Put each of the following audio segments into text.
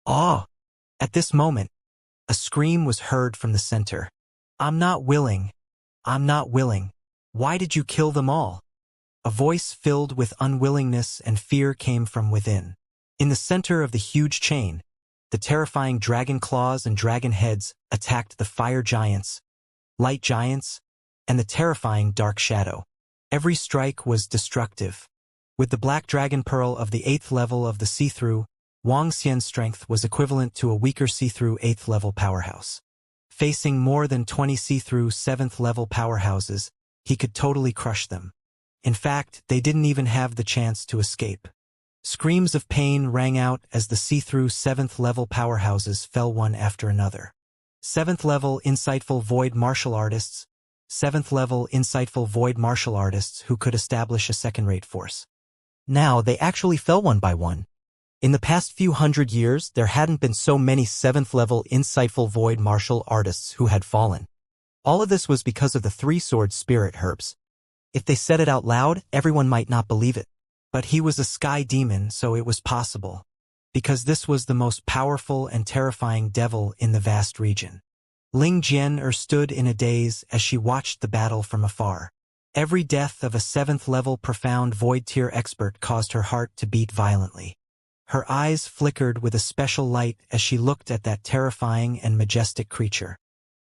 Awe! At this moment, a scream was heard from the center. I'm not willing. I'm not willing. Why did you kill them all? A voice filled with unwillingness and fear came from within. In the center of the huge chain, the terrifying dragon claws and dragon heads attacked the fire giants, light giants, and the terrifying dark shadow. Every strike was destructive. With the black dragon pearl of the 8th level of the see-through, Wang Xian's strength was equivalent to a weaker see-through 8th level powerhouse. Facing more than 20 see-through 7th level powerhouses, he could totally crush them. In fact, they didn't even have the chance to escape. Screams of pain rang out as the see-through 7th level powerhouses fell one after another. 7th level insightful void martial artists, 7th level insightful void martial artists who could establish a second-rate force. Now they actually fell one by one. In the past few hundred years, there hadn't been so many 7th level insightful void martial artists who had fallen. All of this was because of the 3-sword spirit herbs. If they said it out loud, everyone might not believe it. But he was a sky demon, so it was possible. Because this was the most powerful and terrifying devil in the vast region. Ling Jian stood in a daze as she watched the battle from afar. Every death of a 7th level profound void tier expert caused her heart to beat violently. Her eyes flickered with a special light as she looked at that terrifying and majestic creature.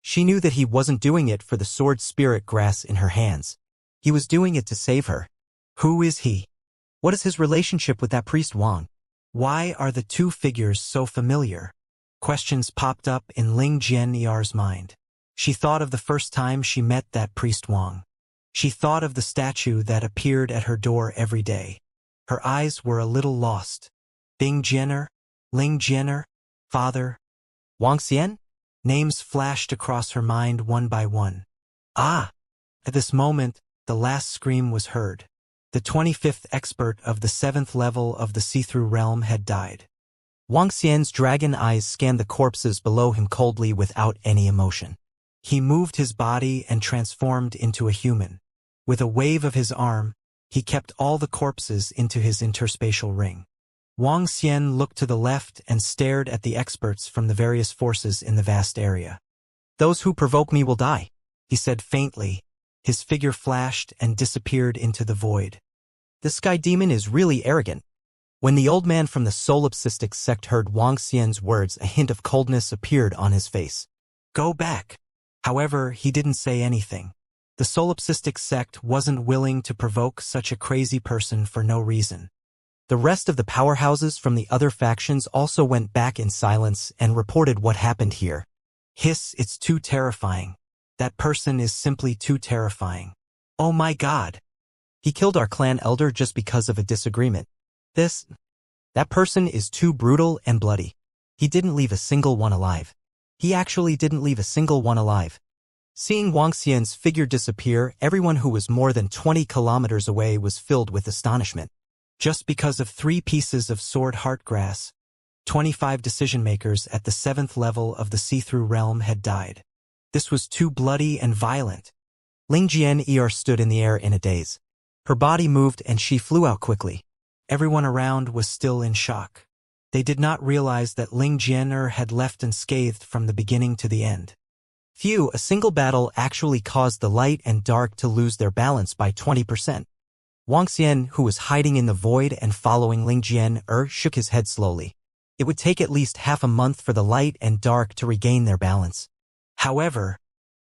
She knew that he wasn't doing it for the sword spirit grass in her hands. He was doing it to save her. Who is he? What is his relationship with that priest Wang? Why are the two figures so familiar? Questions popped up in Ling Jian's mind. She thought of the first time she met that priest Wang. She thought of the statue that appeared at her door every day. Her eyes were a little lost. Bing Jianer? Ling Jianer? Father? Wang Xian? Names flashed across her mind one by one. Ah! At this moment, the last scream was heard. The 25th expert of the 7th level of the see-through realm had died. Wang Xian's dragon eyes scanned the corpses below him coldly without any emotion. He moved his body and transformed into a human. With a wave of his arm, he kept all the corpses into his interspatial ring. Wang Xian looked to the left and stared at the experts from the various forces in the vast area. Those who provoke me will die, he said faintly. His figure flashed and disappeared into the void. This sky demon is really arrogant. When the old man from the solipsistic sect heard Wang Xian's words, a hint of coldness appeared on his face. Go back. However, he didn't say anything. The solipsistic sect wasn't willing to provoke such a crazy person for no reason. The rest of the powerhouses from the other factions also went back in silence and reported what happened here. Hiss, it's too terrifying. That person is simply too terrifying. Oh my God. He killed our clan elder just because of a disagreement. That person is too brutal and bloody. He didn't leave a single one alive. He actually didn't leave a single one alive. Seeing Wang Xian's figure disappear, everyone who was more than 20 kilometers away was filled with astonishment. Just because of 3 pieces of sword heartgrass, 25 decision-makers at the 7th level of the see-through realm had died. This was too bloody and violent. Ling Jian stood in the air in a daze. Her body moved and she flew out quickly. Everyone around was still in shock. They did not realize that Ling Jian had left unscathed from the beginning to the end. A single battle actually caused the light and dark to lose their balance by 20%. Wang Xian, who was hiding in the void and following Ling Jian, shook his head slowly. It would take at least half a month for the light and dark to regain their balance. However,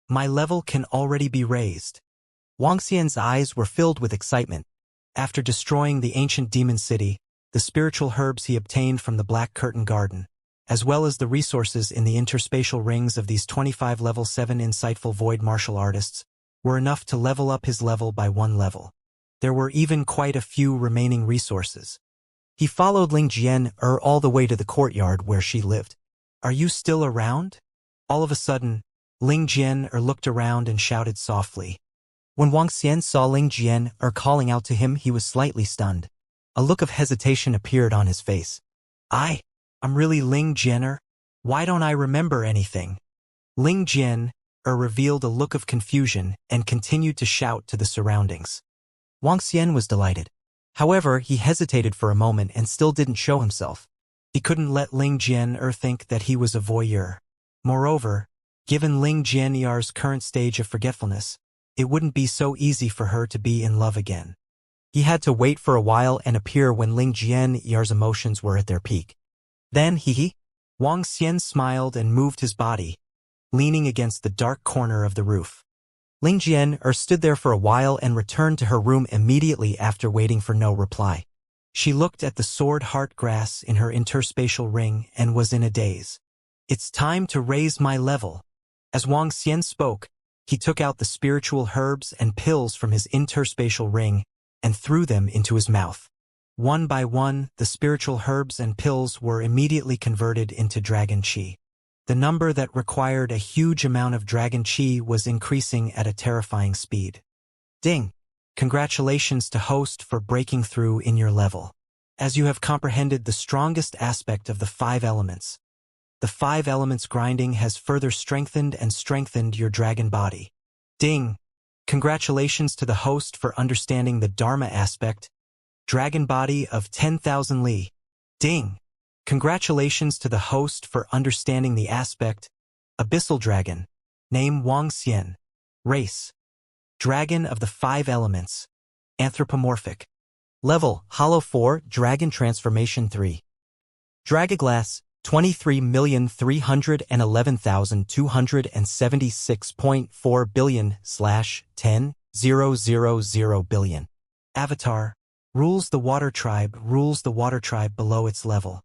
my level can already be raised. Wang Xian's eyes were filled with excitement. After destroying the ancient demon city, the spiritual herbs he obtained from the Black Curtain Garden, as well as the resources in the interspatial rings of these 25 level 7 insightful void martial artists, were enough to level up his level by 1 level. There were even quite a few remaining resources. He followed Ling Jian all the way to the courtyard where she lived. Are you still around? All of a sudden, Ling Jian looked around and shouted softly. When Wang Xian saw Ling Jian calling out to him, he was slightly stunned. A look of hesitation appeared on his face. I'm really Ling Jian. Why don't I remember anything? Ling Jian revealed a look of confusion and continued to shout to the surroundings. Wang Xian was delighted. However, he hesitated for a moment and still didn't show himself. He couldn't let Ling Jian think that he was a voyeur. Moreover, given Ling Jian's current stage of forgetfulness, it wouldn't be so easy for her to be in love again. He had to wait for a while and appear when Ling Jian's emotions were at their peak. Then Wang Xian smiled and moved his body, leaning against the dark corner of the roof. Ling Jian stood there for a while and returned to her room immediately after waiting for no reply. She looked at the sword heart grass in her interspatial ring and was in a daze. It's time to raise my level. As Wang Xian spoke, he took out the spiritual herbs and pills from his interspatial ring and threw them into his mouth. One by one, the spiritual herbs and pills were immediately converted into dragon qi. The number that required a huge amount of dragon qi was increasing at a terrifying speed. Ding! Congratulations to host for breaking through in your level. As you have comprehended the strongest aspect of the 5 elements, the 5 elements grinding has further strengthened your dragon body. Ding! Congratulations to the host for understanding the Dharma aspect, dragon body of 10,000 li. Ding! Congratulations to the host for understanding the aspect, abyssal dragon. Name Wang Xian. Race, dragon of the 5 elements, anthropomorphic. Level, Hollow 4, Dragon Transformation 3. Dragoglass, 23,311,276.4 billion/10,000 billion. Avatar, rules the water tribe below its level.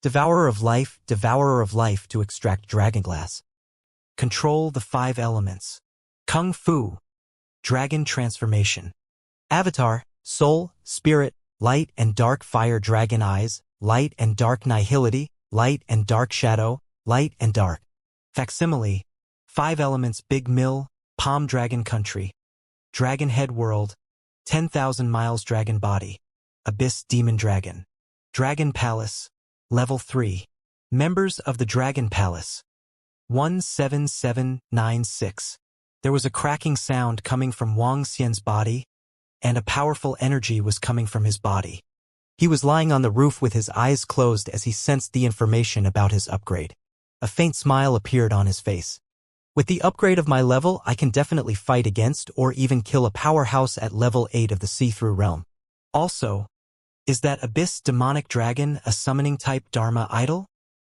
Devourer of life to extract dragonglass. Control the 5 elements. Kung Fu, dragon transformation. Avatar, soul, spirit, light and dark fire dragon eyes, light and dark nihility, light and dark shadow, light and dark. Facsimile, 5 elements Big Mill, Palm Dragon Country. Dragon Head World, 10,000 miles dragon body. Abyss Demon Dragon. Dragon Palace, Level 3. Members of the Dragon Palace. 17796. There was a cracking sound coming from Wang Xian's body, and a powerful energy was coming from his body. He was lying on the roof with his eyes closed as he sensed the information about his upgrade. A faint smile appeared on his face. With the upgrade of my level, I can definitely fight against or even kill a powerhouse at level 8 of the see-through realm. Also, is that Abyss Demonic Dragon a summoning type Dharma idol?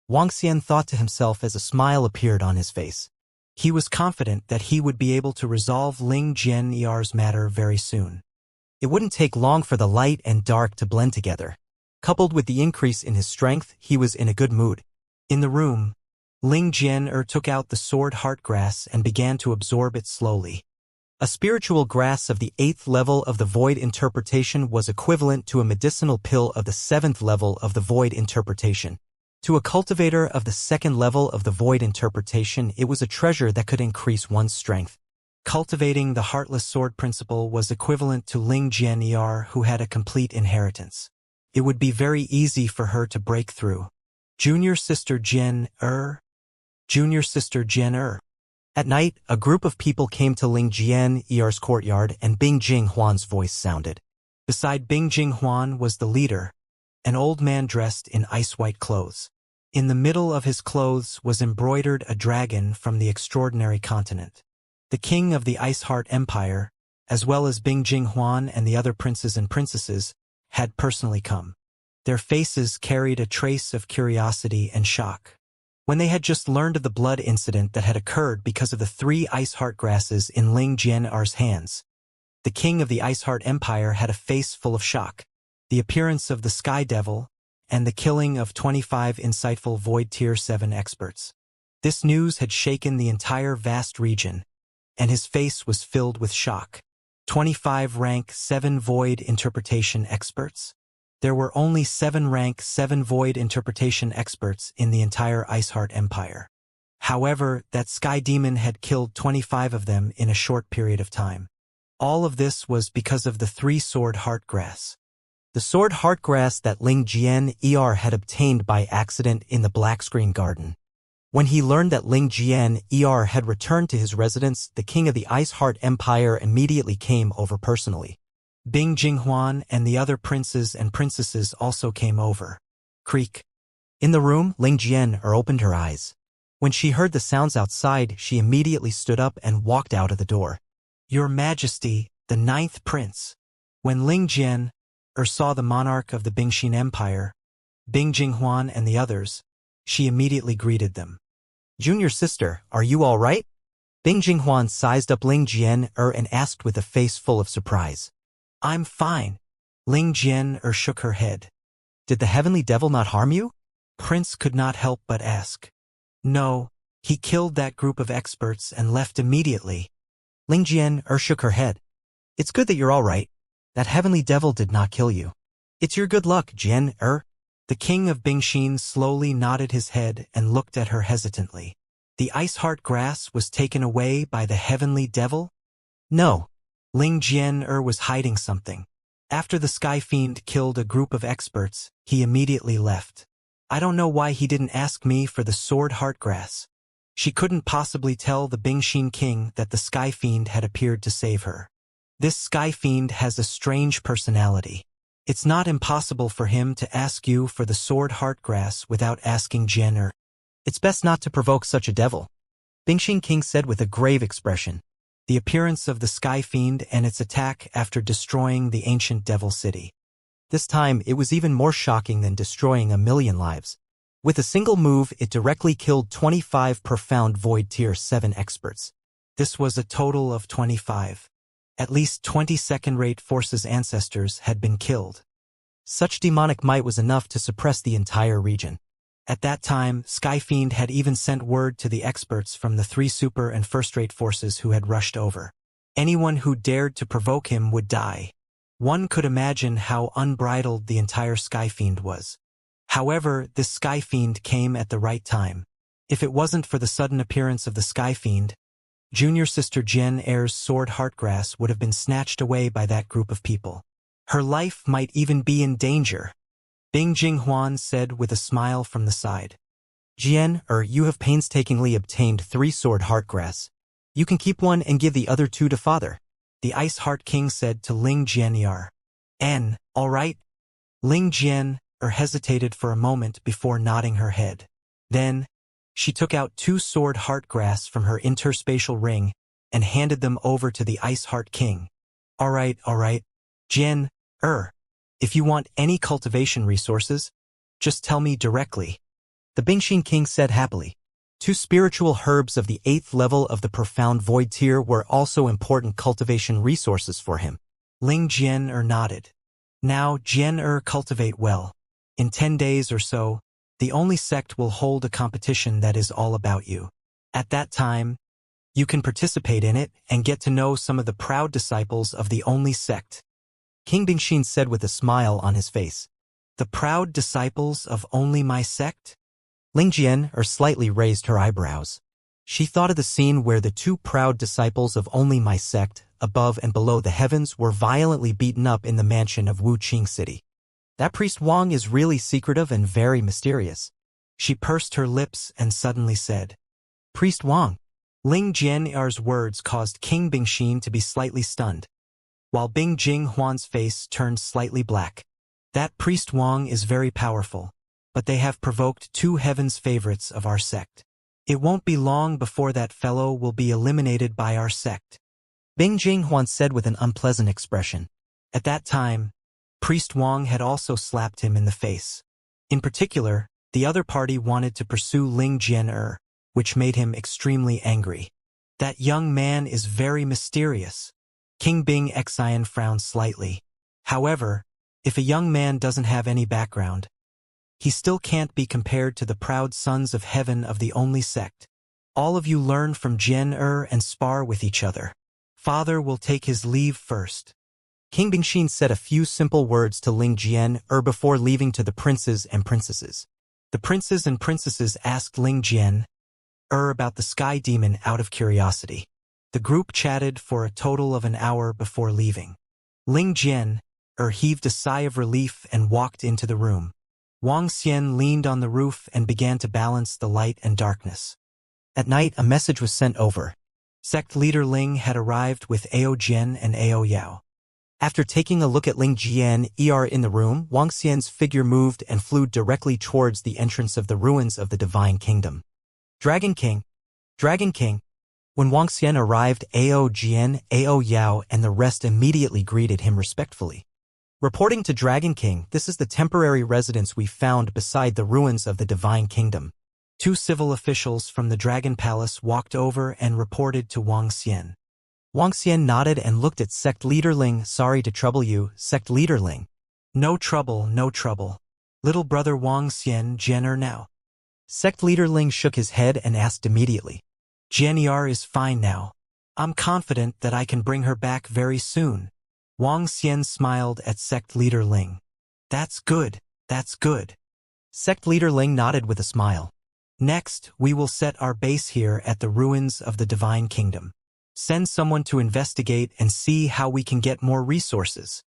Wang Xian thought to himself as a smile appeared on his face. He was confident that he would be able to resolve Ling Jian's matter very soon. It wouldn't take long for the light and dark to blend together. Coupled with the increase in his strength, he was in a good mood. In the room, Ling Jian took out the sword heart grass and began to absorb it slowly. A spiritual grass of the 8th level of the void interpretation was equivalent to a medicinal pill of the 7th level of the void interpretation. To a cultivator of the 2nd level of the void interpretation, it was a treasure that could increase one's strength. Cultivating the Heartless Sword principle was equivalent to Ling Jian, who had a complete inheritance. It would be very easy for her to break through. Junior Sister Junior Sister Jian. At night, a group of people came to Ling Jian's courtyard and Bing Jinghuan's voice sounded. Beside Bing Jinghuan was the leader, an old man dressed in ice-white clothes. In the middle of his clothes was embroidered a dragon from the extraordinary continent. The king of the Ice Heart Empire, as well as Bing Jinghuan and the other princes and princesses, had personally come. Their faces carried a trace of curiosity and shock. When they had just learned of the blood incident that had occurred because of the 3 ice heart grasses in Ling Jian's hands, the king of the Ice Heart Empire had a face full of shock. The appearance of the Sky Devil, and the killing of 25 insightful Void Tier 7 experts. This news had shaken the entire vast region, and his face was filled with shock. 25 rank 7 Void Interpretation experts? There were only 7 rank 7 Void Interpretation experts in the entire Iceheart Empire. However, that Sky Demon had killed 25 of them in a short period of time. All of this was because of the 3 Sword Heartgrass. The Sword Heartgrass that Ling Jian had obtained by accident in the Black Screen Garden. When he learned that Ling Jian had returned to his residence, the king of the Ice Heart Empire immediately came over personally. Bing Jinghuan and the other princes and princesses also came over. Creak. In the room, Ling Jian opened her eyes. When she heard the sounds outside, she immediately stood up and walked out of the door. Your Majesty, the 9th Prince. When Ling Jian saw the monarch of the Bingxin Empire, Bing Jinghuan and the others, she immediately greeted them. Junior sister, are you all right? Bing Jinghuan sized up Ling Jian and asked with a face full of surprise. I'm fine. Ling Jian shook her head. Did the heavenly devil not harm you? Prince could not help but ask. No, he killed that group of experts and left immediately. Ling Jian shook her head. It's good that you're all right. That heavenly devil did not kill you. It's your good luck, Jian. The king of Bingxin slowly nodded his head and looked at her hesitantly. The ice heart grass was taken away by the heavenly devil? No. Ling Jian was hiding something. After the Sky Fiend killed a group of experts, he immediately left. I don't know why he didn't ask me for the sword heart grass. She couldn't possibly tell the Bingxin king that the Sky Fiend had appeared to save her. This Sky Fiend has a strange personality. It's not impossible for him to ask you for the sword heart grass without asking Jian. It's best not to provoke such a devil, Bingxin king said with a grave expression. The appearance of the Sky Fiend and its attack after destroying the ancient devil city. This time, it was even more shocking than destroying 1,000,000 lives. With a single move, it directly killed 25 profound Void Tier 7 experts. This was a total of 25. At least 20 second-rate forces ancestors had been killed. Such demonic might was enough to suppress the entire region. At that time, Sky Fiend had even sent word to the experts from the 3 super and first-rate forces who had rushed over. Anyone who dared to provoke him would die. One could imagine how unbridled the entire Sky Fiend was. However, this Sky Fiend came at the right time. If it wasn't for the sudden appearance of the Sky Fiend, Junior Sister Jian sword heartgrass would have been snatched away by that group of people. Her life might even be in danger. Bing Jinghuan said with a smile from the side. Jian, you have painstakingly obtained 3 sword heartgrass. You can keep one and give the other 2 to father. The Ice Heart King said to Ling Jian. All right? Ling Jian hesitated for a moment before nodding her head. Then, she took out 2 sword heartgrass from her interspatial ring and handed them over to the Ice Heart King. All right. Jian, if you want any cultivation resources, just tell me directly. The Bingxin King said happily. 2 spiritual herbs of the 8th level of the profound void tier were also important cultivation resources for him. Ling Jian nodded. Now, Jian cultivate well. In 10 days or so, the only sect will hold a competition that is all about you. At that time, you can participate in it and get to know some of the proud disciples of the only sect. King Bingxin said with a smile on his face. The proud disciples of only my sect? Ling Jian slightly raised her eyebrows. She thought of the scene where the 2 proud disciples of only my sect, above and below the heavens, were violently beaten up in the mansion of Wuxia City. That priest Wang is really secretive and very mysterious. She pursed her lips and suddenly said, Priest Wang. Ling Jian's words caused King Bingxin to be slightly stunned, while Bing Jinghuan's face turned slightly black. That priest Wang is very powerful, but they have provoked 2 heaven's favorites of our sect. It won't be long before that fellow will be eliminated by our sect. Bing Jinghuan said with an unpleasant expression. At that time, Priest Wang had also slapped him in the face. In particular, the other party wanted to pursue Ling Jian, which made him extremely angry. That young man is very mysterious. King Bing Xian frowned slightly. However, if a young man doesn't have any background, he still can't be compared to the proud sons of heaven of the only sect. All of you learn from Jian and spar with each other. Father will take his leave first. King Bingxin said a few simple words to Ling Jian before leaving to the princes and princesses. The princes and princesses asked Ling Jian about the sky demon out of curiosity. The group chatted for a total of an hour before leaving. Ling Jian heaved a sigh of relief and walked into the room. Wang Xian leaned on the roof and began to balance the light and darkness. At night, a message was sent over. Sect leader Ling had arrived with Ao Jian and Ao Yao. After taking a look at Ling Jian in the room, Wang Xian's figure moved and flew directly towards the entrance of the ruins of the Divine Kingdom. Dragon King! Dragon King! When Wang Xian arrived, Ao Jian, Ao Yao, and the rest immediately greeted him respectfully. Reporting to Dragon King, this is the temporary residence we found beside the ruins of the Divine Kingdom. 2 civil officials from the Dragon Palace walked over and reported to Wang Xian. Wang Xian nodded and looked at Sect Leader Ling. Sorry to trouble you, Sect Leader Ling. No trouble, no trouble. Little brother Wang Xian, Jian now. Sect Leader Ling shook his head and asked immediately. Jian is fine now. I'm confident that I can bring her back very soon. Wang Xian smiled at Sect Leader Ling. That's good, that's good. Sect Leader Ling nodded with a smile. Next, we will set our base here at the ruins of the Divine Kingdom. Send someone to investigate and see how we can get more resources.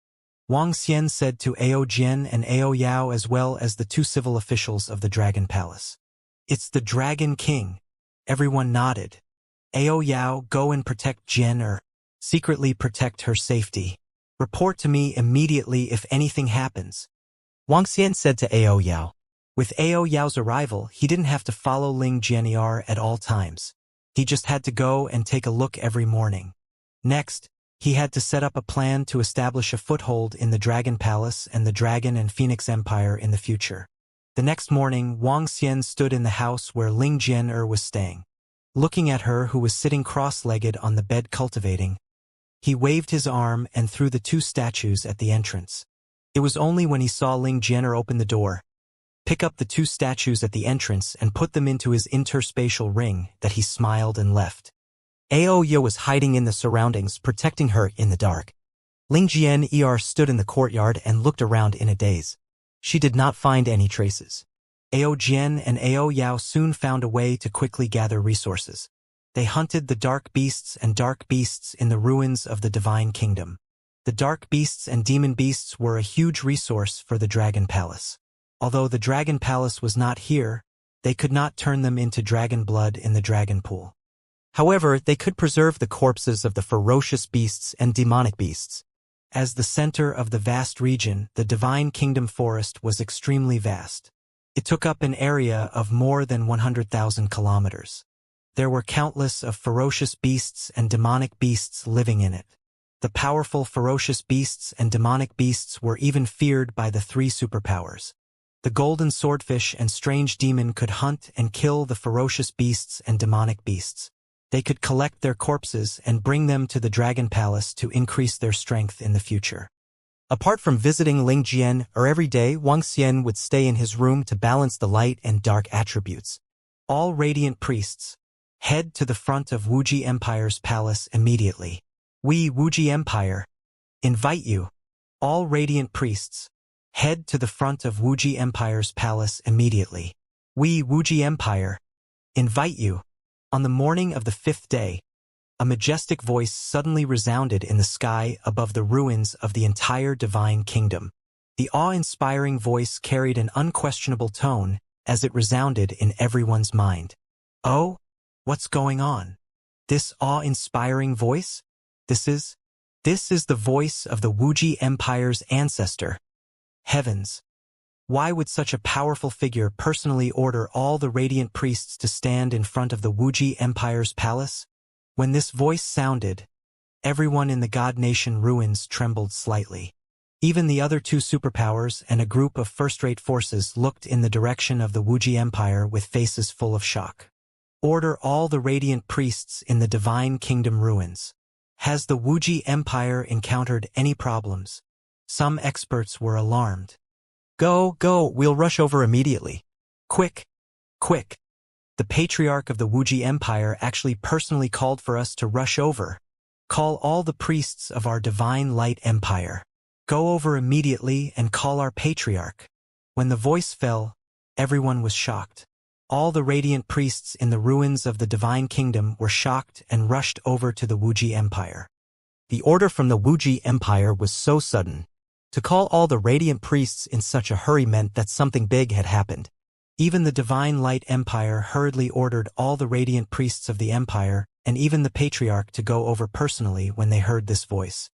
Wang Xian said to Ao Jian and Ao Yao as well as the 2 civil officials of the Dragon Palace. It's the Dragon King. Everyone nodded. Ao Yao, go and protect Jian secretly protect her safety. Report to me immediately if anything happens. Wang Xian said to Ao Yao. With Ao Yao's arrival, he didn't have to follow Ling Jian at all times. He just had to go and take a look every morning. Next, he had to set up a plan to establish a foothold in the Dragon Palace and the Dragon and Phoenix Empire in the future. The next morning, Wang Xian stood in the house where Ling Jian was staying. Looking at her who was sitting cross-legged on the bed cultivating, he waved his arm and threw the 2 statues at the entrance. It was only when he saw Ling Jian open the door, pick up the 2 statues at the entrance and put them into his interspatial ring that he smiled and left. Ao Yao was hiding in the surroundings, protecting her in the dark. Ling Jian stood in the courtyard and looked around in a daze. She did not find any traces. Ao Jian and Ao Yao soon found a way to quickly gather resources. They hunted the dark beasts in the ruins of the Divine Kingdom. The dark beasts and demon beasts were a huge resource for the Dragon Palace. Although the Dragon Palace was not here, they could not turn them into dragon blood in the dragon pool. However, they could preserve the corpses of the ferocious beasts and demonic beasts. As the center of the vast region, the Divine Kingdom forest was extremely vast. It took up an area of more than 100,000 kilometers. There were countless of ferocious beasts and demonic beasts living in it. The powerful ferocious beasts and demonic beasts were even feared by the 3 superpowers. The golden swordfish and strange demon could hunt and kill the ferocious beasts and demonic beasts. They could collect their corpses and bring them to the Dragon Palace to increase their strength in the future. Apart from visiting Ling Jian every day, Wang Xian would stay in his room to balance the light and dark attributes. All radiant priests, head to the front of Wuxia Empire's palace immediately. We, Wuxia Empire, invite you. All radiant priests, head to the front of Wuxia Empire's palace immediately. We, Wuxia Empire, invite you. On the morning of the 5th day, a majestic voice suddenly resounded in the sky above the ruins of the entire Divine Kingdom. The awe-inspiring voice carried an unquestionable tone as it resounded in everyone's mind. Oh, what's going on? This awe-inspiring voice? This is the voice of the Wuxia Empire's ancestor. Heavens! Why would such a powerful figure personally order all the radiant priests to stand in front of the Wuxia Empire's palace? When this voice sounded, everyone in the God Nation ruins trembled slightly. Even the other 2 superpowers and a group of first-rate forces looked in the direction of the Wuxia Empire with faces full of shock. Order all the radiant priests in the Divine Kingdom ruins. Has the Wuxia Empire encountered any problems? Some experts were alarmed. Go, we'll rush over immediately. Quick, quick. The Patriarch of the Wuxia Empire actually personally called for us to rush over. Call all the priests of our Divine Light Empire. Go over immediately and call our Patriarch. When the voice fell, everyone was shocked. All the radiant priests in the ruins of the Divine Kingdom were shocked and rushed over to the Wuxia Empire. The order from the Wuxia Empire was so sudden. To call all the radiant priests in such a hurry meant that something big had happened. Even the Divine Light Empire hurriedly ordered all the radiant priests of the empire and even the Patriarch to go over personally when they heard this voice.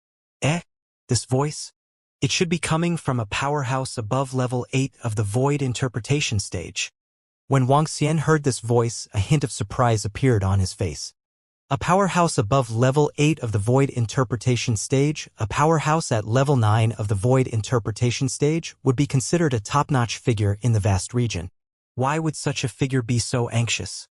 This voice? It should be coming from a powerhouse above level 8 of the void interpretation stage. When Wang Xian heard this voice, a hint of surprise appeared on his face. A powerhouse above level 8 of the void interpretation stage, a powerhouse at level 9 of the void interpretation stage, would be considered a top-notch figure in the vast region. Why would such a figure be so anxious?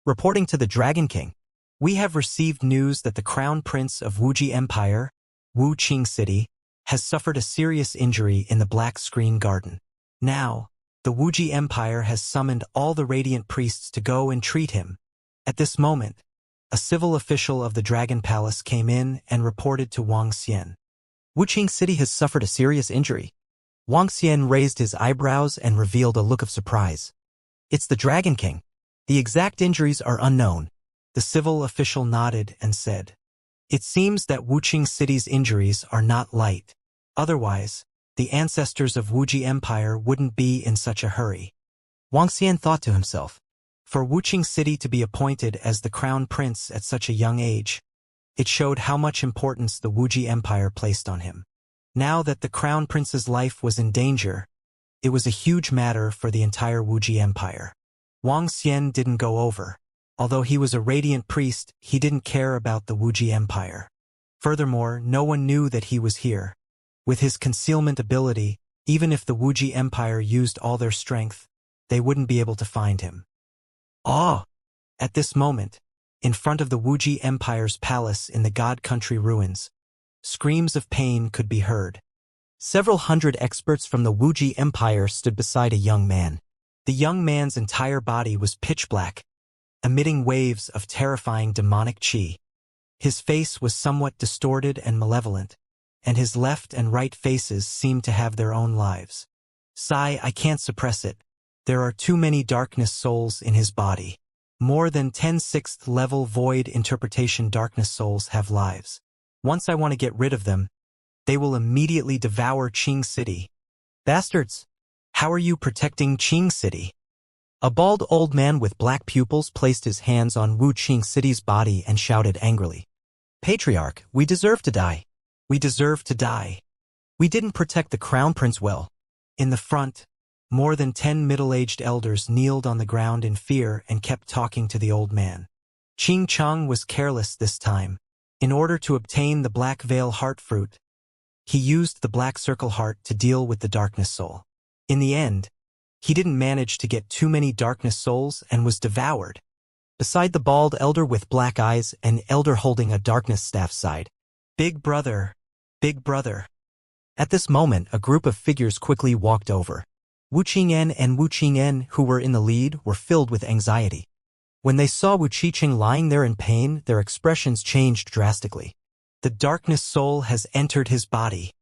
Reporting to the Dragon King, we have received news that the Crown Prince of Wuji Empire, Wuqing City, has suffered a serious injury in the Black Screen Garden. Now, the Wuji Empire has summoned all the Radiant Priests to go and treat him. At this moment, a civil official of the Dragon Palace came in and reported to Wang Xian. Wuqing City has suffered a serious injury. Wang Xian raised his eyebrows and revealed a look of surprise. It's the Dragon King. The exact injuries are unknown. The civil official nodded and said, "It seems that Wuqing City's injuries are not light. Otherwise, the ancestors of Wuji Empire wouldn't be in such a hurry." Wang Xian thought to himself, for Wuqing City to be appointed as the crown prince at such a young age, it showed how much importance the Wuji Empire placed on him. Now that the crown prince's life was in danger, it was a huge matter for the entire Wuji Empire. Wang Xian didn't go over. Although he was a radiant priest, he didn't care about the Wuji Empire. Furthermore, no one knew that he was here. With his concealment ability, even if the Wuji Empire used all their strength, they wouldn't be able to find him. At this moment, in front of the Wuji Empire's palace in the God Country ruins, screams of pain could be heard. Several hundred experts from the Wuji Empire stood beside a young man. The young man's entire body was pitch black, emitting waves of terrifying demonic qi. His face was somewhat distorted and malevolent, and his left and right faces seemed to have their own lives. "Sigh, I can't suppress it. There are too many darkness souls in his body. More than 10 6th level void interpretation darkness souls have lives. Once I want to get rid of them, they will immediately devour Qing City. Bastards! How are you protecting Qing City?" A bald old man with black pupils placed his hands on Wuqing City's body and shouted angrily, "Patriarch, we deserve to die. We deserve to die. We didn't protect the crown prince well." In the front, more than 10 middle-aged elders kneeled on the ground in fear and kept talking to the old man. Qing Cheng was careless this time. In order to obtain the Black Veil Heart Fruit, he used the Black Circle Heart to deal with the Darkness Soul. In the end, he didn't manage to get too many Darkness Souls and was devoured. Beside the bald elder with black eyes, an elder holding a Darkness Staff sighed, "Big brother, big brother." At this moment, a group of figures quickly walked over. Wu Qingyan and Wu Qingyan, who were in the lead, were filled with anxiety. When they saw Wu Qiqing lying there in pain, their expressions changed drastically. The Darkness Soul has entered his body.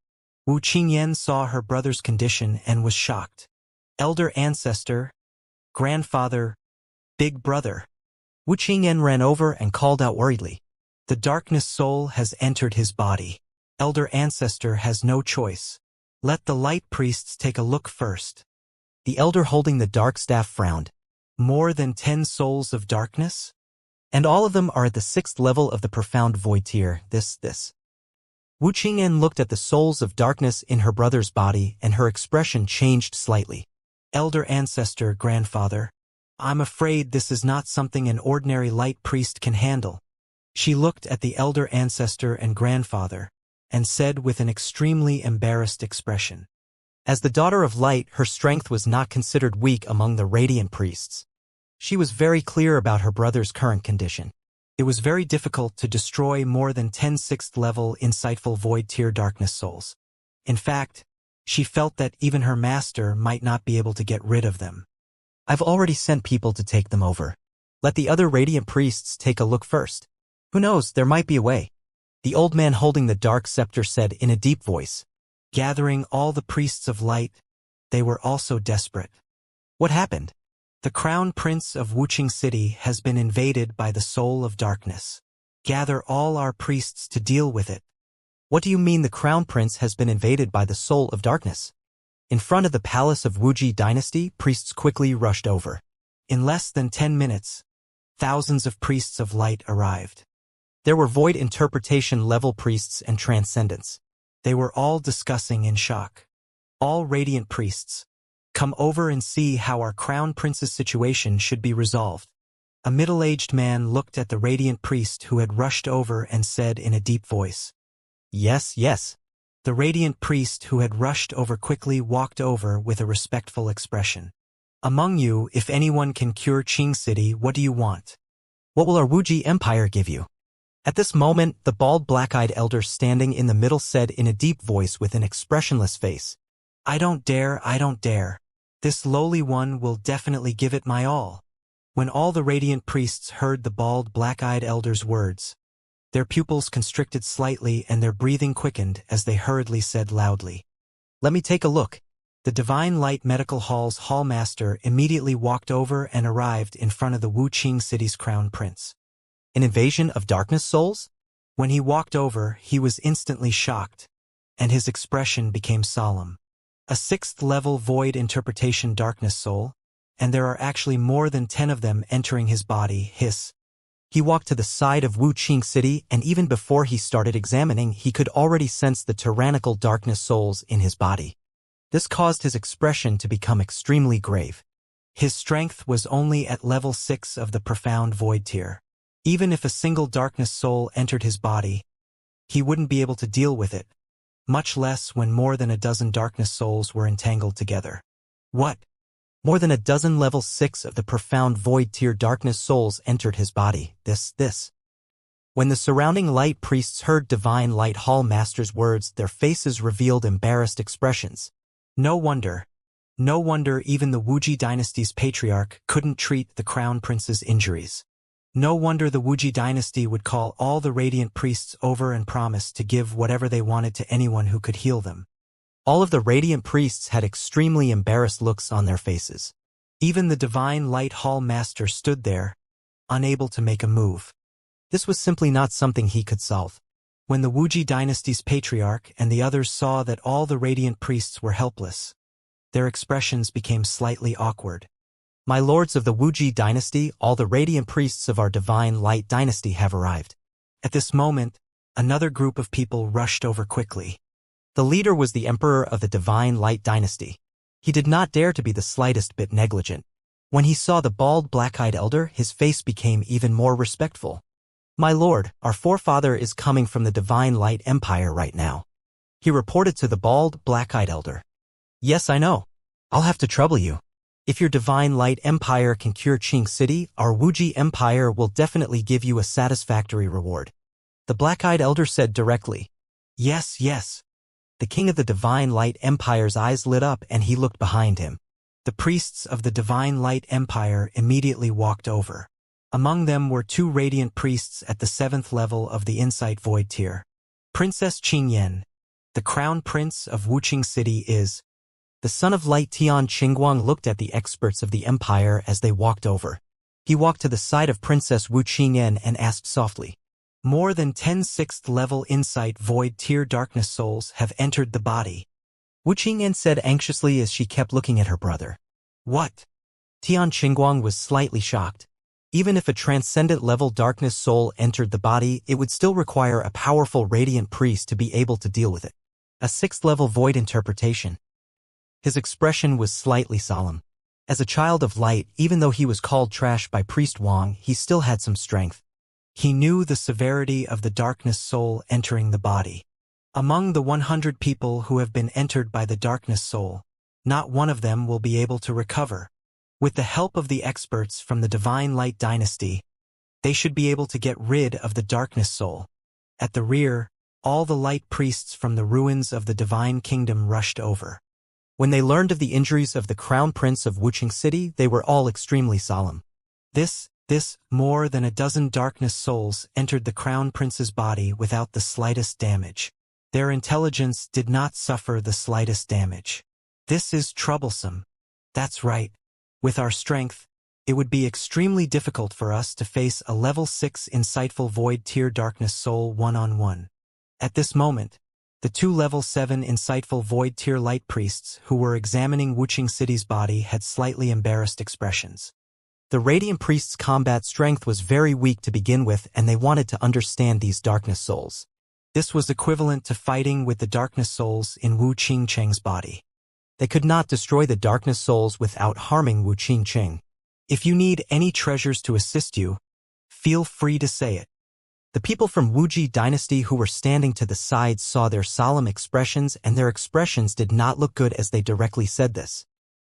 Wu Qingyan saw her brother's condition and was shocked. "Elder ancestor, grandfather, big brother." Wu Qingyan ran over and called out worriedly, "The Darkness Soul has entered his body. Elder ancestor has no choice. Let the light priests take a look first." The elder holding the dark staff frowned. "More than 10 souls of darkness? And all of them are at the 6th level of the profound void tier. This. Wu Qingyan looked at the souls of darkness in her brother's body and her expression changed slightly. "Elder ancestor, grandfather, I'm afraid this is not something an ordinary light priest can handle." She looked at the elder ancestor and grandfather and said with an extremely embarrassed expression. As the daughter of light, her strength was not considered weak among the radiant priests. She was very clear about her brother's current condition. It was very difficult to destroy more than 10 6th level insightful void tier darkness souls. In fact, she felt that even her master might not be able to get rid of them. "I've already sent people to take them over. Let the other radiant priests take a look first. Who knows, there might be a way," the old man holding the dark scepter said in a deep voice. Gathering all the priests of light, they were also desperate. What happened? "The crown prince of Wuqing City has been invaded by the soul of darkness. Gather all our priests to deal with it." "What do you mean the crown prince has been invaded by the soul of darkness?" In front of the palace of Wuji dynasty, priests quickly rushed over. In less than 10 minutes, thousands of priests of light arrived. There were void interpretation level priests and transcendents. They were all discussing in shock. All radiant priests. Come over and see how our crown prince's situation should be resolved. A middle-aged man looked at the radiant priest who had rushed over and said in a deep voice, "Yes, yes." The radiant priest who had rushed over quickly walked over with a respectful expression. "Among you, if anyone can cure Qing City, what do you want? What will our Wuji Empire give you?" At this moment, the bald black-eyed elder standing in the middle said in a deep voice with an expressionless face, I don't dare. This lowly one will definitely give it my all." When all the radiant priests heard the bald black-eyed elder's words, their pupils constricted slightly and their breathing quickened as they hurriedly said loudly, "Let me take a look." The Divine Light Medical Hall's hallmaster immediately walked over and arrived in front of the Wuqing City's crown prince. An invasion of darkness souls? When he walked over, he was instantly shocked, and his expression became solemn. A 6th-level void interpretation darkness soul, and there are actually more than 10 of them entering his body, hiss. He walked to the side of Wuqing City, and even before he started examining, he could already sense the tyrannical darkness souls in his body. This caused his expression to become extremely grave. His strength was only at level 6 of the profound void tier. Even if a single darkness soul entered his body, he wouldn't be able to deal with it, much less when more than a dozen darkness souls were entangled together. What? More than a dozen level 6 of the profound void tier darkness souls entered his body. This. When the surrounding light priests heard Divine Light Hall Master's words, their faces revealed embarrassed expressions. No wonder even the Wuji dynasty's patriarch couldn't treat the crown prince's injuries. No wonder the Wuji dynasty would call all the radiant priests over and promise to give whatever they wanted to anyone who could heal them. All of the radiant priests had extremely embarrassed looks on their faces. Even the Divine Light Hall Master stood there, unable to make a move. This was simply not something he could solve. When the Wuji dynasty's patriarch and the others saw that all the radiant priests were helpless, their expressions became slightly awkward. "My lords of the Wuji dynasty, all the radiant priests of our Divine Light dynasty have arrived." At this moment, another group of people rushed over quickly. The leader was the emperor of the Divine Light dynasty. He did not dare to be the slightest bit negligent. When he saw the bald black-eyed elder, his face became even more respectful. "My lord, our forefather is coming from the Divine Light Empire right now," he reported to the bald black-eyed elder. "Yes, I know. I'll have to trouble you. If your Divine Light Empire can cure Qing City, our Wuji Empire will definitely give you a satisfactory reward," the black-eyed elder said directly. Yes. The king of the Divine Light Empire's eyes lit up and he looked behind him. The priests of the Divine Light Empire immediately walked over. Among them were 2 radiant priests at the 7th level of the Insight Void tier. Princess Qingyan, the crown prince of Wuqing City is. The son of light Tian Qingguang looked at the experts of the empire as they walked over. He walked to the side of Princess Wu Qingyan and asked softly, "More than 10 6th-level Insight Void tier darkness souls have entered the body." Wu Qingyan said anxiously as she kept looking at her brother. "What?" Tian Qingguang was slightly shocked. Even if a transcendent-level darkness soul entered the body, it would still require a powerful radiant priest to be able to deal with it. A 6th-level void interpretation. His expression was slightly solemn. As a child of light, even though he was called trash by Priest Wang, he still had some strength. He knew the severity of the darkness soul entering the body. Among the 100 people who have been entered by the darkness soul, not one of them will be able to recover. With the help of the experts from the Divine Light Dynasty, they should be able to get rid of the darkness soul. At the rear, all the light priests from the ruins of the Divine Kingdom rushed over. When they learned of the injuries of the Crown Prince of Wuqing City, they were all extremely solemn. More than a dozen darkness souls entered the Crown Prince's body without the slightest damage. Their intelligence did not suffer the slightest damage. This is troublesome. That's right. With our strength, it would be extremely difficult for us to face a level 6 insightful void tier darkness soul one-on-one. At this moment, the 2 level 7 insightful void tier light priests who were examining Wuqing City's body had slightly embarrassed expressions. The radiant priest's combat strength was very weak to begin with, and they wanted to understand these darkness souls. This was equivalent to fighting with the darkness souls in Wu Qingcheng's body. They could not destroy the darkness souls without harming Wu Qingcheng. If you need any treasures to assist you, feel free to say it. The people from Wuji dynasty who were standing to the sides saw their solemn expressions, and their expressions did not look good as they directly said this.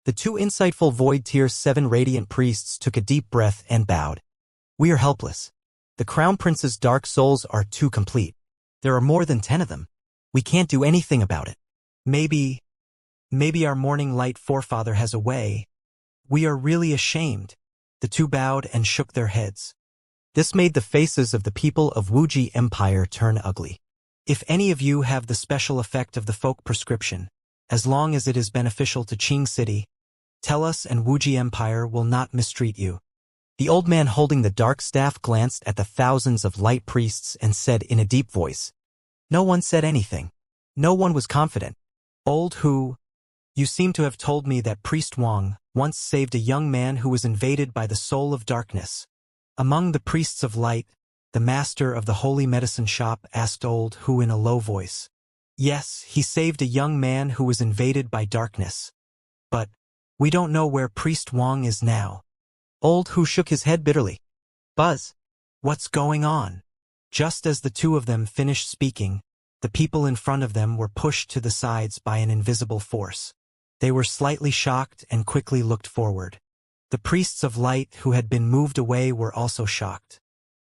The two insightful Void Tier 7 radiant priests took a deep breath and bowed. We are helpless. The Crown Prince's dark souls are too complete. There are more than 10 of them. We can't do anything about it. Maybe our morning light forefather has a way. We are really ashamed. The two bowed and shook their heads. This made the faces of the people of Wuji Empire turn ugly. If any of you have the special effect of the folk prescription, as long as it is beneficial to Qing City, tell us and Wuji Empire will not mistreat you. The old man holding the dark staff glanced at the thousands of light priests and said in a deep voice. No one said anything. No one was confident. Old Hu, you seem to have told me that Priest Wang once saved a young man who was invaded by the soul of darkness. Among the priests of light, the master of the holy medicine shop asked Old Hu in a low voice. Yes, he saved a young man who was invaded by darkness. But we don't know where Priest Wang is now. Old Hu shook his head bitterly. Buzz, what's going on? Just as the two of them finished speaking, the people in front of them were pushed to the sides by an invisible force. They were slightly shocked and quickly looked forward. The priests of light who had been moved away were also shocked.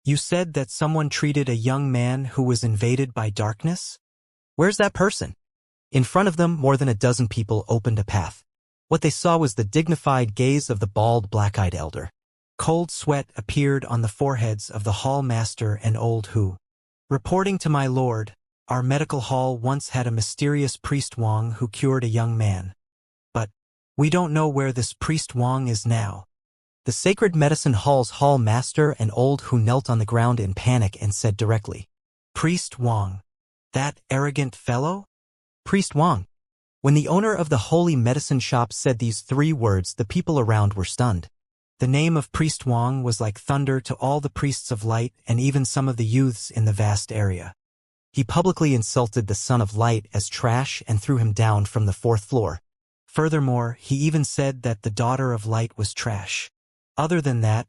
You said that someone treated a young man who was invaded by darkness? Where's that person? In front of them, more than a dozen people opened a path. What they saw was the dignified gaze of the bald, black-eyed elder. Cold sweat appeared on the foreheads of the hall master and Old Hu. Reporting to my lord, our medical hall once had a mysterious priest Wang who cured a young man. But we don't know where this priest Wang is now. The Sacred Medicine Hall's hall master and Old Hu knelt on the ground in panic and said directly, Priest Wang. That arrogant fellow? Priest Wang. When the owner of the holy medicine shop said these 3 words, the people around were stunned. The name of Priest Wang was like thunder to all the priests of light and even some of the youths in the vast area. He publicly insulted the Son of Light as trash and threw him down from the 4th floor. Furthermore, he even said that the Daughter of Light was trash. Other than that,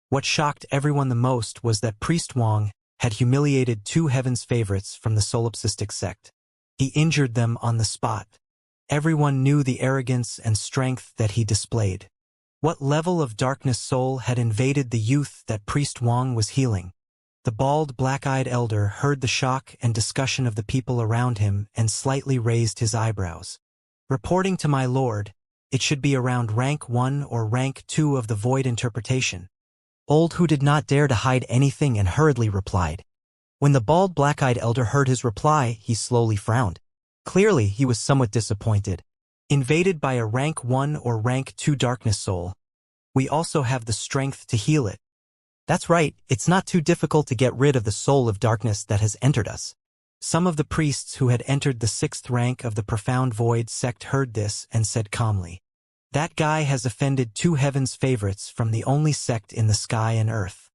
what shocked everyone the most was that Priest Wang had humiliated 2 heaven's favorites from the solipsistic sect. He injured them on the spot. Everyone knew the arrogance and strength that he displayed. What level of darkness soul had invaded the youth that Priest Wang was healing? The bald, black-eyed elder heard the shock and discussion of the people around him and slightly raised his eyebrows. Reporting to my lord, it should be around rank 1 or rank 2 of the void interpretation. Old Hu did not dare to hide anything and hurriedly replied. When the bald, black-eyed elder heard his reply, he slowly frowned. Clearly, he was somewhat disappointed. Invaded by a rank 1 or rank 2 darkness soul, we also have the strength to heal it. That's right, it's not too difficult to get rid of the soul of darkness that has entered us. Some of the priests who had entered the 6th rank of the Profound Void sect heard this and said calmly, That guy has offended 2 heaven's favorites from the only sect in the sky and earth.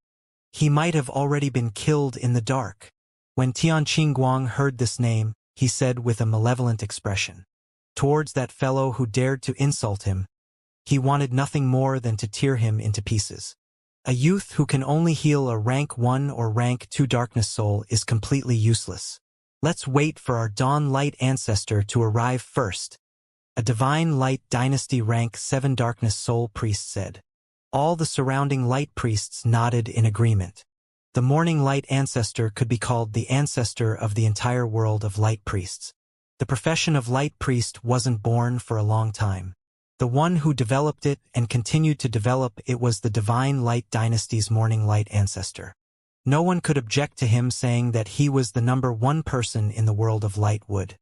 He might have already been killed in the dark. When Tian Qingguang heard this name, he said with a malevolent expression. Towards that fellow who dared to insult him, he wanted nothing more than to tear him into pieces. A youth who can only heal a rank 1 or rank 2 darkness soul is completely useless. Let's wait for our Dawn Light ancestor to arrive first. A Divine Light Dynasty rank 7 darkness soul priest said. All the surrounding light priests nodded in agreement. The Morning Light ancestor could be called the ancestor of the entire world of light priests. The profession of light priest wasn't born for a long time. The one who developed it and continued to develop it was the Divine Light Dynasty's Morning Light ancestor. No one could object to him saying that he was the number 1 person in the world of light would.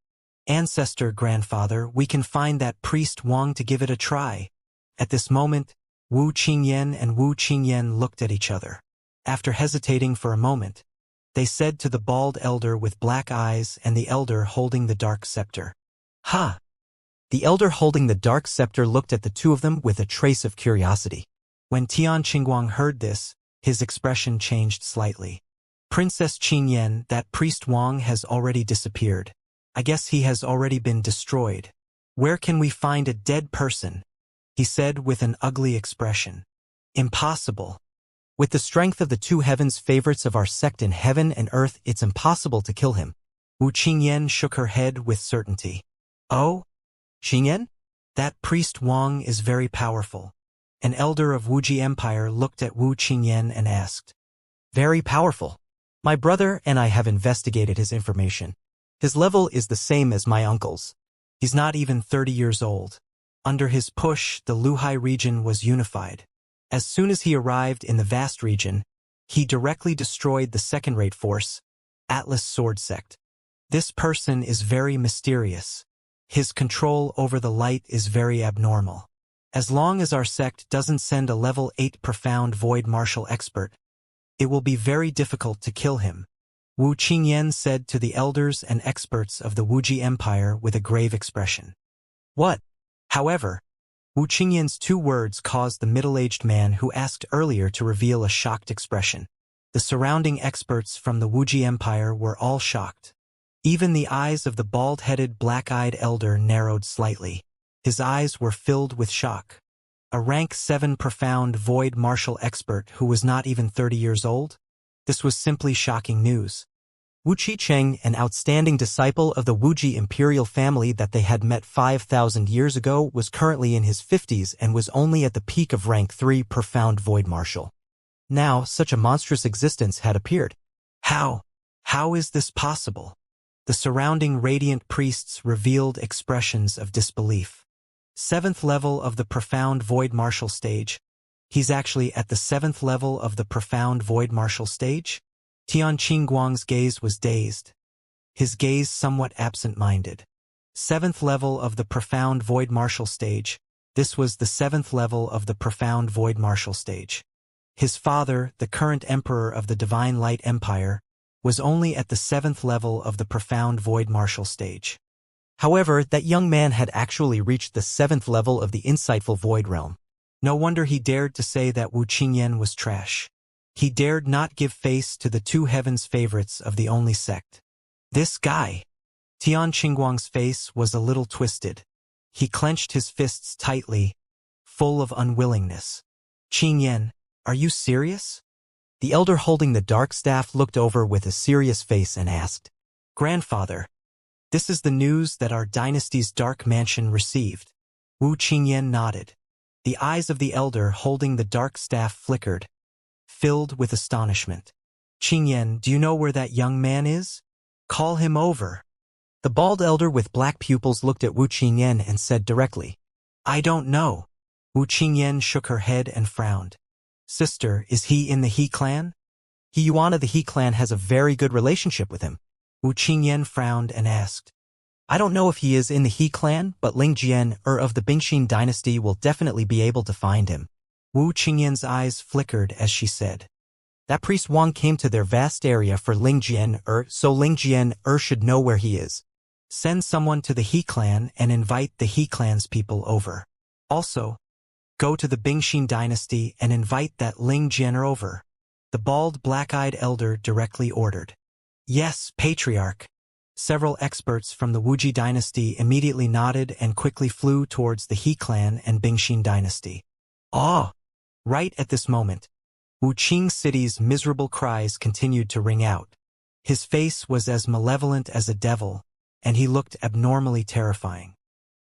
Ancestor, grandfather, we can find that priest Wang to give it a try. At this moment, Wu Qingyan and Wu Qingyan looked at each other. After hesitating for a moment, they said to the bald elder with black eyes and the elder holding the dark scepter. Ha! The elder holding the dark scepter looked at the two of them with a trace of curiosity. When Tian Qingguang heard this, his expression changed slightly. Princess Qingyan, that priest Wang has already disappeared. I guess he has already been destroyed. Where can we find a dead person? He said with an ugly expression. Impossible. With the strength of the two heavens favorites of our sect in heaven and earth, it's impossible to kill him. Wu Qingyan shook her head with certainty. Oh? Qingyan? That priest Wang is very powerful. An elder of Wuji Empire looked at Wu Qingyan and asked. Very powerful. My brother and I have investigated his information. His level is the same as my uncle's. He's not even 30 years old. Under his push, the Luhai region was unified. As soon as he arrived in the vast region, he directly destroyed the second-rate force, Atlas Sword Sect. This person is very mysterious. His control over the light is very abnormal. As long as our sect doesn't send a level 8 profound void martial expert, it will be very difficult to kill him, Wu Qingyan said to the elders and experts of the Wuji Empire with a grave expression. What? However, Wu Qingyan's 2 words caused the middle-aged man who asked earlier to reveal a shocked expression. The surrounding experts from the Wuji Empire were all shocked. Even the eyes of the bald-headed black-eyed elder narrowed slightly. His eyes were filled with shock. A rank 7 profound void martial expert who was not even 30 years old? This was simply shocking news. Wu Qicheng, an outstanding disciple of the Wuji imperial family that they had met 5,000 years ago, was currently in his 50s and was only at the peak of rank 3 profound void martial. Now, such a monstrous existence had appeared. How? How is this possible? The surrounding radiant priests revealed expressions of disbelief. 7th level of the profound void martial stage. He's actually at the 7th level of the profound void martial stage? Tian Qingguang's gaze was dazed. His gaze somewhat absent-minded. 7th level of the profound void martial stage. This was the 7th level of the profound void martial stage. His father, the current emperor of the Divine Light Empire, was only at the 7th level of the profound void martial stage. However, that young man had actually reached the 7th level of the insightful void realm. No wonder he dared to say that Wu Qingyan was trash. He dared not give face to the 2 heavens favorites of the only sect. This guy. Tian Qingguang's face was a little twisted. He clenched his fists tightly, full of unwillingness. Qingyan, are you serious? The elder holding the dark staff looked over with a serious face and asked, Grandfather, this is the news that our dynasty's dark mansion received. Wu Qingyan nodded. The eyes of the elder holding the dark staff flickered, filled with astonishment. Qingyan, do you know where that young man is? Call him over. The bald elder with black pupils looked at Wu Qingyan and said directly, I don't know. Wu Qingyan shook her head and frowned. Sister, is he in the He clan? He Yuan of the He clan has a very good relationship with him. Wu Qingyan frowned and asked. I don't know if he is in the He clan, but Ling Jian of the Bingxin dynasty will definitely be able to find him. Wu Qingyan's eyes flickered as she said. That priest Wang came to their vast area for Ling Jian so Ling Jian should know where he is. Send someone to the He clan and invite the He clan's people over. Also, go to the Bingxin dynasty and invite that Ling Jian over. The bald, black-eyed elder directly ordered. Yes, Patriarch. Several experts from the Wuji dynasty immediately nodded and quickly flew towards the He clan and Bingxin dynasty. Ah! Right at this moment, Wuqing City's miserable cries continued to ring out. His face was as malevolent as a devil, and he looked abnormally terrifying.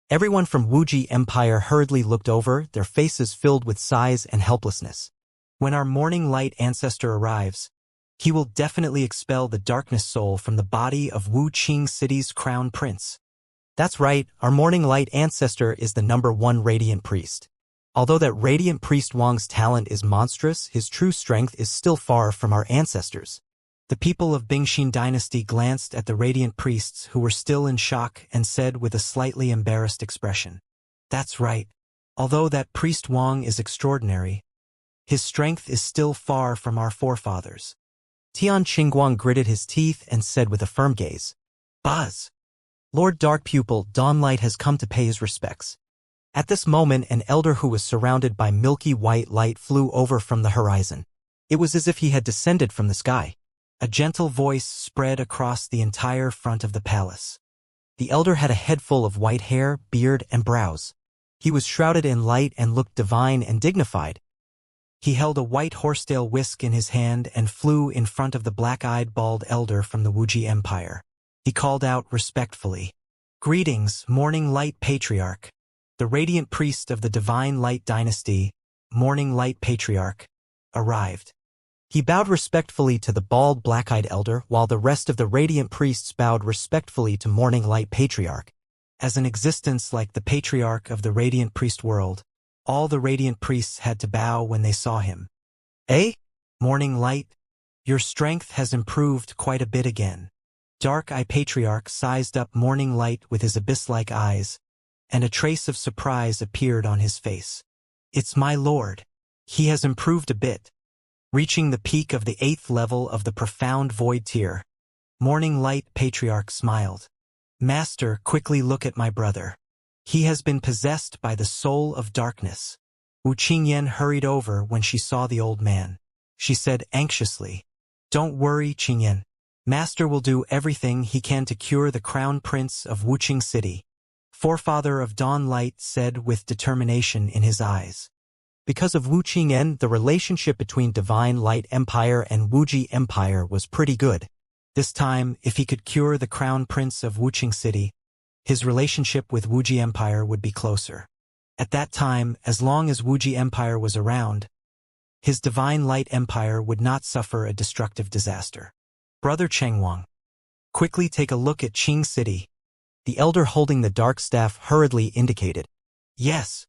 Everyone from Wuji Empire hurriedly looked over, their faces filled with sighs and helplessness. When our morning light ancestor arrives, he will definitely expel the darkness soul from the body of Wuqing City's crown prince. That's right, our morning light ancestor is the #1 radiant priest. Although that radiant priest Wang's talent is monstrous, his true strength is still far from our ancestors. The people of Bingxin dynasty glanced at the radiant priests who were still in shock and said with a slightly embarrassed expression, That's right. Although that priest Wang is extraordinary, his strength is still far from our forefathers. Tian Qingguang gritted his teeth and said with a firm gaze, Buzz! Lord Dark Pupil Dawnlight has come to pay his respects. At this moment, an elder who was surrounded by milky white light flew over from the horizon. It was as if he had descended from the sky. A gentle voice spread across the entire front of the palace. The elder had a head full of white hair, beard, and brows. He was shrouded in light and looked divine and dignified. He held a white horsetail whisk in his hand and flew in front of the black-eyed bald elder from the Wuxia Empire. He called out respectfully, "Greetings, Morning Light Patriarch. The radiant priest of the Divine Light Dynasty, Morning Light Patriarch, arrived." He bowed respectfully to the bald, black-eyed elder, while the rest of the radiant priests bowed respectfully to Morning Light Patriarch. As an existence like the Patriarch of the radiant priest world, all the radiant priests had to bow when they saw him. "Eh? Morning Light, your strength has improved quite a bit again." Dark-Eye Patriarch sized up Morning Light with his abyss-like eyes, and a trace of surprise appeared on his face. "It's my lord. He has improved a bit." Reaching the peak of the 8th level of the profound void tier, Morning Light Patriarch smiled. "Master, quickly look at my brother. He has been possessed by the soul of darkness." Wu Qingyan hurried over when she saw the old man. She said anxiously, "Don't worry, Qingyan. Master will do everything he can to cure the crown prince of Wuqing City," Forefather of Dawn Light said with determination in his eyes. Because of Wu Qingyan, the relationship between Divine Light Empire and Wuxia Empire was pretty good. This time, if he could cure the crown prince of Wuqing City, his relationship with Wuxia Empire would be closer. At that time, as long as Wuxia Empire was around, his Divine Light Empire would not suffer a destructive disaster. "Brother Chengwang, quickly take a look at Qing City," the elder holding the dark staff hurriedly indicated. "Yes."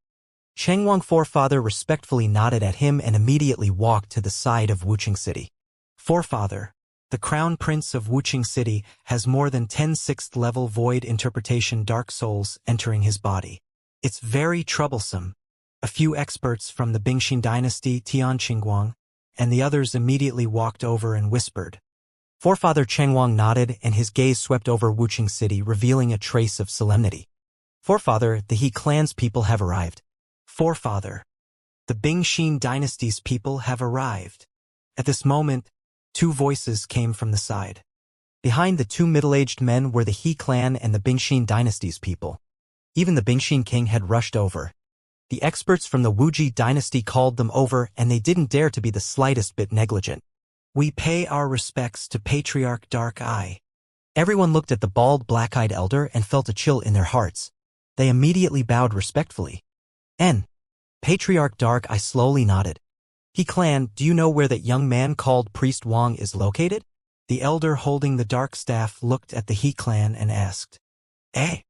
Chengwang Forefather respectfully nodded at him and immediately walked to the side of Wuqing City. "Forefather, the Crown Prince of Wuqing City has more than 10 6th-level void interpretation dark souls entering his body. It's very troublesome." A few experts from the Bingxin dynasty, Tian Qingguang, and the others immediately walked over and whispered. Forefather Chengwang nodded and his gaze swept over Wuqing City, revealing a trace of solemnity. "Forefather, the He clan's people have arrived." "Forefather, the Bingxin dynasty's people have arrived." At this moment, two voices came from the side. Behind the two middle-aged men were the He clan and the Bingxin dynasty's people. Even the Bingxin king had rushed over. The experts from the Wuxia dynasty called them over, and they didn't dare to be the slightest bit negligent. "We pay our respects to Patriarch Dark Eye." Everyone looked at the bald, black-eyed elder and felt a chill in their hearts. They immediately bowed respectfully. Patriarch Dark Eye slowly nodded. "He clan, do you know where that young man called Priest Wang is located?" The elder holding the dark staff looked at the He clan and asked. "Eh?"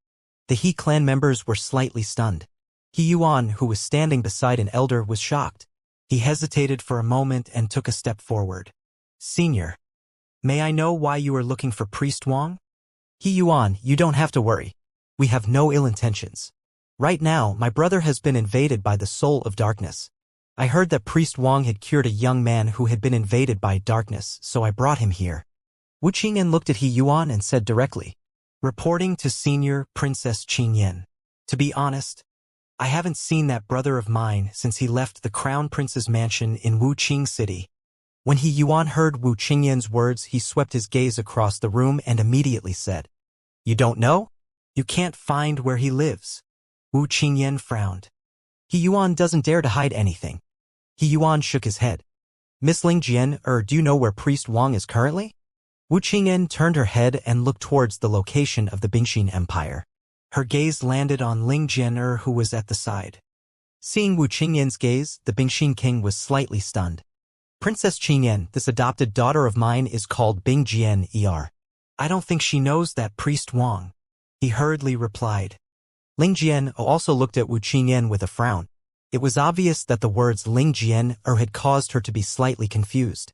The He clan members were slightly stunned. He Yuan, who was standing beside an elder, was shocked. He hesitated for a moment and took a step forward. "Senior, may I know why you are looking for Priest Wang?" "He Yuan, you don't have to worry. We have no ill intentions. Right now, my brother has been invaded by the soul of darkness. I heard that Priest Wang had cured a young man who had been invaded by darkness, so I brought him here." Wu Qingyan looked at He Yuan and said directly, "Reporting to Senior Princess Qingyan. To be honest, I haven't seen that brother of mine since he left the Crown Prince's mansion in Wuqing City." When He Yuan heard Wu Qingyan's words, he swept his gaze across the room and immediately said, "You don't know? You can't find where he lives." Wu Qingyan frowned. He Yuan doesn't dare to hide anything. He Yuan shook his head. "Miss Ling Jian, do you know where Priest Wang is currently?" Wu Qingyan turned her head and looked towards the location of the Bingxin Empire. Her gaze landed on Ling Jian, who was at the side. Seeing Wu Qingyan's gaze, the Bingxin king was slightly stunned. "Princess Qingyan, this adopted daughter of mine is called Bing Jian. I don't think she knows that Priest Wang," he hurriedly replied. Ling Jian also looked at Wu Qingyan with a frown. It was obvious that the words Ling Jian had caused her to be slightly confused.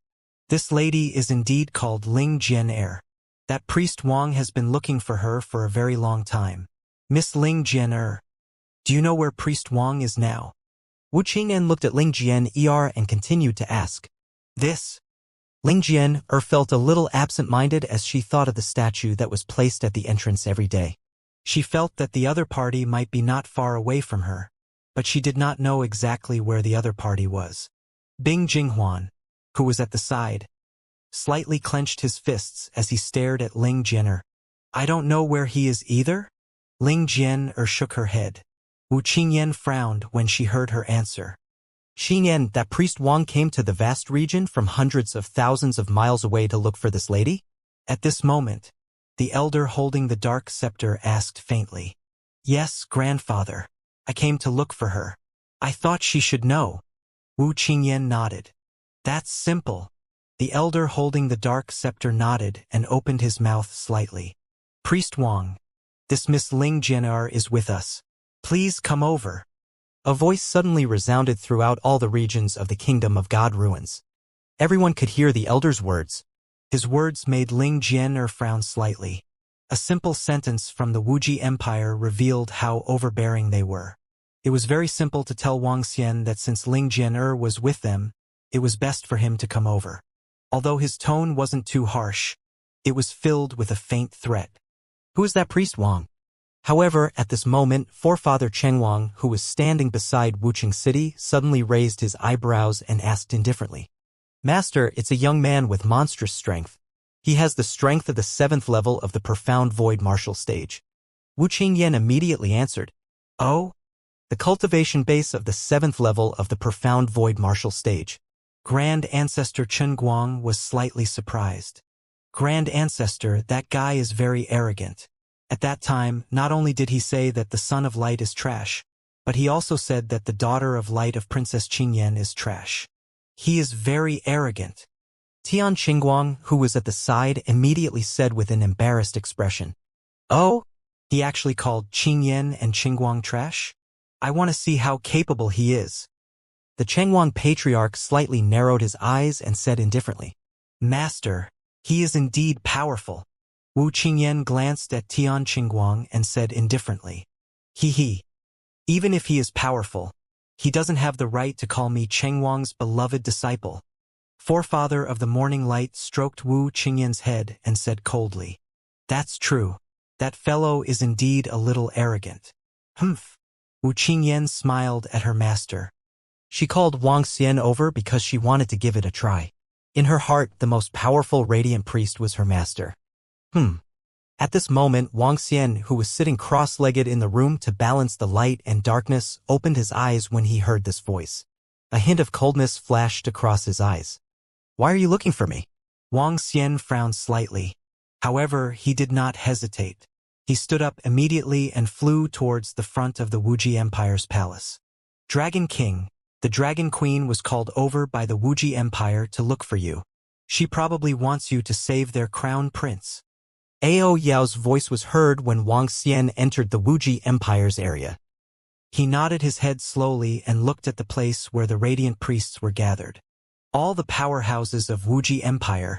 "This lady is indeed called Ling Jian. That Priest Wang has been looking for her for a very long time. Miss Ling Jian, do you know where Priest Wang is now?" Wu Qingyan looked at Ling Jian and continued to ask. "This." Ling Jian felt a little absent-minded as she thought of the statue that was placed at the entrance every day. She felt that the other party might be not far away from her, but she did not know exactly where the other party was. Bing Jinghuan, who was at the side, slightly clenched his fists as he stared at Ling Jian. I don't know where he is either? Ling Jian shook her head. Wu Qingyan frowned when she heard her answer. Xingyan, that priest Wang came to the vast region from hundreds of thousands of miles away to look for this lady? At this moment, the elder holding the dark scepter asked faintly. Yes, grandfather. I came to look for her. I thought she should know. Wu Qingyan nodded. That's simple. The elder holding the dark scepter nodded and opened his mouth slightly. Priest Wang, this Miss Ling Jian is with us. Please come over. A voice suddenly resounded throughout all the regions of the Kingdom of God Ruins. Everyone could hear the elder's words. His words made Ling Jian frown slightly. A simple sentence from the Wuji Empire revealed how overbearing they were. It was very simple to tell Wang Xian that since Ling Jian was with them, it was best for him to come over. Although his tone wasn't too harsh, it was filled with a faint threat. Who is that priest Wang? However, at this moment, forefather Cheng Wang, who was standing beside Wuching City, suddenly raised his eyebrows and asked indifferently. Master, it's a young man with monstrous strength. He has the strength of the 7th level of the profound void martial stage. Wu Qingyan immediately answered. Oh? The cultivation base of the 7th level of the profound void martial stage. Grand Ancestor Chen Guang was slightly surprised. Grand Ancestor, that guy is very arrogant. At that time, not only did he say that the son of light is trash, but he also said that the daughter of light of Princess Qingyan is trash. He is very arrogant. Tian Qingguang, who was at the side, immediately said with an embarrassed expression. Oh? He actually called Qingyan and Qingguang trash? I want to see how capable he is. The Chengguang patriarch slightly narrowed his eyes and said indifferently. Master, he is indeed powerful. Wu Qingyan glanced at Tian Qingguang and said indifferently. He. Even if he is powerful, he doesn't have the right to call me Chengguang's beloved disciple. Forefather of the morning light stroked Wu Qingyan's head and said coldly. That's true. That fellow is indeed a little arrogant. Humph. Wu Qingyan smiled at her master. She called Wang Xian over because she wanted to give it a try. In her heart, the most powerful radiant priest was her master. At this moment, Wang Xian, who was sitting cross-legged in the room to balance the light and darkness, opened his eyes when he heard this voice. A hint of coldness flashed across his eyes. Why are you looking for me? Wang Xian frowned slightly. However, he did not hesitate. He stood up immediately and flew towards the front of the Wuji Empire's palace. Dragon King, the Dragon Queen was called over by the Wuji Empire to look for you. She probably wants you to save their crown prince. Ao Yao's voice was heard when Wang Xian entered the Wuji Empire's area. He nodded his head slowly and looked at the place where the radiant priests were gathered. All the powerhouses of Wuji Empire.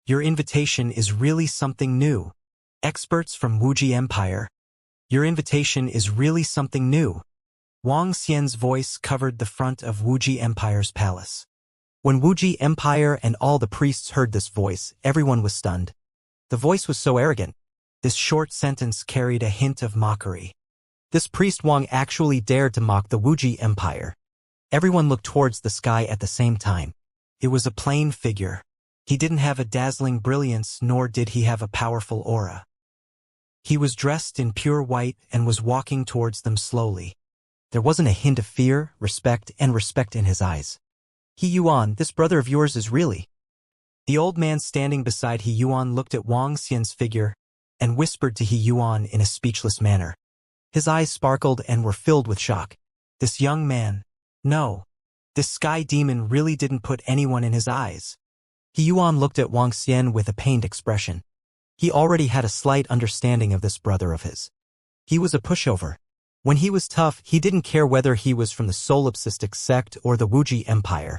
Your invitation is really something new. Experts from Wuji Empire. Your invitation is really something new. Wang Xian's voice covered the front of Wuji Empire's palace. When Wuji Empire and all the priests heard this voice, everyone was stunned. The voice was so arrogant. This short sentence carried a hint of mockery. This priest Wang actually dared to mock the Wuji Empire. Everyone looked towards the sky at the same time. It was a plain figure. He didn't have a dazzling brilliance, nor did he have a powerful aura. He was dressed in pure white and was walking towards them slowly. There wasn't a hint of fear, respect in his eyes. He Yuan, this brother of yours is really... The old man standing beside He Yuan looked at Wang Xian's figure and whispered to He Yuan in a speechless manner. His eyes sparkled and were filled with shock. This young man... No. This sky demon really didn't put anyone in his eyes. He Yuan looked at Wang Xian with a pained expression. He already had a slight understanding of this brother of his. He was a pushover. When he was tough, he didn't care whether he was from the solipsistic sect or the Wuji Empire.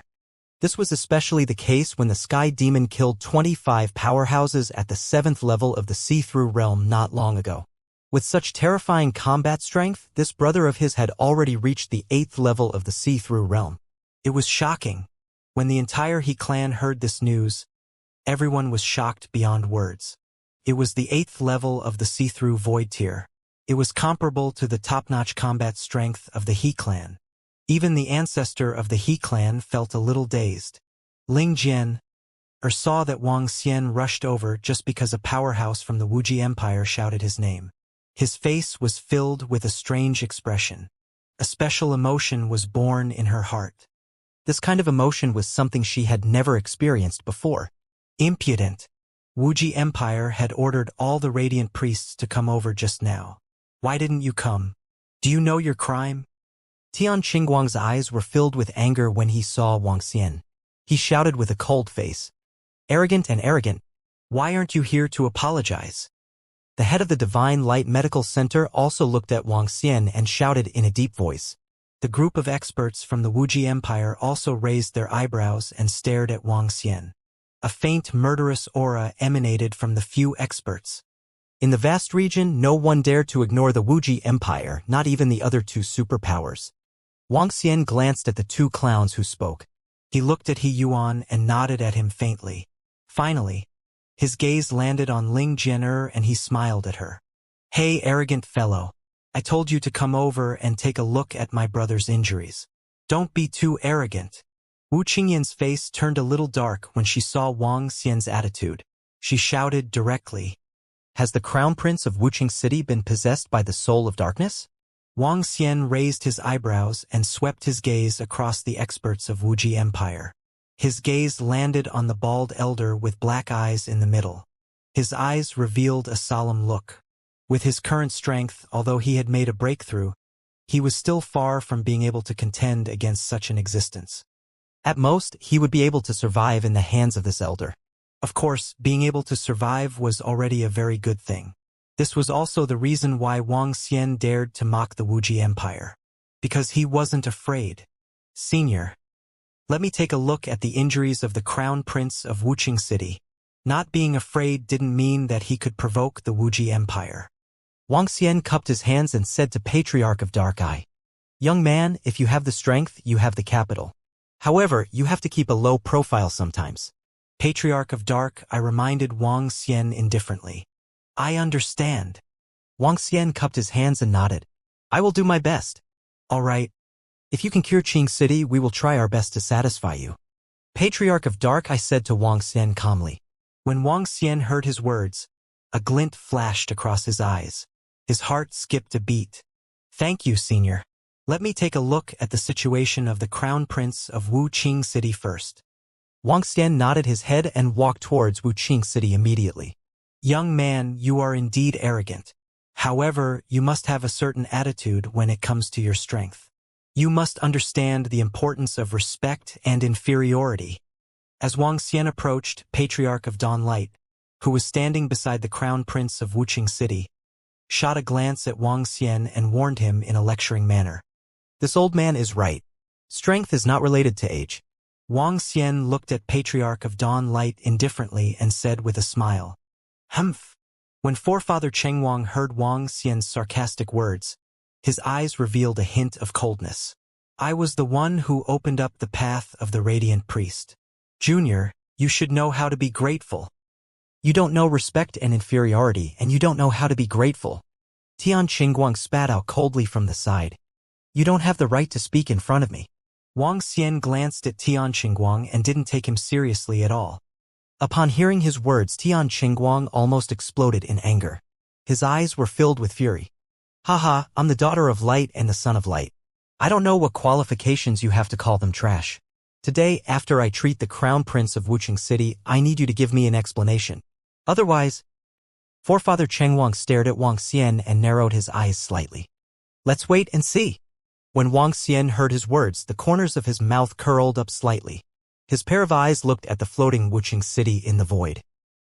This was especially the case when the Sky Demon killed 25 powerhouses at the 7th level of the see-through realm not long ago. With such terrifying combat strength, this brother of his had already reached the 8th level of the see-through realm. It was shocking. When the entire He clan heard this news, everyone was shocked beyond words. It was the 8th level of the see-through void tier. It was comparable to the top-notch combat strength of the He clan. Even the ancestor of the He clan felt a little dazed. Ling Jian, or saw that Wang Xian rushed over just because a powerhouse from the Wuji Empire shouted his name. His face was filled with a strange expression. A special emotion was born in her heart. This kind of emotion was something she had never experienced before. Impudent. Wuji Empire had ordered all the radiant priests to come over just now. Why didn't you come? Do you know your crime? Tian Qingguang's eyes were filled with anger when he saw Wang Xian. He shouted with a cold face. Arrogant and arrogant. Why aren't you here to apologize? The head of the Divine Light Medical Center also looked at Wang Xian and shouted in a deep voice. The group of experts from the Wuji Empire also raised their eyebrows and stared at Wang Xian. A faint murderous aura emanated from the few experts. In the vast region, no one dared to ignore the Wuji Empire, not even the other two superpowers. Wang Xian glanced at the two clowns who spoke. He looked at He Yuan and nodded at him faintly. Finally, his gaze landed on Ling Jian'er and he smiled at her. Hey, arrogant fellow. I told you to come over and take a look at my brother's injuries. Don't be too arrogant. Wu Qingyan's face turned a little dark when she saw Wang Xian's attitude. She shouted directly. Has the crown prince of Wuqing City been possessed by the soul of darkness? Wang Xian raised his eyebrows and swept his gaze across the experts of Wuji Empire. His gaze landed on the bald elder with black eyes in the middle. His eyes revealed a solemn look. With his current strength, although he had made a breakthrough, he was still far from being able to contend against such an existence. At most, he would be able to survive in the hands of this elder. Of course, being able to survive was already a very good thing. This was also the reason why Wang Xian dared to mock the Wuji Empire. Because he wasn't afraid. Senior. Let me take a look at the injuries of the Crown Prince of Wuqing City. Not being afraid didn't mean that he could provoke the Wuji Empire. Wang Xian cupped his hands and said to Patriarch of Dark Eye, Young man, if you have the strength, you have the capital. However, you have to keep a low profile sometimes. Patriarch of Dark, I reminded Wang Xian indifferently. I understand. Wang Xian cupped his hands and nodded. I will do my best. All right. If you can cure Qing City, we will try our best to satisfy you. Patriarch of Dark, I said to Wang Xian calmly. When Wang Xian heard his words, a glint flashed across his eyes. His heart skipped a beat. Thank you, Senior. Let me take a look at the situation of the Crown Prince of Wuqing City first. Wang Xian nodded his head and walked towards Wuqing City immediately. Young man, you are indeed arrogant. However, you must have a certain attitude when it comes to your strength. You must understand the importance of respect and inferiority. As Wang Xian approached, Patriarch of Dawn Light, who was standing beside the Crown Prince of Wuqing City, shot a glance at Wang Xian and warned him in a lecturing manner. This old man is right. Strength is not related to age. Wang Xian looked at Patriarch of Dawn Light indifferently and said with a smile, Humph. When Forefather Chengwang heard Wang Xian's sarcastic words, his eyes revealed a hint of coldness. I was the one who opened up the path of the Radiant Priest. Junior, you should know how to be grateful. You don't know respect and inferiority, and you don't know how to be grateful. Tian Qingguang spat out coldly from the side. You don't have the right to speak in front of me. Wang Xian glanced at Tian Qingguang and didn't take him seriously at all. Upon hearing his words, Tian Qingguang almost exploded in anger. His eyes were filled with fury. Haha, I'm the daughter of light and the son of light. I don't know what qualifications you have to call them trash. Today, after I treat the Crown Prince of Wuqing City, I need you to give me an explanation. Otherwise, Forefather Chengwang stared at Wang Xian and narrowed his eyes slightly. Let's wait and see. When Wang Xian heard his words, the corners of his mouth curled up slightly. His pair of eyes looked at the floating Wuqing City in the void.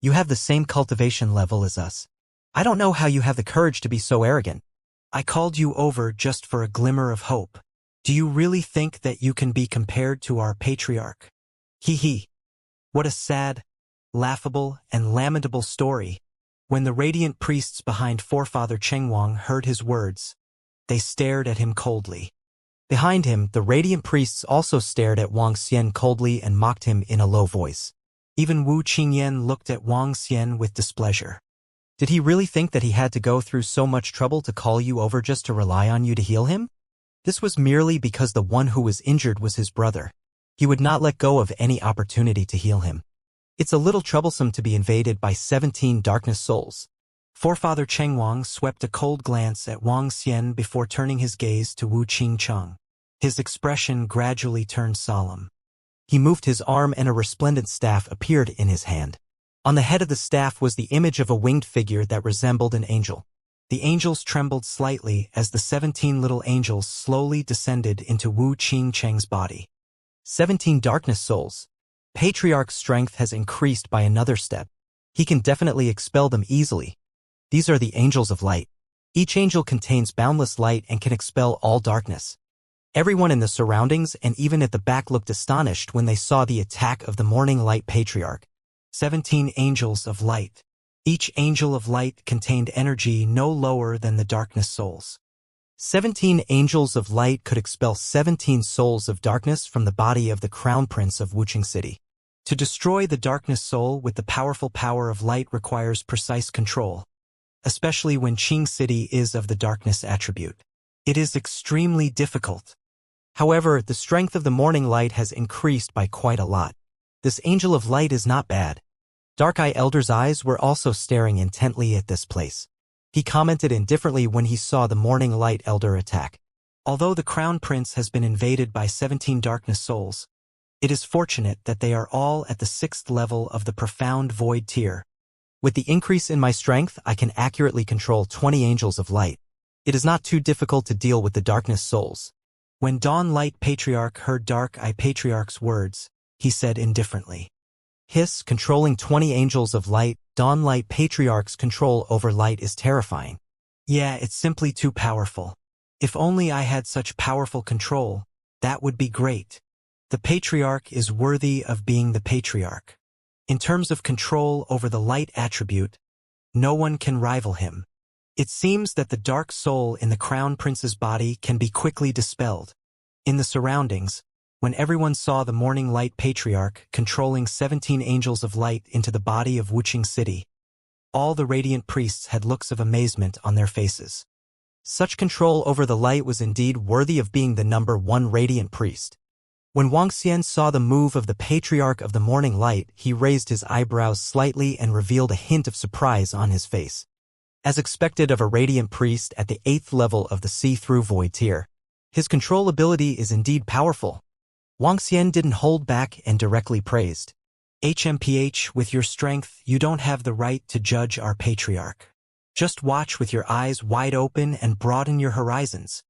You have the same cultivation level as us. I don't know how you have the courage to be so arrogant. I called you over just for a glimmer of hope. Do you really think that you can be compared to our patriarch? Hee hee. What a sad, laughable, and lamentable story. When the radiant priests behind Forefather Chengwang heard his words, they stared at him coldly. Behind him, the radiant priests also stared at Wang Xian coldly and mocked him in a low voice. Even Wu Qingyan looked at Wang Xian with displeasure. Did he really think that he had to go through so much trouble to call you over just to rely on you to heal him? This was merely because the one who was injured was his brother. He would not let go of any opportunity to heal him. It's a little troublesome to be invaded by 17 darkness souls. Forefather Chengwang swept a cold glance at Wang Xian before turning his gaze to Wu Qingcheng. His expression gradually turned solemn. He moved his arm and a resplendent staff appeared in his hand. On the head of the staff was the image of a winged figure that resembled an angel. The angels trembled slightly as the 17 little angels slowly descended into Wu Qingcheng's body. 17 darkness souls. Patriarch's strength has increased by another step. He can definitely expel them easily. These are the angels of light. Each angel contains boundless light and can expel all darkness. Everyone in the surroundings and even at the back looked astonished when they saw the attack of the morning light patriarch. 17 angels of light. Each angel of light contained energy no lower than the darkness souls. 17 angels of light could expel 17 souls of darkness from the body of the crown prince of Wuxia City. To destroy the darkness soul with the powerful power of light requires precise control, especially when Qing City is of the darkness attribute. It is extremely difficult. However, the strength of the morning light has increased by quite a lot. This angel of light is not bad. Dark Eye Elder's eyes were also staring intently at this place. He commented indifferently when he saw the morning light elder attack. Although the crown prince has been invaded by 17 darkness souls, it is fortunate that they are all at the 6th level of the profound void tier. With the increase in my strength, I can accurately control 20 angels of light. It is not too difficult to deal with the darkness souls. When Dawn Light Patriarch heard Dark Eye Patriarch's words, he said indifferently, "Hiss, controlling 20 angels of light, Dawn Light Patriarch's control over light is terrifying. Yeah, it's simply too powerful. If only I had such powerful control, that would be great. The Patriarch is worthy of being the Patriarch. In terms of control over the light attribute, no one can rival him. It seems that the dark soul in the crown prince's body can be quickly dispelled." In the surroundings, when everyone saw the morning light patriarch controlling 17 angels of light into the body of Wuxia City, all the radiant priests had looks of amazement on their faces. Such control over the light was indeed worthy of being the number 1 radiant priest. When Wang Xian saw the move of the patriarch of the morning light, he raised his eyebrows slightly and revealed a hint of surprise on his face. As expected of a radiant priest at the 8th level of the see-through void tier, his control ability is indeed powerful. Wang Xian didn't hold back and directly praised. "HMPH, with your strength, you don't have the right to judge our patriarch. Just watch with your eyes wide open and broaden your horizons."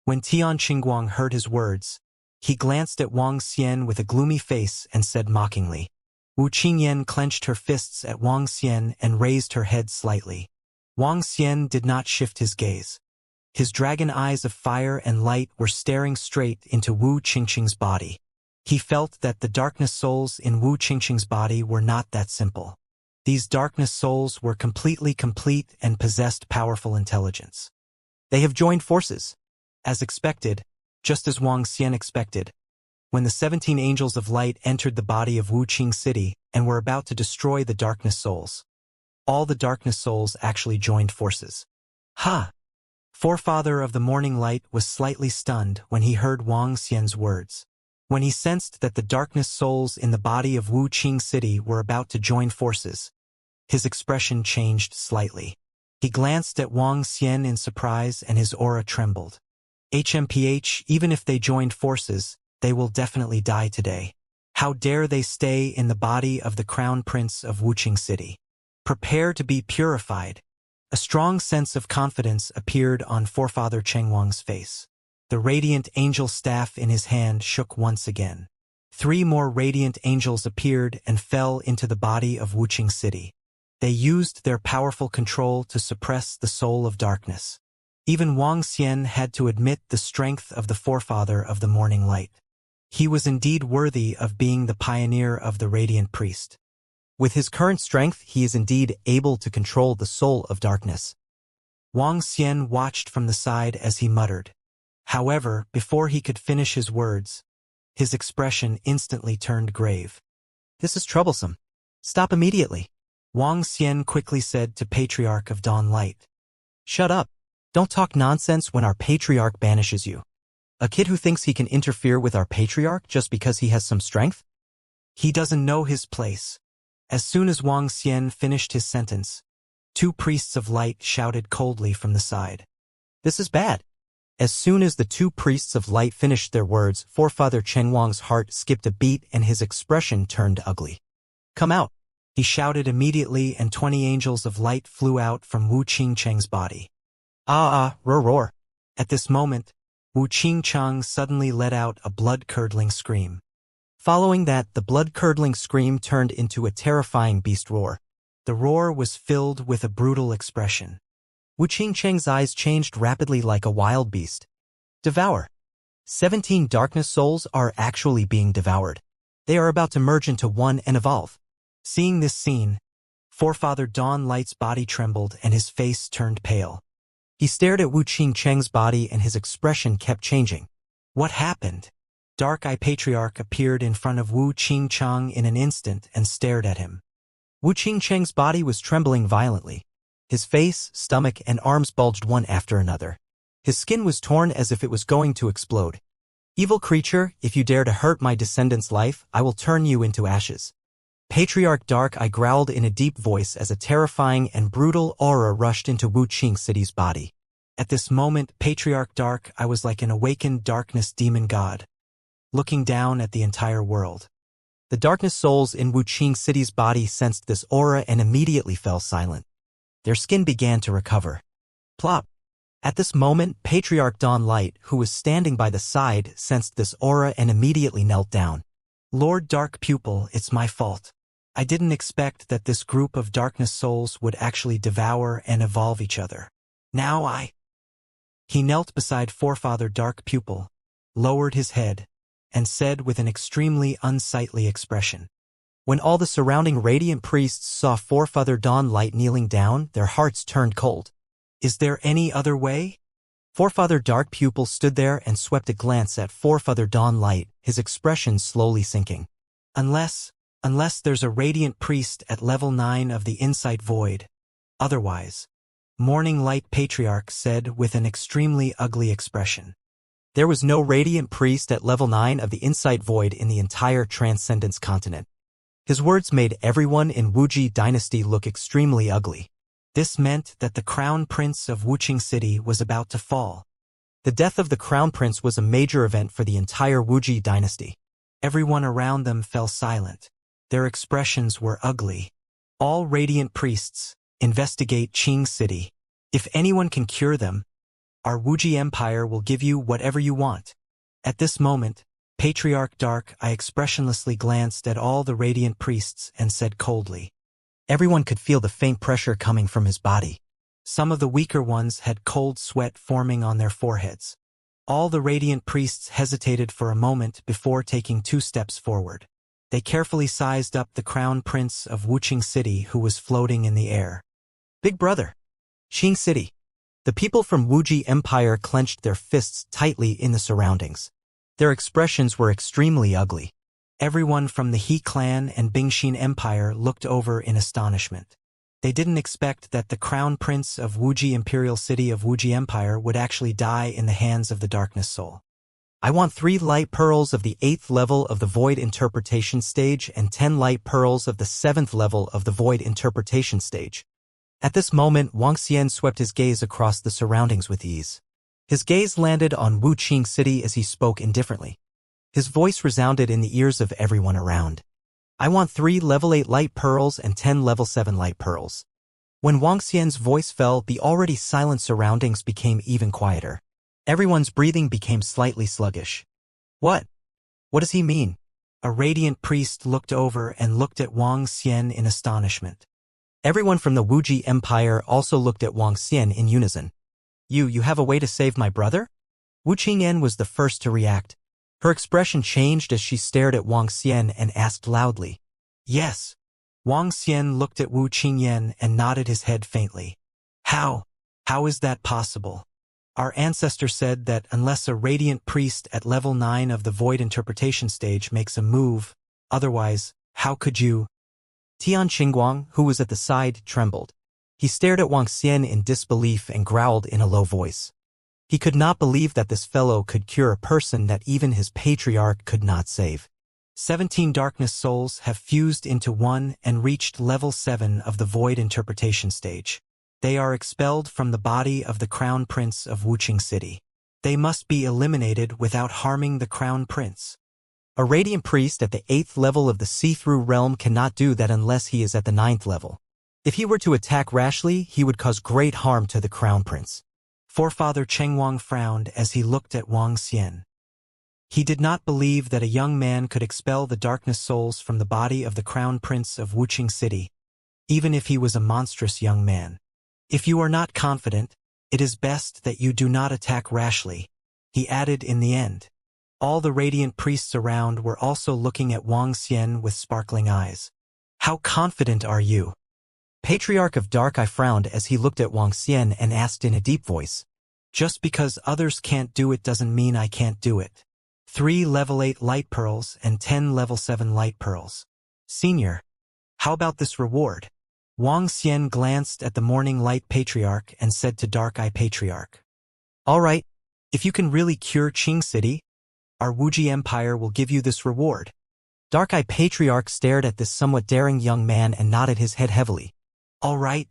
When Tian Qingguang heard his words, he glanced at Wang Xian with a gloomy face and said mockingly. Wu Qingyan clenched her fists at Wang Xian and raised her head slightly. Wang Xian did not shift his gaze. His dragon eyes of fire and light were staring straight into Wu Qingqing's body. He felt that the darkness souls in Wu Qingqing's body were not that simple. These darkness souls were completely complete and possessed powerful intelligence. They have joined forces. As expected, just as Wang Xian expected, when the 17 angels of light entered the body of Wuxia City and were about to destroy the darkness souls, all the darkness souls actually joined forces. Ha! Forefather of the morning light was slightly stunned when he heard Wang Xian's words. When he sensed that the darkness souls in the body of Wuxia City were about to join forces, his expression changed slightly. He glanced at Wang Xian in surprise and his aura trembled. HMPH, even if they joined forces, they will definitely die today. How dare they stay in the body of the crown prince of Wuxia City? Prepare to be purified. A strong sense of confidence appeared on Forefather Chengwang's face. The radiant angel staff in his hand shook once again. 3 more radiant angels appeared and fell into the body of Wuxia City. They used their powerful control to suppress the soul of darkness. Even Wang Xian had to admit the strength of the forefather of the morning light. He was indeed worthy of being the pioneer of the radiant priest. With his current strength, he is indeed able to control the soul of darkness. Wang Xian watched from the side as he muttered. However, before he could finish his words, his expression instantly turned grave. "This is troublesome. Stop immediately," Wang Xian quickly said to Patriarch of Dawn Light. "Shut up. Don't talk nonsense when our patriarch banishes you. A kid who thinks he can interfere with our patriarch just because he has some strength? He doesn't know his place. As soon as Wang Xian finished his sentence, two priests of light shouted coldly from the side. This is bad. As soon as the two priests of light finished their words, Forefather Chen Wang's heart skipped a beat and his expression turned ugly. Come out, he shouted immediately, and 20 angels of light flew out from Wu Qingcheng's body. Roar, roar. At this moment, Wu Qingcheng suddenly let out a blood-curdling scream. Following that, the blood-curdling scream turned into a terrifying beast roar. The roar was filled with a brutal expression. Wu Qingcheng's eyes changed rapidly like a wild beast. Devour. 17 darkness souls are actually being devoured. They are about to merge into one and evolve. Seeing this scene, Forefather Dawn Light's body trembled and his face turned pale. He stared at Wu Qingcheng's body and his expression kept changing. What happened? Dark Eye Patriarch appeared in front of Wu Qingcheng in an instant and stared at him. Wu Qingcheng's body was trembling violently. His face, stomach, and arms bulged one after another. His skin was torn as if it was going to explode. Evil creature, if you dare to hurt my descendant's life, I will turn you into ashes. Patriarch Dark Eye growled in a deep voice as a terrifying and brutal aura rushed into Wu Qing City's body. At this moment, Patriarch Dark Eye was like an awakened darkness demon god, looking down at the entire world. The darkness souls in Wu Qing City's body sensed this aura and immediately fell silent. Their skin began to recover. Plop. At this moment, Patriarch Dawn Light, who was standing by the side, sensed this aura and immediately knelt down. Lord Dark Pupil, it's my fault. I didn't expect that this group of darkness souls would actually devour and evolve each other. Now He knelt beside Forefather Dark Pupil, lowered his head, and said with an extremely unsightly expression. When all the surrounding radiant priests saw Forefather Dawn Light kneeling down, their hearts turned cold. Is there any other way? Forefather Dark Pupil stood there and swept a glance at Forefather Dawn Light, his expression slowly sinking. Unless there's a radiant priest at level 9 of the Insight Void. Otherwise, Morning Light Patriarch said with an extremely ugly expression. There was no radiant priest at level 9 of the Insight Void in the entire Transcendence continent. His words made everyone in Wuji Dynasty look extremely ugly. This meant that the Crown Prince of Wuqing City was about to fall. The death of the Crown Prince was a major event for the entire Wuji Dynasty. Everyone around them fell silent. Their expressions were ugly. All radiant priests, investigate Qing City. If anyone can cure them, our Wuji Empire will give you whatever you want. At this moment, Patriarch Dark Eye expressionlessly glanced at all the radiant priests and said coldly. Everyone could feel the faint pressure coming from his body. Some of the weaker ones had cold sweat forming on their foreheads. All the radiant priests hesitated for a moment before taking 2 steps forward. They carefully sized up the Crown Prince of Wuqing City who was floating in the air. Big brother. Qing City. The people from Wuji Empire clenched their fists tightly in the surroundings. Their expressions were extremely ugly. Everyone from the He clan and Bingxin Empire looked over in astonishment. They didn't expect that the Crown Prince of Wuji Imperial City of Wuji Empire would actually die in the hands of the Darkness Soul. I want 3 light pearls of the 8th level of the Void Interpretation Stage and 10 light pearls of the 7th level of the Void Interpretation Stage. At this moment, Wang Xian swept his gaze across the surroundings with ease. His gaze landed on Wu Qing City as he spoke indifferently. His voice resounded in the ears of everyone around. I want 3 level 8 light pearls and 10 level 7 light pearls. When Wang Xian's voice fell, the already silent surroundings became even quieter. Everyone's breathing became slightly sluggish. What? What does he mean? A radiant priest looked over and looked at Wang Xian in astonishment. Everyone from the Wuji Empire also looked at Wang Xian in unison. You have a way to save my brother? Wu Qingyan was the first to react. Her expression changed as she stared at Wang Xian and asked loudly. Yes. Wang Xian looked at Wu Qingyan and nodded his head faintly. How? How is that possible? Our ancestor said that unless a radiant priest at level 9 of the Void Interpretation Stage makes a move, otherwise, how could you? Tian Qingguang, who was at the side, trembled. He stared at Wang Xian in disbelief and growled in a low voice. He could not believe that this fellow could cure a person that even his patriarch could not save. 17 darkness souls have fused into one and reached level 7 of the void interpretation stage. They are expelled from the body of the Crown Prince of Wuxia City. They must be eliminated without harming the Crown Prince. A radiant priest at the 8th level of the see-through realm cannot do that unless he is at the 9th level. If he were to attack rashly, he would cause great harm to the Crown Prince. Forefather Chengwang frowned as he looked at Wang Xian. He did not believe that a young man could expel the darkness souls from the body of the Crown Prince of Wuxia City, even if he was a monstrous young man. If you are not confident, it is best that you do not attack rashly, he added in the end. All the radiant priests around were also looking at Wang Xian with sparkling eyes. How confident are you? Patriarch of Dark Eye frowned as he looked at Wang Xian and asked in a deep voice. Just because others can't do it doesn't mean I can't do it. 3 level 8 light pearls and 10 level 7 light pearls. Senior, how about this reward? Wang Xian glanced at the Morning Light Patriarch and said to Dark Eye Patriarch. All right, if you can really cure Qing City, our Wuji Empire will give you this reward. Dark Eye Patriarch stared at this somewhat daring young man and nodded his head heavily. All right.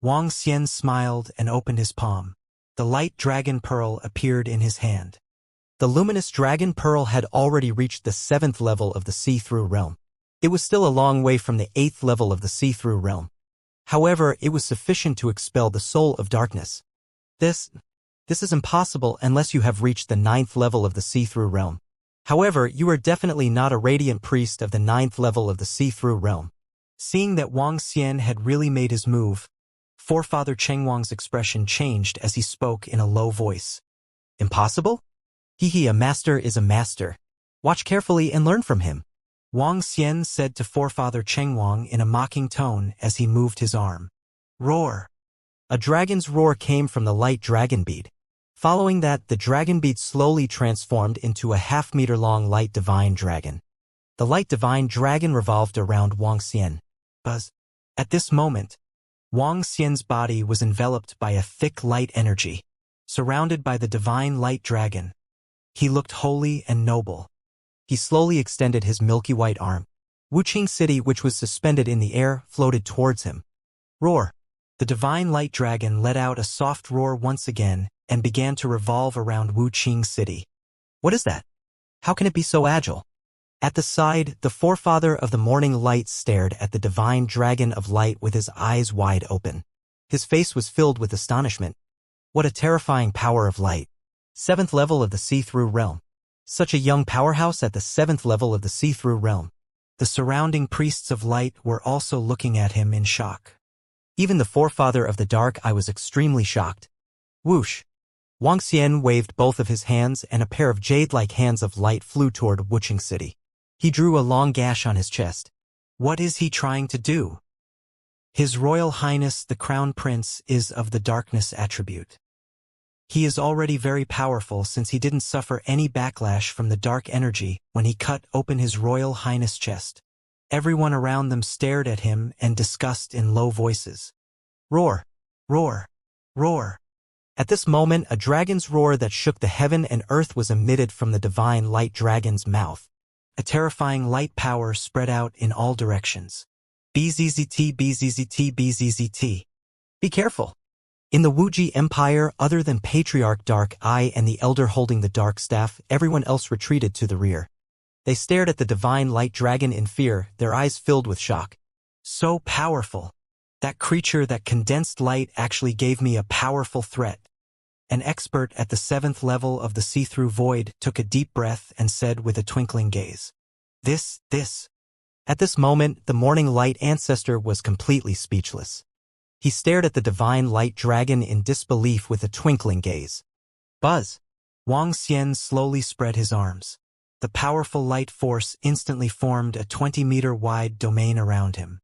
Wang Xian smiled and opened his palm. The light dragon pearl appeared in his hand. The luminous dragon pearl had already reached the 7th level of the see-through realm. It was still a long way from the 8th level of the see-through realm. However, it was sufficient to expel the soul of darkness. This is impossible unless you have reached the 9th level of the see-through realm. However, you are definitely not a radiant priest of the 9th level of the see-through realm. Seeing that Wang Xian had really made his move, Forefather Chengwang's expression changed as he spoke in a low voice. Impossible? A master is a master. Watch carefully and learn from him. Wang Xian said to Forefather Chengwang in a mocking tone as he moved his arm. Roar! A dragon's roar came from the light dragon bead. Following that, the dragon bead slowly transformed into a half-meter-long light divine dragon. The light divine dragon revolved around Wang Xian. Buzz! At this moment, Wang Xian's body was enveloped by a thick light energy, surrounded by the divine light dragon. He looked holy and noble. He slowly extended his milky white arm. Wuxia City, which was suspended in the air, floated towards him. Roar! The divine light dragon let out a soft roar once again and began to revolve around Wuxia City. What is that? How can it be so agile? At the side, the forefather of the morning light stared at the divine dragon of light with his eyes wide open. His face was filled with astonishment. What a terrifying power of light. 7th level of the see-through realm. Such a young powerhouse at the 7th level of the see-through realm. The surrounding priests of light were also looking at him in shock. Even the forefather of the dark eye was extremely shocked. Whoosh! Wang Xian waved both of his hands and a pair of jade-like hands of light flew toward Wuxia City. He drew a long gash on his chest. What is he trying to do? His Royal Highness the Crown Prince is of the darkness attribute. He is already very powerful since he didn't suffer any backlash from the dark energy when he cut open his Royal Highness chest. Everyone around them stared at him and discussed in low voices. Roar! Roar! Roar! At this moment, a dragon's roar that shook the heaven and earth was emitted from the divine light dragon's mouth. A terrifying light power spread out in all directions. BZZT, BZZT, BZZT. Be careful. In the Wuji Empire, other than Patriarch Dark Eye and the Elder holding the Dark Staff, everyone else retreated to the rear. They stared at the divine light dragon in fear, their eyes filled with shock. So powerful. That creature that condensed light actually gave me a powerful threat. An expert at the 7th level of the see-through void took a deep breath and said with a twinkling gaze. This. At this moment, the morning light ancestor was completely speechless. He stared at the divine light dragon in disbelief with a twinkling gaze. Buzz! Wang Xian slowly spread his arms. The powerful light force instantly formed a 20-meter-wide domain around him.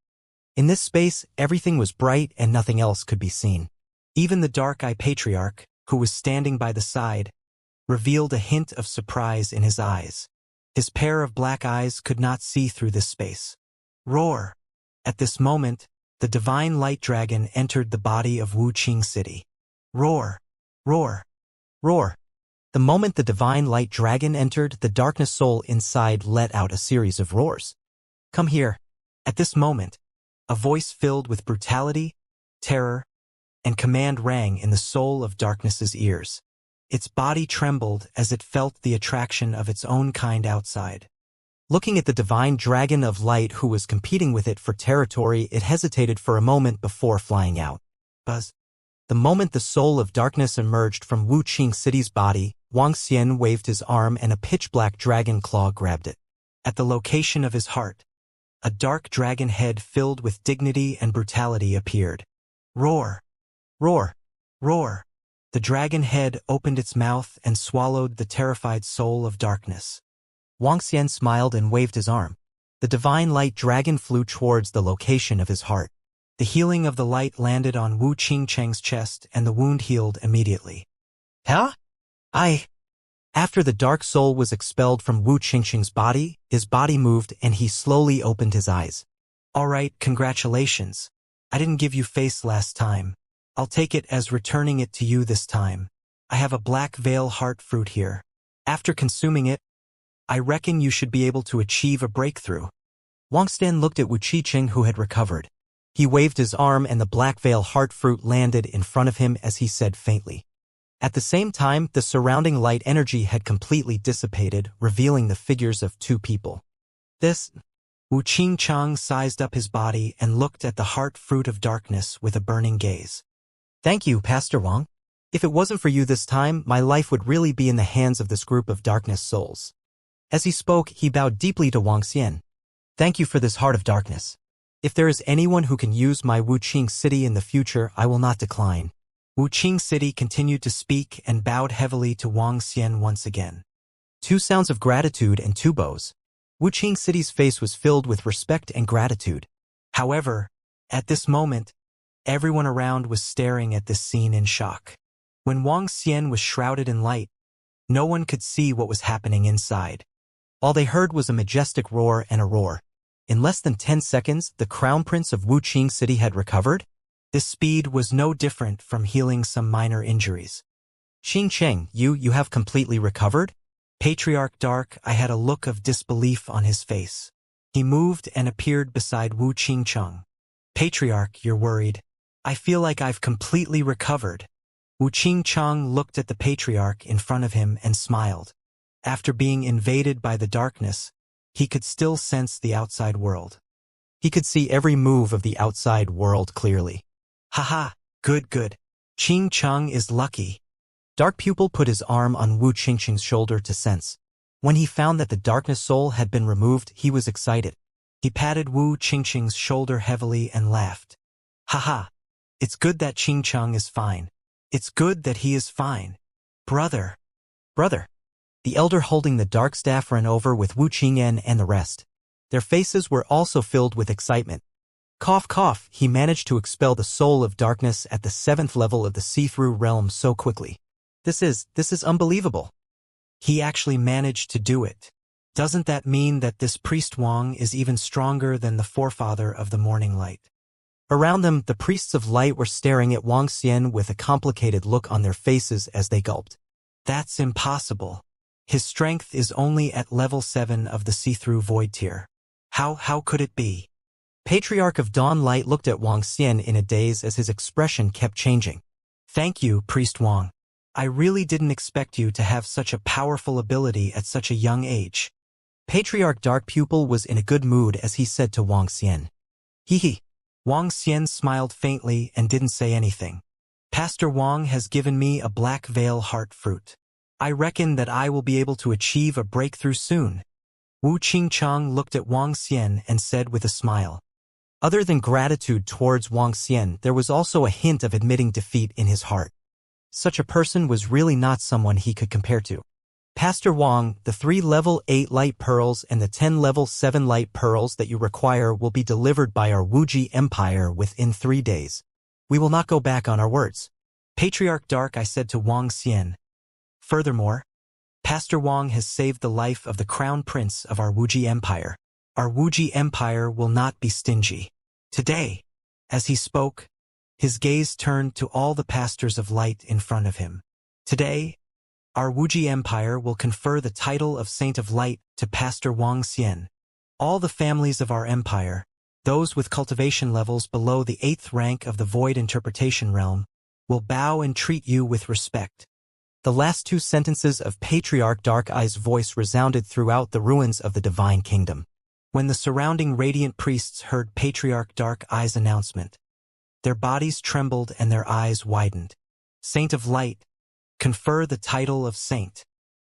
In this space, everything was bright and nothing else could be seen. Even the Dark Eye Patriarch, who was standing by the side, revealed a hint of surprise in his eyes. His pair of black eyes could not see through this space. Roar! At this moment, the divine light dragon entered the body of Wuxia City. Roar! Roar! Roar! The moment the divine light dragon entered, the darkness soul inside let out a series of roars. Come here. At this moment, a voice filled with brutality, terror, and command rang in the soul of darkness's ears. Its body trembled as it felt the attraction of its own kind outside. Looking at the divine dragon of light who was competing with it for territory, it hesitated for a moment before flying out. Buzz. The moment the soul of darkness emerged from Wuxia City's body, Wang Xian waved his arm and a pitch-black dragon claw grabbed it. At the location of his heart, a dark dragon head filled with dignity and brutality appeared. Roar! Roar! Roar! The dragon head opened its mouth and swallowed the terrified soul of darkness. Wang Xian smiled and waved his arm. The divine light dragon flew towards the location of his heart. The healing of the light landed on Wu Qingcheng's chest and the wound healed immediately. Huh? After the dark soul was expelled from Wu Qingcheng's body, his body moved and he slowly opened his eyes. All right, congratulations. I didn't give you face last time. I'll take it as returning it to you this time. I have a black veil heart fruit here. After consuming it, I reckon you should be able to achieve a breakthrough. Wang Xian looked at Wu Qingcheng who had recovered. He waved his arm and the black veil heart fruit landed in front of him as he said faintly. At the same time, the surrounding light energy had completely dissipated, revealing the figures of two people. Wu Qingcheng sized up his body and looked at the heart fruit of darkness with a burning gaze. Thank you, Pastor Wang. If it wasn't for you this time, my life would really be in the hands of this group of darkness souls. As he spoke, he bowed deeply to Wang Xian. Thank you for this heart of darkness. If there is anyone who can use my Wuxia City in the future, I will not decline. Wuxia City continued to speak and bowed heavily to Wang Xian once again. Two sounds of gratitude and two bows. Wuxia City's face was filled with respect and gratitude. However, at this moment, everyone around was staring at this scene in shock. When Wang Xian was shrouded in light, no one could see what was happening inside. All they heard was a majestic roar and a roar. In less than 10 seconds, the Crown Prince of Wuxia City had recovered. This speed was no different from healing some minor injuries. Qingcheng, you have completely recovered? Patriarch Dark, I had a look of disbelief on his face. He moved and appeared beside Wu Qingcheng. Patriarch, you're worried. I feel like I've completely recovered. Wu Qingcheng looked at the Patriarch in front of him and smiled. After being invaded by the darkness, he could still sense the outside world. He could see every move of the outside world clearly. Haha, good. Qingcheng is lucky. Dark Pupil put his arm on Wu Qingcheng's shoulder to sense. When he found that the darkness soul had been removed, he was excited. He patted Wu Qingcheng's shoulder heavily and laughed. Haha, it's good that Qingcheng is fine. It's good that he is fine. Brother. The elder holding the dark staff ran over with Wu Qingyan and the rest. Their faces were also filled with excitement. Cough, he managed to expel the soul of darkness at the 7th level of the see-through realm so quickly. This is unbelievable. He actually managed to do it. Doesn't that mean that this priest Wang is even stronger than the forefather of the morning light? Around them, the priests of light were staring at Wang Xian with a complicated look on their faces as they gulped. That's impossible. His strength is only at level 7 of the see-through void tier. How could it be? Patriarch of Dawn Light looked at Wang Xian in a daze as his expression kept changing. Thank you, Priest Wang. I really didn't expect you to have such a powerful ability at such a young age. Patriarch Dark Pupil was in a good mood as he said to Wang Xian. Hee. Wang Xian smiled faintly and didn't say anything. Pastor Wang has given me a black veil heart fruit. I reckon that I will be able to achieve a breakthrough soon. Wu Qingcheng looked at Wang Xian and said with a smile. Other than gratitude towards Wang Xian, there was also a hint of admitting defeat in his heart. Such a person was really not someone he could compare to. Pastor Wang, the 3 level 8 light pearls and the 10 level 7 light pearls that you require will be delivered by our Wuxia Empire within 3 days. We will not go back on our words. Patriarch Dark, I said to Wang Xian. Furthermore, Pastor Wang has saved the life of the Crown Prince of our Wuxia Empire. Our Wuxia Empire will not be stingy. Today, as he spoke, his gaze turned to all the pastors of light in front of him. Today, Our Wuji Empire will confer the title of Saint of Light to Pastor Wang Xian. All the families of our empire, those with cultivation levels below the 8th rank of the Void Interpretation Realm, will bow and treat you with respect. The last two sentences of Patriarch Dark Eye's voice resounded throughout the ruins of the Divine Kingdom. When the surrounding radiant priests heard Patriarch Dark Eye's announcement, their bodies trembled and their eyes widened. Saint of Light, confer the title of Saint.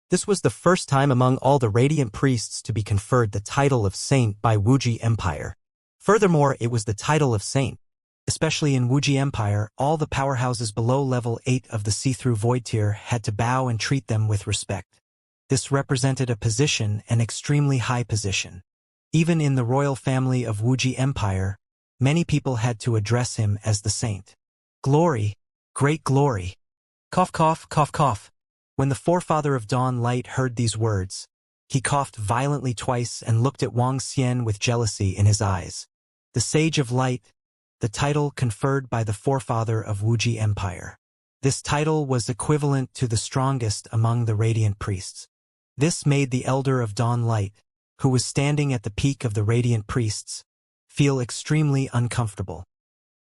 This was the first time among all the radiant priests to be conferred the title of Saint by Wuji Empire. Furthermore, it was the title of Saint. Especially in Wuji Empire, all the powerhouses below level 8 of the see-through void tier had to bow and treat them with respect. This represented a position, an extremely high position. Even in the royal family of Wuji Empire, many people had to address him as the saint. Glory, great glory. Cough, cough, cough, cough. When the forefather of Dawn Light heard these words, he coughed violently twice and looked at Wang Xian with jealousy in his eyes. The Sage of Light, the title conferred by the forefather of Wuji Empire. This title was equivalent to the strongest among the radiant priests. This made the Elder of Dawn Light, who was standing at the peak of the radiant priests, feel extremely uncomfortable.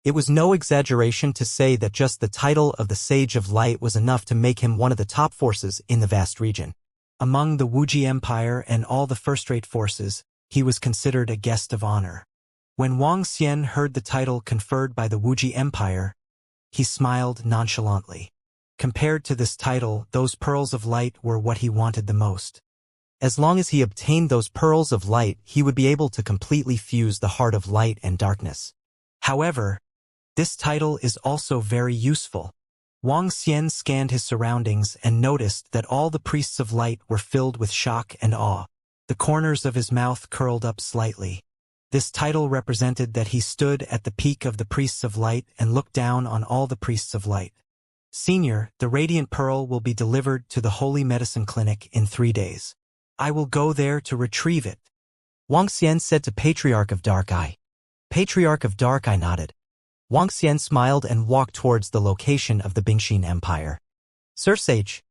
It was no exaggeration to say that just the title of the Sage of Light was enough to make him one of the top forces in the vast region. Among the Wuji Empire and all the first-rate forces, he was considered a guest of honor. When Wang Xian heard the title conferred by the Wuji Empire, he smiled nonchalantly. Compared to this title, those pearls of light were what he wanted the most. As long as he obtained those pearls of light, he would be able to completely fuse the heart of light and darkness. However, this title is also very useful. Wang Xian scanned his surroundings and noticed that all the priests of light were filled with shock and awe. The corners of his mouth curled up slightly. This title represented that he stood at the peak of the priests of light and looked down on all the priests of light. Senior, the Radiant Pearl will be delivered to the Holy Medicine Clinic in 3 days. I will go there to retrieve it, Wang Xian said to Patriarch of Dark Eye. Patriarch of Dark Eye nodded. Wang Xian smiled and walked towards the location of the Bingxin Empire. Sir Sage.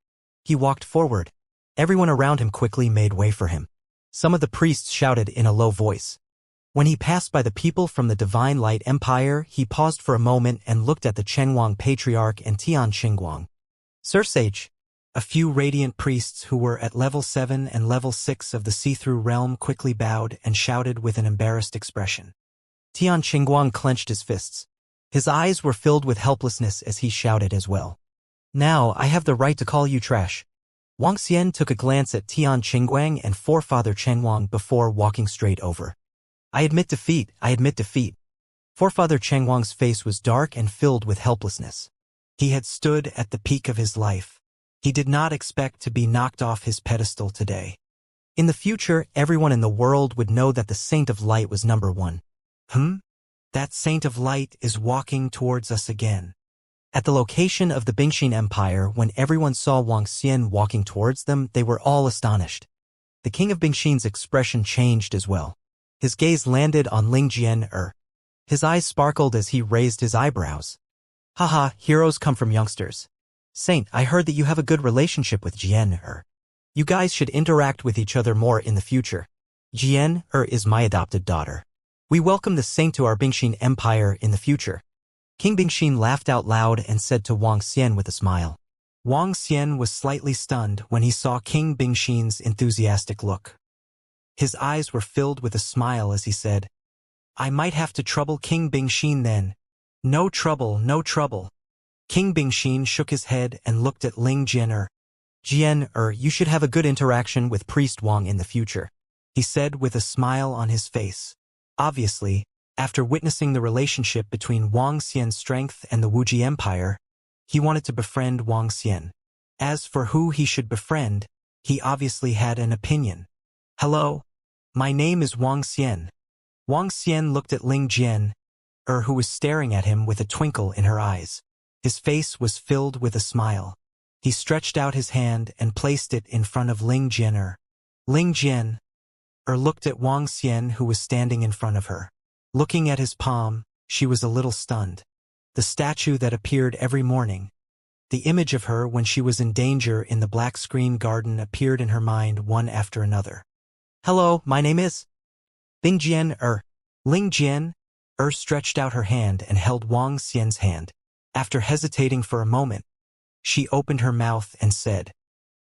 He walked forward. Everyone around him quickly made way for him. Some of the priests shouted in a low voice. When he passed by the people from the Divine Light Empire, he paused for a moment and looked at the Chengguang Patriarch and Tian Qingguang. Sir Sage. A few radiant priests who were at level 7 and level 6 of the see-through realm quickly bowed and shouted with an embarrassed expression. Tian Qingguang clenched his fists. His eyes were filled with helplessness as he shouted as well. Now I have the right to call you trash. Wang Xian took a glance at Tian Qingguang and Forefather Chengguang before walking straight over. I admit defeat, I admit defeat. Forefather Chengguang's face was dark and filled with helplessness. He had stood at the peak of his life. He did not expect to be knocked off his pedestal today. In the future, everyone in the world would know that the Saint of Light was number 1. That Saint of Light is walking towards us again. At the location of the Bingxin Empire, when everyone saw Wang Xian walking towards them, they were all astonished. The king of Bingxin's expression changed as well. His gaze landed on Ling Jian. His eyes sparkled as he raised his eyebrows. Haha, heroes come from youngsters. Saint, I heard that you have a good relationship with Jian. You guys should interact with each other more in the future. Jian is my adopted daughter. We welcome the Saint to our Bingxin Empire in the future. King Bingxin laughed out loud and said to Wang Xian with a smile. Wang Xian was slightly stunned when he saw King Bingxin's enthusiastic look. His eyes were filled with a smile as he said, I might have to trouble King Bingxin then. No trouble, no trouble. King Bingxin shook his head and looked at Ling Jian. Jian, you should have a good interaction with Priest Wang in the future, he said with a smile on his face. Obviously, after witnessing the relationship between Wang Xian's strength and the Wuji Empire, he wanted to befriend Wang Xian. As for who he should befriend, he obviously had an opinion. Hello, my name is Wang Xian. Wang Xian looked at Ling Jian, who was staring at him with a twinkle in her eyes. His face was filled with a smile. He stretched out his hand and placed it in front of Ling Jian. Ling Jian looked at Wang Xian, who was standing in front of her. Looking at his palm, she was a little stunned. The statue that appeared every morning, The image of her when she was in danger in the black screen garden appeared in her mind one after another. "Hello, my name is Bingjian Ling Jian." Stretched out her hand and held Wang Xian's hand. After hesitating for a moment, she opened her mouth and said,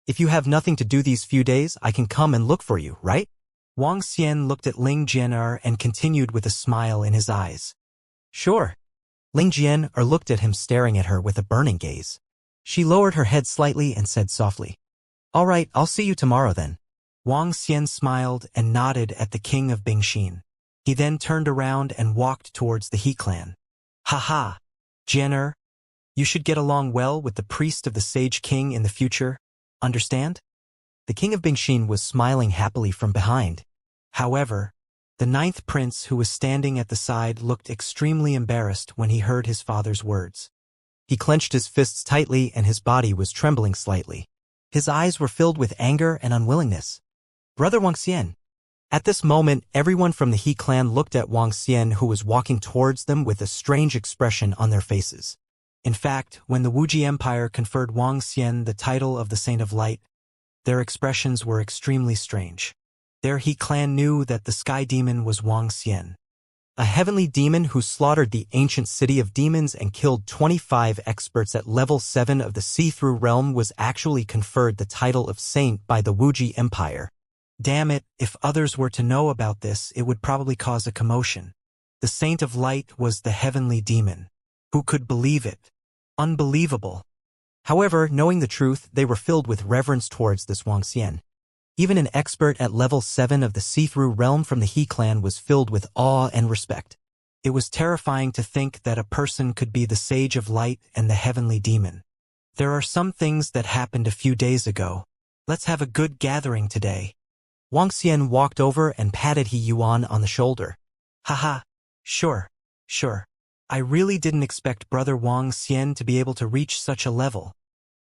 "If you have nothing to do these few days, I can come and look for you, right?" Wang Xian looked at Ling Jian and continued with a smile in his eyes. "Sure." Ling Jian looked at him, staring at her with a burning gaze. She lowered her head slightly and said softly, "All right, I'll see you tomorrow then." Wang Xian smiled and nodded at the king of Bingxin. He then turned around and walked towards the He clan. "Ha, Jian, you should get along well with the priest of the Sage King in the future, understand?" The king of Bingxin was smiling happily from behind. However, the ninth prince who was standing at the side looked extremely embarrassed when he heard his father's words. He clenched his fists tightly and his body was trembling slightly. His eyes were filled with anger and unwillingness. "Brother Wang Xian." At this moment, everyone from the He clan looked at Wang Xian, who was walking towards them with a strange expression on their faces. In fact, when the Wuxia Empire conferred Wang Xian the title of the Saint of Light, their expressions were extremely strange. Their He clan knew that the sky demon was Wang Xian, a heavenly demon who slaughtered the ancient city of demons and killed 25 experts at level 7 of the see-through realm, was actually conferred the title of saint by the Wuxia Empire. Damn it, if others were to know about this, it would probably cause a commotion. The Saint of Light was the heavenly demon. Who could believe it? Unbelievable. However, knowing the truth, they were filled with reverence towards this Wang Xian. Even an expert at level 7 of the see-through realm from the He clan was filled with awe and respect. It was terrifying to think that a person could be the Sage of Light and the heavenly demon. "There are some things that happened a few days ago. Let's have a good gathering today." Wang Xian walked over and patted He Yuan on the shoulder. "Haha, sure. I really didn't expect Brother Wang Xian to be able to reach such a level."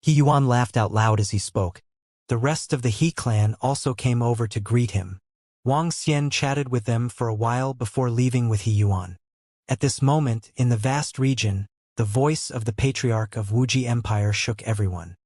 He Yuan laughed out loud as he spoke. The rest of the He clan also came over to greet him. Wang Xian chatted with them for a while before leaving with He Yuan. At this moment, in the vast region, the voice of the patriarch of Wuxia Empire shook everyone.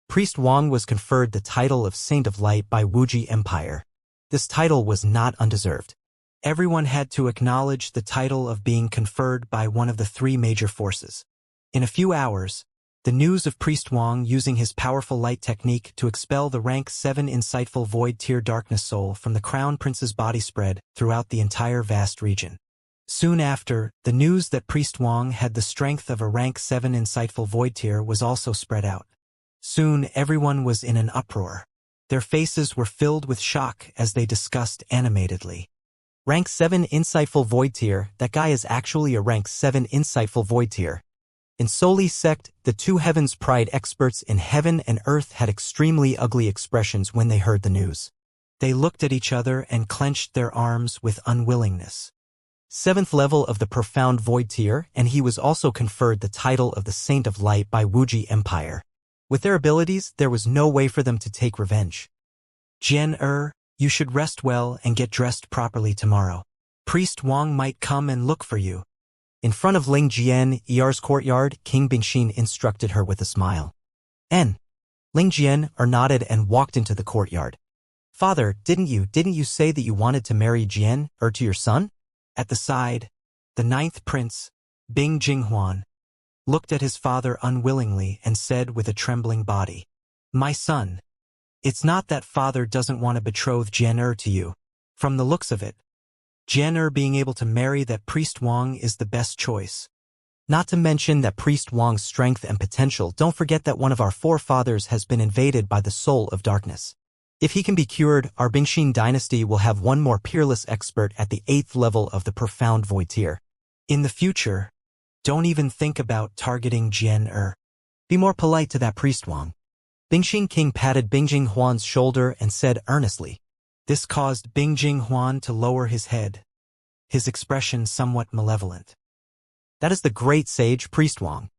Priest Wang was conferred the title of Saint of Light by Wuxia Empire. This title was not undeserved. Everyone had to acknowledge the title of being conferred by one of the three major forces. In a few hours, the news of Priest Wang using his powerful light technique to expel the rank 7 insightful void tier darkness soul from the Crown Prince's body spread throughout the entire vast region. Soon after, the news that Priest Wang had the strength of a rank 7 insightful void tier was also spread out. Soon everyone was in an uproar. Their faces were filled with shock as they discussed animatedly. "Rank 7 insightful void tier, that guy is actually a rank 7 insightful void tier." In Soli sect, the two Heaven's Pride experts in heaven and earth had extremely ugly expressions when they heard the news. They looked at each other and clenched their arms with unwillingness. 7th level of the profound void tier, and he was also conferred the title of the Saint of Light by Wuxia Empire. With their abilities, there was no way for them to take revenge. "Jian, you should rest well and get dressed properly tomorrow. Priest Wang might come and look for you." In front of Ling Jian, Er's courtyard, King Bingxin instructed her with a smile. Ling Jian nodded and walked into the courtyard. "Father, didn't you say that you wanted to marry Jian to your son?" At the side, the ninth prince, Bing Jinghuan, looked at his father unwillingly and said with a trembling body, "My son, it's not that father doesn't want to betroth Jian to you. From the looks of it, Jian being able to marry that Priest Wang is the best choice. Not to mention that Priest Wang's strength and potential. Don't forget that one of our forefathers has been invaded by the soul of darkness. If he can be cured, our Bingxin dynasty will have one more peerless expert at the 8th level of the profound void tier. In the future, don't even think about targeting Jian. Be more polite to that Priest Wang." Bingxin King patted Bing Jinghuan's shoulder and said earnestly. This caused Bing Jinghuan to lower his head, his expression somewhat malevolent. "That is the great sage Priest Wang.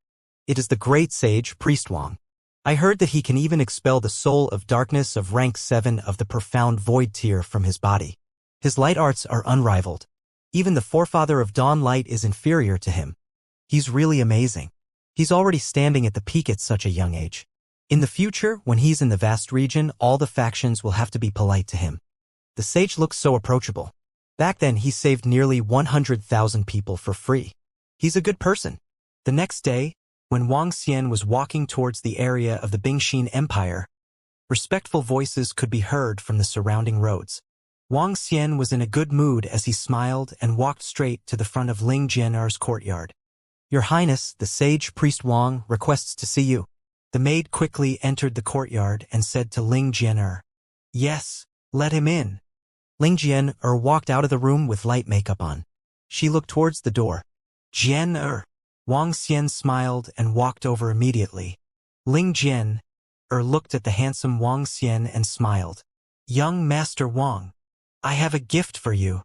It is the great sage Priest Wang. I heard that he can even expel the soul of darkness of rank 7 of the profound void tier from his body. His light arts are unrivaled. Even the forefather of Dawn Light is inferior to him. He's really amazing." He's already standing at the peak at such a young age. In the future, when he's in the vast region, all the factions will have to be polite to him. The sage looks so approachable. Back then, he saved nearly 100,000 people for free. He's a good person. The next day, when Wang Xian was walking towards the area of the Bingxin Empire, respectful voices could be heard from the surrounding roads. Wang Xian was in a good mood as he smiled and walked straight to the front of Ling Jian'er's courtyard. Your Highness, the sage priest Wang requests to see you. The maid quickly entered the courtyard and said to Ling Jian'er, Yes, let him in. Ling Jian'er walked out of the room with light makeup on. She looked towards the door. Jian'er. Wang Xian smiled and walked over immediately. Ling Jian'er looked at the handsome Wang Xian and smiled. Young Master Wang, I have a gift for you.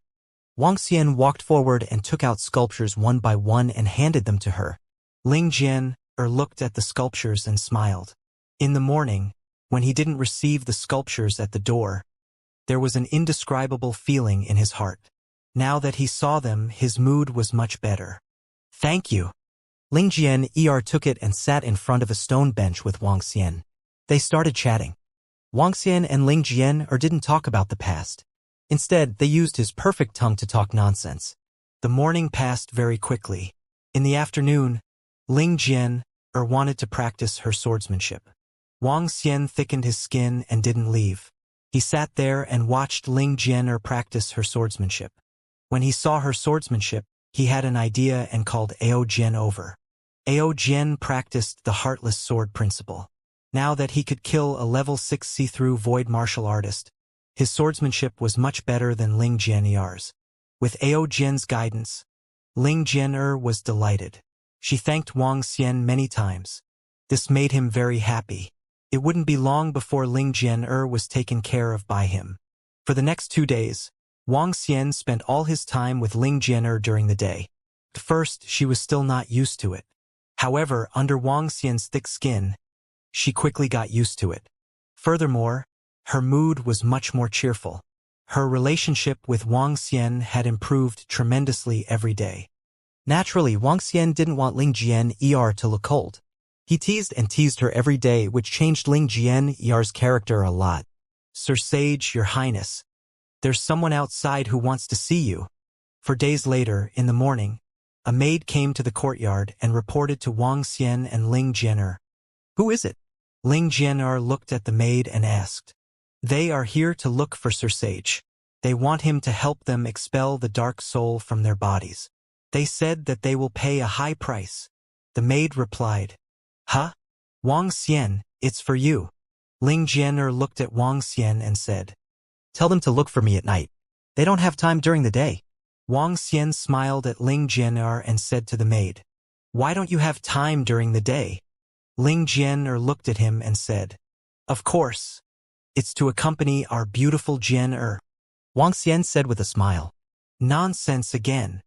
Wang Xian walked forward and took out sculptures one by one and handed them to her. Ling Jian'er looked at the sculptures and smiled. In the morning, when he didn't receive the sculptures at the door, there was an indescribable feeling in his heart. Now that he saw them, his mood was much better. Thank you. Ling Jian'er took it and sat in front of a stone bench with Wang Xian. They started chatting. Wang Xian and Ling Jian'er didn't talk about the past. Instead, they used his perfect tongue to talk nonsense. The morning passed very quickly. In the afternoon, Ling Jian'er wanted to practice her swordsmanship. Wang Xian thickened his skin and didn't leave. He sat there and watched Ling Jian'er practice her swordsmanship. When he saw her swordsmanship, he had an idea and called Ao Jian over. Ao Jian practiced the heartless sword principle. Now that he could kill a level 6 see-through void martial artist, his swordsmanship was much better than Ling Jian'er's. With Ao Jian's guidance, Ling Jian'er was delighted. She thanked Wang Xian many times. This made him very happy. It wouldn't be long before Ling Jian'er was taken care of by him. For the next 2 days, Wang Xian spent all his time with Ling Jian'er during the day. At first, she was still not used to it. However, under Wang Xian's thick skin, she quickly got used to it. Furthermore, her mood was much more cheerful. Her relationship with Wang Xian had improved tremendously every day. Naturally, Wang Xian didn't want Ling Jian'er to look cold. He teased and teased her every day, which changed Ling Jian'er's character a lot. Sir Sage, Your Highness, there's someone outside who wants to see you. 4 days later, in the morning, a maid came to the courtyard and reported to Wang Xian and Ling Jian'er. Who is it? Ling Jian'er looked at the maid and asked. They are here to look for Sir Sage. They want him to help them expel the dark soul from their bodies. They said that they will pay a high price. The maid replied. Huh? Wang Xian, it's for you. Ling Jian'er looked at Wang Xian and said. Tell them to look for me at night. They don't have time during the day. Wang Xian smiled at Ling Jian'er and said to the maid. Why don't you have time during the day? Ling Jian'er looked at him and said. Of course. It's to accompany our beautiful Jian'er. Wang Xian said with a smile. Nonsense again.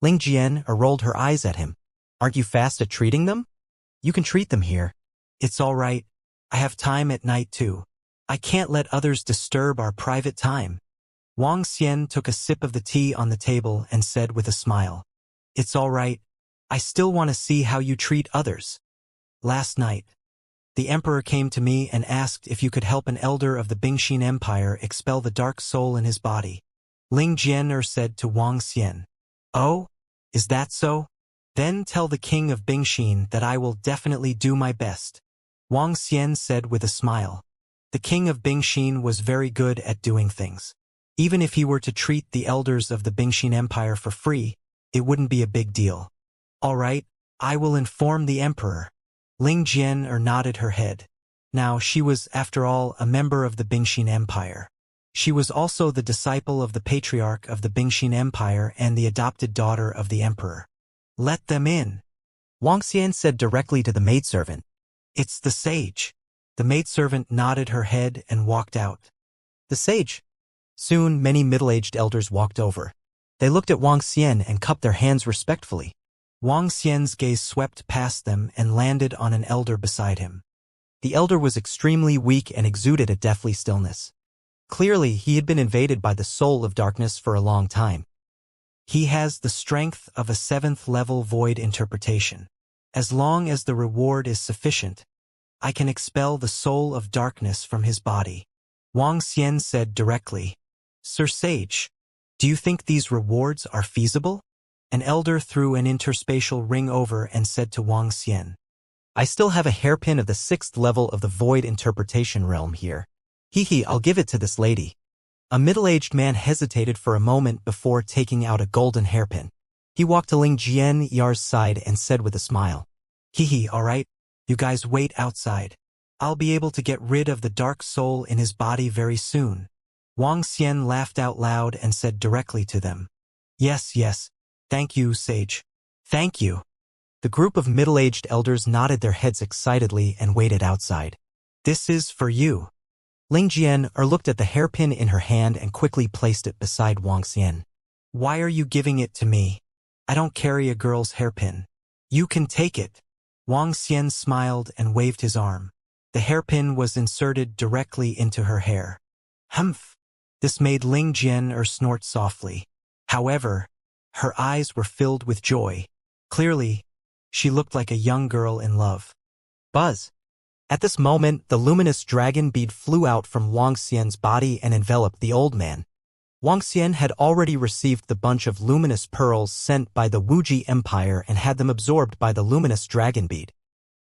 Ling Jian'er rolled her eyes at him. Aren't you fast at treating them? You can treat them here. It's all right. I have time at night too. I can't let others disturb our private time. Wang Xian took a sip of the tea on the table and said with a smile. It's all right. I still want to see how you treat others. Last night, the emperor came to me and asked if you could help an elder of the Bingxin Empire expel the dark soul in his body. Ling Jian'er said to Wang Xian. Oh, is that so? Then tell the king of Bingxin that I will definitely do my best. Wang Xian said with a smile. The king of Bingxin was very good at doing things. Even if he were to treat the elders of the Bingxin Empire for free, it wouldn't be a big deal. All right, I will inform the emperor. Ling Jian'er nodded her head. Now she was, after all, a member of the Bingxin Empire. She was also the disciple of the patriarch of the Bingxin Empire and the adopted daughter of the emperor. Let them in. Wang Xian said directly to the maidservant. It's the sage. The maidservant nodded her head and walked out. The sage. Soon, many middle-aged elders walked over. They looked at Wang Xian and cupped their hands respectfully. Wang Xian's gaze swept past them and landed on an elder beside him. The elder was extremely weak and exuded a deathly stillness. Clearly, he had been invaded by the soul of darkness for a long time. He has the strength of a 7th-level void interpretation. As long as the reward is sufficient, I can expel the soul of darkness from his body. Wang Xian said directly. Sir Sage, do you think these rewards are feasible? An elder threw an interspatial ring over and said to Wang Xian. I still have a hairpin of the 6th level of the void interpretation realm here. I'll give it to this lady. A middle-aged man hesitated for a moment before taking out a golden hairpin. He walked to Ling Jianyar's side and said with a smile. All right, you guys wait outside. I'll be able to get rid of the dark soul in his body very soon. Wang Xian laughed out loud and said directly to them. Yes. Thank you, Sage. Thank you. The group of middle-aged elders nodded their heads excitedly and waited outside. This is for you. Ling Jianyar looked at the hairpin in her hand and quickly placed it beside Wang Xian. Why are you giving it to me? I don't carry a girl's hairpin. You can take it. Wang Xian smiled and waved his arm. The hairpin was inserted directly into her hair. Humph! This made Ling Jianyar snort softly. However, her eyes were filled with joy. Clearly, she looked like a young girl in love. Buzz! At this moment, the luminous dragon bead flew out from Wang Xian's body and enveloped the old man. Wang Xian had already received the bunch of luminous pearls sent by the Wuxia Empire and had them absorbed by the luminous dragon bead.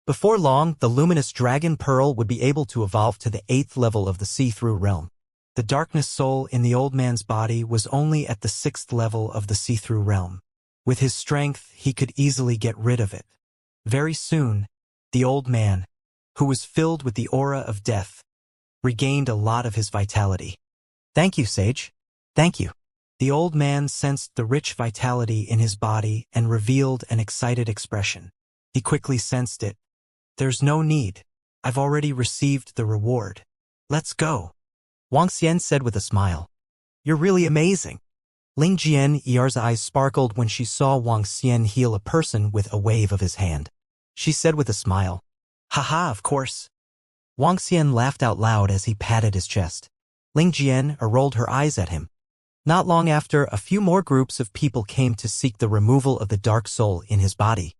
Before long, the luminous dragon pearl would be able to evolve to the 8th level of the see-through realm. The darkness soul in the old man's body was only at the 6th level of the see-through realm. With his strength, he could easily get rid of it. Very soon, the old man, who was filled with the aura of death, regained a lot of his vitality. Thank you, Sage. Thank you. The old man sensed the rich vitality in his body and revealed an excited expression. He quickly sensed it. There's no need. I've already received the reward. Let's go. Wang Xian said with a smile. You're really amazing. Ling Jianyar's eyes sparkled when she saw Wang Xian heal a person with a wave of his hand. She said with a smile. Haha, of course. Wang Xian laughed out loud as he patted his chest. Ling Jianyar rolled her eyes at him. Not long after, a few more groups of people came to seek the removal of the dark soul in his body.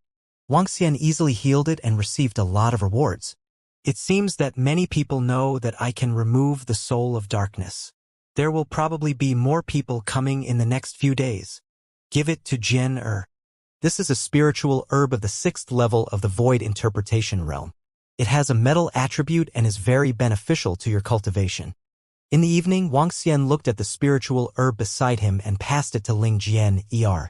Wang Xian easily healed it and received a lot of rewards. It seems that many people know that I can remove the soul of darkness. There will probably be more people coming in the next few days. Give it to Jianyar. This is a spiritual herb of the 6th level of the void interpretation realm. It has a metal attribute and is very beneficial to your cultivation. In the evening, Wang Xian looked at the spiritual herb beside him and passed it to Ling Jianyar.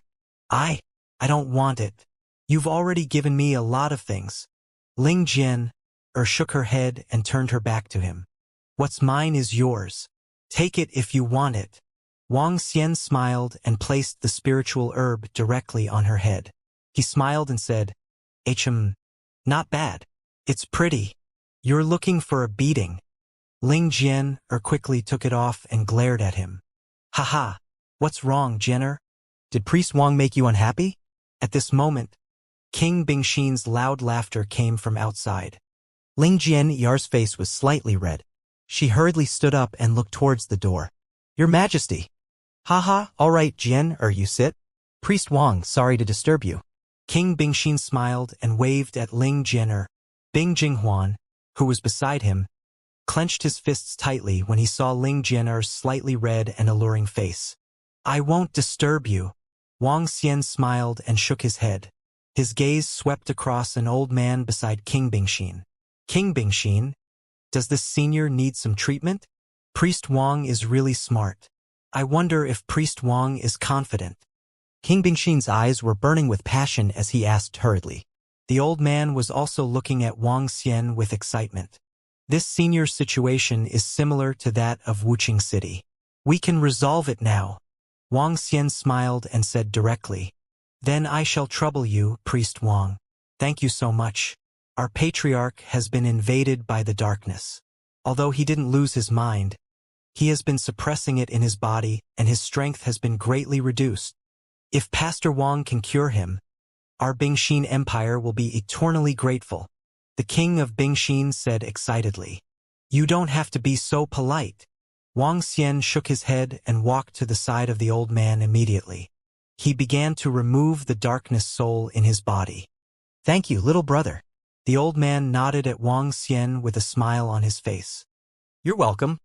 I don't want it. You've already given me a lot of things. Ling Jianyar shook her head and turned her back to him. What's mine is yours. Take it if you want it. Wang Xian smiled and placed the spiritual herb directly on her head. He smiled and said, not bad. It's pretty. You're looking for a beating. Ling Jianyar quickly took it off and glared at him. Haha, what's wrong, Jianyar? Did Priest Wang make you unhappy? At this moment, King Bingxin's loud laughter came from outside. Ling Jianyar's face was slightly red. She hurriedly stood up and looked towards the door. Your Majesty. Haha, all right, Jianyar, you sit. Priest Wang, sorry to disturb you. King Bingxin smiled and waved at Ling Jianyar. Bing Jinghuan, who was beside him, clenched his fists tightly when he saw Ling Jianyar's slightly red and alluring face. I won't disturb you. Wang Xian smiled and shook his head. His gaze swept across an old man beside King Bingxin. King Bingxin, does this senior need some treatment? Priest Wang is really smart. I wonder if Priest Wang is confident. King Bingxin's eyes were burning with passion as he asked hurriedly. The old man was also looking at Wang Xian with excitement. This senior situation is similar to that of Wuxia City. We can resolve it now. Wang Xian smiled and said directly. Then I shall trouble you, Priest Wang. Thank you so much. Our patriarch has been invaded by the darkness. Although he didn't lose his mind, he has been suppressing it in his body and his strength has been greatly reduced. If Pastor Wang can cure him, our Bingxin Empire will be eternally grateful. The king of Bingxin said excitedly. You don't have to be so polite. Wang Xian shook his head and walked to the side of the old man immediately. He began to remove the darkness soul in his body. Thank you, little brother. The old man nodded at Wang Xian with a smile on his face. You're welcome.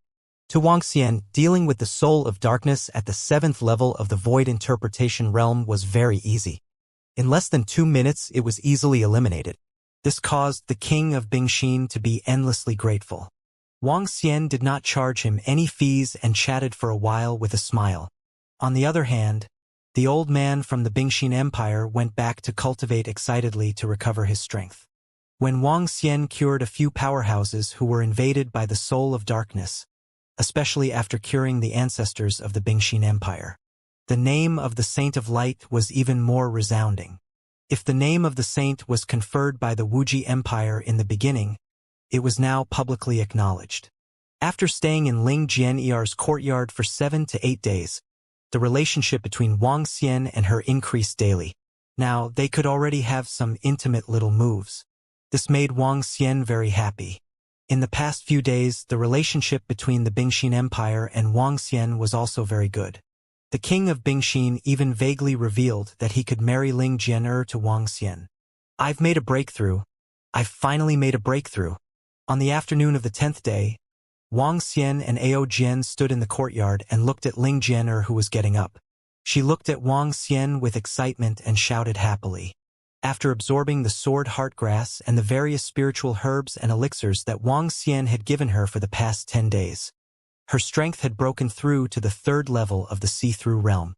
To Wang Xian, dealing with the soul of darkness at the 7th level of the void interpretation realm was very easy. In less than 2 minutes, it was easily eliminated. This caused the king of Bingxin to be endlessly grateful. Wang Xian did not charge him any fees and chatted for a while with a smile. On the other hand, the old man from the Bingxin Empire went back to cultivate excitedly to recover his strength. When Wang Xian cured a few powerhouses who were invaded by the soul of darkness, especially after curing the ancestors of the Bingxin Empire, the name of the Saint of Light was even more resounding. If the name of the saint was conferred by the Wuxia Empire in the beginning, it was now publicly acknowledged. After staying in Ling Jian'er's courtyard for 7 to 8 days, the relationship between Wang Xian and her increased daily. Now, they could already have some intimate little moves. This made Wang Xian very happy. In the past few days, the relationship between the Bingxin Empire and Wang Xian was also very good. The king of Bingxin even vaguely revealed that he could marry Ling Jian'er to Wang Xian. I've made a breakthrough. I've finally made a breakthrough. On the afternoon of the 10th day, Wang Xian and Ao Jian stood in the courtyard and looked at Ling Jian'er who was getting up. She looked at Wang Xian with excitement and shouted happily. After absorbing the sword heartgrass and the various spiritual herbs and elixirs that Wang Xian had given her for the past 10 days, her strength had broken through to the 3rd level of the see-through realm.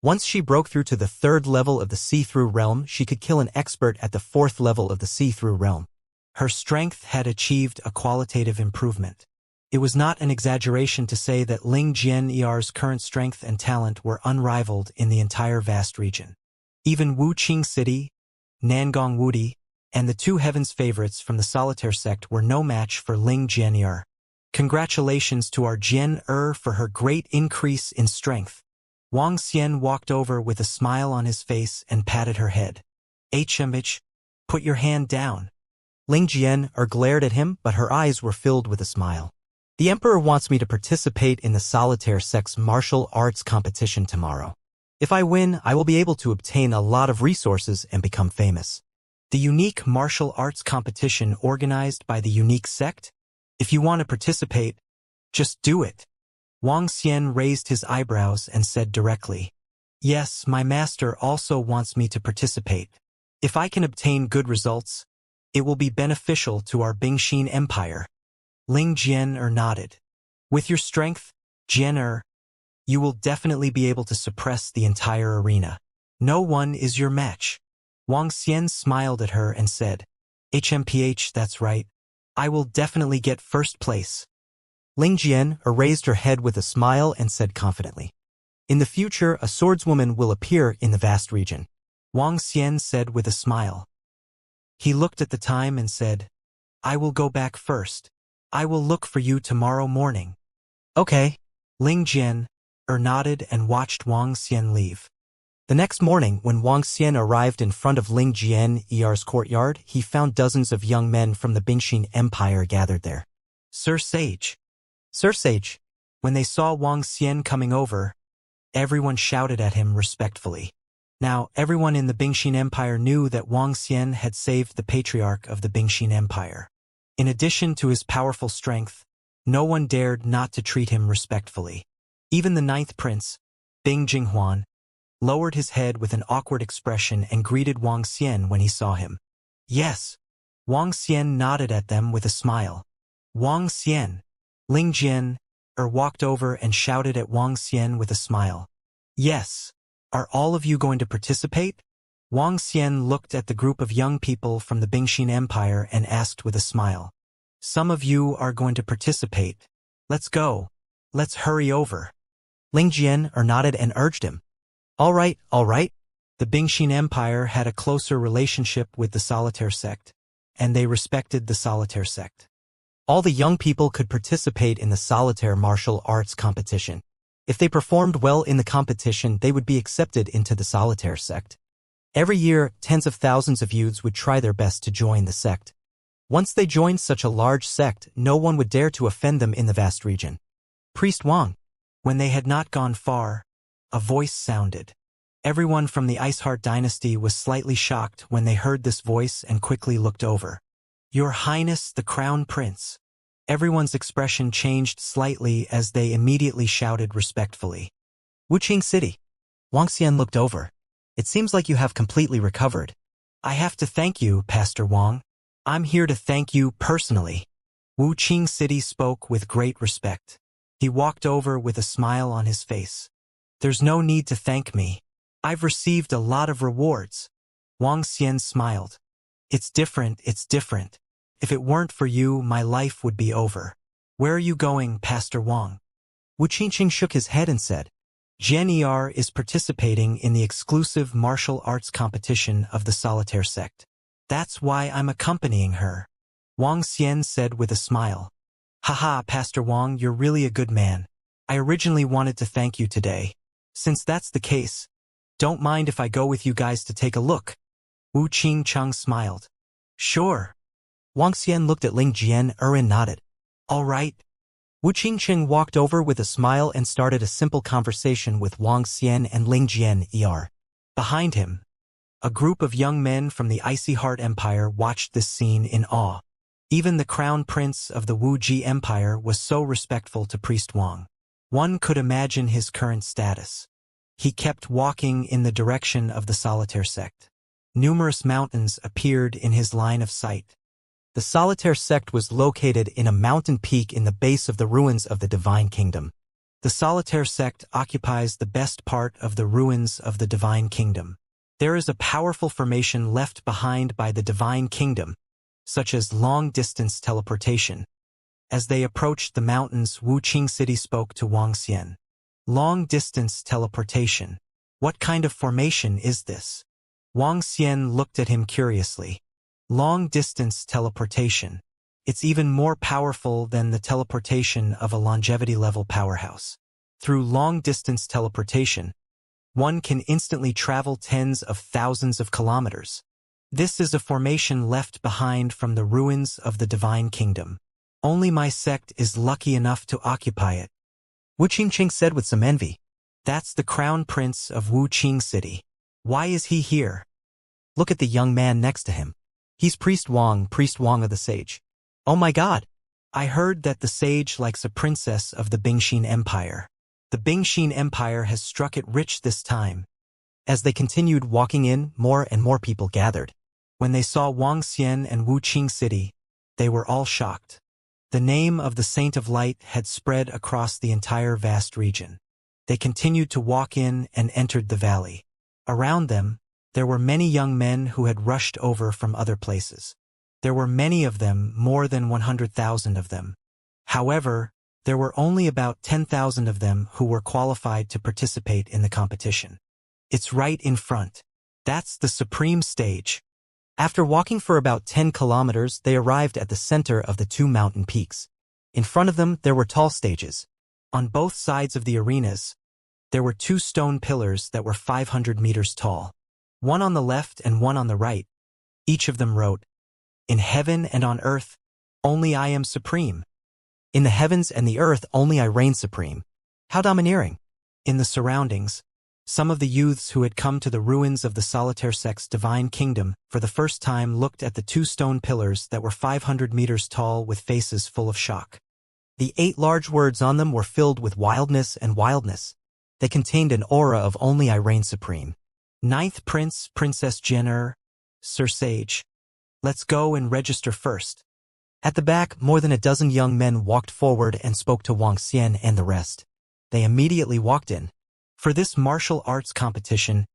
Once she broke through to the 3rd level of the see-through realm, she could kill an expert at the 4th level of the see-through realm. Her strength had achieved a qualitative improvement. It was not an exaggeration to say that Ling Jian'er's current strength and talent were unrivaled in the entire vast region. Even Wuqing City, Nangong Wudi, and the 2 heavens favorites from the solitaire sect were no match for Ling Jian'er. Congratulations to our Jian'er for her great increase in strength. Wang Xian walked over with a smile on his face and patted her head. HMH, put your hand down. Ling Jian'er glared at him, but her eyes were filled with a smile. The emperor wants me to participate in the solitaire sect's martial arts competition tomorrow. If I win, I will be able to obtain a lot of resources and become famous. The unique martial arts competition organized by the unique sect? If you want to participate, just do it. Wang Xian raised his eyebrows and said directly, Yes, my master also wants me to participate. If I can obtain good results, it will be beneficial to our Bingxin Empire. Ling Jian'er nodded. With your strength, Jian'er, you will definitely be able to suppress the entire arena. No one is your match. Wang Xian smiled at her and said, HMPH, that's right. I will definitely get first place. Ling Jian'er raised her head with a smile and said confidently, In the future, a swordswoman will appear in the vast region. Wang Xian said with a smile. He looked at the time and said, I will go back first. I will look for you tomorrow morning. Okay. Ling Jian'er nodded and watched Wang Xian leave. The next morning, when Wang Xian arrived in front of Ling Jian'er's courtyard, he found dozens of young men from the Bingxin Empire gathered there. Sir Sage. Sir Sage. When they saw Wang Xian coming over, everyone shouted at him respectfully. Now, everyone in the Bingxin Empire knew that Wang Xian had saved the patriarch of the Bingxin Empire. In addition to his powerful strength, no one dared not to treat him respectfully. Even the 9th prince, Bing Jinghuan, lowered his head with an awkward expression and greeted Wang Xian when he saw him. Yes. Wang Xian nodded at them with a smile. Wang Xian. Ling Jian'er walked over and shouted at Wang Xian with a smile. Yes. Are all of you going to participate? Wang Xian looked at the group of young people from the Bingxin Empire and asked with a smile. Some of you are going to participate. Let's go. Let's hurry over. Ling Jian'er nodded and urged him. All right, all right. The Bingxin Empire had a closer relationship with the solitaire sect, and they respected the solitaire sect. All the young people could participate in the solitaire martial arts competition. If they performed well in the competition, they would be accepted into the solitaire sect. Every year, tens of thousands of youths would try their best to join the sect. Once they joined such a large sect, no one would dare to offend them in the vast region. Priest Wang. When they had not gone far, a voice sounded. Everyone from the Iceheart dynasty was slightly shocked when they heard this voice and quickly looked over. Your Highness the Crown Prince. Everyone's expression changed slightly as they immediately shouted respectfully. Wuxia City. Wang Xian looked over. It seems like you have completely recovered. I have to thank you, Pastor Wang. I'm here to thank you personally. Wuxia City spoke with great respect. He walked over with a smile on his face. There's no need to thank me. I've received a lot of rewards. Wang Xian smiled. It's different. If it weren't for you, my life would be over. Where are you going, Pastor Wang? Wu Qingqing shook his head and said, Jian Er is participating in the exclusive martial arts competition of the Solitaire sect. That's why I'm accompanying her. Wang Xian said with a smile. Haha, Pastor Wang, you're really a good man. I originally wanted to thank you today. Since that's the case, don't mind if I go with you guys to take a look. Wu Qingcheng smiled. Sure. Wang Xian looked at Ling Jian and nodded. All right. Wu Qingcheng walked over with a smile and started a simple conversation with Wang Xian and Ling Jian. Behind him, a group of young men from the Icy Heart Empire watched this scene in awe. Even the crown prince of the Wuji Empire was so respectful to Priest Wang. One could imagine his current status. He kept walking in the direction of the Solitaire sect. Numerous mountains appeared in his line of sight. The Solitaire sect was located in a mountain peak in the base of the ruins of the Divine Kingdom. The Solitaire sect occupies the best part of the ruins of the Divine Kingdom. There is a powerful formation left behind by the Divine Kingdom, such as long-distance teleportation. As they approached the mountains, Wuqing City spoke to Wang Xian. Long-distance teleportation. What kind of formation is this? Wang Xian looked at him curiously. Long-distance teleportation. It's even more powerful than the teleportation of a longevity-level powerhouse. Through long-distance teleportation, one can instantly travel tens of thousands of kilometers. This is a formation left behind from the ruins of the Divine Kingdom. Only my sect is lucky enough to occupy it. Wu Qingqing said with some envy. That's the crown prince of Wuqing City. Why is he here? Look at the young man next to him. He's Priest Wang of the Sage. Oh my god! I heard that the Sage likes a princess of the Bingxin Empire. The Bingxin Empire has struck it rich this time. As they continued walking in, more and more people gathered. When they saw Wang Xian and Wuqing City, they were all shocked. The name of the Saint of Light had spread across the entire vast region. They continued to walk in and entered the valley. Around them, there were many young men who had rushed over from other places. There were many of them, more than 100,000 of them. However, there were only about 10,000 of them who were qualified to participate in the competition. It's right in front. That's the supreme stage. After walking for about 10 kilometers, they arrived at the center of the two mountain peaks. In front of them, there were tall stages. On both sides of the arenas, there were two stone pillars that were 500 meters tall. One on the left and one on the right. Each of them wrote, In heaven and on earth, only I am supreme. In the heavens and the earth, only I reign supreme. How domineering. In the surroundings, some of the youths who had come to the ruins of the Solitaire sect's Divine Kingdom for the first time looked at the two stone pillars that were 500 meters tall with faces full of shock. The 8 large words on them were filled with wildness and wildness. They contained an aura of only I reign supreme. Ninth Prince, Princess Jenner, Sir Sage. Let's go and register first. At the back, more than a dozen young men walked forward and spoke to Wang Xian and the rest. They immediately walked in. For this martial arts competition,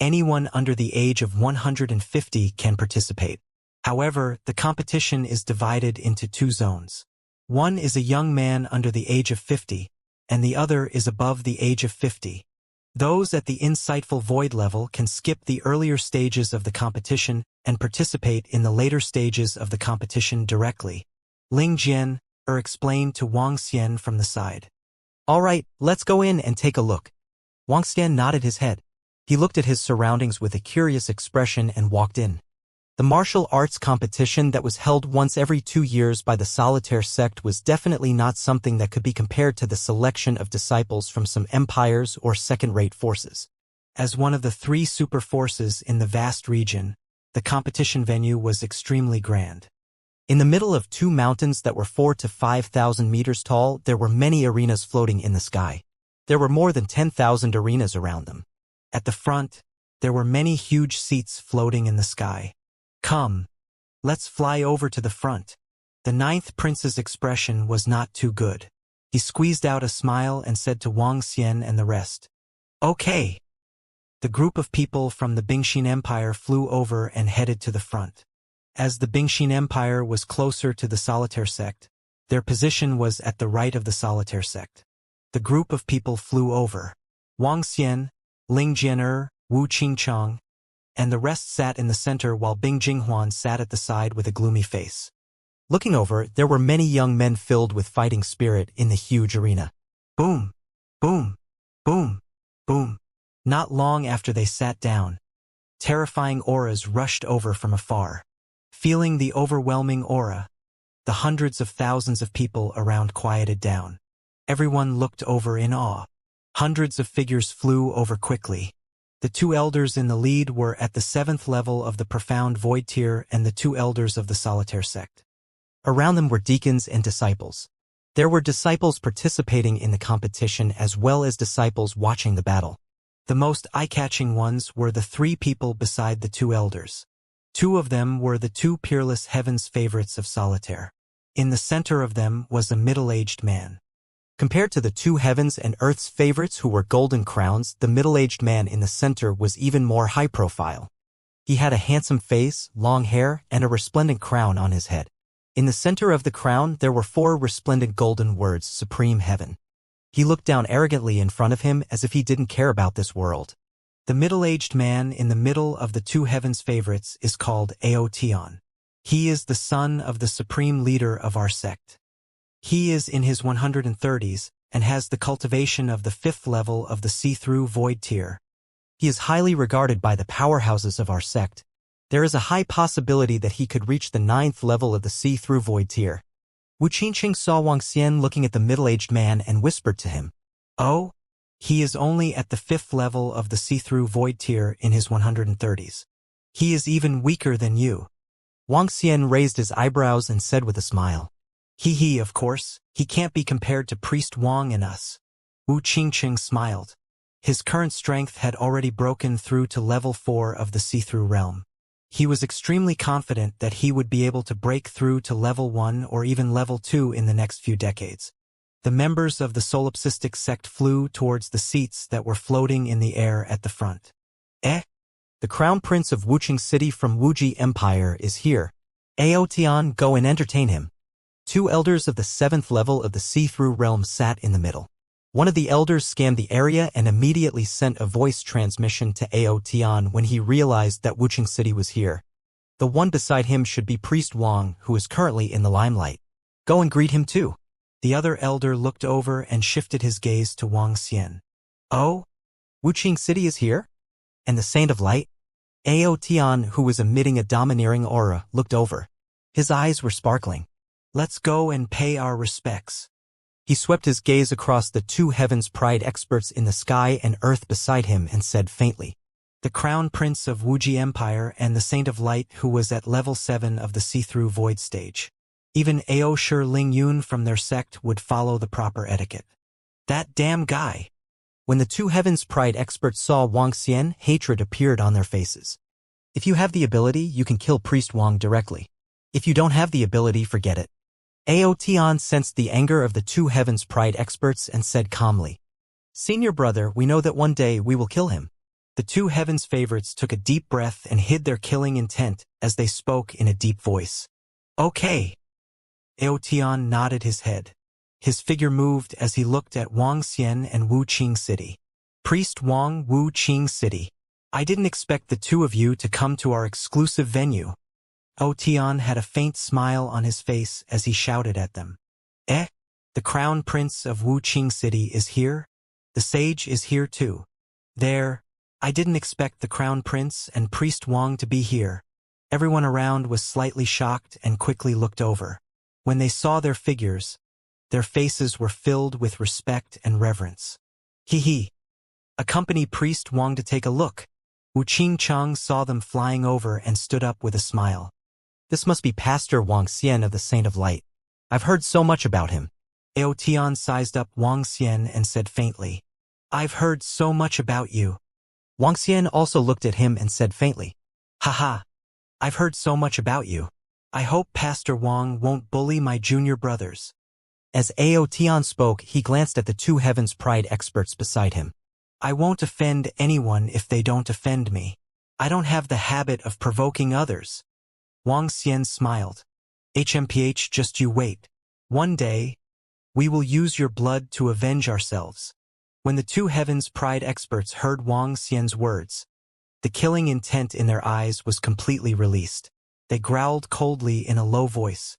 anyone under the age of 150 can participate. However, the competition is divided into 2 zones. One is a young man under the age of 50, and the other is above the age of 50. Those at the insightful void level can skip the earlier stages of the competition and participate in the later stages of the competition directly. Ling Jian explained to Wang Xian from the side. All right, let's go in and take a look. Wang Xian nodded his head. He looked at his surroundings with a curious expression and walked in. The martial arts competition that was held once every 2 years by the Solitaire sect was definitely not something that could be compared to the selection of disciples from some empires or second-rate forces. As one of the three super forces in the vast region, the competition venue was extremely grand. In the middle of two mountains that were 4,000 to 5,000 meters tall, there were many arenas floating in the sky. There were more than 10,000 arenas around them. At the front, there were many huge seats floating in the sky. Come, let's fly over to the front. The ninth prince's expression was not too good. He squeezed out a smile and said to Wang Xian and the rest, "Okay." The group of people from the Bingxin Empire flew over and headed to the front. As the Bingxin Empire was closer to the Solitaire sect, their position was at the right of the Solitaire sect. The group of people flew over. Wang Xian, Ling Jianer, Wu Qingchang, and the rest sat in the center while Bing Jinghuan sat at the side with a gloomy face. Looking over, there were many young men filled with fighting spirit in the huge arena. Boom, boom, boom, boom. Not long after they sat down, terrifying auras rushed over from afar. Feeling the overwhelming aura, the hundreds of thousands of people around quieted down. Everyone looked over in awe. Hundreds of figures flew over quickly. The two elders in the lead were at the 7th level of the profound void tier and the two elders of the Solitaire sect. Around them were deacons and disciples. There were disciples participating in the competition as well as disciples watching the battle. The most eye-catching ones were the three people beside the two elders. Two of them were the two peerless heaven's favorites of Solitaire. In the center of them was a middle-aged man. Compared to the two heavens and earth's favorites who were golden crowns, the middle-aged man in the center was even more high-profile. He had a handsome face, long hair, and a resplendent crown on his head. In the center of the crown, there were 4 resplendent golden words, Supreme Heaven. He looked down arrogantly in front of him as if he didn't care about this world. The middle-aged man in the middle of the two heavens' favorites is called Aotian. He is the son of the supreme leader of our sect. He is in his 130s and has the cultivation of the 5th level of the see-through void tier. He is highly regarded by the powerhouses of our sect. There is a high possibility that he could reach the 9th level of the see-through void tier. Wu Qingcheng saw Wang Xian looking at the middle-aged man and whispered to him, "Oh, he is only at the 5th level of the see-through void tier in his 130s. He is even weaker than you." Wang Xian raised his eyebrows and said with a smile, "He, of course, he can't be compared to Priest Wang and us." Wu Qingcheng smiled. His current strength had already broken through to level 4 of the see-through realm. He was extremely confident that he would be able to break through to level 1 or even level 2 in the next few decades. The members of the solipsistic sect flew towards the seats that were floating in the air at the front. The crown prince of Wuqing City from Wuji Empire is here. Aotian, go and entertain him. Two elders of the 7th level of the see-through realm sat in the middle. One of the elders scanned the area and immediately sent a voice transmission to Aotian when he realized that Wuqing City was here. The one beside him should be Priest Wang, who is currently in the limelight. Go and greet him too. The other elder looked over and shifted his gaze to Wang Xian. Oh? Wuqing City is here? And the Saint of Light? Aotian, who was emitting a domineering aura, looked over. His eyes were sparkling. Let's go and pay our respects. He swept his gaze across the two heavens pride experts in the sky and earth beside him and said faintly, "The Crown Prince of Wuji Empire and the Saint of Light who was at level 7 of the see-through void stage. Even Ao Shi Ling Yun from their sect would follow the proper etiquette." That damn guy. When the two heavens pride experts saw Wang Xian, hatred appeared on their faces. If you have the ability, you can kill Priest Wang directly. If you don't have the ability, forget it. Aotian sensed the anger of the two heavens pride experts and said calmly, "Senior brother, we know that one day we will kill him." The two heavens favorites took a deep breath and hid their killing intent as they spoke in a deep voice. "Okay." Aotian nodded his head. His figure moved as he looked at Wang Xian and Wuqing City. "Priest Wang, Wuqing City. I didn't expect the two of you to come to our exclusive venue." Aotian had a faint smile on his face as he shouted at them. The Crown Prince of Wuqing City is here? The Sage is here too. I didn't expect the Crown Prince and Priest Wang to be here." Everyone around was slightly shocked and quickly looked over. When they saw their figures, their faces were filled with respect and reverence. "He." Accompanied priest Wang to take a look. Wu Qingcheng saw them flying over and stood up with a smile. This must be Pastor Wang Xian of the Saint of Light. I've heard so much about him. Aotian sized up Wang Xian and said faintly, I've heard so much about you. Wang Xian also looked at him and said faintly, Haha, I've heard so much about you. I hope Pastor Wang won't bully my junior brothers. As Aotian spoke, he glanced at the two Heaven's Pride experts beside him. I won't offend anyone if they don't offend me. I don't have the habit of provoking others. Wang Xian smiled. HMPH, just you wait. One day, we will use your blood to avenge ourselves. When the two Heaven's Pride experts heard Wang Xian's words, the killing intent in their eyes was completely released. They growled coldly in a low voice.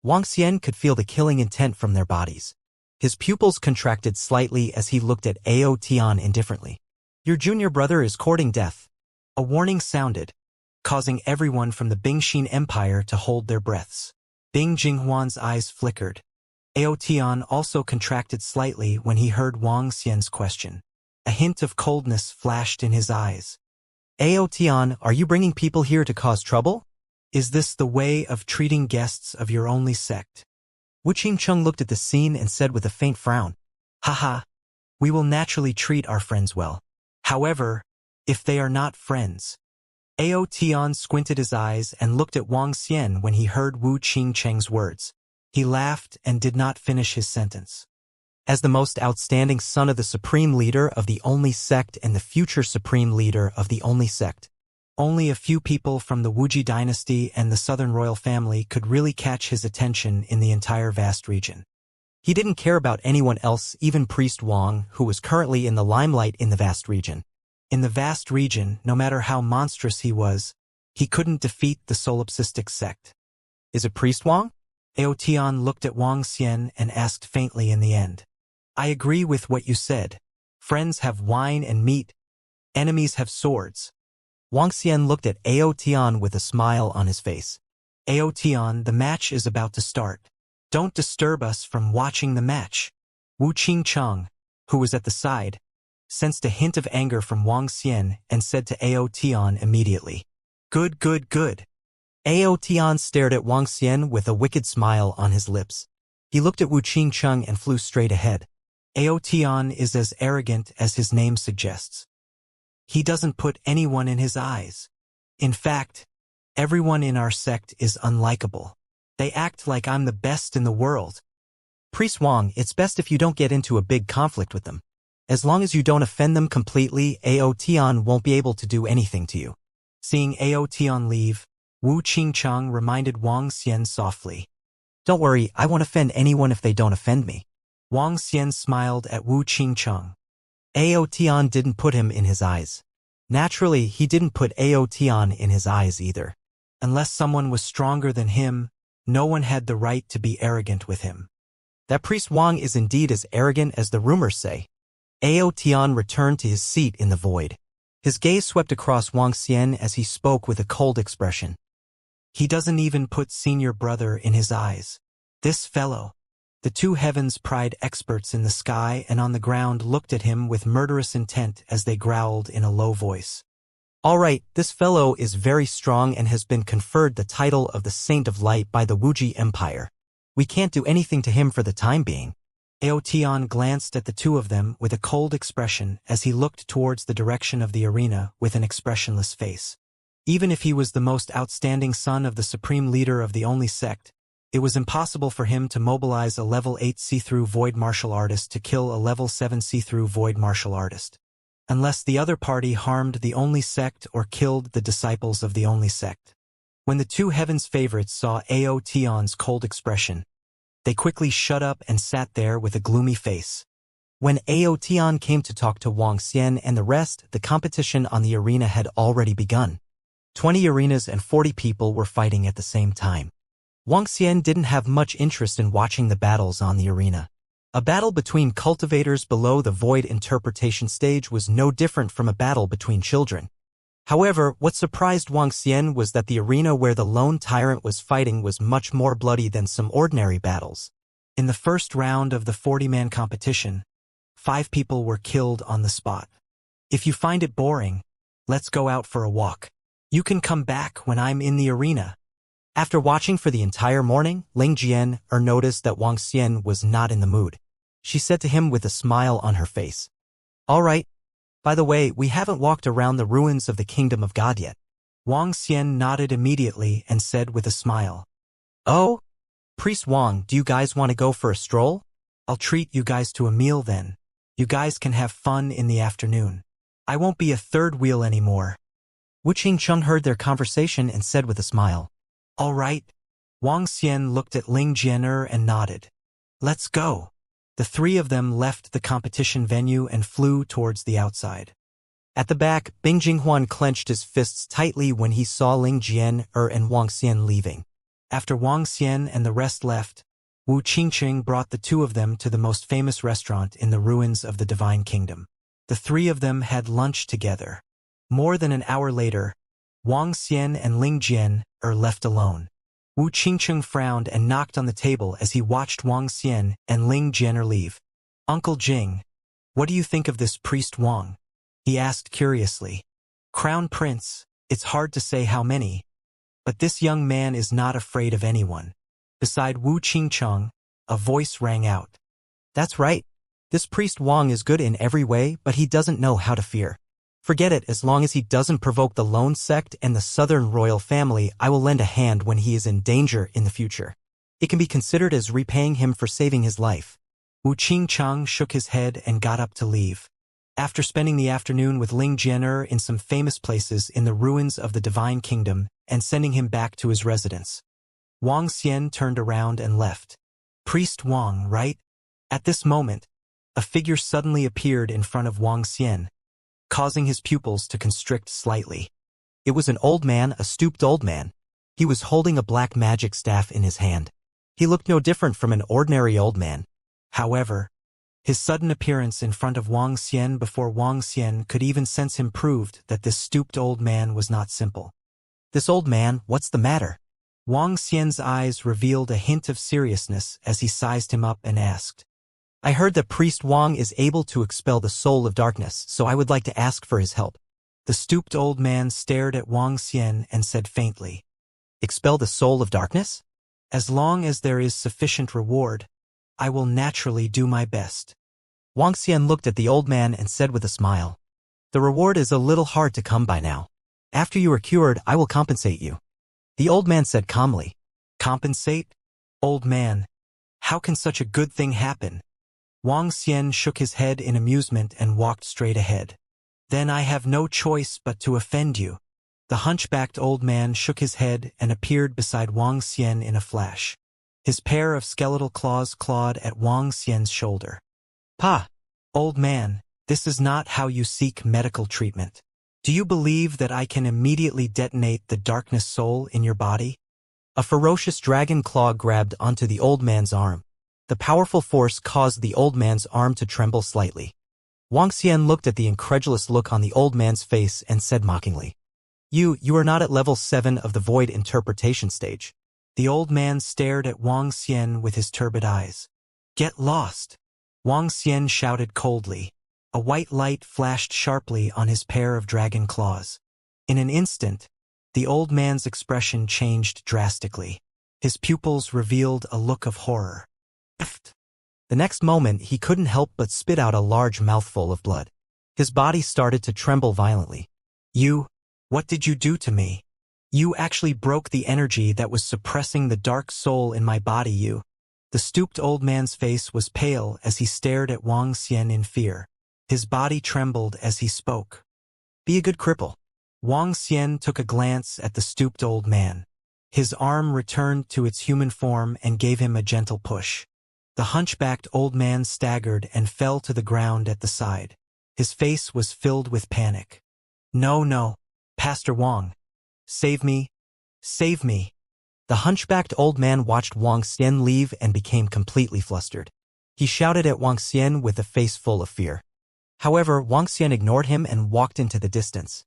Wang Xian could feel the killing intent from their bodies. His pupils contracted slightly as he looked at Aotian indifferently. Your junior brother is courting death. A warning sounded, causing everyone from the Bingxin Empire to hold their breaths. Bing Jinghuan's eyes flickered. Aotian also contracted slightly when he heard Wang Xian's question. A hint of coldness flashed in his eyes. Aotian, are you bringing people here to cause trouble? Is this the way of treating guests of your only sect? Wu Qingcheng looked at the scene and said with a faint frown, Haha, we will naturally treat our friends well. However, if they are not friends. Aotian squinted his eyes and looked at Wang Xian when he heard Wu Qingcheng's words. He laughed and did not finish his sentence. As the most outstanding son of the supreme leader of the only sect and the future supreme leader of the only sect, only a few people from the Wuji dynasty and the southern royal family could really catch his attention in the entire vast region. He didn't care about anyone else, even Priest Wang, who was currently in the limelight in the vast region. In the vast region, no matter how monstrous he was, he couldn't defeat the solipsistic sect. Is it Priest Wang? Aotian looked at Wang Xian and asked faintly in the end. I agree with what you said. Friends have wine and meat. Enemies have swords. Wang Xian looked at Aotian with a smile on his face. Aotian, the match is about to start. Don't disturb us from watching the match. Wu Qingcheng, who was at the side, sensed a hint of anger from Wang Xian and said to Aotian immediately, Good, good, good. Aotian stared at Wang Xian with a wicked smile on his lips. He looked at Wu Qingcheng and flew straight ahead. Aotian is as arrogant as his name suggests. He doesn't put anyone in his eyes. In fact, everyone in our sect is unlikable. They act like I'm the best in the world. Priest Wang, it's best if you don't get into a big conflict with them. As long as you don't offend them completely, Aotian won't be able to do anything to you. Seeing Aotian leave, Wu Qingcheng reminded Wang Xian softly. Don't worry, I won't offend anyone if they don't offend me. Wang Xian smiled at Wu Qingcheng. Aotian didn't put him in his eyes. Naturally, he didn't put Aotian in his eyes either. Unless someone was stronger than him, no one had the right to be arrogant with him. That Priest Wang is indeed as arrogant as the rumors say. Aotian returned to his seat in the void. His gaze swept across Wang Xian as he spoke with a cold expression. He doesn't even put senior brother in his eyes. This fellow. The two Heaven's Pride experts in the sky and on the ground looked at him with murderous intent as they growled in a low voice. All right, this fellow is very strong and has been conferred the title of the Saint of Light by the Wuji Empire. We can't do anything to him for the time being. Aotian glanced at the two of them with a cold expression as he looked towards the direction of the arena with an expressionless face. Even if he was the most outstanding son of the supreme leader of the only sect, it was impossible for him to mobilize a level 8 see-through void martial artist to kill a level 7 see-through void martial artist. Unless the other party harmed the only sect or killed the disciples of the only sect. When the two Heaven's favorites saw Aotian's cold expression, they quickly shut up and sat there with a gloomy face. When Aotian came to talk to Wang Xian and the rest, the competition on the arena had already begun. 20 arenas and 40 people were fighting at the same time. Wang Xian didn't have much interest in watching the battles on the arena. A battle between cultivators below the void interpretation stage was no different from a battle between children. However, what surprised Wang Xian was that the arena where the lone tyrant was fighting was much more bloody than some ordinary battles. In the first round of the 40-man competition, 5 people were killed on the spot. If you find it boring, let's go out for a walk. You can come back when I'm in the arena. After watching for the entire morning, Ling Jian noticed that Wang Xian was not in the mood. She said to him with a smile on her face, "All right. By the way, we haven't walked around the ruins of the Kingdom of God yet." Wang Xian nodded immediately and said with a smile, "Oh? Priest Wang, do you guys want to go for a stroll?" "I'll treat you guys to a meal then. You guys can have fun in the afternoon. I won't be a third wheel anymore." Wu Qingcheng heard their conversation and said with a smile, "All right." Wang Xian looked at Ling Jian and nodded. "Let's go." The three of them left the competition venue and flew towards the outside. At the back, Bing Jinghuan clenched his fists tightly when he saw Ling Jian and Wang Xian leaving. After Wang Xian and the rest left, Wu Qingcheng brought the two of them to the most famous restaurant in the ruins of the Divine Kingdom. The three of them had lunch together. More than an hour later, Wang Xian and Ling Jian are left alone. Wu Qingcheng frowned and knocked on the table as he watched Wang Xian and Ling Jian leave. "Uncle Jing, what do you think of this priest Wang?" he asked curiously. "Crown Prince, it's hard to say how many, but this young man is not afraid of anyone." Beside Wu Qingcheng, a voice rang out. "That's right. This priest Wang is good in every way, but he doesn't know how to fear. Forget it, as long as he doesn't provoke the Lone Sect and the Southern royal family, I will lend a hand when he is in danger in the future. It can be considered as repaying him for saving his life." Wu Qingcheng shook his head and got up to leave. After spending the afternoon with Ling Jian in some famous places in the ruins of the Divine Kingdom and sending him back to his residence, Wang Xian turned around and left. "Priest Wang, right?" At this moment, a figure suddenly appeared in front of Wang Xian, causing his pupils to constrict slightly. It was an old man, a stooped old man. He was holding a black magic staff in his hand. He looked no different from an ordinary old man. However, his sudden appearance in front of Wang Xian before Wang Xian could even sense him proved that this stooped old man was not simple. "This old man, what's the matter?" Wang Xian's eyes revealed a hint of seriousness as he sized him up and asked, "I heard that Priest Wang is able to expel the soul of darkness, so I would like to ask for his help." The stooped old man stared at Wang Xian and said faintly, "Expel the soul of darkness?" "As long as there is sufficient reward, I will naturally do my best." Wang Xian looked at the old man and said with a smile, "The reward is a little hard to come by now. After you are cured, I will compensate you." The old man said calmly, "Compensate? Old man, how can such a good thing happen?" Wang Xian shook his head in amusement and walked straight ahead. "Then I have no choice but to offend you." The hunchbacked old man shook his head and appeared beside Wang Xian in a flash. His pair of skeletal claws clawed at Wang Xian's shoulder. "Pa, old man, this is not how you seek medical treatment. Do you believe that I can immediately detonate the darkness soul in your body?" A ferocious dragon claw grabbed onto the old man's arm. The powerful force caused the old man's arm to tremble slightly. Wang Xian looked at the incredulous look on the old man's face and said mockingly, You are not at level 7 of the void interpretation stage." The old man stared at Wang Xian with his turbid eyes. "Get lost!" Wang Xian shouted coldly. A white light flashed sharply on his pair of dragon claws. In an instant, the old man's expression changed drastically. His pupils revealed a look of horror. The next moment, he couldn't help but spit out a large mouthful of blood. His body started to tremble violently. What did you do to me? You actually broke the energy that was suppressing the dark soul in my body, The stooped old man's face was pale as he stared at Wang Xian in fear. His body trembled as he spoke. "Be a good cripple." Wang Xian took a glance at the stooped old man. His arm returned to its human form and gave him a gentle push. The hunchbacked old man staggered and fell to the ground at the side. His face was filled with panic. No, Pastor Wang. Save me. Save me. The hunchbacked old man watched Wang Xian leave and became completely flustered. He shouted at Wang Xian with a face full of fear. However, Wang Xian ignored him and walked into the distance.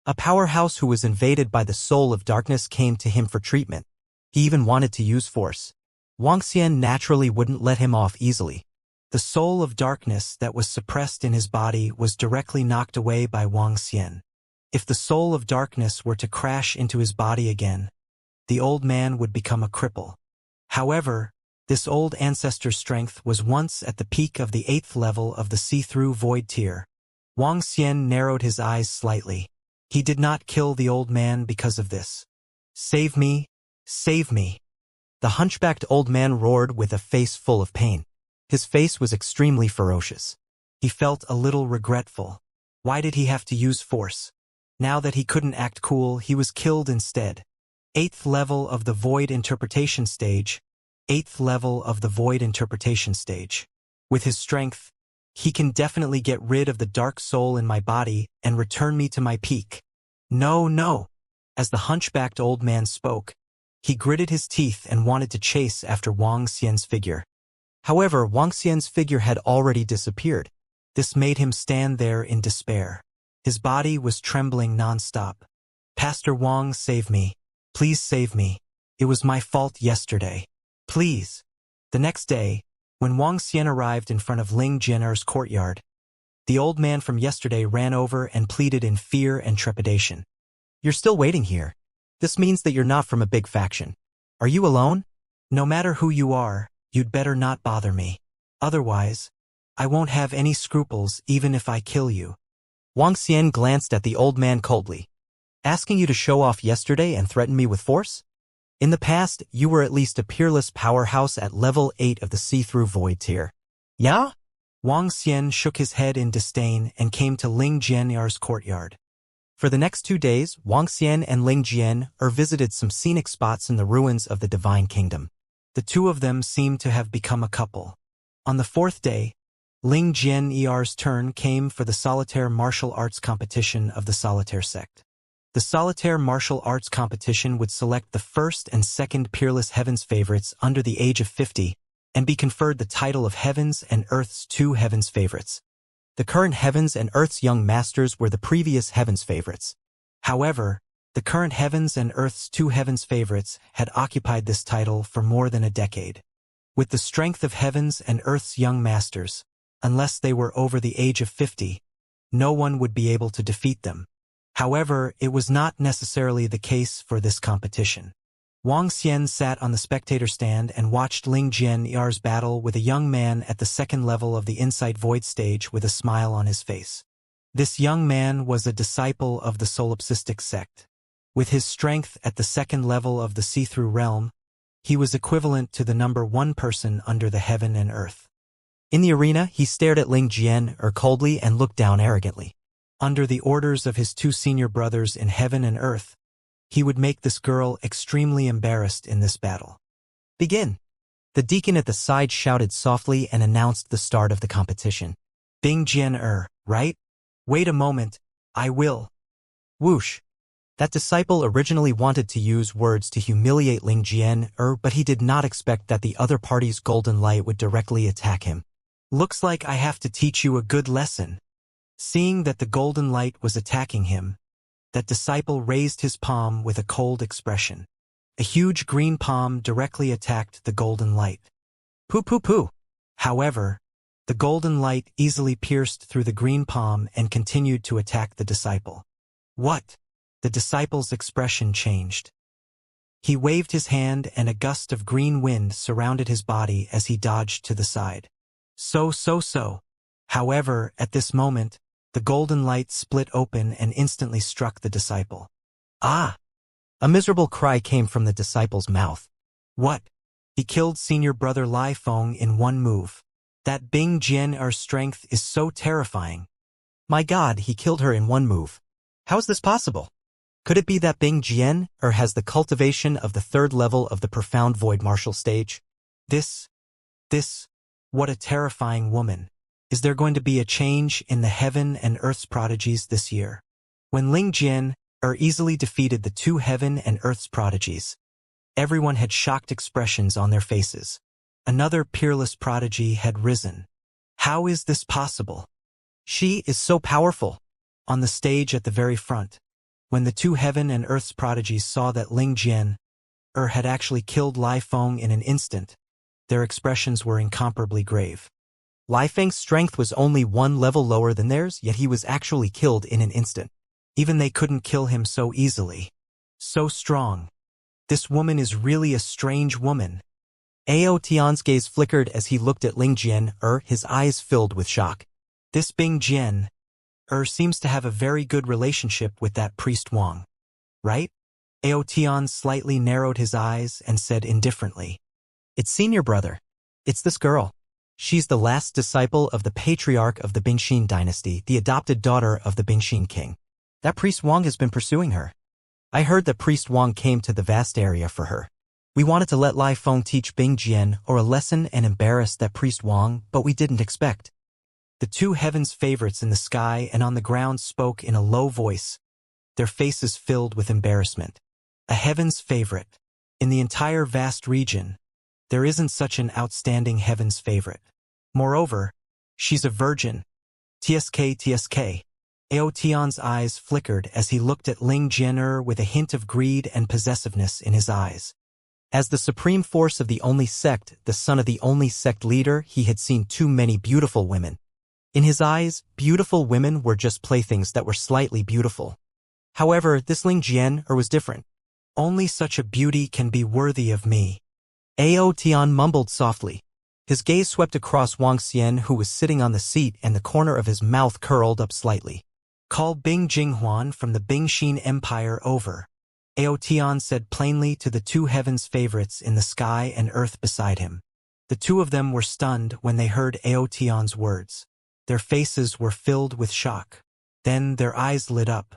A powerhouse who was invaded by the soul of darkness came to him for treatment. He even wanted to use force. Wang Xian naturally wouldn't let him off easily. The soul of darkness that was suppressed in his body was directly knocked away by Wang Xian. If the soul of darkness were to crash into his body again, the old man would become a cripple. However, this old ancestor's strength was once at the peak of the 8th level of the see-through void tier. Wang Xian narrowed his eyes slightly. He did not kill the old man because of this. "Save me! Save me!" The hunchbacked old man roared with a face full of pain. His face was extremely ferocious. He felt a little regretful. Why did he have to use force? Now that he couldn't act cool, he was killed instead. 8th level of the void interpretation stage. 8th level of the void interpretation stage. With his strength, he can definitely get rid of the dark soul in my body and return me to my peak. No, no. As the hunchbacked old man spoke, he gritted his teeth and wanted to chase after Wang Xian's figure. However, Wang Xian's figure had already disappeared. This made him stand there in despair. His body was trembling non-stop. "Pastor Wang, save me. Please save me. It was my fault yesterday. Please." The next day, when Wang Xian arrived in front of Ling Jian'er's courtyard, the old man from yesterday ran over and pleaded in fear and trepidation. "You're still waiting here. This means that you're not from a big faction. Are you alone? No matter who you are, you'd better not bother me. Otherwise, I won't have any scruples even if I kill you." Wang Xian glanced at the old man coldly. "Asking you to show off yesterday and threaten me with force? In the past, you were at least a peerless powerhouse at level 8 of the see-through void tier. Yeah?" Wang Xian shook his head in disdain and came to Ling Jian'er's courtyard. For the next 2 days, Wang Xian and Ling Jian'er visited some scenic spots in the ruins of the Divine Kingdom. The two of them seemed to have become a couple. On the 4th day, Ling Jian'er's turn came for the solitaire martial arts competition of the solitaire sect. The solitaire martial arts competition would select the first and second peerless heavens favorites under the age of 50 and be conferred the title of Heavens and Earth's 2 heavens favorites. The current Heavens and Earth's young masters were the previous heavens favorites. However, the current Heavens and Earth's 2 heavens favorites had occupied this title for more than a decade. With the strength of Heavens and Earth's young masters, unless they were over the age of 50, no one would be able to defeat them. However, it was not necessarily the case for this competition. Wang Xian sat on the spectator stand and watched Ling Jian'er's battle with a young man at the 2nd level of the Insight Void stage with a smile on his face. This young man was a disciple of the solipsistic sect. With his strength at the 2nd level of the see-through realm, he was equivalent to the number 1 person under the heaven and earth. In the arena, he stared at Ling Jian'er coldly and looked down arrogantly. Under the orders of his 2 senior brothers in heaven and earth, he would make this girl extremely embarrassed in this battle. "Begin." The deacon at the side shouted softly and announced the start of the competition. "Bing Jian'er, right? Wait a moment, I will." Whoosh. That disciple originally wanted to use words to humiliate Ling Jian'er, but he did not expect that the other party's golden light would directly attack him. "Looks like I have to teach you a good lesson." Seeing that the golden light was attacking him, that disciple raised his palm with a cold expression. A huge green palm directly attacked the golden light. "Pooh pooh pooh." However, the golden light easily pierced through the green palm and continued to attack the disciple. "What?" The disciple's expression changed. He waved his hand and a gust of green wind surrounded his body as he dodged to the side. So. However, at this moment, the golden light split open and instantly struck the disciple. "Ah!" A miserable cry came from the disciple's mouth. "What? He killed senior brother Lai Feng in one move. That Bing Jian'er's strength is so terrifying." "My God, he killed her in one move. How is this possible? Could it be that Bing Jian'er has the cultivation of the 3rd level of the profound void martial stage?" This, what a terrifying woman. Is there going to be a change in the heaven and earth's prodigies this year? When Ling Jian'er easily defeated the 2 heaven and earth's prodigies, everyone had shocked expressions on their faces. Another peerless prodigy had risen. How is this possible? She is so powerful. On the stage at the very front, when the 2 heaven and earth's prodigies saw that Ling Jian'er had actually killed Lai Feng in an instant, their expressions were incomparably grave. Li Feng's strength was only one level lower than theirs, yet he was actually killed in an instant. Even they couldn't kill him so easily. So strong. This woman is really a strange woman. Ao Tian's gaze flickered as he looked at Ling Jian, his eyes filled with shock. This Bing Jian, seems to have a very good relationship with that priest Wang. Right? Ao Tian slightly narrowed his eyes and said indifferently. It's senior brother. It's this girl. She's the last disciple of the patriarch of the Bingxin dynasty, the adopted daughter of the Bingxin king. That priest Wang has been pursuing her. I heard that priest Wang came to the vast area for her. We wanted to let Li Feng teach Bing Jian a lesson and embarrass that priest Wang, but we didn't expect. The two heavens favorites in the sky and on the ground spoke in a low voice, their faces filled with embarrassment. A heavens favorite. In the entire vast region, there isn't such an outstanding heavens favorite. Moreover, she's a virgin. TSK. Ao Tian's eyes flickered as he looked at Ling Jian with a hint of greed and possessiveness in his eyes. As the supreme force of the only sect, the son of the only sect leader, he had seen too many beautiful women. In his eyes, beautiful women were just playthings that were slightly beautiful. However, this Ling Jian was different. Only such a beauty can be worthy of me. Ao Tian mumbled softly. His gaze swept across Wang Xian, who was sitting on the seat, and the corner of his mouth curled up slightly. Call Bing Jinghuan from the Bingxin Empire over. Ao Tian said plainly to the two heavens favorites in the sky and earth beside him. The two of them were stunned when they heard Ao Tian's words. Their faces were filled with shock. Then their eyes lit up.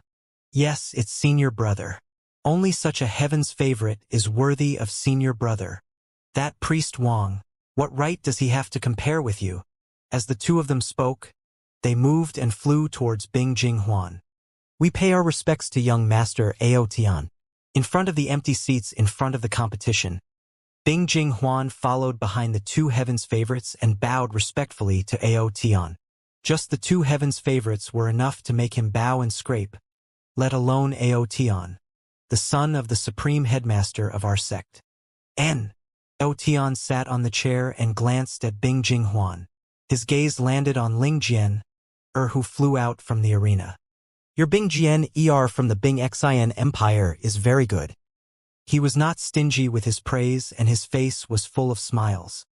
Yes, it's senior brother. Only such a heavens favorite is worthy of senior brother. That priest Wang, what right does he have to compare with you? As the two of them spoke, they moved and flew towards Bing Jinghuan. We pay our respects to young master Ao Tian. In front of the empty seats in front of the competition, Bing Jinghuan followed behind the two heavens favorites and bowed respectfully to Ao Tian. Just the two heavens favorites were enough to make him bow and scrape, let alone Ao Tian, the son of the supreme headmaster of our sect. Ao Tian sat on the chair and glanced at Bing Jinghuan. His gaze landed on Ling Jian, who flew out from the arena. Your Bing Jian from the Bing Xin Empire is very good. He was not stingy with his praise and his face was full of smiles.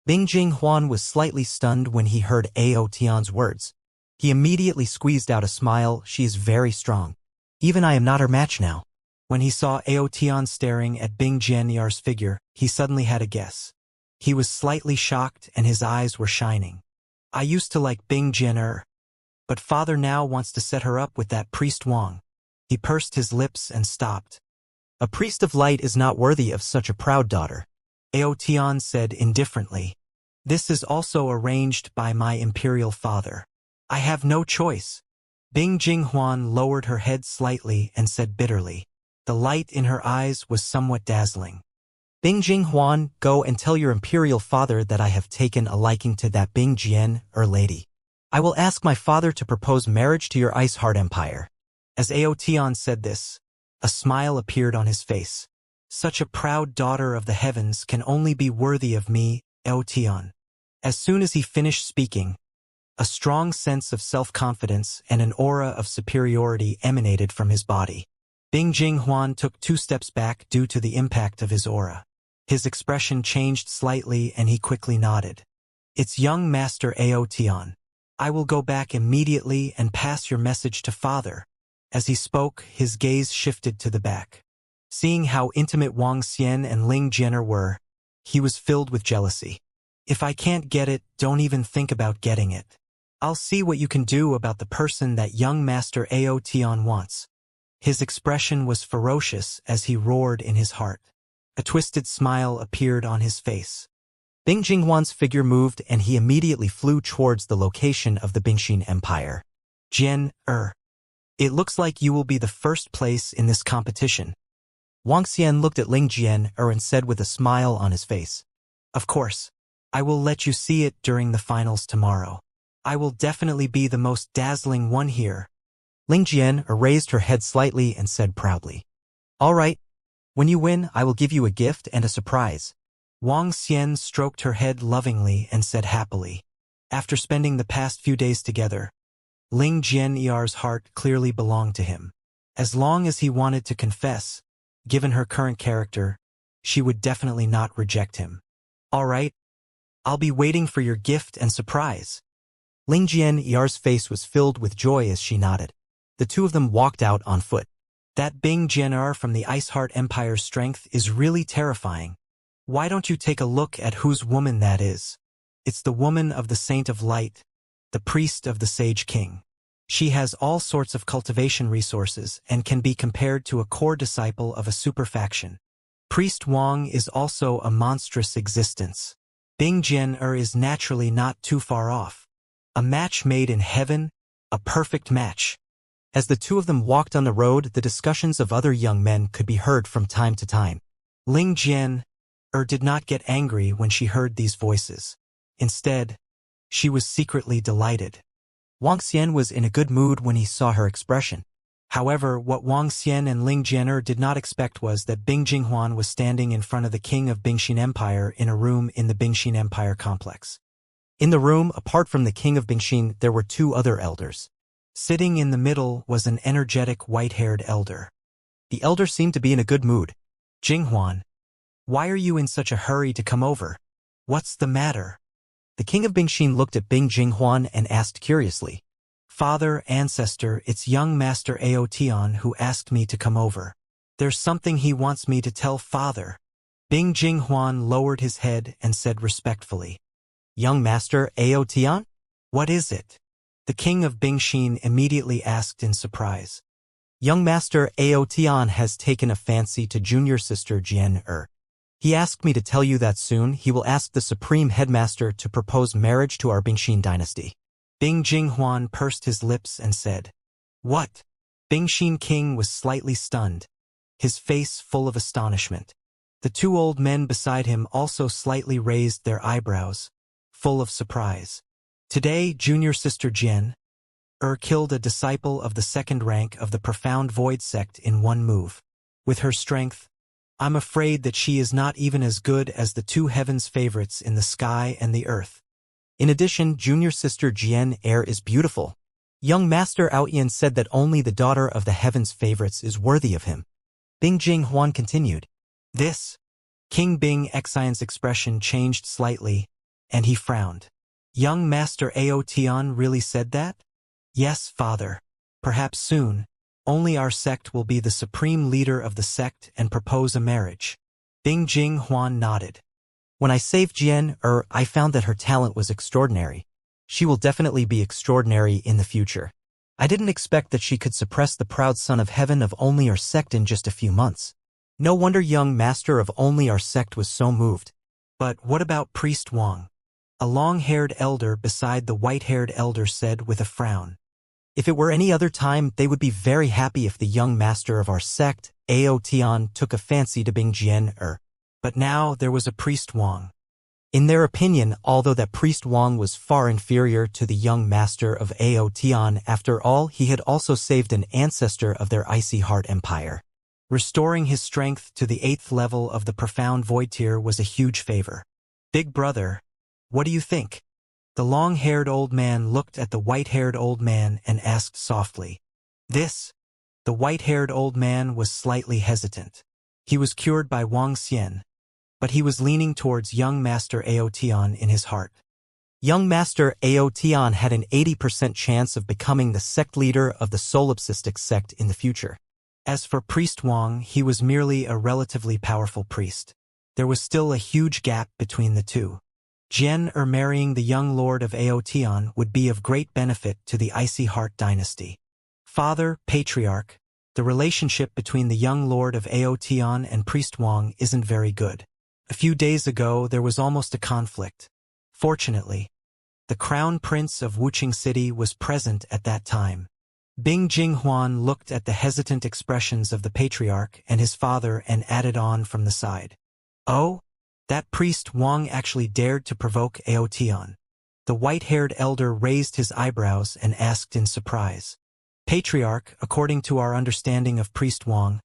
Bing Jinghuan was slightly stunned when he heard Ao Tian's words. He immediately squeezed out a smile. She is very strong. Even I am not her match now. When he saw Ao Tian staring at Bing Jianyar's figure, he suddenly had a guess. He was slightly shocked and his eyes were shining. I used to like Bing Jianyar, but father now wants to set her up with that priest Wang. He pursed his lips and stopped. A priest of light is not worthy of such a proud daughter. Ao Tian said indifferently. This is also arranged by my imperial father. I have no choice. Bing Jinghuan lowered her head slightly and said bitterly. The light in her eyes was somewhat dazzling. Bing Jinghuan, go and tell your imperial father that I have taken a liking to that Bing Jian, lady. I will ask my father to propose marriage to your Ice Heart Empire. As Ao Tian said this, a smile appeared on his face. Such a proud daughter of the heavens can only be worthy of me, Ao Tian. As soon as he finished speaking, a strong sense of self-confidence and an aura of superiority emanated from his body. Bing Jinghuan took 2 steps back due to the impact of his aura. His expression changed slightly and he quickly nodded. It's young master Ao Tian. I will go back immediately and pass your message to father. As he spoke, his gaze shifted to the back. Seeing how intimate Wang Xian and Ling Jian were, he was filled with jealousy. If I can't get it, don't even think about getting it. I'll see what you can do about the person that young master Ao Tian wants. His expression was ferocious as he roared in his heart. A twisted smile appeared on his face. Bing Jinghuan's figure moved and he immediately flew towards the location of the Bingxin Empire. Jian, it looks like you will be the first place in this competition. Wang Xian looked at Ling Jian and said with a smile on his face. Of course. I will let you see it during the finals tomorrow. I will definitely be the most dazzling one here. Ling Jian raised her head slightly and said proudly. All right. When you win, I will give you a gift and a surprise. Wang Xian stroked her head lovingly and said happily. After spending the past few days together, Ling Jian'er's heart clearly belonged to him. As long as he wanted to confess, given her current character, she would definitely not reject him. All right, I'll be waiting for your gift and surprise. Ling Jian'er's face was filled with joy as she nodded. The two of them walked out on foot. That Bing Jian'er from the Ice Heart Empire's strength is really terrifying. Why don't you take a look at whose woman that is? It's the woman of the Saint of Light, the priest of the Sage King. She has all sorts of cultivation resources and can be compared to a core disciple of a superfaction. Priest Wang is also a monstrous existence. Bing Jian'er is naturally not too far off. A match made in heaven, a perfect match. As the two of them walked on the road, the discussions of other young men could be heard from time to time. Ling Jian'er did not get angry when she heard these voices. Instead, she was secretly delighted. Wang Xian was in a good mood when he saw her expression. However, what Wang Xian and Ling Jian'er did not expect was that Bing Jinghuan was standing in front of the king of Bingxin Empire in a room in the Bingxin Empire complex. In the room, apart from the king of Bingxin, there were two other elders. Sitting in the middle was an energetic white-haired elder. The elder seemed to be in a good mood. Jinghuan, why are you in such a hurry to come over? What's the matter? The king of Bingxin looked at Bing Jinghuan and asked curiously. Father, ancestor, it's young Master Aotian who asked me to come over. There's something he wants me to tell father. Bing Jinghuan lowered his head and said respectfully. Young Master Aotian? What is it? The king of Bingxin immediately asked in surprise. Young Master Aotian has taken a fancy to junior sister Jian'er. He asked me to tell you that soon he will ask the supreme headmaster to propose marriage to our Bingxin dynasty. Bing Jinghuan pursed his lips and said, What? Bingxin King was slightly stunned, his face full of astonishment. The two old men beside him also slightly raised their eyebrows, full of surprise. Today, junior sister Jian'er killed a disciple of the second rank of the Profound Void sect in one move. With her strength, I'm afraid that she is not even as good as the two heavens favorites in the sky and the earth. In addition, junior sister Jian'er is beautiful. Young Master Aotian said that only the daughter of the heavens favorites is worthy of him. Bing Jinghuan continued. This? King Bing Xian's expression changed slightly, and he frowned. Young Master Aotian really said that? Yes, father. Perhaps soon, only our sect will be the supreme leader of the sect and propose a marriage. Bing Jinghuan nodded. When I saved Jian'er, I found that her talent was extraordinary. She will definitely be extraordinary in the future. I didn't expect that she could suppress the proud son of heaven of only our sect in just a few months. No wonder young master of only our sect was so moved. But what about Priest Wang? A long-haired elder beside the white-haired elder said with a frown. If it were any other time, they would be very happy if the young master of our sect, Aotian, took a fancy to Bing Jian'er. But now there was a Priest Wang. In their opinion, although that Priest Wang was far inferior to the young master of Aotian, after all, he had also saved an ancestor of their Icy Heart Empire. Restoring his strength to the 8th level of the Profound Void tier was a huge favor. Big brother, what do you think? The long-haired old man looked at the white-haired old man and asked softly. This? The white-haired old man was slightly hesitant. He was cured by Wang Xian, but he was leaning towards young Master Aotian in his heart. Young Master Aotian had an 80% chance of becoming the sect leader of the solipsistic sect in the future. As for Priest Wang, he was merely a relatively powerful priest. There was still a huge gap between the two. Jian'er marrying the young lord of Aotian would be of great benefit to the Icy Heart dynasty. Father, Patriarch, the relationship between the young lord of Aotian and Priest Wang isn't very good. A few days ago, there was almost a conflict. Fortunately, the Crown Prince of Wuxia City was present at that time. Bing Jinghuan looked at the hesitant expressions of the Patriarch and his father and added on from the side. Oh? That Priest Wang actually dared to provoke Aotian. The white-haired elder raised his eyebrows and asked in surprise. Patriarch, according to our understanding of Priest Wang,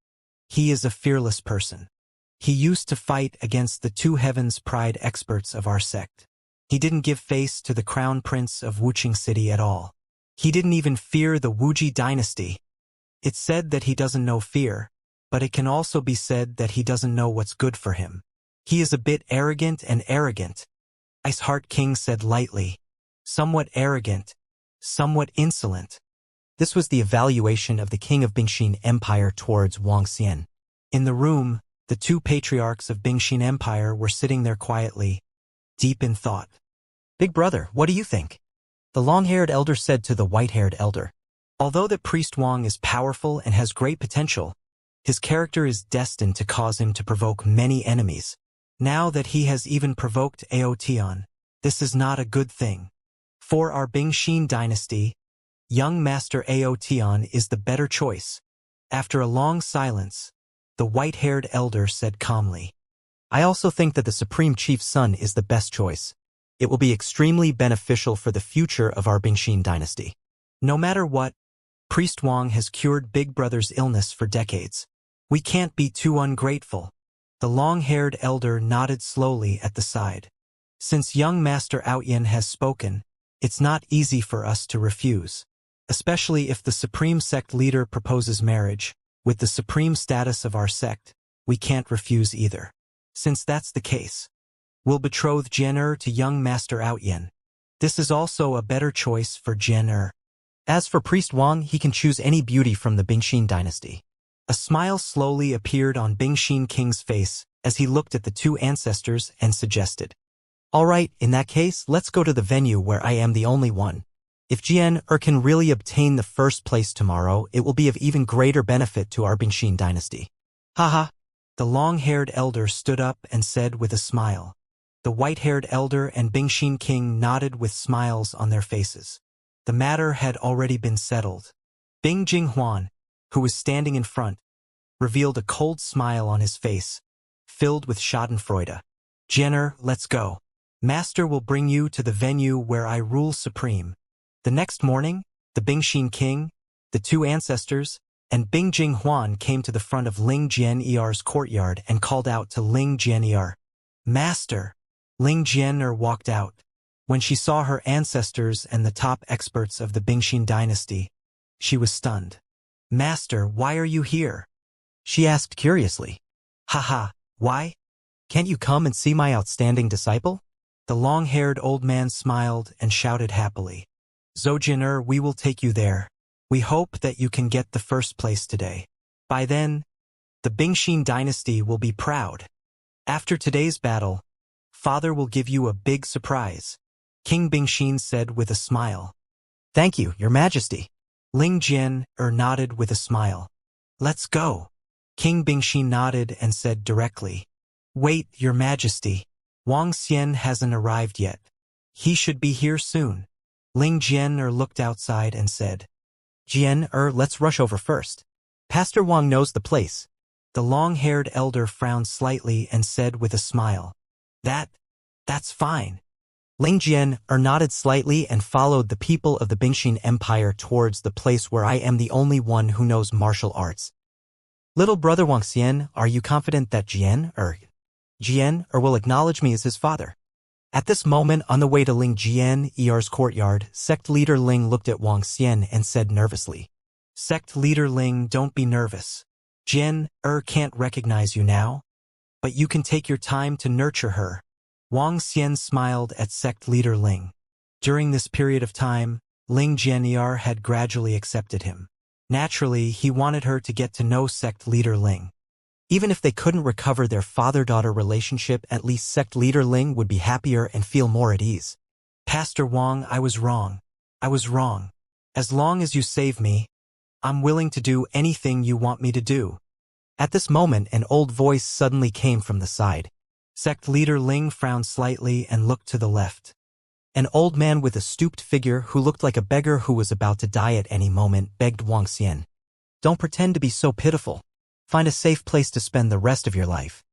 he is a fearless person. He used to fight against the two heavens pride experts of our sect. He didn't give face to the crown prince of Wuxia city at all. He didn't even fear the Wuji dynasty. It's said that he doesn't know fear, but it can also be said that he doesn't know what's good for him. He is a bit arrogant and arrogant, Ice Heart King said lightly. Somewhat arrogant, somewhat insolent. This was the evaluation of the king of Bingxin Empire towards Wang Xian. In the room, the two patriarchs of Bingxin Empire were sitting there quietly, deep in thought. Big brother, what do you think? The long-haired elder said to the white-haired elder. Although the priest Wang is powerful and has great potential, his character is destined to cause him to provoke many enemies. Now that he has even provoked Aotian, this is not a good thing. For our Bingxin dynasty, young Master Aotian is the better choice. After a long silence, the white-haired elder said calmly. I also think that the Supreme Chief's son is the best choice. It will be extremely beneficial for the future of our Bingxin dynasty. No matter what, Priest Wang has cured Big Brother's illness for decades. We can't be too ungrateful. The long-haired elder nodded slowly at the side. Since young Master Aotian has spoken, it's not easy for us to refuse. Especially if the Supreme Sect leader proposes marriage. With the supreme status of our sect, we can't refuse either. Since that's the case, we'll betroth Jian to young Master Aotian. This is also a better choice for Jian. As for Priest Wang, he can choose any beauty from the Bingxin dynasty. A smile slowly appeared on Bingxin King's face as he looked at the two ancestors and suggested. All right, in that case, let's go to the venue where I am the only one. If Jian can really obtain the first place tomorrow, it will be of even greater benefit to our Bingxin dynasty. Haha. The long-haired elder stood up and said with a smile. The white-haired elder and Bingxin King nodded with smiles on their faces. The matter had already been settled. Bing Jinghuan, who was standing in front, revealed a cold smile on his face, filled with schadenfreude. Jian, let's go. Master will bring you to the venue where I rule supreme. The next morning, the Bingxin King, the two ancestors, and Bing Jinghuan came to the front of Ling Jian'er's courtyard and called out to Ling Jian'er. Master! Ling Jian'er walked out. When she saw her ancestors and the top experts of the Bingxin dynasty, she was stunned. Master, why are you here? She asked curiously. Haha, why? Can't you come and see my outstanding disciple? The long-haired old man smiled and shouted happily. Zhou, we will take you there. We hope that you can get the first place today. By then, the Bingxin dynasty will be proud. After today's battle, Father will give you a big surprise, King Bingxin said with a smile. Thank you, Your Majesty. Ling Jian'er nodded with a smile. Let's go. King Bingxin nodded and said directly. Wait, Your Majesty. Wang Xian hasn't arrived yet. He should be here soon. Ling Jian'er looked outside and said. Jian'er, let's rush over first. Pastor Wang knows the place. The long-haired elder frowned slightly and said with a smile. That's fine. Ling Jian'er nodded slightly and followed the people of the Bingxin Empire towards the place where I am the only one who knows martial arts. Little brother Wang Xian, are you confident that Jian'er will acknowledge me as his father? At this moment, on the way to Ling Jian'er's courtyard, sect leader Ling looked at Wang Xian and said nervously. Sect leader Ling, don't be nervous. Jian'er can't recognize you now, but you can take your time to nurture her. Wang Xian smiled at sect leader Ling. During this period of time, Ling Jian'er had gradually accepted him. Naturally, he wanted her to get to know sect leader Ling. Even if they couldn't recover their father-daughter relationship, at least sect leader Ling would be happier and feel more at ease. Pastor Wang, I was wrong. As long as you save me, I'm willing to do anything you want me to do. At this moment, an old voice suddenly came from the side. Sect leader Ling frowned slightly and looked to the left. An old man with a stooped figure who looked like a beggar who was about to die at any moment begged Wang Xian. Don't pretend to be so pitiful. Find a safe place to spend the rest of your life.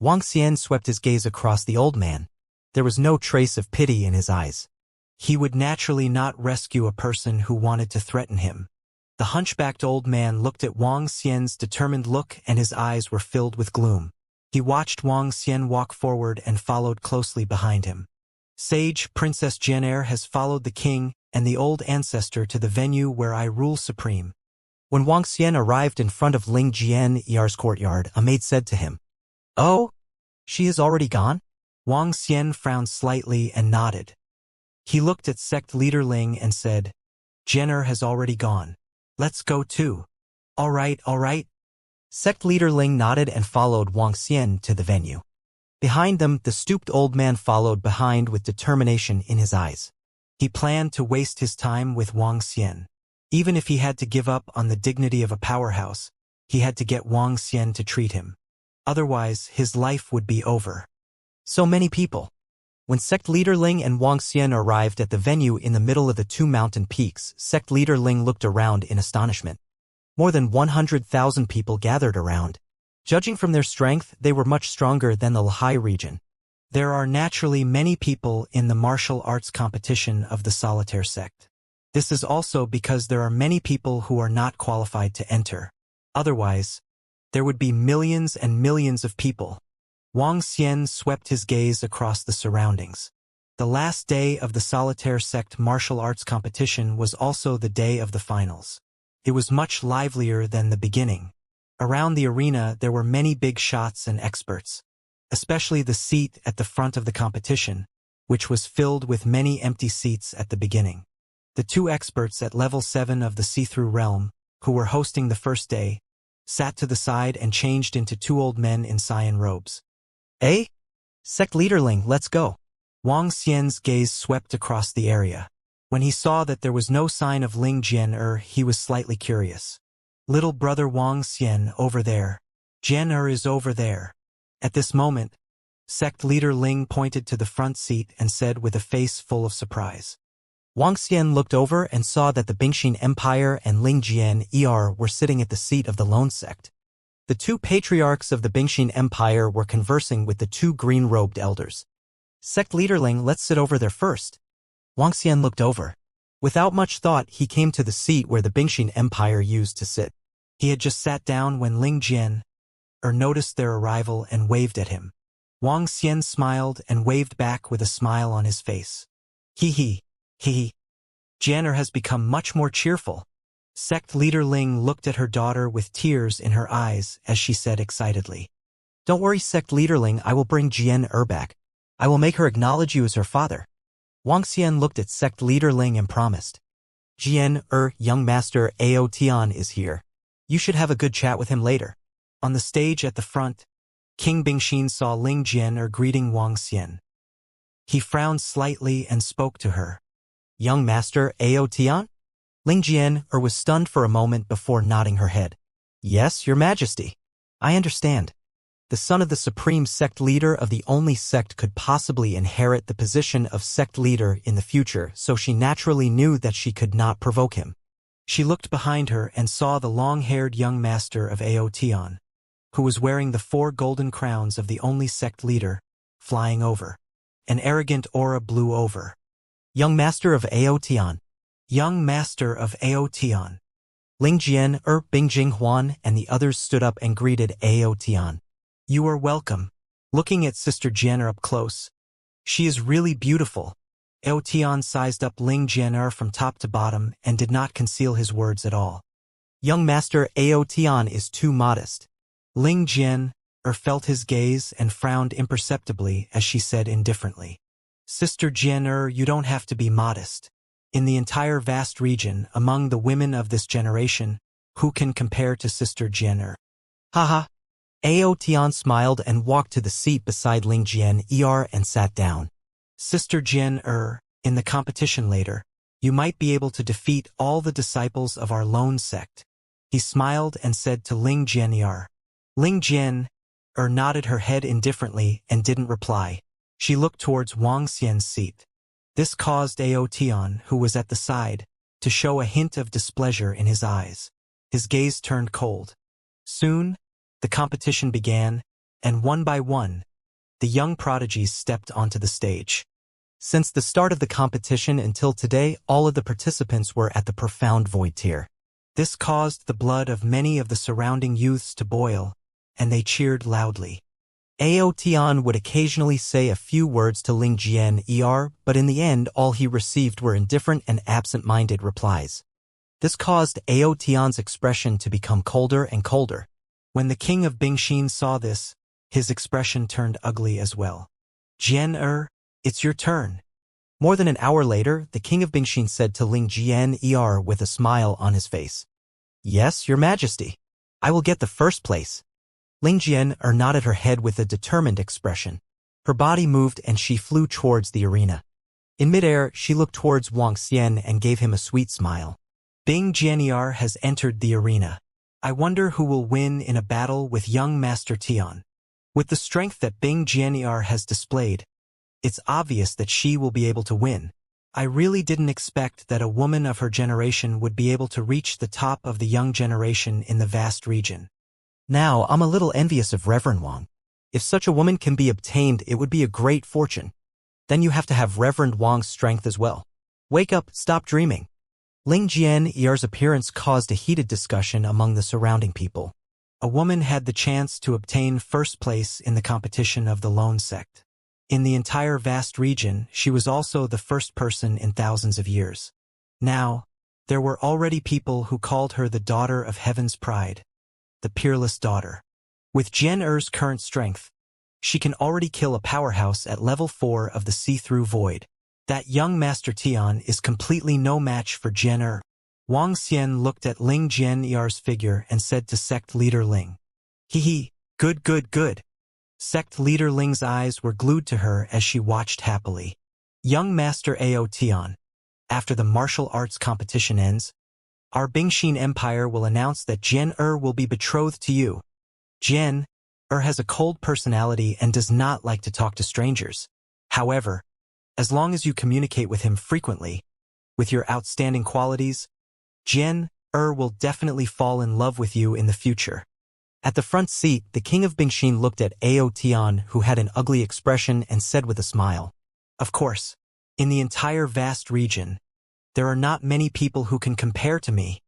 Wang Xian swept his gaze across the old man. There was no trace of pity in his eyes. He would naturally not rescue a person who wanted to threaten him. The hunchbacked old man looked at Wang Xian's determined look and his eyes were filled with gloom. He watched Wang Xian walk forward and followed closely behind him. Sage Princess Jian has followed the king and the old ancestor to the venue where I rule supreme. When Wang Xian arrived in front of Ling Jian's courtyard, a maid said to him, "Oh, she is already gone?" Wang Xian frowned slightly and nodded. He looked at sect leader Ling and said, "Jian has already gone. Let's go too." All right. Sect leader Ling nodded and followed Wang Xian to the venue. Behind them, the stooped old man followed behind with determination in his eyes. He planned to waste his time with Wang Xian. Even if he had to give up on the dignity of a powerhouse, he had to get Wang Xian to treat him. Otherwise, his life would be over. So many people. When sect leader Ling and Wang Xian arrived at the venue in the middle of the two mountain peaks, sect leader Ling looked around in astonishment. More than 100,000 people gathered around. Judging from their strength, they were much stronger than the Lehigh region. There are naturally many people in the martial arts competition of the solitaire sect. This is also because there are many people who are not qualified to enter. Otherwise, there would be millions and millions of people. Wang Xian swept his gaze across the surroundings. The last day of the solitaire sect martial arts competition was also the day of the finals. It was much livelier than the beginning. Around the arena there were many big shots and experts, especially the seat at the front of the competition, which was filled with many empty seats at the beginning. The two experts at level 7 of the see-through realm, who were hosting the first day, sat to the side and changed into two old men in cyan robes. "Eh? Sect leader Ling, let's go." Wang Xian's gaze swept across the area. When he saw that there was no sign of Ling Jian, he was slightly curious. "Little brother Wang Xian, over there. Jian is over there." At this moment, sect leader Ling pointed to the front seat and said with a face full of surprise. Wang Xian looked over and saw that the Bingxin Empire and Ling Jian were sitting at the seat of the lone sect. The two patriarchs of the Bingxin Empire were conversing with the two green-robed elders. "Sect leader Ling, let's sit over there first." Wang Xian looked over. Without much thought, he came to the seat where the Bingxin Empire used to sit. He had just sat down when Ling Jian noticed their arrival and waved at him. Wang Xian smiled and waved back with a smile on his face. He. Jian has become much more cheerful. Sect leader Ling looked at her daughter with tears in her eyes as she said excitedly, "Don't worry, sect leader Ling, I will bring Jian back. I will make her acknowledge you as her father." Wang Xian looked at sect leader Ling and promised, "Jian, young master Aotian is here. You should have a good chat with him later." On the stage at the front, King Bingxin saw Ling Jian greeting Wang Xian. He frowned slightly and spoke to her. "Young master Aotian?" Ling Jian was stunned for a moment before nodding her head. "Yes, your majesty. I understand." The son of the supreme sect leader of the only sect could possibly inherit the position of sect leader in the future, so she naturally knew that she could not provoke him. She looked behind her and saw the long-haired young master of Aotian, who was wearing the 4 golden crowns of the only sect leader, flying over. An arrogant aura blew over. "Young master of Aotian." "Young master of Aotian." Ling Jian, Bingjing Huan, and the others stood up and greeted Aotian. "You are welcome." Looking at Sister Jian up close, "She is really beautiful." Aotian sized up Ling Jian from top to bottom and did not conceal his words at all. "Young master Aotian is too modest." Ling Jian felt his gaze and frowned imperceptibly as she said indifferently, "Sister Jian, you don't have to be modest. In the entire vast region, among the women of this generation, who can compare to Sister Jian? Haha. Aotian smiled and walked to the seat beside Ling Jian and sat down. "Sister Jian, in the competition later, you might be able to defeat all the disciples of our lone sect." He smiled and said to Ling Jian. Ling Jian nodded her head indifferently and didn't reply. She looked towards Wang Xian's seat. This caused Aotian, who was at the side, to show a hint of displeasure in his eyes. His gaze turned cold. Soon, the competition began, and one by one, the young prodigies stepped onto the stage. Since the start of the competition until today, all of the participants were at the profound void tier. This caused the blood of many of the surrounding youths to boil, and they cheered loudly. Aotian would occasionally say a few words to Ling Jian but in the end all he received were indifferent and absent-minded replies. This caused Aotian's expression to become colder and colder. When the king of Bingxin saw this, his expression turned ugly as well. Jian, it's your turn. More than an hour later, the king of Bingxin said to Ling Jian with a smile on his face. Yes, your majesty. I will get the first place. Ling Jian nodded her head with a determined expression. Her body moved and she flew towards the arena. In midair, she looked towards Wang Xian and gave him a sweet smile. Bing Jianier has entered the arena. I wonder who will win in a battle with young Master Tian. With the strength that Bing Jianier has displayed, it's obvious that she will be able to win. I really didn't expect that a woman of her generation would be able to reach the top of the young generation in the vast region. Now, I'm a little envious of Reverend Wang. If such a woman can be obtained, it would be a great fortune. Then you have to have Reverend Wang's strength as well. Wake up, stop dreaming. Ling Jian's appearance caused a heated discussion among the surrounding people. A woman had the chance to obtain first place in the competition of the lone sect. In the entire vast region, she was also the first person in thousands of years. Now, there were already people who called her the daughter of heaven's pride, the peerless daughter. With Jian's current strength, she can already kill a powerhouse at level 4 of the see-through void. That young Master Tian is completely no match for Jian. Wang Xian looked at Ling Jian's figure and said to sect leader Ling. Good. Sect leader Ling's eyes were glued to her as she watched happily. Young Master Tian, after the martial arts competition ends, our Bingxin Empire will announce that Jian will be betrothed to you. Jian has a cold personality and does not like to talk to strangers. However, as long as you communicate with him frequently, with your outstanding qualities, Jian will definitely fall in love with you in the future. At the front seat, the king of Bingxin looked at Aotian, who had an ugly expression, and said with a smile, Of course, in the entire vast region, there are not many people who can compare to me.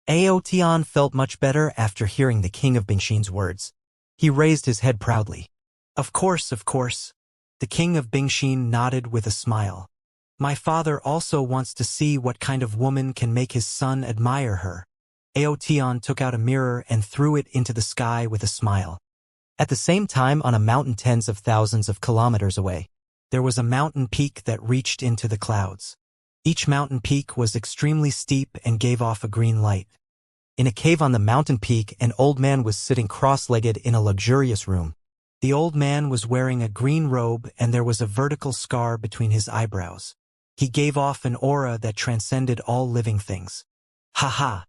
Aotian felt much better after hearing the king of Bingxin's words. He raised his head proudly. Of course. The king of Bingxin nodded with a smile. My father also wants to see what kind of woman can make his son admire her. Aotian took out a mirror and threw it into the sky with a smile. At the same time, on a mountain tens of thousands of kilometers away, there was a mountain peak that reached into the clouds. Each mountain peak was extremely steep and gave off a green light. In a cave on the mountain peak, an old man was sitting cross-legged in a luxurious room. The old man was wearing a green robe and there was a vertical scar between his eyebrows. He gave off an aura that transcended all living things. Ha!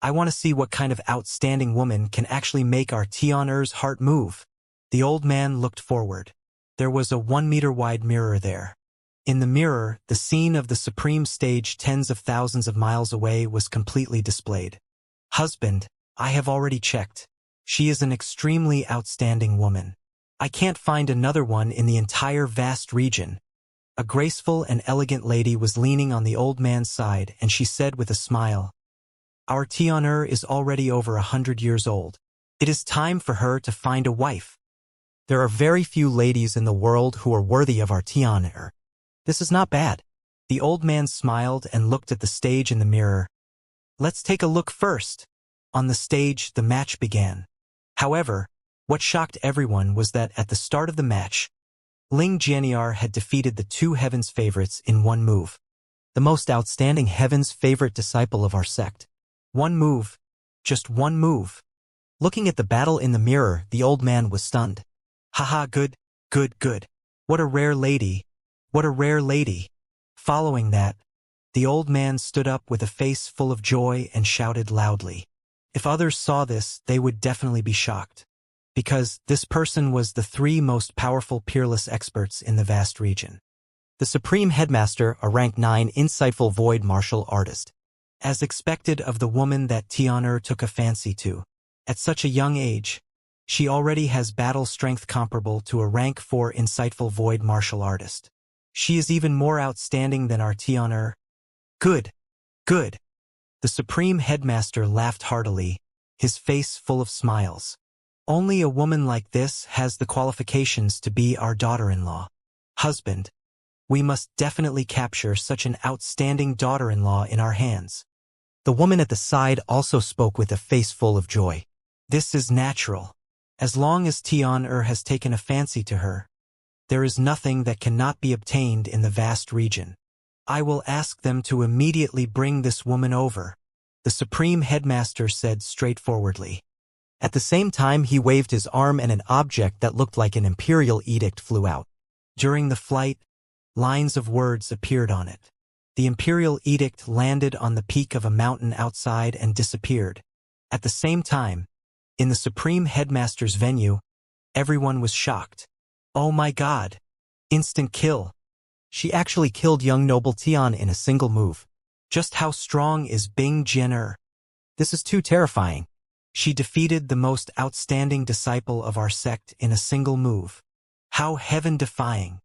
I want to see what kind of outstanding woman can actually make our Tian's heart move. The old man looked forward. There was a 1-meter-wide mirror there. In the mirror, the scene of the supreme stage tens of thousands of miles away was completely displayed. Husband, I have already checked. She is an extremely outstanding woman. I can't find another one in the entire vast region. A graceful and elegant lady was leaning on the old man's side, and she said with a smile, Our Tian'er is already over 100 years old. It is time for her to find a wife. There are very few ladies in the world who are worthy of our Tian'er. This is not bad. The old man smiled and looked at the stage in the mirror. Let's take a look first. On the stage, the match began. However, what shocked everyone was that at the start of the match, Ling Jianier had defeated the 2 Heaven's favorites in one move. The most outstanding Heaven's favorite disciple of our sect. One move. Just one move. Looking at the battle in the mirror, the old man was stunned. Haha, good. What a rare lady. Following that, the old man stood up with a face full of joy and shouted loudly. If others saw this, they would definitely be shocked. Because this person was the 3 most powerful peerless experts in the vast region. The Supreme Headmaster, a rank 9 insightful void martial artist. As expected of the woman that Tian'er took a fancy to. At such a young age, she already has battle strength comparable to a rank 4 insightful void martial artist. She is even more outstanding than our Tian'er. Good. The Supreme Headmaster laughed heartily, his face full of smiles. Only a woman like this has the qualifications to be our daughter-in-law. Husband, we must definitely capture such an outstanding daughter-in-law in our hands. The woman at the side also spoke with a face full of joy. This is natural. As long as Tian has taken a fancy to her, there is nothing that cannot be obtained in the vast region. I will ask them to immediately bring this woman over, the Supreme Headmaster said straightforwardly. At the same time, he waved his arm and an object that looked like an imperial edict flew out. During the flight, lines of words appeared on it. The imperial edict landed on the peak of a mountain outside and disappeared. At the same time, in the Supreme Headmaster's venue, everyone was shocked. Oh my God! Instant kill. She actually killed young noble Tian in a single move. Just how strong is Bing Jian? This is too terrifying. She defeated the most outstanding disciple of our sect in a single move. How heaven-defying.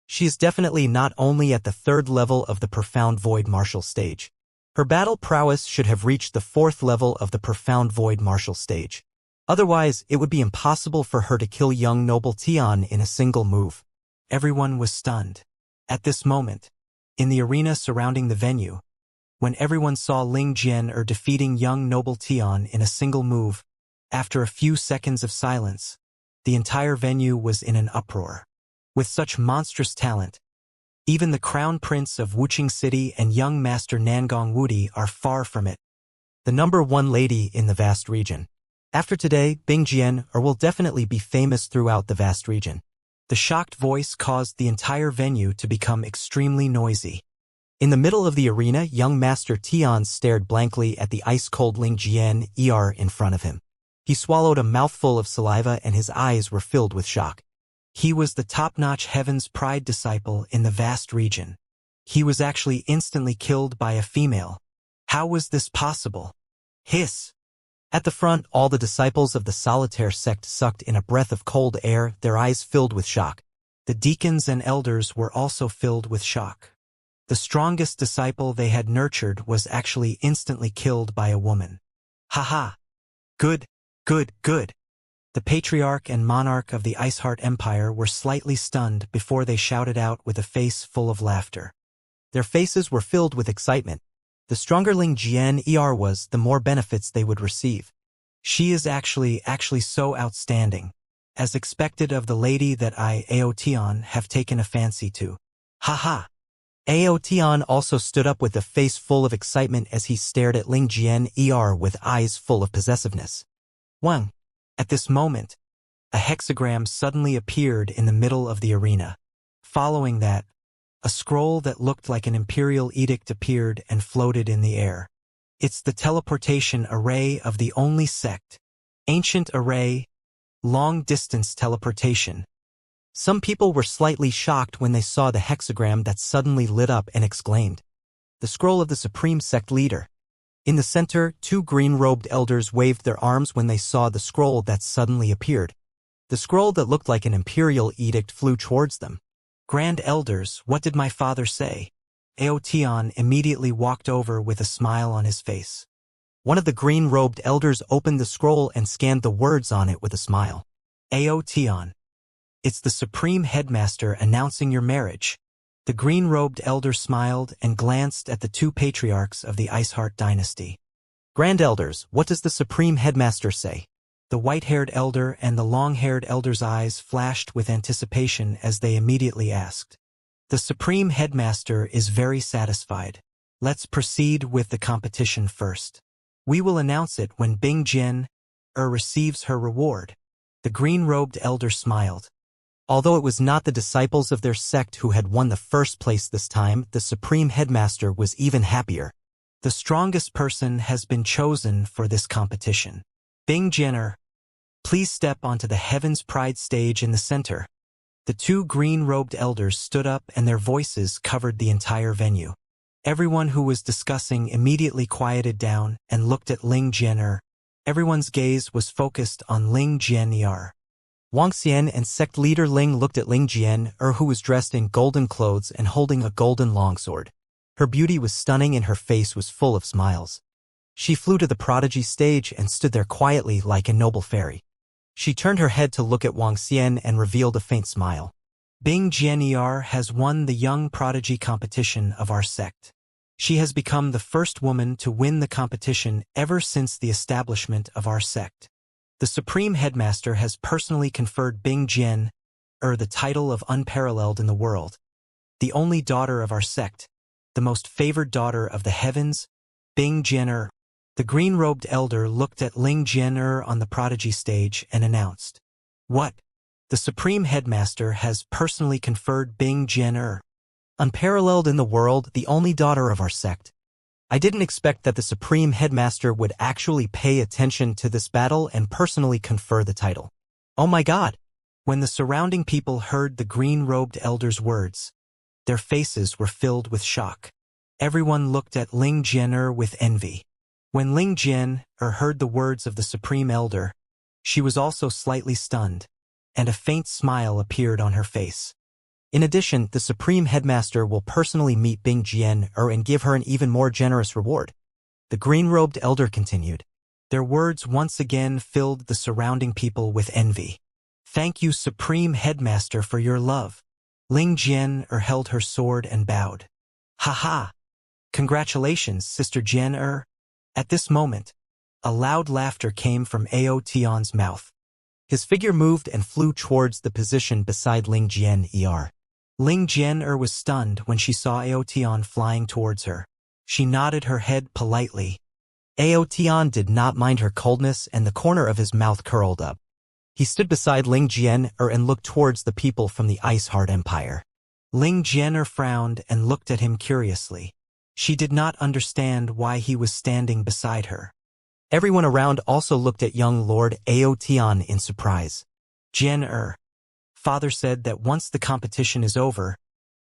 She is definitely not only at the 3rd level of the Profound Void martial stage. Her battle prowess should have reached the 4th level of the Profound Void martial stage. Otherwise, it would be impossible for her to kill young noble Tian in a single move. Everyone was stunned. At this moment, in the arena surrounding the venue, when everyone saw Ling Jian defeating young noble Tian in a single move, after a few seconds of silence, the entire venue was in an uproar. With such monstrous talent, even the Crown Prince of Wuxia City and young Master Nangong Wudi are far from it. The number 1 lady in the vast region. After today, Bing Jian will definitely be famous throughout the vast region. The shocked voice caused the entire venue to become extremely noisy. In the middle of the arena, young Master Tian stared blankly at the ice-cold Ling Jian in front of him. He swallowed a mouthful of saliva and his eyes were filled with shock. He was the top-notch Heaven's Pride disciple in the vast region. He was actually instantly killed by a female. How was this possible? Hiss! At the front, all the disciples of the Solitaire sect sucked in a breath of cold air, their eyes filled with shock. The deacons and elders were also filled with shock. The strongest disciple they had nurtured was actually instantly killed by a woman. Haha! Good, good, good! The patriarch and monarch of the Iceheart Empire were slightly stunned before they shouted out with a face full of laughter. Their faces were filled with excitement. The stronger Ling Jian was, the more benefits they would receive. She is actually so outstanding, as expected of the lady that I, Aotian, have taken a fancy to. Haha! Aotian also stood up with a face full of excitement as he stared at Ling Jian with eyes full of possessiveness. Wang! At this moment, a hexagram suddenly appeared in the middle of the arena. Following that, a scroll that looked like an imperial edict appeared and floated in the air. It's the teleportation array of the only sect. Ancient array, long-distance teleportation. Some people were slightly shocked when they saw the hexagram that suddenly lit up and exclaimed, "The scroll of the Supreme Sect Leader." In the center, 2 green-robed elders waved their arms when they saw the scroll that suddenly appeared. The scroll that looked like an imperial edict flew towards them. Grand Elders, what did my father say? Aotian immediately walked over with a smile on his face. One of the green-robed elders opened the scroll and scanned the words on it with a smile. Aotian. It's the Supreme Headmaster announcing your marriage. The green-robed elder smiled and glanced at the 2 patriarchs of the Iceheart dynasty. Grand Elders, what does the Supreme Headmaster say? The white-haired elder and the long-haired elder's eyes flashed with anticipation as they immediately asked. The Supreme Headmaster is very satisfied. Let's proceed with the competition first. We will announce it when Bing Jian receives her reward. The green-robed elder smiled. Although it was not the disciples of their sect who had won the first place this time, the Supreme Headmaster was even happier. The strongest person has been chosen for this competition. Bing Jian, please step onto the Heaven's Pride stage in the center. The 2 green-robed elders stood up and their voices covered the entire venue. Everyone who was discussing immediately quieted down and looked at Ling Jian. Everyone's gaze was focused on Ling Jian. Wuxia and sect leader Ling looked at Ling Jian, who was dressed in golden clothes and holding a golden longsword. Her beauty was stunning and her face was full of smiles. She flew to the prodigy stage and stood there quietly like a noble fairy. She turned her head to look at Wang Xian and revealed a faint smile. Bing Jian has won the young prodigy competition of our sect. She has become the first woman to win the competition ever since the establishment of our sect. The Supreme Headmaster has personally conferred Bing Jian the title of unparalleled in the world. The only daughter of our sect, the most favored daughter of the heavens, Bing Jian. The green-robed elder looked at Ling Jian on the prodigy stage and announced, "What? The Supreme Headmaster has personally conferred Bing Jian Unparalleled in the world, the only daughter of our sect. I didn't expect that the Supreme Headmaster would actually pay attention to this battle and personally confer the title. Oh my God!" When the surrounding people heard the green-robed elder's words, their faces were filled with shock. Everyone looked at Ling Jian with envy. When Ling Jian heard the words of the Supreme Elder, she was also slightly stunned, and a faint smile appeared on her face. In addition, the Supreme Headmaster will personally meet Bing Jian and give her an even more generous reward. The green-robed elder continued. Their words once again filled the surrounding people with envy. "Thank you, Supreme Headmaster, for your love." Ling Jian held her sword and bowed. "Ha ha! Congratulations, Sister Jian At this moment, a loud laughter came from Ao Tian's mouth. His figure moved and flew towards the position beside Ling Jian. Ling Jian was stunned when she saw Ao Tian flying towards her. She nodded her head politely. Ao Tian did not mind her coldness, and the corner of his mouth curled up. He stood beside Ling Jian and looked towards the people from the Ice Heart Empire. Ling Jian frowned and looked at him curiously. She did not understand why he was standing beside her. Everyone around also looked at young Lord Ao Tian in surprise. "Jian Father said that once the competition is over,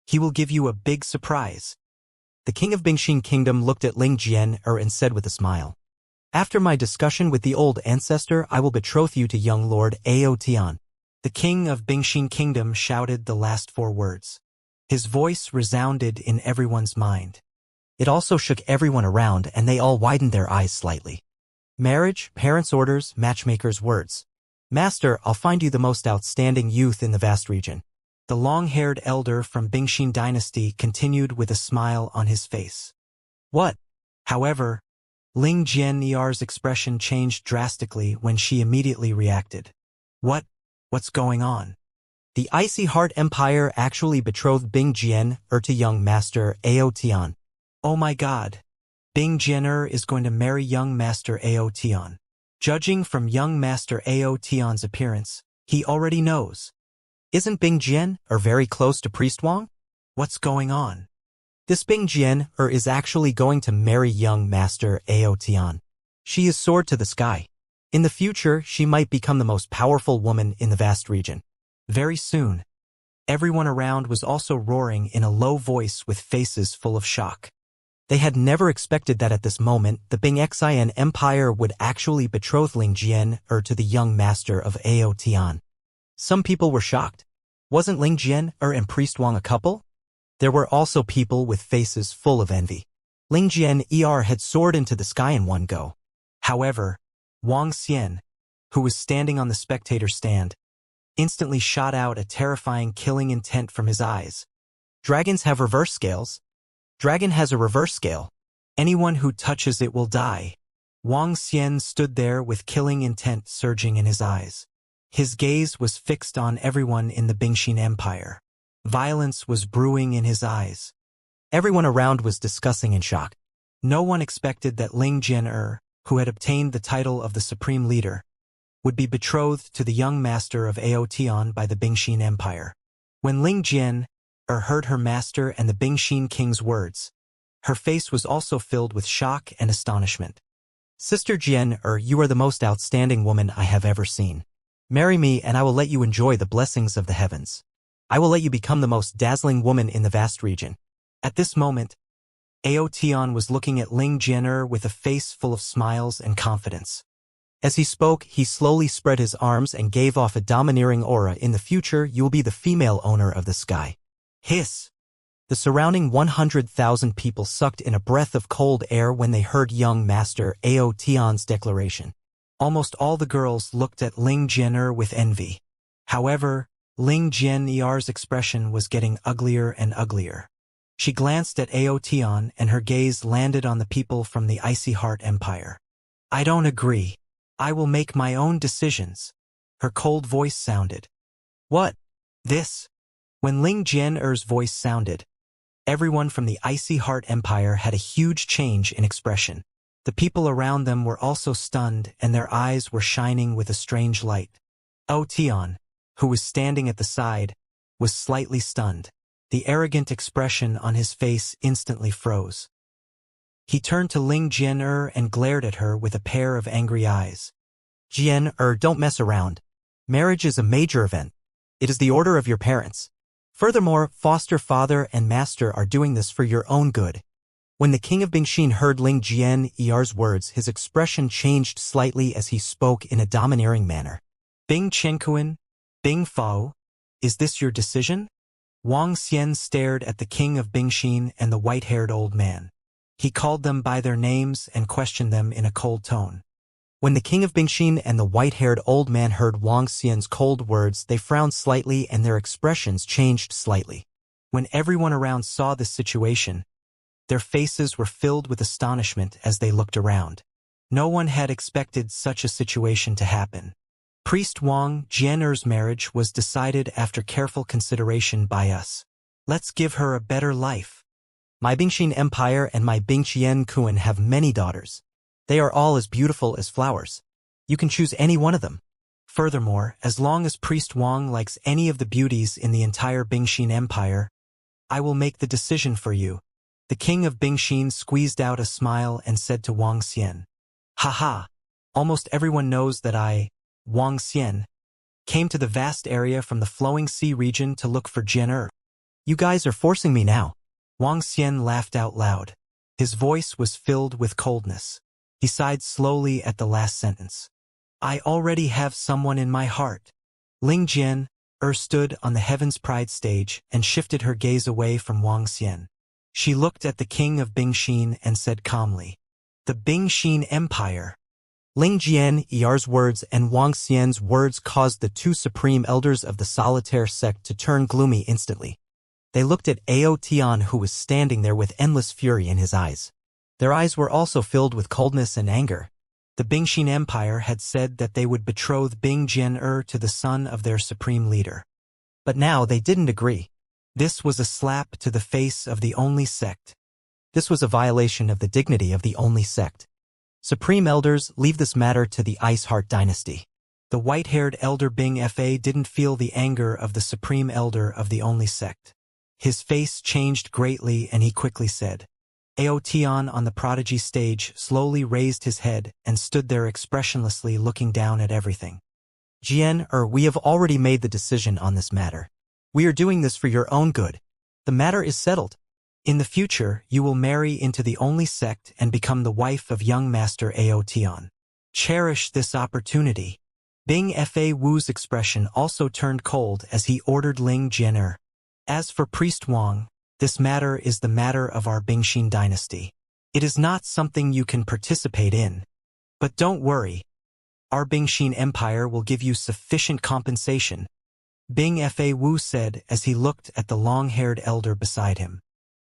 he will give you a big surprise." The king of Bingxin Kingdom looked at Ling Jian and said with a smile, "After my discussion with the old ancestor, I will betroth you to young Lord Ao Tian." The king of Bingxin Kingdom shouted the last 4 words. His voice resounded in everyone's mind. It also shook everyone around, and they all widened their eyes slightly. Marriage, parents' orders, matchmakers' words. Master, I'll find you the most outstanding youth in the vast region. The long-haired elder from Bingxin Dynasty continued with a smile on his face. What? However, Ling Jian's expression changed drastically when she immediately reacted. What's going on? The Icy Heart Empire actually betrothed Bing Jian to young Master Ao Tian. Oh my God! Bing Jian is going to marry young Master Ao Tian. Judging from young Master Ao Tian's appearance, he already knows. Isn't Bing Jian very close to Priest Wang? What's going on? This Bing Jian is actually going to marry young Master Ao Tian. She is soared to the sky. In the future, she might become the most powerful woman in the vast region. Very soon. Everyone around was also roaring in a low voice with faces full of shock. They had never expected that at this moment, the Bingxian Empire would actually betroth Ling Jian to the young master of Ao Tian. Some people were shocked. Wasn't Ling Jian and Priest Wang a couple? There were also people with faces full of envy. Ling Jian had soared into the sky in one go. However, Wang Xian, who was standing on the spectator stand, instantly shot out a terrifying killing intent from his eyes. Dragons have reverse scales. Dragon has a reverse scale. Anyone who touches it will die. Wang Xian stood there with killing intent surging in his eyes. His gaze was fixed on everyone in the Bingxin Empire. Violence was brewing in his eyes. Everyone around was discussing in shock. No one expected that Ling Jian who had obtained the title of the Supreme Leader, would be betrothed to the young master of Ao Tian by the Bingxin Empire. When Ling Jian heard her master and the Bingxin king's words, her face was also filled with shock and astonishment. Sister Jian, you are the most outstanding woman I have ever seen. Marry me and I will let you enjoy the blessings of the heavens. I will let you become the most dazzling woman in the vast region. At this moment, Ao Tian was looking at Ling Jian with a face full of smiles and confidence. As he spoke, he slowly spread his arms and gave off a domineering aura. In the future, you will be the female owner of the sky. Hiss! The surrounding 100,000 people sucked in a breath of cold air when they heard young master Ao Tian's declaration. Almost all the girls looked at Ling Jian'er with envy. However, Ling Jian'er's expression was getting uglier and uglier. She glanced at Aotian and her gaze landed on the people from the Icy Heart Empire. I don't agree. I will make my own decisions. Her cold voice sounded. What? This? When Ling Jian'er's voice sounded, everyone from the Icy Heart Empire had a huge change in expression. The people around them were also stunned and their eyes were shining with a strange light. Aotian, who was standing at the side, was slightly stunned. The arrogant expression on his face instantly froze. He turned to Ling Jian'er and glared at her with a pair of angry eyes. Jian'er, don't mess around. Marriage is a major event. It is the order of your parents. Furthermore, foster father and master are doing this for your own good. When the king of Bingxin heard Ling Jian'er's words, his expression changed slightly as he spoke in a domineering manner. Bing Chenkuan, Bing Fao, is this your decision? Wang Xian stared at the king of Bingxin and the white-haired old man. He called them by their names and questioned them in a cold tone. When the king of Bingxin and the white-haired old man heard Wang Xian's cold words, they frowned slightly and their expressions changed slightly. When everyone around saw this situation, their faces were filled with astonishment as they looked around. No one had expected such a situation to happen. Priest Wang Jian'er's marriage was decided after careful consideration by us. Let's give her a better life. My Bingxin Empire and my Bingxian Kuan have many daughters. They are all as beautiful as flowers. You can choose any one of them. Furthermore, as long as Priest Wang likes any of the beauties in the entire Bingxin Empire, I will make the decision for you. The king of Bingxin squeezed out a smile and said to Wang Xian, Haha, almost everyone knows that I, Wang Xian, came to the vast area from the flowing sea region to look for Jian'er. You guys are forcing me now. Wang Xian laughed out loud. His voice was filled with coldness. He sighed slowly at the last sentence. I already have someone in my heart. Ling Jian'er stood on the Heaven's Pride stage and shifted her gaze away from Wang Xian. She looked at the king of Bingxin and said calmly, The Bingxin Empire. Ling Jian'er's words and Wang Xian's words caused the two supreme elders of the solitaire sect to turn gloomy instantly. They looked at Aotian, who was standing there with endless fury in his eyes. Their eyes were also filled with coldness and anger. The Bingxin Empire had said that they would betroth Bing Jian'er to the son of their supreme leader. But now they didn't agree. This was a slap to the face of the only sect. This was a violation of the dignity of the only sect. Supreme elders, leave this matter to the Ice Heart dynasty. The white-haired elder Bing Fa didn't feel the anger of the supreme elder of the only sect. His face changed greatly and he quickly said, Aotian on the prodigy stage slowly raised his head and stood there expressionlessly looking down at everything. Jian'er, we have already made the decision on this matter. We are doing this for your own good. The matter is settled. In the future, you will marry into the only sect and become the wife of young master Aotian. Cherish this opportunity. Bing Fa Wu's expression also turned cold as he ordered Ling Jian'er. As for Priest Wang, this matter is the matter of our Bingxin dynasty. It is not something you can participate in. But don't worry. Our Bingxin Empire will give you sufficient compensation. Bing Fa Wu said as he looked at the long-haired elder beside him.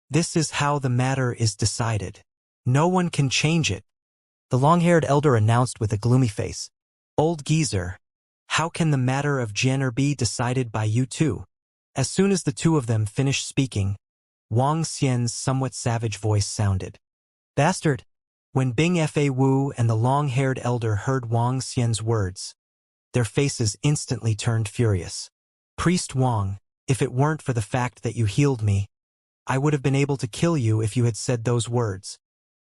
This is how the matter is decided. No one can change it. The long-haired elder announced with a gloomy face. Old geezer, how can the matter of Jian'er be decided by you two? As soon as the two of them finished speaking, Wang Xian's somewhat savage voice sounded. Bastard! When Bing Fa Wu and the long-haired elder heard Wang Xian's words, their faces instantly turned furious. Priest Wang, if it weren't for the fact that you healed me, I would have been able to kill you if you had said those words.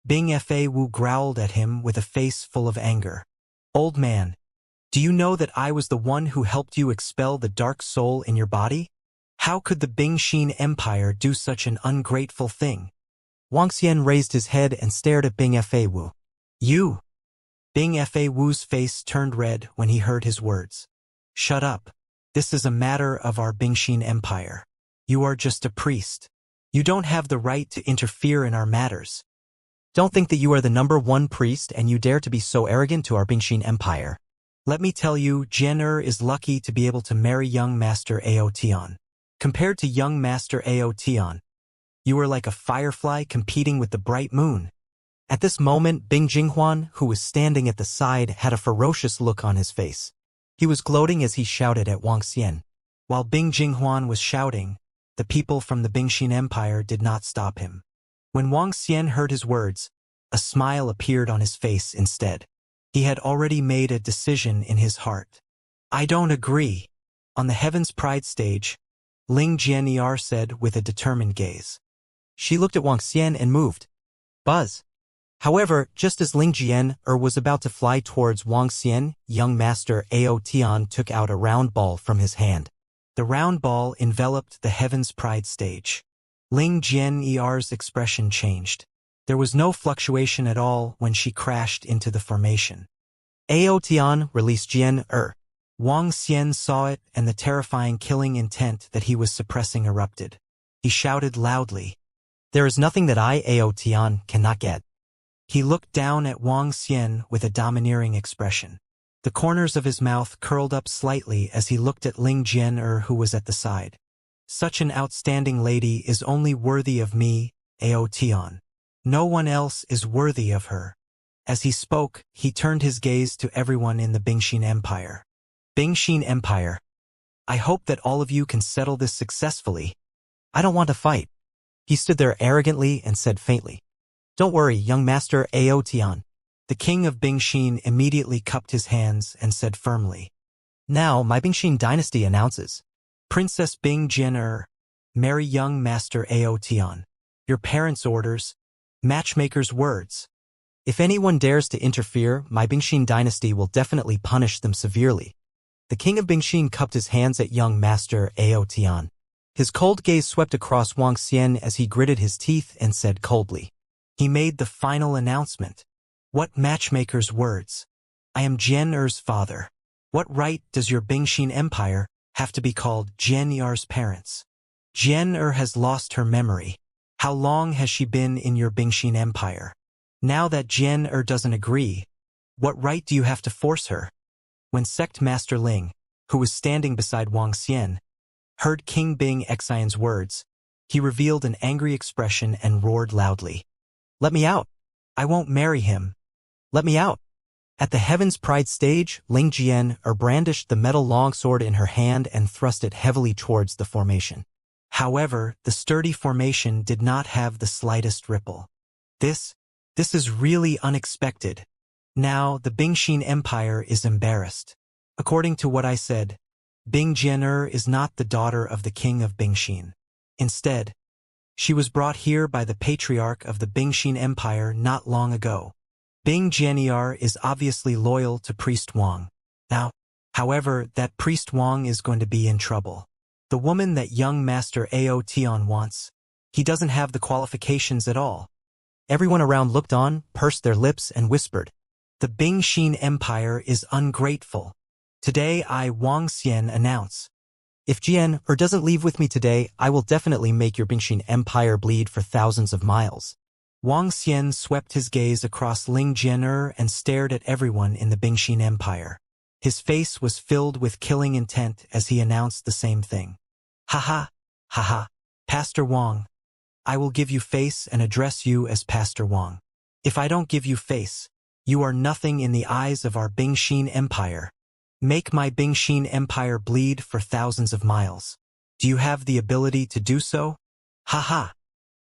Bing Fa Wu growled at him with a face full of anger. Old man, do you know that I was the one who helped you expel the dark soul in your body? How could the Bingxin Empire do such an ungrateful thing? Wang Xian raised his head and stared at Bing Fa Wu. You! Bing Fa Wu's face turned red when he heard his words. Shut up. This is a matter of our Bingxin Empire. You are just a priest. You don't have the right to interfere in our matters. Don't think that you are the #1 priest and you dare to be so arrogant to our Bingxin Empire. Let me tell you, Jian is lucky to be able to marry young Master Aotian. Compared to young Master Aotian, you are like a firefly competing with the bright moon. At this moment, Bing Jinghuan, who was standing at the side, had a ferocious look on his face. He was gloating as he shouted at Wang Xian. While Bing Jinghuan was shouting, the people from the Bingxin Empire did not stop him. When Wang Xian heard his words, a smile appeared on his face instead. He had already made a decision in his heart. I don't agree. On the Heaven's Pride stage, Ling Jian said with a determined gaze. She looked at Wang Xian and moved. Buzz. However, just as Ling Jian was about to fly towards Wang Xian, young Master Aotian took out a round ball from his hand. The round ball enveloped the Heaven's Pride stage. Ling Jian's expression changed. There was no fluctuation at all when she crashed into the formation. Aotian released Jian. Wang Xian saw it and the terrifying killing intent that he was suppressing erupted. He shouted loudly. There is nothing that I, Aotian, cannot get. He looked down at Wang Xian with a domineering expression. The corners of his mouth curled up slightly as he looked at Ling Jian who was at the side. Such an outstanding lady is only worthy of me, Aotian. No one else is worthy of her. As he spoke, he turned his gaze to everyone in the Bingxin Empire. Bingxin Empire. I hope that all of you can settle this successfully. I don't want to fight. He stood there arrogantly and said faintly. Don't worry, young Master Aotian. The king of Bingxin immediately cupped his hands and said firmly. Now my Bingxin dynasty announces. Princess Bing Jian marry young Master Aotian. Your parents' orders. Matchmaker's words. If anyone dares to interfere, my Bingxin dynasty will definitely punish them severely. The king of Bingxin cupped his hands at young Master Aotian. His cold gaze swept across Wang Xian as he gritted his teeth and said coldly. He made the final announcement. What matchmaker's words? I am Jian's father. What right does your Bingxin Empire have to be called Jian's parents? Jian has lost her memory. How long has she been in your Bingxin Empire? Now that Jian doesn't agree, what right do you have to force her? When Sect Master Ling, who was standing beside Wang Xian, heard King Bing Xian's words, he revealed an angry expression and roared loudly. Let me out. I won't marry him. Let me out. At the Heaven's Pride stage, Ling Jian brandished the metal longsword in her hand and thrust it heavily towards the formation. However, the sturdy formation did not have the slightest ripple. This is really unexpected. Now, the Bingxin Empire is embarrassed. According to what I said, Bing Jian is not the daughter of the king of Bingxin. Instead, she was brought here by the patriarch of the Bingxin Empire not long ago. Bing Jian is obviously loyal to Priest Wang. Now, however, that Priest Wang is going to be in trouble. The woman that young Master Aotian wants, he doesn't have the qualifications at all. Everyone around looked on, pursed their lips, and whispered. The Bingxin Empire is ungrateful. Today I, Wang Xian, announce. If Jian doesn't leave with me today, I will definitely make your Bingxin Empire bleed for thousands of miles. Wang Xian swept his gaze across Ling Jian and stared at everyone in the Bingxin Empire. His face was filled with killing intent as he announced the same thing. Ha ha, Pastor Wang. I will give you face and address you as Pastor Wang. If I don't give you face, you are nothing in the eyes of our Bingxin Empire. Make my Bingxin Empire bleed for thousands of miles. Do you have the ability to do so? Ha ha.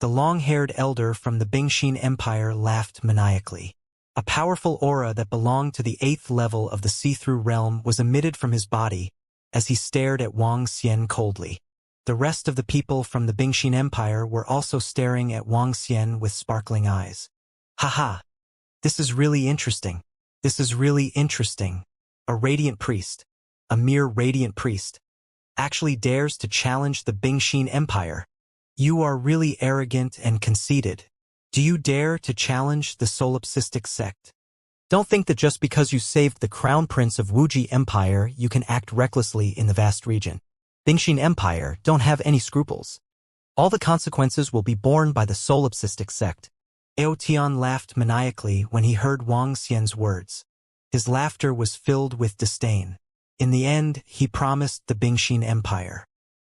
The long-haired elder from the Bingxin Empire laughed maniacally. A powerful aura that belonged to the 8th level of the see-through realm was emitted from his body as he stared at Wang Xian coldly. The rest of the people from the Bingxin Empire were also staring at Wang Xian with sparkling eyes. Ha. This is really interesting. This is really interesting. A radiant priest, a mere radiant priest, actually dares to challenge the Bingxin Empire. You are really arrogant and conceited. Do you dare to challenge the solipsistic sect? Don't think that just because you saved the crown prince of Wuxia Empire, you can act recklessly in the vast region. Bingxin Empire don't have any scruples. All the consequences will be borne by the solipsistic sect. Aotian laughed maniacally when he heard Wang Xian's words. His laughter was filled with disdain. In the end, he promised the Bingxin Empire.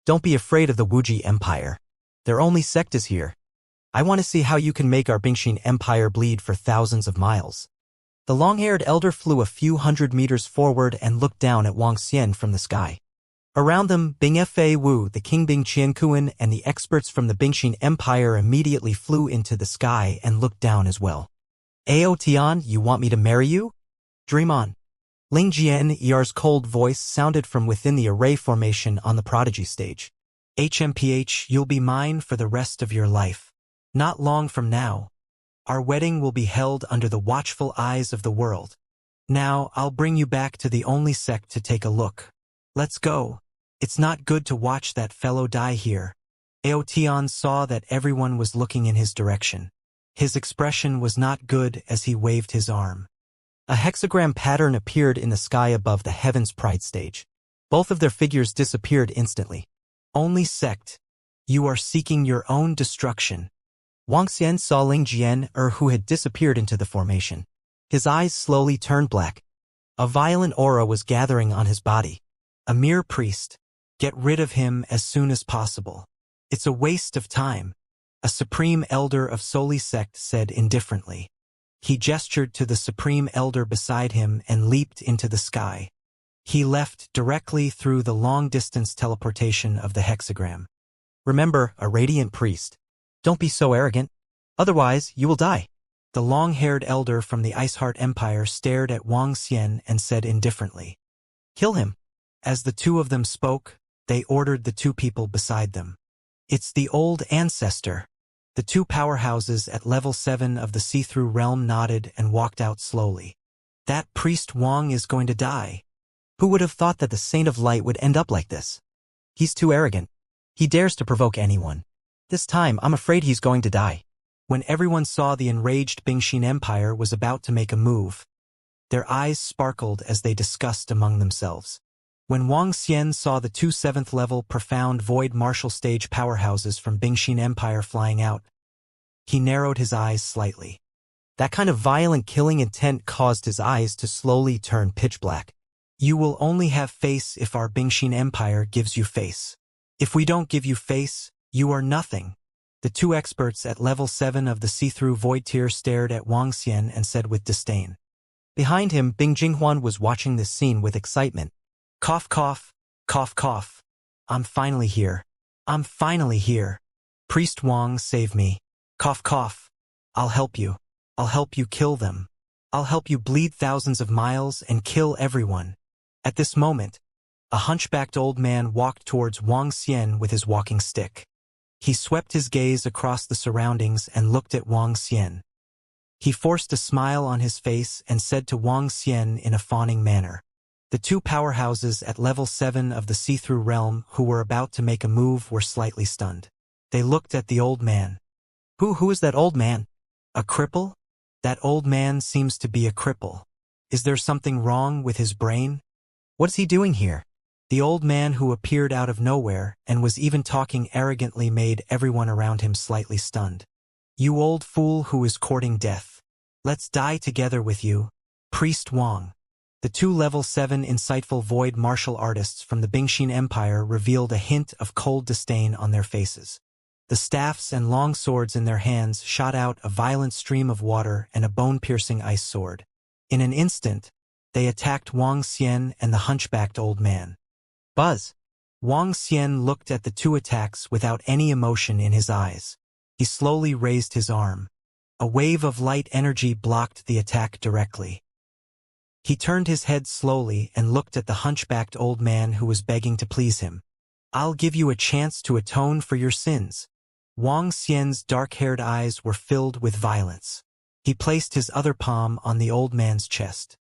Don't be afraid of the Wuji Empire. Their only sect is here. I want to see how you can make our Bingxin Empire bleed for thousands of miles. The long-haired elder flew a few hundred meters forward and looked down at Wang Xian from the sky. Around them, Bing Fa Wu, the King Bing Qiankuan, and the experts from the Bingxin Empire immediately flew into the sky and looked down as well. Ao Tian, you want me to marry you? Dream on. Ling Jian Er's cold voice sounded from within the array formation on the prodigy stage. HMPH, you'll be mine for the rest of your life. Not long from now, our wedding will be held under the watchful eyes of the world. Now, I'll bring you back to the only sect to take a look. Let's go. It's not good to watch that fellow die here. Aotian saw that everyone was looking in his direction. His expression was not good as he waved his arm. A hexagram pattern appeared in the sky above the Heaven's Pride stage. Both of their figures disappeared instantly. Only sect. You are seeking your own destruction. Wang Xian saw Ling Jian who had disappeared into the formation. His eyes slowly turned black. A violent aura was gathering on his body. A mere priest. Get rid of him as soon as possible. It's a waste of time, a supreme elder of Soli sect said indifferently. He gestured to the supreme elder beside him and leaped into the sky. He left directly through the long-distance teleportation of the hexagram. Remember, a radiant priest. Don't be so arrogant. Otherwise, you will die. The long-haired elder from the Iceheart Empire stared at Wang Xian and said indifferently, "Kill him." As the two of them spoke, they ordered the two people beside them. It's the old ancestor. The two powerhouses at level 7 of the see-through realm nodded and walked out slowly. That priest Wang is going to die. Who would have thought that the Saint of Light would end up like this? He's too arrogant. He dares to provoke anyone. This time, I'm afraid he's going to die. When everyone saw the enraged Bingxin Empire was about to make a move, their eyes sparkled as they discussed among themselves. When Wang Xian saw the two 7th-level profound void martial stage powerhouses from Bingxin Empire flying out, he narrowed his eyes slightly. That kind of violent killing intent caused his eyes to slowly turn pitch black. You will only have face if our Bingxin Empire gives you face. If we don't give you face, you are nothing. The two experts at level 7 of the see-through void tier stared at Wang Xian and said with disdain. Behind him, Bing Jinghuan was watching this scene with excitement. Cough, cough, cough, cough. I'm finally here. I'm finally here. Priest Wang, save me. Cough, cough. I'll help you. I'll help you kill them. I'll help you bleed thousands of miles and kill everyone. At this moment, a hunchbacked old man walked towards Wang Xian with his walking stick. He swept his gaze across the surroundings and looked at Wang Xian. He forced a smile on his face and said to Wang Xian in a fawning manner. The two powerhouses at level 7 of the see-through realm who were about to make a move were slightly stunned. They looked at the old man. Who is that old man? A cripple? That old man seems to be a cripple. Is there something wrong with his brain? What is he doing here? The old man who appeared out of nowhere and was even talking arrogantly made everyone around him slightly stunned. You old fool who is courting death. Let's die together with you, Priest Wang. The two level 7 insightful void martial artists from the Bingxin Empire revealed a hint of cold disdain on their faces. The staffs and long swords in their hands shot out a violent stream of water and a bone-piercing ice sword. In an instant, they attacked Wang Xian and the hunchbacked old man. Buzz! Wang Xian looked at the two attacks without any emotion in his eyes. He slowly raised his arm. A wave of light energy blocked the attack directly. He turned his head slowly and looked at the hunchbacked old man who was begging to please him. I'll give you a chance to atone for your sins. Wang Xian's dark-haired eyes were filled with violence. He placed his other palm on the old man's chest.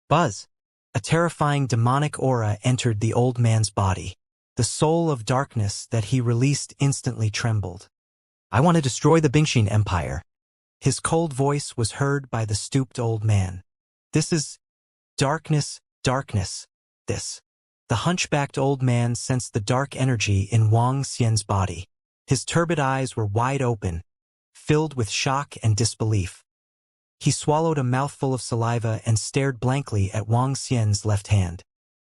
Buzz! A terrifying demonic aura entered the old man's body. The soul of darkness that he released instantly trembled. I want to destroy the Bingxin Empire. His cold voice was heard by the stooped old man. This is darkness, darkness. This. The hunchbacked old man sensed the dark energy in Wang Xian's body. His turbid eyes were wide open, filled with shock and disbelief. He swallowed a mouthful of saliva and stared blankly at Wang Xian's left hand.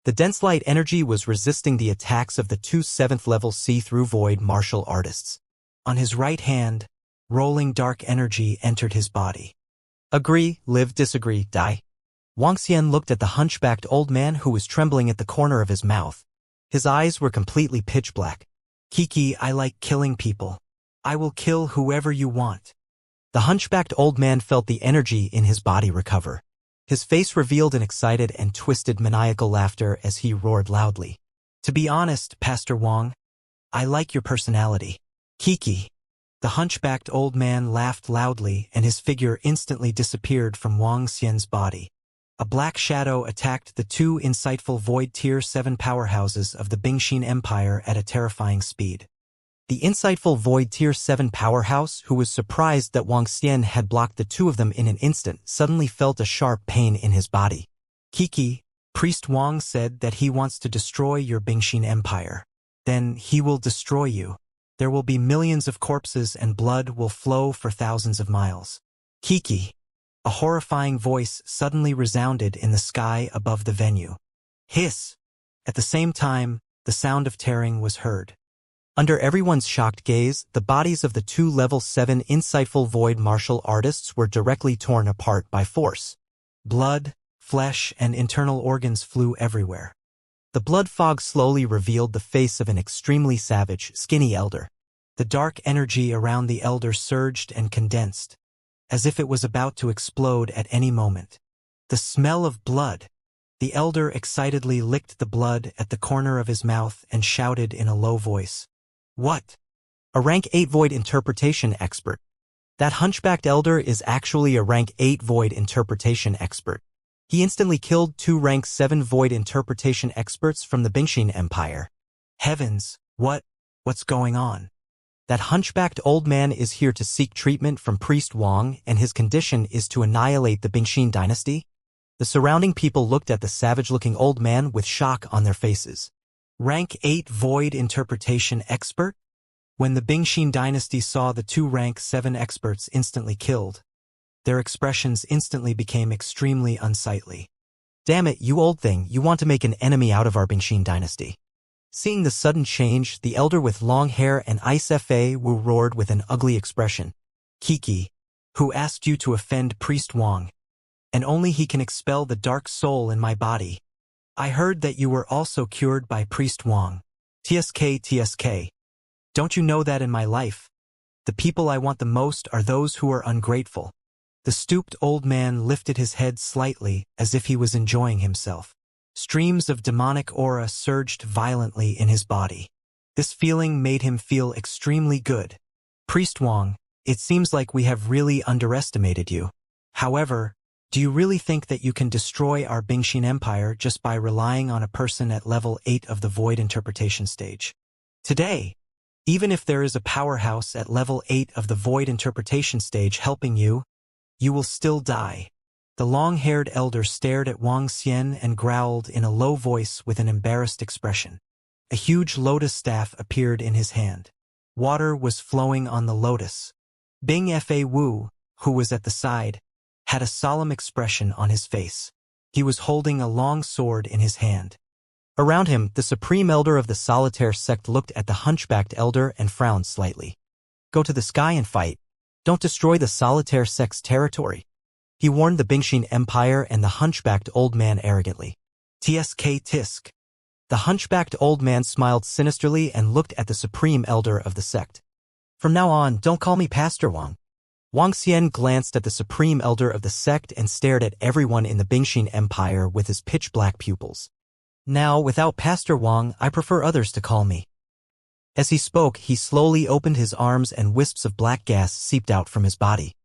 The dense light energy was resisting the attacks of the two 7th-level see-through void martial artists. On his right hand, rolling dark energy entered his body. Agree, live, disagree, die. Wang Xian looked at the hunchbacked old man who was trembling at the corner of his mouth. His eyes were completely pitch black. Kiki, I like killing people. I will kill whoever you want. The hunchbacked old man felt the energy in his body recover. His face revealed an excited and twisted maniacal laughter as he roared loudly. To be honest, Pastor Wang, I like your personality. Kiki. The hunchbacked old man laughed loudly and his figure instantly disappeared from Wang Xian's body. A black shadow attacked the two insightful Void Tier 7 powerhouses of the Bingxin Empire at a terrifying speed. The insightful Void Tier 7 powerhouse, who was surprised that Wang Xian had blocked the two of them in an instant, suddenly felt a sharp pain in his body. Kiki, Priest Wang said that he wants to destroy your Bingxin Empire. Then he will destroy you. There will be millions of corpses and blood will flow for thousands of miles. Kiki. A horrifying voice suddenly resounded in the sky above the venue. Hiss. At the same time, the sound of tearing was heard. Under everyone's shocked gaze, the bodies of the two Level 7 insightful void martial artists were directly torn apart by force. Blood, flesh, and internal organs flew everywhere. The blood fog slowly revealed the face of an extremely savage, skinny elder. The dark energy around the elder surged and condensed, as if it was about to explode at any moment. The smell of blood. The elder excitedly licked the blood at the corner of his mouth and shouted in a low voice. What? A rank 8 void interpretation expert. That hunchbacked elder is actually a rank 8 void interpretation expert. He instantly killed two rank 7 void interpretation experts from the Bingxin Empire. Heavens, what's going on? That hunchbacked old man is here to seek treatment from Priest Wang, and his condition is to annihilate the Bingxin dynasty? The surrounding people looked at the savage-looking old man with shock on their faces. Rank 8 Void Interpretation Expert? When the Bingxin dynasty saw the two rank 7 experts instantly killed, their expressions instantly became extremely unsightly. Damn it, you old thing, you want to make an enemy out of our Bingxin dynasty. Seeing the sudden change, the elder with long hair and Ice Fa Wu roared with an ugly expression. Kiki, who asked you to offend Priest Wang? And only he can expel the dark soul in my body. I heard that you were also cured by Priest Wang. TSK. Don't you know that in my life, the people I want the most are those who are ungrateful? The stooped old man lifted his head slightly as if he was enjoying himself. Streams of demonic aura surged violently in his body. This feeling made him feel extremely good. Priest Wang, it seems like we have really underestimated you. However, do you really think that you can destroy our Bingxin Empire just by relying on a person at level 8 of the Void Interpretation stage? Today, even if there is a powerhouse at level 8 of the Void Interpretation stage helping you, you will still die. The long-haired elder stared at Wang Xian and growled in a low voice with an embarrassed expression. A huge lotus staff appeared in his hand. Water was flowing on the lotus. Bing Fa Wu, who was at the side, had a solemn expression on his face. He was holding a long sword in his hand. Around him, the supreme elder of the solitaire sect looked at the hunchbacked elder and frowned slightly. Go to the sky and fight. Don't destroy the solitaire sect's territory. He warned the Bingxin Empire and the hunchbacked old man arrogantly. Tisk. The hunchbacked old man smiled sinisterly and looked at the supreme elder of the sect. From now on, don't call me Pastor Wang. Wang Xian glanced at the supreme elder of the sect and stared at everyone in the Bingxin Empire with his pitch-black pupils. Now, without Pastor Wang, I prefer others to call me. As he spoke, he slowly opened his arms and wisps of black gas seeped out from his body.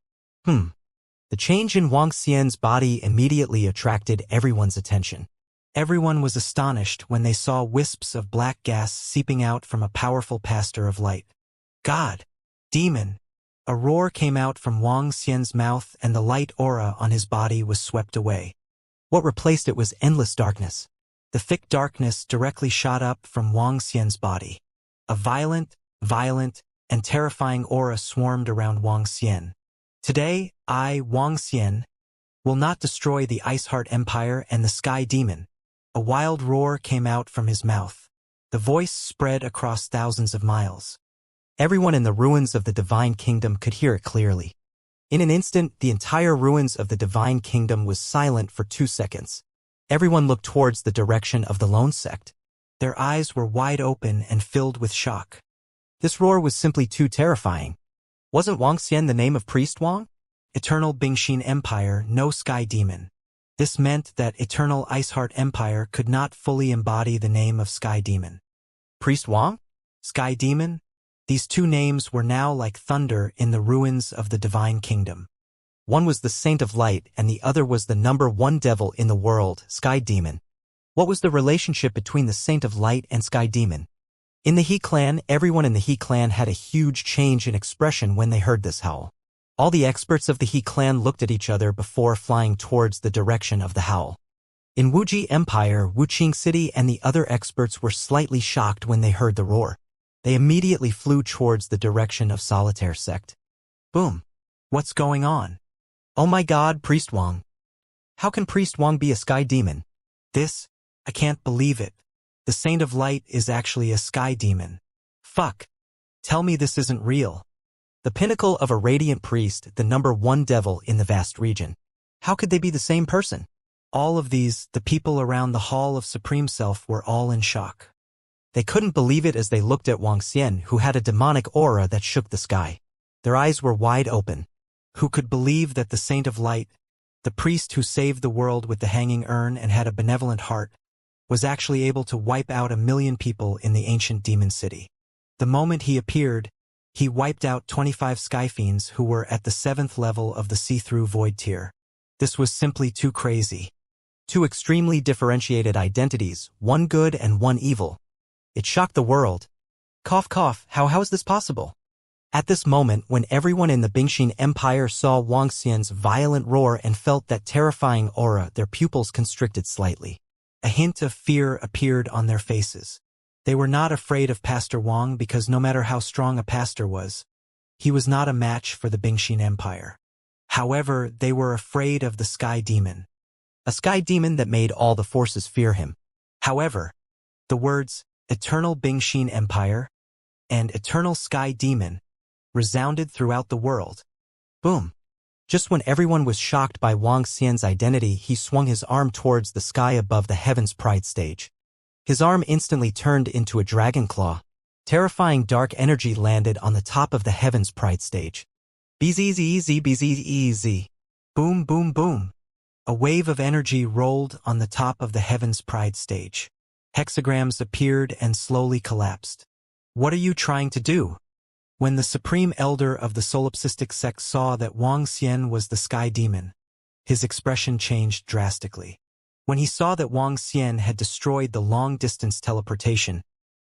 The change in Wang Xian's body immediately attracted everyone's attention. Everyone was astonished when they saw wisps of black gas seeping out from a powerful pastor of light. God! Demon! A roar came out from Wang Xian's mouth and the light aura on his body was swept away. What replaced it was endless darkness. The thick darkness directly shot up from Wang Xian's body. A violent, and terrifying aura swarmed around Wang Xian. Today, I, Wang Xian, will not destroy the Ice Heart Empire and the Sky Demon. A wild roar came out from his mouth. The voice spread across thousands of miles. Everyone in the ruins of the Divine Kingdom could hear it clearly. In an instant, the entire ruins of the Divine Kingdom was silent for 2 seconds. Everyone looked towards the direction of the lone sect. Their eyes were wide open and filled with shock. This roar was simply too terrifying. Wasn't Wang Xian the name of Priest Wang? Eternal Bingxin Empire, no Sky Demon. This meant that Eternal Iceheart Empire could not fully embody the name of Sky Demon. Priest Wang? Sky Demon? These two names were now like thunder in the ruins of the Divine Kingdom. One was the Saint of Light and the other was the #1 devil in the world, Sky Demon. What was the relationship between the Saint of Light and Sky Demon? In the He clan, everyone in the He clan had a huge change in expression when they heard this howl. All the experts of the He clan looked at each other before flying towards the direction of the howl. In Wuji Empire, Wuqing City and the other experts were slightly shocked when they heard the roar. They immediately flew towards the direction of Solitaire Sect. Boom! What's going on? Oh my god, Priest Wang! How can Priest Wang be a Sky Demon? I can't believe it. The Saint of Light is actually a Sky Demon. Fuck! Tell me this isn't real. The pinnacle of a radiant priest, the #1 devil in the vast region. How could they be the same person? All of these, the people around the Hall of Supreme Self were all in shock. They couldn't believe it as they looked at Wang Xian, who had a demonic aura that shook the sky. Their eyes were wide open. Who could believe that the Saint of Light, the priest who saved the world with the hanging urn and had a benevolent heart, was actually able to wipe out 1 million people in the ancient demon city? The moment he appeared, he wiped out 25 Skyfiends who were at the 7th level of the see-through void tier. This was simply too crazy. Two extremely differentiated identities, one good and one evil. It shocked the world. Cough cough, how is this possible? At this moment, when everyone in the Bingxin Empire saw Wang Xian's violent roar and felt that terrifying aura, their pupils constricted slightly. A hint of fear appeared on their faces. They were not afraid of Pastor Wang because no matter how strong a pastor was, he was not a match for the Bingxin Empire. However, they were afraid of the Sky Demon. A Sky Demon that made all the forces fear him. However, the words, Eternal Bingxin Empire and Eternal Sky Demon resounded throughout the world. Boom! Just when everyone was shocked by Wang Xian's identity, he swung his arm towards the sky above the Heaven's Pride stage. His arm instantly turned into a dragon claw. Terrifying dark energy landed on the top of the Heaven's Pride stage. Bzz. Boom, boom, boom. A wave of energy rolled on the top of the Heaven's Pride stage. Hexagrams appeared and slowly collapsed. What are you trying to do? When the Supreme Elder of the Solipsistic Sect saw that Wang Xian was the Sky Demon, his expression changed drastically. When he saw that Wang Xian had destroyed the long-distance teleportation,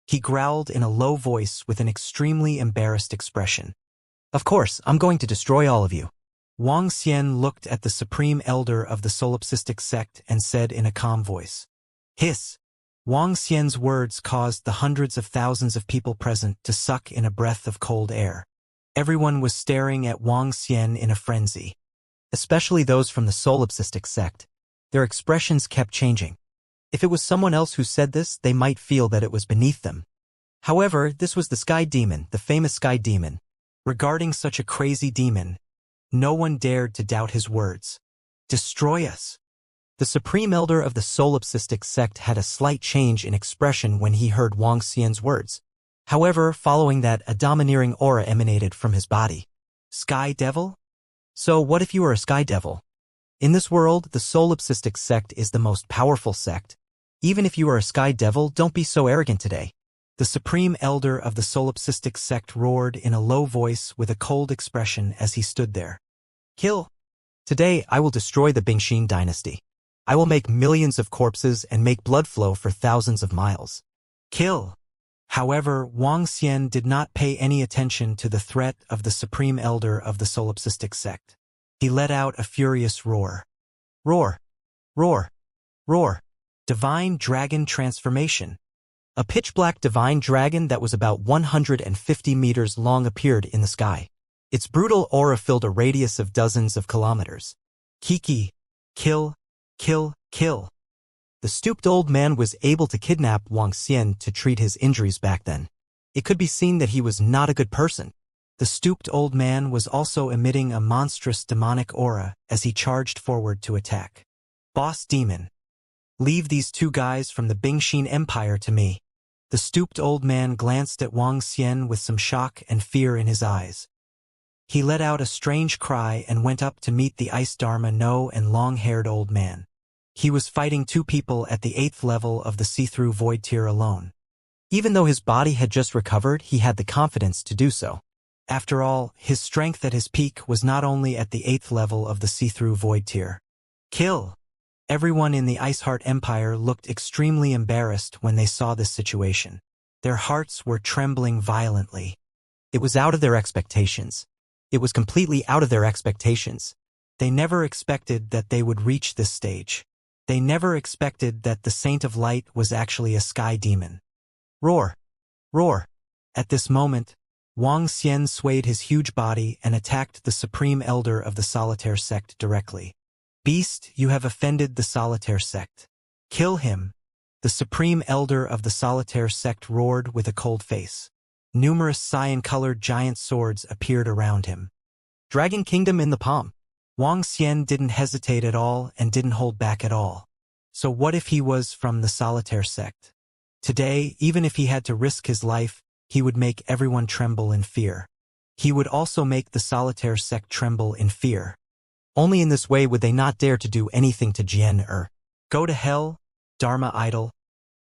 he growled in a low voice with an extremely embarrassed expression. Of course, I'm going to destroy all of you. Wang Xian looked at the Supreme Elder of the Solipsistic Sect and said in a calm voice. Hiss! Wang Xian's words caused the hundreds of thousands of people present to suck in a breath of cold air. Everyone was staring at Wang Xian in a frenzy. Especially those from the Solipsistic Sect. Their expressions kept changing. If it was someone else who said this, they might feel that it was beneath them. However, this was the Sky Demon, the famous Sky Demon. Regarding such a crazy demon, no one dared to doubt his words. Destroy us. The Supreme Elder of the Solipsistic Sect had a slight change in expression when he heard Wang Xian's words. However, following that, a domineering aura emanated from his body. Sky Devil? So what if you are a Sky Devil? In this world, the Solipsistic Sect is the most powerful sect. Even if you are a Sky Devil, don't be so arrogant today. The Supreme Elder of the Solipsistic Sect roared in a low voice with a cold expression as he stood there. Kill! Today, I will destroy the Bingxin dynasty. I will make millions of corpses and make blood flow for thousands of miles. Kill! However, Wang Xian did not pay any attention to the threat of the Supreme Elder of the Solipsistic Sect. He let out a furious roar. Roar! Roar! Roar! Divine Dragon Transformation! A pitch-black divine dragon that was about 150 meters long appeared in the sky. Its brutal aura filled a radius of dozens of kilometers. Kiki, kill, kill, kill. The stooped old man was able to kidnap Wuxia to treat his injuries back then. It could be seen that he was not a good person. The stooped old man was also emitting a monstrous demonic aura as he charged forward to attack. Boss demon. Leave these two guys from the Bingxin Empire to me. The stooped old man glanced at Wuxia with some shock and fear in his eyes. He let out a strange cry and went up to meet the Ice Dharma No and long-haired old man. He was fighting two people at the 8th level of the see-through void tier alone. Even though his body had just recovered, he had the confidence to do so. After all, his strength at his peak was not only at the 8th level of the see-through void tier. Kill! Everyone in the Iceheart Empire looked extremely embarrassed when they saw this situation. Their hearts were trembling violently. It was out of their expectations. It was completely out of their expectations. They never expected that they would reach this stage. They never expected that the Saint of Light was actually a sky demon. Roar! Roar! At this moment, Wuxia swayed his huge body and attacked the Supreme Elder of the Solitaire Sect directly. Beast, you have offended the Solitaire Sect. Kill him! The Supreme Elder of the Solitaire Sect roared with a cold face. Numerous cyan-colored giant swords appeared around him. Dragon Kingdom in the palm. Wuxia didn't hesitate at all and didn't hold back at all. So what if he was from the Solitaire Sect? Today, even if he had to risk his life, he would make everyone tremble in fear. He would also make the Solitaire Sect tremble in fear. Only in this way would they not dare to do anything to Jian. Go to hell, Dharma Idol.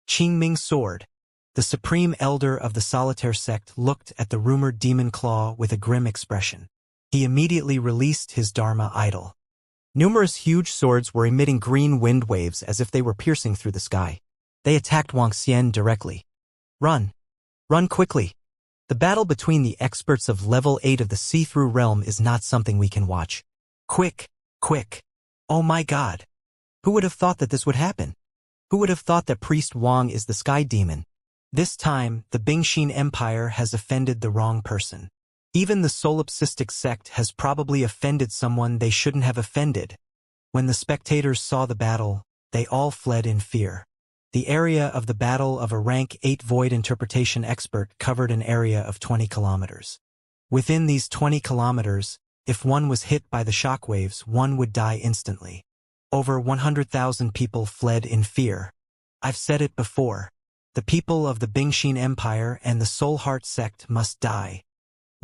Qingming Sword. The Supreme Elder of the Solitaire Sect looked at the rumored demon claw with a grim expression. He immediately released his Dharma Idol. Numerous huge swords were emitting green wind waves as if they were piercing through the sky. They attacked Wuxia directly. Run! Run quickly! The battle between the experts of level 8 of the see-through realm is not something we can watch. Quick! Quick! Oh my god! Who would have thought that this would happen? Who would have thought that Priest Wang is the sky demon? This time, the Bingxin Empire has offended the wrong person. Even the solipsistic sect has probably offended someone they shouldn't have offended. When the spectators saw the battle, they all fled in fear. The area of the battle of a rank 8 void interpretation expert covered an area of 20 kilometers. Within these 20 kilometers, if one was hit by the shockwaves, one would die instantly. Over 100,000 people fled in fear. I've said it before. The people of the Bingxin Empire and the Soul Heart sect must die.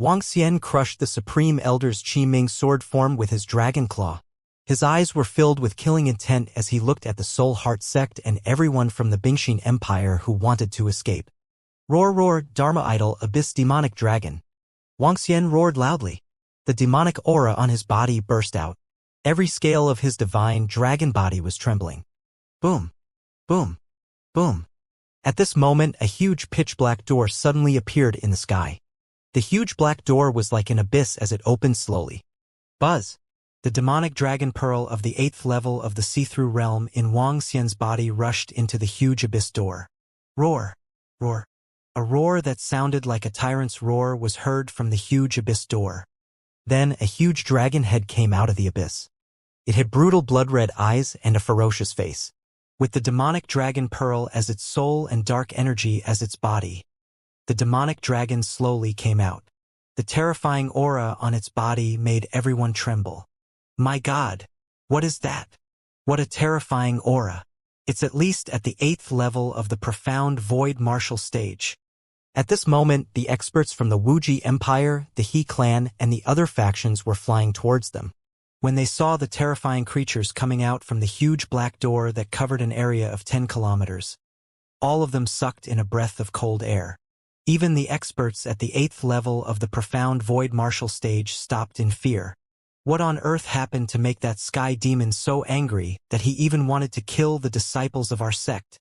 Wuxia crushed the Supreme Elder's Qiming sword form with his dragon claw. His eyes were filled with killing intent as he looked at the Soul Heart sect and everyone from the Bingxin Empire who wanted to escape. Roar, roar, Dharma Idol, Abyss Demonic Dragon. Wuxia roared loudly. The demonic aura on his body burst out. Every scale of his divine dragon body was trembling. Boom, boom, boom. At this moment, a huge pitch-black door suddenly appeared in the sky. The huge black door was like an abyss as it opened slowly. Buzz! The demonic dragon pearl of the 8th level of the see-through realm in Wuxia's body rushed into the huge abyss door. Roar! Roar! A roar that sounded like a tyrant's roar was heard from the huge abyss door. Then a huge dragon head came out of the abyss. It had brutal blood-red eyes and a ferocious face. With the demonic dragon pearl as its soul and dark energy as its body, the demonic dragon slowly came out. The terrifying aura on its body made everyone tremble. My god! What is that? What a terrifying aura! It's at least at the 8th level of the profound void martial stage. At this moment, the experts from the Wuxia Empire, the He clan, and the other factions were flying towards them. When they saw the terrifying creatures coming out from the huge black door that covered an area of 10 kilometers, all of them sucked in a breath of cold air. Even the experts at the 8th level of the profound void martial stage stopped in fear. What on earth happened to make that sky demon so angry that he even wanted to kill the disciples of our sect?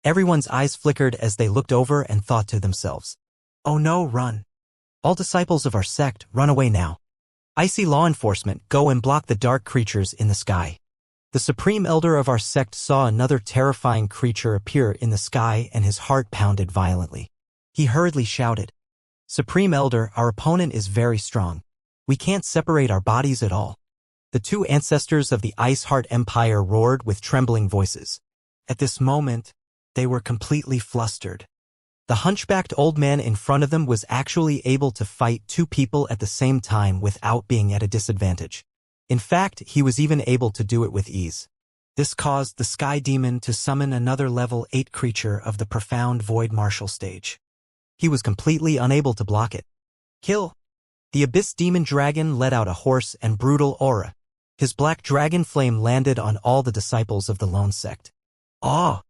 Everyone's eyes flickered as they looked over and thought to themselves, "Oh no, run. All disciples of our sect, run away now. Icy law enforcement, go and block the dark creatures in the sky." The supreme elder of our sect saw another terrifying creature appear in the sky and his heart pounded violently. He hurriedly shouted, "Supreme Elder, our opponent is very strong. We can't separate our bodies at all." The two ancestors of the Ice Heart Empire roared with trembling voices. At this moment, they were completely flustered. The hunchbacked old man in front of them was actually able to fight two people at the same time without being at a disadvantage. In fact, he was even able to do it with ease. This caused the Sky Demon to summon another level 8 creature of the Profound Void Martial stage. He was completely unable to block it. Kill! The Abyss Demon Dragon let out a hoarse and brutal aura. His black dragon flame landed on all the disciples of the Lone Sect. Awe!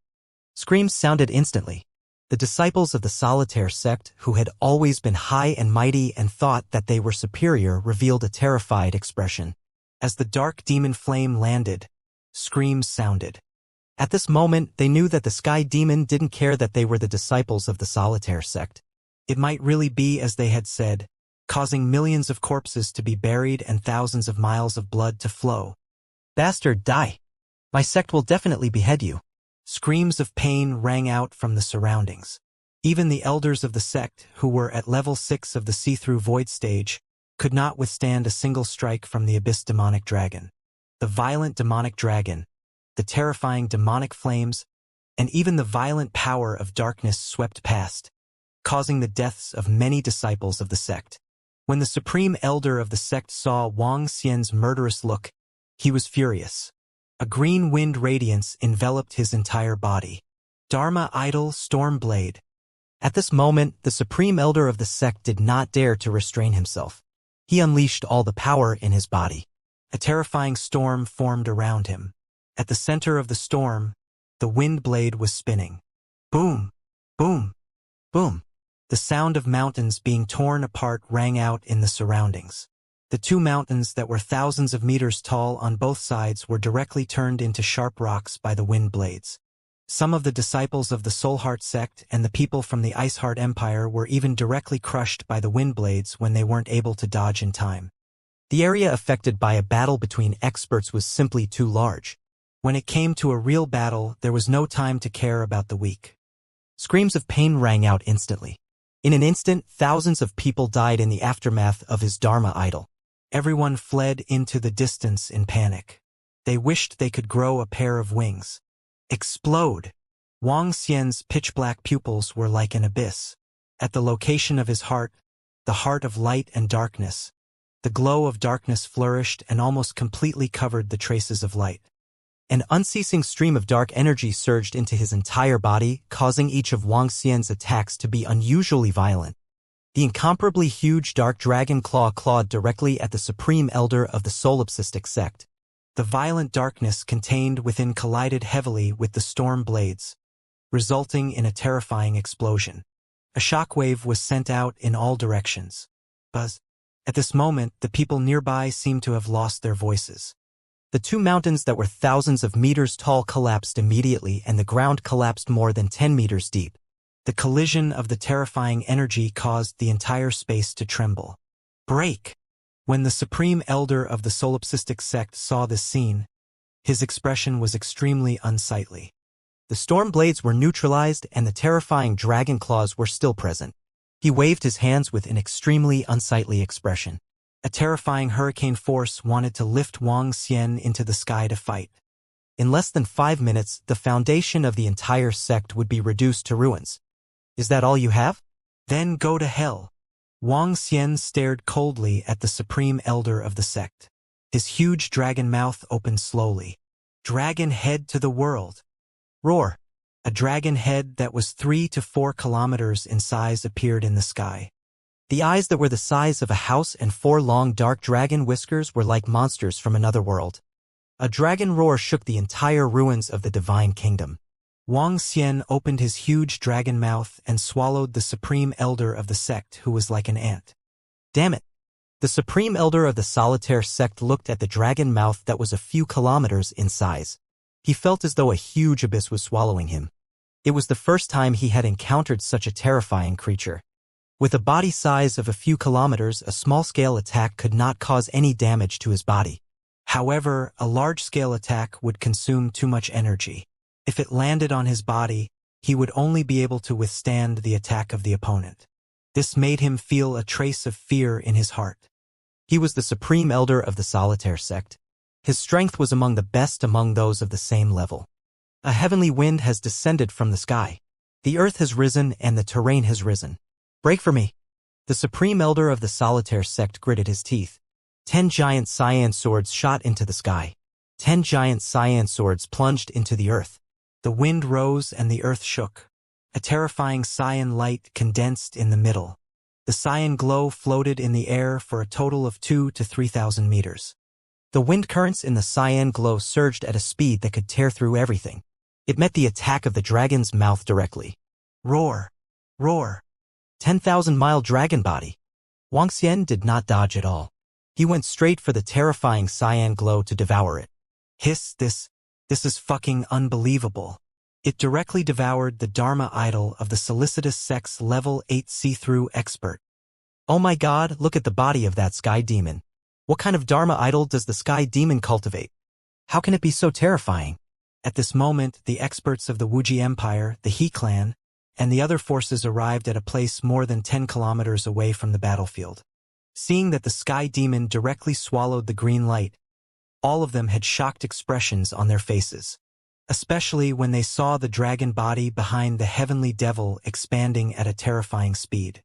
Screams sounded instantly. The disciples of the Solitaire sect, who had always been high and mighty and thought that they were superior, revealed a terrified expression. As the dark demon flame landed, screams sounded. At this moment, they knew that the Sky Demon didn't care that they were the disciples of the Solitaire sect. It might really be as they had said, causing millions of corpses to be buried and thousands of miles of blood to flow. Bastard, die! My sect will definitely behead you. Screams of pain rang out from the surroundings. Even the elders of the sect, who were at level 6 of the see-through void stage, could not withstand a single strike from the Abyss Demonic Dragon. The violent demonic dragon, the terrifying demonic flames, and even the violent power of darkness swept past, causing the deaths of many disciples of the sect. When the supreme elder of the sect saw Wang Xian's murderous look, he was furious. A green wind radiance enveloped his entire body. Dharma Idol Stormblade. At this moment, the supreme elder of the sect did not dare to restrain himself. He unleashed all the power in his body. A terrifying storm formed around him. At the center of the storm, the wind blade was spinning. Boom! Boom! Boom! The sound of mountains being torn apart rang out in the surroundings. The two mountains that were thousands of meters tall on both sides were directly turned into sharp rocks by the wind blades. Some of the disciples of the Soulheart sect and the people from the Iceheart Empire were even directly crushed by the wind blades when they weren't able to dodge in time. The area affected by a battle between experts was simply too large. When it came to a real battle, there was no time to care about the weak. Screams of pain rang out instantly. In an instant, thousands of people died in the aftermath of his Dharma idol. Everyone fled into the distance in panic. They wished they could grow a pair of wings. Explode! Wang Xian's pitch-black pupils were like an abyss. At the location of his heart, the heart of light and darkness, the glow of darkness flourished and almost completely covered the traces of light. An unceasing stream of dark energy surged into his entire body, causing each of Wang Xian's attacks to be unusually violent. The incomparably huge dark dragon claw clawed directly at the supreme elder of the solipsistic sect. The violent darkness contained within collided heavily with the storm blades, resulting in a terrifying explosion. A shockwave was sent out in all directions. Buzz. At this moment, the people nearby seemed to have lost their voices. The two mountains that were thousands of meters tall collapsed immediately, and the ground collapsed more than 10 meters deep. The collision of the terrifying energy caused the entire space to tremble. Break! When the supreme elder of the solipsistic sect saw this scene, his expression was extremely unsightly. The storm blades were neutralized and the terrifying dragon claws were still present. He waved his hands with an extremely unsightly expression. A terrifying hurricane force wanted to lift Wang Xian into the sky to fight. In less than 5 minutes, the foundation of the entire sect would be reduced to ruins. Is that all you have? Then go to hell. Wang Xian stared coldly at the supreme elder of the sect. His huge dragon mouth opened slowly. Dragon head to the world. Roar! A dragon head that was 3 to 4 kilometers in size appeared in the sky. The eyes that were the size of a house and 4 long dark dragon whiskers were like monsters from another world. A dragon roar shook the entire ruins of the divine kingdom. Wang Xian opened his huge dragon mouth and swallowed the supreme elder of the sect, who was like an ant. Damn it! The supreme elder of the solitaire sect looked at the dragon mouth that was a few kilometers in size. He felt as though a huge abyss was swallowing him. It was the first time he had encountered such a terrifying creature. With a body size of a few kilometers, a small-scale attack could not cause any damage to his body. However, a large-scale attack would consume too much energy. If it landed on his body, he would only be able to withstand the attack of the opponent. This made him feel a trace of fear in his heart. He was the supreme elder of the Solitaire sect. His strength was among the best among those of the same level. A heavenly wind has descended from the sky. The earth has risen and the terrain has risen. Break for me. The supreme elder of the Solitaire sect gritted his teeth. 10 giant cyan swords shot into the sky. 10 giant cyan swords plunged into the earth. The wind rose and the earth shook. A terrifying cyan light condensed in the middle. The cyan glow floated in the air for a total of 2,000 to 3,000 meters. The wind currents in the cyan glow surged at a speed that could tear through everything. It met the attack of the dragon's mouth directly. Roar! Roar! 10,000-mile dragon body. Wuxia did not dodge at all. He went straight for the terrifying cyan glow to devour it. Hiss, this is fucking unbelievable. It directly devoured the Dharma idol of the solicitous sex level 8 see-through expert. Oh my god, look at the body of that sky demon. What kind of Dharma idol does the sky demon cultivate? How can it be so terrifying? At this moment, the experts of the Wuxia Empire, the He clan, and the other forces arrived at a place more than 10 kilometers away from the battlefield. Seeing that the sky demon directly swallowed the green light, all of them had shocked expressions on their faces, especially when they saw the dragon body behind the heavenly devil expanding at a terrifying speed.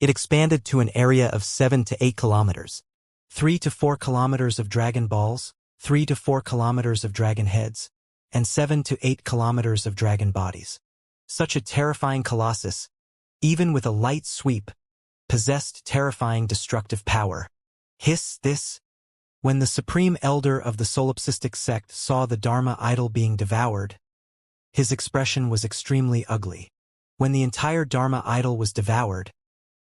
It expanded to an area of 7 to 8 kilometers. 3 to 4 kilometers of dragon balls, 3 to 4 kilometers of dragon heads, and 7 to 8 kilometers of dragon bodies. Such a terrifying colossus, even with a light sweep, possessed terrifying destructive power. Hiss, this. When the supreme elder of the solipsistic sect saw the Dharma idol being devoured, his expression was extremely ugly. When the entire Dharma idol was devoured,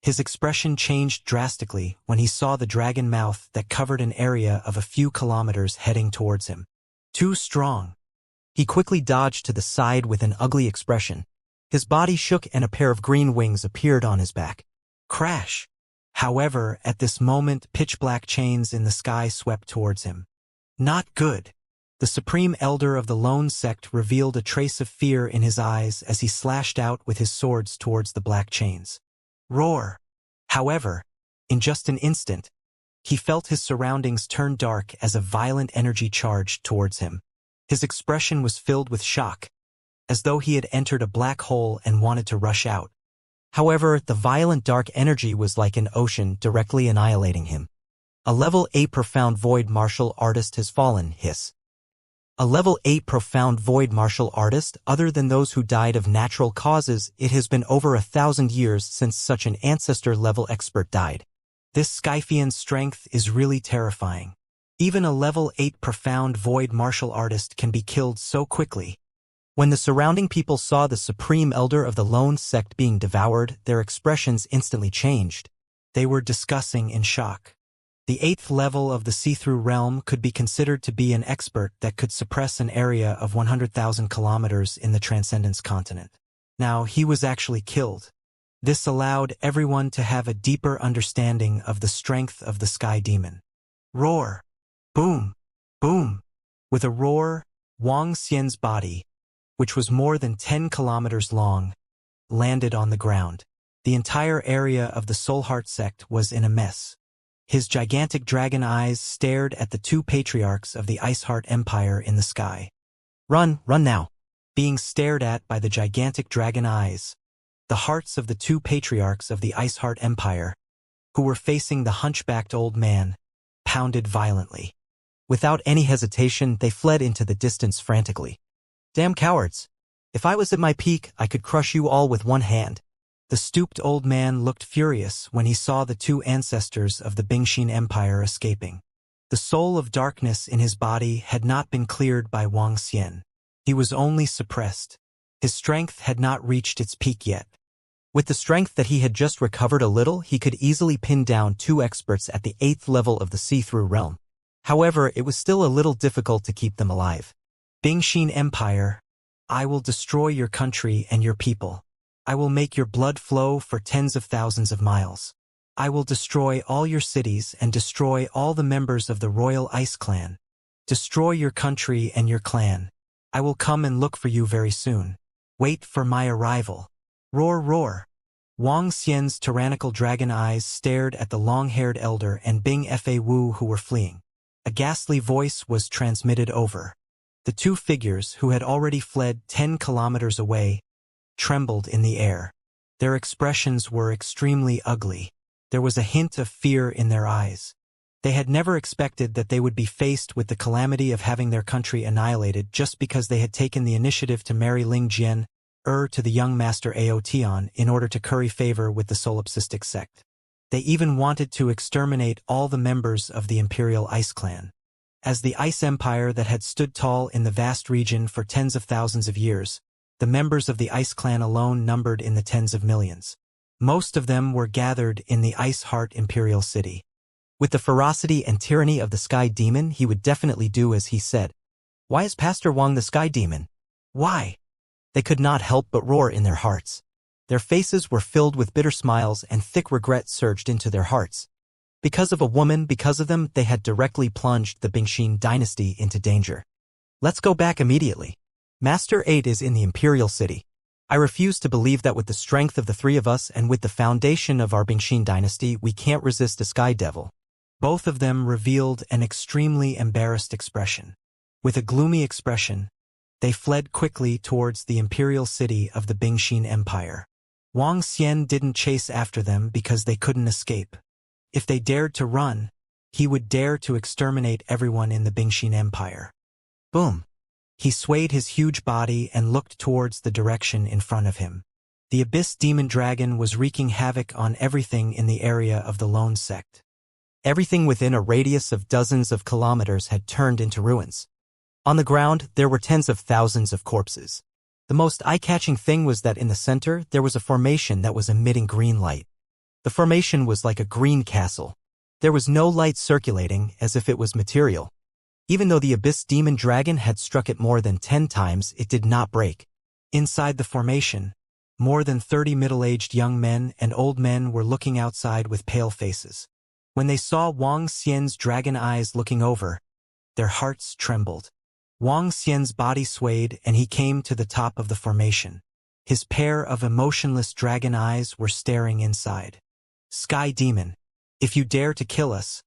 his expression changed drastically when he saw the dragon mouth that covered an area of a few kilometers heading towards him. Too strong. He quickly dodged to the side with an ugly expression. His body shook and a pair of green wings appeared on his back. Crash! However, at this moment, pitch-black chains in the sky swept towards him. Not good. The supreme elder of the lone sect revealed a trace of fear in his eyes as he slashed out with his swords towards the black chains. Roar! However, in just an instant, he felt his surroundings turn dark as a violent energy charged towards him. His expression was filled with shock, as though he had entered a black hole and wanted to rush out. However, the violent dark energy was like an ocean directly annihilating him. A level 8 profound void martial artist has fallen, hiss. A level 8 profound void martial artist, other than those who died of natural causes, it has been over 1,000 years since such an ancestor-level expert died. This Scythian strength is really terrifying. Even a level 8 profound void martial artist can be killed so quickly. When the surrounding people saw the supreme elder of the lone sect being devoured, their expressions instantly changed. They were discussing in shock. The 8th level of the see-through realm could be considered to be an expert that could suppress an area of 100,000 kilometers in the Transcendence continent. Now, he was actually killed. This allowed everyone to have a deeper understanding of the strength of the sky demon. Roar! Boom! Boom! With a roar, Wuxia's body, which was more than 10 kilometers long, landed on the ground. The entire area of the Soulheart sect was in a mess. His gigantic dragon eyes stared at the two patriarchs of the Iceheart Empire in the sky. Run, run now. Being stared at by the gigantic dragon eyes, the hearts of the two patriarchs of the Iceheart Empire, who were facing the hunchbacked old man, pounded violently. Without any hesitation, they fled into the distance frantically. Damn cowards! If I was at my peak, I could crush you all with one hand. The stooped old man looked furious when he saw the two ancestors of the Bingxin Empire escaping. The soul of darkness in his body had not been cleared by Wuxia. He was only suppressed. His strength had not reached its peak yet. With the strength that he had just recovered a little, he could easily pin down two experts at the 8th level of the see-through realm. However, it was still a little difficult to keep them alive. Bingxin Empire, I will destroy your country and your people. I will make your blood flow for tens of thousands of miles. I will destroy all your cities and destroy all the members of the Royal Ice Clan. Destroy your country and your clan. I will come and look for you very soon. Wait for my arrival. Roar, roar. Wang Xian's tyrannical dragon eyes stared at the long-haired elder and Bing Fa Wu who were fleeing. A ghastly voice was transmitted over. The two figures, who had already fled 10 kilometers away, trembled in the air. Their expressions were extremely ugly. There was a hint of fear in their eyes. They had never expected that they would be faced with the calamity of having their country annihilated just because they had taken the initiative to marry Ling Jian to the young master Aotian in order to curry favor with the solipsistic sect. They even wanted to exterminate all the members of the Imperial Ice Clan. As the Ice Empire that had stood tall in the vast region for tens of thousands of years, the members of the Ice Clan alone numbered in the tens of millions. Most of them were gathered in the Ice Heart Imperial City. With the ferocity and tyranny of the Sky Demon, he would definitely do as he said. Why is Pastor Wang the Sky Demon? Why? They could not help but roar in their hearts. Their faces were filled with bitter smiles and thick regret surged into their hearts. Because of a woman, because of them, they had directly plunged the Bingxin dynasty into danger. Let's go back immediately. Master 8 is in the Imperial City. I refuse to believe that with the strength of the three of us and with the foundation of our Bingxin dynasty, we can't resist the Sky Devil. Both of them revealed an extremely embarrassed expression. With a gloomy expression, they fled quickly towards the imperial city of the Bingxin Empire. Wang Xian didn't chase after them because they couldn't escape. If they dared to run, he would dare to exterminate everyone in the Bingxin Empire. Boom! He swayed his huge body and looked towards the direction in front of him. The Abyss Demon Dragon was wreaking havoc on everything in the area of the Lone Sect. Everything within a radius of dozens of kilometers had turned into ruins. On the ground, there were tens of thousands of corpses. The most eye-catching thing was that in the center, there was a formation that was emitting green light. The formation was like a green castle. There was no light circulating, as if it was material. Even though the Abyss Demon Dragon had struck it more than 10 times, it did not break. Inside the formation, more than 30 middle-aged young men and old men were looking outside with pale faces. When they saw Wang Xian's dragon eyes looking over, their hearts trembled. Wang Xian's body swayed and he came to the top of the formation. His pair of emotionless dragon eyes were staring inside. Sky Demon, if you dare to kill us,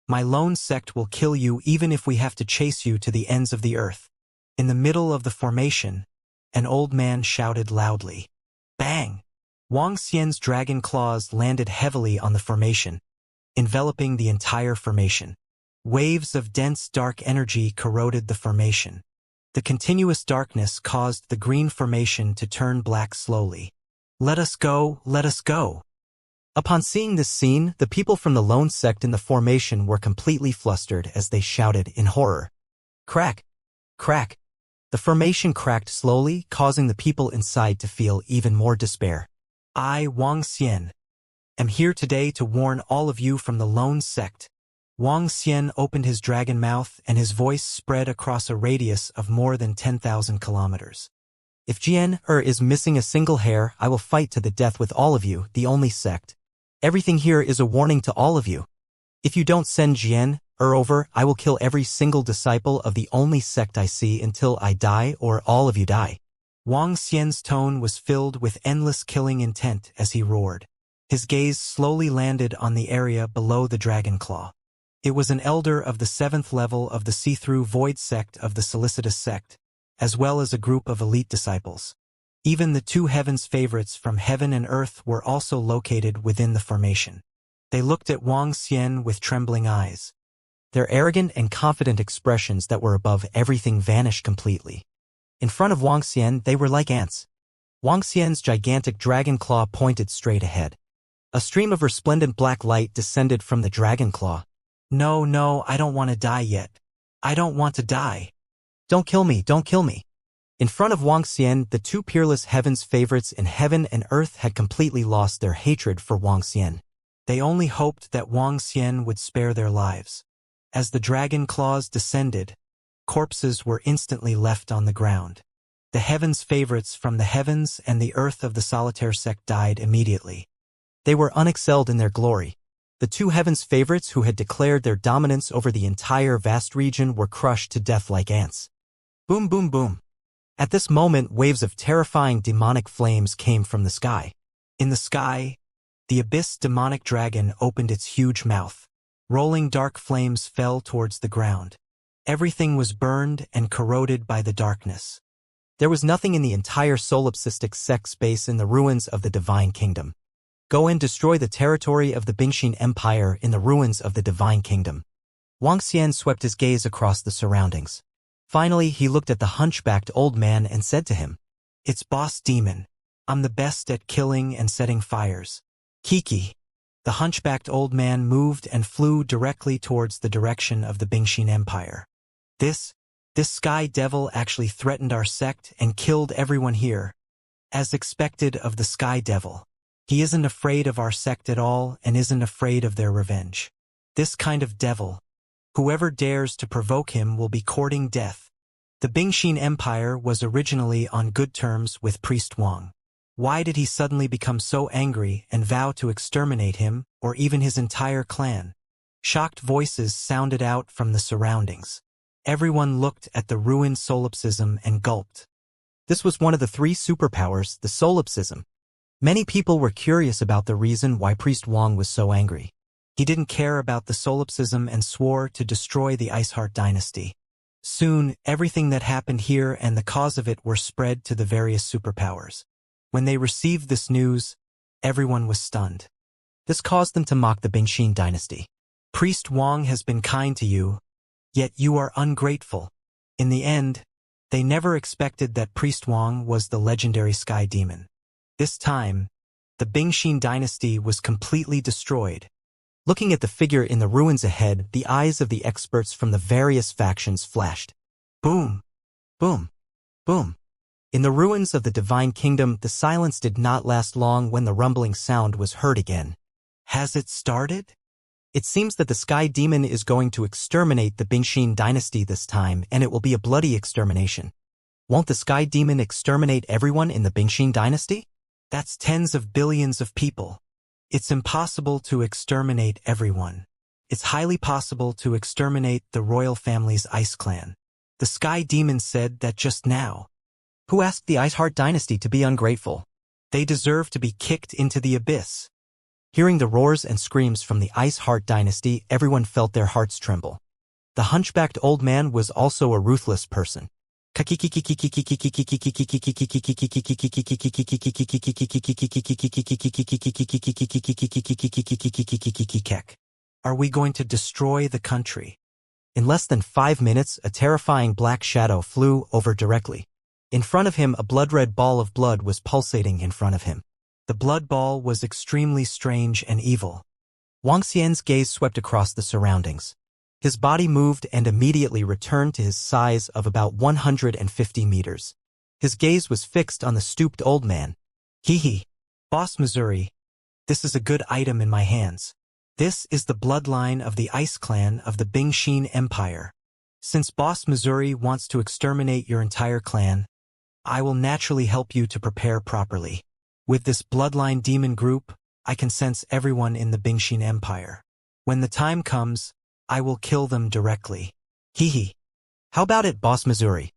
my lone sect will kill you even if we have to chase you to the ends of the earth. In the middle of the formation, an old man shouted loudly. Bang! Wang Xian's dragon claws landed heavily on the formation, enveloping the entire formation. Waves of dense dark energy corroded the formation. The continuous darkness caused the green formation to turn black slowly. Let us go, let us go. Upon seeing this scene, the people from the lone sect in the formation were completely flustered as they shouted in horror. Crack! Crack! The formation cracked slowly, causing the people inside to feel even more despair. I, Wang Xian, am here today to warn all of you from the lone sect. Wang Xian opened his dragon mouth and his voice spread across a radius of more than 10,000 kilometers. If Jian is missing a single hair, I will fight to the death with all of you, the only sect. Everything here is a warning to all of you. If you don't send Jian over, I will kill every single disciple of the only sect I see until I die or all of you die. Wang Xian's tone was filled with endless killing intent as he roared. His gaze slowly landed on the area below the dragon claw. It was an elder of the 7th level of the see-through void sect of the solicitous sect, as well as a group of elite disciples. Even the two heavens favorites from heaven and earth were also located within the formation. They looked at Wang Xian with trembling eyes. Their arrogant and confident expressions that were above everything vanished completely. In front of Wang Xian, they were like ants. Wang Xian's gigantic dragon claw pointed straight ahead. A stream of resplendent black light descended from the dragon claw. No, I don't want to die yet. I don't want to die. Don't kill me, don't kill me. In front of Wang Xian, the two peerless heavens favorites in heaven and earth had completely lost their hatred for Wang Xian. They only hoped that Wang Xian would spare their lives. As the dragon claws descended, corpses were instantly left on the ground. The heavens favorites from the heavens and the earth of the solitaire sect died immediately. They were unexcelled in their glory. The two heavens favorites who had declared their dominance over the entire vast region were crushed to death like ants. Boom, boom, boom. At this moment, waves of terrifying demonic flames came from the sky. In the sky, the abyss demonic dragon opened its huge mouth. Rolling dark flames fell towards the ground. Everything was burned and corroded by the darkness. There was nothing in the entire solipsistic sex space in the ruins of the Divine Kingdom. Go and destroy the territory of the Bingxin Empire in the ruins of the Divine Kingdom. Wang Xian swept his gaze across the surroundings. Finally, he looked at the hunchbacked old man and said to him, "It's Boss Demon. I'm the best at killing and setting fires." Kiki. The hunchbacked old man moved and flew directly towards the direction of the Bingxin Empire. This sky devil actually threatened our sect and killed everyone here. As expected of the sky devil. He isn't afraid of our sect at all and isn't afraid of their revenge. This kind of devil, whoever dares to provoke him will be courting death. The Bingxin Empire was originally on good terms with Priest Wang. Why did he suddenly become so angry and vow to exterminate him or even his entire clan? Shocked voices sounded out from the surroundings. Everyone looked at the ruined solipsism and gulped. This was one of the three superpowers, the solipsism. Many people were curious about the reason why Priest Wang was so angry. He didn't care about the solipsism and swore to destroy the Iceheart dynasty. Soon, everything that happened here and the cause of it were spread to the various superpowers. When they received this news, everyone was stunned. This caused them to mock the Bingxin dynasty. Priest Wang has been kind to you, yet you are ungrateful. In the end, they never expected that Priest Wang was the legendary sky demon. This time, the Bingxin dynasty was completely destroyed. Looking at the figure in the ruins ahead, the eyes of the experts from the various factions flashed. Boom! Boom! Boom! In the ruins of the Divine Kingdom, the silence did not last long when the rumbling sound was heard again. Has it started? It seems that the Sky Demon is going to exterminate the Bingxin dynasty this time, and it will be a bloody extermination. Won't the Sky Demon exterminate everyone in the Bingxin dynasty? That's tens of billions of people. It's impossible to exterminate everyone. It's highly possible to exterminate the royal family's Ice Clan. The Sky Demon said that just now. Who asked the Iceheart dynasty to be ungrateful? They deserve to be kicked into the abyss. Hearing the roars and screams from the Iceheart dynasty, everyone felt their hearts tremble. The hunchbacked old man was also a ruthless person. Are we going to destroy the country? In less than 5 minutes, a terrifying black shadow flew over directly. In front of him, a blood-red ball of blood was pulsating in front of him. The blood ball was extremely strange and evil. Wang Xian's gaze swept across the surroundings. His body moved and immediately returned to his size of about 150 meters. His gaze was fixed on the stooped old man. Hee. Boss Missouri, this is a good item in my hands. This is the bloodline of the Ice Clan of the Bingxin Empire. Since Boss Missouri wants to exterminate your entire clan, I will naturally help you to prepare properly. With this bloodline demon group, I can sense everyone in the Bingxin Empire. When the time comes, I will kill them directly. Hee. How about it, Boss Missouri?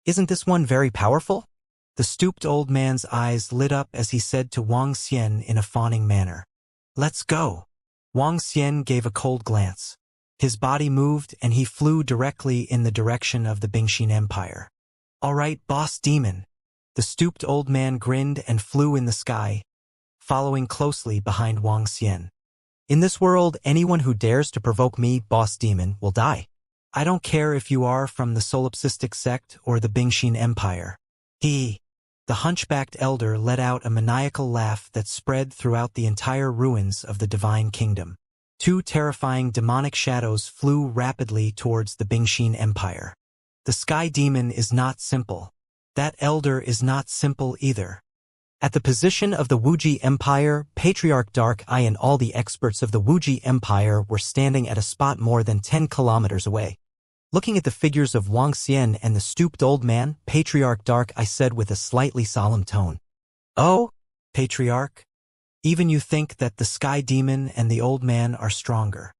Isn't this one very powerful? The stooped old man's eyes lit up as he said to Wang Xian in a fawning manner. Let's go. Wang Xian gave a cold glance. His body moved and he flew directly in the direction of the Bingxin Empire. All right, Boss Demon. The stooped old man grinned and flew in the sky, following closely behind Wang Xian. In this world, anyone who dares to provoke me, Boss Demon, will die. I don't care if you are from the solipsistic sect or the Bingxin Empire. The hunchbacked elder let out a maniacal laugh that spread throughout the entire ruins of the Divine Kingdom. 2 terrifying demonic shadows flew rapidly towards the Bingxin Empire. The Sky Demon is not simple. That elder is not simple either. At the position of the Wuxia Empire, Patriarch Dark Eye and all the experts of the Wuxia Empire were standing at a spot more than 10 kilometers away. Looking at the figures of Wang Xian and the stooped old man, Patriarch Dark Eye said with a slightly solemn tone. Oh, Patriarch? Even you think that the sky demon and the old man are stronger.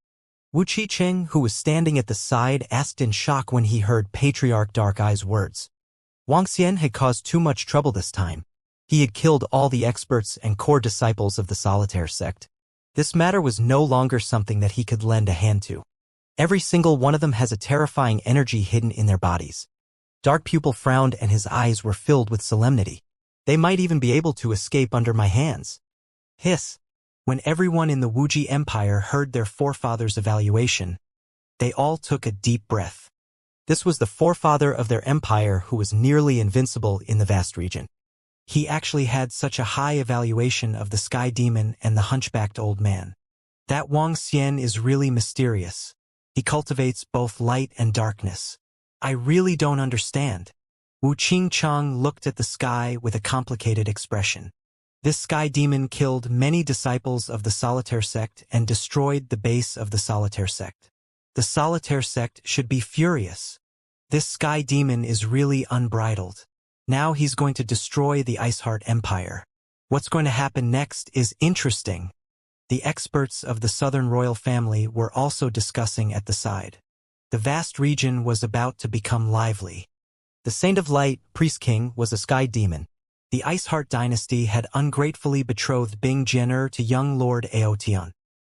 Wu Qiqing, who was standing at the side, asked in shock when he heard Patriarch Dark Eye's words. Wang Xian had caused too much trouble this time. He had killed all the experts and core disciples of the Solitaire sect. This matter was no longer something that he could lend a hand to. Every single one of them has a terrifying energy hidden in their bodies. Dark Pupil frowned and his eyes were filled with solemnity. They might even be able to escape under my hands. Hiss. When everyone in the Wuji Empire heard their forefathers' evaluation, they all took a deep breath. This was the forefather of their empire who was nearly invincible in the vast region. He actually had such a high evaluation of the sky demon and the hunchbacked old man. That Wang Xian is really mysterious. He cultivates both light and darkness. I really don't understand. Wu Qingchang looked at the sky with a complicated expression. This sky demon killed many disciples of the Solitaire sect and destroyed the base of the Solitaire sect. The Solitaire sect should be furious. This sky demon is really unbridled. Now he's going to destroy the Iceheart Empire. What's going to happen next is interesting. The experts of the Southern royal family were also discussing at the side. The vast region was about to become lively. The Saint of Light, Priest King, was a sky demon. The Iceheart dynasty had ungratefully betrothed Bing Jian'er to young Lord Aotian.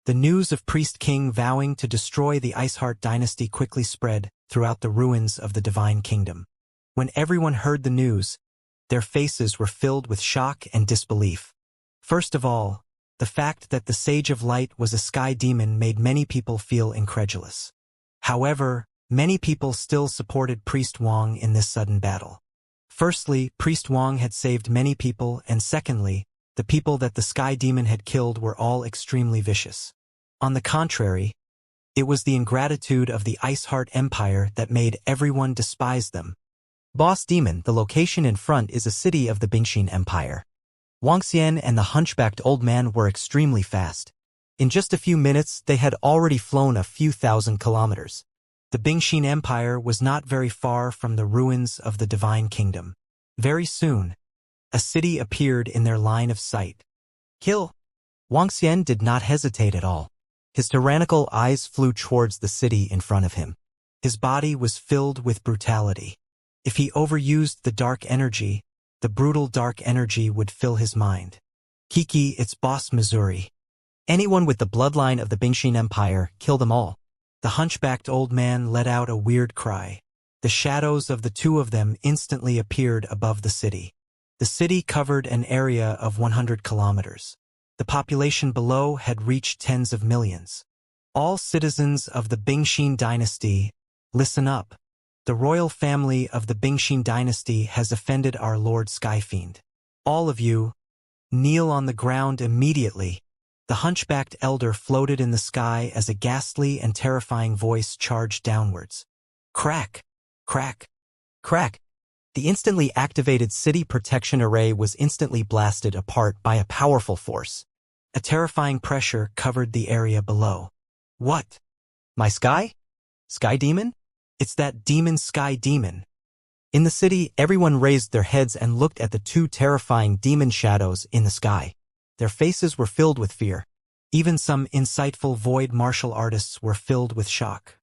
The news of Priest King vowing to destroy the Iceheart dynasty quickly spread throughout the ruins of the Divine Kingdom. When everyone heard the news, their faces were filled with shock and disbelief. First of all, the fact that the Sage of Light was a sky demon made many people feel incredulous. However, many people still supported Priest Wang in this sudden battle. Firstly, Priest Wang had saved many people, and secondly, the people that the sky demon had killed were all extremely vicious. On the contrary, it was the ingratitude of the Iceheart Empire that made everyone despise them. Boss Demon, the location in front is a city of the Bingxin Empire. Wang Xian and the hunchbacked old man were extremely fast. In just a few minutes, they had already flown a few thousand kilometers. The Bingxin Empire was not very far from the ruins of the Divine Kingdom. Very soon, a city appeared in their line of sight. Kill! Wang Xian did not hesitate at all. His tyrannical eyes flew towards the city in front of him. His body was filled with brutality. If he overused the dark energy, the brutal dark energy would fill his mind. Kiki, its boss Missouri. Anyone with the bloodline of the Bingxin Empire, kill them all. The hunchbacked old man let out a weird cry. The shadows of the two of them instantly appeared above the city. The city covered an area of 100 kilometers. The population below had reached tens of millions. All citizens of the Bingxin dynasty, listen up. The royal family of the Bingxin dynasty has offended our Lord Skyfiend. All of you, kneel on the ground immediately. The hunchbacked elder floated in the sky as a ghastly and terrifying voice charged downwards. Crack! Crack! Crack! The instantly activated city protection array was instantly blasted apart by a powerful force. A terrifying pressure covered the area below. What? My sky? Sky demon? It's that demon sky demon. In the city, everyone raised their heads and looked at the two terrifying demon shadows in the sky. Their faces were filled with fear. Even some insightful void martial artists were filled with shock.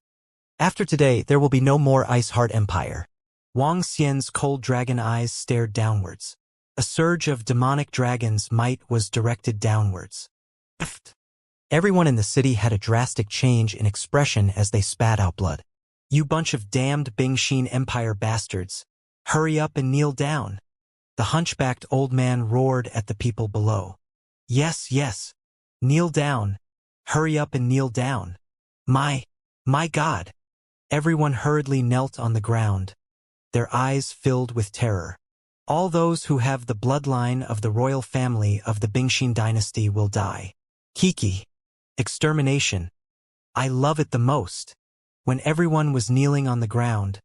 After today, there will be no more Iceheart Empire. Wang Xian's cold dragon eyes stared downwards. A surge of demonic dragon's might was directed downwards. Everyone in the city had a drastic change in expression as they spat out blood. You bunch of damned Bingxin Empire bastards. Hurry up and kneel down. The hunchbacked old man roared at the people below. Yes, yes. Kneel down. Hurry up and kneel down. My God. Everyone hurriedly knelt on the ground, their eyes filled with terror. All those who have the bloodline of the royal family of the Bingxin dynasty will die. Kiki. Extermination. I love it the most. When everyone was kneeling on the ground,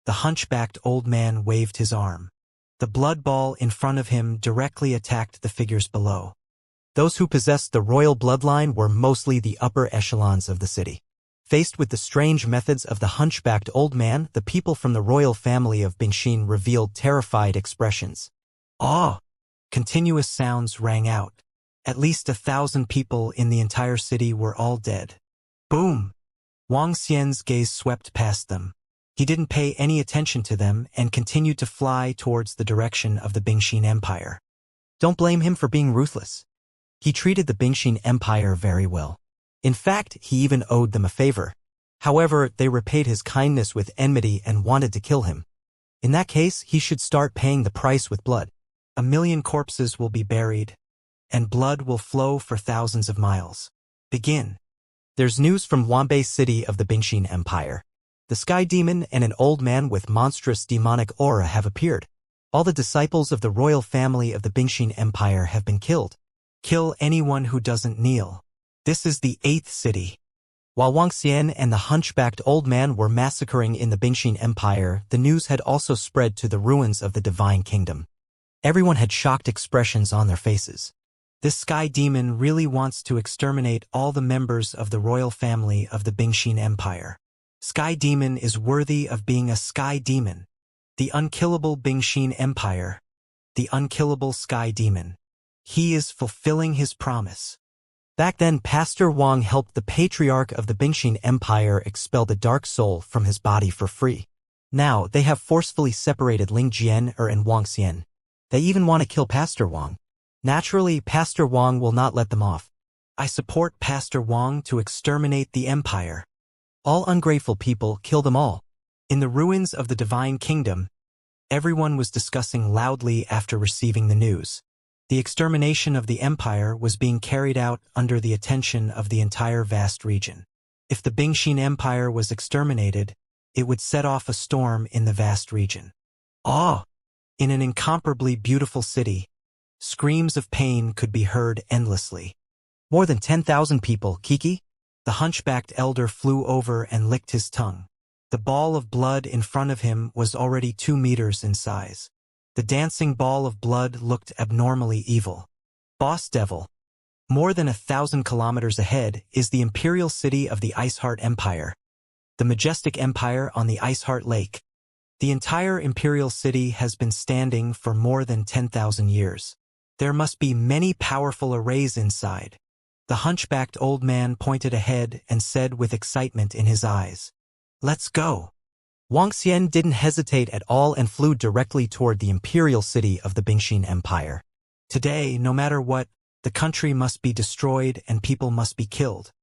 the hunchbacked old man waved his arm. The blood ball in front of him directly attacked the figures below. Those who possessed the royal bloodline were mostly the upper echelons of the city. Faced with the strange methods of the hunchbacked old man, the people from the royal family of Bingxin revealed terrified expressions. Awe! Continuous sounds rang out. At least 1,000 people in the entire city were all dead. Boom! Wang Xian's gaze swept past them. He didn't pay any attention to them and continued to fly towards the direction of the Bingxin Empire. Don't blame him for being ruthless. He treated the Bingxin Empire very well. In fact, he even owed them a favor. However, they repaid his kindness with enmity and wanted to kill him. In that case, he should start paying the price with blood. 1,000,000 corpses will be buried, and blood will flow for thousands of miles. Begin. There's news from Wanbei City of the Bingxin Empire. The Sky Demon and an old man with monstrous demonic aura have appeared. All the disciples of the royal family of the Bingxin Empire have been killed. Kill anyone who doesn't kneel. This is the 8th city. While Wang Xian and the hunchbacked old man were massacring in the Bingxin Empire, the news had also spread to the ruins of the Divine Kingdom. Everyone had shocked expressions on their faces. This Sky Demon really wants to exterminate all the members of the royal family of the Bingxin Empire. Sky Demon is worthy of being a Sky Demon. The unkillable Bingxin Empire. The unkillable Sky Demon. He is fulfilling his promise. Back then, Pastor Wang helped the patriarch of the Bingxin Empire expel the dark soul from his body for free. Now, they have forcefully separated Ling Jian and Wang Xian. They even want to kill Pastor Wang. Naturally, Pastor Wang will not let them off. I support Pastor Wang to exterminate the empire. All ungrateful people, kill them all. In the ruins of the Divine Kingdom, everyone was discussing loudly after receiving the news. The extermination of the empire was being carried out under the attention of the entire vast region. If the Bingxin Empire was exterminated, it would set off a storm in the vast region. Ah! In an incomparably beautiful city, screams of pain could be heard endlessly. More than 10,000 people, Kiki? The hunchbacked elder flew over and licked his tongue. The ball of blood in front of him was already 2 meters in size. The dancing ball of blood looked abnormally evil. Boss Devil. More than 1,000 kilometers ahead is the imperial city of the Iceheart Empire. The majestic empire on the Iceheart Lake. The entire imperial city has been standing for more than 10,000 years. There must be many powerful arrays inside. The hunchbacked old man pointed ahead and said with excitement in his eyes, "Let's go." Wang Xian didn't hesitate at all and flew directly toward the imperial city of the Bingxin Empire. Today, no matter what, the country must be destroyed and people must be killed.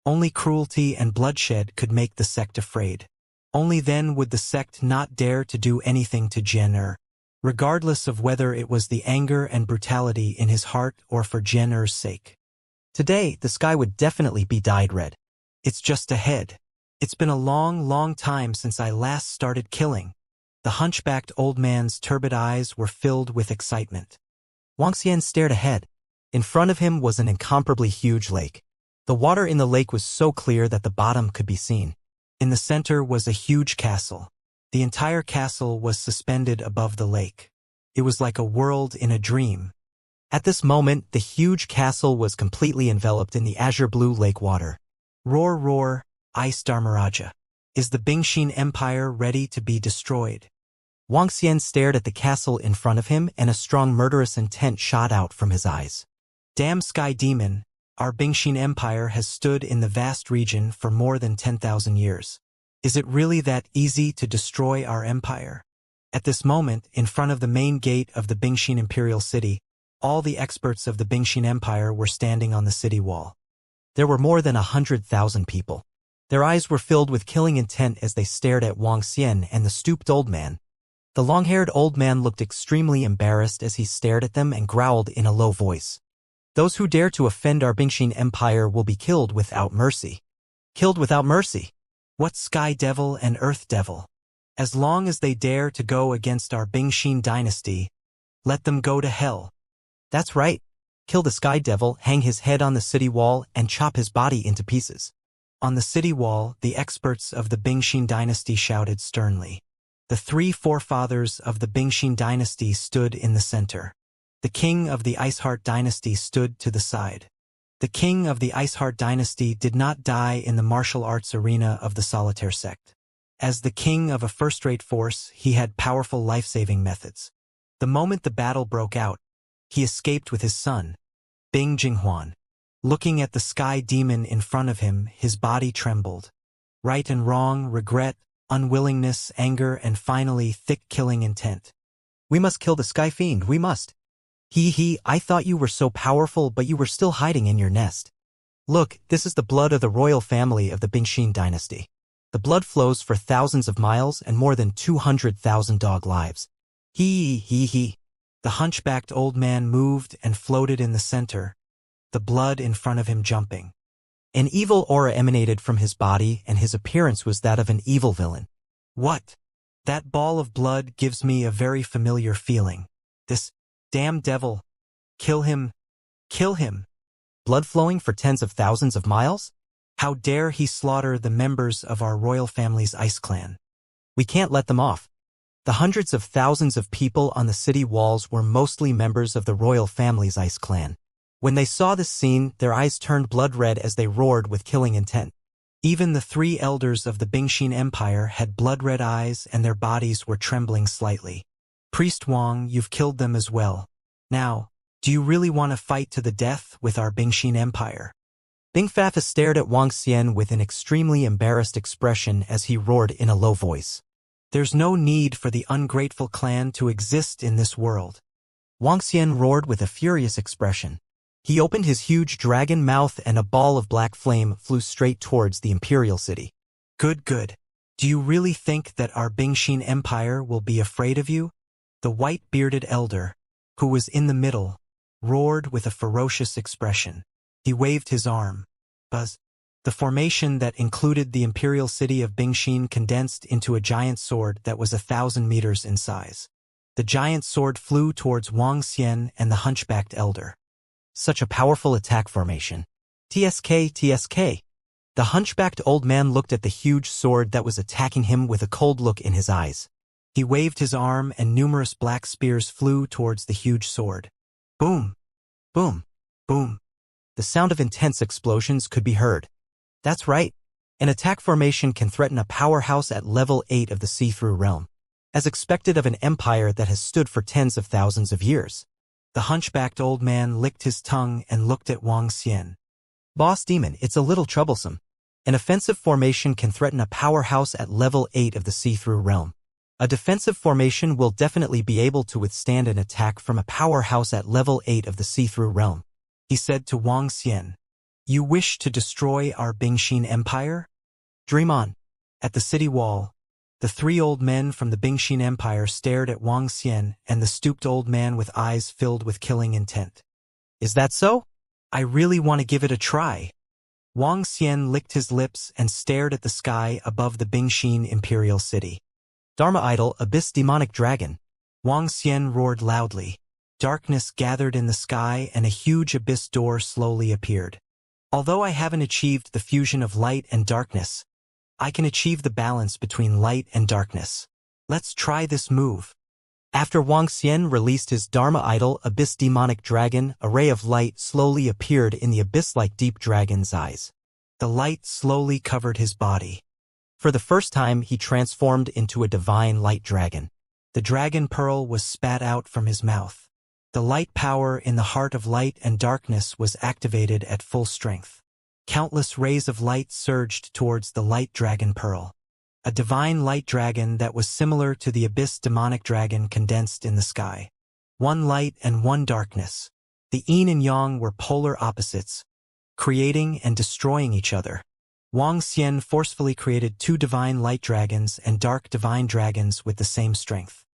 Only cruelty and bloodshed could make the sect afraid. Only then would the sect not dare to do anything to Jian, regardless of whether it was the anger and brutality in his heart or for Jian's sake. Today, the sky would definitely be dyed red. It's just ahead. It's been a long, long time since I last started killing. The hunchbacked old man's turbid eyes were filled with excitement. Wang Xian stared ahead. In front of him was an incomparably huge lake. The water in the lake was so clear that the bottom could be seen. In the center was a huge castle. The entire castle was suspended above the lake. It was like a world in a dream. At this moment, the huge castle was completely enveloped in the azure blue lake water. Roar, roar, Ice Dharmaraja. Is the Bingxin Empire ready to be destroyed? Wang Xian stared at the castle in front of him and a strong murderous intent shot out from his eyes. Damn Sky Demon, our Bingxin Empire has stood in the vast region for more than 10,000 years. Is it really that easy to destroy our empire? At this moment, in front of the main gate of the Bingxin Imperial City, all the experts of the Bingxin Empire were standing on the city wall. There were more than 100,000 people. Their eyes were filled with killing intent as they stared at Wang Xian and the stooped old man. The long-haired old man looked extremely embarrassed as he stared at them and growled in a low voice. Those who dare to offend our Bingxin Empire will be killed without mercy. Killed without mercy. What Sky Devil and Earth Devil? As long as they dare to go against our Bingxin dynasty, let them go to hell. That's right. Kill the Sky Devil, hang his head on the city wall, and chop his body into pieces. On the city wall, the experts of the Bingxin dynasty shouted sternly. The 3 forefathers of the Bingxin dynasty stood in the center. The king of the Iceheart dynasty stood to the side. The king of the Iceheart dynasty did not die in the martial arts arena of the Solitaire sect. As the king of a first-rate force, he had powerful life-saving methods. The moment the battle broke out, he escaped with his son. Bing Jinghuan. Looking at the sky demon in front of him, his body trembled. Right and wrong, regret, unwillingness, anger, and finally thick killing intent. We must kill the sky fiend, we must. I thought you were so powerful, but you were still hiding in your nest. Look, this is the blood of the royal family of the Bingxin dynasty. The blood flows for thousands of miles and more than 200,000 dog lives. The hunchbacked old man moved and floated in the center, the blood in front of him jumping. An evil aura emanated from his body, and his appearance was that of an evil villain. What? That ball of blood gives me a very familiar feeling. This damn devil. Kill him. Kill him. Blood flowing for tens of thousands of miles? How dare he slaughter the members of our royal family's ice clan? We can't let them off. The hundreds of thousands of people on the city walls were mostly members of the royal family's ice clan. When they saw this scene, their eyes turned blood red as they roared with killing intent. Even the 3 elders of the Bingxin Empire had blood-red eyes and their bodies were trembling slightly. Priest Wang, you've killed them as well. Now, do you really want to fight to the death with our Bingxin Empire? Bing Fafa stared at Wang Xian with an extremely embarrassed expression as he roared in a low voice. There's no need for the ungrateful clan to exist in this world. Wang Xian roared with a furious expression. He opened his huge dragon mouth and a ball of black flame flew straight towards the imperial city. Good. Do you really think that our Bingxin Empire will be afraid of you? The white-bearded elder, who was in the middle, roared with a ferocious expression. He waved his arm. Buzz. The formation that included the imperial city of Bingxin condensed into a giant sword that was 1,000 meters in size. The giant sword flew towards Wang Xian and the hunchbacked elder. Such a powerful attack formation. TSK. The hunchbacked old man looked at the huge sword that was attacking him with a cold look in his eyes. He waved his arm and numerous black spears flew towards the huge sword. Boom! Boom! Boom! The sound of intense explosions could be heard. That's right. An attack formation can threaten a powerhouse at level 8 of the see-through realm, as expected of an empire that has stood for tens of thousands of years. The hunchbacked old man licked his tongue and looked at Wang Xian. Boss Demon, it's a little troublesome. An offensive formation can threaten a powerhouse at level 8 of the see-through realm. A defensive formation will definitely be able to withstand an attack from a powerhouse at level 8 of the see-through realm. He said to Wang Xian, You wish to destroy our Bingxin Empire? Dream on. At the city wall, the 3 old men from the Bingxin Empire stared at Wang Xian and the stooped old man with eyes filled with killing intent. Is that so? I really want to give it a try. Wang Xian licked his lips and stared at the sky above the Bingxin Imperial City. Dharma Idol, Abyss Demonic Dragon. Wang Xian roared loudly. Darkness gathered in the sky and a huge abyss door slowly appeared. Although I haven't achieved the fusion of light and darkness, I can achieve the balance between light and darkness. Let's try this move. After Wang Xian released his Dharma Idol, Abyss Demonic Dragon, a ray of light slowly appeared in the abyss-like deep dragon's eyes. The light slowly covered his body. For the first time, he transformed into a divine light dragon. The dragon pearl was spat out from his mouth. The light power in the heart of light and darkness was activated at full strength. Countless rays of light surged towards the light dragon pearl. A divine light dragon that was similar to the abyss demonic dragon condensed in the sky. One light and one darkness. The yin and yang were polar opposites, creating and destroying each other. Wang Xian forcefully created 2 divine light dragons and dark divine dragons with the same strength.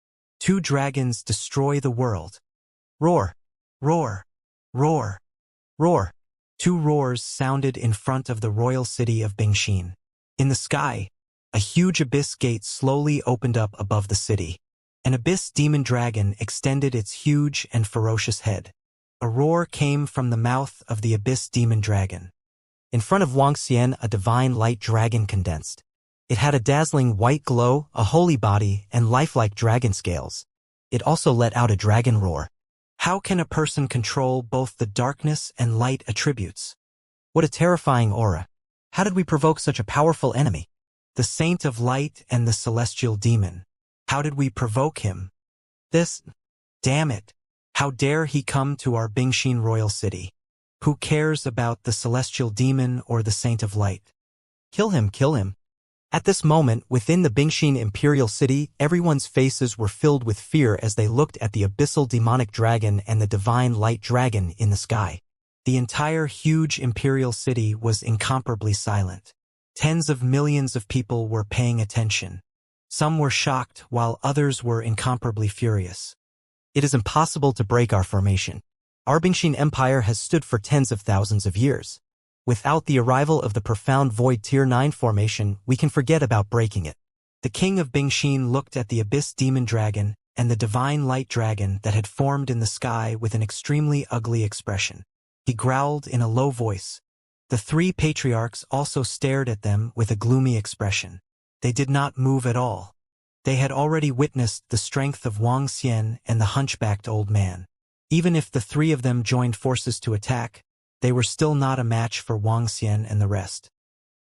2 dragons destroy the world. Roar! Roar! Roar! Roar! 2 roars sounded in front of the royal city of Bingxin. In the sky, a huge abyss gate slowly opened up above the city. An abyss demon dragon extended its huge and ferocious head. A roar came from the mouth of the abyss demon dragon. In front of Wang Xian, a divine light dragon condensed. It had a dazzling white glow, a holy body, and lifelike dragon scales. It also let out a dragon roar. How can a person control both the darkness and light attributes? What a terrifying aura. How did we provoke such a powerful enemy? The Saint of Light and the Celestial Demon. How did we provoke him? Damn it. How dare he come to our Bingxin royal city? Who cares about the celestial demon or the saint of light? Kill him, kill him. At this moment, within the Bingxin imperial city, everyone's faces were filled with fear as they looked at the abyssal demonic dragon and the divine light dragon in the sky. The entire huge imperial city was incomparably silent. Tens of millions of people were paying attention. Some were shocked, while others were incomparably furious. It is impossible to break our formation. Our Bingxin Empire has stood for tens of thousands of years. Without the arrival of the profound void Tier 9 formation, we can forget about breaking it. The king of Bingxin looked at the abyss demon dragon and the divine light dragon that had formed in the sky with an extremely ugly expression. He growled in a low voice. The three patriarchs also stared at them with a gloomy expression. They did not move at all. They had already witnessed the strength of Wang Xian and the hunchbacked old man. Even if the three of them joined forces to attack, they were still not a match for Wang Xian and the rest.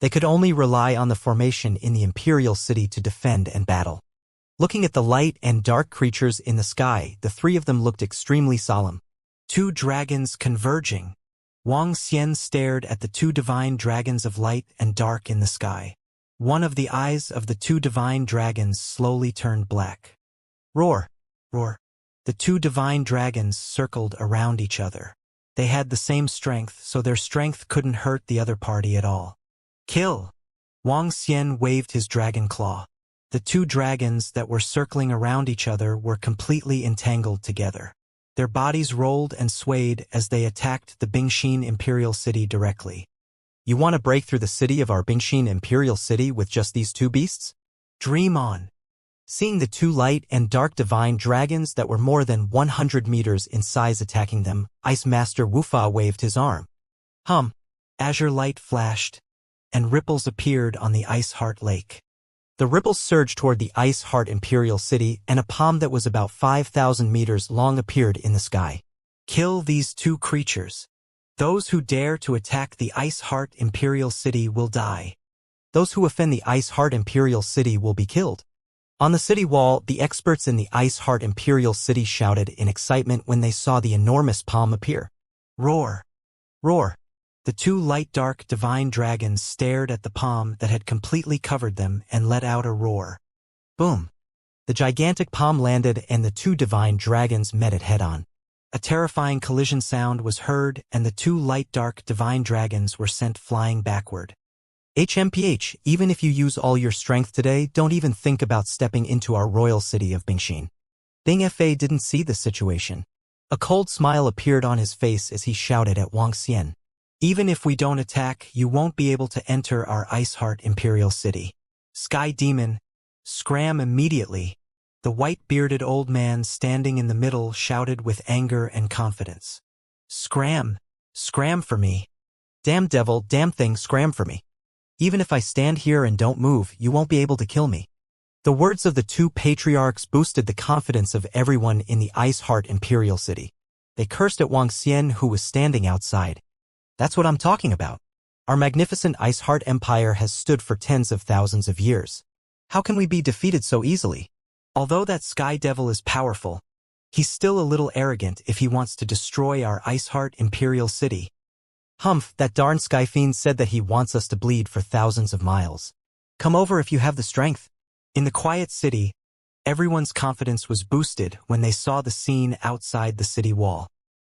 They could only rely on the formation in the imperial city to defend and battle. Looking at the light and dark creatures in the sky, the three of them looked extremely solemn. Two dragons converging. Wang Xian stared at the two divine dragons of light and dark in the sky. One of the eyes of the two divine dragons slowly turned black. Roar! Roar! The two divine dragons circled around each other. They had the same strength, so their strength couldn't hurt the other party at all. Kill! Wang Xian waved his dragon claw. The two dragons that were circling around each other were completely entangled together. Their bodies rolled and swayed as they attacked the Bingxin imperial city directly. You want to break through the city of our Bingxin imperial city with just these two beasts? Dream on. Seeing the two light and dark divine dragons that were more than 100 meters in size attacking them, Ice Master Wuxia waved his arm. Azure light flashed, and ripples appeared on the Ice Heart Lake. The ripples surged toward the Ice Heart Imperial City, and a palm that was about 5,000 meters long appeared in the sky. Kill these two creatures. Those who dare to attack the Ice Heart Imperial City will die. Those who offend the Ice Heart Imperial City will be killed. On the city wall, the experts in the Ice Heart Imperial City shouted in excitement when they saw the enormous palm appear. Roar! Roar! The two light-dark divine dragons stared at the palm that had completely covered them and let out a roar. Boom! The gigantic palm landed and the two divine dragons met it head-on. A terrifying collision sound was heard and the two light-dark divine dragons were sent flying backward. HMPH, even if you use all your strength today, don't even think about stepping into our royal city of Bingxin. Bing Fa didn't see the situation. A cold smile appeared on his face as he shouted at Wang Xian. Even if we don't attack, you won't be able to enter our Ice Heart Imperial City. Sky Demon, scram immediately. The white-bearded old man standing in the middle shouted with anger and confidence. Scram! Scram for me! Damn devil, damn thing, scram for me! Even if I stand here and don't move, you won't be able to kill me. The words of the two patriarchs boosted the confidence of everyone in the Ice Heart Imperial City. They cursed at Wang Xian, who was standing outside. That's what I'm talking about. Our magnificent Ice Heart Empire has stood for tens of thousands of years. How can we be defeated so easily? Although that Sky Devil is powerful, he's still a little arrogant if he wants to destroy our Ice Heart Imperial City. That darn Sky Fiend said that he wants us to bleed for thousands of miles. Come over if you have the strength. In the quiet city, everyone's confidence was boosted when they saw the scene outside the city wall.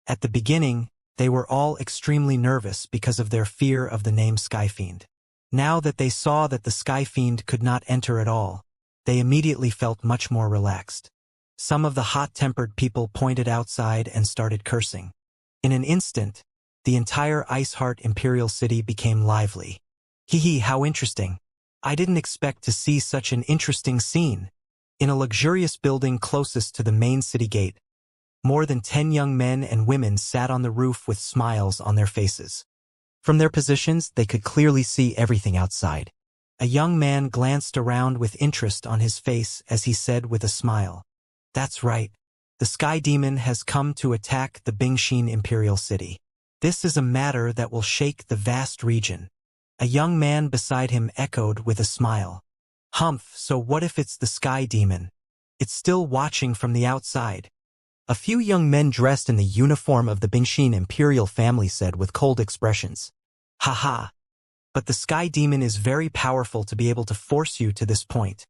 At the beginning, they were all extremely nervous because of their fear of the name Sky Fiend. Now that they saw that the Sky Fiend could not enter at all, they immediately felt much more relaxed. Some of the hot-tempered people pointed outside and started cursing. In an instant, the entire Ice Heart Imperial City became lively. Hee, how interesting. I didn't expect to see such an interesting scene. In a luxurious building closest to the main city gate, more than 10 young men and women sat on the roof with smiles on their faces. From their positions, they could clearly see everything outside. A young man glanced around with interest on his face as he said with a smile, "That's right. The Sky Demon has come to attack the Bingxin Imperial City. This is a matter that will shake the vast region." A young man beside him echoed with a smile. So what if it's the Sky Demon? It's still watching from the outside. A few young men dressed in the uniform of the Bingxin imperial family said with cold expressions. Haha. But the Sky Demon is very powerful to be able to force you to this point.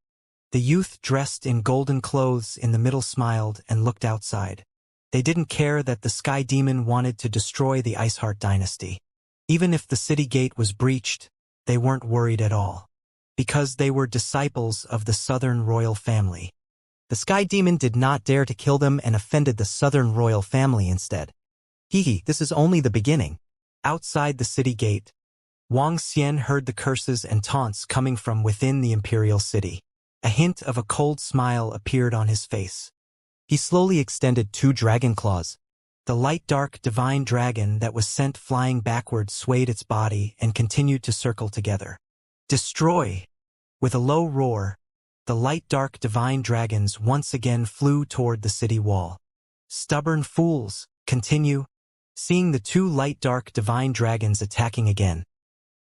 The youth dressed in golden clothes in the middle smiled and looked outside. They didn't care that the Sky Demon wanted to destroy the Iceheart dynasty. Even if the city gate was breached, they weren't worried at all. Because they were disciples of the Southern royal family. The Sky Demon did not dare to kill them and offended the Southern royal family instead. This is only the beginning. Outside the city gate, Wang Xian heard the curses and taunts coming from within the imperial city. A hint of a cold smile appeared on his face. He slowly extended 2 dragon claws. The light dark divine dragon that was sent flying backward swayed its body and continued to circle together. Destroy! With a low roar, the light dark divine dragons once again flew toward the city wall. Stubborn fools, continue. Seeing the 2 light dark divine dragons attacking again,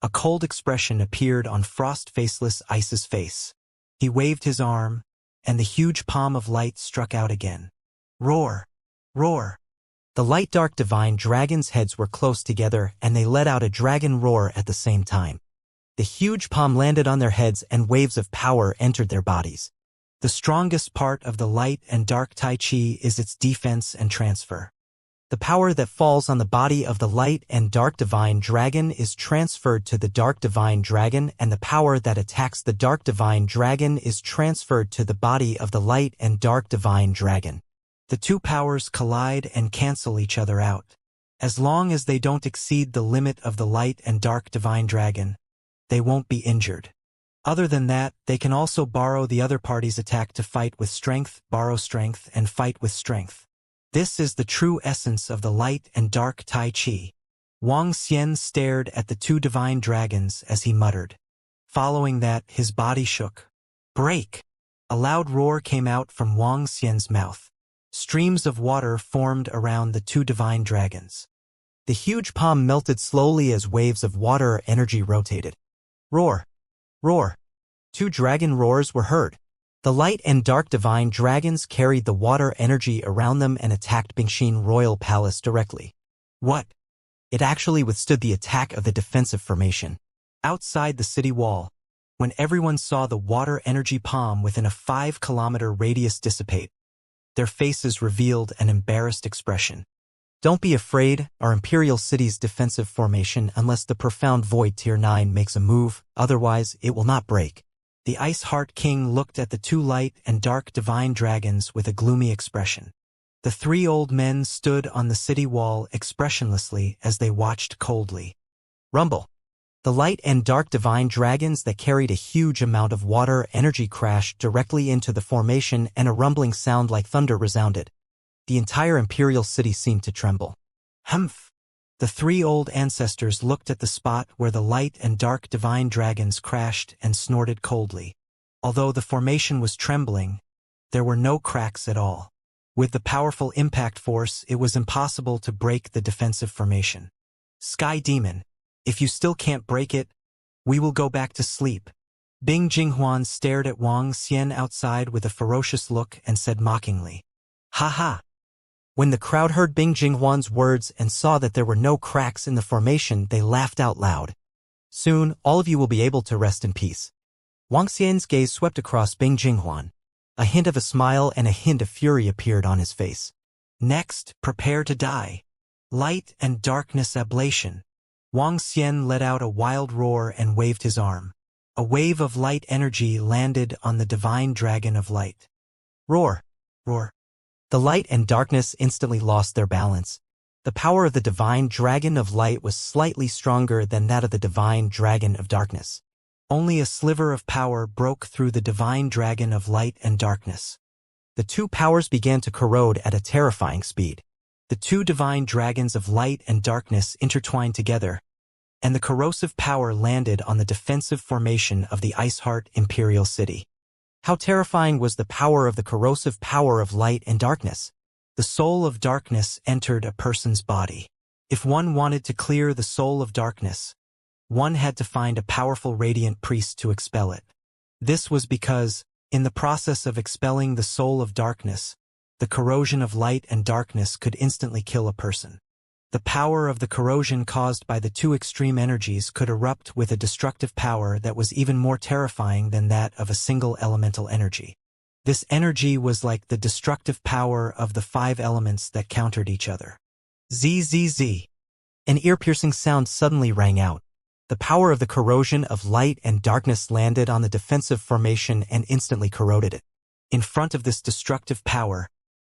a cold expression appeared on Frost-Faceless Ice's face. He waved his arm, and the huge palm of light struck out again. Roar! Roar! The light dark divine dragons' heads were close together and they let out a dragon roar at the same time. The huge palm landed on their heads and waves of power entered their bodies. The strongest part of the light and dark Tai Chi is its defense and transfer. The power that falls on the body of the light and dark divine dragon is transferred to the dark divine dragon, and the power that attacks the dark divine dragon is transferred to the body of the light and dark divine dragon. The 2 powers collide and cancel each other out. As long as they don't exceed the limit of the light and dark divine dragon, they won't be injured. Other than that, they can also borrow the other party's attack to fight with strength, borrow strength, and fight with strength. This is the true essence of the light and dark Tai Chi. Wang Xian stared at the 2 divine dragons as he muttered. Following that, his body shook. Break! A loud roar came out from Wang Xian's mouth. Streams of water formed around the 2 divine dragons. The huge palm melted slowly as waves of water energy rotated. Roar! Roar! 2 dragon roars were heard. The light and dark divine dragons carried the water energy around them and attacked Bingxin Royal Palace directly. What? It actually withstood the attack of the defensive formation. Outside the city wall, when everyone saw the water energy palm within a 5-kilometer radius dissipate, their faces revealed an embarrassed expression. Don't be afraid, our Imperial City's defensive formation unless the Profound Void Tier 9 makes a move, otherwise it will not break. The Ice Heart King looked at the 2 light and dark divine dragons with a gloomy expression. The 3 old men stood on the city wall expressionlessly as they watched coldly. Rumble! The light and dark divine dragons that carried a huge amount of water energy crashed directly into the formation and a rumbling sound like thunder resounded. The entire Imperial City seemed to tremble. Humph! The 3 old ancestors looked at the spot where the light and dark divine dragons crashed and snorted coldly. Although the formation was trembling, there were no cracks at all. With the powerful impact force, it was impossible to break the defensive formation. Sky Demon, if you still can't break it, we will go back to sleep. Bing Jinghuan stared at Wang Xian outside with a ferocious look and said mockingly, "Ha ha!" When the crowd heard Bing Jinghuan's words and saw that there were no cracks in the formation, they laughed out loud. Soon, all of you will be able to rest in peace. Wang Xian's gaze swept across Bing Jinghuan. A hint of a smile and a hint of fury appeared on his face. Next, prepare to die. Light and darkness ablation. Wang Xian let out a wild roar and waved his arm. A wave of light energy landed on the divine dragon of light. Roar! Roar! The light and darkness instantly lost their balance. The power of the divine dragon of light was slightly stronger than that of the divine dragon of darkness. Only a sliver of power broke through the divine dragon of light and darkness. The 2 powers began to corrode at a terrifying speed. The 2 divine dragons of light and darkness intertwined together, and the corrosive power landed on the defensive formation of the Iceheart Imperial City. How terrifying was the power of the corrosive power of light and darkness. The soul of darkness entered a person's body. If one wanted to clear the soul of darkness, one had to find a powerful radiant priest to expel it. This was because, in the process of expelling the soul of darkness, The corrosion of light and darkness could instantly kill a person. The power of the corrosion caused by the two extreme energies could erupt with a destructive power that was even more terrifying than that of a single elemental energy. This energy was like the destructive power of the 5 elements that countered each other. Zzz. An ear-piercing sound suddenly rang out. The power of the corrosion of light and darkness landed on the defensive formation and instantly corroded it. In front of this destructive power,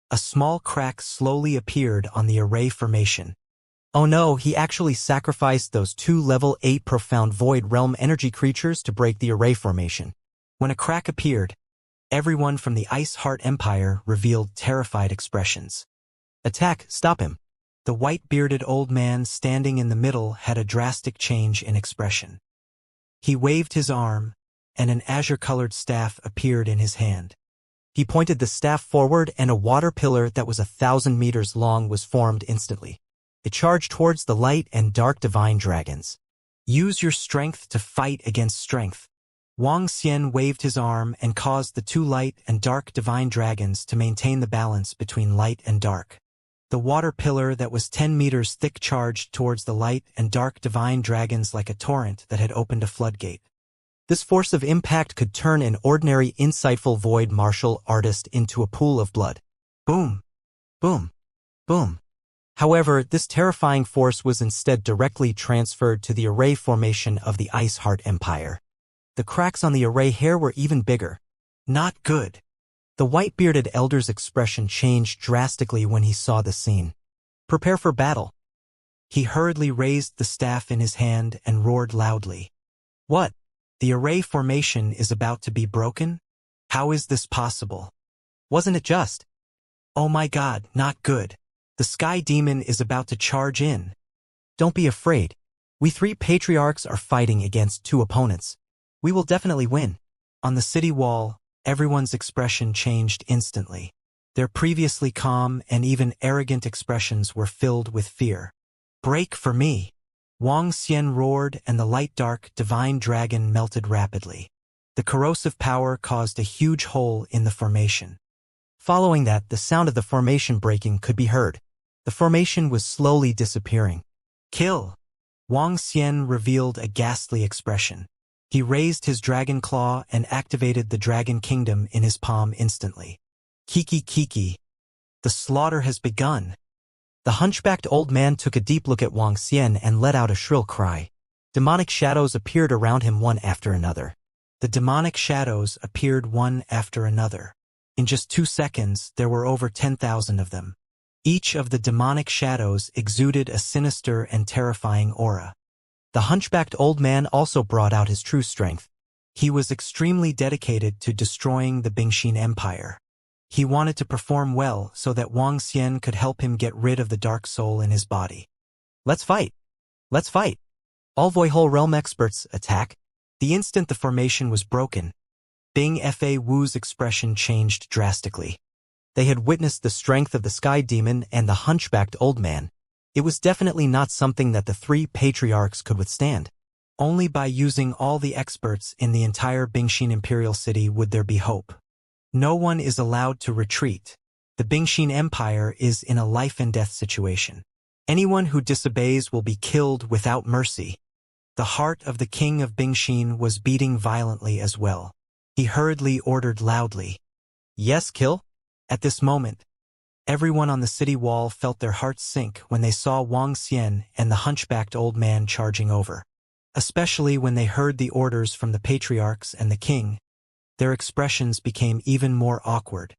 a small crack slowly appeared on the array formation. Oh no, he actually sacrificed those 2 level 8 profound void realm energy creatures to break the array formation. When a crack appeared, everyone from the Ice Heart Empire revealed terrified expressions. Attack, stop him. The white-bearded old man standing in the middle had a drastic change in expression. He waved his arm, and an azure-colored staff appeared in his hand. He pointed the staff forward and a water pillar that was 1,000 meters long was formed instantly. It charged towards the light and dark divine dragons. Use your strength to fight against strength. Wang Xian waved his arm and caused the 2 light and dark divine dragons to maintain the balance between light and dark. The water pillar that was 10 meters thick charged towards the light and dark divine dragons like a torrent that had opened a floodgate. This force of impact could turn an ordinary insightful void martial artist into a pool of blood. Boom! Boom! Boom! However, this terrifying force was instead directly transferred to the array formation of the Ice Heart Empire. The cracks on the array hair were even bigger. Not good. The white-bearded elder's expression changed drastically when he saw the scene. Prepare for battle. He hurriedly raised the staff in his hand and roared loudly. What? The array formation is about to be broken? How is this possible? Wasn't it just? Oh my God, not good. The Sky Demon is about to charge in. Don't be afraid. We 3 patriarchs are fighting against 2 opponents. We will definitely win. On the city wall, everyone's expression changed instantly. Their previously calm and even arrogant expressions were filled with fear. Break for me! Wang Xian roared and the light-dark divine dragon melted rapidly. The corrosive power caused a huge hole in the formation. Following that, the sound of the formation breaking could be heard. The formation was slowly disappearing. Kill! Wang Xian revealed a ghastly expression. He raised his dragon claw and activated the Dragon Kingdom in his palm instantly. Kiki kiki. The slaughter has begun. The hunchbacked old man took a deep look at Wang Xian and let out a shrill cry. Demonic shadows appeared around him one after another. The demonic shadows appeared one after another. In just 2 seconds, there were over 10,000 of them. Each of the demonic shadows exuded a sinister and terrifying aura. The hunchbacked old man also brought out his true strength. He was extremely dedicated to destroying the Bingxin Empire. He wanted to perform well so that Wang Xian could help him get rid of the dark soul in his body. Let's fight! Let's fight! All Void Realm experts, attack! The instant the formation was broken, Bing Fa Wu's expression changed drastically. They had witnessed the strength of the Sky Demon and the hunchbacked old man. It was definitely not something that the 3 patriarchs could withstand. Only by using all the experts in the entire Bingxin Imperial City would there be hope. No one is allowed to retreat. The Bingxin Empire is in a life-and-death situation. Anyone who disobeys will be killed without mercy. The heart of the king of Bingxin was beating violently as well. He hurriedly ordered loudly. Yes, kill? At this moment, everyone on the city wall felt their hearts sink when they saw Wang Xian and the hunchbacked old man charging over. Especially when they heard the orders from the patriarchs and the king, their expressions became even more awkward.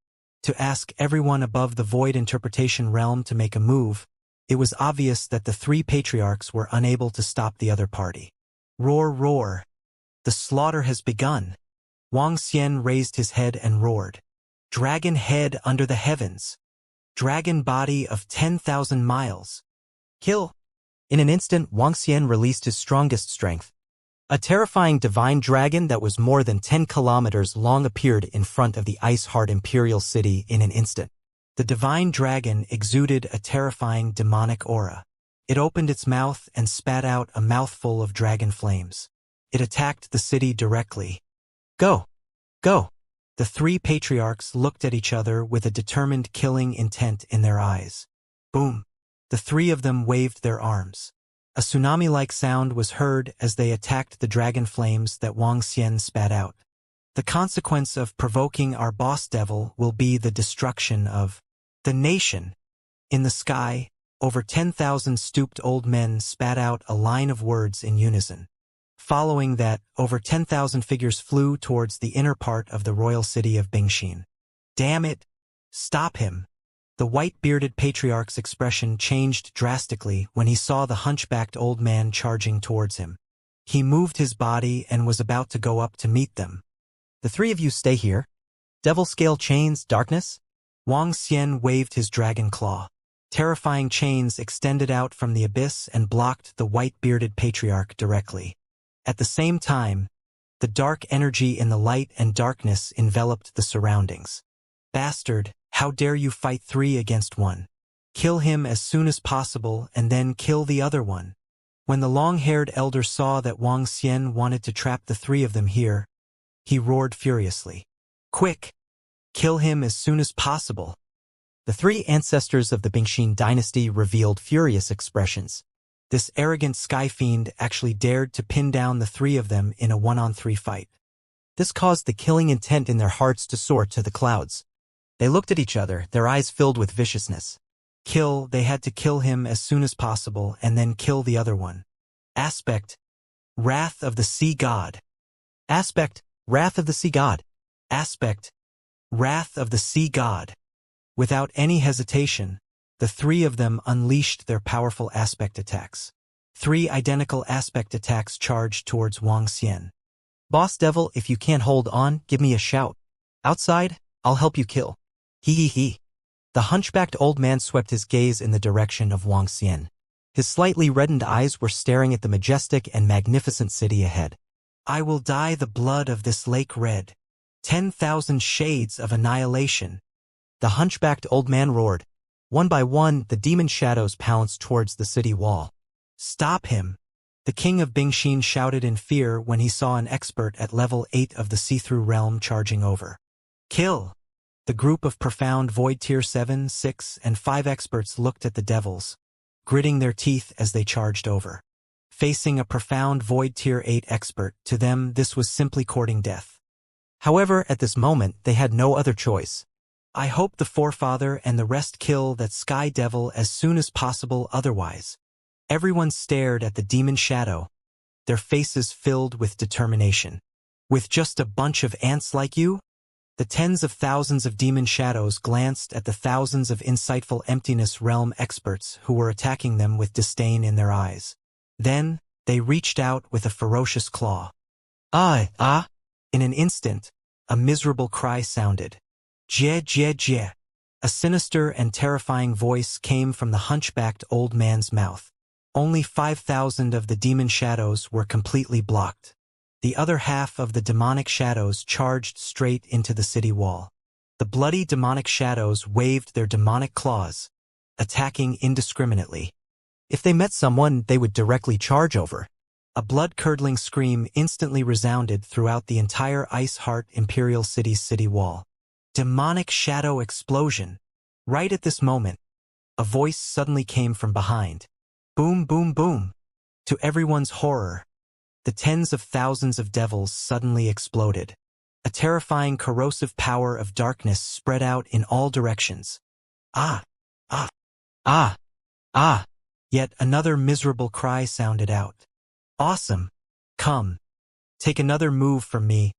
To ask everyone above the void interpretation realm to make a move, it was obvious that the 3 patriarchs were unable to stop the other party. Roar, roar! The slaughter has begun. Wang Xian raised his head and roared. Dragon head under the heavens. Dragon body of 10,000 miles. Kill! In an instant, Wang Xian released his strongest strength. A terrifying divine dragon that was more than 10 kilometers long appeared in front of the Ice Heart Imperial City in an instant. The divine dragon exuded a terrifying demonic aura. It opened its mouth and spat out a mouthful of dragon flames. It attacked the city directly. Go! Go! The three patriarchs looked at each other with a determined killing intent in their eyes. Boom! The three of them waved their arms. A tsunami-like sound was heard as they attacked the dragon flames that Wuxia spat out. The consequence of provoking our boss devil will be the destruction of the nation. In the sky, over 10,000 stooped old men spat out a line of words in unison. Following that, over 10,000 figures flew towards the inner part of the royal city of Bingxin. Damn it! Stop him! The white-bearded patriarch's expression changed drastically when he saw the hunchbacked old man charging towards him. He moved his body and was about to go up to meet them. The three of you stay here. Devil scale chains, darkness? Wuxia waved his dragon claw. Terrifying chains extended out from the abyss and blocked the white-bearded patriarch directly. At the same time, the dark energy in the light and darkness enveloped the surroundings. Bastard, how dare you fight 3 against 1? Kill him as soon as possible and then kill the other one. When the long-haired elder saw that Wuxia wanted to trap the 3 of them here, he roared furiously. Quick! Kill him as soon as possible. The 3 ancestors of the Bingxin dynasty revealed furious expressions. This arrogant sky fiend actually dared to pin down the 3 of them in a 1-on-3 fight. This caused the killing intent in their hearts to soar to the clouds. They looked at each other, their eyes filled with viciousness. They had to kill him as soon as possible and then kill the other one. Aspect, Wrath of the Sea God. Aspect, Wrath of the Sea God. Aspect, Wrath of the Sea God. Without any hesitation, the 3 of them unleashed their powerful aspect attacks. 3 identical aspect attacks charged towards Wuxia. Boss devil, if you can't hold on, give me a shout. Outside, I'll help you kill. Hee hee hee. The hunchbacked old man swept his gaze in the direction of Wuxia. His slightly reddened eyes were staring at the majestic and magnificent city ahead. I will dye the blood of this lake red. 10,000 shades of annihilation. The hunchbacked old man roared. One by one, the demon shadows pounced towards the city wall. Stop him! The king of Bingxin shouted in fear when he saw an expert at level 8 of the see-through realm charging over. Kill! The group of profound void tier 7, 6, and 5 experts looked at the devils, gritting their teeth as they charged over. Facing a profound void tier 8 expert, to them this was simply courting death. However, at this moment, they had no other choice. I hope the forefather and the rest kill that sky devil as soon as possible otherwise. Everyone stared at the demon shadow, their faces filled with determination. With just a bunch of ants like you? The tens of thousands of demon shadows glanced at the thousands of insightful emptiness realm experts who were attacking them with disdain in their eyes. Then, they reached out with a ferocious claw. Ah! In an instant, a miserable cry sounded. Jie, jie, jie. A sinister and terrifying voice came from the hunchbacked old man's mouth. Only 5,000 of the demon shadows were completely blocked. The other half of the demonic shadows charged straight into the city wall. The bloody demonic shadows waved their demonic claws, attacking indiscriminately. If they met someone, they would directly charge over. A blood-curdling scream instantly resounded throughout the entire Ice Heart Imperial City's city wall. Demonic shadow explosion. Right at this moment, a voice suddenly came from behind. Boom, boom, boom. To everyone's horror, the tens of thousands of devils suddenly exploded. A terrifying corrosive power of darkness spread out in all directions. Ah! Yet another miserable cry sounded out. Awesome! Come! Take another move from me,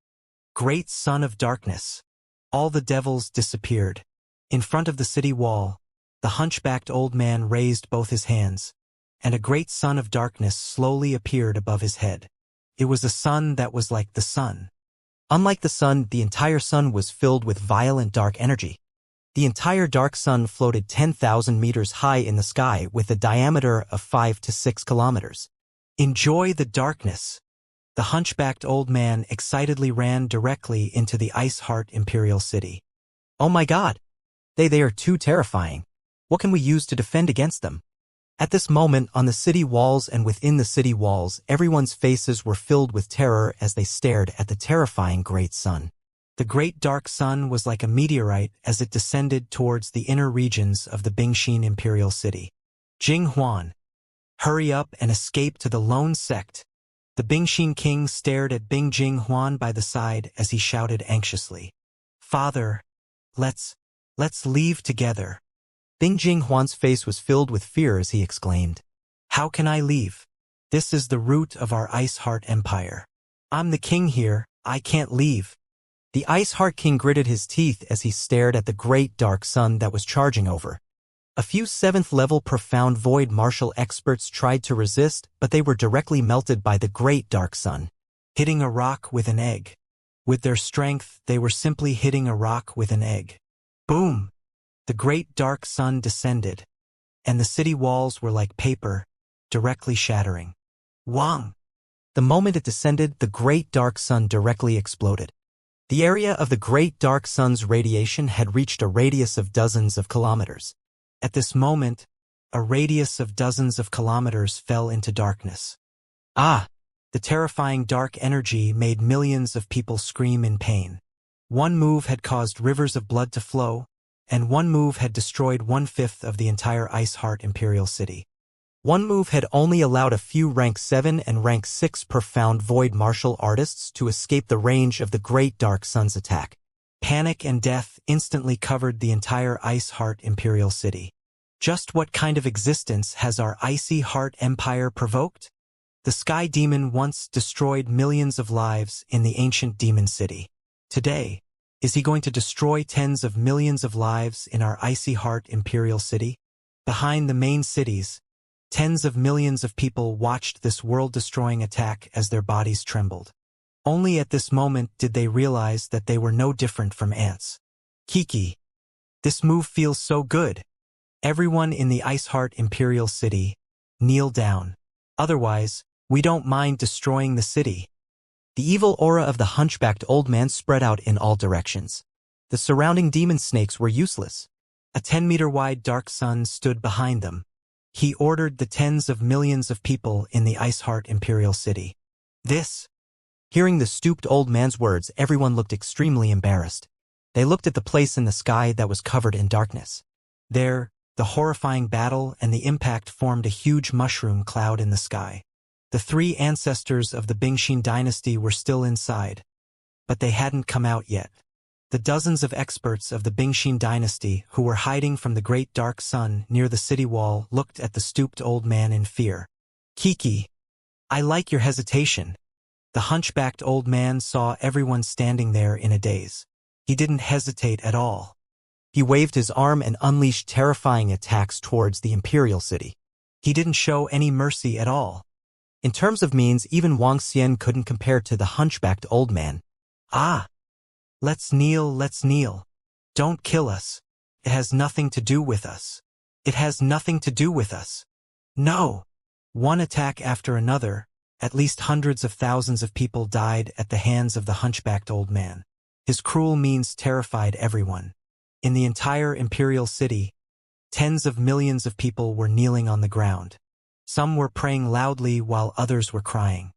great son of darkness. All the devils disappeared. In front of the city wall, the hunchbacked old man raised both his hands, and a great sun of darkness slowly appeared above his head. It was a sun that was like the sun. Unlike the sun, the entire sun was filled with violent dark energy. The entire dark sun floated 10,000 meters high in the sky with a diameter of 5 to 6 kilometers. Enjoy the darkness. The hunchbacked old man excitedly ran directly into the Ice Heart Imperial City. Oh my god! They are too terrifying. What can we use to defend against them? At this moment, on the city walls and within the city walls, everyone's faces were filled with terror as they stared at the terrifying great sun. The great dark sun was like a meteorite as it descended towards the inner regions of the Bingxin imperial city. Jing Huan, hurry up and escape to the lone sect. The Bingxin king stared at Bing Jing Huan by the side as he shouted anxiously. Father, let's leave together. Bing Jing Huan's face was filled with fear as he exclaimed. How can I leave? This is the root of our Ice Heart Empire. I'm the king here, I can't leave. The Ice Heart King gritted his teeth as he stared at the great dark sun that was charging over. A few 7th-level profound void martial experts tried to resist, but they were directly melted by the great dark sun. Hitting a rock with an egg. With their strength, they were simply hitting a rock with an egg. Boom! The great dark sun descended, and the city walls were like paper, directly shattering. Wang! The moment it descended, the great dark sun directly exploded. The area of the great dark sun's radiation had reached a radius of dozens of kilometers. At this moment, a radius of dozens of kilometers fell into darkness. Ah! The terrifying dark energy made millions of people scream in pain. One move had caused rivers of blood to flow, and one move had destroyed 1/5 of the entire Ice Heart Imperial City. One move had only allowed a few rank 7 and rank 6 profound void martial artists to escape the range of the great dark sun's attack. Panic and death instantly covered the entire Ice Heart Imperial City. Just what kind of existence has our Icy Heart Empire provoked? The Sky Demon once destroyed millions of lives in the ancient demon city. Today, is he going to destroy tens of millions of lives in our Icy Heart Imperial City? Behind the main cities, tens of millions of people watched this world-destroying attack as their bodies trembled. Only at this moment did they realize that they were no different from ants. Kiki, this move feels so good. Everyone in the Ice Heart Imperial City, kneel down. Otherwise, we don't mind destroying the city. The evil aura of the hunchbacked old man spread out in all directions. The surrounding demon snakes were useless. A 10-meter-wide dark sun stood behind them. He ordered the tens of millions of people in the Ice Heart Imperial City. Hearing the stooped old man's words, everyone looked extremely embarrassed. They looked at the place in the sky that was covered in darkness. There, the horrifying battle and the impact formed a huge mushroom cloud in the sky. The 3 ancestors of the Bingxin dynasty were still inside, but they hadn't come out yet. The dozens of experts of the Bingxin dynasty who were hiding from the great dark sun near the city wall looked at the stooped old man in fear. Kiki, I like your hesitation. The hunchbacked old man saw everyone standing there in a daze. He didn't hesitate at all. He waved his arm and unleashed terrifying attacks towards the imperial city. He didn't show any mercy at all. In terms of means, even Wang Xian couldn't compare to the hunchbacked old man. Ah! Let's kneel. Don't kill us. It has nothing to do with us. It has nothing to do with us. No! One attack after another, at least hundreds of thousands of people died at the hands of the hunchbacked old man. His cruel means terrified everyone. In the entire imperial city, tens of millions of people were kneeling on the ground. Some were praying loudly while others were crying.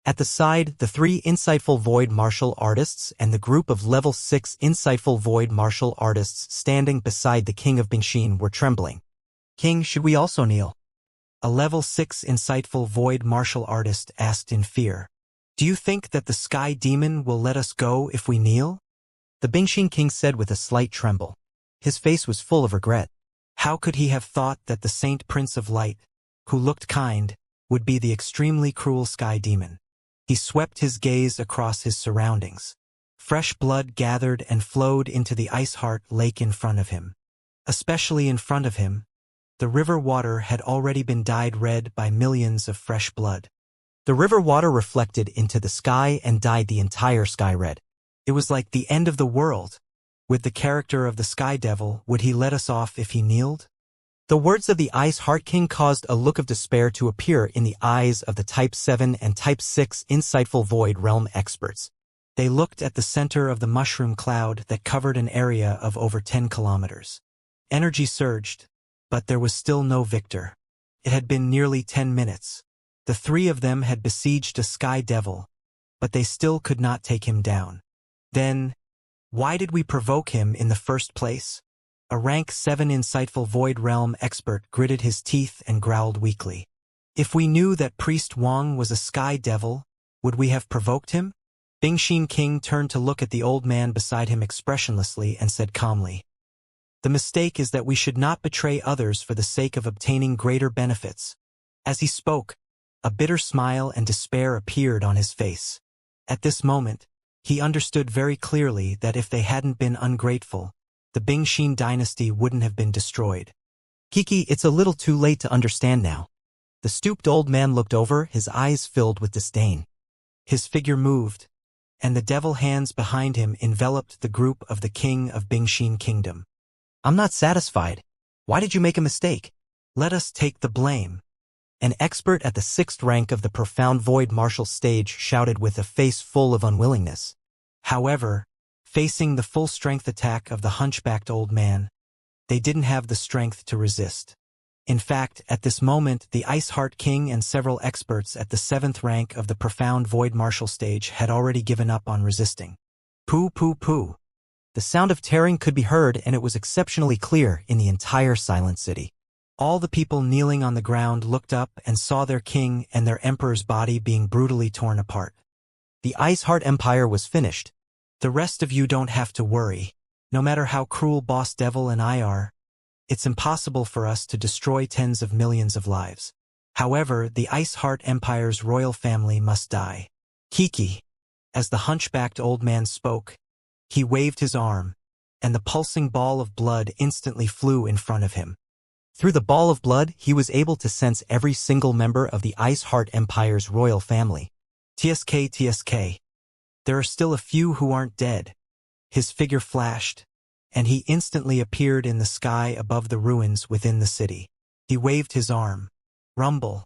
At the side, the 3 insightful void martial artists and the group of level 6 insightful void martial artists standing beside the king of Bingxin were trembling. King, should we also kneel? A level 6 insightful void martial artist asked in fear. Do you think that the Sky Demon will let us go if we kneel? The Bingxin king said with a slight tremble. His face was full of regret. How could he have thought that the Saint Prince of Light, who looked kind, would be the extremely cruel Sky Demon? He swept his gaze across his surroundings. Fresh blood gathered and flowed into the Ice Heart Lake in front of him. Especially in front of him, the river water had already been dyed red by millions of fresh blood. The river water reflected into the sky and dyed the entire sky red. It was like the end of the world. With the character of the Sky Devil, would he let us off if he kneeled? The words of the Ice Heart King caused a look of despair to appear in the eyes of the Type 7 and Type 6 insightful Void Realm experts. They looked at the center of the mushroom cloud that covered an area of over 10 kilometers. Energy surged, but there was still no victor. It had been nearly 10 minutes. The 3 of them had besieged a Sky Devil, but they still could not take him down. Then, Why did we provoke him in the first place? A rank 7 insightful Void Realm expert gritted his teeth and growled weakly. If we knew that Priest Wang was a sky devil, would we have provoked him? Bingxin King turned to look at the old man beside him expressionlessly and said calmly, "The mistake is that we should not betray others for the sake of obtaining greater benefits." As he spoke, a bitter smile and despair appeared on his face. At this moment, he understood very clearly that if they hadn't been ungrateful, the Bingxin dynasty wouldn't have been destroyed. Kiki, it's a little too late to understand now. The stooped old man looked over, his eyes filled with disdain. His figure moved, and the devil hands behind him enveloped the group of the king of Bingxin Kingdom. I'm not satisfied. Why did you make a mistake? Let us take the blame. An expert at the 6th rank of the profound void martial stage shouted with a face full of unwillingness. However, facing the full-strength attack of the hunchbacked old man, they didn't have the strength to resist. In fact, at this moment, the Ice Heart King and several experts at the 7th rank of the profound void martial stage had already given up on resisting. Pooh, pooh, pooh. The sound of tearing could be heard, and it was exceptionally clear in the entire silent city. All the people kneeling on the ground looked up and saw their king and their emperor's body being brutally torn apart. The Ice Heart Empire was finished. The rest of you don't have to worry. No matter how cruel Boss Devil and I are, it's impossible for us to destroy tens of millions of lives. However, the Ice Heart Empire's royal family must die. Kiki. As the hunchbacked old man spoke, he waved his arm, and the pulsing ball of blood instantly flew in front of him. Through the ball of blood, he was able to sense every single member of the Ice Heart Empire's royal family. TSK. There are still a few who aren't dead. His figure flashed, and he instantly appeared in the sky above the ruins within the city. He waved his arm. Rumble.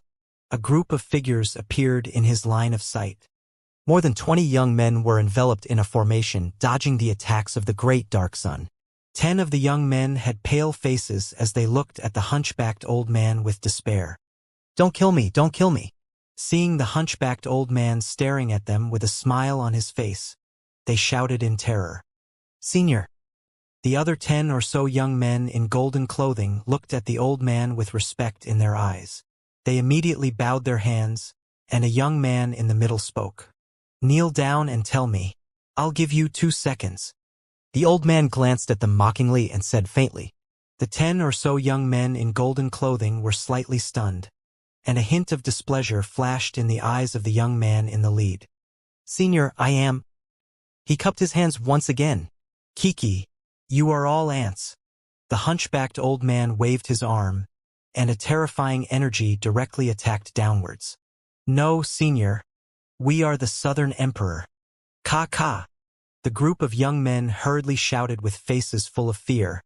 A group of figures appeared in his line of sight. More than 20 young men were enveloped in a formation, dodging the attacks of the Great Dark Sun. 10 of the young men had pale faces as they looked at the hunchbacked old man with despair. Don't kill me, don't kill me. Seeing the hunchbacked old man staring at them with a smile on his face, they shouted in terror. Senior. The other 10 or so young men in golden clothing looked at the old man with respect in their eyes. They immediately bowed their hands, and a young man in the middle spoke. Kneel down and tell me. I'll give you 2 seconds. The old man glanced at them mockingly and said faintly. The 10 or so young men in golden clothing were slightly stunned, and a hint of displeasure flashed in the eyes of the young man in the lead. Senior, I am. He cupped his hands once again. Kiki, you are all ants. The hunchbacked old man waved his arm, and a terrifying energy directly attacked downwards. No, Senior. We are the Southern Emperor. Ka. The group of young men hurriedly shouted with faces full of fear,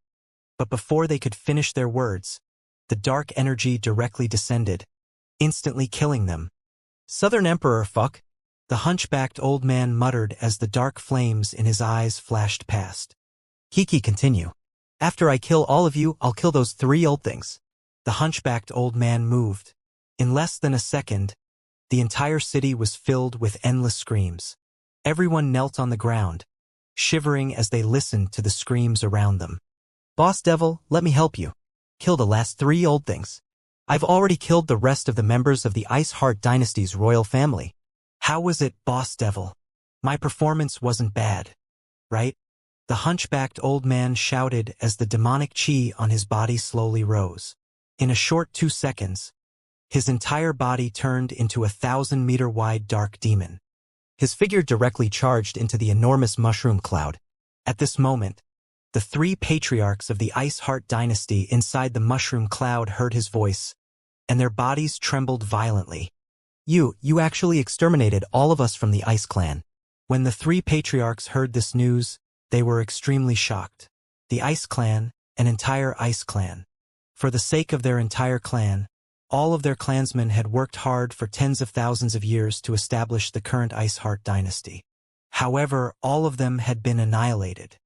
but before they could finish their words, the dark energy directly descended, instantly killing them. Southern Emperor, fuck. The hunchbacked old man muttered as the dark flames in his eyes flashed past. Kiki, continue. After I kill all of you, I'll kill those 3 old things. The hunchbacked old man moved. In less than a second, the entire city was filled with endless screams. Everyone knelt on the ground, shivering as they listened to the screams around them. Boss Devil, let me help you. Kill the last 3 old things. I've already killed the rest of the members of the Ice Heart Dynasty's royal family. How was it, Boss Devil? My performance wasn't bad, right? The hunchbacked old man shouted as the demonic chi on his body slowly rose. In a short 2 seconds, his entire body turned into a 1,000-meter-wide dark demon. His figure directly charged into the enormous mushroom cloud. At this moment, the 3 patriarchs of the Ice Heart dynasty inside the mushroom cloud heard his voice, and their bodies trembled violently. You actually exterminated all of us from the Ice Clan. When the 3 patriarchs heard this news, they were extremely shocked. The Ice Clan, an entire Ice Clan. For the sake of their entire clan, all of their clansmen had worked hard for tens of thousands of years to establish the current Ice Heart dynasty. However, all of them had been annihilated.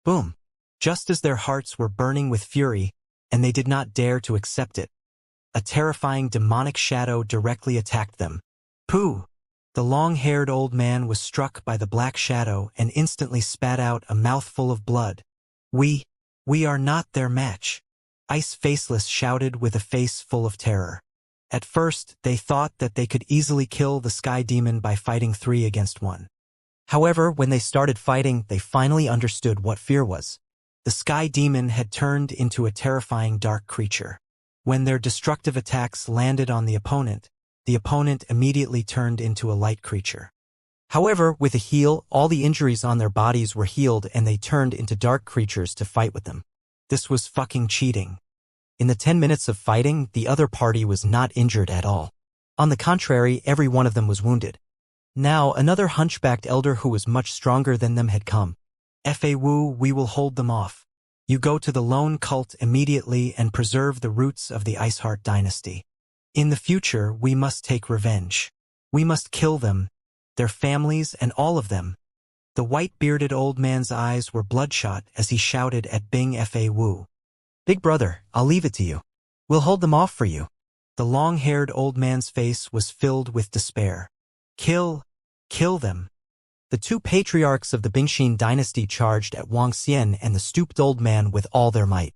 Boom! Just as their hearts were burning with fury, and they did not dare to accept it, a terrifying demonic shadow directly attacked them. Pooh! The long-haired old man was struck by the black shadow and instantly spat out a mouthful of blood. We are not their match," Ice Faceless shouted with a face full of terror. At first, they thought that they could easily kill the Sky Demon by fighting 3 against 1. However, when they started fighting, they finally understood what fear was. The Sky Demon had turned into a terrifying dark creature. When their destructive attacks landed on the opponent immediately turned into a light creature. However, with a heal, all the injuries on their bodies were healed and they turned into dark creatures to fight with them. This was fucking cheating. In the 10 minutes of fighting, the other party was not injured at all. On the contrary, every one of them was wounded. Now, another hunchbacked elder who was much stronger than them had come. "Fawu, we will hold them off. You go to the lone cult immediately and preserve the roots of the Iceheart dynasty. In the future, we must take revenge. We must kill them, their families, and all of them." The white-bearded old man's eyes were bloodshot as he shouted at Bing Fawu. "Big brother, I'll leave it to you. We'll hold them off for you." The long-haired old man's face was filled with despair. Kill them." The 2 patriarchs of the Bingxin dynasty charged at Wuxia and the stooped old man with all their might.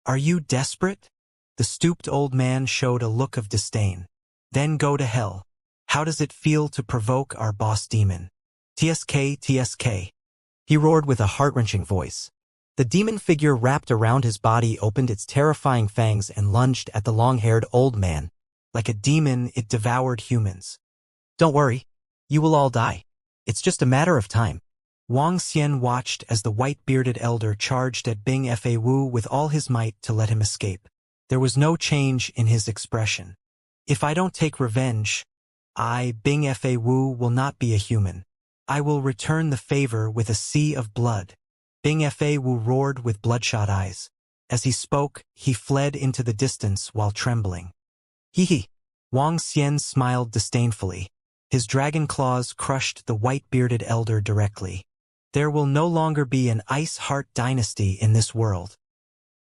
"Are you desperate?" The stooped old man showed a look of disdain. "Then go to hell. How does it feel to provoke our boss demon? TSK." He roared with a heart-wrenching voice. The demon figure wrapped around his body opened its terrifying fangs and lunged at the long-haired old man. Like a demon, it devoured humans. "Don't worry. You will all die. It's just a matter of time." Wuxia watched as the white-bearded elder charged at Bing Fawu with all his might to let him escape. There was no change in his expression. "If I don't take revenge, Bing Fawu, will not be a human. I will return the favor with a sea of blood." Bing Fawu roared with bloodshot eyes. As he spoke, he fled into the distance while trembling. Hee. Wuxia smiled disdainfully. His dragon claws crushed the white-bearded elder directly. "There will no longer be an Ice Heart dynasty in this world."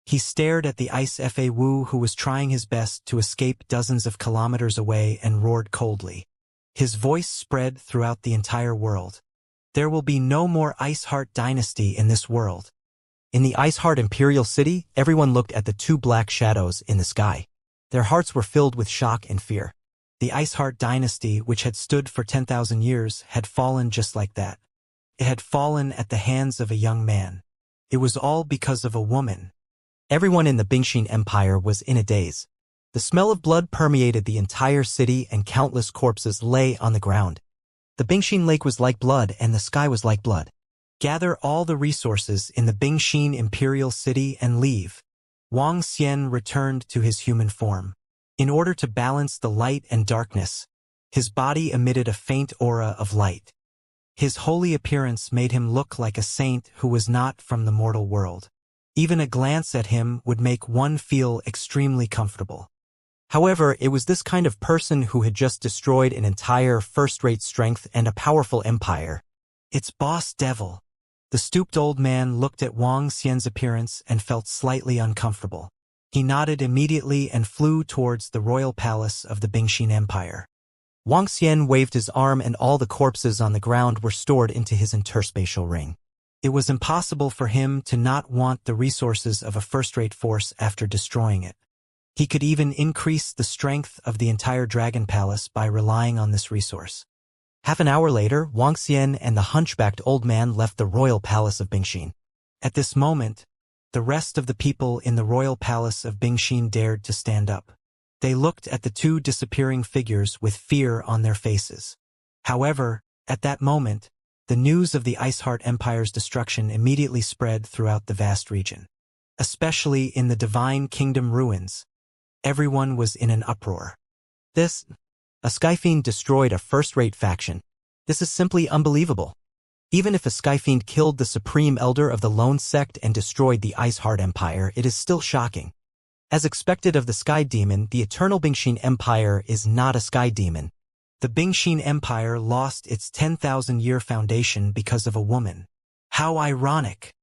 He stared at the Ice Fawu who was trying his best to escape dozens of kilometers away and roared coldly. His voice spread throughout the entire world. "There will be no more Ice Heart dynasty in this world." In the Iceheart Imperial City, everyone looked at the 2 black shadows in the sky. Their hearts were filled with shock and fear. The Iceheart dynasty, which had stood for 10,000 years, had fallen just like that. It had fallen at the hands of a young man. It was all because of a woman. Everyone in the Bingxin Empire was in a daze. The smell of blood permeated the entire city and countless corpses lay on the ground. The Bingxin Lake was like blood and the sky was like blood. "Gather all the resources in the Bingxin Imperial City and leave." Wuxia returned to his human form. In order to balance the light and darkness, his body emitted a faint aura of light. His holy appearance made him look like a saint who was not from the mortal world. Even a glance at him would make one feel extremely comfortable. However, it was this kind of person who had just destroyed an entire first-rate strength and a powerful empire. "It's Boss Devil." The stooped old man looked at Wuxia's appearance and felt slightly uncomfortable. He nodded immediately and flew towards the royal palace of the Bingxin Empire. Wuxia waved his arm and all the corpses on the ground were stored into his interspatial ring. It was impossible for him to not want the resources of a first-rate force after destroying it. He could even increase the strength of the entire Dragon Palace by relying on this resource. Half an hour later, Wuxia and the hunchbacked old man left the royal palace of Bingxin. At this moment, the rest of the people in the royal palace of Bingxin dared to stand up. They looked at the 2 disappearing figures with fear on their faces. However, at that moment, the news of the Iceheart Empire's destruction immediately spread throughout the vast region. Especially in the Divine Kingdom ruins, everyone was in an uproar. A Skyfiend destroyed a first-rate faction. This is simply unbelievable. Even if a Skyfiend killed the Supreme Elder of the Lone Sect and destroyed the Iceheart Empire, it is still shocking. As expected of the Sky Demon, the Eternal Bingxin Empire is not a Sky Demon. The Bingxin Empire lost its 10,000-year foundation because of a woman. How ironic.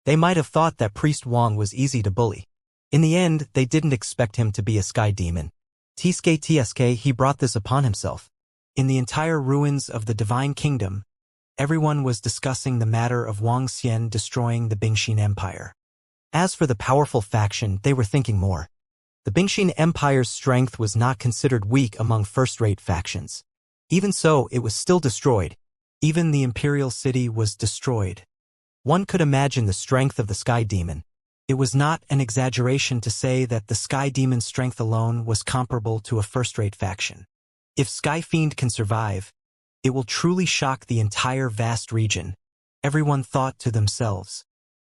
They might have thought that Priest Wang was easy to bully. In the end, they didn't expect him to be a Sky Demon. TSK, he brought this upon himself. In the entire ruins of the Divine Kingdom, everyone was discussing the matter of Wang Xian destroying the Bingxin Empire. As for the powerful faction, they were thinking more. The Bingxin Empire's strength was not considered weak among first-rate factions. Even so, it was still destroyed. Even the imperial city was destroyed. One could imagine the strength of the Sky Demon. It was not an exaggeration to say that the Sky Demon's strength alone was comparable to a first-rate faction. If Sky Fiend can survive, it will truly shock the entire vast region, everyone thought to themselves.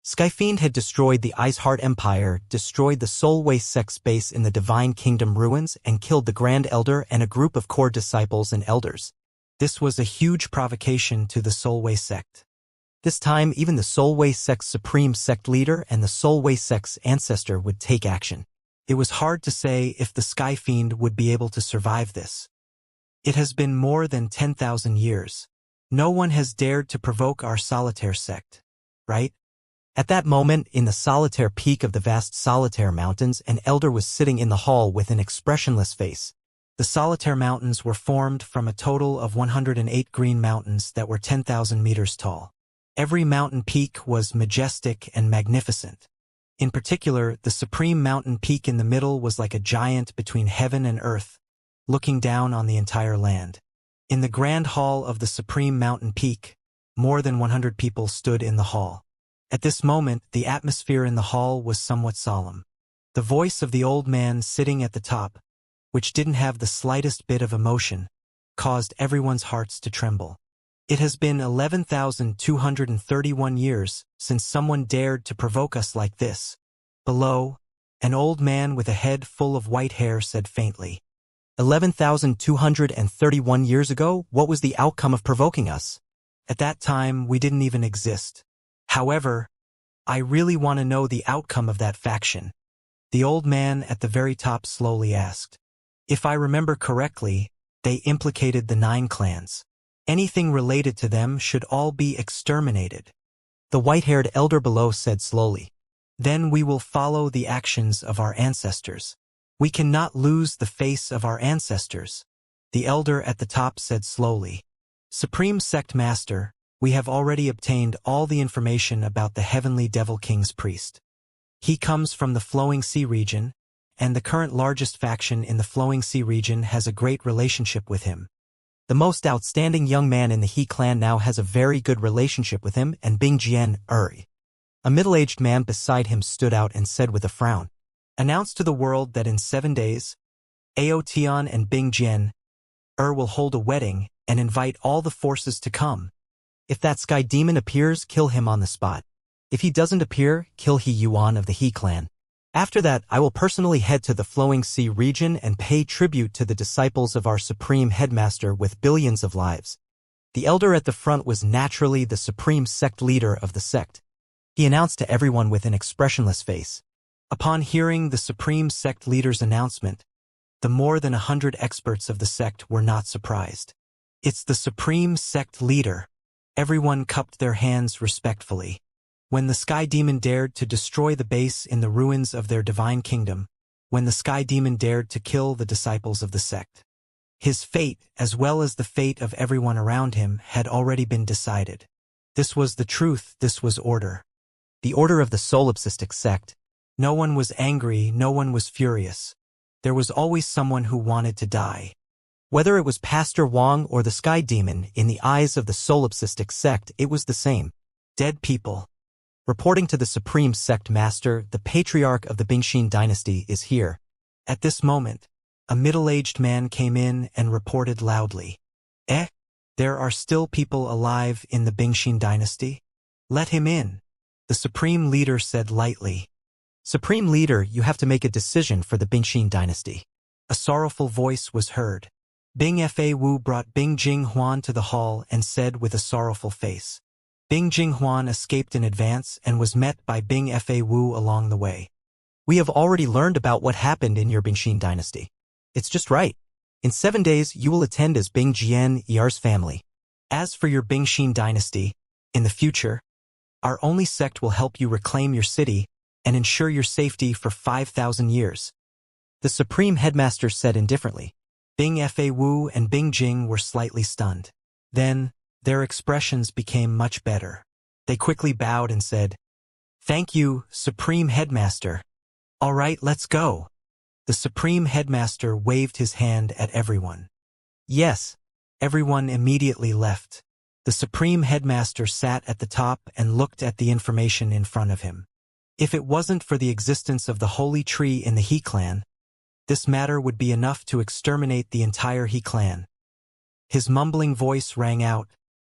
Skyfiend had destroyed the Iceheart Empire, destroyed the Solway sect's base in the Divine Kingdom ruins, and killed the Grand Elder and a group of core disciples and elders. This was a huge provocation to the Solway sect. This time, even the Solway sect's supreme sect leader and the Solway sect's ancestor would take action. It was hard to say if the Skyfiend would be able to survive this. It has been more than 10,000 years. No one has dared to provoke our Solitaire sect, right? At that moment, in the solitaire peak of the vast Solitaire Mountains, an elder was sitting in the hall with an expressionless face. The Solitaire Mountains were formed from a total of 108 green mountains that were 10,000 meters tall. Every mountain peak was majestic and magnificent. In particular, the supreme mountain peak in the middle was like a giant between heaven and earth, looking down on the entire land. In the grand hall of the supreme mountain peak, more than 100 people stood in the hall. At this moment, the atmosphere in the hall was somewhat solemn. The voice of the old man sitting at the top, which didn't have the slightest bit of emotion, caused everyone's hearts to tremble. It has been 11,231 years since someone dared to provoke us like this. Below, an old man with a head full of white hair said faintly. 11,231 years ago, what was the outcome of provoking us? At that time, we didn't even exist. However, I really want to know the outcome of that faction. The old man at the very top slowly asked. If I remember correctly, they implicated the 9 clans. Anything related to them should all be exterminated. The white-haired elder below said slowly. Then we will follow the actions of our ancestors. We cannot lose the face of our ancestors. The elder at the top said slowly. Supreme Sect Master, we have already obtained all the information about the Heavenly Devil King's priest. He comes from the Flowing Sea region, and the current largest faction in the Flowing Sea region has a great relationship with him. The most outstanding young man in the He clan now has a very good relationship with him and Bing Jian, Uri. A middle-aged man beside him stood out and said with a frown. Announce to the world that in 7 days, Aotian and Bing Jian, will hold a wedding and invite all the forces to come. If that Sky Demon appears, kill him on the spot. If he doesn't appear, kill He Yuan of the He clan. After that, I will personally head to the Flowing Sea region and pay tribute to the disciples of our Supreme Headmaster with billions of lives. The elder at the front was naturally the supreme sect leader of the sect. He announced to everyone with an expressionless face. Upon hearing the supreme sect leader's announcement, the more than 100 experts of the sect were not surprised. It's the supreme sect leader. Everyone cupped their hands respectfully. When the Sky Demon dared to destroy the base in the ruins of their divine kingdom, when the Sky Demon dared to kill the disciples of the sect, his fate, as well as the fate of everyone around him, had already been decided. This was the truth, this was order. The order of the solipsistic sect. No one was angry, no one was furious. There was always someone who wanted to die. Whether it was Pastor Wang or the Sky Demon, in the eyes of the solipsistic sect, it was the same. Dead people. Reporting to the Supreme Sect Master, the Patriarch of the Bingxin dynasty is here. At this moment, a middle-aged man came in and reported loudly. There are still people alive in the Bingxin dynasty? Let him in. The Supreme Leader said lightly. Supreme Leader, you have to make a decision for the Bingxin dynasty. A sorrowful voice was heard. Bing Fa Wu brought Bing Jinghuan to the hall and said with a sorrowful face. Bing Jinghuan escaped in advance and was met by Bing Fa Wu along the way. We have already learned about what happened in your Bingxin dynasty. It's just right. In 7 days, you will attend as Bing Jian Yar's family. As for your Bingxin dynasty, in the future, our only sect will help you reclaim your city and ensure your safety for 5,000 years. The Supreme Headmaster said indifferently. Bing Fa Wu and Bing Jing were slightly stunned. Then, their expressions became much better. They quickly bowed and said, "Thank you, Supreme Headmaster. All right, let's go." The Supreme Headmaster waved his hand at everyone. Yes, everyone immediately left. The Supreme Headmaster sat at the top and looked at the information in front of him. If it wasn't for the existence of the holy tree in the He clan, this matter would be enough to exterminate the entire He clan. His mumbling voice rang out,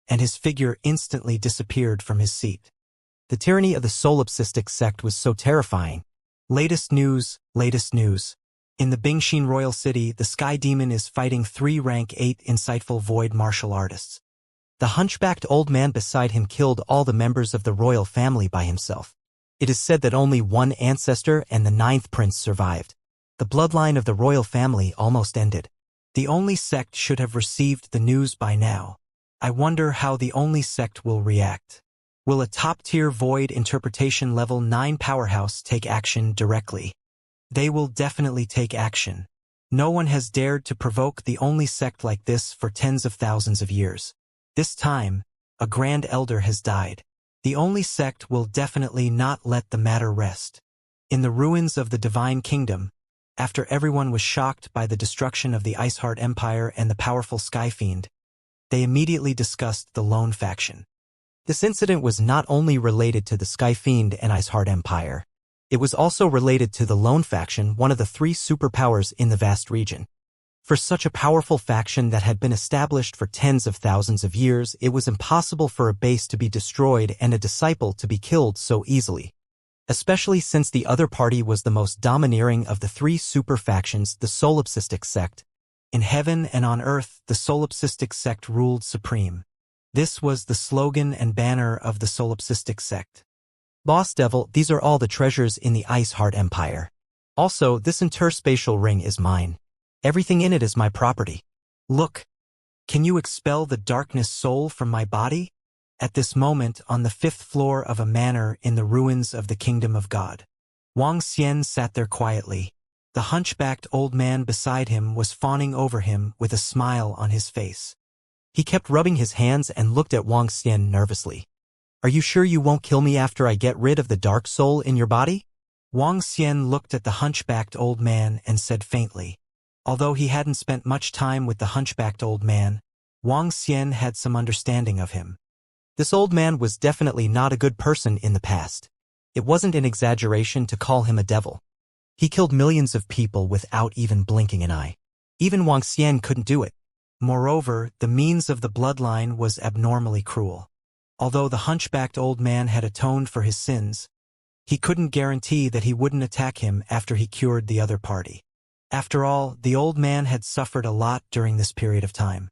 and his figure instantly disappeared from his seat. The tyranny of the solipsistic sect was so terrifying. Latest news, latest news. In the Bingxin Royal City, the Sky Demon is fighting 3 rank 8 insightful void martial artists. The hunchbacked old man beside him killed all the members of the royal family by himself. It is said that only one ancestor and the 9th prince survived. The bloodline of the royal family almost ended. The only sect should have received the news by now. I wonder how the only sect will react. Will a top-tier void interpretation level 9 powerhouse take action directly? They will definitely take action. No one has dared to provoke the only sect like this for tens of thousands of years. This time, a grand elder has died. The only sect will definitely not let the matter rest. In the ruins of the Divine Kingdom, after everyone was shocked by the destruction of the Iceheart Empire and the powerful Sky Fiend, they immediately discussed the Lone Faction. This incident was not only related to the Sky Fiend and Iceheart Empire, it was also related to the Lone Faction, one of the 3 superpowers in the vast region. For such a powerful faction that had been established for tens of thousands of years, it was impossible for a base to be destroyed and a disciple to be killed so easily. Especially since the other party was the most domineering of the 3 super factions, the solipsistic sect. In heaven and on earth, the solipsistic sect ruled supreme. This was the slogan and banner of the solipsistic sect. Boss Devil, these are all the treasures in the Iceheart Empire. Also, this interspatial ring is mine. Everything in it is my property. Look, can you expel the darkness soul from my body? At this moment, on the 5th floor of a manor in the ruins of the Kingdom of God, Wang Xian sat there quietly. The hunchbacked old man beside him was fawning over him with a smile on his face. He kept rubbing his hands and looked at Wang Xian nervously. Are you sure you won't kill me after I get rid of the dark soul in your body? Wang Xian looked at the hunchbacked old man and said faintly. Although he hadn't spent much time with the hunchbacked old man, Wang Xian had some understanding of him. This old man was definitely not a good person in the past. It wasn't an exaggeration to call him a devil. He killed millions of people without even blinking an eye. Even Wang Xian couldn't do it. Moreover, the means of the bloodline was abnormally cruel. Although the hunchbacked old man had atoned for his sins, he couldn't guarantee that he wouldn't attack him after he cured the other party. After all, the old man had suffered a lot during this period of time.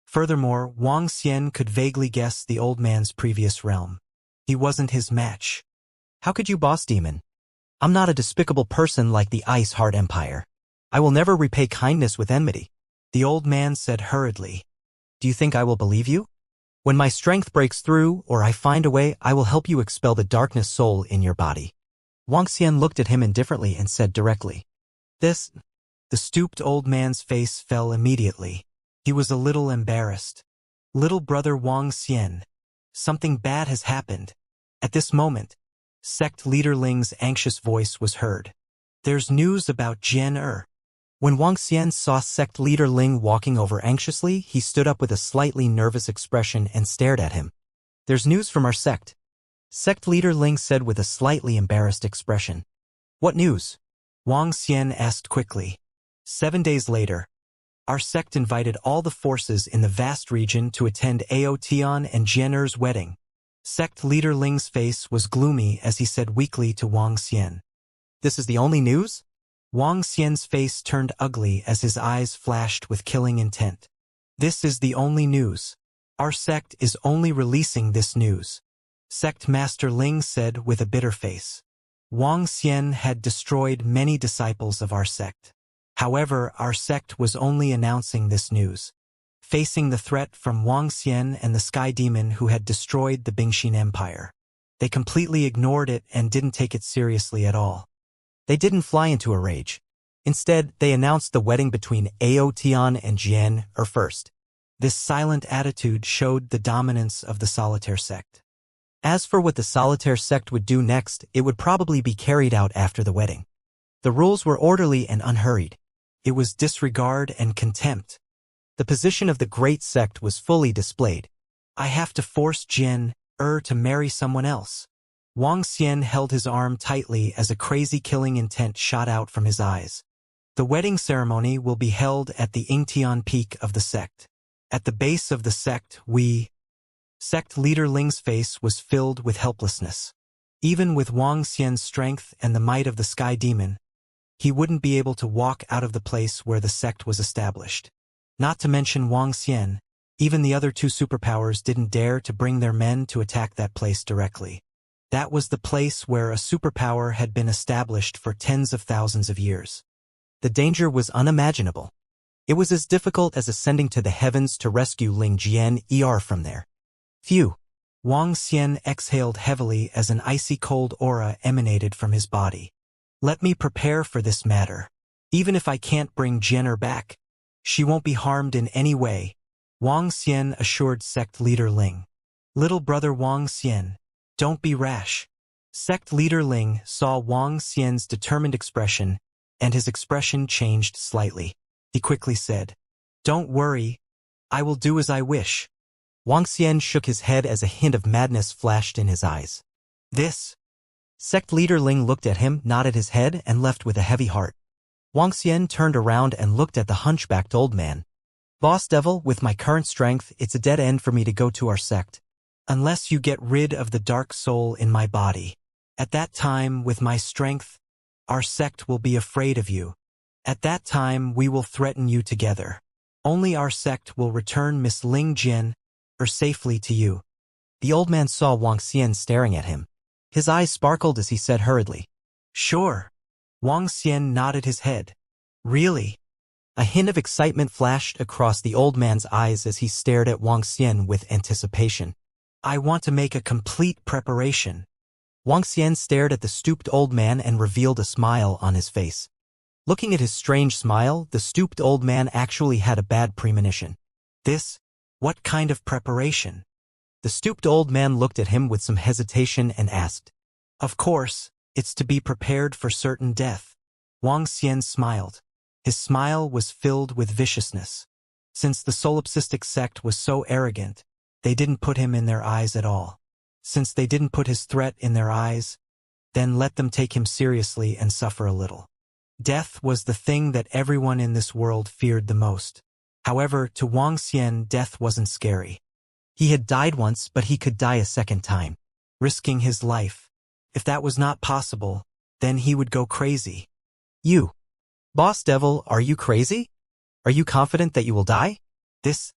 Furthermore, Wang Xian could vaguely guess the old man's previous realm. He wasn't his match. How could you, boss demon? I'm not a despicable person like the Iceheart Empire. I will never repay kindness with enmity. The old man said hurriedly. Do you think I will believe you? When my strength breaks through or I find a way, I will help you expel the darkness soul in your body. Wang Xian looked at him indifferently and said directly. This. The stooped old man's face fell immediately. He was a little embarrassed. Little brother Wang Xian. Something bad has happened. At this moment, sect leader Ling's anxious voice was heard. There's news about Jian. When Wang Xian saw sect leader Ling walking over anxiously, he stood up with a slightly nervous expression and stared at him. There's news from our sect. Sect leader Ling said with a slightly embarrassed expression. What news? Wang Xian asked quickly. 7 days later, our sect invited all the forces in the vast region to attend Ao Tian and Jian's wedding. Sect leader Ling's face was gloomy as he said weakly to Wang Xian. This is the only news? Wang Xian's face turned ugly as his eyes flashed with killing intent. This is the only news. Our sect is only releasing this news. Sect Master Ling said with a bitter face. Wang Xian had destroyed many disciples of our sect. However, our sect was only announcing this news. Facing the threat from Wang Xian and the Sky Demon who had destroyed the Bingxin Empire, they completely ignored it and didn't take it seriously at all. They didn't fly into a rage. Instead, they announced the wedding between Aotian and Jian first. This silent attitude showed the dominance of the solitaire sect. As for what the solitaire sect would do next, it would probably be carried out after the wedding. The rules were orderly and unhurried. It was disregard and contempt. The position of the great sect was fully displayed. I have to force Jian to marry someone else. Wang Xian held his arm tightly as a crazy killing intent shot out from his eyes. The wedding ceremony will be held at the Ingtian peak of the sect. At the base of the sect, Sect leader Ling's face was filled with helplessness. Even with Wang Xian's strength and the might of the sky demon, he wouldn't be able to walk out of the place where the sect was established. Not to mention Wang Xian, even the other two superpowers didn't dare to bring their men to attack that place directly. That was the place where a superpower had been established for tens of thousands of years. The danger was unimaginable. It was as difficult as ascending to the heavens to rescue Ling Jian from there. Phew! Wang Xian exhaled heavily as an icy cold aura emanated from his body. Let me prepare for this matter. Even if I can't bring Jian back, she won't be harmed in any way, Wang Xian assured sect leader Ling. Little brother Wang Xian, don't be rash. Sect leader Ling saw Wang Xian's determined expression, and his expression changed slightly. He quickly said, "Don't worry, I will do as I wish." Wang Xian shook his head as a hint of madness flashed in his eyes. This? Sect leader Ling looked at him, nodded his head, and left with a heavy heart. Wang Xian turned around and looked at the hunchbacked old man. Boss Devil, with my current strength, it's a dead end for me to go to our sect. Unless you get rid of the dark soul in my body. At that time, with my strength, our sect will be afraid of you. At that time, we will threaten you together. Only our sect will return Miss Ling Jian safely to you. The old man saw Wang Xian staring at him. His eyes sparkled as he said hurriedly, "Sure." Wang Xian nodded his head. "Really?" A hint of excitement flashed across the old man's eyes as he stared at Wang Xian with anticipation. "I want to make a complete preparation." Wang Xian stared at the stooped old man and revealed a smile on his face. Looking at his strange smile, the stooped old man actually had a bad premonition. What kind of preparation? The stooped old man looked at him with some hesitation and asked. Of course, it's to be prepared for certain death. Wang Xian smiled. His smile was filled with viciousness. Since the solipsistic sect was so arrogant, they didn't put him in their eyes at all. Since they didn't put his threat in their eyes, then let them take him seriously and suffer a little. Death was the thing that everyone in this world feared the most. However, to Wang Xian, death wasn't scary. He had died once, but he could die a second time. Risking his life. If that was not possible, then he would go crazy. You, Boss Devil, are you crazy? Are you confident that you will die? This.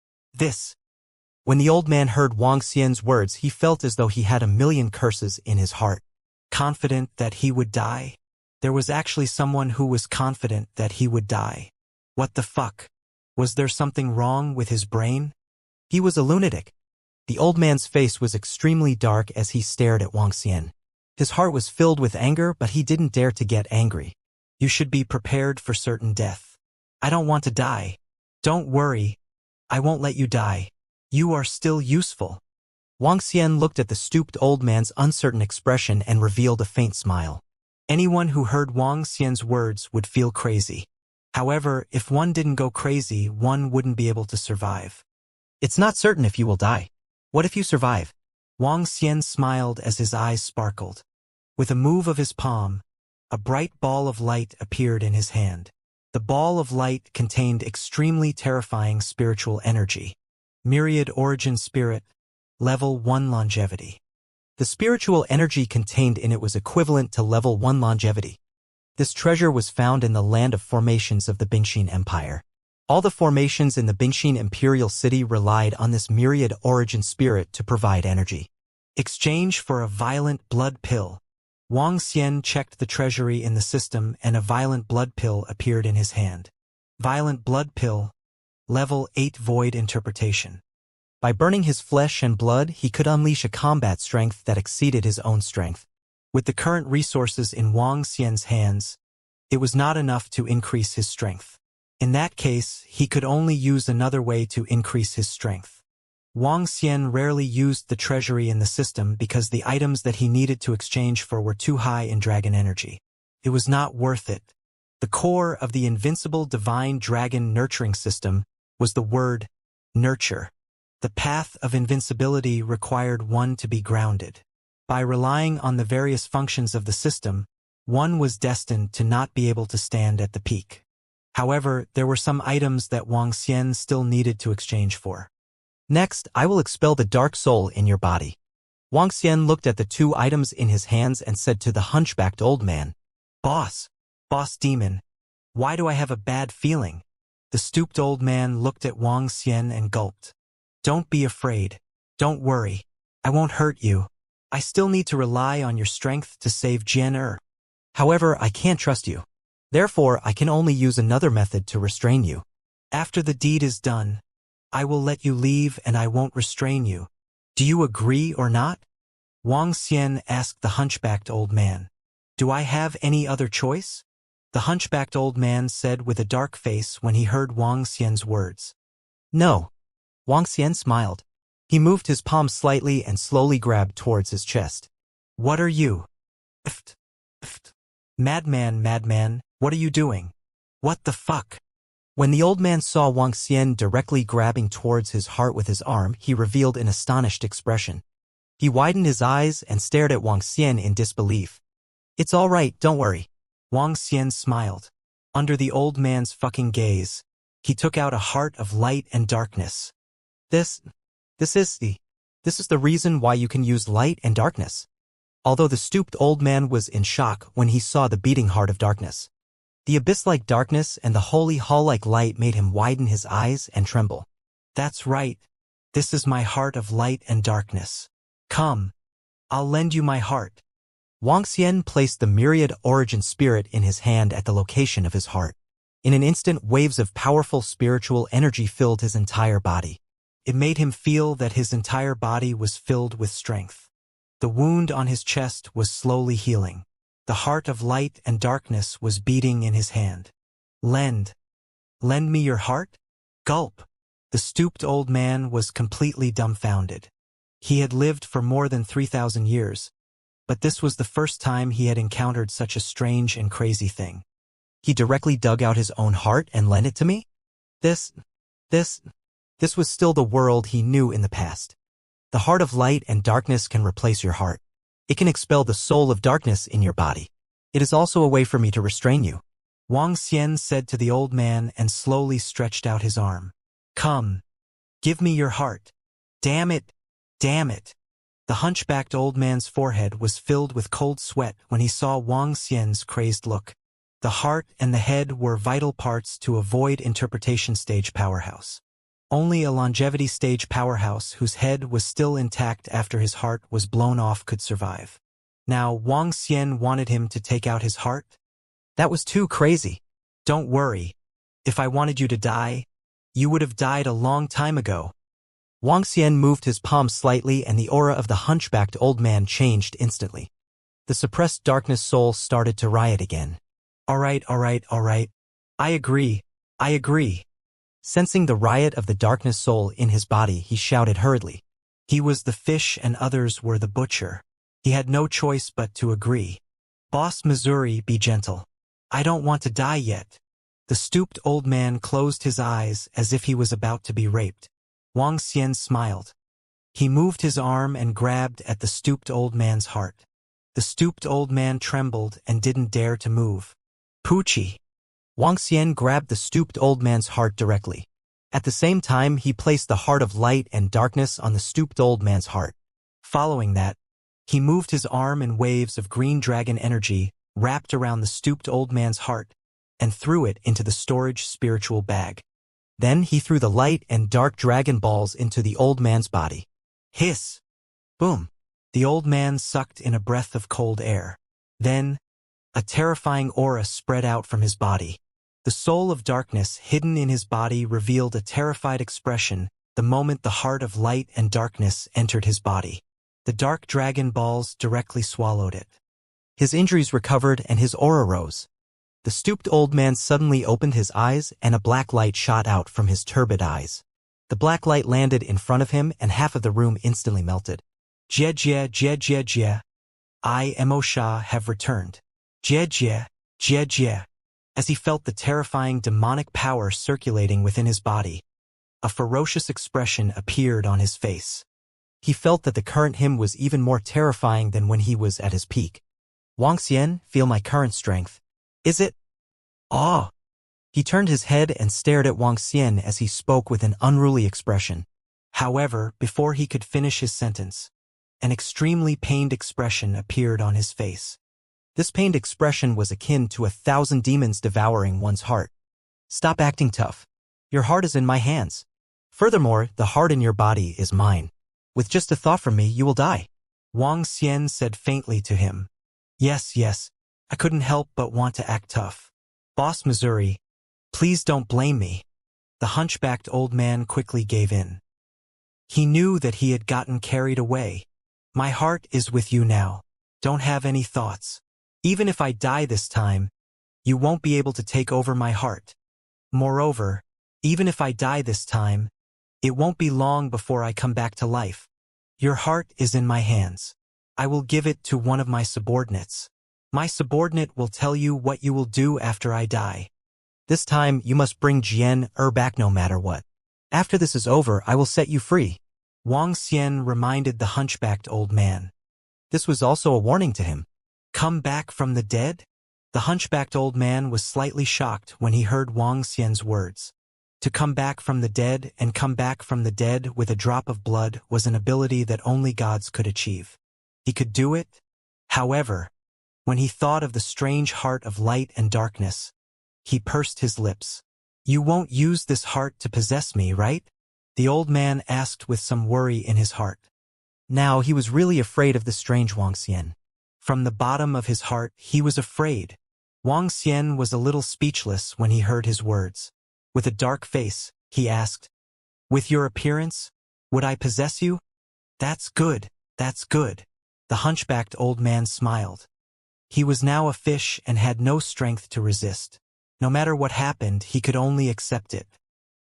When the old man heard Wang Xian's words, he felt as though he had a million curses in his heart. Confident that he would die? There was actually someone who was confident that he would die. What the fuck? Was there something wrong with his brain? He was a lunatic. The old man's face was extremely dark as he stared at Wang Xian. His heart was filled with anger, but he didn't dare to get angry. You should be prepared for certain death. I don't want to die. Don't worry. I won't let you die. You are still useful. Wang Xian looked at the stooped old man's uncertain expression and revealed a faint smile. Anyone who heard Wang Xian's words would feel crazy. However, if one didn't go crazy, one wouldn't be able to survive. It's not certain if you will die. What if you survive? Wang Xian smiled as his eyes sparkled. With a move of his palm, a bright ball of light appeared in his hand. The ball of light contained extremely terrifying spiritual energy. Myriad Origin Spirit, Level 1 Longevity. The spiritual energy contained in it was equivalent to Level 1 longevity. This treasure was found in the land of formations of the Bingxin Empire. All the formations in the Bingxin Imperial City relied on this myriad origin spirit to provide energy. Exchange for a violent blood pill. Wang Xian checked the treasury in the system and a violent blood pill appeared in his hand. Violent blood pill, Level 8 Void Interpretation. By burning his flesh and blood, he could unleash a combat strength that exceeded his own strength. With the current resources in Wang Xian's hands, It was not enough to increase his strength. In that case, he could only use another way to increase his strength. Wang Xian rarely used the treasury in the system because the items that he needed to exchange for were too high in dragon energy. It was not worth it. The core of the invincible divine dragon nurturing system was the word nurture. The path of invincibility required one to be grounded. By relying on the various functions of the system, one was destined to not be able to stand at the peak. However, there were some items that Wang Xian still needed to exchange for. Next, I will expel the dark soul in your body. Wang Xian looked at the two items in his hands and said to the hunchbacked old man, Boss demon, why do I have a bad feeling? The stooped old man looked at Wang Xian and gulped. Don't be afraid. Don't worry. I won't hurt you. I still need to rely on your strength to save Jian. However, I can't trust you. Therefore, I can only use another method to restrain you. After the deed is done, I will let you leave and I won't restrain you. Do you agree or not? Wang Xian asked the hunchbacked old man. Do I have any other choice? The hunchbacked old man said with a dark face when he heard Wang Xian's words. No. Wang Xian smiled. He moved his palm slightly and slowly grabbed towards his chest. What are you? Madman, what are you doing? What the fuck? When the old man saw Wang Xian directly grabbing towards his heart with his arm, he revealed an astonished expression. He widened his eyes and stared at Wang Xian in disbelief. It's all right, don't worry. Wang Xian smiled. Under the old man's fucking gaze, he took out a heart of light and darkness. This is the reason why you can use light and darkness. Although the stooped old man was in shock when he saw the beating heart of darkness. The abyss-like darkness and the holy hall-like light made him widen his eyes and tremble. That's right. This is my heart of light and darkness. Come. I'll lend you my heart. Wang Xian placed the myriad origin spirit in his hand at the location of his heart. In an instant, waves of powerful spiritual energy filled his entire body. It made him feel that his entire body was filled with strength. The wound on his chest was slowly healing. The heart of light and darkness was beating in his hand. Lend me your heart? Gulp. The stooped old man was completely dumbfounded. He had lived for more than 3,000 years, but this was the first time he had encountered such a strange and crazy thing. He directly dug out his own heart and lent it to me? This was still the world he knew in the past. The heart of light and darkness can replace your heart. It can expel the soul of darkness in your body. It is also a way for me to restrain you. Wang Xian said to the old man and slowly stretched out his arm. Come. Give me your heart. Damn it. The hunchbacked old man's forehead was filled with cold sweat when he saw Wang Xian's crazed look. The heart and the head were vital parts to a void interpretation stage powerhouse. Only a longevity stage powerhouse whose head was still intact after his heart was blown off could survive. Now Wang Xian wanted him to take out his heart? That was too crazy. Don't worry. If I wanted you to die, you would have died a long time ago. Wang Xian moved his palm slightly and the aura of the hunchbacked old man changed instantly. The suppressed darkness soul started to riot again. All right. I agree. Sensing the riot of the darkness soul in his body, he shouted hurriedly. He was the fish and others were the butcher. He had no choice but to agree. Boss Missouri, be gentle. I don't want to die yet. The stooped old man closed his eyes as if he was about to be raped. Wang Xian smiled. He moved his arm and grabbed at the stooped old man's heart. The stooped old man trembled and didn't dare to move. Poochie. Wang Xian grabbed the stooped old man's heart directly. At the same time, he placed the heart of light and darkness on the stooped old man's heart. Following that, he moved his arm and waves of green dragon energy wrapped around the stooped old man's heart and threw it into the storage spiritual bag. Then he threw the light and dark dragon balls into the old man's body. Hiss! Boom! The old man sucked in a breath of cold air. Then, a terrifying aura spread out from his body. The soul of darkness hidden in his body revealed a terrified expression the moment the heart of light and darkness entered his body. The dark dragon balls directly swallowed it. His injuries recovered and his aura rose. The stooped old man suddenly opened his eyes and a black light shot out from his turbid eyes. The black light landed in front of him and half of the room instantly melted. Jie jie jie jie jie. I, Mo have returned. Jie jie jie jie. As he felt the terrifying demonic power circulating within his body, a ferocious expression appeared on his face. He felt that the current him was even more terrifying than when he was at his peak. Wuxia, feel my current strength. Is it? Ah! He turned his head and stared at Wuxia as he spoke with an unruly expression. However, before he could finish his sentence, an extremely pained expression appeared on his face. This pained expression was akin to 1,000 demons devouring one's heart. Stop acting tough. Your heart is in my hands. Furthermore, the heart in your body is mine. With just a thought from me, you will die. Wuxia said faintly to him. Yes, I couldn't help but want to act tough. Boss Missouri, please don't blame me. The hunchbacked old man quickly gave in. He knew that he had gotten carried away. My heart is with you now. Don't have any thoughts. Even if I die this time, you won't be able to take over my heart. Moreover, even if I die this time, it won't be long before I come back to life. Your heart is in my hands. I will give it to one of my subordinates. My subordinate will tell you what you will do after I die. This time, you must bring Jian back no matter what. After this is over, I will set you free. Wuxia reminded the hunchbacked old man. This was also a warning to him. Come back from the dead? The hunchbacked old man was slightly shocked when he heard Wuxia's words. To come back from the dead and come back from the dead with a drop of blood was an ability that only gods could achieve. He could do it. However, when he thought of the strange heart of light and darkness, he pursed his lips. You won't use this heart to possess me, right? The old man asked with some worry in his heart. Now he was really afraid of the strange Wuxia. From the bottom of his heart, he was afraid. Wuxia was a little speechless when he heard his words. With a dark face, he asked, With your appearance, would I possess you? That's good, that's good. The hunchbacked old man smiled. He was now a fish and had no strength to resist. No matter what happened, he could only accept it.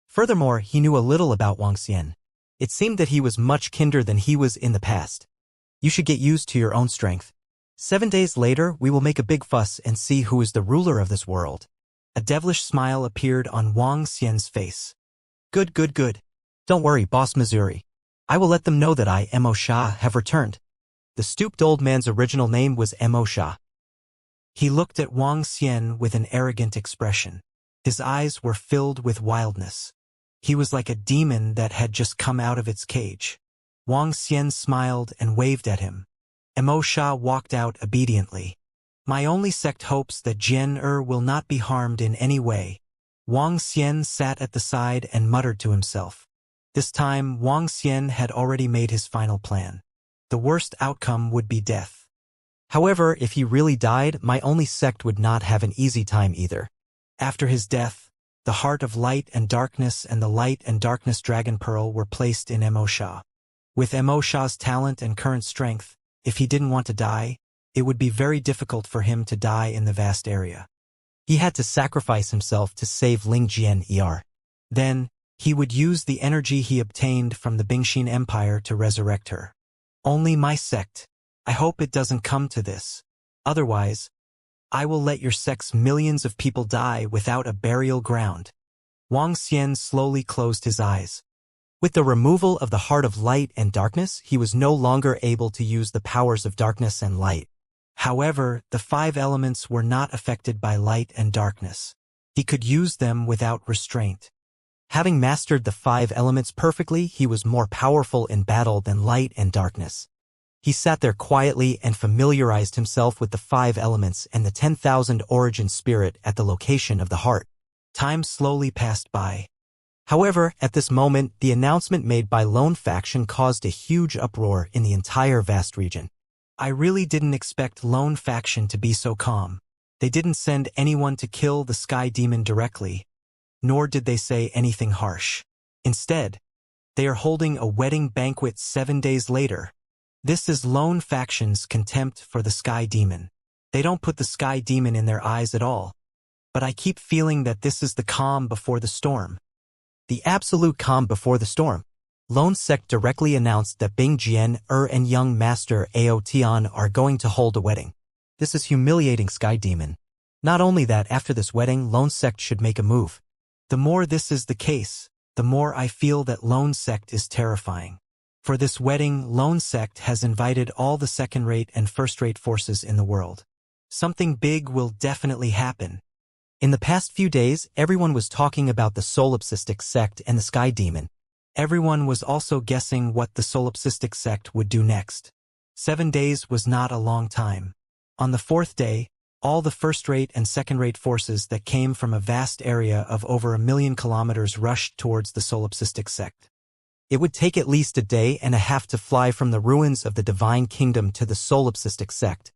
Furthermore, he knew a little about Wuxia. It seemed that he was much kinder than he was in the past. You should get used to your own strength. 7 days later, we will make a big fuss and see who is the ruler of this world. A devilish smile appeared on Wuxia's face. Good. Don't worry, Boss Missouri. I will let them know that I, Mo have returned. The stooped old man's original name was Mo. He looked at Wuxia with an arrogant expression. His eyes were filled with wildness. He was like a demon that had just come out of its cage. Wuxia smiled and waved at him. Mo walked out obediently. My only sect hopes that Jian will not be harmed in any way. Wuxia sat at the side and muttered to himself. This time, Wuxia had already made his final plan. The worst outcome would be death. However, if he really died, my only sect would not have an easy time either. After his death, the heart of light and darkness and the light and darkness dragon pearl were placed in Mo. With Mo's talent and current strength, if he didn't want to die, it would be very difficult for him to die in the vast area. He had to sacrifice himself to save Ling Jian. Then, he would use the energy he obtained from the Bingxin Empire to resurrect her. Only my sect. I hope it doesn't come to this. Otherwise, I will let your sect's millions of people die without a burial ground. Wuxia slowly closed his eyes. With the removal of the heart of light and darkness, he was no longer able to use the powers of darkness and light. However, the 5 elements were not affected by light and darkness. He could use them without restraint. Having mastered the 5 elements perfectly, he was more powerful in battle than light and darkness. He sat there quietly and familiarized himself with the 5 elements and the 10,000 origin spirit at the location of the heart. Time slowly passed by. However, at this moment, the announcement made by Lone Faction caused a huge uproar in the entire vast region. I really didn't expect Lone Faction to be so calm. They didn't send anyone to kill the Sky Demon directly, nor did they say anything harsh. Instead, they are holding a wedding banquet 7 days later. This is Lone Faction's contempt for the Sky Demon. They don't put the Sky Demon in their eyes at all. but I keep feeling that this is the calm before the storm. The absolute calm before the storm. Lone Sect directly announced that Bing Jian and young master Ao Tian are going to hold a wedding. This is humiliating, Sky Demon. Not only that, after this wedding, Lone Sect should make a move. The more this is the case, the more I feel that Lone Sect is terrifying. For this wedding, Lone Sect has invited all the second-rate and first-rate forces in the world. Something big will definitely happen. In the past few days, everyone was talking about the solipsistic sect and the Sky Demon. Everyone was also guessing what the solipsistic sect would do next. 7 days was not a long time. On the 4th day, all the first-rate and second-rate forces that came from a vast area of over 1 million kilometers rushed towards the solipsistic sect. It would take at least a day and a half to fly from the ruins of the Divine Kingdom to the solipsistic sect.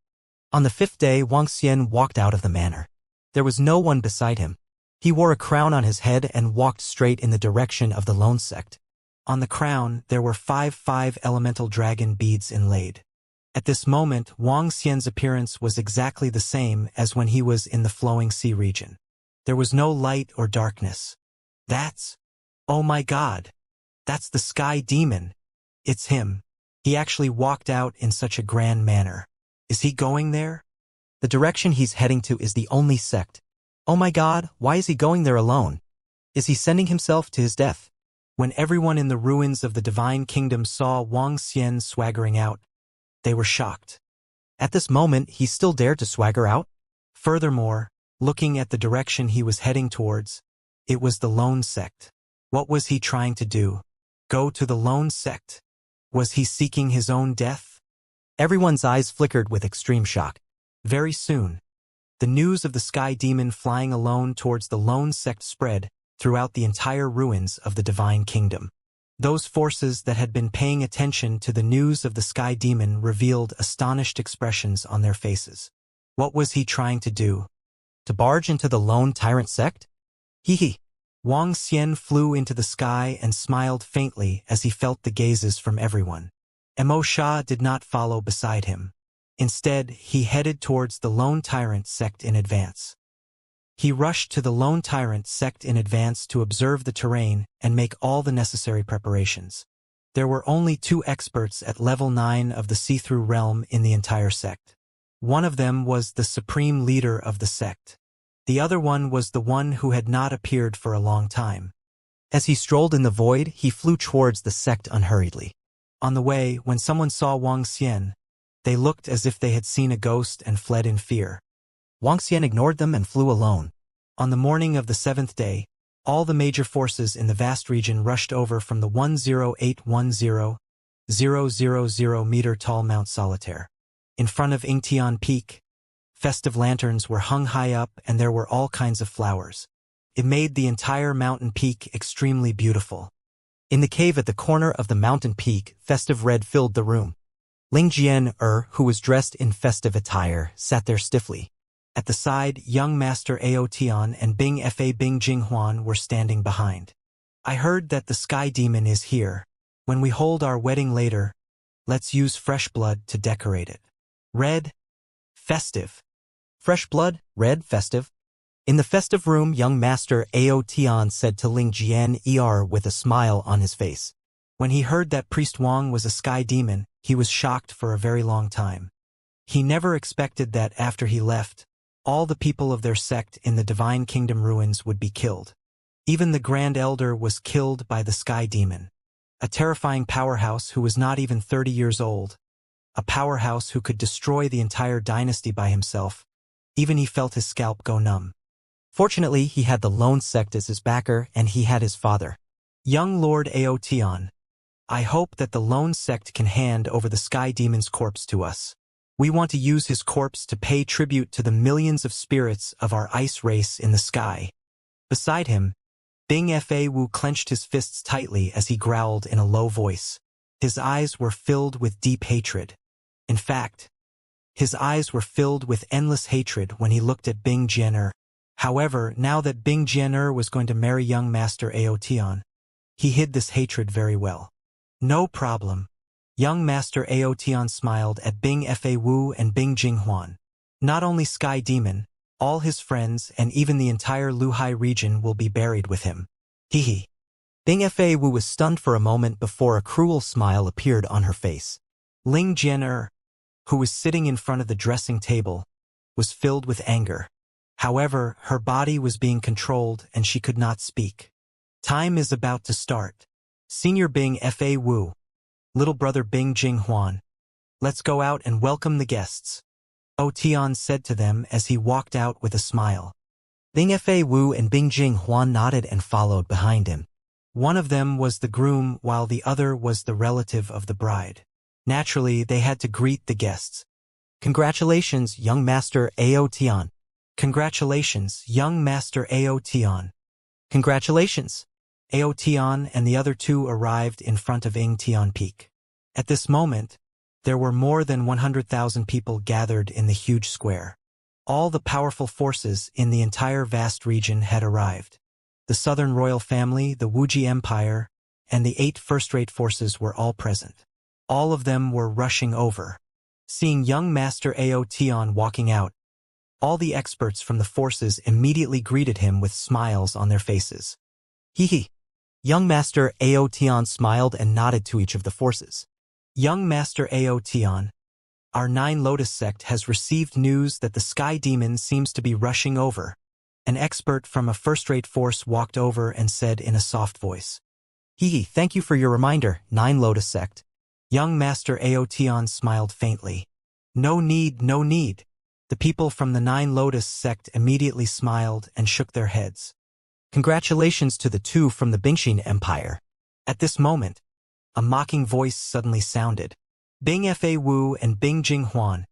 On the 5th day, Wuxia walked out of the manor. There was no one beside him. He wore a crown on his head and walked straight in the direction of the Lone Sect. On the crown, there were 5 elemental dragon beads inlaid. At this moment, Wang Xian's appearance was exactly the same as when he was in the flowing sea region. There was no light or darkness. Oh my God! That's the Sky Demon. It's him. He actually walked out in such a grand manner. Is he going there? The direction he's heading to is the only sect. Oh my God, why is he going there alone? Is he sending himself to his death? When everyone in the ruins of the Divine Kingdom saw Wang Xian swaggering out, they were shocked. At this moment, he still dared to swagger out? Furthermore, looking at the direction he was heading towards, it was the Lone Sect. What was he trying to do? Go to the Lone Sect? Was he seeking his own death? Everyone's eyes flickered with extreme shock. Very soon, the news of the Sky Demon flying alone towards the Lone Sect spread throughout the entire ruins of the Divine Kingdom. Those forces that had been paying attention to the news of the Sky Demon revealed astonished expressions on their faces. What was he trying to do? To barge into the Lone Tyrant sect? Hee. Wang Xian flew into the sky and smiled faintly as he felt the gazes from everyone. Mo Sha did not follow beside him. Instead, he headed towards the Lone Tyrant sect in advance. He rushed to the Lone Tyrant sect in advance to observe the terrain and make all the necessary preparations. There were only 2 experts at level 9 of the see-through realm in the entire sect. One of them was the supreme leader of the sect. The other one was the one who had not appeared for a long time. As he strolled in the void, he flew towards the sect unhurriedly. On the way, when someone saw Wang Xian, they looked as if they had seen a ghost and fled in fear. Wang Xian ignored them and flew alone. On the morning of the 7th day, all the major forces in the vast region rushed over from the 10810,000-meter-tall Mount Solitaire. In front of Ingtian Peak, festive lanterns were hung high up and there were all kinds of flowers. It made the entire mountain peak extremely beautiful. In the cave at the corner of the mountain peak, festive red filled the room. Ling Jian, who was dressed in festive attire, sat there stiffly. At the side, young Master Ao Tian and Bing Jinghuan were standing behind. I heard that the Sky Demon is here. When we hold our wedding later, let's use fresh blood to decorate it. Red, festive. Fresh blood, red, festive. In the festive room, young Master Ao Tian said to Ling Jian with a smile on his face. When he heard that Priest Wang was a Sky Demon, he was shocked for a very long time. He never expected that after he left, all the people of their sect in the Divine Kingdom ruins would be killed. Even the Grand Elder was killed by the Sky Demon. A terrifying powerhouse who was not even 30 years old. A powerhouse who could destroy the entire dynasty by himself. Even he felt his scalp go numb. Fortunately, he had the Lone Sect as his backer and he had his father. Young Lord Ao Tian, I hope that the Lone Sect can hand over the Sky Demon's corpse to us. We want to use his corpse to pay tribute to the millions of spirits of our ice race in the sky. Beside him, Bing Wu clenched his fists tightly as he growled in a low voice. His eyes were filled with deep hatred. In fact, his eyes were filled with endless hatred when he looked at Bing Jian. However, now that Bing Jian was going to marry young Master Ao Tian, he hid this hatred very well. No problem. Young Master Ao Tian smiled at Bing Wu and Bing Jinghuan. Not only Sky Demon, All his friends and even the entire Luhai region will be buried with him. Hee. Bing Fa Wu was stunned for a moment before a cruel smile appeared on her face. Ling Jian, who was sitting in front of the dressing table, was filled with anger. However, her body was being controlled and she could not speak. Time is about to start. Senior Bing Fa Wu, little brother Bing Jing Huan. Let's go out and welcome the guests. O Tian said to them as he walked out with a smile. Bing Fa Wu and Bing Jing Huan nodded and followed behind him. One of them was the groom while the other was the relative of the bride. Naturally, they had to greet the guests. Congratulations, young master Ao Tian. Congratulations, young master Ao Tian. Congratulations. Ao Tian and the other two arrived in front of Ing Tian Peak. At this moment, there were more than 100,000 people gathered in the huge square. All the powerful forces in the entire vast region had arrived. The Southern Royal Family, the Wuji Empire, and the 8 first-rate forces were all present. All of them were rushing over. Seeing young Master Ao Tian walking out, all the experts from the forces immediately greeted him with smiles on their faces. Hee. Young Master Ao Tian smiled and nodded to each of the forces. Young Master Ao Tian, our 9 Lotus sect has received news that the Sky Demon seems to be rushing over. An expert from a first-rate force walked over and said in a soft voice. Hee, thank you for your reminder, 9 Lotus sect. Young Master Ao Tian smiled faintly. No need, no need. The people from the 9 Lotus sect immediately smiled and shook their heads. Congratulations to the 2 from the Bingxin Empire. At this moment, a mocking voice suddenly sounded. Bing Fa Wu and Bing Jing Huan,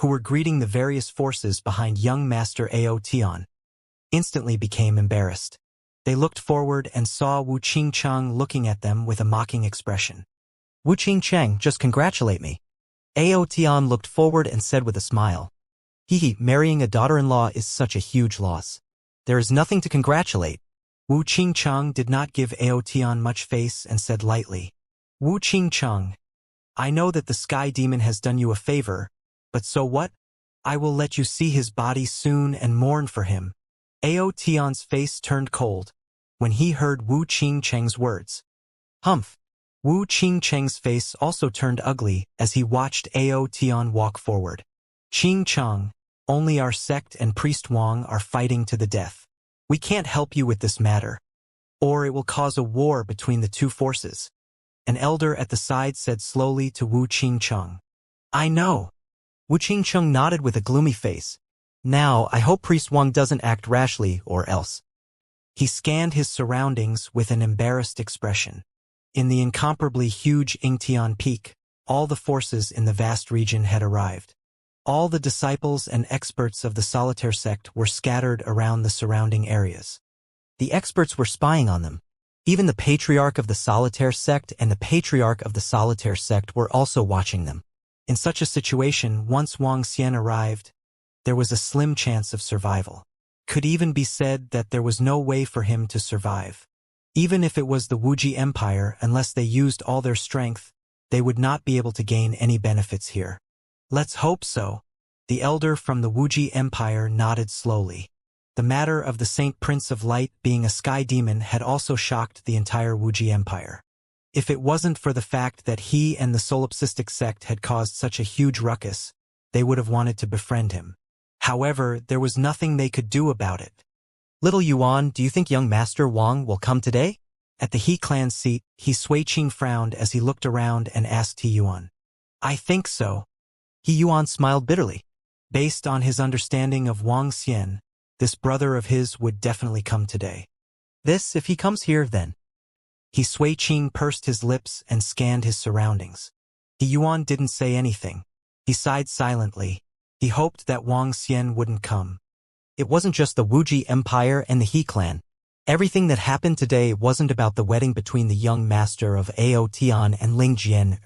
who were greeting the various forces behind young Master Ao Tian, instantly became embarrassed. They looked forward and saw Wu Qingcheng looking at them with a mocking expression. Wu Qingcheng, just congratulate me. Ao Tian looked forward and said with a smile. Hee, marrying a daughter-in-law is such a huge loss. There is nothing to congratulate. Wu Qingcheng did not give Ao Tian much face and said lightly. Wu Qingcheng, I know that the Sky Demon has done you a favor, but so what? I will let you see his body soon and mourn for him. Ao Tian's face turned cold when he heard Wu Qingcheng's words. Humph. Wu Qingcheng's face also turned ugly as he watched Ao Tian walk forward. Qingcheng, only our sect and Priest Wang are fighting to the death. We can't help you with this matter, or it will cause a war between the 2 forces. An elder at the side said slowly to Wu Qingcheng. I know. Wu Qingcheng nodded with a gloomy face. Now, I hope Priest Wang doesn't act rashly, or else. He scanned his surroundings with an embarrassed expression. In the incomparably huge Ingtian Peak, all the forces in the vast region had arrived. All the disciples and experts of the Solitaire sect were scattered around the surrounding areas. The experts were spying on them. Even the Patriarch of the Solitaire sect and the Patriarch of the Solitaire sect were also watching them. In such a situation, once Wang Xian arrived, there was a slim chance of survival. Could even be said that there was no way for him to survive. Even if it was the Wuji Empire, unless they used all their strength, they would not be able to gain any benefits here. Let's hope so. The elder from the Wuji Empire nodded slowly. The matter of the Saint Prince of Light being a sky demon had also shocked the entire Wuji Empire. If it wasn't for the fact that he and the solipsistic sect had caused such a huge ruckus, they would have wanted to befriend him. However, there was nothing they could do about it. Little Yuan, do you think young Master Wang will come today? At the He clan's seat, He Suiqing frowned as he looked around and asked He Yuan. I think so. He Yuan smiled bitterly. Based on his understanding of Wang Xian, this brother of his would definitely come today. If he comes here, then. He Suiqing pursed his lips and scanned his surroundings. He Yuan didn't say anything. He sighed silently. He hoped that Wang Xian wouldn't come. It wasn't just the Wuji Empire and the He clan. Everything that happened today wasn't about the wedding between the young master of Ao Tian and Ling Jian.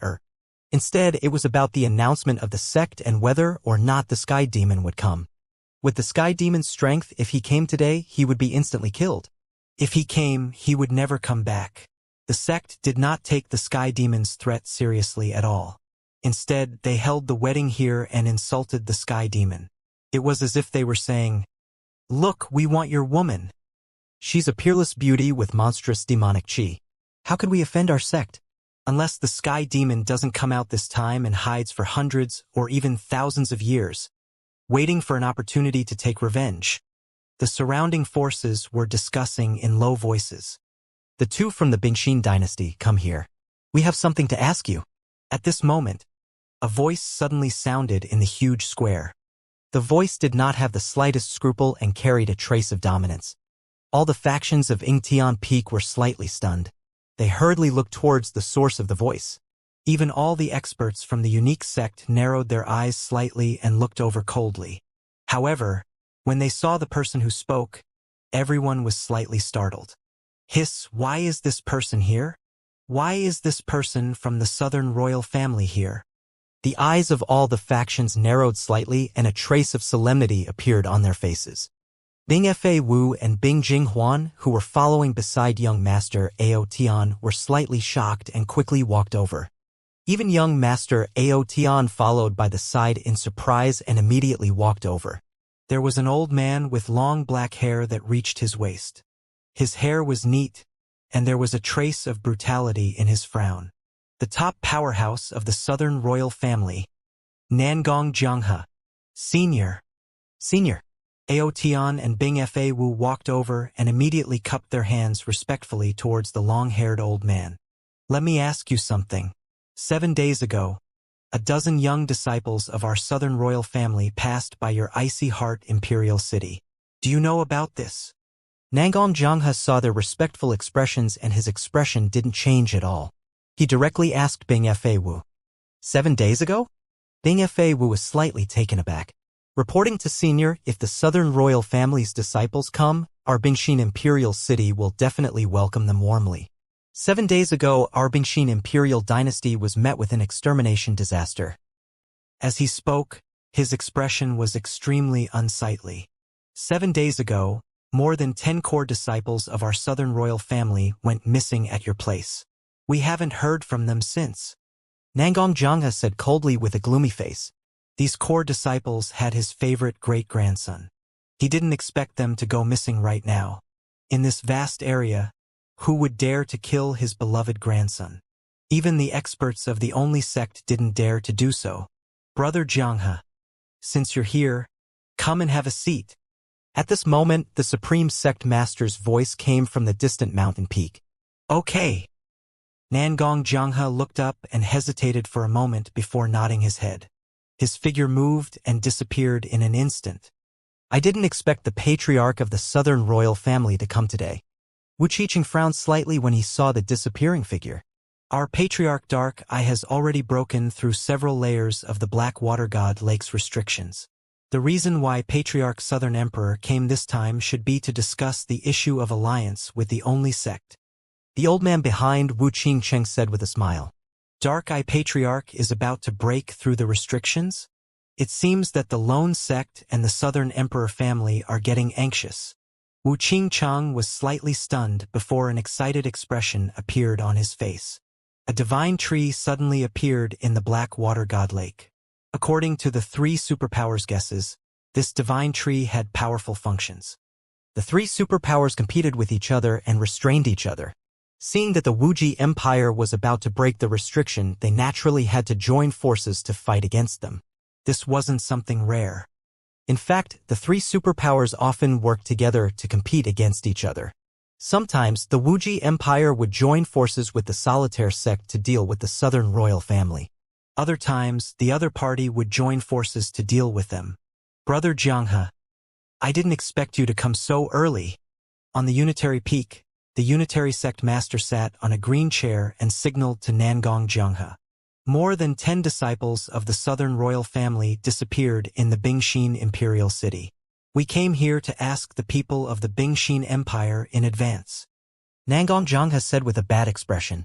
Instead, it was about the announcement of the sect and whether or not the Sky Demon would come. With the Sky Demon's strength, if he came today, he would be instantly killed. If he came, he would never come back. The sect did not take the Sky Demon's threat seriously at all. Instead, they held the wedding here and insulted the Sky Demon. It was as if they were saying, Look, we want your woman. She's a peerless beauty with monstrous demonic chi. How could we offend our sect? Unless the sky demon doesn't come out this time and hides for hundreds or even thousands of years, waiting for an opportunity to take revenge. The surrounding forces were discussing in low voices. The two from the Bingxin dynasty, come here. We have something to ask you. At this moment, a voice suddenly sounded in the huge square. The voice did not have the slightest scruple and carried a trace of dominance. All the factions of Ingtian Peak were slightly stunned. They hurriedly looked towards the source of the voice. Even all the experts from the unique sect narrowed their eyes slightly and looked over coldly. However, when they saw the person who spoke, everyone was slightly startled. Hiss, why is this person here? Why is this person from the Southern royal family here? The eyes of all the factions narrowed slightly and a trace of solemnity appeared on their faces. Bing Fa Wu and Bing Jinghuan, who were following beside young Master Ao Tian, were slightly shocked and quickly walked over. Even young Master Ao Tian followed by the side in surprise and immediately walked over. There was an old man with long black hair that reached his waist. His hair was neat, and there was a trace of brutality in his frown. The top powerhouse of the Southern royal family, Nangong Jianghe, Senior. Ao Tian and Bing Fa Wu walked over and immediately cupped their hands respectfully towards the long-haired old man. Let me ask you something. 7 days ago, a dozen young disciples of our Southern royal family passed by your icy heart imperial city. Do you know about this? Nangong Jianghe saw their respectful expressions and his expression didn't change at all. He directly asked Bing Fa Wu. 7 days ago? Bing Fa Wu was slightly taken aback. Reporting to Senior, if the Southern royal family's disciples come, our Bingxin imperial city will definitely welcome them warmly. 7 days ago, our Bingxin imperial dynasty was met with an extermination disaster. As he spoke, his expression was extremely unsightly. 7 days ago, more than 10 core disciples of our Southern royal family went missing at your place. We haven't heard from them since. Nangong Jianghe said coldly with a gloomy face. These core disciples had his favorite great-grandson. He didn't expect them to go missing right now. In this vast area, who would dare to kill his beloved grandson? Even the experts of the only sect didn't dare to do so. Brother Jianghe, since you're here, come and have a seat. At this moment, the Supreme Sect Master's voice came from the distant mountain peak. Okay. Nangong Jianghe looked up and hesitated for a moment before nodding his head. His figure moved and disappeared in an instant. I didn't expect the patriarch of the Southern royal family to come today. Wu Qiqing frowned slightly when he saw the disappearing figure. Our patriarch Dark Eye has already broken through several layers of the Black Water God Lake's restrictions. The reason why Patriarch Southern Emperor came this time should be to discuss the issue of alliance with the only sect. The old man behind Wu Qingcheng said with a smile. Dark Eye Patriarch is about to break through the restrictions? It seems that the lone sect and the Southern Emperor family are getting anxious. Wu Qingcheng was slightly stunned before an excited expression appeared on his face. A divine tree suddenly appeared in the Black Water God Lake. According to the 3 superpowers guesses, this divine tree had powerful functions. The 3 superpowers competed with each other and restrained each other. Seeing that the Wuji Empire was about to break the restriction, they naturally had to join forces to fight against them. This wasn't something rare. In fact, the 3 superpowers often worked together to compete against each other. Sometimes, the Wuji Empire would join forces with the Solitaire sect to deal with the Southern royal family. Other times, the other party would join forces to deal with them. Brother Jianghe, I didn't expect you to come so early. On the Unitary Peak, the Unitary Sect Master sat on a green chair and signaled to Nangong Jianghe. More than 10 disciples of the Southern royal family disappeared in the Bingxin Imperial City. We came here to ask the people of the Bingxin Empire in advance. Nangong Jianghe said with a bad expression.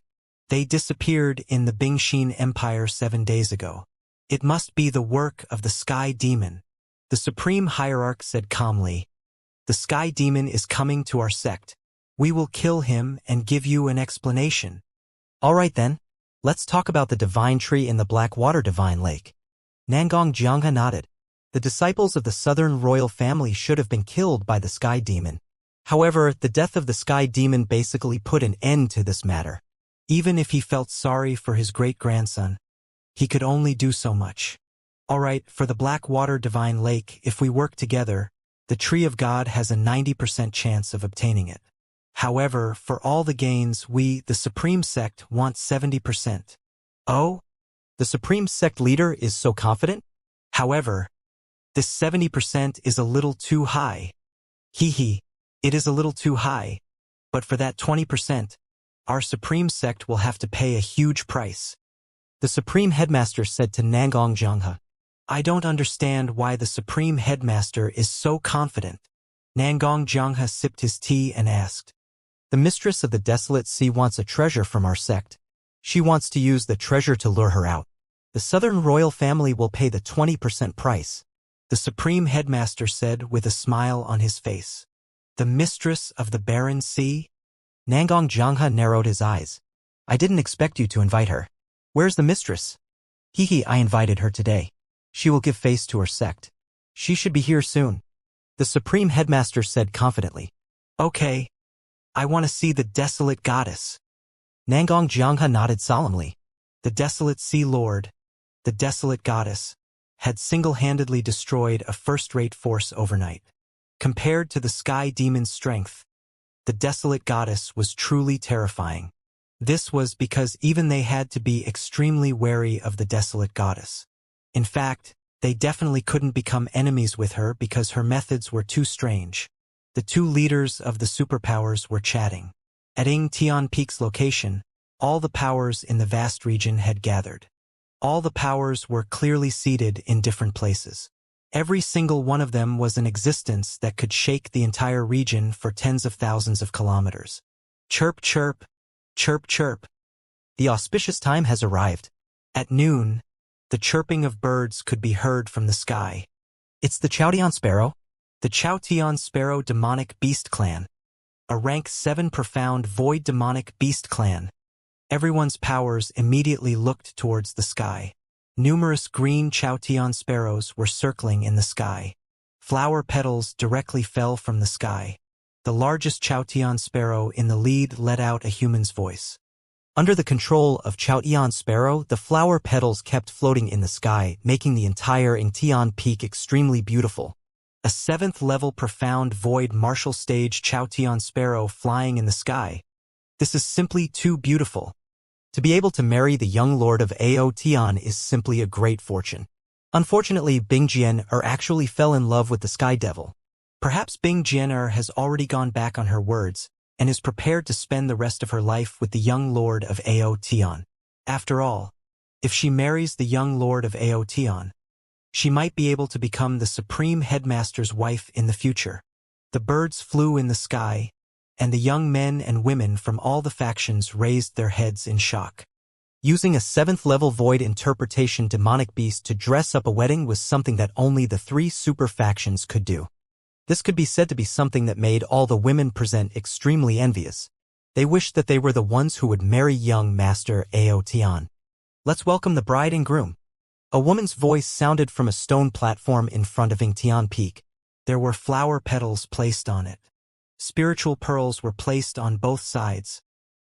They disappeared in the Bingxin Empire 7 days ago. It must be the work of the Sky Demon. The Supreme Hierarch said calmly. The Sky Demon is coming to our sect. We will kill him and give you an explanation. All right then. Let's talk about the divine tree in the Black Water Divine Lake. Nangong Jianghe nodded. The disciples of the southern royal family should have been killed by the Sky Demon. However, the death of the Sky Demon basically put an end to this matter. Even if he felt sorry for his great-grandson, he could only do so much. Alright, for the Blackwater Divine Lake, if we work together, the Tree of God has a 90% chance of obtaining it. However, for all the gains, we, the Supreme Sect, want 70%. Oh? The Supreme Sect leader is so confident? However, this 70% is a little too high. Hee, it is a little too high. But for that 20%, our Supreme Sect will have to pay a huge price. The Supreme Headmaster said to Nangong Zhanghe. I don't understand why the Supreme Headmaster is so confident. Nangong Zhanghe sipped his tea and asked. The Mistress of the Desolate Sea wants a treasure from our sect. She wants to use the treasure to lure her out. The Southern Royal Family will pay the 20% price, the Supreme Headmaster said with a smile on his face. The Mistress of the Barren Sea? Nangong Zhanghe narrowed his eyes. I didn't expect you to invite her. Where's the mistress? I invited her today. She will give face to her sect. She should be here soon. The Supreme Headmaster said confidently. Okay. I want to see the Desolate Goddess. Nangong Zhanghe nodded solemnly. The Desolate Sea Lord, the Desolate Goddess, had single-handedly destroyed a first-rate force overnight. Compared to the Sky Demon's strength, the Desolate Goddess was truly terrifying. This was because even they had to be extremely wary of the Desolate Goddess. In fact, they definitely couldn't become enemies with her because her methods were too strange. The two leaders of the superpowers were chatting. At Tian Peak's location, all the powers in the vast region had gathered. All the powers were clearly seated in different places. Every single one of them was an existence that could shake the entire region for tens of thousands of kilometers. Chirp, chirp, chirp, chirp. The auspicious time has arrived. At noon, the chirping of birds could be heard from the sky. It's the Chaotian Sparrow? The Chaotian Sparrow Demonic Beast Clan. A rank 7 profound void demonic beast clan. Everyone's powers immediately looked towards the sky. Numerous green Chaotian sparrows were circling in the sky. Flower petals directly fell from the sky. The largest Chaotian sparrow in the lead let out a human's voice. Under the control of Chaotian Sparrow, the flower petals kept floating in the sky, making the entire Tian Peak extremely beautiful. A 7th-level profound void martial stage Chaotian Sparrow flying in the sky. This is simply too beautiful. To be able to marry the young lord of Tian is simply a great fortune. Unfortunately, Bing Jian actually fell in love with the Sky Devil. Perhaps Bing Jian has already gone back on her words and is prepared to spend the rest of her life with the young lord of Tian. After all, if she marries the young lord of Tian, she might be able to become the Supreme Headmaster's wife in the future. The birds flew in the sky, and the young men and women from all the factions raised their heads in shock. Using a 7th-level void interpretation demonic beast to dress up a wedding was something that only the 3 super factions could do. This could be said to be something that made all the women present extremely envious. They wished that they were the ones who would marry young Master Tian. Let's welcome the bride and groom. A woman's voice sounded from a stone platform in front of Tian Peak. There were flower petals placed on it. Spiritual pearls were placed on both sides,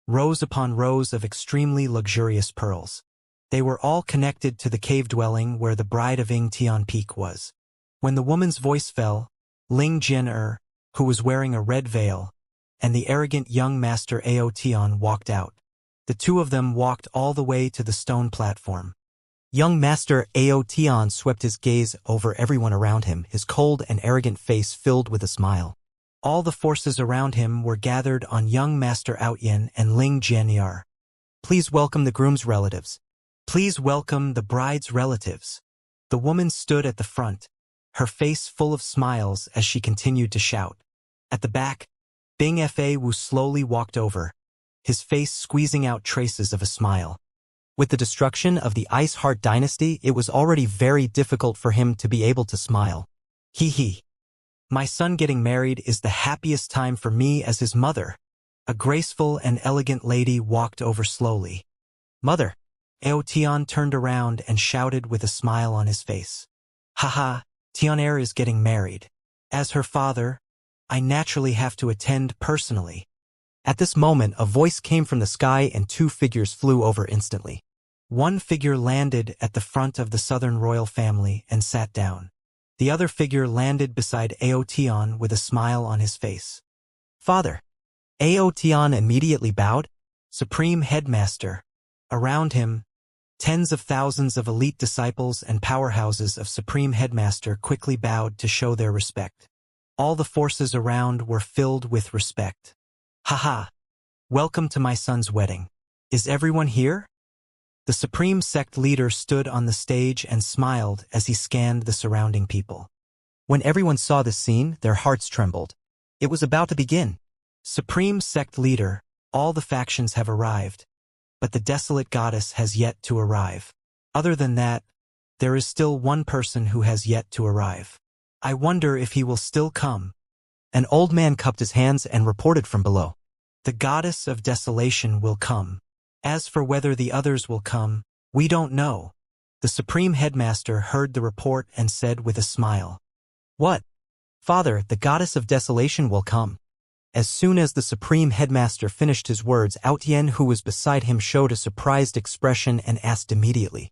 rows upon rows of extremely luxurious pearls. They were all connected to the cave dwelling where the bride of Tian Peak was. When the woman's voice fell, Ling Jian, who was wearing a red veil, and the arrogant young Master Tian walked out. The two of them walked all the way to the stone platform. Young Master Tian swept his gaze over everyone around him, his cold and arrogant face filled with a smile. All the forces around him were gathered on young Master Outyin and Ling Jianyar. Please welcome the groom's relatives. Please welcome the bride's relatives. The woman stood at the front, her face full of smiles as she continued to shout. At the back, Bing Fa Wu slowly walked over, his face squeezing out traces of a smile. With the destruction of the Ice Heart dynasty, it was already very difficult for him to be able to smile. Hee. My son getting married is the happiest time for me as his mother. A graceful and elegant lady walked over slowly. Mother. Tian turned around and shouted with a smile on his face. Haha, Tian'er is getting married. As her father, I naturally have to attend personally. At this moment, a voice came from the sky and two figures flew over instantly. One figure landed at the front of the southern royal family and sat down. The other figure landed beside Aotian with a smile on his face. Father. Aotian immediately bowed. Supreme Headmaster. Around him, tens of thousands of elite disciples and powerhouses of Supreme Headmaster quickly bowed to show their respect. All the forces around were filled with respect. Haha! Welcome to my son's wedding. Is everyone here? The Supreme Sect leader stood on the stage and smiled as he scanned the surrounding people. When everyone saw this scene, their hearts trembled. It was about to begin. Supreme Sect leader, all the factions have arrived, but the desolate goddess has yet to arrive. Other than that, there is still one person who has yet to arrive. I wonder if he will still come. An old man cupped his hands and reported from below. The goddess of desolation will come. As for whether the others will come, we don't know. The Supreme Headmaster heard the report and said with a smile. What? Father, the goddess of desolation will come. As soon as the Supreme Headmaster finished his words, Aotian, who was beside him, showed a surprised expression and asked immediately.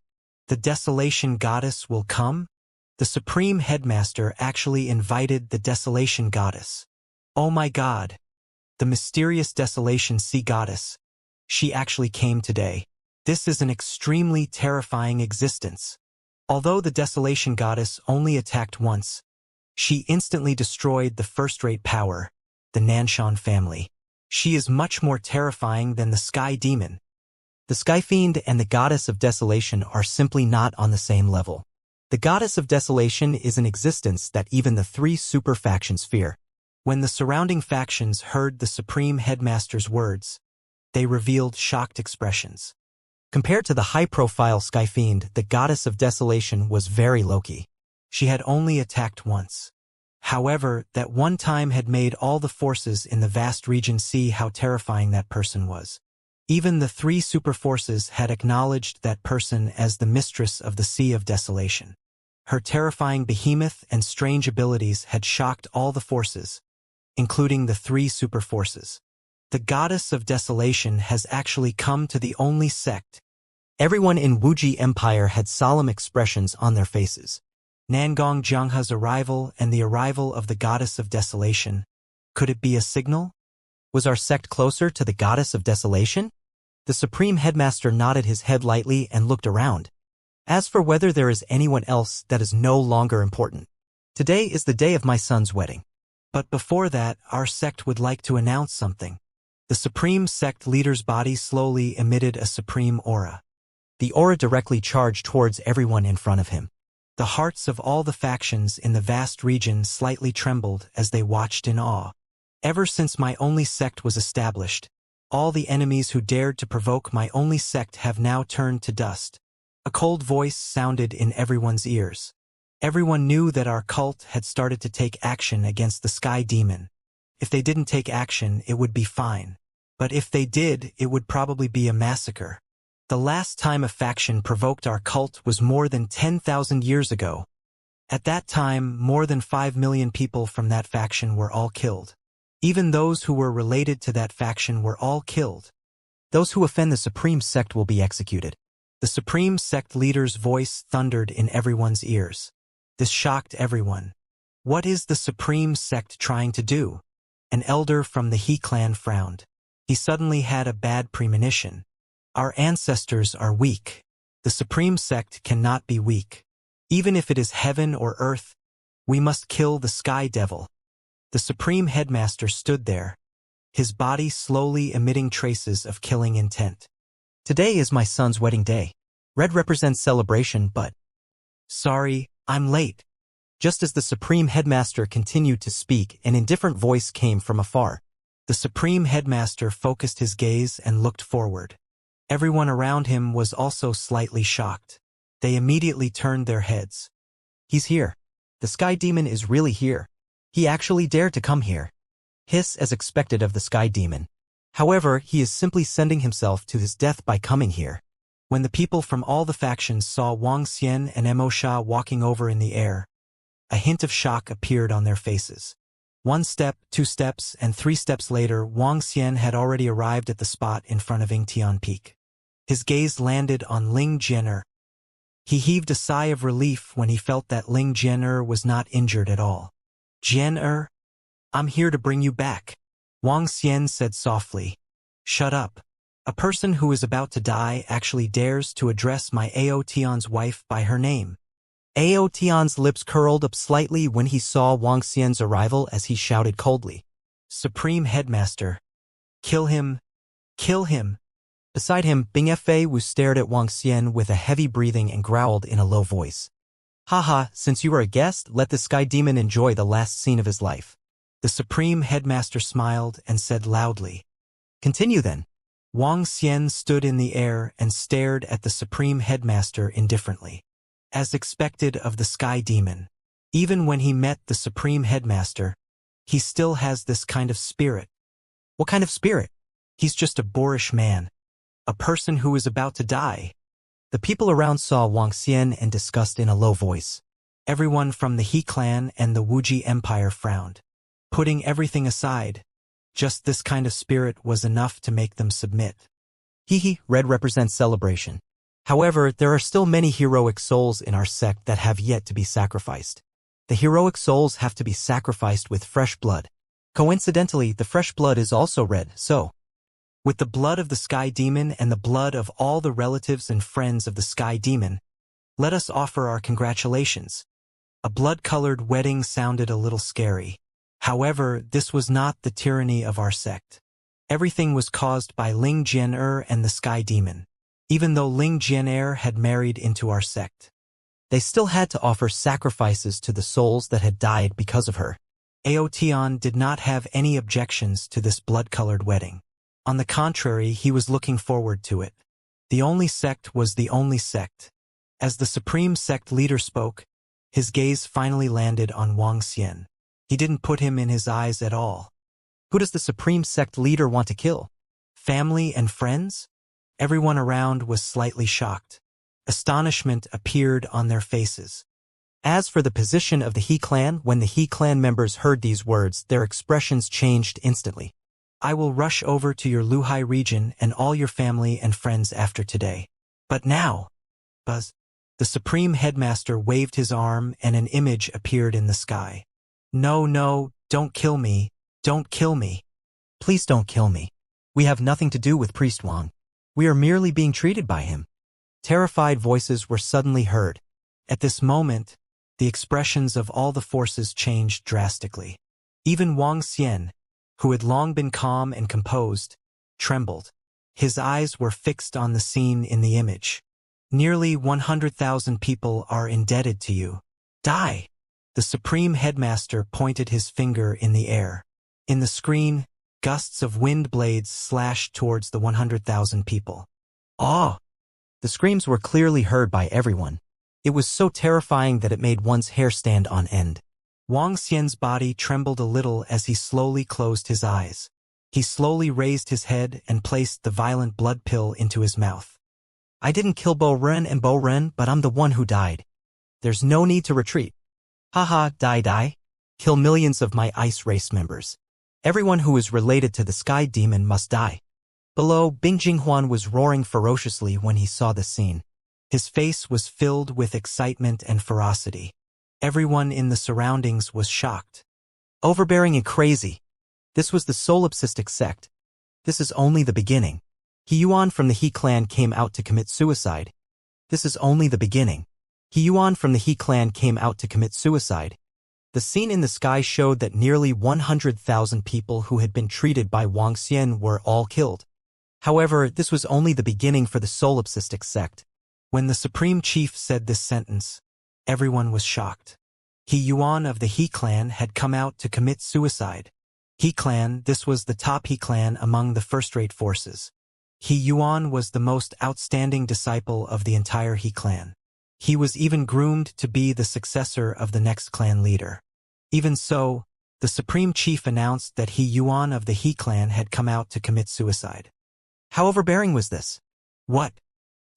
The desolation goddess will come? The Supreme Headmaster actually invited the desolation goddess. Oh my God! The mysterious desolation sea goddess. She actually came today. This is an extremely terrifying existence. Although the desolation goddess only attacked once, she instantly destroyed the first-rate power, the Nanshan family. She is much more terrifying than the Sky Demon. The Sky Fiend and the Goddess of Desolation are simply not on the same level. The Goddess of Desolation is an existence that even the three super factions fear. When the surrounding factions heard the Supreme Headmaster's words, they revealed shocked expressions. Compared to the high-profile Sky Fiend, the Goddess of Desolation was very low-key. She had only attacked once. However, that one time had made all the forces in the vast region see how terrifying that person was. Even the three super forces had acknowledged that person as the mistress of the Sea of Desolation. Her terrifying behemoth and strange abilities had shocked all the forces, including the three super forces. The Goddess of Desolation has actually come to the only sect. Everyone in Wuxia Empire had solemn expressions on their faces. Nangong Jianghe's arrival and the arrival of the Goddess of Desolation. Could it be a signal? Was our sect closer to the Goddess of Desolation? The Supreme Headmaster nodded his head lightly and looked around. As for whether there is anyone else, that is no longer important. Today is the day of my son's wedding. But before that, our sect would like to announce something. The Supreme Sect leader's body slowly emitted a supreme aura. The aura directly charged towards everyone in front of him. The hearts of all the factions in the vast region slightly trembled as they watched in awe. Ever since my only sect was established, all the enemies who dared to provoke my only sect have now turned to dust. A cold voice sounded in everyone's ears. Everyone knew that our cult had started to take action against the Sky Demon. If they didn't take action, it would be fine. But if they did, it would probably be a massacre. The last time a faction provoked our cult was more than 10,000 years ago. At that time, more than 5 million people from that faction were all killed. Even those who were related to that faction were all killed. Those who offend the Supreme Sect will be executed. The Supreme Sect leader's voice thundered in everyone's ears. This shocked everyone. What is the Supreme Sect trying to do? An elder from the He clan frowned. He suddenly had a bad premonition. Our ancestors are weak. The Supreme Sect cannot be weak. Even if it is heaven or earth, we must kill the Sky Devil. The Supreme Headmaster stood there, his body slowly emitting traces of killing intent. Today is my son's wedding day. Red represents celebration, but... Sorry, I'm late. Just as the Supreme Headmaster continued to speak, an indifferent voice came from afar. The Supreme Headmaster focused his gaze and looked forward. Everyone around him was also slightly shocked. They immediately turned their heads. He's here. The Sky Demon is really here. He actually dared to come here. Hiss as expected of the Sky Demon. However, he is simply sending himself to his death by coming here. When the people from all the factions saw Wang Xian and Mo Sha walking over in the air, A hint of shock appeared on their faces. 1 step, 2 steps, and 3 steps later, Wang Xian had already arrived at the spot in front of Yingtian Peak. His gaze landed on Ling Jian'er. He heaved a sigh of relief when he felt that Ling Jian'er was not injured at all. "Jian'er, I'm here to bring you back," Wang Xian said softly. "Shut up. A person who is about to die actually dares to address my Aotian's wife by her name." Aotian's lips curled up slightly when he saw Wang Xian's arrival as he shouted coldly, "Supreme Headmaster. Kill him. Kill him." Beside him, Bing Fei Wu stared at Wang Xian with a heavy breathing and growled in a low voice. "Haha, since you are a guest, let the Sky Demon enjoy the last scene of his life." The Supreme Headmaster smiled and said loudly, "Continue then." Wang Xian stood in the air and stared at the Supreme Headmaster indifferently. As expected of the Sky Demon, even when he met the Supreme Headmaster, he still has this kind of spirit. What kind of spirit? He's just a boorish man. A person who is about to die. The people around saw Wang Xian and discussed in a low voice. Everyone from the He clan and the Wuji Empire frowned. Putting everything aside, just this kind of spirit was enough to make them submit. Red represents celebration. However, there are still many heroic souls in our sect that have yet to be sacrificed. The heroic souls have to be sacrificed with fresh blood. Coincidentally, the fresh blood is also red, so with the blood of the Sky Demon and the blood of all the relatives and friends of the Sky Demon, let us offer our congratulations. A blood-colored wedding sounded a little scary. However, this was not the tyranny of our sect. Everything was caused by Ling Jian'er and the Sky Demon. Even though Ling Jian'er had married into our sect, they still had to offer sacrifices to the souls that had died because of her. Aotian did not have any objections to this blood-colored wedding. On the contrary, he was looking forward to it. The only sect was the only sect. As the supreme sect leader spoke, his gaze finally landed on Wang Xian. He didn't put him in his eyes at all. Who does the supreme sect leader want to kill? Family and friends? Everyone around was slightly shocked. Astonishment appeared on their faces. As for the position of the He clan, when the He clan members heard these words, their expressions changed instantly. "I will rush over to your Luhai region and all your family and friends after today. But now, Buzz." The Supreme Headmaster waved his arm and an image appeared in the sky. No, don't kill me. Don't kill me. Please don't kill me. We have nothing to do with Priest Wang. We are merely being treated by him." Terrified voices were suddenly heard. At this moment, the expressions of all the forces changed drastically. Even Wang Xian, who had long been calm and composed, trembled. His eyes were fixed on the scene in the image. "Nearly 100,000 people are indebted to you. Die!" The Supreme Headmaster pointed his finger in the air. In the screen, gusts of wind blades slashed towards the 100,000 people. "Awe!" The screams were clearly heard by everyone. It was so terrifying that it made one's hair stand on end. Wang Xian's body trembled a little as he slowly closed his eyes. He slowly raised his head and placed the violent blood pill into his mouth. "I didn't kill Bo Ren and Bo Ren, but I'm the one who died. There's no need to retreat. Haha, die. Kill millions of my ice race members. Everyone who is related to the Sky Demon must die." Below, Bing Jinghuan was roaring ferociously when he saw the scene. His face was filled with excitement and ferocity. Everyone in the surroundings was shocked. Overbearing and crazy. This was the solipsistic sect. This is only the beginning. He Yuan from the He clan came out to commit suicide. This is only the beginning. He Yuan from the He clan came out to commit suicide. The scene in the sky showed that nearly 100,000 people who had been treated by Wang Xian were all killed. However, this was only the beginning for the solipsistic sect. When the Supreme Chief said this sentence, everyone was shocked. He Yuan of the He clan had come out to commit suicide. He clan, this was the top He clan among the first-rate forces. He Yuan was the most outstanding disciple of the entire He clan. He was even groomed to be the successor of the next clan leader. Even so, the Supreme Chief announced that He Yuan of the He clan had come out to commit suicide. How overbearing was this? What?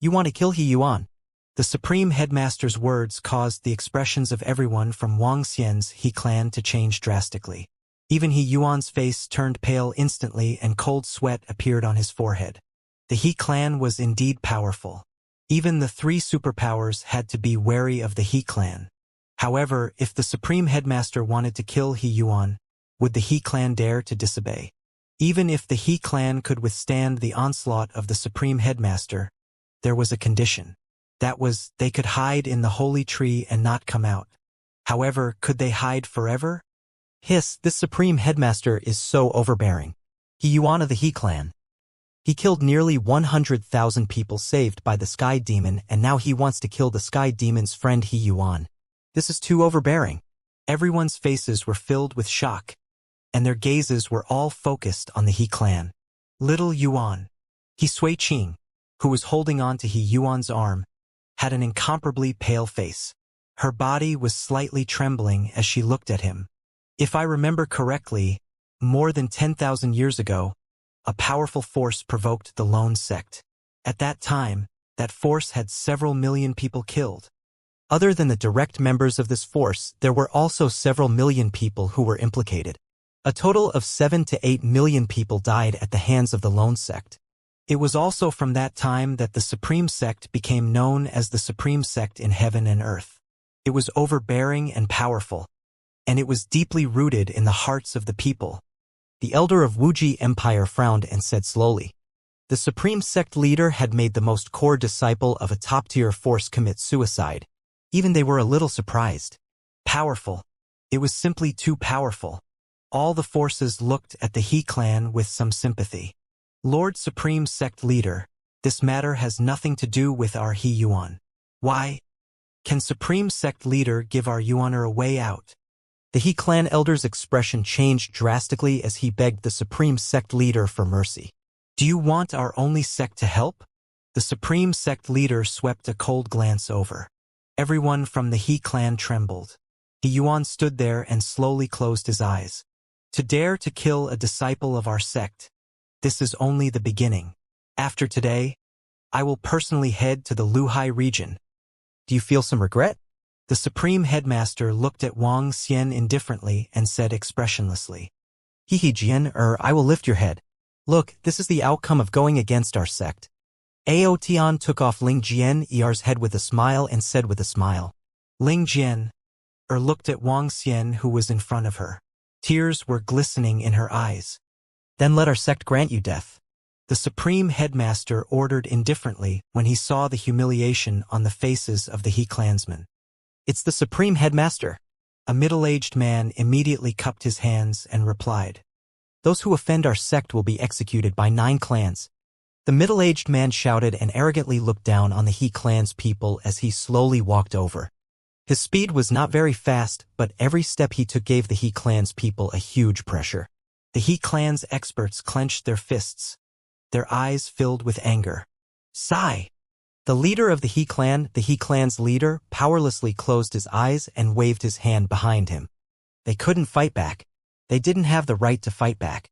You want to kill He Yuan? The Supreme Headmaster's words caused the expressions of everyone from Wang Xian's He clan to change drastically. Even He Yuan's face turned pale instantly and cold sweat appeared on his forehead. The He clan was indeed powerful. Even the three superpowers had to be wary of the He clan. However, if the Supreme Headmaster wanted to kill He Yuan, would the He clan dare to disobey? Even if the He clan could withstand the onslaught of the Supreme Headmaster, there was a condition. That was, they could hide in the holy tree and not come out. However, could they hide forever? Hiss, this Supreme Headmaster is so overbearing. He Yuan of the He clan. He killed nearly 100,000 people saved by the Sky Demon, and now he wants to kill the Sky Demon's friend He Yuan. This is too overbearing. Everyone's faces were filled with shock, and their gazes were all focused on the He clan. Little Yuan, He Sui Qing, who was holding on to He Yuan's arm, had an incomparably pale face. Her body was slightly trembling as she looked at him. If I remember correctly, more than 10,000 years ago, a powerful force provoked the lone sect. At that time, that force had several million people killed. Other than the direct members of this force, there were also several million people who were implicated. A total of 7 to 8 million people died at the hands of the lone sect. It was also from that time that the Supreme Sect became known as the Supreme Sect in heaven and earth. It was overbearing and powerful, and it was deeply rooted in the hearts of the people. The elder of Wuxia Empire frowned and said slowly, the Supreme Sect leader had made the most core disciple of a top-tier force commit suicide. Even they were a little surprised. Powerful. It was simply too powerful. All the forces looked at the He clan with some sympathy. Lord Supreme Sect Leader, this matter has nothing to do with our He Yuan. Why? Can Supreme Sect Leader give our Yuaner a way out? The He clan elder's expression changed drastically as he begged the Supreme Sect Leader for mercy. Do you want our only sect to help? The Supreme Sect Leader swept a cold glance over. Everyone from the He clan trembled. He Yuan stood there and slowly closed his eyes. To dare to kill a disciple of our sect, this is only the beginning. After today, I will personally head to the Luhai region. Do you feel some regret? The Supreme Headmaster looked at Wang Xian indifferently and said expressionlessly, He Jian, I will lift your head. Look, this is the outcome of going against our sect. Aotian took off Ling Jian's head with a smile and said with a smile. Ling Jian looked at Wang Xian who was in front of her. Tears were glistening in her eyes. Then let our sect grant you death. The Supreme Headmaster ordered indifferently when he saw the humiliation on the faces of the He clansmen. It's the Supreme Headmaster. A middle-aged man immediately cupped his hands and replied, Those who offend our sect will be executed by 9 clans. The middle-aged man shouted and arrogantly looked down on the He clan's people as he slowly walked over. His speed was not very fast, but every step he took gave the He clan's people a huge pressure. The He clan's experts clenched their fists. Their eyes filled with anger. Sigh! The leader of the He clan's leader, powerlessly closed his eyes and waved his hand behind him. They couldn't fight back. They didn't have the right to fight back.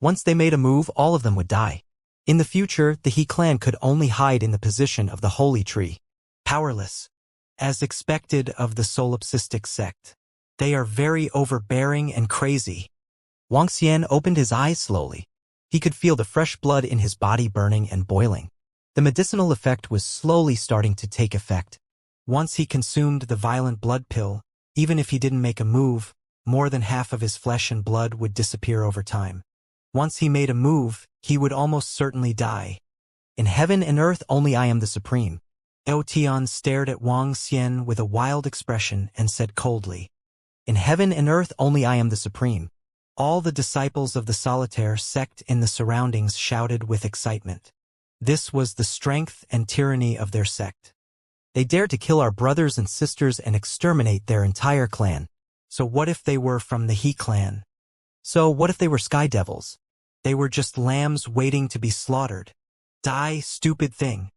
Once they made a move, all of them would die. In the future, the He clan could only hide in the position of the holy tree. Powerless. As expected of the solipsistic sect. They are very overbearing and crazy. Wang Xian opened his eyes slowly. He could feel the fresh blood in his body burning and boiling. The medicinal effect was slowly starting to take effect. Once he consumed the violent blood pill, even if he didn't make a move, more than half of his flesh and blood would disappear over time. Once he made a move, he would almost certainly die. In heaven and earth only I am the Supreme. Aotian stared at Wang Xian with a wild expression and said coldly, In heaven and earth only I am the Supreme. All the disciples of the Solitaire sect in the surroundings shouted with excitement. This was the strength and tyranny of their sect. They dared to kill our brothers and sisters and exterminate their entire clan. So what if they were from the He clan? So what if they were sky devils? They were just lambs waiting to be slaughtered. Die, stupid thing.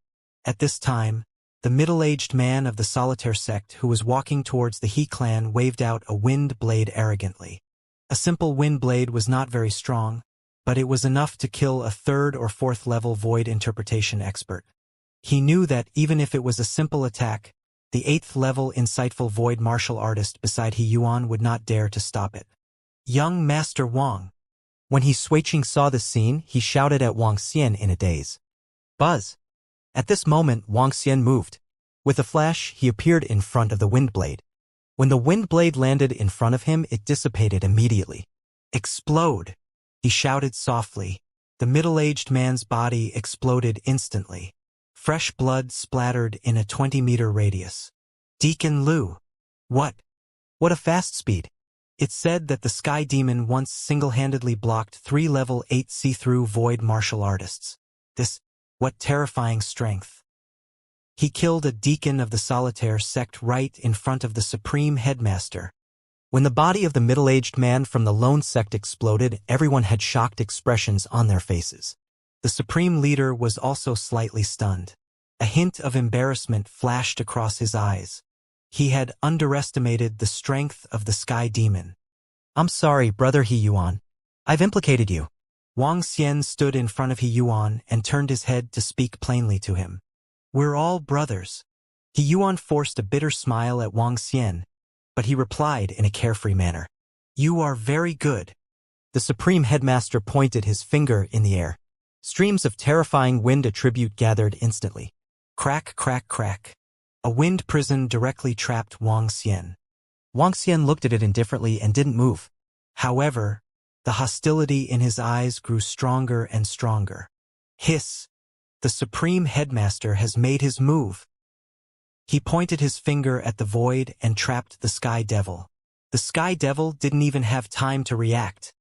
At this time, the middle-aged man of the Solitaire sect who was walking towards the He clan waved out a wind blade arrogantly. A simple wind blade was not very strong, but it was enough to kill a 3rd or 4th level void interpretation expert. He knew that even if it was a simple attack, the 8th level insightful void martial artist beside He Yuan would not dare to stop it. Young Master Wang. When He Suiqing saw this scene, he shouted at Wang Xian in a daze. Buzz! At this moment, Wang Xian moved. With a flash, he appeared in front of the wind blade. When the wind blade landed in front of him, it dissipated immediately. Explode! He shouted softly. The middle-aged man's body exploded instantly. Fresh blood splattered in a 20-meter radius. Deacon Liu. What? What a fast speed! It said that the Sky Demon once single-handedly blocked 3 level 8 see-through void martial artists. What terrifying strength. He killed a deacon of the Solitaire sect right in front of the Supreme Headmaster. When the body of the middle-aged man from the lone sect exploded, everyone had shocked expressions on their faces. The Supreme Leader was also slightly stunned. A hint of embarrassment flashed across his eyes. He had underestimated the strength of the Sky Demon. I'm sorry, Brother He Yuan. I've implicated you. Wang Xian stood in front of He Yuan and turned his head to speak plainly to him. We're all brothers. He Yuan forced a bitter smile at Wang Xian, but he replied in a carefree manner. You are very good. The Supreme Headmaster pointed his finger in the air. Streams of terrifying wind attribute gathered instantly. Crack, crack, crack. A wind prison directly trapped Wang Xian. Wang Xian looked at it indifferently and didn't move. However, the hostility in his eyes grew stronger and stronger. Hiss! The Supreme Headmaster has made his move. He pointed his finger at the void and trapped the Sky Devil. The Sky Devil didn't even have time to react.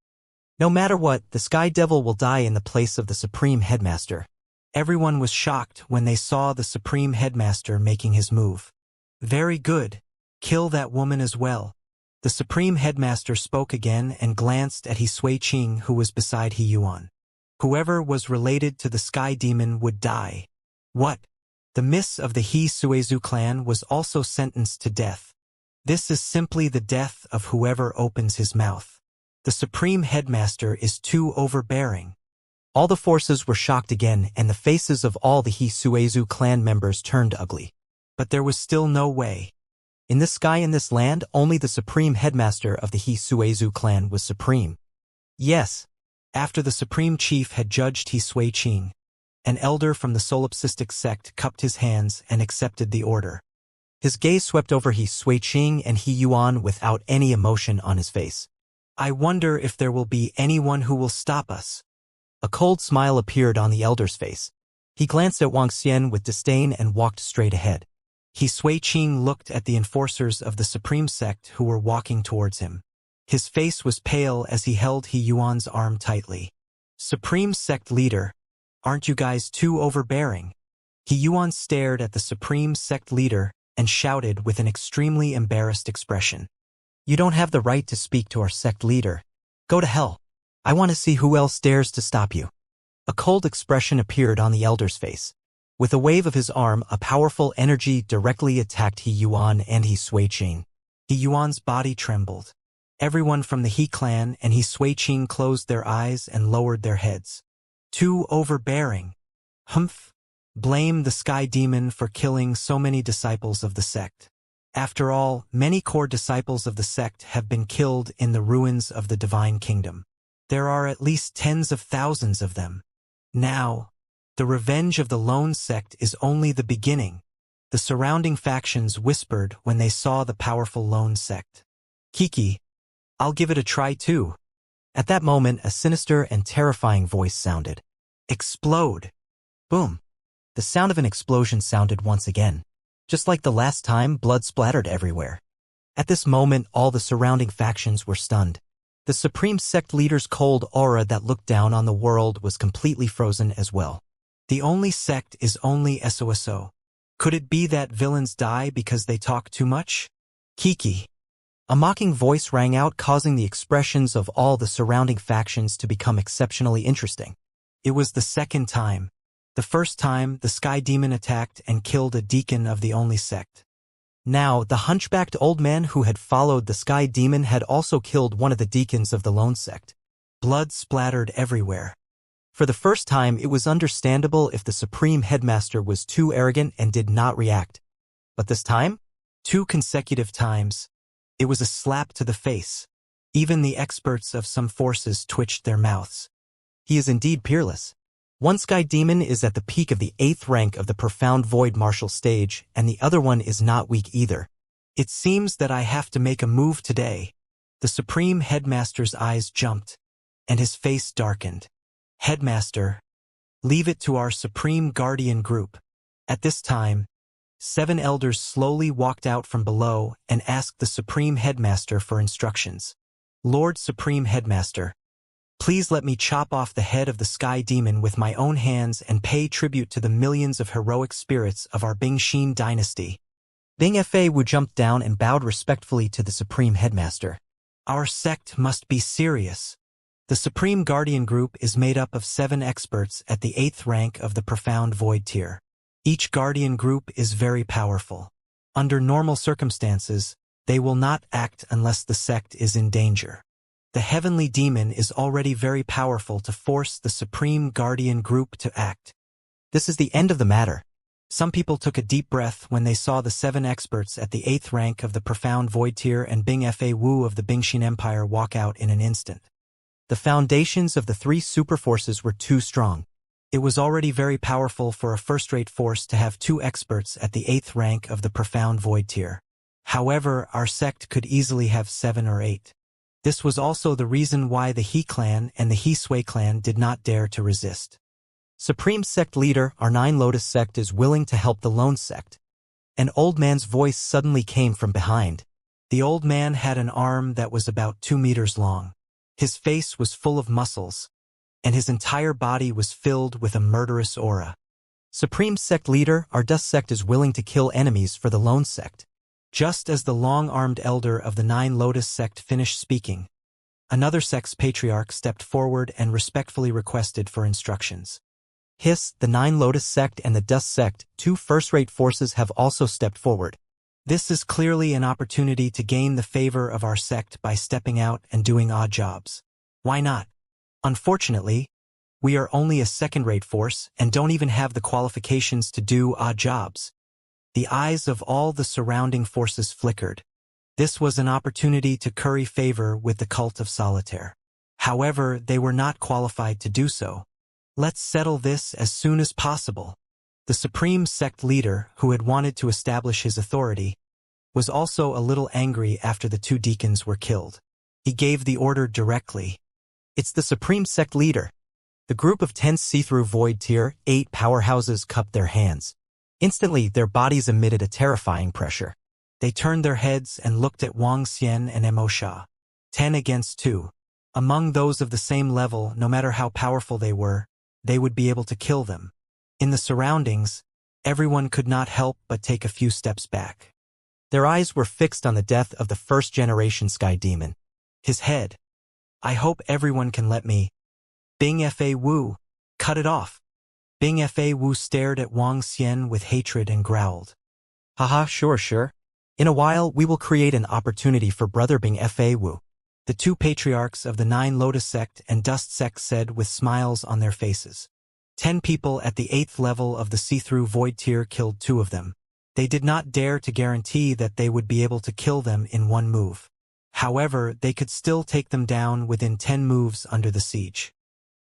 No matter what, the Sky Devil will die in the place of the Supreme Headmaster. Everyone was shocked when they saw the Supreme Headmaster making his move. Very good. Kill that woman as well. The Supreme Headmaster spoke again and glanced at He Suiqing, who was beside He Yuan. Whoever was related to the Sky Demon would die. What? The miss of the He Suizu clan was also sentenced to death. This is simply the death of whoever opens his mouth. The Supreme Headmaster is too overbearing. All the forces were shocked again, and the faces of all the He Suizu clan members turned ugly. But there was still no way. In this sky and this land, only the Supreme Headmaster of the He Suizu clan was supreme. Yes. After the Supreme Chief had judged He Suiqing, an elder from the solipsistic sect cupped his hands and accepted the order. His gaze swept over He Suiqing and He Yuan without any emotion on his face. I wonder if there will be anyone who will stop us. A cold smile appeared on the elder's face. He glanced at Wang Xian with disdain and walked straight ahead. He Suiqing looked at the enforcers of the Supreme Sect who were walking towards him. His face was pale as he held He Yuan's arm tightly. Supreme Sect Leader, aren't you guys too overbearing? He Yuan stared at the Supreme Sect Leader and shouted with an extremely embarrassed expression. You don't have the right to speak to our sect leader. Go to hell. I want to see who else dares to stop you. A cold expression appeared on the elder's face. With a wave of his arm, a powerful energy directly attacked He Yuan and He Suiqing. He Yuan's body trembled. Everyone from the He clan and He Suiqing closed their eyes and lowered their heads. Too overbearing. Humph. Blame the Sky Demon for killing so many disciples of the sect. After all, many core disciples of the sect have been killed in the ruins of the Divine Kingdom. There are at least tens of thousands of them. Now, the revenge of the lone sect is only the beginning, the surrounding factions whispered when they saw the powerful lone sect. Kiki, I'll give it a try too. At that moment, a sinister and terrifying voice sounded. Explode. Boom. The sound of an explosion sounded once again. Just like the last time, blood splattered everywhere. At this moment, all the surrounding factions were stunned. The Supreme Sect leader's cold aura that looked down on the world was completely frozen as well. The only sect is only SOSO. Could it be that villains die because they talk too much? Kiki. A mocking voice rang out, causing the expressions of all the surrounding factions to become exceptionally interesting. It was the second time. The first time, the Sky Demon attacked and killed a deacon of the only sect. Now, the hunchbacked old man who had followed the Sky Demon had also killed one of the deacons of the lone sect. Blood splattered everywhere. For the first time, it was understandable if the Supreme Headmaster was too arrogant and did not react. But this time? 2 consecutive times. It was a slap to the face. Even the experts of some forces twitched their mouths. He is indeed peerless. One sky demon is at the peak of the 8th rank of the Profound Void martial stage, and the other one is not weak either. It seems that I have to make a move today. The Supreme Headmaster's eyes jumped, and his face darkened. Headmaster, leave it to our Supreme Guardian group. At this time, 7 elders slowly walked out from below and asked the Supreme Headmaster for instructions. Lord Supreme Headmaster, please let me chop off the head of the Sky Demon with my own hands and pay tribute to the millions of heroic spirits of our Bingxin dynasty. Bing Fa Wu jumped down and bowed respectfully to the Supreme Headmaster. Our sect must be serious. The Supreme Guardian Group is made up of 7 experts at the 8th rank of the Profound Void tier. Each Guardian Group is very powerful. Under normal circumstances, they will not act unless the sect is in danger. The Heavenly Demon is already very powerful to force the Supreme Guardian Group to act. This is the end of the matter. Some people took a deep breath when they saw the 7 experts at the 8th rank of the Profound Void tier and Bing Fa Wu of the Bingxin Empire walk out in an instant. The foundations of the 3 superforces were too strong. It was already very powerful for a first-rate force to have 2 experts at the 8th rank of the Profound Void tier. However, our sect could easily have 7 or 8. This was also the reason why the He clan and the He Sui clan did not dare to resist. Supreme Sect Leader, our 9 Lotus Sect is willing to help the Lone Sect. An old man's voice suddenly came from behind. The old man had an arm that was about 2 meters long. His face was full of muscles, and his entire body was filled with a murderous aura. Supreme Sect Leader, our Dust Sect is willing to kill enemies for the Lone Sect. Just as the long-armed elder of the 9 Lotus Sect finished speaking, another sect's patriarch stepped forward and respectfully requested for instructions. Hiss, the 9 Lotus Sect and the Dust Sect, 2 first-rate forces have also stepped forward. This is clearly an opportunity to gain the favor of our sect by stepping out and doing odd jobs. Why not? Unfortunately, we are only a second-rate force and don't even have the qualifications to do odd jobs. The eyes of all the surrounding forces flickered. This was an opportunity to curry favor with the cult of solitaire. However, they were not qualified to do so. Let's settle this as soon as possible. The Supreme Sect Leader, who had wanted to establish his authority, was also a little angry after the 2 deacons were killed. He gave the order directly. It's the Supreme Sect Leader. The group of 10 see-through Void Tier 8 powerhouses cupped their hands. Instantly, their bodies emitted a terrifying pressure. They turned their heads and looked at Wang Xian and Mo Sha. 10 against 2. Among those of the same level, no matter how powerful they were, they would be able to kill them. In the surroundings, everyone could not help but take a few steps back. Their eyes were fixed on the death of the first-generation Sky Demon. His head. I hope everyone can let me. Bing Fa Wu, cut it off. Bing Fa Wu stared at Wang Xian with hatred and growled. Haha, sure. In a while, we will create an opportunity for Brother Bing Fa Wu. The 2 patriarchs of the 9 Lotus Sect and Dust Sect said with smiles on their faces. 10 people at the 8th level of the see-through Void tier killed 2 of them. They did not dare to guarantee that they would be able to kill them in one move. However, they could still take them down within 10 moves under the siege.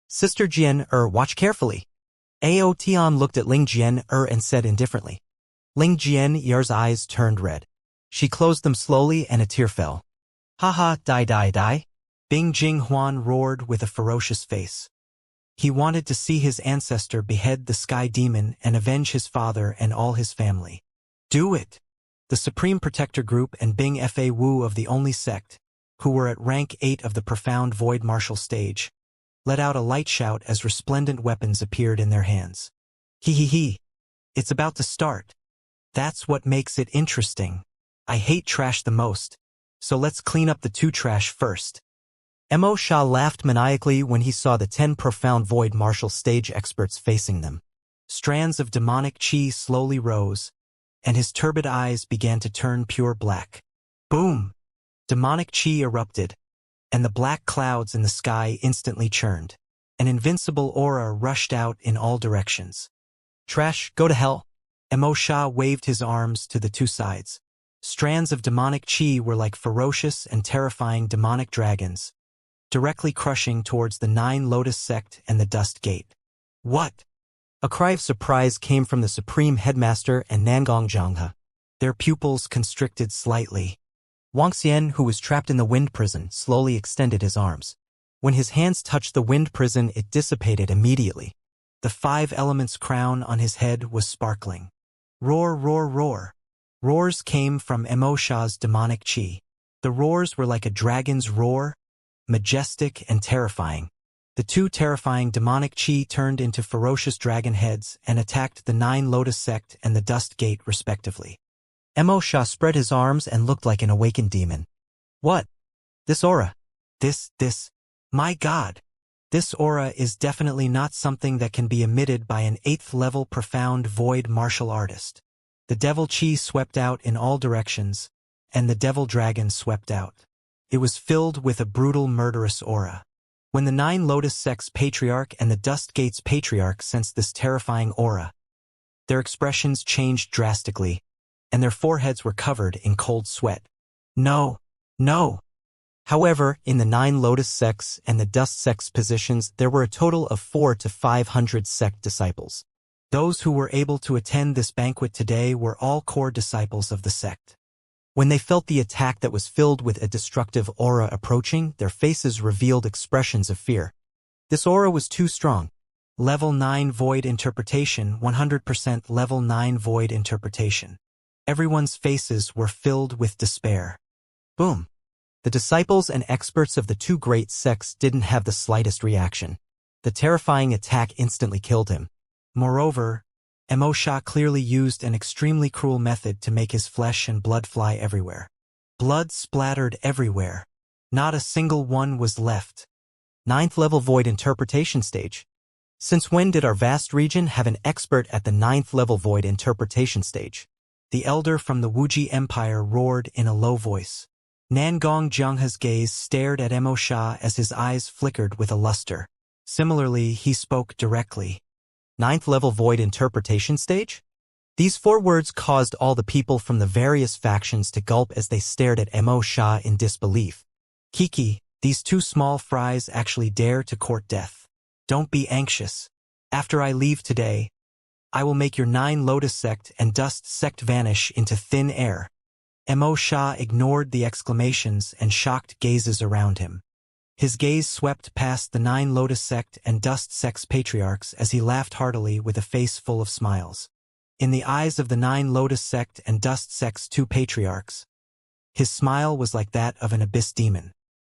Sister Jian watch carefully. Ao Tian looked at Ling Jian and said indifferently. Ling Jian's eyes turned red. She closed them slowly and a tear fell. Haha, die. Bing Jinghuan roared with a ferocious face. He wanted to see his ancestor behead the Sky Demon and avenge his father and all his family. Do it! The Supreme Protector Group and Bing Fa Wu of the Only Sect, who were at rank 8 of the Profound Void martial stage, let out a light shout as resplendent weapons appeared in their hands. He. It's about to start. That's what makes it interesting. I hate trash the most, so let's clean up the 2 trash first. Mo Sha laughed maniacally when he saw the 10 Profound Void martial stage experts facing them. Strands of demonic chi slowly rose, and his turbid eyes began to turn pure black. Boom! Demonic chi erupted, and the black clouds in the sky instantly churned. An invincible aura rushed out in all directions. Trash, go to hell. Immersive waved his arms to the two sides. Strands of demonic chi were like ferocious and terrifying demonic dragons, directly crushing towards the Nine Lotus Sect and the Dust Gate. What? A cry of surprise came from the Supreme Headmaster and Nangong Zhanghe. Their pupils constricted slightly. Wuxia, who was trapped in the wind prison, slowly extended his arms. When his hands touched the wind prison, it dissipated immediately. The 5 elements crown on his head was sparkling. Roar, roar, roar. Roars came from Immersive's demonic chi. The roars were like a dragon's roar, majestic and terrifying. The 2 terrifying demonic chi turned into ferocious dragon heads and attacked the Nine Lotus Sect and the Dust Gate respectively. Immersive spread his arms and looked like an awakened demon. What? This aura. This, my God. This aura is definitely not something that can be emitted by an 8th-level profound void martial artist. The devil chi swept out in all directions, and the devil dragon swept out. It was filled with a brutal murderous aura. When the Nine Lotus Sect's patriarch and the Dust Gate's patriarch sensed this terrifying aura, their expressions changed drastically, and their foreheads were covered in cold sweat. No, no. However, in the Nine Lotus Sects and the Dust Sect's positions, there were a total of 400 to 500 sect disciples. Those who were able to attend this banquet today were all core disciples of the sect. When they felt the attack that was filled with a destructive aura approaching, their faces revealed expressions of fear. This aura was too strong. Level 9 Void Interpretation, 100% Level 9 Void Interpretation. Everyone's faces were filled with despair. Boom. The disciples and experts of the 2 great sects didn't have the slightest reaction. The terrifying attack instantly killed him. Moreover, Immersive clearly used an extremely cruel method to make his flesh and blood fly everywhere. Blood splattered everywhere. Not a single one was left. 9th level void interpretation stage. Since when did our vast region have an expert at the 9th level void interpretation stage? The elder from the Wuxia Empire roared in a low voice. Nangong Zhanghe's gaze stared at Immersive as his eyes flickered with a luster. Similarly, he spoke directly. 9th level void interpretation stage? These 4 words caused all the people from the various factions to gulp as they stared at Immersive in disbelief. Kiki, these 2 small fries actually dare to court death. Don't be anxious. After I leave today, I will make your 9 Lotus Sect and Dust Sect vanish into thin air. Immersive ignored the exclamations and shocked gazes around him. His gaze swept past the 9 Lotus Sect and Dust Sect's patriarchs as he laughed heartily with a face full of smiles. In the eyes of the 9 Lotus Sect and Dust Sect's 2 patriarchs, his smile was like that of an abyss demon.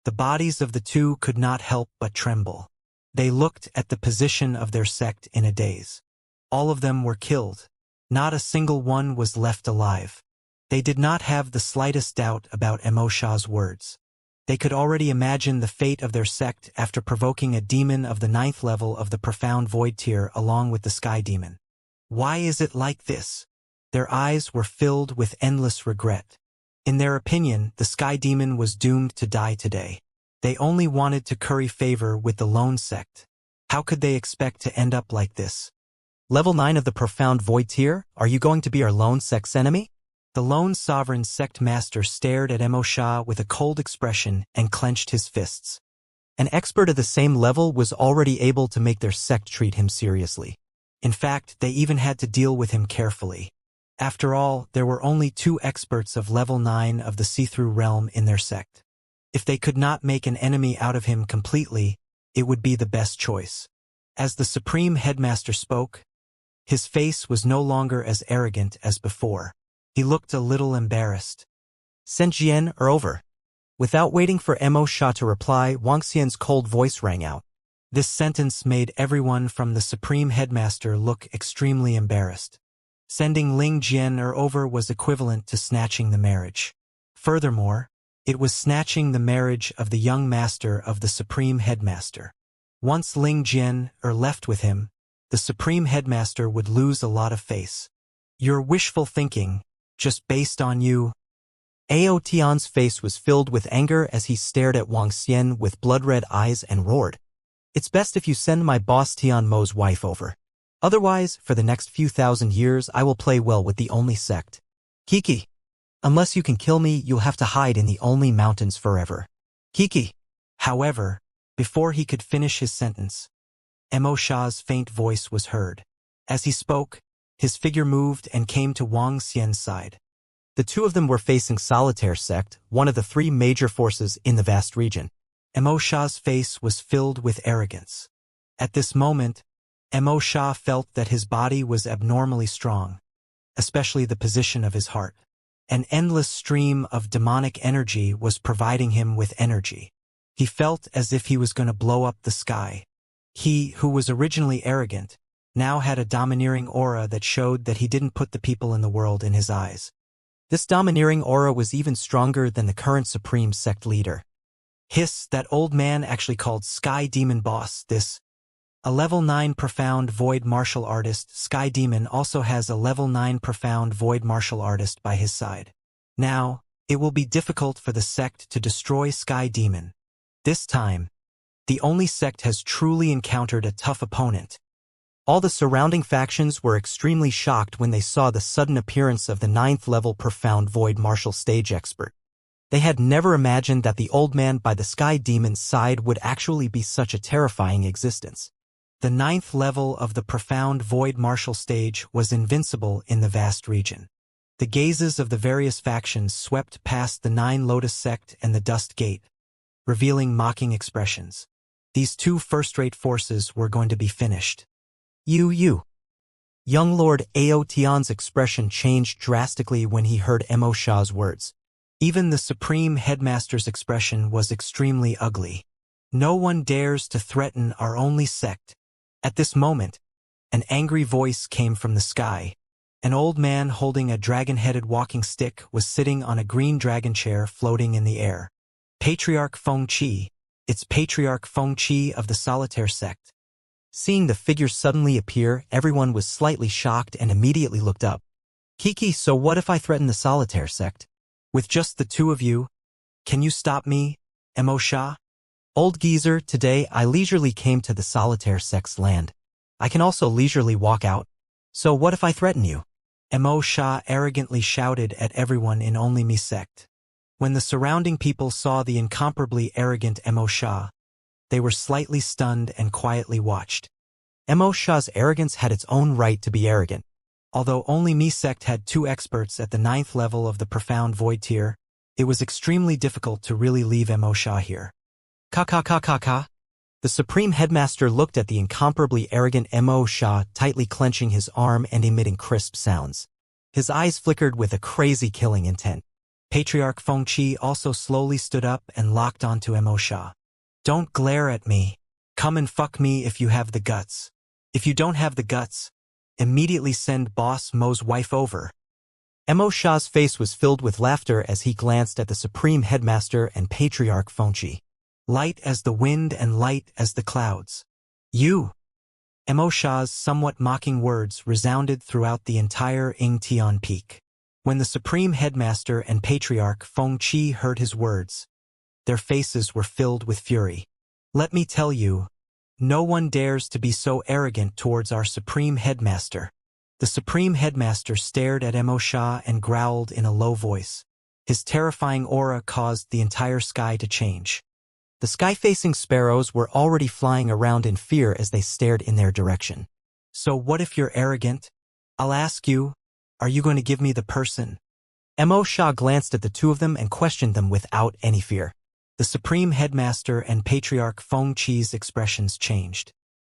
The bodies of the 2 could not help but tremble. They looked at the position of their sect in a daze. All of them were killed. Not a single one was left alive. They did not have the slightest doubt about Immersive's words. They could already imagine the fate of their sect after provoking a demon of the 9th level of the profound void tier along with the sky demon. Why is it like this? Their eyes were filled with endless regret. In their opinion, the sky demon was doomed to die today. They only wanted to curry favor with the lone sect. How could they expect to end up like this? Level 9 of the profound void tier, are you going to be our lone sect's enemy? The lone sovereign sect master stared at Immersive with a cold expression and clenched his fists. An expert of the same level was already able to make their sect treat him seriously. In fact, they even had to deal with him carefully. After all, there were only 2 experts of level 9 of the see-through realm in their sect. If they could not make an enemy out of him completely, it would be the best choice. As the Supreme Headmaster spoke, his face was no longer as arrogant as before. He looked a little embarrassed. Senjian are over. Without waiting for Immersive to reply, Wuxia's cold voice rang out. This sentence made everyone from the Supreme Headmaster look extremely embarrassed. Sending Ling Jian over was equivalent to snatching the marriage. Furthermore, it was snatching the marriage of the young master of the Supreme Headmaster. Once Ling Jian left with him, the Supreme Headmaster would lose a lot of face. You're wishful thinking, just based on you. Ao Tian's face was filled with anger as he stared at Wuxia with blood-red eyes and roared. It's best if you send my boss Tian Mo's wife over. Otherwise, for the next few thousand years, I will play well with the only sect. Kiki. Unless you can kill me, you'll have to hide in the only mountains forever. Kiki. However, before he could finish his sentence, Mo Sha's faint voice was heard. As he spoke, his figure moved and came to Wang Xian's side. The two of them were facing Solitaire sect, one of the three major forces in the vast region. Mo Sha's face was filled with arrogance. At this moment, Mo Sha felt that his body was abnormally strong, especially the position of his heart. An endless stream of demonic energy was providing him with energy. He felt as if he was going to blow up the sky. He, who was originally arrogant, now had a domineering aura that showed that he didn't put the people in the world in his eyes. This domineering aura was even stronger than the current supreme sect leader. Hiss, that old man actually called Sky Demon Boss, this. A level 9 profound void martial artist, Sky Demon also has a level 9 profound void martial artist by his side. Now, it will be difficult for the sect to destroy Sky Demon. This time, the only sect has truly encountered a tough opponent. All the surrounding factions were extremely shocked when they saw the sudden appearance of the 9th level profound void martial stage expert. They had never imagined that the old man by the Sky Demon's side would actually be such a terrifying existence. The 9th level of the profound void martial stage was invincible in the vast region. The gazes of the various factions swept past the 9 Lotus sect and the Dust Gate, revealing mocking expressions. These two first-rate forces were going to be finished. You. Young Lord Ao Tian's expression changed drastically when he heard Mo Sha's words. Even the Supreme Headmaster's expression was extremely ugly. No one dares to threaten our only sect. At this moment, an angry voice came from the sky. An old man holding a dragon-headed walking stick was sitting on a green dragon chair floating in the air. Patriarch Feng Qi. It's Patriarch Feng Qi of the Solitaire sect. Seeing the figure suddenly appear, everyone was slightly shocked and immediately looked up. Kiki, so what if I threaten the Solitaire sect? With just the two of you, can you stop me, Mo Sha? Old geezer, today I leisurely came to the Solitaire sect's land. I can also leisurely walk out. So what if I threaten you? Mo Sha arrogantly shouted at everyone in Only Me sect. When the surrounding people saw the incomparably arrogant Mo Sha, they were slightly stunned and quietly watched. Mo Sha's arrogance had its own right to be arrogant. Although Only Me sect had 2 experts at the 9th level of the profound void tier, it was extremely difficult to really leave Mo Sha here. Ka. The Supreme Headmaster looked at the incomparably arrogant Mo Sha, tightly clenching his arm and emitting crisp sounds. His eyes flickered with a crazy killing intent. Patriarch Feng Qi also slowly stood up and locked onto Mo Sha. Don't glare at me. Come and fuck me if you have the guts. If you don't have the guts, immediately send Boss Mo's wife over. Mo Sha's face was filled with laughter as he glanced at the Supreme Headmaster and Patriarch Feng Qi. Light as the wind and light as the clouds. You. Mo Sha's somewhat mocking words resounded throughout the entire Yingtian Peak. When the Supreme Headmaster and Patriarch Feng Qi heard his words, their faces were filled with fury. Let me tell you, no one dares to be so arrogant towards our Supreme Headmaster. The Supreme Headmaster stared at Mo Sha and growled in a low voice. His terrifying aura caused the entire sky to change. The sky-facing sparrows were already flying around in fear as they stared in their direction. So what if you're arrogant? I'll ask you, are you going to give me the person? Mo Sha glanced at the two of them and questioned them without any fear. The Supreme Headmaster and Patriarch Feng Qi's expressions changed.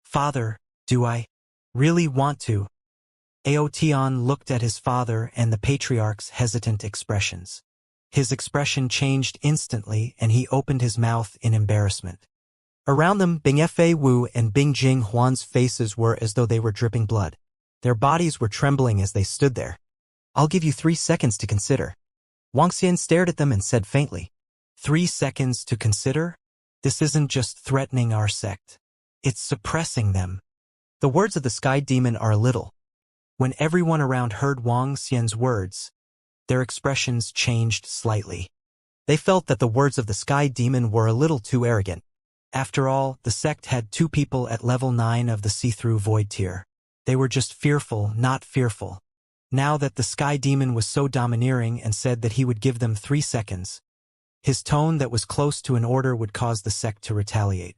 Father, do I really want to? Ao Tian looked at his father and the Patriarch's hesitant expressions. His expression changed instantly and he opened his mouth in embarrassment. Around them, Bing Fa Wu and Bing Jing Huan's faces were as though they were dripping blood. Their bodies were trembling as they stood there. I'll give you 3 seconds to consider. Wuxia stared at them and said faintly. 3 seconds to consider? This isn't just threatening our sect. It's suppressing them. The words of the Sky Demon are a little. When everyone around heard Wang Xian's words, their expressions changed slightly. They felt that the words of the Sky Demon were a little too arrogant. After all, the sect had 2 people at level 9 of the see-through void tier. They were just fearful, not fearful. Now that the Sky Demon was so domineering and said that he would give them 3 seconds, his tone that was close to an order would cause the sect to retaliate.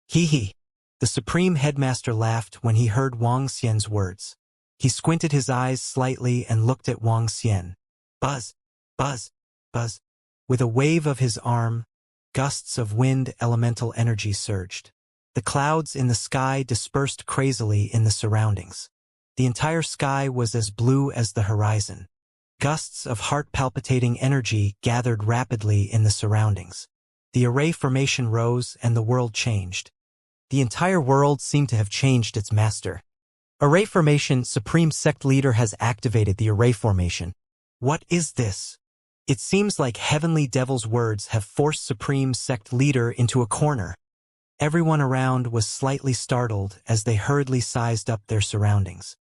Hee hee. The Supreme Headmaster laughed when he heard Wang Xian's words. He squinted his eyes slightly and looked at Wang Xian. Buzz, buzz, buzz. With a wave of his arm, gusts of wind elemental energy surged. The clouds in the sky dispersed crazily in the surroundings. The entire sky was as blue as the horizon. Gusts of heart-palpitating energy gathered rapidly in the surroundings. The array formation rose and the world changed. The entire world seemed to have changed its master. Array formation, Supreme Sect Leader has activated the array formation. What is this? It seems like Heavenly Devil's words have forced Supreme Sect Leader into a corner. Everyone around was slightly startled as they hurriedly sized up their surroundings.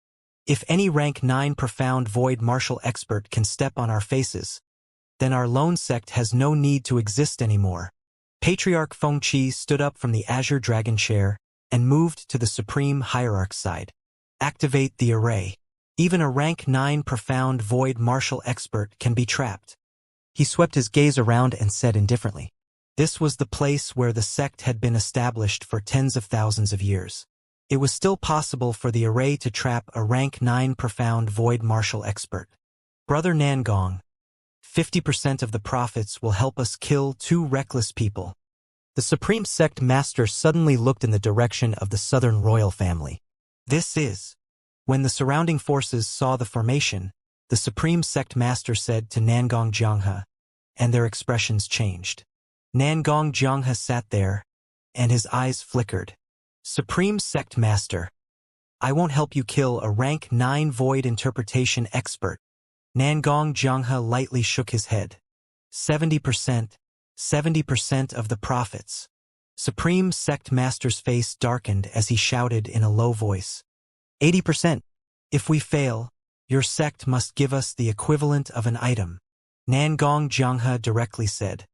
If any rank 9 profound void martial expert can step on our faces, then our lone sect has no need to exist anymore. Patriarch Fengqi stood up from the Azure Dragon chair and moved to the Supreme Hierarch side. Activate the array. Even a rank 9 profound void martial expert can be trapped. He swept his gaze around and said indifferently. This was the place where the sect had been established for tens of thousands of years. It was still possible for the array to trap a rank 9 profound void martial expert. Brother Nangong, 50% of the profits will help us kill 2 reckless people. The Supreme Sect Master suddenly looked in the direction of the Southern Royal family. This is. When the surrounding forces saw the formation, the Supreme Sect Master said to Nangong Jianghe, and their expressions changed. Nangong Jianghe sat there, and his eyes flickered. Supreme Sect Master, I won't help you kill a rank 9 void interpretation expert. Nangong Jianghe lightly shook his head. 70% of the profits. Supreme Sect Master's face darkened as he shouted in a low voice. 80%. If we fail, your sect must give us the equivalent of an item. Nangong Jianghe directly said.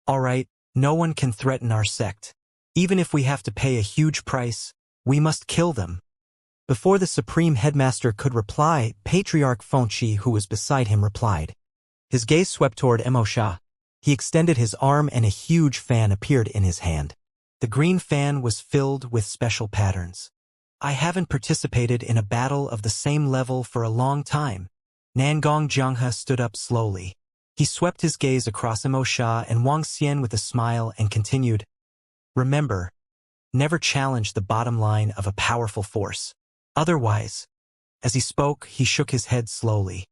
All right, no one can threaten our sect. Even if we have to pay a huge price, we must kill them. Before the Supreme Headmaster could reply, Patriarch Fengqi, who was beside him, replied. His gaze swept toward Mo Sha. He extended his arm and a huge fan appeared in his hand. The green fan was filled with special patterns. I haven't participated in a battle of the same level for a long time. Nangong Jianghe stood up slowly. He swept his gaze across Mo Sha and Wang Xian with a smile and continued. Remember, never challenge the bottom line of a powerful force. Otherwise, as he spoke, he shook his head slowly.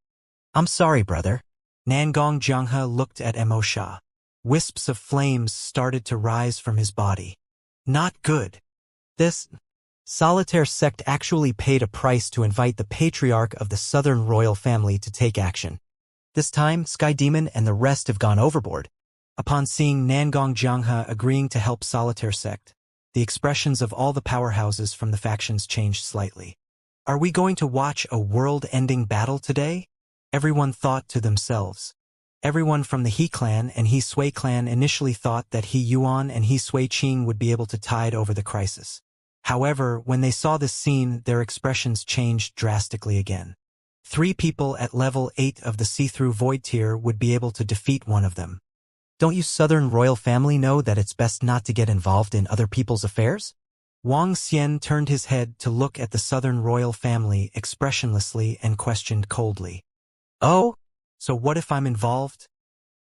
I'm sorry, brother. Nangong Jianghe looked at Mo Sha. Wisps of flames started to rise from his body. Not good. This solitaire sect actually paid a price to invite the patriarch of the Southern Royal family to take action. This time, Sky Demon and the rest have gone overboard. Upon seeing Nangong Jianghe agreeing to help Solitaire Sect, the expressions of all the powerhouses from the factions changed slightly. Are we going to watch a world-ending battle today? Everyone thought to themselves. Everyone from the He clan and He Sui clan initially thought that He Yuan and He Sui Qing would be able to tide over the crisis. However, when they saw this scene, their expressions changed drastically again. 3 people at level 8 of the see-through void tier would be able to defeat one of them. Don't you Southern Royal family know that it's best not to get involved in other people's affairs? Wang Xian turned his head to look at the Southern Royal family expressionlessly and questioned coldly. Oh? So what if I'm involved?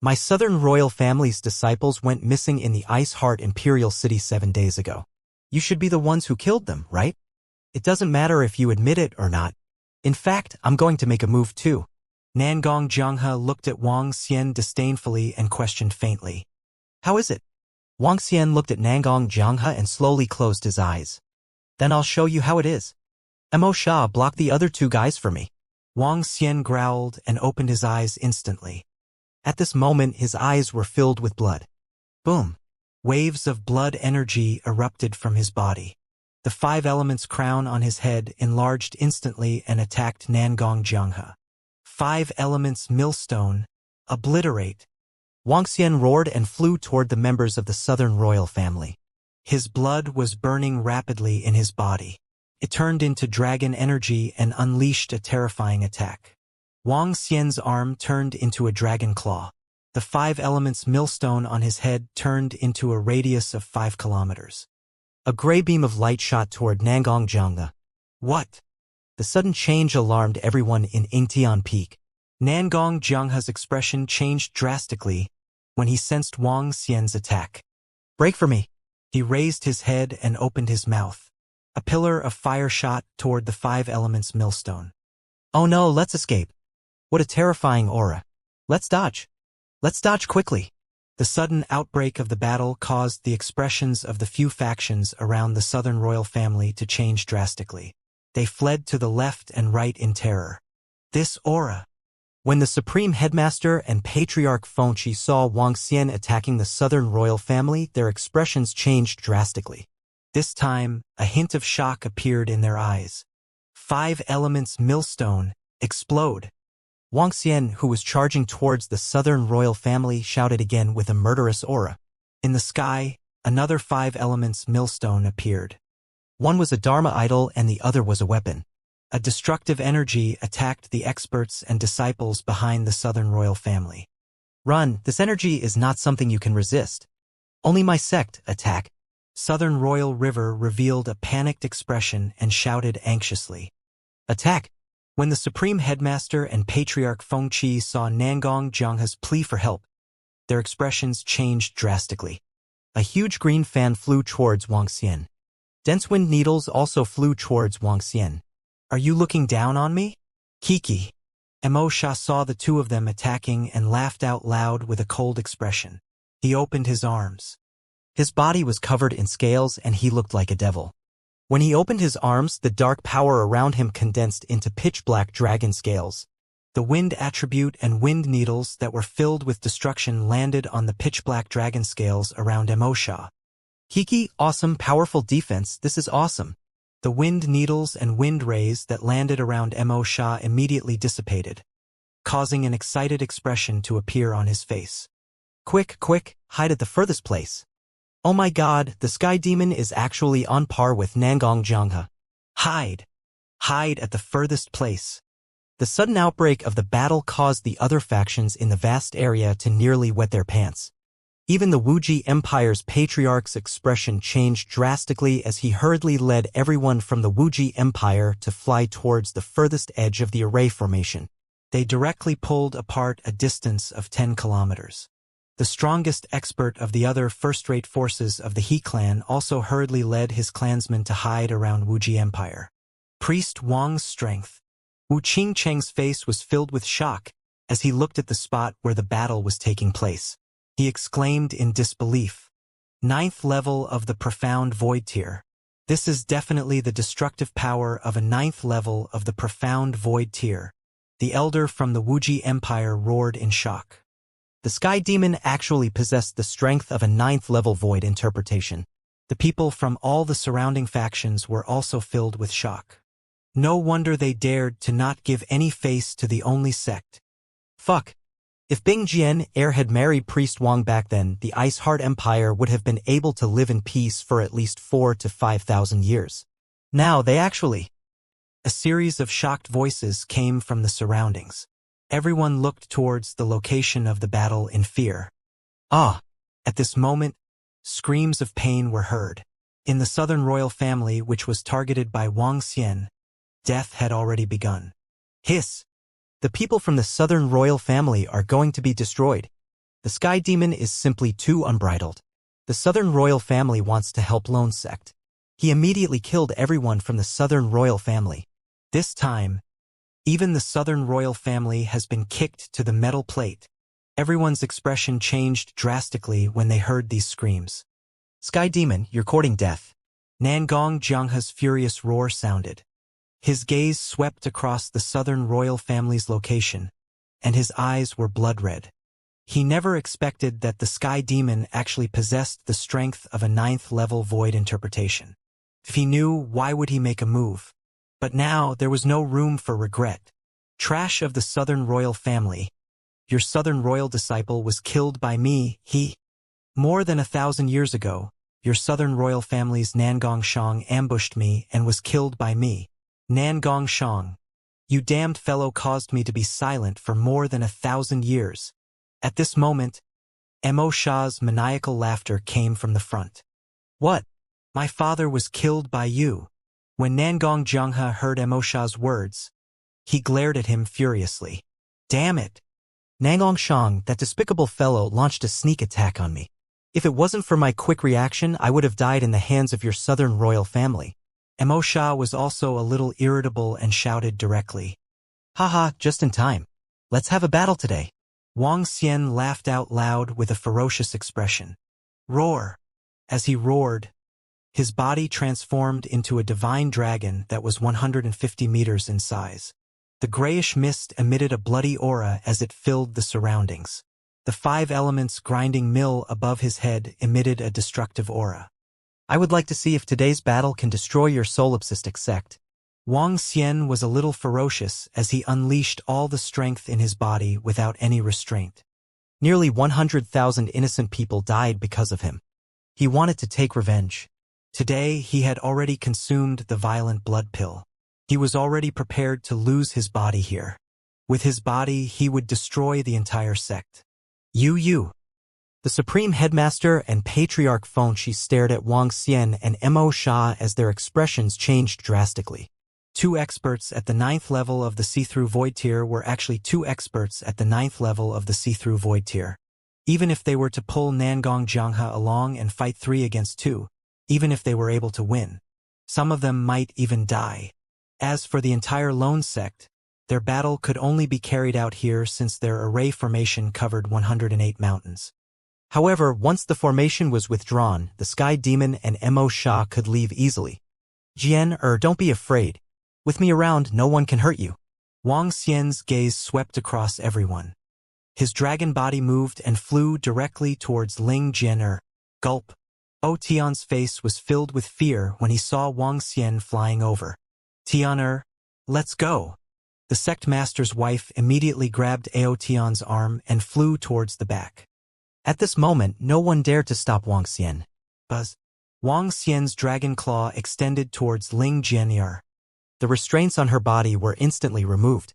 My Southern Royal family's disciples went missing in the Ice Heart Imperial City 7 days ago. You should be the ones who killed them, right? It doesn't matter if you admit it or not. In fact, I'm going to make a move too. Nangong Jianghe looked at Wang Xian disdainfully and questioned faintly. How is it? Wang Xian looked at Nangong Jianghe and slowly closed his eyes. Then I'll show you how it is. Mo Sha, block the other 2 guys for me. Wang Xian growled and opened his eyes instantly. At this moment, his eyes were filled with blood. Boom! Waves of blood energy erupted from his body. The 5 elements crown on his head enlarged instantly and attacked Nangong Jianghe. 5 elements millstone, obliterate. Wang Xian roared and flew toward the members of the Southern Royal family. His blood was burning rapidly in his body. It turned into dragon energy and unleashed a terrifying attack. Wang Xian's arm turned into a dragon claw. The 5 elements millstone on his head turned into a radius of 5 kilometers. A gray beam of light shot toward Nangong Jianghe. What? The sudden change alarmed everyone in Yingtian Peak. Nangong Jianghe's expression changed drastically when he sensed Wang Xian's attack. Break for me. He raised his head and opened his mouth. A pillar of fire shot toward the 5 elements millstone. Oh no, let's escape. What a terrifying aura. Let's dodge. Let's dodge quickly. The sudden outbreak of the battle caused the expressions of the few factions around the southern royal family to change drastically. They fled to the left and right in terror. This aura. When the Supreme Headmaster and Patriarch Fengqi saw Wang Xian attacking the southern royal family, their expressions changed drastically. This time, a hint of shock appeared in their eyes. 5 elements millstone, explode. Wang Xian, who was charging towards the southern royal family, shouted again with a murderous aura. In the sky, another 5 elements millstone appeared. One was a Dharma idol and the other was a weapon. A destructive energy attacked the experts and disciples behind the southern royal family. Run, this energy is not something you can resist. Only my sect, attack. Southern Royal River revealed a panicked expression and shouted anxiously. Attack! When the Supreme Headmaster and Patriarch Fengqi saw Nangong Jianghe's plea for help, their expressions changed drastically. A huge green fan flew towards Wang Xian. Dense wind needles also flew towards Wang Xian. Are you looking down on me? Kiki. Emosha saw the 2 of them attacking and laughed out loud with a cold expression. He opened his arms. His body was covered in scales and he looked like a devil. When he opened his arms, the dark power around him condensed into pitch-black dragon scales. The wind attribute and wind needles that were filled with destruction landed on the pitch-black dragon scales around Emosha. Kiki, awesome, powerful defense, this is awesome. The wind needles and wind rays that landed around Emosha immediately dissipated, causing an excited expression to appear on his face. Quick, quick, hide at the furthest place. Oh my god, the Sky Demon is actually on par with Nangong Jianghe. Hide! Hide at the furthest place. The sudden outbreak of the battle caused the other factions in the vast area to nearly wet their pants. Even the Wuxia Empire's patriarch's expression changed drastically as he hurriedly led everyone from the Wuxia Empire to fly towards the furthest edge of the array formation. They directly pulled apart a distance of 10 kilometers. The strongest expert of the other first-rate forces of the He clan also hurriedly led his clansmen to hide around Wuxia Empire. Priest Wang's strength. Wu Qingcheng's face was filled with shock as he looked at the spot where the battle was taking place. He exclaimed in disbelief. 9th level of the profound void tier. This is definitely the destructive power of a 9th level of the profound void tier. The elder from the Wuxia Empire roared in shock. The Sky Demon actually possessed the strength of a 9th level void interpretation. The people from all the surrounding factions were also filled with shock. No wonder they dared to not give any face to the only sect. Fuck. If Bing Jian Heir had married Priest Wang back then, the Ice Heart Empire would have been able to live in peace for at least 4,000 to 5,000 years. Now they actually... A series of shocked voices came from the surroundings. Everyone looked towards the location of the battle in fear. Ah! At this moment, screams of pain were heard. In the southern royal family, which was targeted by Wang Xian, death had already begun. Hiss! The people from the southern royal family are going to be destroyed. The Sky Demon is simply too unbridled. The southern royal family wants to help Lone Sect. He immediately killed everyone from the southern royal family. This time, even the southern royal family has been kicked to the metal plate. Everyone's expression changed drastically when they heard these screams. Sky Demon, you're courting death. Nangong Jianghe's furious roar sounded. His gaze swept across the southern royal family's location, and his eyes were blood-red. He never expected that the Sky Demon actually possessed the strength of a 9th level void interpretation. If he knew, why would he make a move? But now there was no room for regret. Trash of the southern royal family. Your southern royal disciple was killed by me, More than 1,000 years ago, Your southern royal family's Nangong Shang ambushed me and was killed by me. Nangong Shang, you damned fellow caused me to be silent for more than 1,000 years. At this moment, Mo Shah's maniacal laughter came from the front. What? My father was killed by you. When Nangong Jianghe heard Mo Shah's words, he glared at him furiously. Damn it! Nangong Shang, that despicable fellow, launched a sneak attack on me. If it wasn't for my quick reaction, I would have died in the hands of your southern royal family. Mo Shah was also a little irritable and shouted directly. Haha, just in time. Let's have a battle today. Wang Xian laughed out loud with a ferocious expression. Roar! As he roared, his body transformed into a divine dragon that was 150 meters in size. The grayish mist emitted a bloody aura as it filled the surroundings. The 5 elements grinding mill above his head emitted a destructive aura. I would like to see if today's battle can destroy your solipsistic sect. Wang Xian was a little ferocious as he unleashed all the strength in his body without any restraint. Nearly 100,000 innocent people died because of him. He wanted to take revenge. Today he had already consumed the violent blood pill. He was already prepared to lose his body here. With his body he would destroy the entire sect. You. The Supreme Headmaster and Patriarch Fengqi stared at Wang Xian and Mo Shah as their expressions changed drastically. 2 experts at the 9th level of the see-through void tier were actually 2 experts at the 9th level of the see-through void tier. Even if they were to pull Nangong Jianghe along and fight 3 against 2, even if they were able to win, some of them might even die. As for the entire lone sect, their battle could only be carried out here since their array formation covered 108 mountains. However, once the formation was withdrawn, the Sky Demon and Mo Shah could leave easily. Don't be afraid. With me around, no one can hurt you. Wang Xian's gaze swept across everyone. His dragon body moved and flew directly towards Ling Jian. Gulp. O Tian's face was filled with fear when he saw Wang Xian flying over. Tian, let's go. The sect master's wife immediately grabbed Ao Tian's arm and flew towards the back. At this moment, no one dared to stop Wang Xian. Buzz. Wang Xian's dragon claw extended towards Ling Jian. The restraints on her body were instantly removed.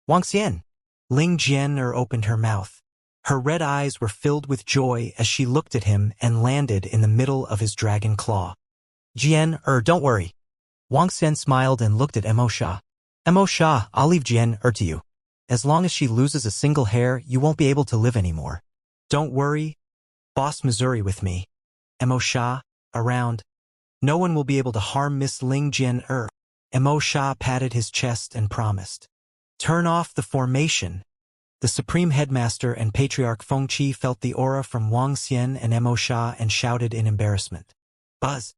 Wang Xian. Ling Jian opened her mouth. Her red eyes were filled with joy as she looked at him and landed in the middle of his dragon claw. Don't worry. Wang Xian smiled and looked at Mo Shah. Mo Shah, I'll leave to you. As long as she loses a single hair, you won't be able to live anymore. Don't worry, Boss Missouri with me. Mo Shah, around. No one will be able to harm Miss Ling Jian. Mo Shah patted his chest and promised. Turn off the formation. The Supreme Headmaster and Patriarch Fengqi felt the aura from Wang Xian and Mo Shah and shouted in embarrassment. Buzz.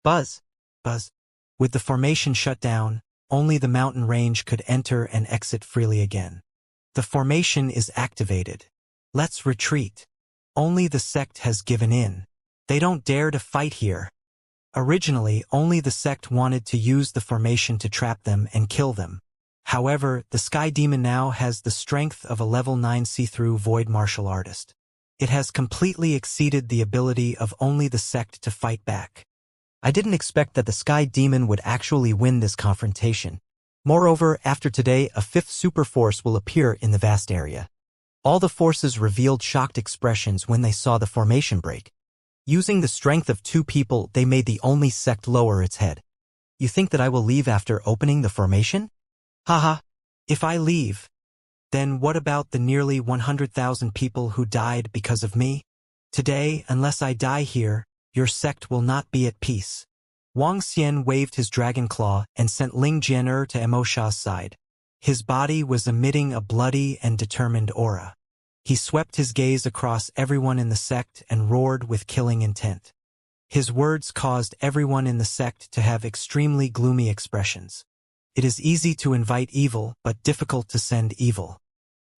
Buzz. Buzz. With the formation shut down, only the mountain range could enter and exit freely again. The formation is activated. Let's retreat. Only the sect has given in. They don't dare to fight here. Originally, only the sect wanted to use the formation to trap them and kill them. However, the Sky Demon now has the strength of a level 9 see-through void martial artist. It has completely exceeded the ability of only the sect to fight back. I didn't expect that the Sky Demon would actually win this confrontation. Moreover, after today, a 5th super force will appear in the vast area. All the forces revealed shocked expressions when they saw the formation break. Using the strength of 2 people, they made the only sect lower its head. You think that I will leave after opening the formation? Haha. If I leave, then what about the nearly 100,000 people who died because of me? Today, unless I die here, your sect will not be at peace. Wang Xian waved his dragon claw and sent Ling Jian to Mo Shah's side. His body was emitting a bloody and determined aura. He swept his gaze across everyone in the sect and roared with killing intent. His words caused everyone in the sect to have extremely gloomy expressions. It is easy to invite evil, but difficult to send evil.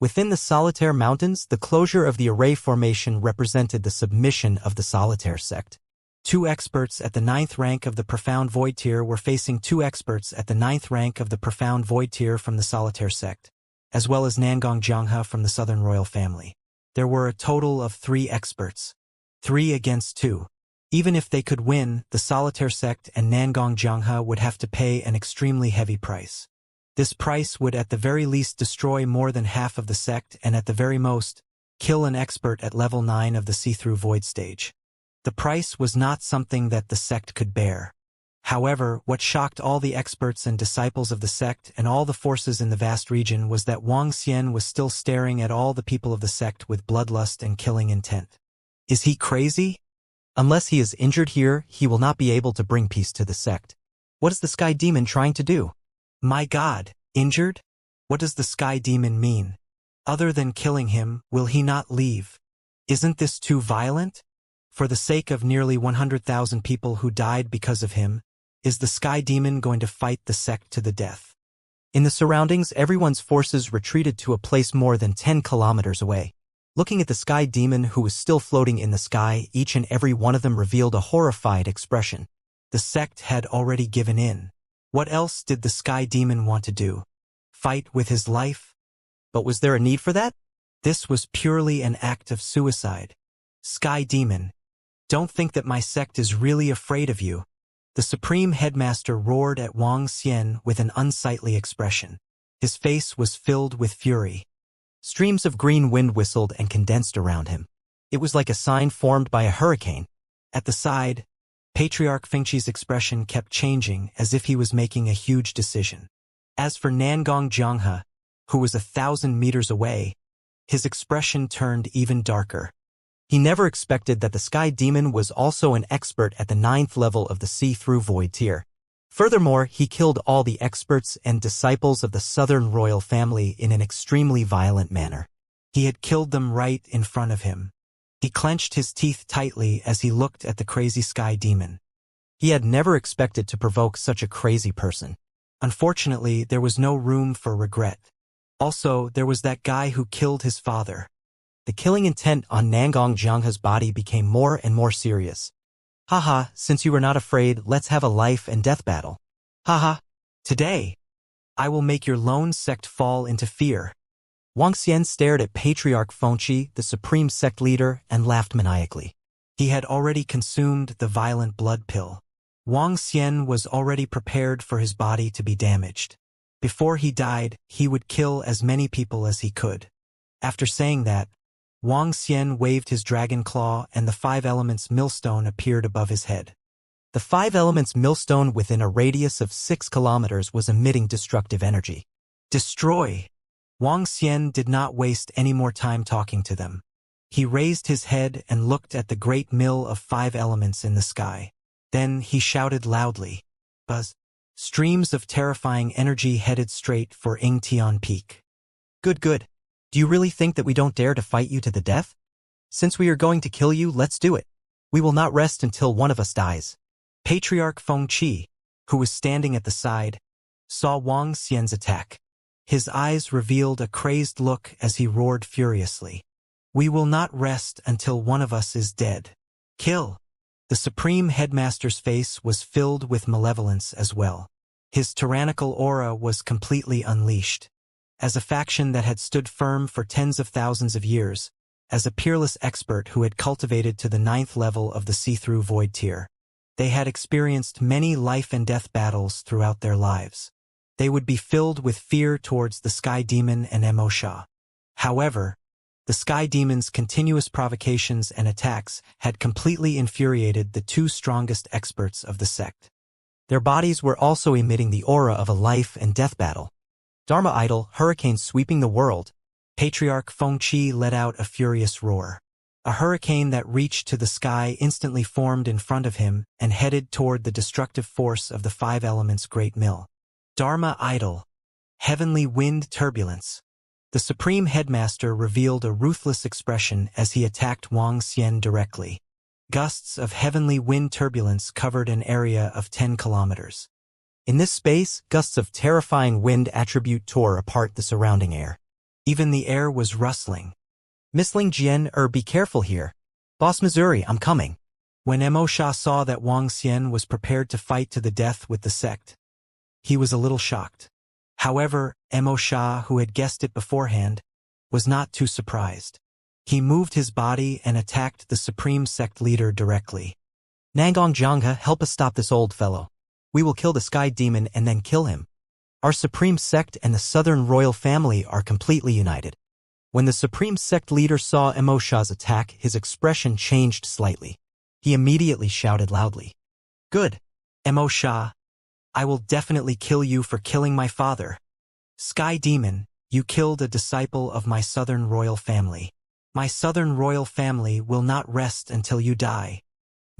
Within the Solitaire Mountains, the closure of the array formation represented the submission of the Solitaire sect. 2 experts at the 9th rank of the Profound Void tier were facing 2 experts at the 9th rank of the Profound Void tier from the Solitaire sect, as well as Nangong Jianghe from the Southern Royal Family. There were a total of 3 experts. 3 against 2. Even if they could win, the Solitaire sect and Nangong Jianghe would have to pay an extremely heavy price. This price would at the very least destroy more than half of the sect and at the very most, kill an expert at level 9 of the see-through void stage. The price was not something that the sect could bear. However, what shocked all the experts and disciples of the sect and all the forces in the vast region was that Wang Xian was still staring at all the people of the sect with bloodlust and killing intent. Is he crazy? Unless he is injured here, he will not be able to bring peace to the sect. What is the Sky Demon trying to do? My God, injured? What does the Sky Demon mean? Other than killing him, will he not leave? Isn't this too violent? For the sake of nearly 100,000 people who died because of him, is the Sky Demon going to fight the sect to the death? In the surroundings, everyone's forces retreated to a place more than 10 kilometers away. Looking at the Sky Demon who was still floating in the sky, each and every one of them revealed a horrified expression. The sect had already given in. What else did the Sky Demon want to do? Fight with his life? But was there a need for that? This was purely an act of suicide. Sky Demon, don't think that my sect is really afraid of you. The Supreme Headmaster roared at Wang Xian with an unsightly expression. His face was filled with fury. Streams of green wind whistled and condensed around him. It was like a sign formed by a hurricane. At the side, Patriarch Fengqi's expression kept changing as if he was making a huge decision. As for Nangong Jianghe, who was 1,000 meters away, his expression turned even darker. He never expected that the Sky Demon was also an expert at the 9th level of the see-through void tier. Furthermore, he killed all the experts and disciples of the Southern royal family in an extremely violent manner. He had killed them right in front of him. He clenched his teeth tightly as he looked at the crazy Sky Demon. He had never expected to provoke such a crazy person. Unfortunately, there was no room for regret. Also, there was that guy who killed his father. The killing intent on Nangong Jianghe's body became more and more serious. Haha, since you are not afraid, let's have a life and death battle. Haha, today, I will make your lone sect fall into fear. Wang Xian stared at Patriarch Fengqi, the supreme sect leader, and laughed maniacally. He had already consumed the violent blood pill. Wang Xian was already prepared for his body to be damaged. Before he died, he would kill as many people as he could. After saying that, Wang Xian waved his dragon claw and the 5 elements millstone appeared above his head. The 5 elements millstone within a radius of 6 kilometers was emitting destructive energy. Destroy! Wang Xian did not waste any more time talking to them. He raised his head and looked at the great mill of 5 elements in the sky. Then he shouted loudly. Buzz! Streams of terrifying energy headed straight for Yingtian Peak. Good, good. Do you really think that we don't dare to fight you to the death? Since we are going to kill you, let's do it. We will not rest until one of us dies. Patriarch Fengqi, who was standing at the side, saw Wang Xian's attack. His eyes revealed a crazed look as he roared furiously. We will not rest until one of us is dead. Kill! The Supreme Headmaster's face was filled with malevolence as well. His tyrannical aura was completely unleashed. As a faction that had stood firm for tens of thousands of years, as a peerless expert who had cultivated to the 9th level of the see-through void tier, they had experienced many life and death battles throughout their lives. They would be filled with fear towards the Sky Demon and Mo. However, the Sky Demon's continuous provocations and attacks had completely infuriated the 2 strongest experts of the sect. Their bodies were also emitting the aura of a life and death battle. Dharma idol, hurricane sweeping the world. Patriarch Fengqi let out a furious roar. A hurricane that reached to the sky instantly formed in front of him and headed toward the destructive force of the 5 elements' great mill. Dharma idol. Heavenly wind turbulence. The Supreme Headmaster revealed a ruthless expression as he attacked Wang Xian directly. Gusts of heavenly wind turbulence covered an area of 10 kilometers. In this space, gusts of terrifying wind attribute tore apart the surrounding air. Even the air was rustling. Misleading Jian, be careful here. Boss Missouri, I'm coming. When Mo saw that Wang Xian was prepared to fight to the death with the sect, he was a little shocked. However, Mo, who had guessed it beforehand, was not too surprised. He moved his body and attacked the Supreme Sect leader directly. Nangong Jianghe, help us stop this old fellow. We will kill the sky demon and then kill him. Our supreme sect and the southern royal family are completely united. When the supreme sect leader saw Emo Shah's attack, his expression changed slightly. He immediately shouted loudly. Good, Emo Shah. I will definitely kill you for killing my father. Sky demon, you killed a disciple of my southern royal family. My southern royal family will not rest until you die.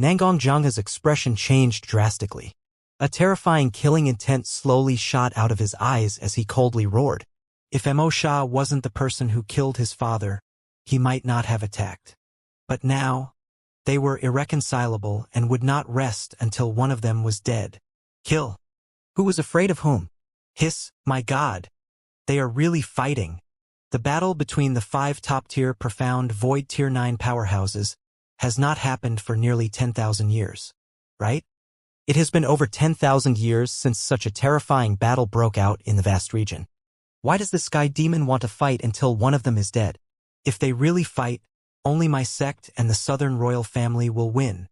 Nangong Jianghe's expression changed drastically. A terrifying killing intent slowly shot out of his eyes as he coldly roared. If Emo Shah wasn't the person who killed his father, he might not have attacked. But now, they were irreconcilable and would not rest until one of them was dead. Kill. Who was afraid of whom? Hiss, my God. They are really fighting. The battle between the 5 top-tier profound void tier 9 powerhouses has not happened for nearly 10,000 years, right? It has been over 10,000 years since such a terrifying battle broke out in the vast region. Why does the sky demon want to fight until one of them is dead? If they really fight, only my sect and the southern royal family will win.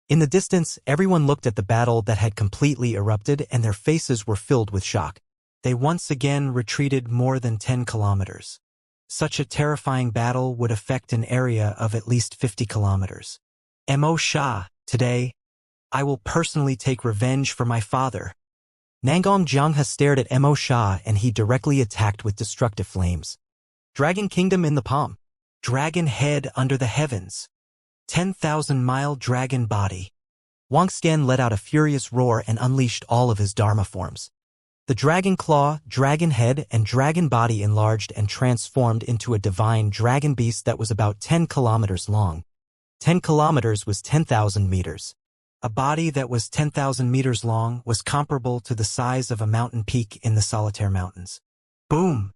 In the distance, everyone looked at the battle that had completely erupted and their faces were filled with shock. They once again retreated more than 10 kilometers. Such a terrifying battle would affect an area of at least 50 kilometers. Emo Shah, today, I will personally take revenge for my father. Nangong Jianghe stared at Emo Shah and he directly attacked with destructive flames. Dragon Kingdom in the palm. Dragon head under the heavens. 10,000-mile dragon body. Wuxia let out a furious roar and unleashed all of his Dharma forms. The dragon claw, dragon head, and dragon body enlarged and transformed into a divine dragon beast that was about 10 kilometers long. 10 kilometers was 10,000 meters. A body that was 10,000 meters long was comparable to the size of a mountain peak in the Solitaire Mountains. Boom!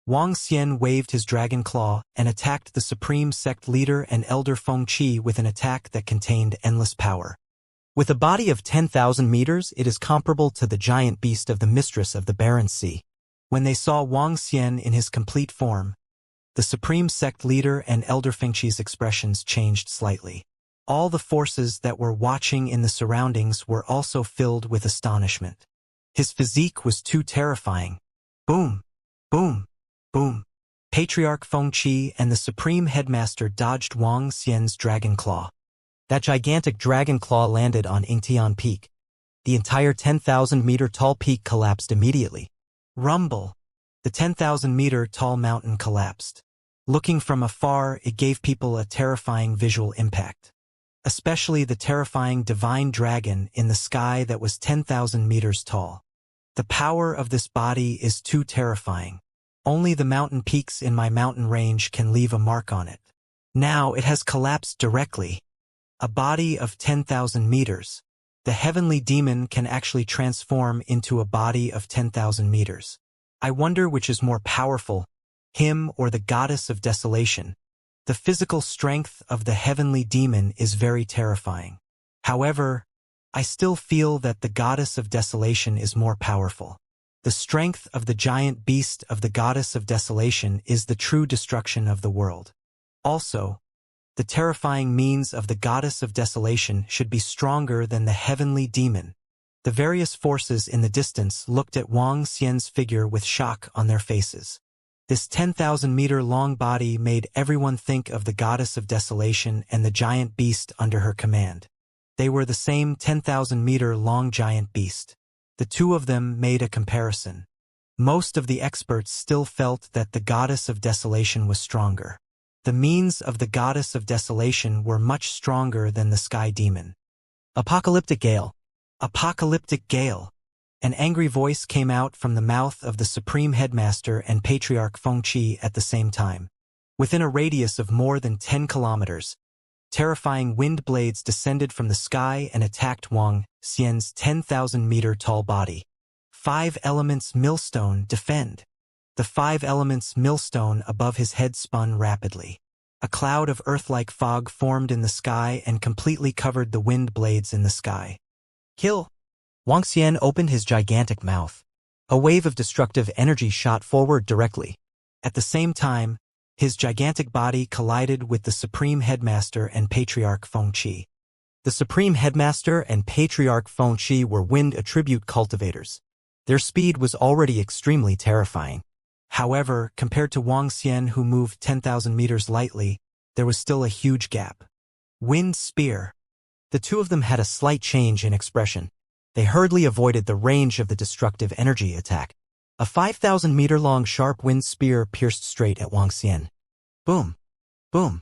Wuxia waved his dragon claw and attacked the supreme sect leader and elder Fengqi with an attack that contained endless power. With a body of 10,000 meters, it is comparable to the giant beast of the mistress of the Barren Sea. When they saw Wuxia in his complete form, the supreme sect leader and elder Fengqi's expressions changed slightly. All the forces that were watching in the surroundings were also filled with astonishment. His physique was too terrifying. Boom! Boom! Boom! Patriarch Fengqi and the Supreme Headmaster dodged Wuxia's dragon claw. That gigantic dragon claw landed on Ingtian Peak. The entire 10,000-meter tall peak collapsed immediately. Rumble! The 10,000-meter tall mountain collapsed. Looking from afar, it gave people a terrifying visual impact. Especially the terrifying divine dragon in the sky that was 10,000 meters tall. The power of this body is too terrifying. Only the mountain peaks in my mountain range can leave a mark on it. Now it has collapsed directly. A body of 10,000 meters. The heavenly demon can actually transform into a body of 10,000 meters. I wonder which is more powerful, him or the goddess of desolation. The physical strength of the heavenly demon is very terrifying. However, I still feel that the goddess of desolation is more powerful. The strength of the giant beast of the goddess of desolation is the true destruction of the world. Also, the terrifying means of the goddess of desolation should be stronger than the heavenly demon. The various forces in the distance looked at Wuxia's figure with shock on their faces. This 10,000-meter-long body made everyone think of the goddess of desolation and the giant beast under her command. They were the same 10,000-meter-long giant beast. The two of them made a comparison. Most of the experts still felt that the goddess of desolation was stronger. The means of the goddess of desolation were much stronger than the sky demon. Apocalyptic gale. Apocalyptic gale. An angry voice came out from the mouth of the Supreme Headmaster and Patriarch Fengqi at the same time. Within a radius of more than 10 kilometers, terrifying wind blades descended from the sky and attacked Wuxia's 10,000-meter-tall body. 5 elements millstone defend. The 5 elements millstone above his head spun rapidly. A cloud of earth-like fog formed in the sky and completely covered the wind blades in the sky. Kill! Wuxia opened his gigantic mouth. A wave of destructive energy shot forward directly. At the same time, his gigantic body collided with the Supreme Headmaster and Patriarch Fengqi. The Supreme Headmaster and Patriarch Feng Shi were wind attribute cultivators. Their speed was already extremely terrifying. However, compared to Wang Xian, who moved 10,000 meters lightly, there was still a huge gap. Wind spear. The two of them had a slight change in expression. They hurriedly avoided the range of the destructive energy attack. A 5,000-meter-long sharp wind spear pierced straight at Wang Xian. Boom, boom,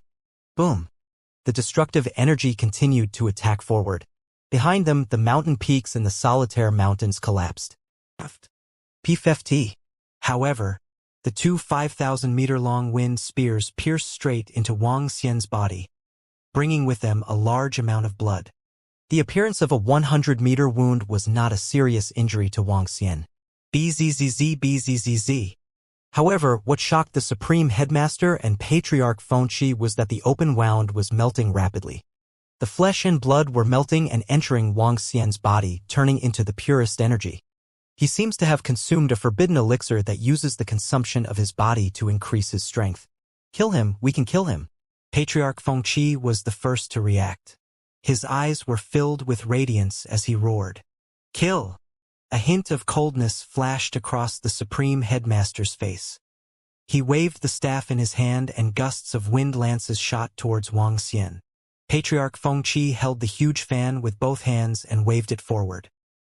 boom. The destructive energy continued to attack forward. Behind them, the mountain peaks and the solitaire mountains collapsed. P50. However, the two 5,000-meter-long wind spears pierced straight into Wang Xian's body, bringing with them a large amount of blood. The appearance of a 100-meter wound was not a serious injury to Wang Xian. Bzzz. However, what shocked the Supreme Headmaster and Patriarch Feng Shi was that the open wound was melting rapidly. The flesh and blood were melting and entering Wang Xian's body, turning into the purest energy. He seems to have consumed a forbidden elixir that uses the consumption of his body to increase his strength. Kill him, we can kill him. Patriarch Feng Shi was the first to react. His eyes were filled with radiance as he roared. Kill! A hint of coldness flashed across the Supreme Headmaster's face. He waved the staff in his hand and gusts of wind lances shot towards Wang Xian. Patriarch Feng Shi held the huge fan with both hands and waved it forward.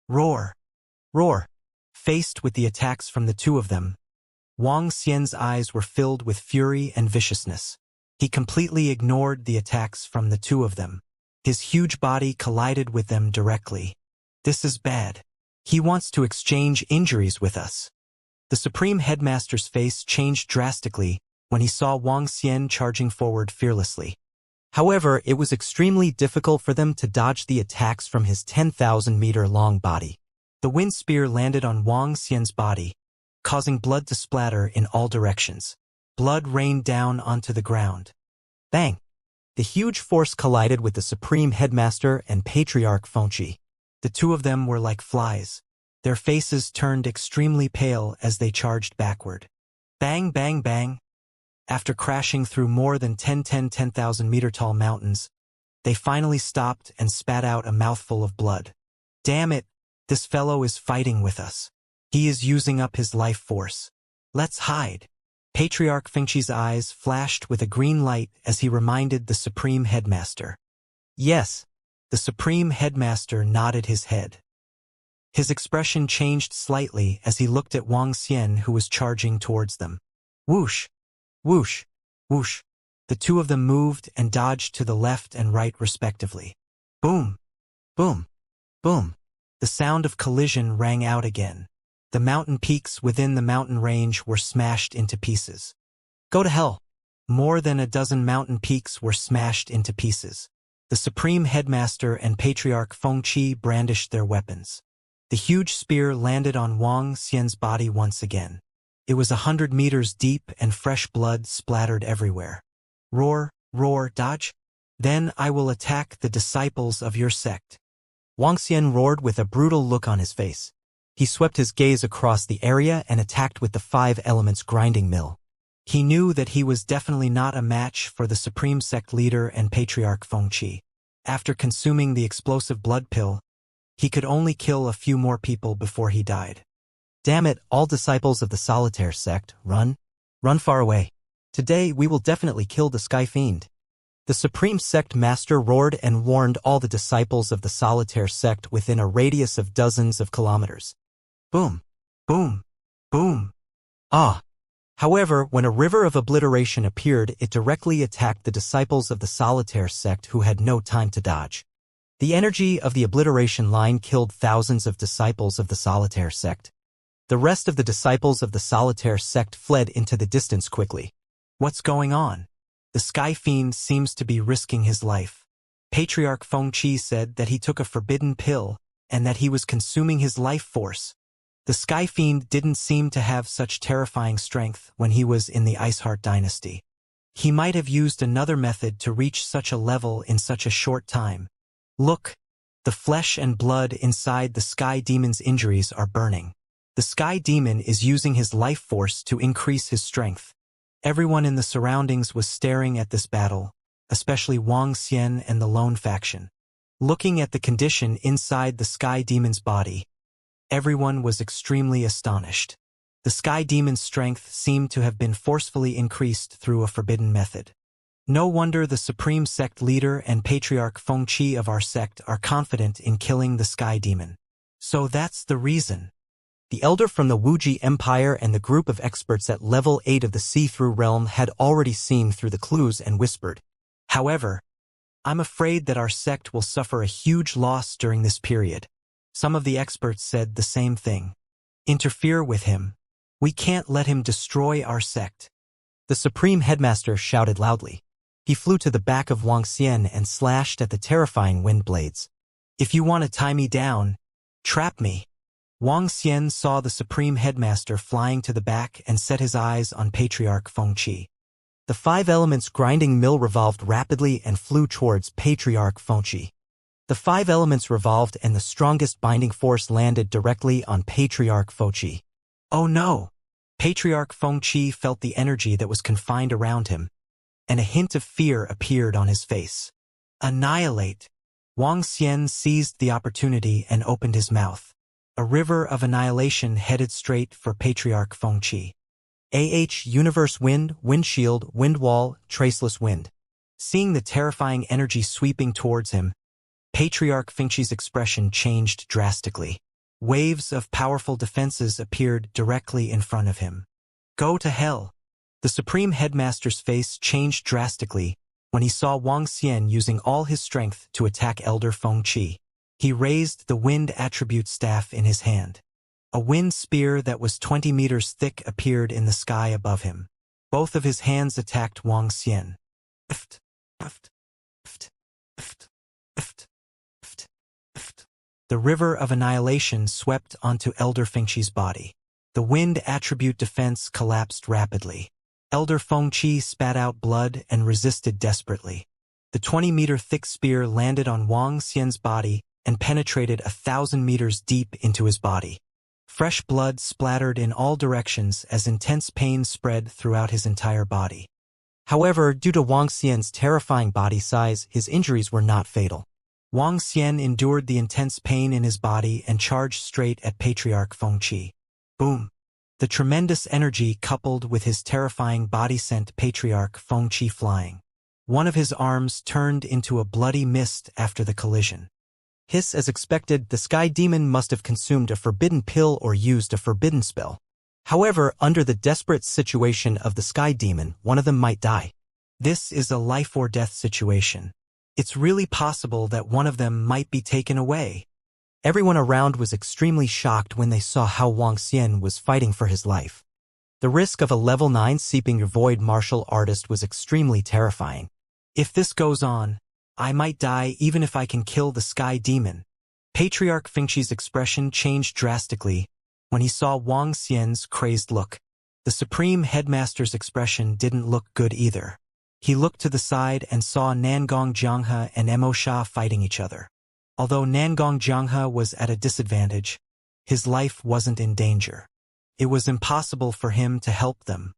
Roar! Roar! Faced with the attacks from the two of them, Wang Xian's eyes were filled with fury and viciousness. He completely ignored the attacks from the two of them. His huge body collided with them directly. This is bad. He wants to exchange injuries with us. The Supreme Headmaster's face changed drastically when he saw Wang Xian charging forward fearlessly. However, it was extremely difficult for them to dodge the attacks from his 10,000-meter-long body. The wind spear landed on Wang Xian's body, causing blood to splatter in all directions. Blood rained down onto the ground. Bang! The huge force collided with the Supreme Headmaster and Patriarch Feng Shi. The two of them were like flies. Their faces turned extremely pale as they charged backward. Bang, bang, bang. After crashing through more than 10,000-meter-tall mountains, they finally stopped and spat out a mouthful of blood. Damn it, this fellow is fighting with us. He is using up his life force. Let's hide. Patriarch Feng Shi's eyes flashed with a green light as he reminded the Supreme Headmaster. Yes. The Supreme Headmaster nodded his head. His expression changed slightly as he looked at Wang Xian, who was charging towards them. Whoosh! Whoosh! Whoosh! The two of them moved and dodged to the left and right respectively. Boom! Boom! Boom! The sound of collision rang out again. The mountain peaks within the mountain range were smashed into pieces. Go to hell! More than a dozen mountain peaks were smashed into pieces. The Supreme Headmaster and Patriarch Feng Shi brandished their weapons. The huge spear landed on Wang Xian's body once again. It was 100 meters deep and fresh blood splattered everywhere. Roar, roar, dodge. Then I will attack the disciples of your sect. Wang Xian roared with a brutal look on his face. He swept his gaze across the area and attacked with the 5 elements grinding mill. He knew that he was definitely not a match for the Supreme Sect leader and Patriarch Feng Shi. After consuming the explosive blood pill, he could only kill a few more people before he died. Damn it, all disciples of the Solitaire Sect, run. Run far away. Today we will definitely kill the Sky Fiend. The Supreme Sect Master roared and warned all the disciples of the Solitaire Sect within a radius of dozens of kilometers. Boom, boom, boom. Ah! However, when a river of obliteration appeared, it directly attacked the disciples of the Solitaire Sect who had no time to dodge. The energy of the obliteration line killed thousands of disciples of the Solitaire Sect. The rest of the disciples of the Solitaire Sect fled into the distance quickly. What's going on? The Sky Fiend seems to be risking his life. Patriarch Feng Shi said that he took a forbidden pill and that he was consuming his life force. The Sky Fiend didn't seem to have such terrifying strength when he was in the Iceheart dynasty. He might have used another method to reach such a level in such a short time. Look, the flesh and blood inside the Sky Demon's injuries are burning. The Sky Demon is using his life force to increase his strength. Everyone in the surroundings was staring at this battle, especially Wang Xian and the Lone faction. Looking at the condition inside the sky demon's body, everyone was extremely astonished. The sky demon's strength seemed to have been forcefully increased through a forbidden method. No wonder the supreme sect leader and patriarch Fengqi of our sect are confident in killing the sky demon. So that's the reason. The elder from the Wuxia Empire and the group of experts at level 8 of the see-through realm had already seen through the clues and whispered. However, I'm afraid that our sect will suffer a huge loss during this period. Some of the experts said the same thing. Interfere with him. We can't let him destroy our sect. The Supreme Headmaster shouted loudly. He flew to the back of Wuxia and slashed at the terrifying wind blades. If you want to tie me down, trap me. Wuxia saw the Supreme Headmaster flying to the back and set his eyes on Patriarch Fengqi. The 5 elements grinding mill revolved rapidly and flew towards Patriarch Fengqi. The 5 elements revolved and the strongest binding force landed directly on Patriarch Fengqi. Oh no! Patriarch Fengqi felt the energy that was confined around him, and a hint of fear appeared on his face. Annihilate! Wuxia seized the opportunity and opened his mouth. A river of annihilation headed straight for Patriarch Fengqi. Universe Wind, Windshield, Windwall, Traceless Wind. Seeing the terrifying energy sweeping towards him, Patriarch Fengqi's expression changed drastically. Waves of powerful defenses appeared directly in front of him. Go to hell! The Supreme Headmaster's face changed drastically when he saw Wuxia using all his strength to attack Elder Fengqi. He raised the wind attribute staff in his hand. A wind spear that was 20 meters thick appeared in the sky above him. Both of his hands attacked Wuxia. The river of annihilation swept onto Elder Fengqi's body. The wind attribute defense collapsed rapidly. Elder Fengqi spat out blood and resisted desperately. The 20-meter thick spear landed on Wuxia's body and penetrated 1,000 meters deep into his body. Fresh blood splattered in all directions as intense pain spread throughout his entire body. However, due to Wuxia's terrifying body size, his injuries were not fatal. Wuxia endured the intense pain in his body and charged straight at Patriarch Fengqi. Boom! The tremendous energy coupled with his terrifying body sent Patriarch Fengqi flying. One of his arms turned into a bloody mist after the collision. Hiss, as expected, the Sky Demon must have consumed a forbidden pill or used a forbidden spell. However, under the desperate situation of the Sky Demon, one of them might die. This is a life or death situation. It's really possible that one of them might be taken away. Everyone around was extremely shocked when they saw how Wuxia was fighting for his life. The risk of a level 9 seeping void martial artist was extremely terrifying. If this goes on, I might die even if I can kill the Sky Demon. Patriarch Fengqi's expression changed drastically when he saw Wuxia's crazed look. The Supreme Headmaster's expression didn't look good either. He looked to the side and saw Nangong Jianghe and Mo Sha fighting each other. Although Nangong Jianghe was at a disadvantage, his life wasn't in danger. It was impossible for him to help them.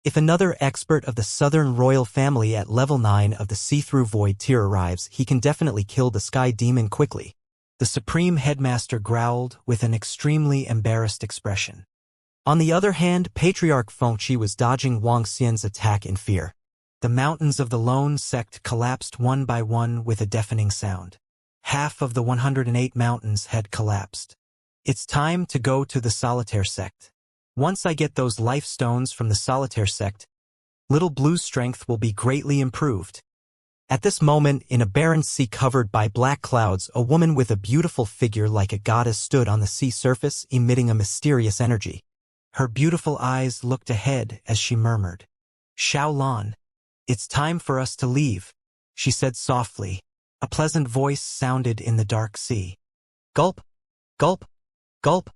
If another expert of the Southern Royal Family at level 9 of the see-through void tier arrives, he can definitely kill the Sky Demon quickly. The Supreme Headmaster growled with an extremely embarrassed expression. On the other hand, Patriarch Fengqi was dodging Wuxia's attack in fear. The mountains of the lone sect collapsed one by one with a deafening sound. Half of the 108 mountains had collapsed. It's time to go to the Solitaire sect. Once I get those life stones from the Solitaire sect, Little Blue's strength will be greatly improved. At this moment, in a barren sea covered by black clouds, a woman with a beautiful figure like a goddess stood on the sea surface, emitting a mysterious energy. Her beautiful eyes looked ahead as she murmured, "Xiaolan, it's time for us to leave," she said softly. A pleasant voice sounded in the dark sea. Gulp, gulp, gulp.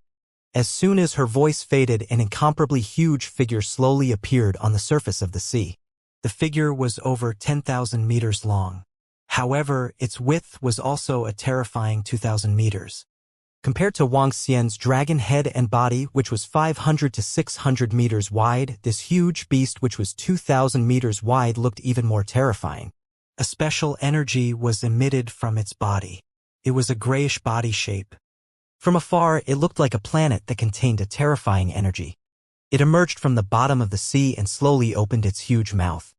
As soon as her voice faded, an incomparably huge figure slowly appeared on the surface of the sea. The figure was over 10,000 meters long. However, its width was also a terrifying 2,000 meters. Compared to Wuxia's dragon head and body, which was 500 to 600 meters wide, this huge beast, which was 2,000 meters wide, looked even more terrifying. A special energy was emitted from its body. It was a grayish body shape. From afar, it looked like a planet that contained a terrifying energy. It emerged from the bottom of the sea and slowly opened its huge mouth.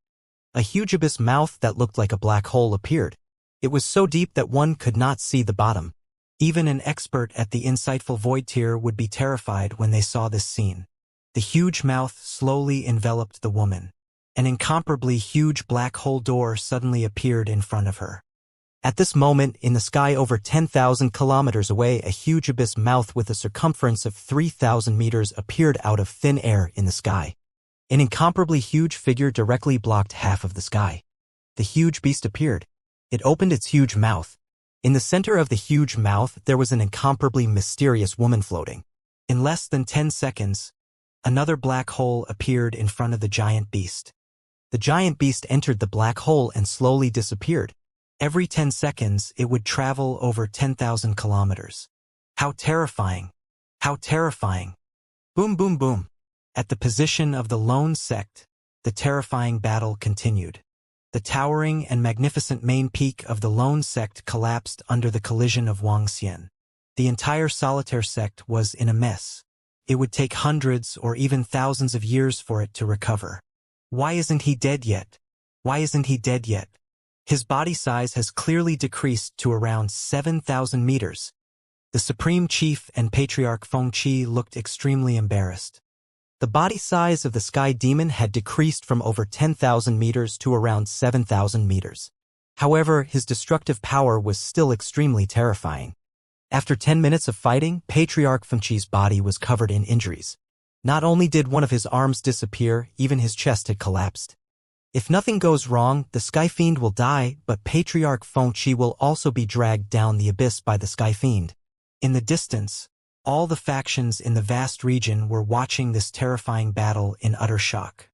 A huge abyss mouth that looked like a black hole appeared. It was so deep that one could not see the bottom. Even an expert at the insightful void tier would be terrified when they saw this scene. The huge mouth slowly enveloped the woman. An incomparably huge black hole door suddenly appeared in front of her. At this moment, in the sky over 10,000 kilometers away, a huge abyss mouth with a circumference of 3,000 meters appeared out of thin air in the sky. An incomparably huge figure directly blocked half of the sky. The huge beast appeared. It opened its huge mouth. In the center of the huge mouth, there was an incomparably mysterious woman floating. In less than 10 seconds, another black hole appeared in front of the giant beast. The giant beast entered the black hole and slowly disappeared. Every 10 seconds, it would travel over 10,000 kilometers. How terrifying! How terrifying! Boom, boom, boom. At the position of the lone sect, the terrifying battle continued. The towering and magnificent main peak of the lone sect collapsed under the collision of Wuxia. The entire solitaire sect was in a mess. It would take hundreds or even thousands of years for it to recover. Why isn't he dead yet? Why isn't he dead yet? His body size has clearly decreased to around 7,000 meters. The Supreme Chief and Patriarch Fengqi looked extremely embarrassed. The body size of the Sky Demon had decreased from over 10,000 meters to around 7,000 meters. However, his destructive power was still extremely terrifying. After 10 minutes of fighting, Patriarch Fengqi's body was covered in injuries. Not only did one of his arms disappear, even his chest had collapsed. If nothing goes wrong, the Sky Fiend will die, but Patriarch Fengqi will also be dragged down the abyss by the Sky Fiend. In the distance, all the factions in the vast region were watching this terrifying battle in utter shock.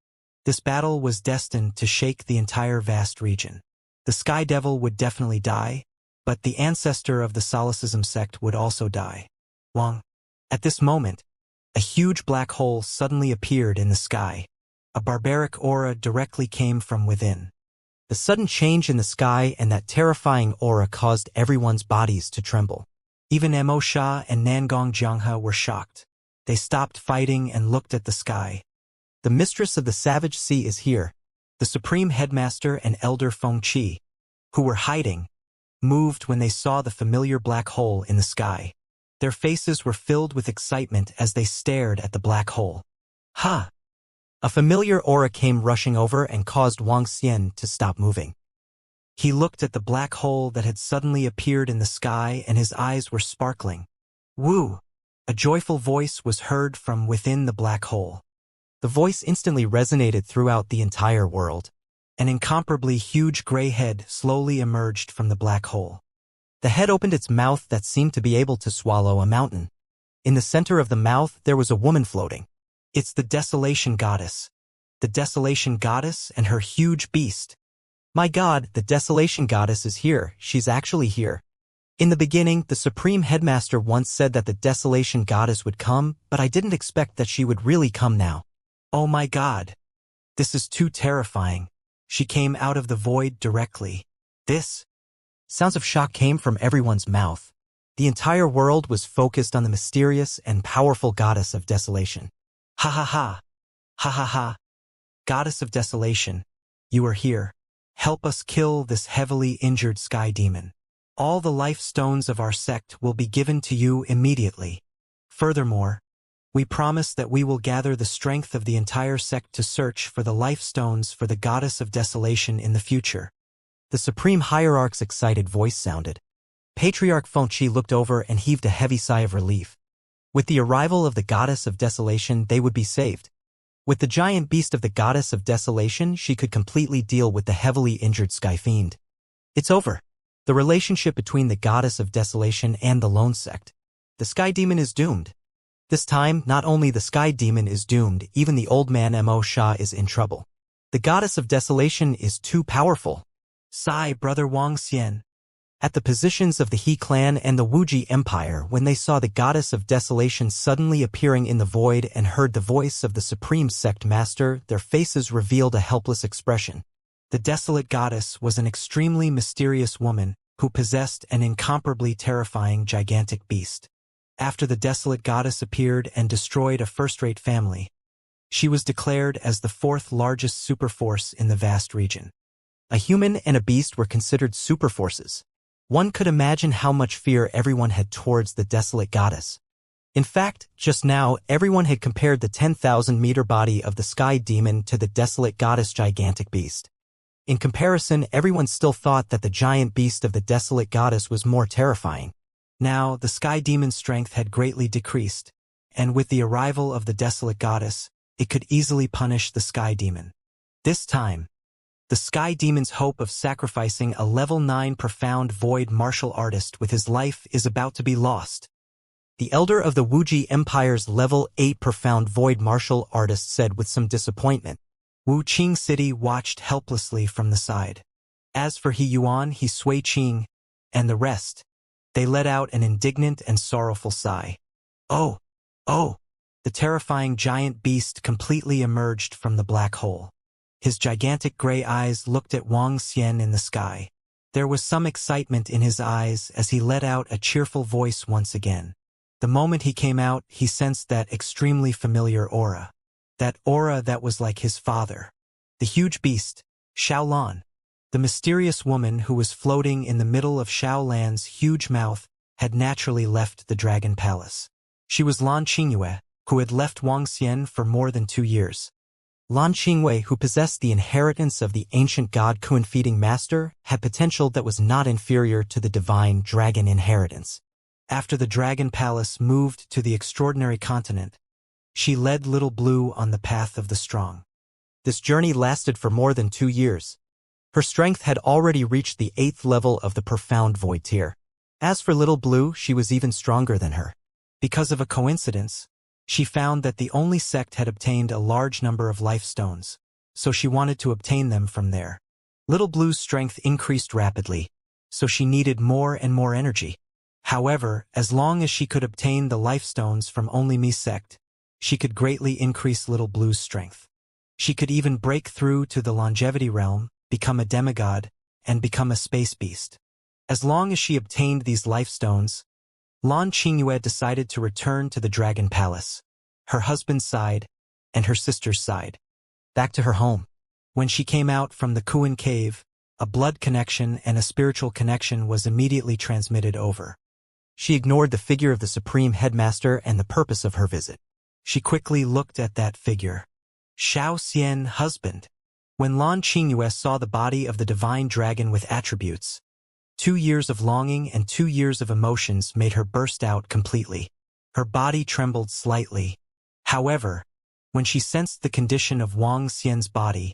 This battle was destined to shake the entire vast region. The Sky Devil would definitely die, but the ancestor of the Solecism sect would also die. Wang. At this moment, a huge black hole suddenly appeared in the sky. A barbaric aura directly came from within. The sudden change in the sky and that terrifying aura caused everyone's bodies to tremble. Even Mo Sha and Nangong Jianghe were shocked. They stopped fighting and looked at the sky. The mistress of the savage sea is here. The Supreme Headmaster and Elder Fengqi, who were hiding, moved when they saw the familiar black hole in the sky. Their faces were filled with excitement as they stared at the black hole. Ha! A familiar aura came rushing over and caused Wuxia to stop moving. He looked at the black hole that had suddenly appeared in the sky and his eyes were sparkling. Woo! A joyful voice was heard from within the black hole. The voice instantly resonated throughout the entire world. An incomparably huge gray head slowly emerged from the black hole. The head opened its mouth that seemed to be able to swallow a mountain. In the center of the mouth, there was a woman floating. It's the Desolation Goddess. The Desolation Goddess and her huge beast. My God, the Desolation Goddess is here. She's actually here. In the beginning, the Supreme Headmaster once said that the Desolation Goddess would come, but I didn't expect that she would really come now. Oh my God. This is too terrifying. She came out of the void directly. This? Sounds of shock came from everyone's mouth. The entire world was focused on the mysterious and powerful Goddess of Desolation. Ha ha ha. Ha ha ha. Goddess of Desolation, you are here. Help us kill this heavily injured sky demon. All the life stones of our sect will be given to you immediately. Furthermore, we promise that we will gather the strength of the entire sect to search for the life stones for the Goddess of Desolation in the future. The Supreme Hierarch's excited voice sounded. Patriarch Fengqi looked over and heaved a heavy sigh of relief. With the arrival of the Goddess of Desolation, they would be saved. With the giant beast of the Goddess of Desolation, she could completely deal with the heavily injured Sky Fiend. It's over. The relationship between the Goddess of Desolation and the Lone Sect. The Sky Demon is doomed. This time, not only the Sky Demon is doomed, even the old man Mo Sha is in trouble. The Goddess of Desolation is too powerful. Sigh, Brother Wuxia. At the positions of the He clan and the Wuji Empire, when they saw the Goddess of Desolation suddenly appearing in the void and heard the voice of the Supreme Sect Master, their faces revealed a helpless expression. The desolate goddess was an extremely mysterious woman who possessed an incomparably terrifying gigantic beast. After the desolate goddess appeared and destroyed a first-rate family, she was declared as the fourth largest superforce in the vast region. A human and a beast were considered superforces. One could imagine how much fear everyone had towards the desolate goddess. In fact, just now, everyone had compared the 10,000-meter body of the sky demon to the desolate goddess gigantic beast. In comparison, everyone still thought that the giant beast of the desolate goddess was more terrifying. Now, the sky demon's strength had greatly decreased, and with the arrival of the desolate goddess, it could easily punish the sky demon. This time, the sky demon's hope of sacrificing a level 9 profound void martial artist with his life is about to be lost. The elder of the Wuxia Empire's level 8 profound void martial artist said with some disappointment. Wu Qing City watched helplessly from the side. As for He Yuan, He Sui Qing, and the rest, they let out an indignant and sorrowful sigh. Oh! Oh! The terrifying giant beast completely emerged from the black hole. His gigantic gray eyes looked at Wang Xian in the sky. There was some excitement in his eyes as he let out a cheerful voice once again. The moment he came out, he sensed that extremely familiar aura. That aura that was like his father. The huge beast, Xiaolan. The mysterious woman who was floating in the middle of Xiaolan's huge mouth had naturally left the Dragon Palace. She was Lan Qingyue, who had left Wang Xian for more than 2 years. Lan Qingyue, who possessed the inheritance of the ancient god Kuan-feeding master, had potential that was not inferior to the divine dragon inheritance. After the Dragon Palace moved to the extraordinary continent, she led Little Blue on the path of the strong. This journey lasted for more than 2 years. Her strength had already reached the 8th level of the profound void tier. As for Little Blue, she was even stronger than her. Because of a coincidence, she found that the only sect had obtained a large number of life stones, so she wanted to obtain them from there. Little Blue's strength increased rapidly, so she needed more and more energy. However, as long as she could obtain the life stones from only me sect, she could greatly increase Little Blue's strength. She could even break through to the longevity realm, become a demigod, and become a space beast. As long as she obtained these life stones, Lan Qingyue decided to return to the Dragon Palace, her husband's side, and her sister's side, back to her home. When she came out from the Kuan cave, a blood connection and a spiritual connection was immediately transmitted over. She ignored the figure of the Supreme Headmaster and the purpose of her visit. She quickly looked at that figure. Xiao Xian, husband. When Lan Qingyue saw the body of the divine dragon with attributes, 2 years of longing and 2 years of emotions made her burst out completely. Her body trembled slightly. However, when she sensed the condition of Wang Xian's body,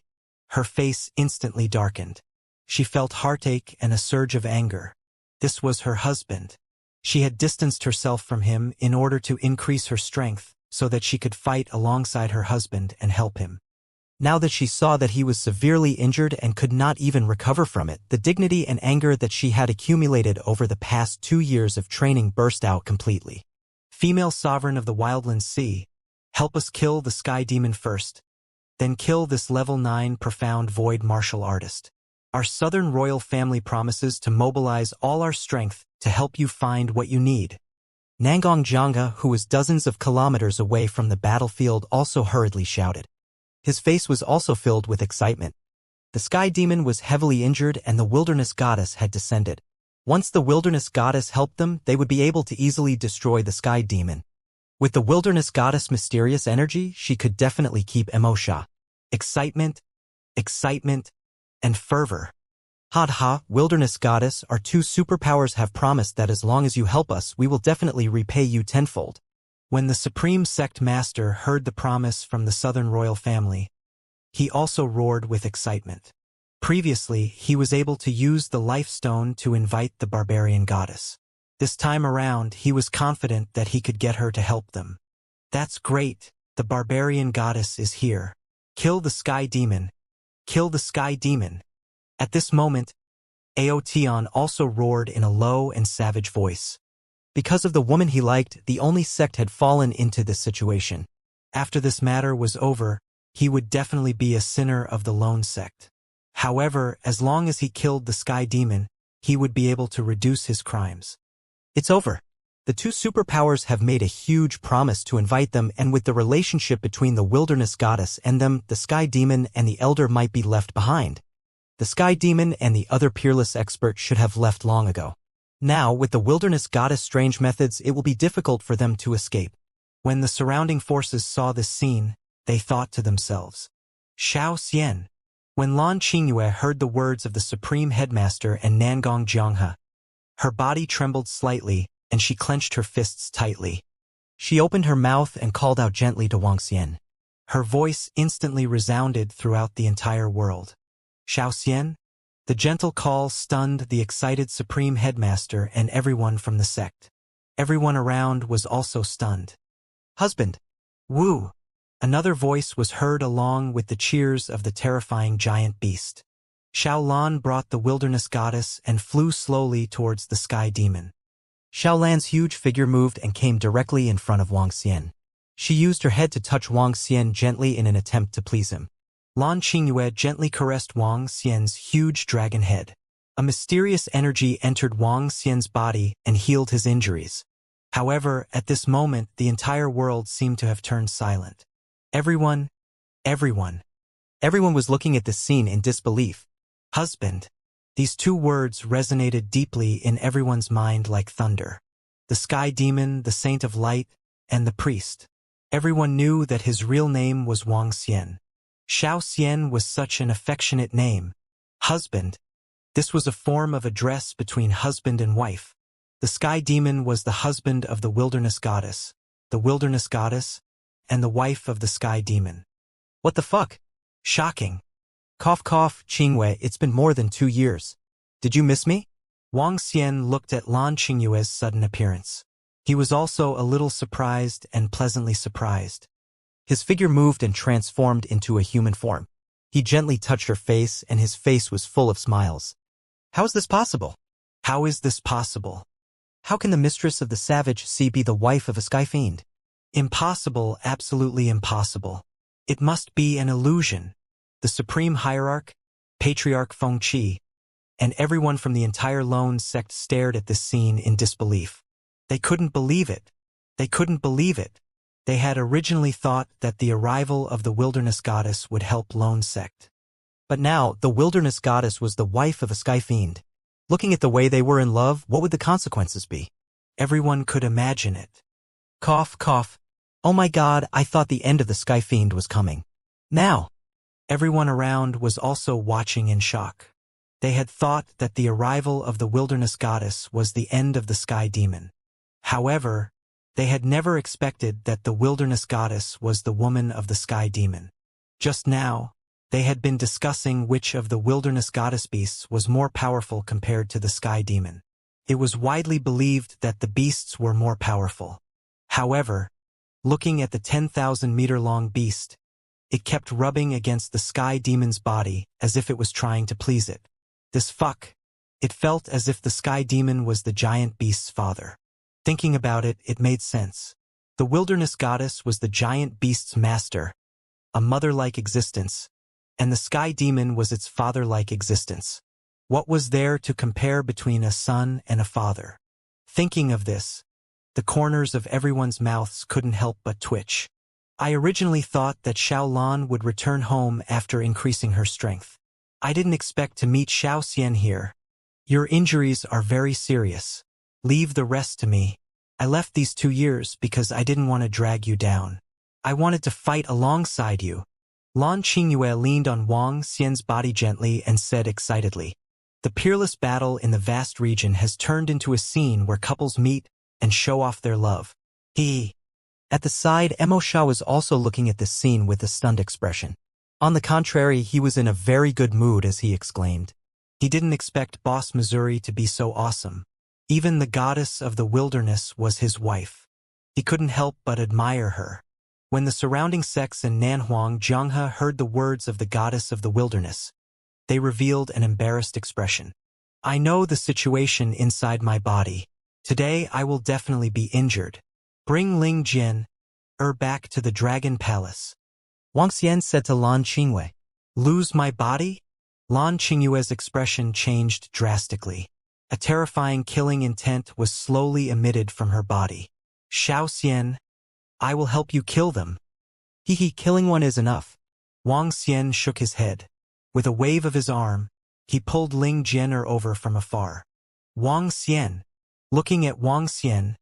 her face instantly darkened. She felt heartache and a surge of anger. This was her husband. She had distanced herself from him in order to increase her strength so that she could fight alongside her husband and help him. Now that she saw that he was severely injured and could not even recover from it, the dignity and anger that she had accumulated over the past 2 years of training burst out completely. Female sovereign of the Wildland Sea, help us kill the sky demon first, then kill this level 9 profound void martial artist. Our southern royal family promises to mobilize all our strength to help you find what you need. Nangong Jianga, who was dozens of kilometers away from the battlefield, also hurriedly shouted. His face was also filled with excitement. The sky demon was heavily injured and the wilderness goddess had descended. Once the wilderness goddess helped them, they would be able to easily destroy the sky demon. With the wilderness goddess' mysterious energy, she could definitely keep Emosha. Excitement, excitement, and fervor. Ha, wilderness goddess, our 2 superpowers have promised that as long as you help us, we will definitely repay you tenfold. When the Supreme Sect Master heard the promise from the Southern Royal family, he also roared with excitement. Previously, he was able to use the Life Stone to invite the Barbarian Goddess. This time around, he was confident that he could get her to help them. That's great, the Barbarian Goddess is here. Kill the Sky Demon. Kill the Sky Demon. At this moment, Aotion also roared in a low and savage voice. Because of the woman he liked, the only sect had fallen into this situation. After this matter was over, he would definitely be a sinner of the lone sect. However, as long as he killed the sky demon, he would be able to reduce his crimes. It's over. The two superpowers have made a huge promise to invite them, and with the relationship between the wilderness goddess and them, the sky demon and the elder might be left behind. The sky demon and the other peerless expert should have left long ago. Now, with the wilderness goddess' strange methods, it will be difficult for them to escape. When the surrounding forces saw this scene, they thought to themselves, Xiao Xian. When Lan Qingyue heard the words of the Supreme Headmaster and Nangong Jianghe, her body trembled slightly, and she clenched her fists tightly. She opened her mouth and called out gently to Wang Xian. Her voice instantly resounded throughout the entire world. Xiao Xian? The gentle call stunned the excited Supreme Headmaster and everyone from the sect. Everyone around was also stunned. Husband! Wu! Another voice was heard along with the cheers of the terrifying giant beast. Xiao Lan brought the wilderness goddess and flew slowly towards the sky demon. Xiao Lan's huge figure moved and came directly in front of Wang Xian. She used her head to touch Wang Xian gently in an attempt to please him. Lan Qingyue gently caressed Wang Xian's huge dragon head. A mysterious energy entered Wang Xian's body and healed his injuries. However, at this moment, the entire world seemed to have turned silent. Everyone was looking at this scene in disbelief. Husband. These two words resonated deeply in everyone's mind like thunder. The sky demon, the saint of light, and the priest. Everyone knew that his real name was Wang Xian. Xiao Xian was such an affectionate name. Husband. This was a form of address between husband and wife. The sky demon was the husband of the wilderness goddess, and the wife of the sky demon. What the fuck? Shocking. Cough cough, Qingyue, it's been more than 2 years. Did you miss me? Wang Xian looked at Lan Qingyue's sudden appearance. He was also a little surprised and pleasantly surprised. His figure moved and transformed into a human form. He gently touched her face, and his face was full of smiles. How is this possible? How is this possible? How can the mistress of the savage sea be the wife of a sky fiend? Impossible, absolutely impossible. It must be an illusion. The supreme hierarch, Patriarch Fengqi, and everyone from the entire Lone sect stared at this scene in disbelief. They couldn't believe it. They had originally thought that the arrival of the wilderness goddess would help Lone sect. But now, the wilderness goddess was the wife of a sky fiend. Looking at the way they were in love, what would the consequences be? Everyone could imagine it. Cough, cough. Oh my god, I thought the end of the sky fiend was coming. Now. Everyone around was also watching in shock. They had thought that the arrival of the wilderness goddess was the end of the sky demon. However, they had never expected that the wilderness goddess was the woman of the sky demon. Just now, they had been discussing which of the wilderness goddess beasts was more powerful compared to the sky demon. It was widely believed that the beasts were more powerful. However, looking at the 10,000-meter-long beast, it kept rubbing against the sky demon's body as if it was trying to please it. It felt as if the sky demon was the giant beast's father. Thinking about it, it made sense. The wilderness goddess was the giant beast's master, a mother-like existence, and the sky demon was its father-like existence. What was there to compare between a son and a father? Thinking of this, the corners of everyone's mouths couldn't help but twitch. I originally thought that Xiao Lan would return home after increasing her strength. I didn't expect to meet Xiao Xian here. Your injuries are very serious. Leave the rest to me. I left these 2 years because I didn't want to drag you down. I wanted to fight alongside you. Lan Qingyue leaned on Wang Xian's body gently and said excitedly, "The peerless battle in the vast region has turned into a scene where couples meet and show off their love." At the side, Emo Sha was also looking at this scene with a stunned expression. On the contrary, he was in a very good mood as he exclaimed. He didn't expect Boss Missouri to be so awesome. Even the goddess of the wilderness was his wife. He couldn't help but admire her. When the surrounding sects in Nanhuang Jianghe heard the words of the goddess of the wilderness, they revealed an embarrassed expression. I know the situation inside my body. Today I will definitely be injured. Bring Ling Jin, back to the Dragon Palace. Wang Xian said to Lan Qingyue. Lose my body? Lan Qingyue's expression changed drastically. A terrifying killing intent was slowly emitted from her body. Xiao Xian, I will help you kill them. Killing one is enough. Wang Xian shook his head. With a wave of his arm, he pulled Ling Jianer over from afar. Wang Xian. Looking at Wang Xian,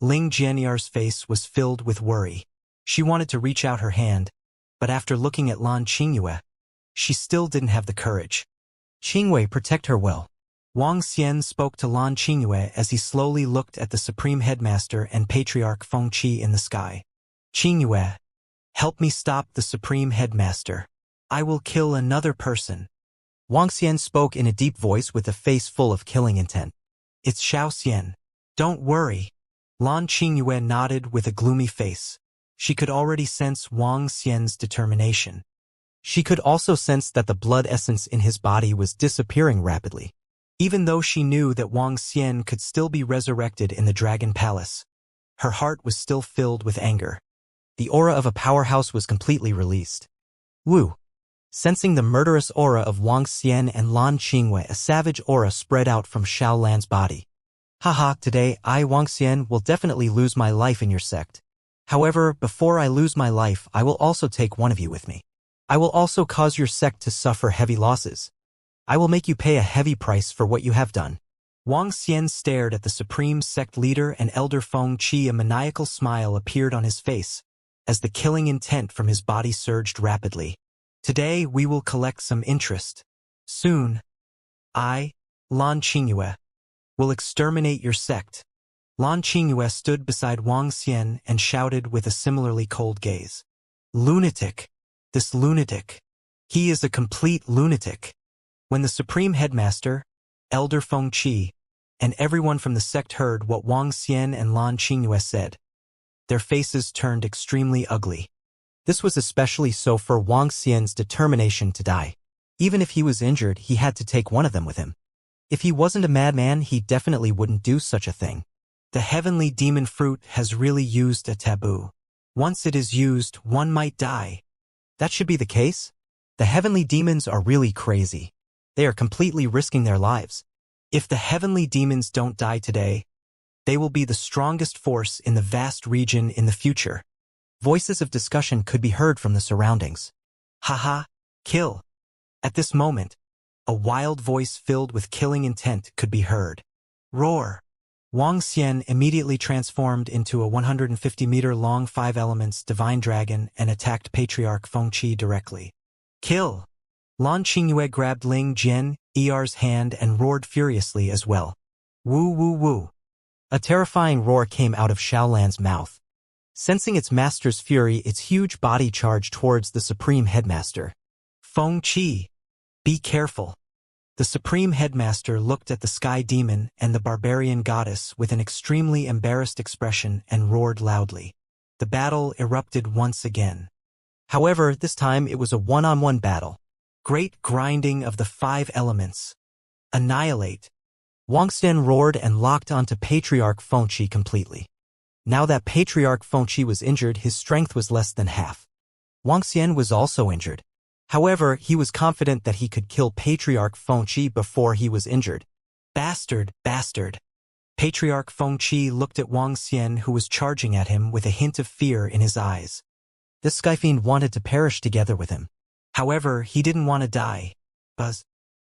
Ling Jian'er's face was filled with worry. She wanted to reach out her hand, but after looking at Lan Qingyue, she still didn't have the courage. Qingyue, protect her well. Wang Xian spoke to Lan Qingyue as he slowly looked at the Supreme Headmaster and Patriarch Feng Qi in the sky. Qingyue, help me stop the Supreme Headmaster. I will kill another person. Wang Xian spoke in a deep voice with a face full of killing intent. It's Xiao Xian. Don't worry. Lan Qingyue nodded with a gloomy face. She could already sense Wang Xian's determination. She could also sense that the blood essence in his body was disappearing rapidly. Even though she knew that Wang Xian could still be resurrected in the Dragon Palace, her heart was still filled with anger. The aura of a powerhouse was completely released. Wu. Sensing the murderous aura of Wang Xian and Lan Qingyue, a savage aura spread out from Xiao Lan's body. Haha, today I, Wang Xian, will definitely lose my life in your sect. However, before I lose my life, I will also take one of you with me. I will also cause your sect to suffer heavy losses. I will make you pay a heavy price for what you have done. Wang Xian stared at the Supreme Sect leader and Elder Feng Qi. A maniacal smile appeared on his face, as the killing intent from his body surged rapidly. Today we will collect some interest. Soon, I, Lan Qingyue, will exterminate your sect. Lan Qingyue stood beside Wang Xian and shouted with a similarly cold gaze. Lunatic! This lunatic! He is a complete lunatic! When the Supreme Headmaster, Elder Feng Qi, and everyone from the sect heard what Wang Xian and Lan Qingyue said, their faces turned extremely ugly. This was especially so for Wang Xian's determination to die. Even if he was injured, he had to take one of them with him. If he wasn't a madman, he definitely wouldn't do such a thing. The heavenly demon fruit has really used a taboo. Once it is used, one might die. That should be the case. The heavenly demons are really crazy. They are completely risking their lives. If the heavenly demons don't die today, they will be the strongest force in the vast region in the future. Voices of discussion could be heard from the surroundings. Haha, kill. At this moment, a wild voice filled with killing intent could be heard. Roar. Wang Xian immediately transformed into a 150-meter-long 5 elements divine dragon and attacked Patriarch Feng Qi directly. Kill. Lan Qingyue grabbed Ling Jian'er's hand and roared furiously as well. Woo woo woo. A terrifying roar came out of Xiao Lan's mouth. Sensing its master's fury, its huge body charged towards the Supreme Headmaster. Feng Qi, be careful. The Supreme Headmaster looked at the Sky Demon and the Barbarian Goddess with an extremely embarrassed expression and roared loudly. The battle erupted once again. However, this time it was a one-on-one battle. Great grinding of the 5 elements. Annihilate. Wang Xian roared and locked onto Patriarch Feng Qi completely. Now that Patriarch Feng Qi was injured, his strength was less than half. Wang Xian was also injured. However, he was confident that he could kill Patriarch Feng Qi before he was injured. Bastard, bastard. Patriarch Feng Qi looked at Wang Xian, who was charging at him with a hint of fear in his eyes. This Skyfiend wanted to perish together with him. However, he didn't want to die. Buzz.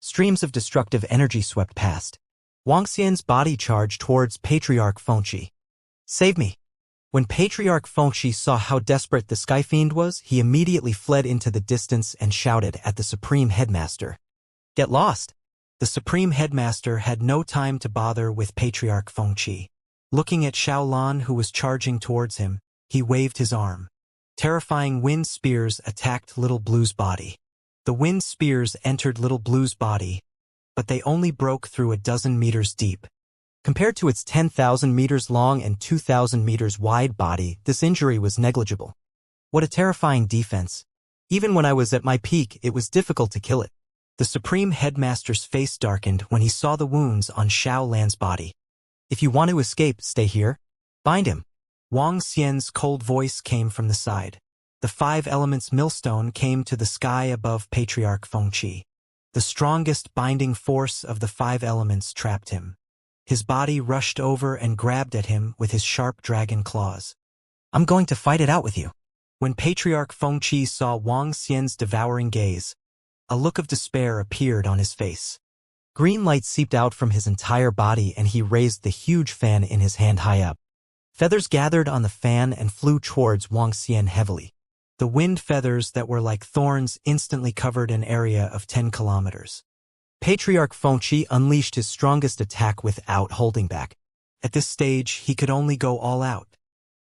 Streams of destructive energy swept past. Wang Xian's body charged towards Patriarch Feng Qi. Save me. When Patriarch Feng Qi saw how desperate the Skyfiend was, he immediately fled into the distance and shouted at the Supreme Headmaster. Get lost. The Supreme Headmaster had no time to bother with Patriarch Feng Qi. Looking at Xiao Lan, who was charging towards him, he waved his arm. Terrifying wind spears attacked Little Blue's body. The wind spears entered Little Blue's body, but they only broke through a dozen meters deep. Compared to its 10,000 meters long and 2,000 meters wide body, this injury was negligible. What a terrifying defense. Even when I was at my peak, it was difficult to kill it. The Supreme Headmaster's face darkened when he saw the wounds on Xiao Lan's body. If you want to escape, stay here. Bind him. Wang Xian's cold voice came from the side. The 5 elements millstone came to the sky above Patriarch Feng Qi. The strongest binding force of the 5 elements trapped him. His body rushed over and grabbed at him with his sharp dragon claws. I'm going to fight it out with you. When Patriarch Fengqi saw Wang Xian's devouring gaze, a look of despair appeared on his face. Green light seeped out from his entire body and he raised the huge fan in his hand high up. Feathers gathered on the fan and flew towards Wang Xian heavily. The wind feathers that were like thorns instantly covered an area of 10 kilometers. Patriarch Fengqi unleashed his strongest attack without holding back. At this stage, he could only go all out.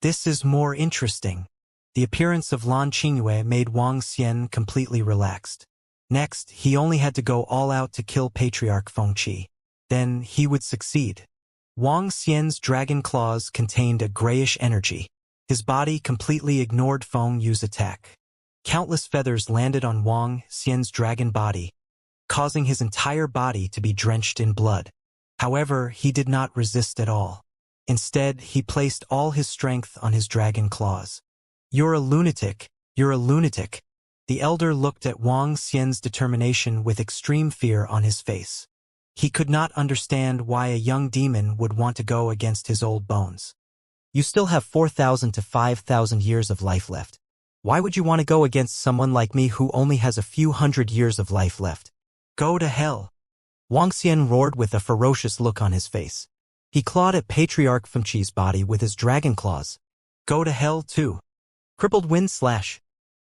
This is more interesting. The appearance of Lan Qingyue made Wang Xian completely relaxed. Next, he only had to go all out to kill Patriarch Fengqi. Then he would succeed. Wang Xian's dragon claws contained a grayish energy. His body completely ignored Feng Yu's attack. Countless feathers landed on Wang Xian's dragon body, causing his entire body to be drenched in blood. However, he did not resist at all. Instead, he placed all his strength on his dragon claws. You're a lunatic. You're a lunatic. The elder looked at Wang Xian's determination with extreme fear on his face. He could not understand why a young demon would want to go against his old bones. You still have 4,000 to 5,000 years of life left. Why would you want to go against someone like me who only has a few hundred years of life left? Go to hell. Wang Xian roared with a ferocious look on his face. He clawed at Patriarch Fengqi's body with his dragon claws. Go to hell too. Crippled wind slash.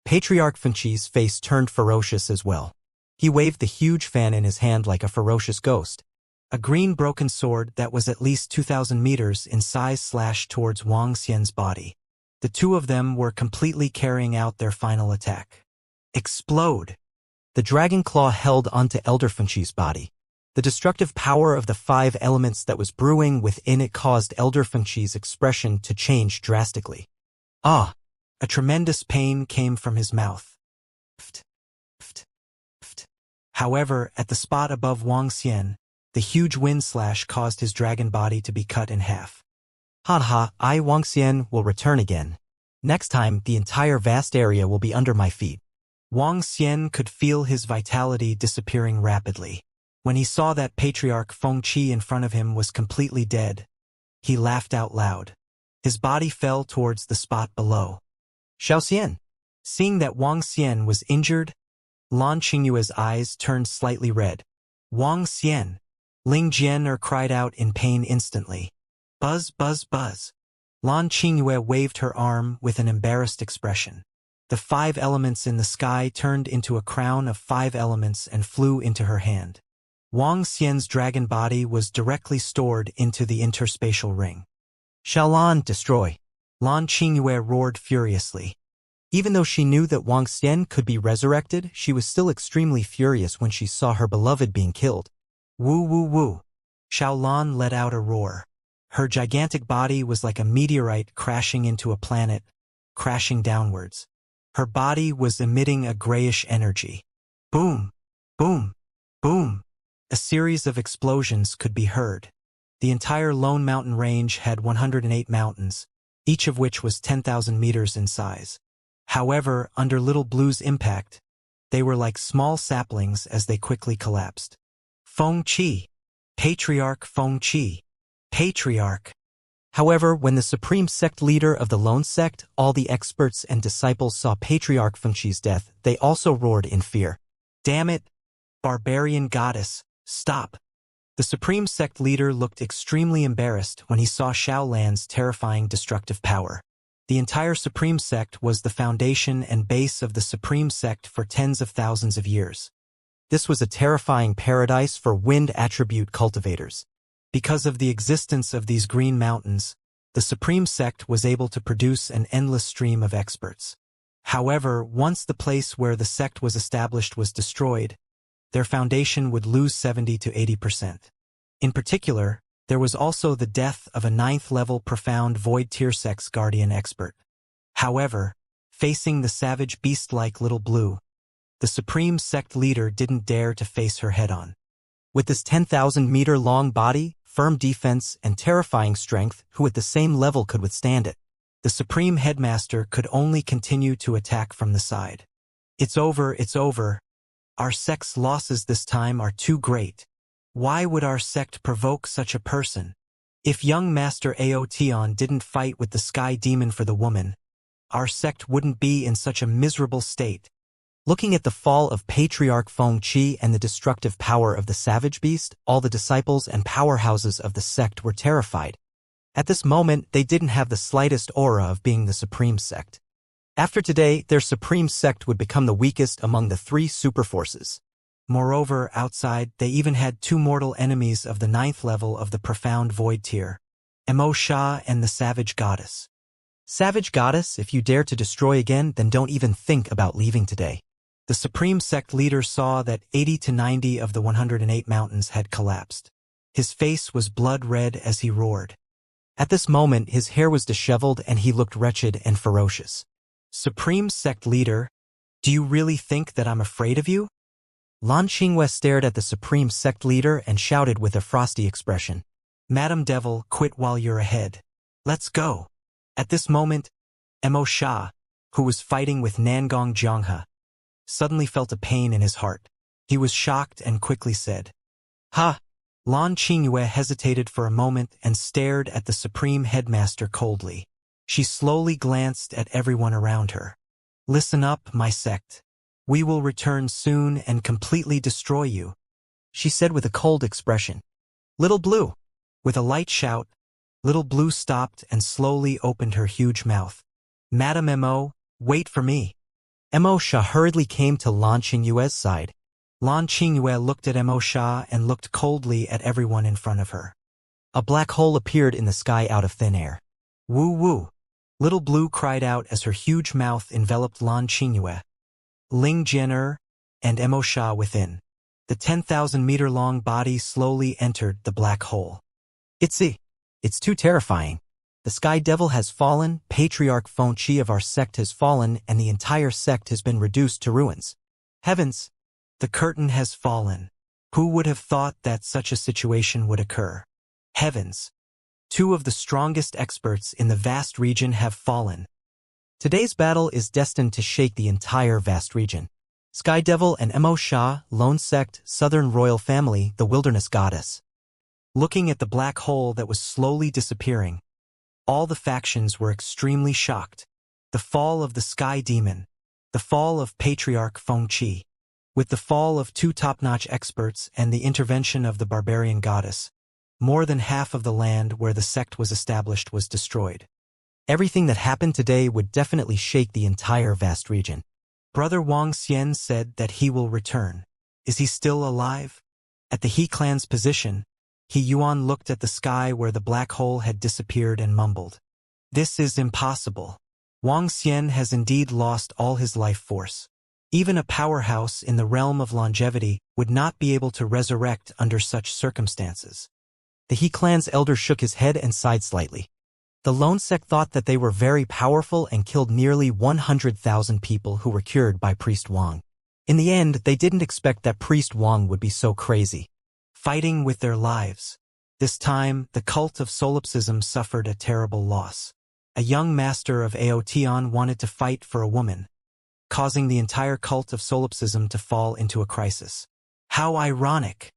Patriarch Fengqi's face turned ferocious as well. He waved the huge fan in his hand like a ferocious ghost. A green broken sword that was at least 2,000 meters in size slashed towards Wang Xian's body. The two of them were completely carrying out their final attack. Explode! The dragon claw held onto Elder Fengqi's body. The destructive power of the 5 elements that was brewing within it caused Elder Fengqi's expression to change drastically. Ah! A tremendous pain came from his mouth. Pft, pft, pft. However, at the spot above Wang Xian, the huge wind slash caused his dragon body to be cut in half. Ha, Wang Xian will return again. Next time, the entire vast area will be under my feet. Wang Xian could feel his vitality disappearing rapidly. When he saw that Patriarch Fengqi in front of him was completely dead, he laughed out loud. His body fell towards the spot below. Xiao Xian. Seeing that Wang Xian was injured, Lan Qingyue's eyes turned slightly red. Wang Xian! Ling Jian'er cried out in pain instantly. Buzz, buzz, buzz. Lan Qingyue waved her arm with an embarrassed expression. The 5 elements in the sky turned into a crown of 5 elements and flew into her hand. Wang Xian's dragon body was directly stored into the interspatial ring. Xiaolan, destroy. Lan Qingyue roared furiously. Even though she knew that Wang Xian could be resurrected, she was still extremely furious when she saw her beloved being killed. Woo woo woo. Xiaolan let out a roar. Her gigantic body was like a meteorite crashing into a planet, crashing downwards. Her body was emitting a grayish energy. Boom, boom, boom. A series of explosions could be heard. The entire Lone Mountain range had 108 mountains, each of which was 10,000 meters in size. However, under Little Blue's impact, they were like small saplings as they quickly collapsed. Fengqi! Patriarch Fengqi! Patriarch! However, when the supreme sect leader of the lone sect, all the experts and disciples saw Patriarch Fengqi's death, they also roared in fear. Damn it! Barbarian goddess, stop! The supreme sect leader looked extremely embarrassed when he saw Xiaolan's terrifying destructive power. The entire supreme sect was the foundation and base of the supreme sect for tens of thousands of years. This was a terrifying paradise for wind attribute cultivators. Because of the existence of these green mountains, the supreme sect was able to produce an endless stream of experts. However, once the place where the sect was established was destroyed, their foundation would lose 70 to 80%. In particular, there was also the death of a 9th-level profound void tier sect's guardian expert. However, facing the savage beast-like Little Blue, the supreme sect leader didn't dare to face her head-on. With this 10,000-meter-long body, firm defense, and terrifying strength, who at the same level could withstand it? The supreme headmaster could only continue to attack from the side. It's over, it's over. Our sect's losses this time are too great. Why would our sect provoke such a person? If young Master Aotion didn't fight with the Sky Demon for the woman, our sect wouldn't be in such a miserable state. Looking at the fall of Patriarch Feng Qi and the destructive power of the Savage Beast, all the disciples and powerhouses of the sect were terrified. At this moment, they didn't have the slightest aura of being the supreme sect. After today, their supreme sect would become the weakest among the three superforces. Moreover, outside, they even had two mortal enemies of the 9th level of the profound void tier, Imortal and the Savage Goddess. Savage Goddess, if you dare to destroy again, then don't even think about leaving today. The supreme sect leader saw that 80 to 90 of the 108 mountains had collapsed. His face was blood red as he roared. At this moment, his hair was disheveled and he looked wretched and ferocious. Supreme sect leader, do you really think that I'm afraid of you? Lan Qingyue stared at the supreme sect leader and shouted with a frosty expression. Madam Devil, quit while you're ahead. Let's go. At this moment, Mo Sha, who was fighting with Nangong Jianghe, suddenly felt a pain in his heart. He was shocked and quickly said, "Ha!" Lan Qingyue hesitated for a moment and stared at the supreme headmaster coldly. She slowly glanced at everyone around her. Listen up, my sect. We will return soon and completely destroy you, she said with a cold expression. Little Blue. With a light shout, Little Blue stopped and slowly opened her huge mouth. Madam Mo, wait for me. Mo Sha hurriedly came to Lan Qingyue's side. Lan Qingyue looked at Mo Sha and looked coldly at everyone in front of her. A black hole appeared in the sky out of thin air. Woo woo. Little Blue cried out as her huge mouth enveloped Lan Qingyue, Ling Jianer, and Mo Sha within. The 10,000-meter-long body slowly entered the black hole. It's too terrifying. The Sky Devil has fallen, Patriarch Feng Qi of our sect has fallen, and the entire sect has been reduced to ruins. Heavens! The curtain has fallen. Who would have thought that such a situation would occur? Heavens! Two of the strongest experts in the vast region have fallen. Today's battle is destined to shake the entire vast region. Sky Devil and Mo Sha, Lone Sect, Southern Royal Family, the Wilderness Goddess. Looking at the black hole that was slowly disappearing, all the factions were extremely shocked. The fall of the Sky Demon, the fall of Patriarch Feng Qi, with the fall of two top-notch experts and the intervention of the Barbarian Goddess, more than half of the land where the sect was established was destroyed. Everything that happened today would definitely shake the entire vast region. Brother Wang Xian said that he will return. Is he still alive? At the He clan's position, He Yuan looked at the sky where the black hole had disappeared and mumbled. This is impossible. Wang Xian has indeed lost all his life force. Even a powerhouse in the realm of longevity would not be able to resurrect under such circumstances. The He clan's elder shook his head and sighed slightly. The Lone Sect thought that they were very powerful and killed nearly 100,000 people who were cured by Priest Wang. In the end, they didn't expect that Priest Wang would be so crazy. Fighting with their lives. This time, the cult of solipsism suffered a terrible loss. A young master of Aotion wanted to fight for a woman, causing the entire cult of solipsism to fall into a crisis. How ironic!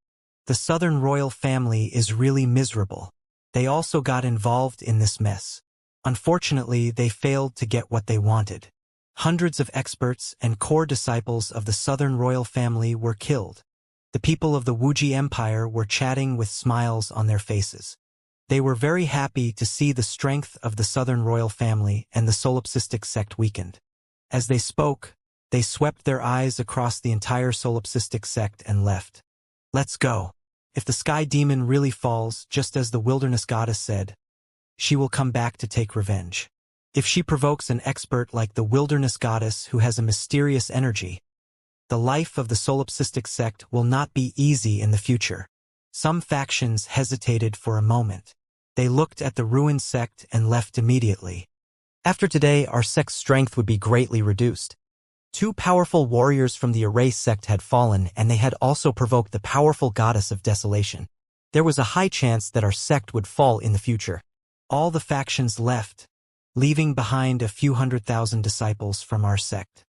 The Southern Royal Family is really miserable. They also got involved in this mess. Unfortunately, they failed to get what they wanted. Hundreds of experts and core disciples of the Southern Royal Family were killed. The people of the Wuxia Empire were chatting with smiles on their faces. They were very happy to see the strength of the Southern Royal Family and the solipsistic sect weakened. As they spoke, they swept their eyes across the entire solipsistic sect and left. Let's go. If the Sky Demon really falls, just as the Wilderness Goddess said, she will come back to take revenge. If she provokes an expert like the Wilderness Goddess who has a mysterious energy, the life of the solipsistic sect will not be easy in the future. Some factions hesitated for a moment. They looked at the ruined sect and left immediately. After today, our sect's strength would be greatly reduced. Two powerful warriors from the Array sect had fallen, and they had also provoked the powerful goddess of desolation. There was a high chance that our sect would fall in the future. All the factions left, leaving behind a few 100,000 disciples from our sect.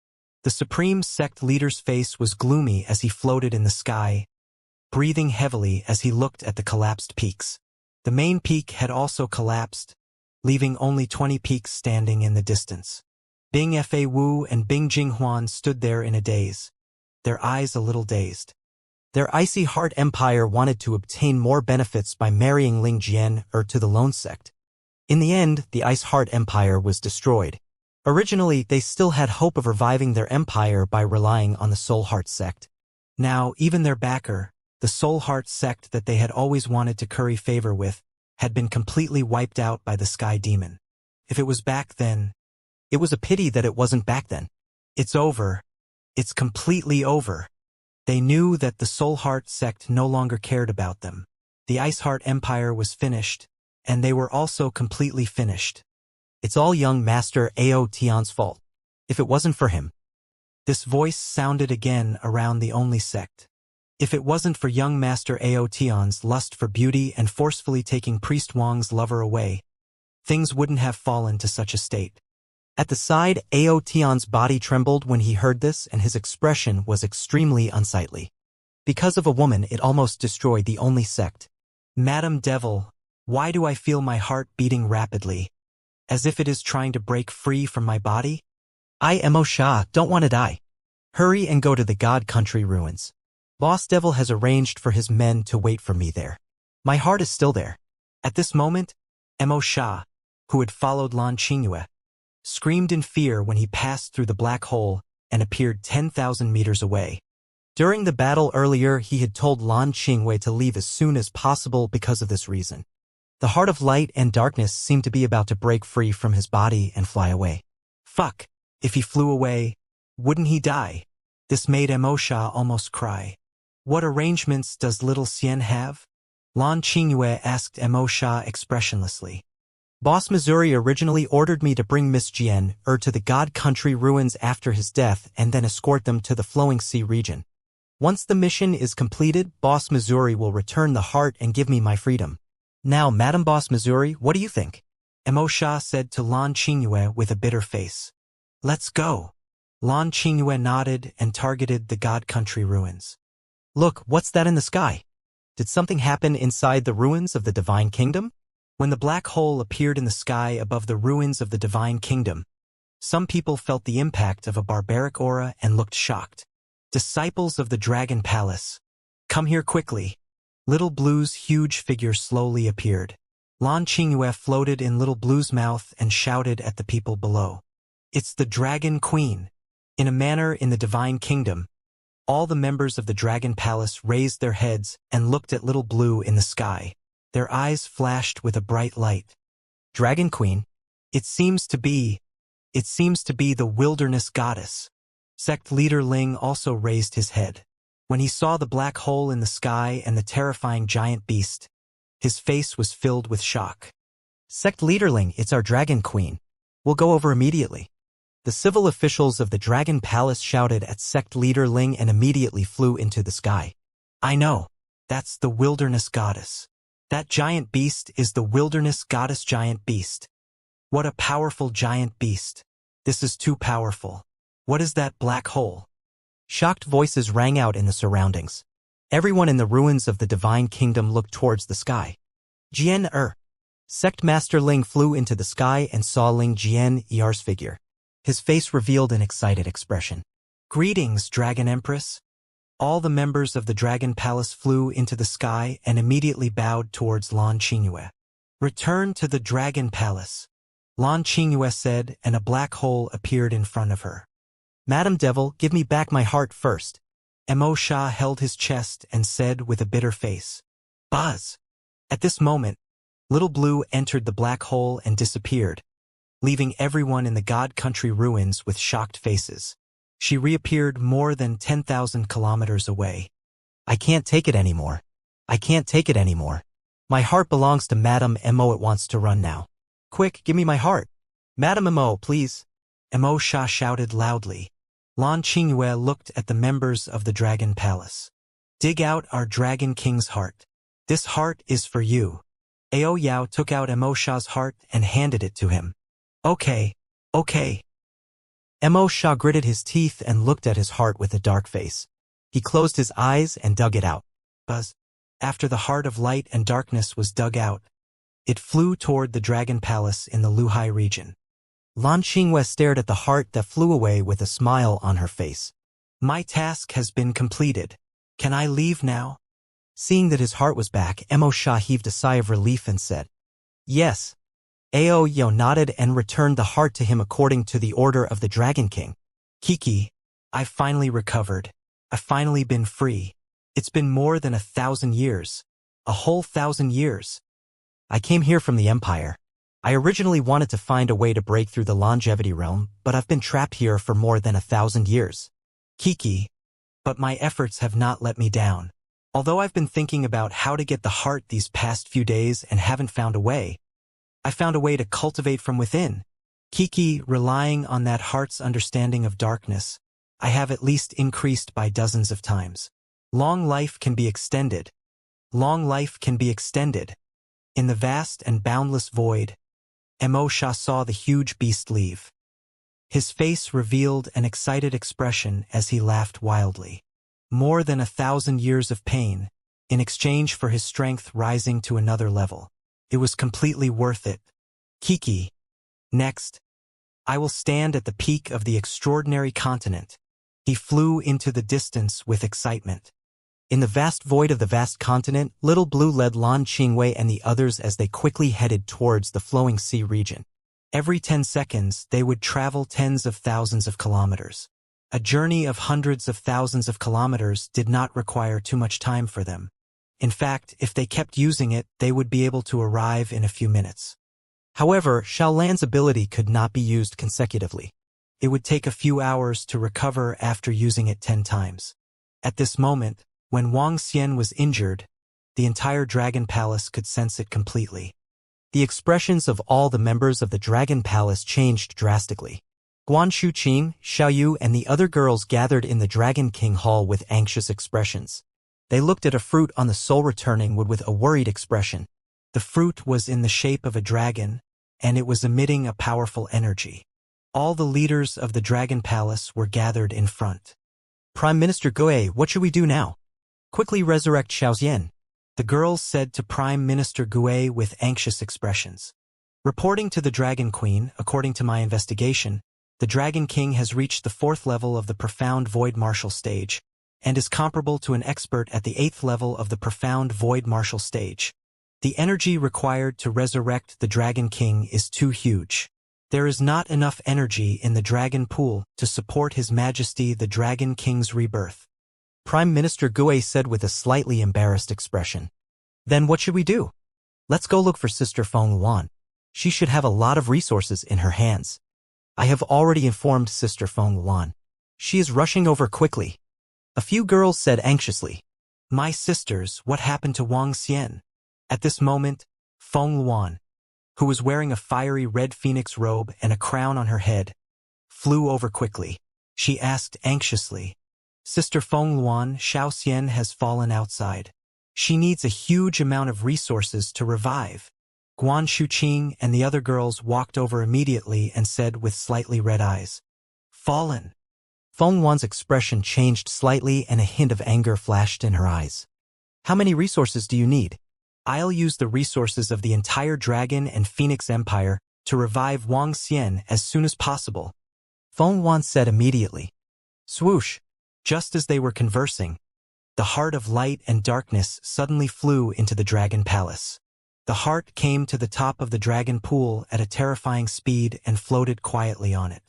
The supreme sect leader's face was gloomy as he floated in the sky, breathing heavily as he looked at the collapsed peaks. The main peak had also collapsed, leaving only 20 peaks standing in the distance. Bing Fa Wu and Bing Jinghuan stood there in a daze, their eyes a little dazed. Their Icy Heart Empire wanted to obtain more benefits by marrying Ling Jian to the Lone Sect. In the end, the Ice Heart Empire was destroyed. Originally, they still had hope of reviving their empire by relying on the Soul Heart Sect. Now, even their backer, the Soul Heart Sect that they had always wanted to curry favor with, had been completely wiped out by the Sky Demon. If it was back then, it was a pity that it wasn't back then. It's over. It's completely over. They knew that the Soul Heart Sect no longer cared about them. The Ice Heart Empire was finished, and they were also completely finished. It's all young Master Ao Tian's fault. If it wasn't for him. This voice sounded again around the only sect. If it wasn't for young Master Ao Tian's lust for beauty and forcefully taking Priest Wang's lover away, things wouldn't have fallen to such a state. At the side, Ao Tian's body trembled when he heard this, and his expression was extremely unsightly. Because of a woman, it almost destroyed the only sect. Madam Devil, why do I feel my heart beating rapidly, as if it is trying to break free from my body? Mo Sha, don't want to die. Hurry and go to the God Country ruins. Boss Devil has arranged for his men to wait for me there. My heart is still there. At this moment, Mo Sha, who had followed Lan Qingyue, screamed in fear when he passed through the black hole and appeared 10,000 meters away. During the battle earlier, he had told Lan Qingyue to leave as soon as possible because of this reason. The heart of light and darkness seemed to be about to break free from his body and fly away. Fuck, if he flew away, wouldn't he die? This made Mo Sha almost cry. What arrangements does little Xian have? Lan Qingyue asked Mo Sha expressionlessly. Boss Missouri originally ordered me to bring Miss Jian to the God Country ruins after his death and then escort them to the Flowing Sea region. Once the mission is completed, Boss Missouri will return the heart and give me my freedom. Now, Madam Boss Missouri, what do you think? Mo Sha said to Lan Qingyue with a bitter face. Let's go. Lan Qingyue nodded and targeted the God Country ruins. Look, what's that in the sky? Did something happen inside the ruins of the Divine Kingdom? When the black hole appeared in the sky above the ruins of the Divine Kingdom, some people felt the impact of a barbaric aura and looked shocked. Disciples of the Dragon Palace, come here quickly. Little Blue's huge figure slowly appeared. Lan Qingyue floated in Little Blue's mouth and shouted at the people below. It's the Dragon Queen. In a manner in the Divine Kingdom, all the members of the Dragon Palace raised their heads and looked at Little Blue in the sky. Their eyes flashed with a bright light. Dragon Queen? It seems to be the wilderness goddess. Sect leader Ling also raised his head. When he saw the black hole in the sky and the terrifying giant beast, his face was filled with shock. Sect leader Ling, it's our Dragon Queen. We'll go over immediately. The civil officials of the Dragon Palace shouted at Sect leader Ling and immediately flew into the sky. I know. That's the wilderness goddess. That giant beast is the wilderness goddess giant beast. What a powerful giant beast. This is too powerful. What is that black hole? Shocked voices rang out in the surroundings. Everyone in the ruins of the Divine Kingdom looked towards the sky. Jian Sect Master Ling flew into the sky and saw Ling Jian's figure. His face revealed an excited expression. Greetings, Dragon Empress. All the members of the Dragon Palace flew into the sky and immediately bowed towards Lan Qingyue. Return to the Dragon Palace, Lan Qingyue said, and a black hole appeared in front of her. Madam Devil, give me back my heart first. Mo Sha held his chest and said with a bitter face. Buzz! At this moment, Little Blue entered the black hole and disappeared, leaving everyone in the God Country ruins with shocked faces. She reappeared more than 10,000 kilometers away. I can't take it anymore. I can't take it anymore. My heart belongs to Madame Mo. It wants to run now. Quick, give me my heart. Madame Mo, please. Mo Sha shouted loudly. Lan Qingyue looked at the members of the Dragon Palace. Dig out our Dragon King's heart. This heart is for you. Ao Yao took out Mo Sha's heart and handed it to him. Okay, okay. Sha gritted his teeth and looked at his heart with a dark face. He closed his eyes and dug it out. Buzz. After the heart of light and darkness was dug out, it flew toward the Dragon Palace in the Luhai region. Lan Qingwei stared at the heart that flew away with a smile on her face. My task has been completed. Can I leave now? Seeing that his heart was back, Sha heaved a sigh of relief and said, Yes. Yo nodded and returned the heart to him according to the order of the Dragon King. Kiki, I've finally recovered. I've finally been free. It's been more than 1,000 years. A whole 1,000 years. I came here from the Empire. I originally wanted to find a way to break through the longevity realm, but I've been trapped here for more than 1,000 years. Kiki, but my efforts have not let me down. Although I've been thinking about how to get the heart these past few days and haven't found a way, I found a way to cultivate from within. Kiki, relying on that heart's understanding of darkness, I have at least increased by dozens of times. Long life can be extended. Long life can be extended. In the vast and boundless void, Sha saw the huge beast leave. His face revealed an excited expression as he laughed wildly. More than 1,000 years of pain, in exchange for his strength rising to another level. It was completely worth it. Kiki. Next, I will stand at the peak of the extraordinary continent. He flew into the distance with excitement. In the vast void of the vast continent, Little Blue led Lan Qingwei and the others as they quickly headed towards the flowing sea region. Every 10 seconds, they would travel tens of thousands of kilometers. A journey of hundreds of thousands of kilometers did not require too much time for them. In fact, if they kept using it, they would be able to arrive in a few minutes. However, Xiaolan's ability could not be used consecutively. It would take a few hours to recover after using it 10 times. At this moment, when Wang Xian was injured, the entire Dragon Palace could sense it completely. The expressions of all the members of the Dragon Palace changed drastically. Guan Shuqing, Xiaoyu, and the other girls gathered in the Dragon King Hall with anxious expressions. They looked at a fruit on the soul returning wood with a worried expression. The fruit was in the shape of a dragon, and it was emitting a powerful energy. All the leaders of the Dragon Palace were gathered in front. Prime Minister Gue, what should we do now? Quickly resurrect Xiaoxian, the girls said to Prime Minister Gue with anxious expressions. Reporting to the Dragon Queen, according to my investigation, the Dragon King has reached the 4th level of the Profound Void Martial Stage, and is comparable to an expert at the 8th level of the Profound Void Martial Stage. The energy required to resurrect the Dragon King is too huge. There is not enough energy in the Dragon Pool to support His Majesty the Dragon King's rebirth. Prime Minister Gue said with a slightly embarrassed expression. Then what should we do? Let's go look for Sister Feng Luan. She should have a lot of resources in her hands. I have already informed Sister Feng Luan. She is rushing over quickly. A few girls said anxiously. My sisters, what happened to Wang Xian? At this moment, Feng Luan, who was wearing a fiery red phoenix robe and a crown on her head, flew over quickly. She asked anxiously, Sister Feng Luan, Xiao Xian has fallen outside. She needs a huge amount of resources to revive. Guan Shuqing and the other girls walked over immediately and said with slightly red eyes, Fallen. Feng Luan's expression changed slightly and a hint of anger flashed in her eyes. How many resources do you need? I'll use the resources of the entire Dragon and Phoenix Empire to revive Wang Xian as soon as possible. Feng Luan said immediately. Swoosh. Just as they were conversing, the heart of light and darkness suddenly flew into the Dragon Palace. The heart came to the top of the Dragon Pool at a terrifying speed and floated quietly on it.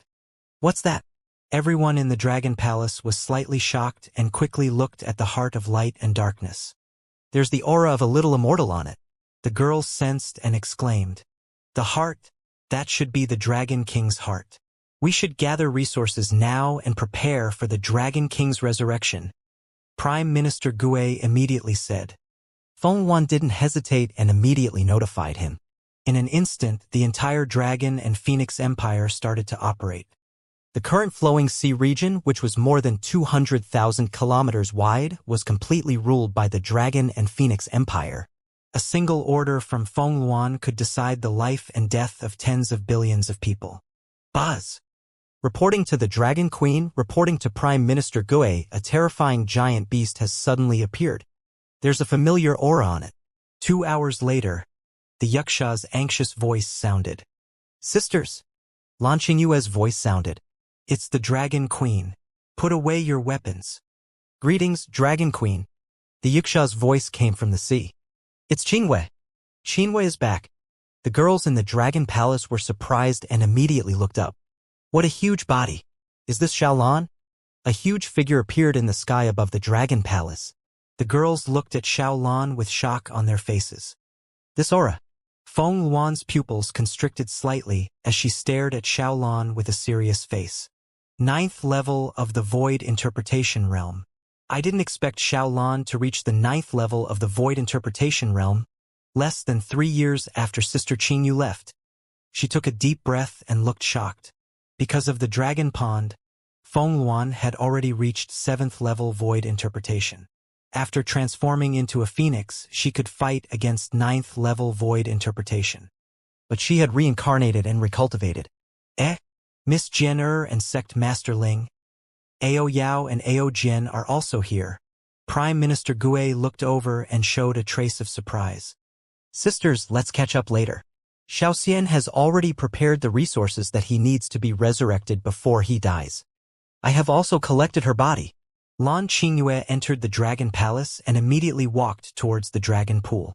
What's that? Everyone in the Dragon Palace was slightly shocked and quickly looked at the heart of light and darkness. There's the aura of a little immortal on it. The girls sensed and exclaimed. The heart? That should be the Dragon King's heart. We should gather resources now and prepare for the Dragon King's resurrection. Prime Minister Gue immediately said. Feng Luan didn't hesitate and immediately notified him. In an instant, the entire Dragon and Phoenix Empire started to operate. The current flowing sea region, which was more than 200,000 kilometers wide, was completely ruled by the Dragon and Phoenix Empire. A single order from Feng Luan could decide the life and death of tens of billions of people. Buzz! Reporting to the Dragon Queen, reporting to Prime Minister Gue, a terrifying giant beast has suddenly appeared. There's a familiar aura on it. 2 hours later, the Yuksha's anxious voice sounded. Sisters! Lan Qingyue's voice sounded. It's the Dragon Queen. Put away your weapons. Greetings, Dragon Queen. The Yuksha's voice came from the sea. It's Qingyue. Qingyue is back. The girls in the Dragon Palace were surprised and immediately looked up. What a huge body. Is this Xiaolan? A huge figure appeared in the sky above the Dragon Palace. The girls looked at Xiaolan with shock on their faces. This aura. Feng Luan's pupils constricted slightly as she stared at Xiaolan with a serious face. 9th level of the Void Interpretation Realm. I didn't expect Xiaolan to reach the 9th level of the Void Interpretation Realm, less than 3 years after Sister Qingyu left. She took a deep breath and looked shocked. Because of the Dragon Pond, Feng Luan had already reached 7th level Void Interpretation. After transforming into a phoenix, she could fight against 9th level Void Interpretation. But she had reincarnated and recultivated. Miss Jian and Sect Master Ling, Ao Yao and Ao Jian are also here. Prime Minister Gue looked over and showed a trace of surprise. Sisters, let's catch up later. Xiao Xian has already prepared the resources that he needs to be resurrected before he dies. I have also collected her body. Lan Qingyue entered the Dragon Palace and immediately walked towards the Dragon Pool.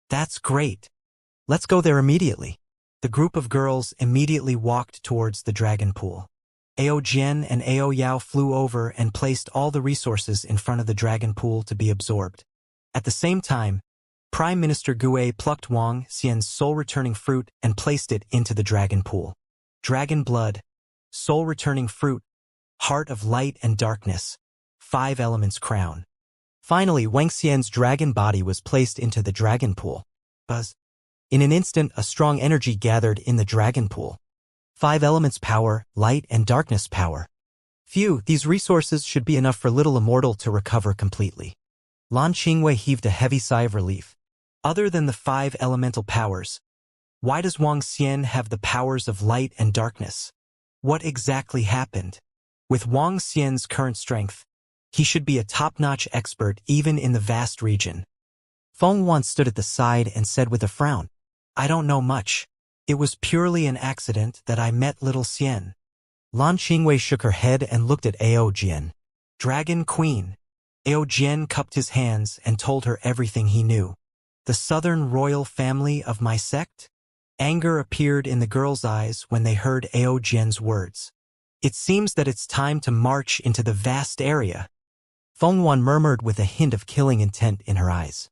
That's great. Let's go there immediately. The group of girls immediately walked towards the Dragon Pool. Ao Jian and Ao Yao flew over and placed all the resources in front of the Dragon Pool to be absorbed. At the same time, Prime Minister Gue plucked Wang Xian's soul-returning fruit and placed it into the Dragon Pool. Dragon Blood, Soul-returning fruit, Heart of Light and Darkness, 5 Elements Crown. Finally, Wang Xian's dragon body was placed into the Dragon Pool. Buzz. In an instant, a strong energy gathered in the Dragon Pool. 5 Elements Power, Light and Darkness Power. Phew, these resources should be enough for little Immortal to recover completely. Lan Qingyue heaved a heavy sigh of relief. Other than the 5 elemental powers, why does Wang Xian have the powers of light and darkness? What exactly happened? With Wang Xian's current strength, he should be a top-notch expert even in the vast region. Feng Wan stood at the side and said with a frown, I don't know much. It was purely an accident that I met little Xian. Lan Qingyue shook her head and looked at Ao Jian. Dragon Queen. Ao Jian cupped his hands and told her everything he knew. The southern royal family of my sect? Anger appeared in the girls' eyes when they heard Ao Jian's words. It seems that it's time to march into the vast area. Feng Wan murmured with a hint of killing intent in her eyes.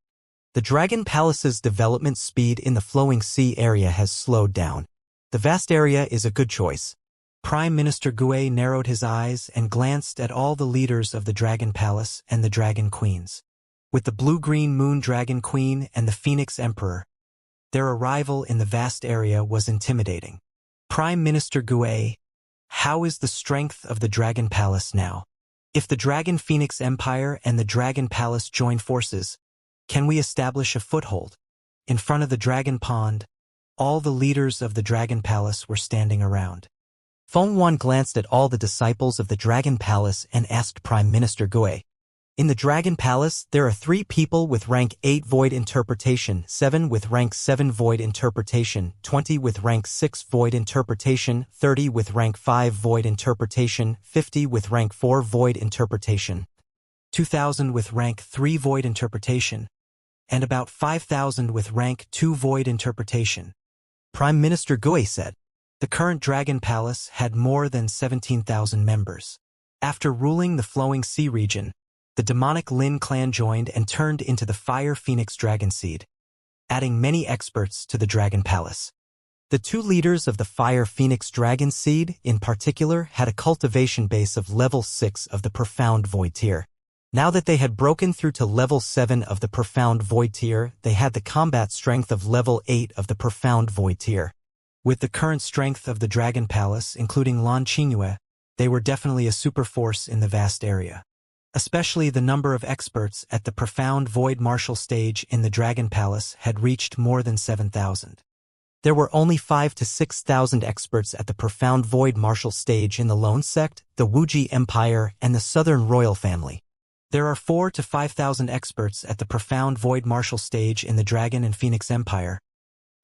The Dragon Palace's development speed in the flowing sea area has slowed down. The vast area is a good choice. Prime Minister Gue narrowed his eyes and glanced at all the leaders of the Dragon Palace and the Dragon Queens. With the Blue-Green Moon Dragon Queen and the Phoenix Emperor, their arrival in the vast area was intimidating. Prime Minister Gue, how is the strength of the Dragon Palace now? If the Dragon Phoenix Empire and the Dragon Palace join forces, can we establish a foothold? In front of the Dragon Pond, all the leaders of the Dragon Palace were standing around. Feng Wan glanced at all the disciples of the Dragon Palace and asked Prime Minister Gue. In the Dragon Palace, there are 3 people with rank 8 Void Interpretation, 7 with rank 7 Void Interpretation, 20 with rank 6 Void Interpretation, 30 with rank 5 Void Interpretation, 50 with rank 4 Void Interpretation, 2,000 with rank 3 Void Interpretation, and about 5,000 with rank 2 Void Interpretation. Prime Minister Gue said. The current Dragon Palace had more than 17,000 members. After ruling the Flowing Sea region, the demonic Lin clan joined and turned into the Fire Phoenix Dragon Seed, adding many experts to the Dragon Palace. The 2 leaders of the Fire Phoenix Dragon Seed, in particular, had a cultivation base of level 6 of the Profound Void tier. Now that they had broken through to level 7 of the Profound Void tier, they had the combat strength of level 8 of the Profound Void tier. With the current strength of the Dragon Palace, including Lan Qingyue, they were definitely a super force in the vast area. Especially the number of experts at the Profound Void Martial stage in the Dragon Palace had reached more than 7,000. There were only 5 to 6,000 experts at the Profound Void martial stage in the Lone Sect, the Wuxia Empire, and the Southern Royal Family. There are 4 to 5,000 experts at the Profound Void martial stage in the Dragon and Phoenix Empire,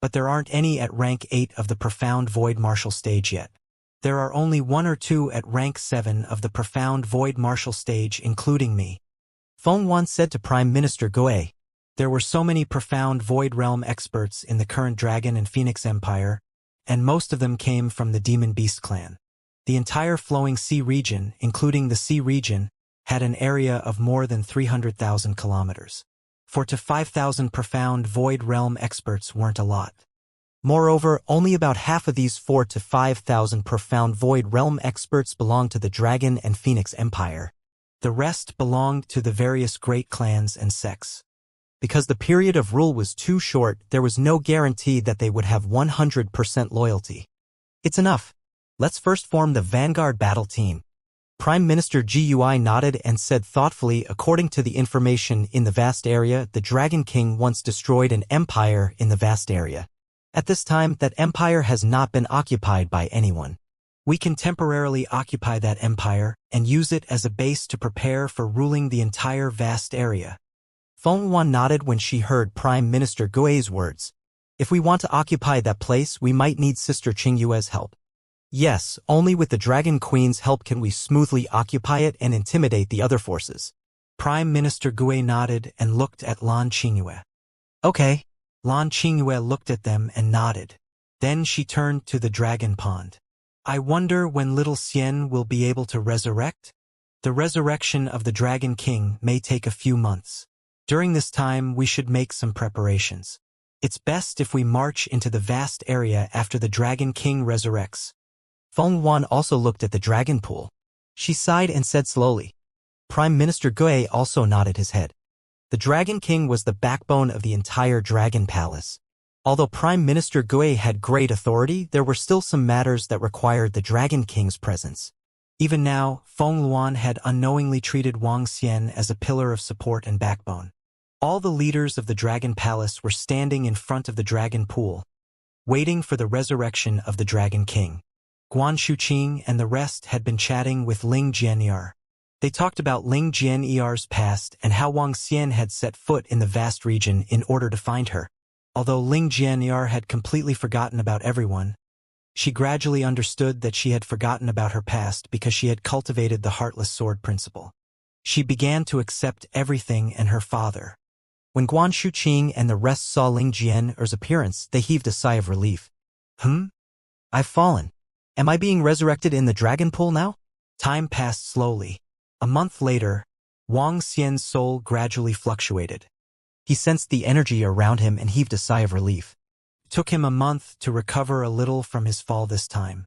but there aren't any at rank 8 of the Profound Void martial stage yet. There are only 1 or 2 at rank 7 of the Profound Void martial stage, including me. Feng Wan said to Prime Minister Goe. There were so many Profound Void Realm experts in the current Dragon and Phoenix Empire, and most of them came from the Demon Beast clan. The entire Flowing Sea region, including the Sea region, had an area of more than 300,000 kilometers. 4 to 5,000 Profound Void Realm experts weren't a lot. Moreover, only about half of these 4 to 5,000 Profound Void Realm experts belonged to the Dragon and Phoenix Empire. The rest belonged to the various great clans and sects. Because the period of rule was too short, there was no guarantee that they would have 100% loyalty. It's enough. Let's first form the Vanguard battle team. Prime Minister Gui nodded and said thoughtfully, according to the information in the vast area, the Dragon King once destroyed an empire in the vast area. At this time, that empire has not been occupied by anyone. We can temporarily occupy that empire and use it as a base to prepare for ruling the entire vast area. Feng Wan nodded when she heard Prime Minister Gui's words. If we want to occupy that place, we might need Sister Qingyue's help. Yes, only with the Dragon Queen's help can we smoothly occupy it and intimidate the other forces. Prime Minister Gui nodded and looked at Lan Qingyue. Okay. Lan Qingyue looked at them and nodded. Then she turned to the Dragon Pond. I wonder when little Xian will be able to resurrect? The resurrection of the Dragon King may take a few months. During this time, we should make some preparations. It's best if we march into the vast area after the Dragon King resurrects. Feng Wan also looked at the dragon pool. She sighed and said slowly. Prime Minister Gui also nodded his head. The Dragon King was the backbone of the entire Dragon Palace. Although Prime Minister Gui had great authority, there were still some matters that required the Dragon King's presence. Even now, Feng Luan had unknowingly treated Wang Xian as a pillar of support and backbone. All the leaders of the Dragon Palace were standing in front of the Dragon Pool, waiting for the resurrection of the Dragon King. Guan Shuqing and the rest had been chatting with Ling Jianyar. They talked about Ling Jianyar's past and how Wang Xian had set foot in the vast region in order to find her. Although Ling Jianyar had completely forgotten about everyone, she gradually understood that she had forgotten about her past because she had cultivated the Heartless Sword principle. She began to accept everything and her father. When Guan Shuqing and the rest saw Ling Jianyar's appearance, they heaved a sigh of relief. I've fallen. Am I being resurrected in the dragon pool now? Time passed slowly. A month later, Wang Xian's soul gradually fluctuated. He sensed the energy around him and heaved a sigh of relief. It took him a month to recover a little from his fall this time.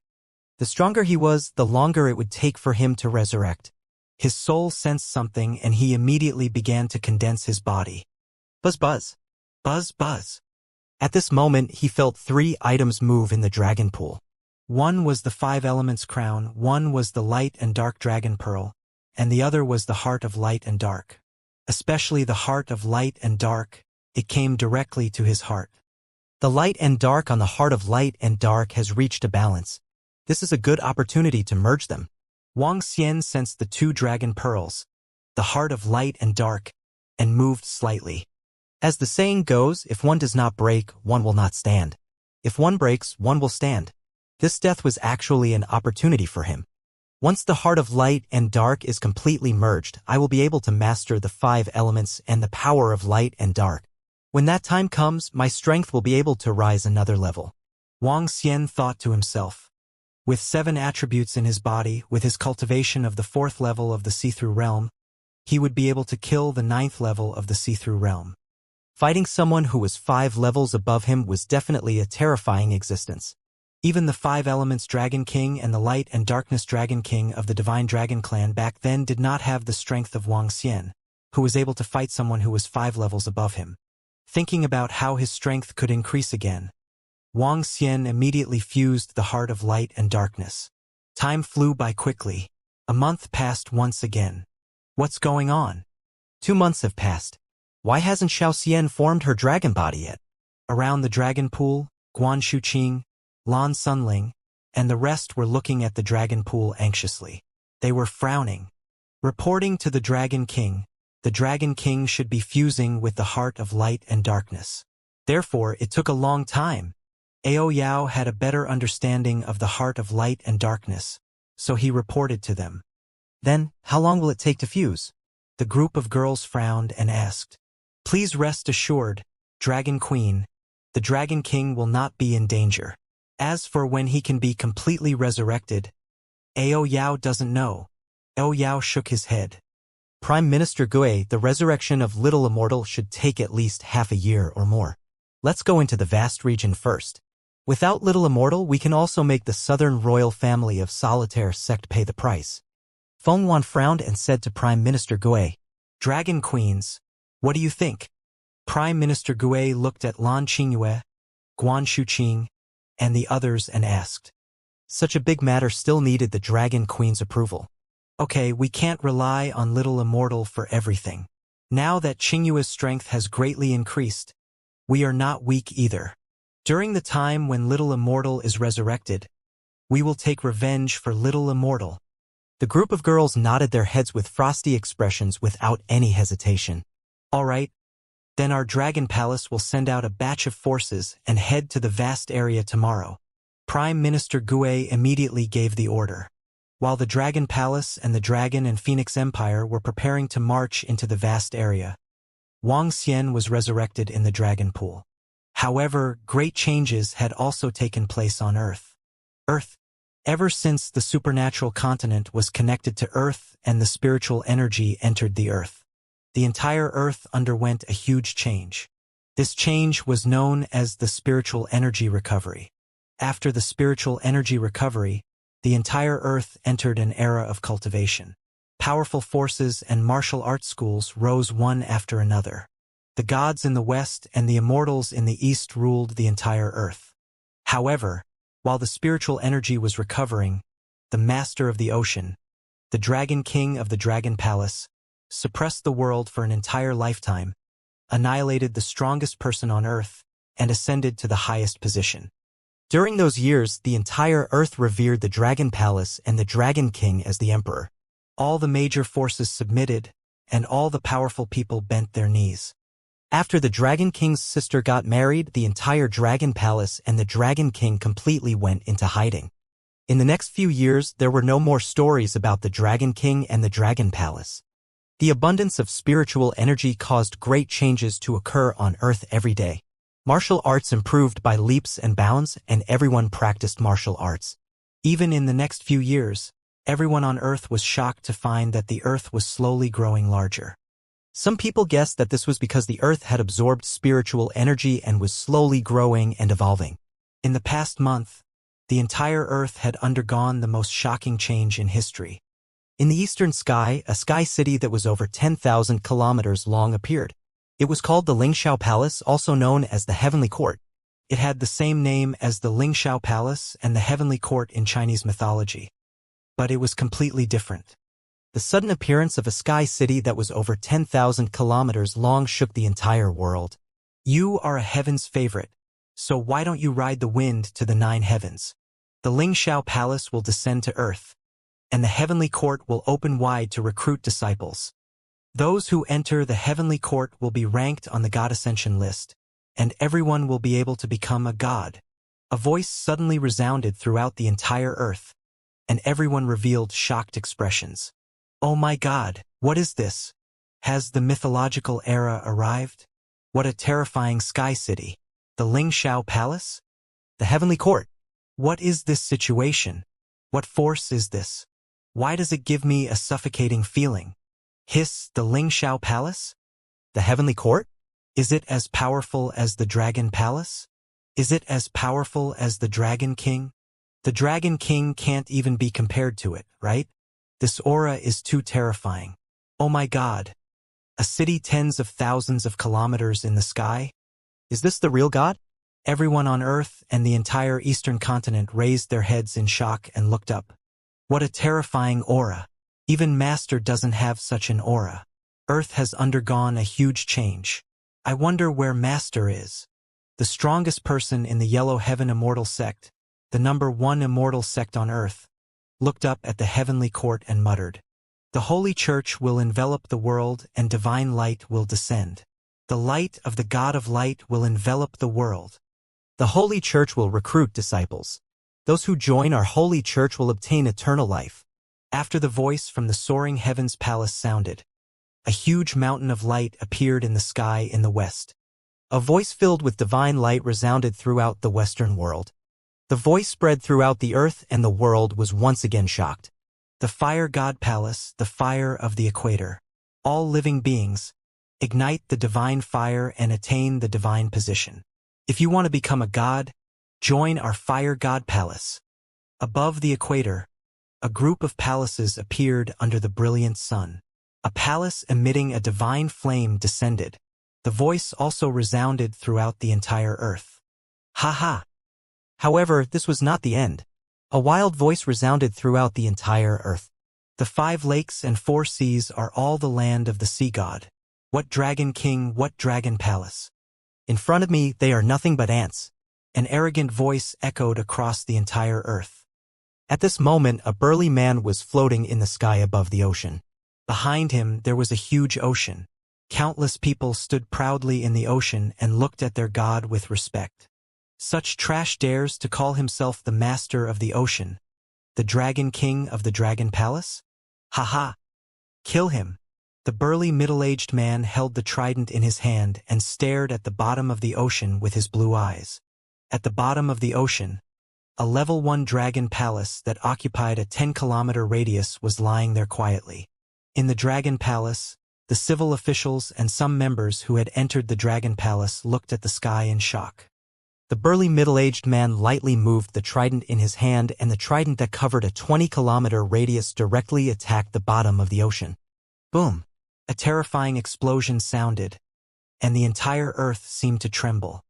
The stronger he was, the longer it would take for him to resurrect. His soul sensed something and he immediately began to condense his body. Buzz buzz. Buzz buzz. At this moment, he felt 3 items move in the dragon pool. One was the 5 elements crown, one was the light and dark dragon pearl, and the other was the heart of light and dark. Especially the heart of light and dark, it came directly to his heart. The light and dark on the heart of light and dark has reached a balance. This is a good opportunity to merge them. Wang Xian sensed the 2 dragon pearls, the heart of light and dark, and moved slightly. As the saying goes, if one does not break, one will not stand. If one breaks, one will stand. This death was actually an opportunity for him. Once the heart of light and dark is completely merged, I will be able to master the 5 elements and the power of light and dark. When that time comes, my strength will be able to rise another level. Wang Xian thought to himself. With 7 attributes in his body, with his cultivation of the 4th level of the see-through realm, he would be able to kill the 9th level of the see-through realm. Fighting someone who was 5 levels above him was definitely a terrifying existence. Even the 5 elements Dragon King and the Light and Darkness Dragon King of the Divine Dragon Clan back then did not have the strength of Wang Xian, who was able to fight someone who was 5 levels above him. Thinking about how his strength could increase again, Wang Xian immediately fused the heart of light and darkness. Time flew by quickly. A month passed once again. What's going on? 2 months have passed. Why hasn't Xiao Xian formed her dragon body yet? Around the dragon pool, Guan Shuqing, Lan Sunling, and the rest were looking at the dragon pool anxiously. They were frowning. Reporting to the Dragon King, the Dragon King should be fusing with the heart of light and darkness. Therefore, it took a long time. Ao Yao had a better understanding of the heart of light and darkness, so he reported to them. Then, how long will it take to fuse? The group of girls frowned and asked. Please rest assured, Dragon Queen, the Dragon King will not be in danger. As for when he can be completely resurrected, Ao Yao doesn't know. Ao Yao shook his head. Prime Minister Gui, the resurrection of Little Immortal should take at least half a year or more. Let's go into the vast region first. Without Little Immortal, we can also make the southern royal family of Solitaire sect pay the price. Feng Wan frowned and said to Prime Minister Gui, Dragon Queens, what do you think? Prime Minister Gui looked at Lan Qingyue, Guan Shuqing, and the others and asked. Such a big matter still needed the Dragon Queen's approval. Okay, we can't rely on Little Immortal for everything. Now that Qingyue's strength has greatly increased, we are not weak either. During the time when Little Immortal is resurrected, we will take revenge for Little Immortal. The group of girls nodded their heads with frosty expressions without any hesitation. All right, then our Dragon Palace will send out a batch of forces and head to the vast area tomorrow. Prime Minister Gui immediately gave the order. While the Dragon Palace and the Dragon and Phoenix Empire were preparing to march into the vast area, Wang Xian was resurrected in the Dragon Pool. However, great changes had also taken place on Earth. Ever since the supernatural continent was connected to Earth and the spiritual energy entered the Earth, the entire Earth underwent a huge change. This change was known as the spiritual energy recovery. After the spiritual energy recovery, the entire Earth entered an era of cultivation. Powerful forces and martial arts schools rose one after another. The gods in the west and the immortals in the east ruled the entire Earth. However, while the spiritual energy was recovering, the master of the ocean, the Dragon King of the Dragon Palace, suppressed the world for an entire lifetime, annihilated the strongest person on Earth, and ascended to the highest position. During those years, the entire Earth revered the Dragon Palace and the Dragon King as the Emperor. All the major forces submitted, and all the powerful people bent their knees. After the Dragon King's sister got married, the entire Dragon Palace and the Dragon King completely went into hiding. In the next few years, there were no more stories about the Dragon King and the Dragon Palace. The abundance of spiritual energy caused great changes to occur on Earth every day. Martial arts improved by leaps and bounds, and everyone practiced martial arts. Even in the next few years, everyone on Earth was shocked to find that the Earth was slowly growing larger. Some people guessed that this was because the Earth had absorbed spiritual energy and was slowly growing and evolving. In the past month, the entire Earth had undergone the most shocking change in history. In the eastern sky, a sky city that was over 10,000 kilometers long appeared. It was called the Lingxiao Palace, also known as the Heavenly Court. It had the same name as the Lingxiao Palace and the Heavenly Court in Chinese mythology. But it was completely different. The sudden appearance of a sky city that was over 10,000 kilometers long shook the entire world. You are a heaven's favorite, so why don't you ride the wind to the 9 heavens? The Lingxiao Palace will descend to Earth, and the Heavenly Court will open wide to recruit disciples. Those who enter the Heavenly Court will be ranked on the God Ascension list, and everyone will be able to become a god. A voice suddenly resounded throughout the entire Earth, and everyone revealed shocked expressions. Oh my God, what is this? Has the mythological era arrived? What a terrifying sky city. The Lingxiao Palace? The Heavenly Court. What is this situation? What force is this? Why does it give me a suffocating feeling? Hiss, the Lingxiao Palace? The Heavenly Court? Is it as powerful as the Dragon Palace? Is it as powerful as the Dragon King? The Dragon King can't even be compared to it, right? This aura is too terrifying. Oh my God. A city tens of thousands of kilometers in the sky? Is this the real God? Everyone on Earth and the entire eastern continent raised their heads in shock and looked up. What a terrifying aura. Even Master doesn't have such an aura. Earth has undergone a huge change. I wonder where Master is. the strongest person in the Yellow Heaven Immortal sect, the #1 immortal sect on earth, looked up at the heavenly court and muttered, "The Holy Church will envelop the world and divine light will descend. The light of the God of light will envelop the world. The Holy Church will recruit disciples. Those who join our Holy Church will obtain eternal life." After the voice from the soaring heavens palace sounded, a huge mountain of light appeared in the sky in the west. A voice filled with divine light resounded throughout the Western world. The voice spread throughout the earth and the world was once again shocked. "The fire god palace, the fire of the equator. All living beings, ignite the divine fire and attain the divine position. If you want to become a god, join our fire god palace." Above the equator, a group of palaces appeared under the brilliant sun. A palace emitting a divine flame descended. The voice also resounded throughout the entire earth. "Ha ha!" However, this was not the end. A wild voice resounded throughout the entire earth. "The 5 lakes and 4 seas are all the land of the sea god. What dragon king, what dragon palace? In front of me, they are nothing but ants." An arrogant voice echoed across the entire earth. At this moment, a burly man was floating in the sky above the ocean. Behind him, there was a huge ocean. Countless people stood proudly in the ocean and looked at their god with respect. Such trash dares to call himself the master of the ocean, the dragon king of the dragon palace? Ha ha! Kill him! The burly middle-aged man held the trident in his hand and stared at the bottom of the ocean with his blue eyes. At the bottom of the ocean, a level 1 dragon palace that occupied a 10-kilometer radius was lying there quietly. In the dragon palace, the civil officials and some members who had entered the dragon palace looked at the sky in shock. The burly middle-aged man lightly moved the trident in his hand and the trident that covered a 20-kilometer radius directly attacked the bottom of the ocean. Boom! A terrifying explosion sounded, and the entire earth seemed to tremble.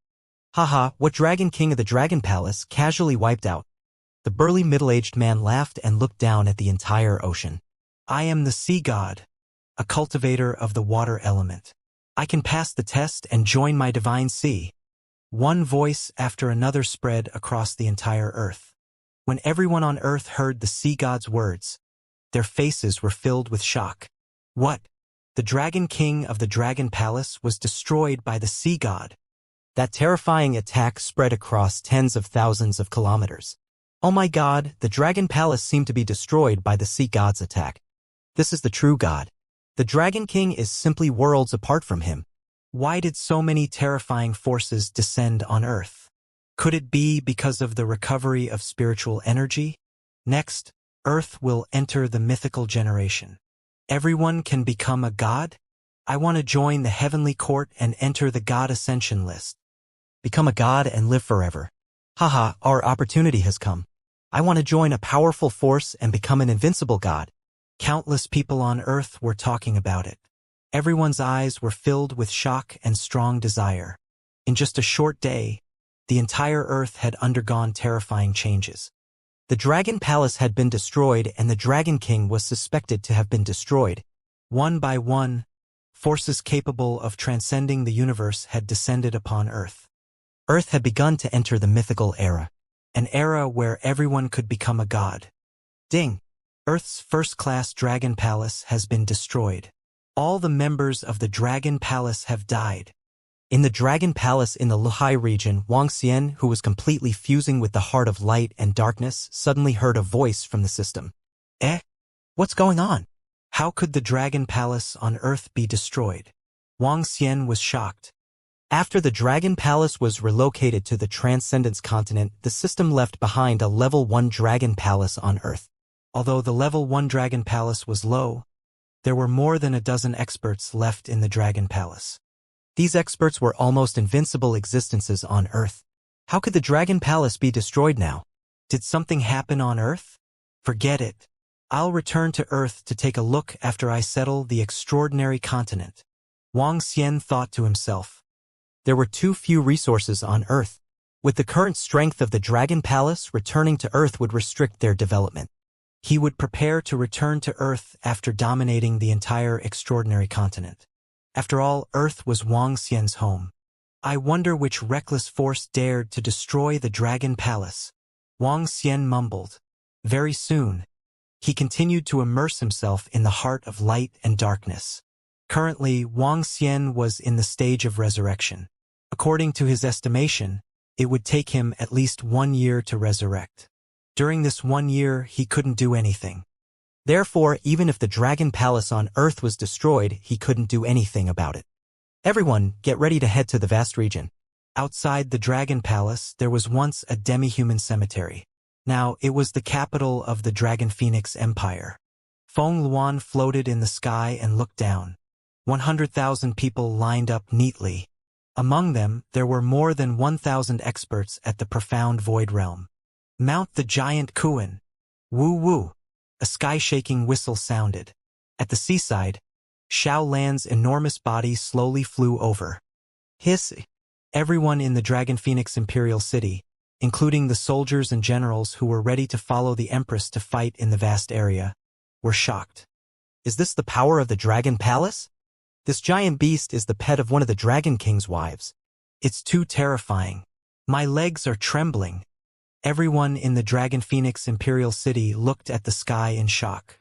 Haha, what dragon king of the dragon palace casually wiped out? The burly middle-aged man laughed and looked down at the entire ocean. "I am the sea god, a cultivator of the water element. I can pass the test and join my divine sea." One voice after another spread across the entire earth. When everyone on earth heard the sea god's words, their faces were filled with shock. What? The dragon king of the dragon palace was destroyed by the sea god. That terrifying attack spread across tens of thousands of kilometers. Oh my god, the dragon palace seemed to be destroyed by the sea god's attack. This is the true god. The dragon king is simply worlds apart from him. Why did so many terrifying forces descend on Earth? Could it be because of the recovery of spiritual energy? Next, Earth will enter the mythical generation. Everyone can become a god? I want to join the heavenly court and enter the god ascension list. Become a god and live forever. Haha, our opportunity has come. I want to join a powerful force and become an invincible god. Countless people on Earth were talking about it. Everyone's eyes were filled with shock and strong desire. In just a short day, the entire Earth had undergone terrifying changes. The Dragon Palace had been destroyed and the Dragon King was suspected to have been destroyed. One by one, forces capable of transcending the universe had descended upon Earth. Earth had begun to enter the mythical era. An era where everyone could become a god. Ding! Earth's first-class Dragon Palace has been destroyed. All the members of the Dragon Palace have died. In the Dragon Palace in the Luhai region, Wuxia, who was completely fusing with the heart of light and darkness, suddenly heard a voice from the system. Eh? What's going on? How could the Dragon Palace on Earth be destroyed? Wuxia was shocked. After the Dragon Palace was relocated to the Transcendence continent, the system left behind a Level 1 Dragon Palace on Earth. Although the Level 1 Dragon Palace was low, there were more than a dozen experts left in the Dragon Palace. These experts were almost invincible existences on Earth. How could the Dragon Palace be destroyed now? Did something happen on Earth? Forget it. I'll return to Earth to take a look after I settle the extraordinary continent. Wuxia thought to himself. There were too few resources on Earth. With the current strength of the Dragon Palace, returning to Earth would restrict their development. He would prepare to return to Earth after dominating the entire extraordinary continent. After all, Earth was Wuxia's home. I wonder which reckless force dared to destroy the Dragon Palace. Wang Xian mumbled. Very soon, he continued to immerse himself in the heart of light and darkness. Currently, Wang Xian was in the stage of resurrection. According to his estimation, it would take him at least 1 year to resurrect. During this 1 year, he couldn't do anything. Therefore, even if the Dragon Palace on Earth was destroyed, he couldn't do anything about it. Everyone, get ready to head to the vast region. Outside the Dragon Palace, there was once a demi-human cemetery. Now, it was the capital of the Dragon Phoenix Empire. Feng Luan floated in the sky and looked down. 100,000 people lined up neatly. Among them, there were more than 1,000 experts at the profound void realm. Mount the giant Kuan. Woo woo. A sky-shaking whistle sounded. At the seaside, Xiao Lan's enormous body slowly flew over. Hiss! Everyone in the Dragon Phoenix Imperial City, including the soldiers and generals who were ready to follow the Empress to fight in the vast area, were shocked. Is this the power of the Dragon Palace? This giant beast is the pet of one of the Dragon King's wives. It's too terrifying. My legs are trembling. Everyone in the Dragon Phoenix Imperial City looked at the sky in shock.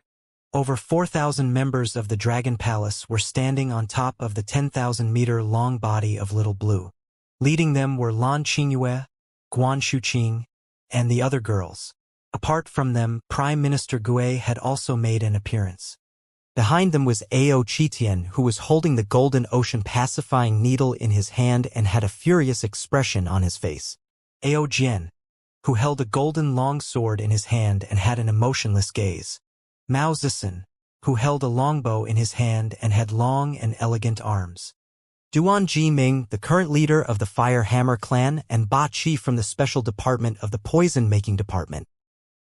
Over 4,000 members of the Dragon Palace were standing on top of the 10,000-meter-long body of Little Blue. Leading them were Lan Qingyue, Guan Shuqing, and the other girls. Apart from them, Prime Minister Gue had also made an appearance. Behind them was Ao Qitian, who was holding the golden ocean pacifying needle in his hand and had a furious expression on his face. Ao Jian, who held a golden long sword in his hand and had an emotionless gaze. Mao Zisen, who held a longbow in his hand and had long and elegant arms. Duan Jiming, the current leader of the Fire Hammer clan, and Ba Qi from the Special Department of the Poison-Making Department.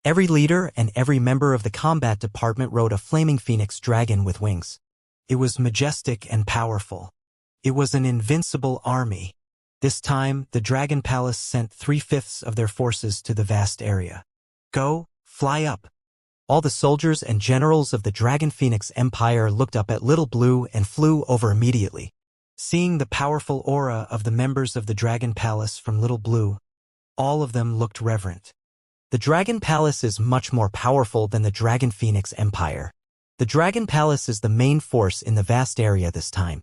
Every leader and every member of the Combat Department rode a flaming phoenix dragon with wings. It was majestic and powerful. It was an invincible army. This time, the Dragon Palace sent 3/5 of their forces to the vast area. Go, fly up. All the soldiers and generals of the Dragon Phoenix Empire looked up at Little Blue and flew over immediately. Seeing the powerful aura of the members of the Dragon Palace from Little Blue, all of them looked reverent. The Dragon Palace is much more powerful than the Dragon Phoenix Empire. The Dragon Palace is the main force in the vast area this time.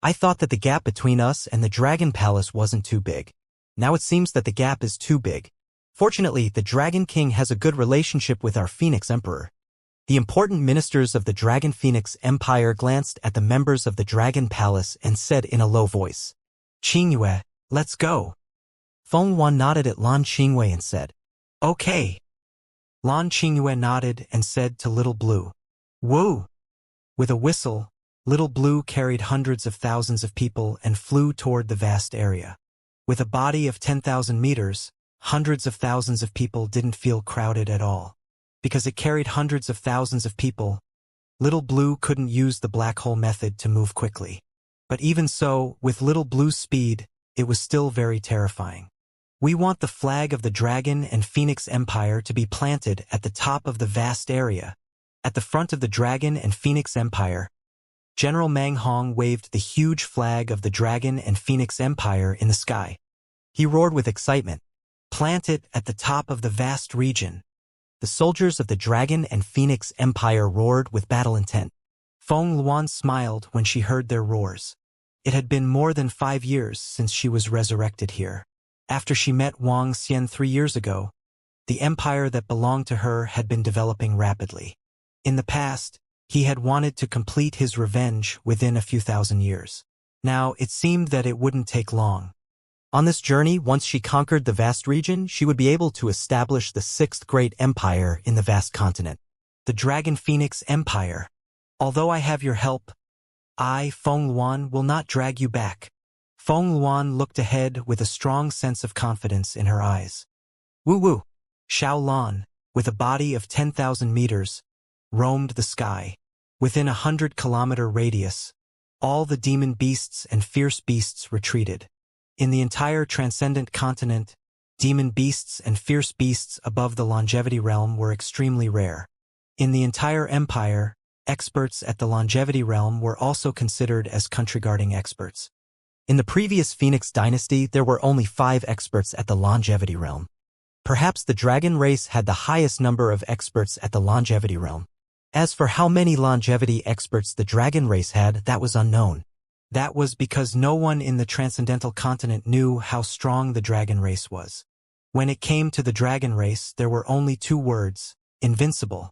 I thought that the gap between us and the Dragon Palace wasn't too big. Now it seems that the gap is too big. Fortunately, the Dragon King has a good relationship with our Phoenix Emperor. The important ministers of the Dragon Phoenix Empire glanced at the members of the Dragon Palace and said in a low voice, Qingyue, let's go. Feng Wan nodded at Lan Qingyue and said, Okay. Lan Qingyue nodded and said to Little Blue, Woo! With a whistle, Little Blue carried hundreds of thousands of people and flew toward the vast area. With a body of 10,000 meters, hundreds of thousands of people didn't feel crowded at all. Because it carried hundreds of thousands of people, Little Blue couldn't use the black hole method to move quickly. But even so, with Little Blue's speed, it was still very terrifying. We want the flag of the Dragon and Phoenix Empire to be planted at the top of the vast area. At the front of the Dragon and Phoenix Empire, General Mang Hong waved the huge flag of the Dragon and Phoenix Empire in the sky. He roared with excitement. Plant it at the top of the vast region. The soldiers of the Dragon and Phoenix Empire roared with battle intent. Feng Luan smiled when she heard their roars. It had been more than 5 years since she was resurrected here. After she met Wang Xian 3 years ago, the empire that belonged to her had been developing rapidly. In the past, he had wanted to complete his revenge within a few thousand years. Now, it seemed that it wouldn't take long. On this journey, once she conquered the vast region, she would be able to establish the 6th great empire in the vast continent. The Dragon Phoenix Empire. Although I have your help, I, Feng Luan, will not drag you back. Feng Luan looked ahead with a strong sense of confidence in her eyes. Woo-woo! Xiao Lan, with a body of 10,000 meters, roamed the sky. Within a 100-kilometer radius, all the demon beasts and fierce beasts retreated. In the entire transcendent continent, demon beasts and fierce beasts above the longevity realm were extremely rare. In the entire empire, experts at the longevity realm were also considered as country-guarding experts. In the previous Phoenix dynasty, there were only 5 experts at the longevity realm. Perhaps the dragon race had the highest number of experts at the longevity realm. As for how many longevity experts the dragon race had, that was unknown. That was because no one in the transcendental continent knew how strong the dragon race was. When it came to the dragon race, there were only 2 words: invincible.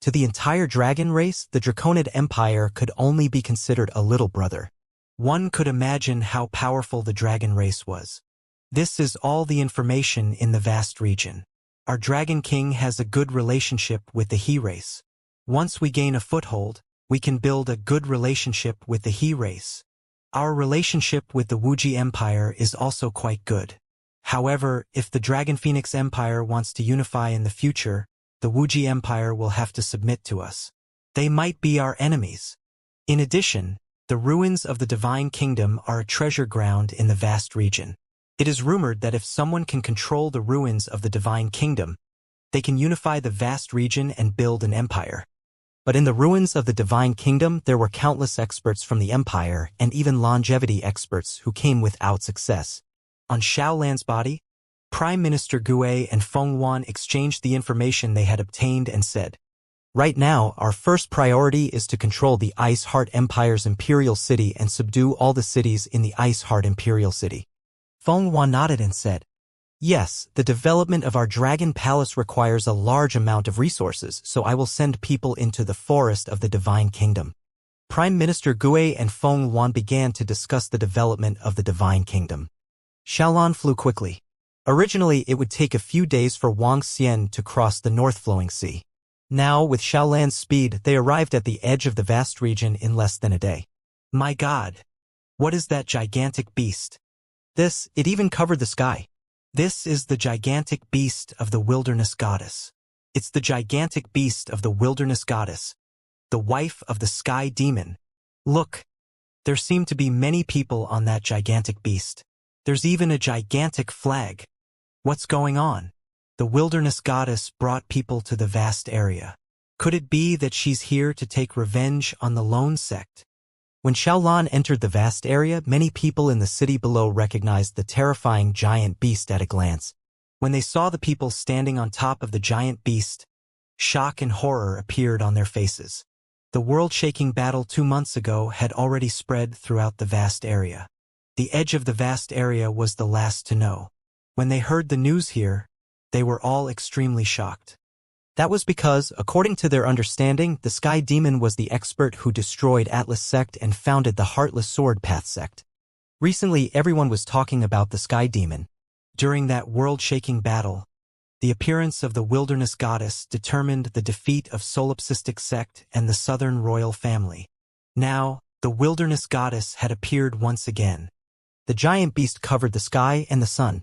To the entire dragon race, the Draconid Empire could only be considered a little brother. One could imagine how powerful the dragon race was. This is all the information in the vast region. Our Dragon King has a good relationship with the He race. Once we gain a foothold, we can build a good relationship with the He race. Our relationship with the Wuxia Empire is also quite good. However, if the Dragon Phoenix Empire wants to unify in the future, the Wuxia Empire will have to submit to us. They might be our enemies. In addition, the ruins of the Divine Kingdom are a treasure ground in the vast region. It is rumored that if someone can control the ruins of the Divine Kingdom, they can unify the vast region and build an empire. But in the ruins of the Divine Kingdom, there were countless experts from the empire and even longevity experts who came without success. On Xiaolan's body, Prime Minister Gue and Feng Wan exchanged the information they had obtained and said, "Right now, our first priority is to control the Ice Heart Empire's imperial city and subdue all the cities in the Ice Heart Imperial City." Feng Wan nodded and said, "Yes, the development of our Dragon Palace requires a large amount of resources, so I will send people into the forest of the Divine Kingdom." Prime Minister Gue and Feng Wan began to discuss the development of the Divine Kingdom. Xiaolan flew quickly. Originally, it would take a few days for Wang Xian to cross the north-flowing sea. Now, with Xiaolan's speed, they arrived at the edge of the vast region in less than a day. My God! What is that gigantic beast? It even covered the sky. This is the gigantic beast of the wilderness goddess. It's the gigantic beast of the wilderness goddess, the wife of the sky demon. Look, there seem to be many people on that gigantic beast. There's even a gigantic flag. What's going on? The wilderness goddess brought people to the vast area. Could it be that she's here to take revenge on the lone sect? When Xiaolan entered the vast area, many people in the city below recognized the terrifying giant beast at a glance. When they saw the people standing on top of the giant beast, shock and horror appeared on their faces. The world-shaking battle 2 months ago had already spread throughout the vast area. The edge of the vast area was the last to know. When they heard the news here, they were all extremely shocked. That was because, according to their understanding, the Sky Demon was the expert who destroyed Atlas Sect and founded the Heartless Sword Path Sect. Recently, everyone was talking about the Sky Demon. During that world-shaking battle, the appearance of the Wilderness Goddess determined the defeat of Solipsistic Sect and the Southern Royal Family. Now, the Wilderness Goddess had appeared once again. The giant beast covered the sky and the sun.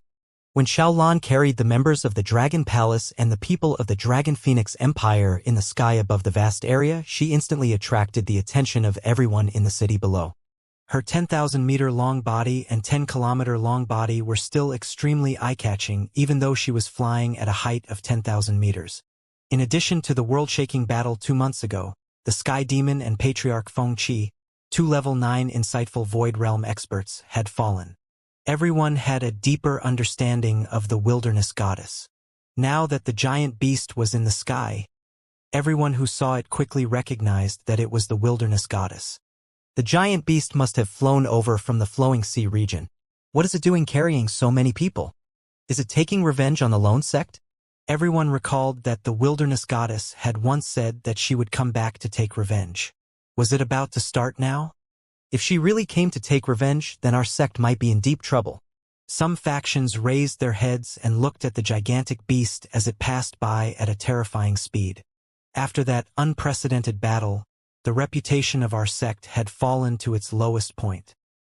When Xiaolan carried the members of the Dragon Palace and the people of the Dragon Phoenix Empire in the sky above the vast area, she instantly attracted the attention of everyone in the city below. Her 10,000-meter-long body and 10-kilometer-long body were still extremely eye-catching, even though she was flying at a height of 10,000 meters. In addition to the world-shaking battle 2 months ago, the Sky Demon and Patriarch Feng Qi, 2 level 9 insightful Void Realm experts, had fallen. Everyone had a deeper understanding of the Wilderness Goddess. Now that the giant beast was in the sky, everyone who saw it quickly recognized that it was the Wilderness Goddess. The giant beast must have flown over from the flowing sea region. What is it doing carrying so many people? Is it taking revenge on the lone sect? Everyone recalled that the Wilderness Goddess had once said that she would come back to take revenge. Was it about to start now? If she really came to take revenge, then our sect might be in deep trouble. Some factions raised their heads and looked at the gigantic beast as it passed by at a terrifying speed. After that unprecedented battle, the reputation of our sect had fallen to its lowest point.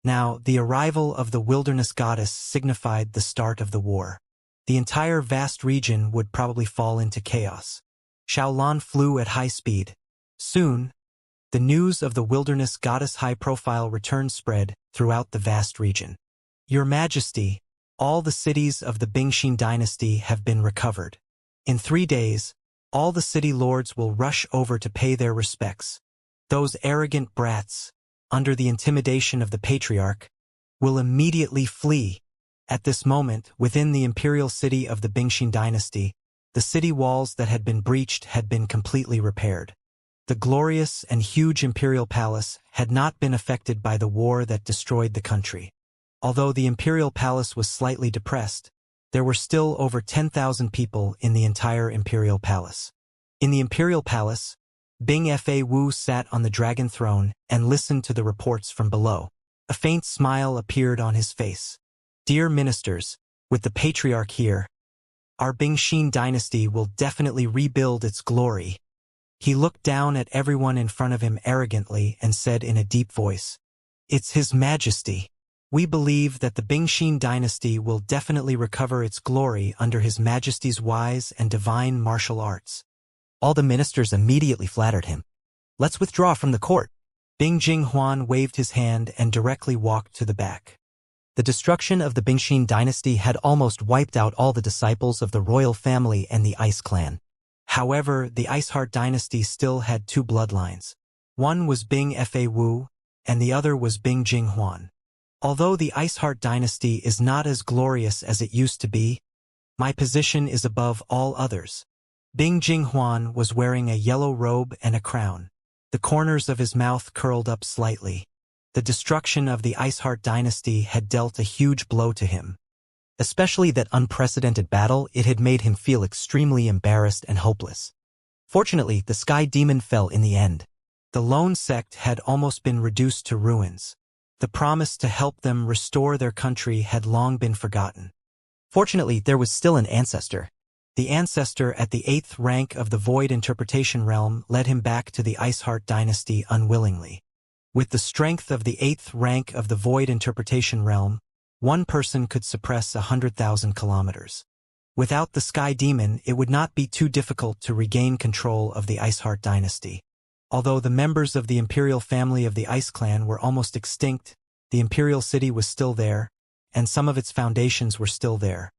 Now, the arrival of the Wilderness Goddess signified the start of the war. The entire vast region would probably fall into chaos. Xiaolan flew at high speed. Soon, the news of the Wilderness Goddess' high-profile return spread throughout the vast region. Your Majesty, all the cities of the Bingxin dynasty have been recovered. In 3 days, all the city lords will rush over to pay their respects. Those arrogant brats, under the intimidation of the Patriarch, will immediately flee. At this moment, within the imperial city of the Bingxin dynasty, the city walls that had been breached had been completely repaired. The glorious and huge imperial palace had not been affected by the war that destroyed the country. Although the imperial palace was slightly depressed, there were still over 10,000 people in the entire imperial palace. In the imperial palace, Bing Fa Wu sat on the dragon throne and listened to the reports from below. A faint smile appeared on his face. Dear ministers, with the patriarch here, our Bingxin dynasty will definitely rebuild its glory. He looked down at everyone in front of him arrogantly and said in a deep voice, "It's His Majesty. We believe that the Bingxin dynasty will definitely recover its glory under His Majesty's wise and divine martial arts." All the ministers immediately flattered him. "Let's withdraw from the court." Bing Jinghuan waved his hand and directly walked to the back. The destruction of the Bingxin dynasty had almost wiped out all the disciples of the royal family and the Ice clan. However, the Iceheart dynasty still had two bloodlines. One was Bing Fa Wu, and the other was Bing Jinghuan. Although the Iceheart dynasty is not as glorious as it used to be, my position is above all others. Bing Jinghuan was wearing a yellow robe and a crown. The corners of his mouth curled up slightly. The destruction of the Iceheart dynasty had dealt a huge blow to him. Especially that unprecedented battle, it had made him feel extremely embarrassed and hopeless. Fortunately, the Sky Demon fell in the end. The lone sect had almost been reduced to ruins. The promise to help them restore their country had long been forgotten. Fortunately, there was still an ancestor. The ancestor at the 8th rank of the Void Interpretation Realm led him back to the Iceheart dynasty unwillingly. With the strength of the 8th rank of the Void Interpretation Realm, one person could suppress 100,000 kilometers. Without the Sky Demon, it would not be too difficult to regain control of the Iceheart dynasty. Although the members of the imperial family of the Ice Clan were almost extinct, the imperial city was still there, and some of its foundations were still there.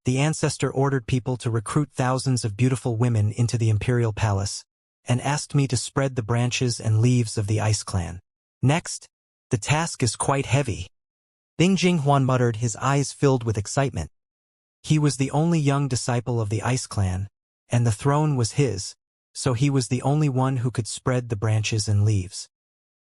The ancestor ordered people to recruit thousands of beautiful women into the imperial palace, and asked me to spread the branches and leaves of the Ice Clan. Next, the task is quite heavy. Bing Jinghuan muttered, his eyes filled with excitement. He was the only young disciple of the Ice Clan, and the throne was his, so he was the only one who could spread the branches and leaves.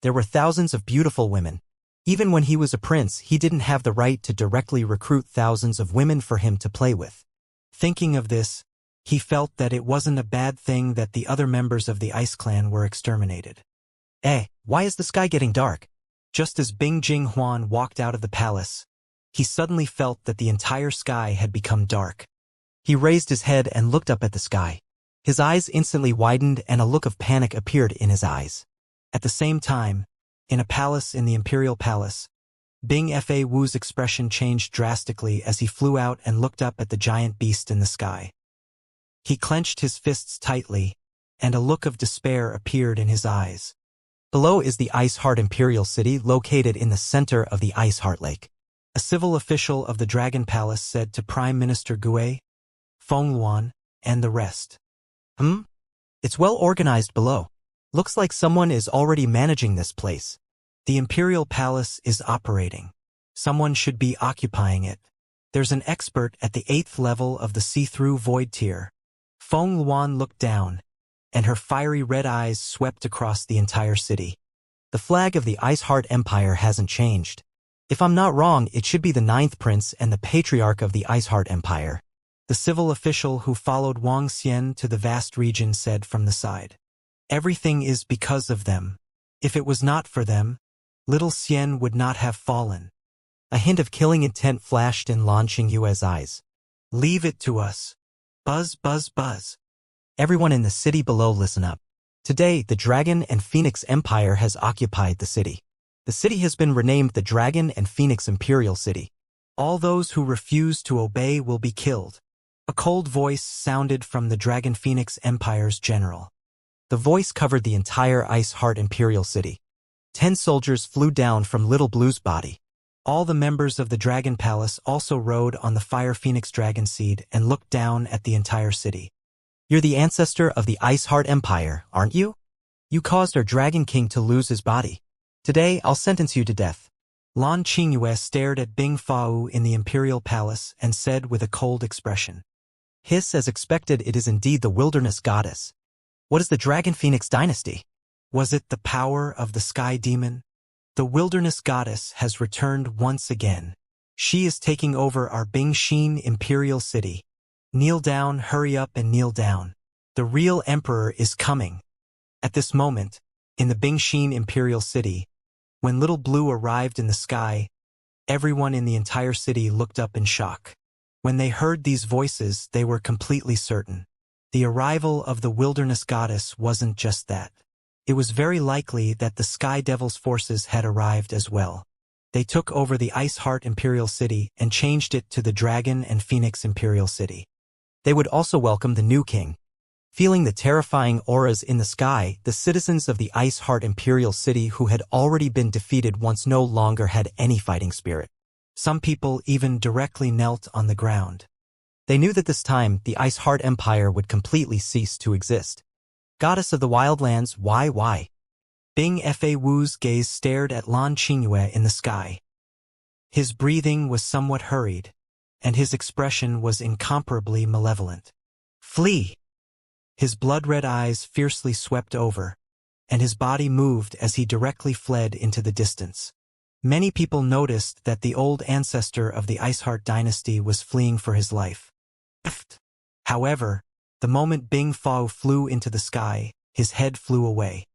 There were thousands of beautiful women. Even when he was a prince, he didn't have the right to directly recruit thousands of women for him to play with. Thinking of this, he felt that it wasn't a bad thing that the other members of the Ice Clan were exterminated. Why is the sky getting dark? Just as Bing Jinghuan walked out of the palace, he suddenly felt that the entire sky had become dark. He raised his head and looked up at the sky. His eyes instantly widened and a look of panic appeared in his eyes. At the same time, in a palace in the Imperial Palace, Bing Fa Wu's expression changed drastically as he flew out and looked up at the giant beast in the sky. He clenched his fists tightly, and a look of despair appeared in his eyes. Below is the Iceheart Imperial City located in the center of the Iceheart Lake. A civil official of the Dragon Palace said to Prime Minister Gue, Fengluan, and the rest. It's well organized below. Looks like someone is already managing this place. The Imperial Palace is operating. Someone should be occupying it. There's an expert at the 8th level of the see-through void tier. Fengluan looked down, and her fiery red eyes swept across the entire city. The flag of the Iceheart Empire hasn't changed. If I'm not wrong, it should be the 9th prince and the patriarch of the Iceheart Empire. The civil official who followed Wang Xian to the vast region said from the side. Everything is because of them. If it was not for them, little Xian would not have fallen. A hint of killing intent flashed in Lan Qingyue's eyes. Leave it to us. Buzz, buzz, buzz. Everyone in the city below, listen up. Today, the Dragon and Phoenix Empire has occupied the city. The city has been renamed the Dragon and Phoenix Imperial City. All those who refuse to obey will be killed. A cold voice sounded from the Dragon Phoenix Empire's general. The voice covered the entire Iceheart Imperial City. 10 soldiers flew down from Little Blue's body. All the members of the Dragon Palace also rode on the Fire Phoenix Dragon Seed and looked down at the entire city. You're the ancestor of the Iceheart Empire, aren't you? You caused our Dragon King to lose his body. Today, I'll sentence you to death. Lan Qingyue stared at Bing Fao in the imperial palace and said with a cold expression. Hiss, as expected, it is indeed the wilderness goddess. What is the Dragon Phoenix dynasty? Was it the power of the sky demon? The wilderness goddess has returned once again. She is taking over our Bingxin imperial city. Kneel down, hurry up and kneel down. The real emperor is coming. At this moment, in the Bingxin imperial city, when Little Blue arrived in the sky, everyone in the entire city looked up in shock. When they heard these voices, they were completely certain. The arrival of the wilderness goddess wasn't just that. It was very likely that the Sky Devil's forces had arrived as well. They took over the Ice Heart Imperial City and changed it to the Dragon and Phoenix Imperial City. They would also welcome the new king. Feeling the terrifying auras in the sky, the citizens of the Ice Heart Imperial City who had already been defeated once no longer had any fighting spirit. Some people even directly knelt on the ground. They knew that this time the Ice Heart Empire would completely cease to exist. Goddess of the Wildlands, why? Bing Fa Wu's gaze stared at Lan Qingyue in the sky. His breathing was somewhat hurried, and his expression was incomparably malevolent. Flee! His blood-red eyes fiercely swept over, and his body moved as he directly fled into the distance. Many people noticed that the old ancestor of the Iceheart dynasty was fleeing for his life. However, the moment Bing Fao flew into the sky, his head flew away.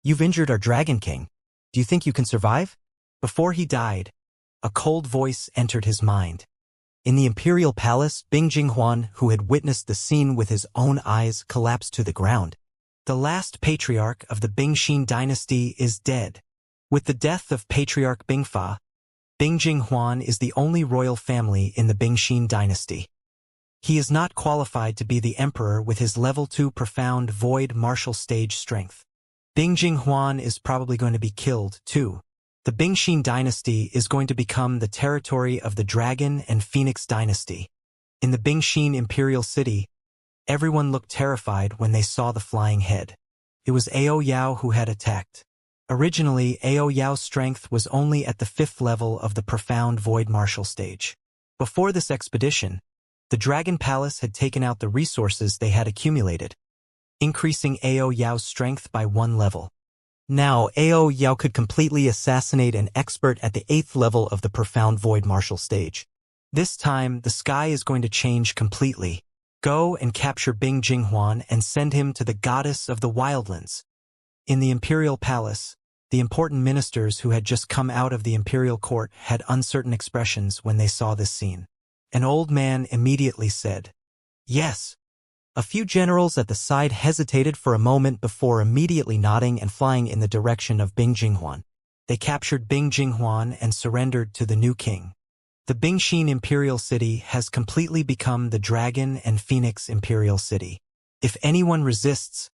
You've injured our Dragon King. Do you think you can survive? Before he died, a cold voice entered his mind. In the imperial palace, Bing Jinghuan, who had witnessed the scene with his own eyes, collapsed to the ground. The last patriarch of the Bingxin dynasty is dead. With the death of Patriarch Bingfa, Bing Jinghuan is the only royal family in the Bingxin dynasty. He is not qualified to be the emperor with his level 2 profound void martial stage strength. Bing Jinghuan is probably going to be killed, too. The Bingxin dynasty is going to become the territory of the Dragon and Phoenix dynasty. In the Bingxin imperial city, everyone looked terrified when they saw the flying head. It was Ao Yao who had attacked. Originally, Ao Yao's strength was only at the 5th level of the profound void martial stage. Before this expedition, the Dragon Palace had taken out the resources they had accumulated, increasing Ao Yao's strength by 1 level. Now, Ao Yao could completely assassinate an expert at the 8th level of the profound void martial stage. This time, the sky is going to change completely. Go and capture Bing Jinghuan and send him to the goddess of the wildlands. In the imperial palace, the important ministers who had just come out of the imperial court had uncertain expressions when they saw this scene. An old man immediately said, "Yes." A few generals at the side hesitated for a moment before immediately nodding and flying in the direction of Bing Jinghuan. They captured Bing Jinghuan and surrendered to the new king. The Bingxin imperial city has completely become the Dragon and Phoenix imperial city. If anyone resists,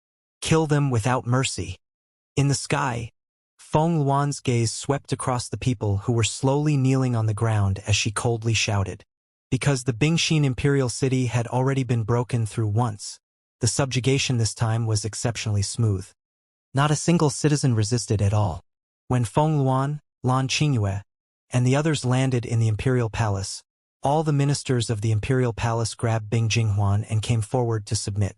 kill them without mercy. In the sky, Feng Luan's gaze swept across the people who were slowly kneeling on the ground as she coldly shouted. Because the Bingxin imperial city had already been broken through once, the subjugation this time was exceptionally smooth. Not a single citizen resisted at all. When Feng Luan, Lan Qingyue, and the others landed in the imperial palace, all the ministers of the imperial palace grabbed Bing Jinghuan and came forward to submit.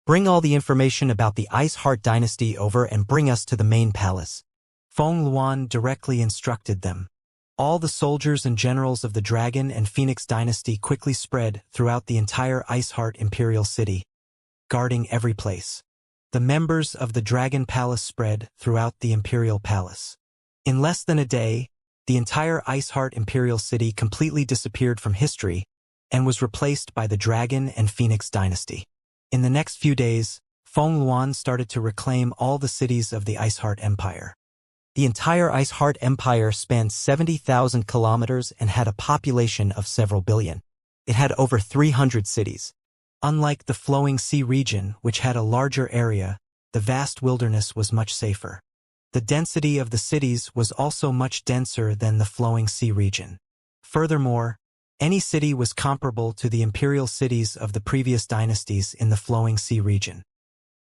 Bring all the information about the Ice Heart dynasty over and bring us to the main palace. Feng Luan directly instructed them. All the soldiers and generals of the Dragon and Phoenix dynasty quickly spread throughout the entire Iceheart imperial city, guarding every place. The members of the Dragon Palace spread throughout the imperial palace. In less than a day, the entire Iceheart imperial city completely disappeared from history and was replaced by the Dragon and Phoenix dynasty. In the next few days, Feng Luan started to reclaim all the cities of the Iceheart Empire. The entire Ice Heart Empire spanned 70,000 kilometers and had a population of several billion. It had over 300 cities. Unlike the Flowing Sea region, which had a larger area, the vast wilderness was much safer. The density of the cities was also much denser than the Flowing Sea region. Furthermore, any city was comparable to the imperial cities of the previous dynasties in the Flowing Sea region.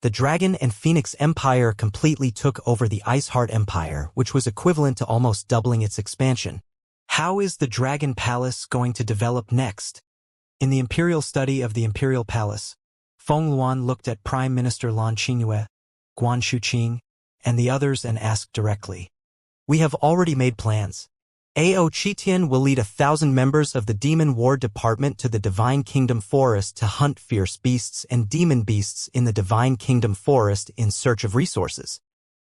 The Dragon and Phoenix Empire completely took over the Ice Heart Empire, which was equivalent to almost doubling its expansion. How is the Dragon Palace going to develop next? In the imperial study of the Imperial Palace, Feng Luan looked at Prime Minister Lan Qingyue, Guan Shuqing, and the others and asked directly. We have already made plans. Ao Qitian will lead 1,000 members of the Demon War Department to the Divine Kingdom Forest to hunt fierce beasts and demon beasts in the Divine Kingdom Forest in search of resources.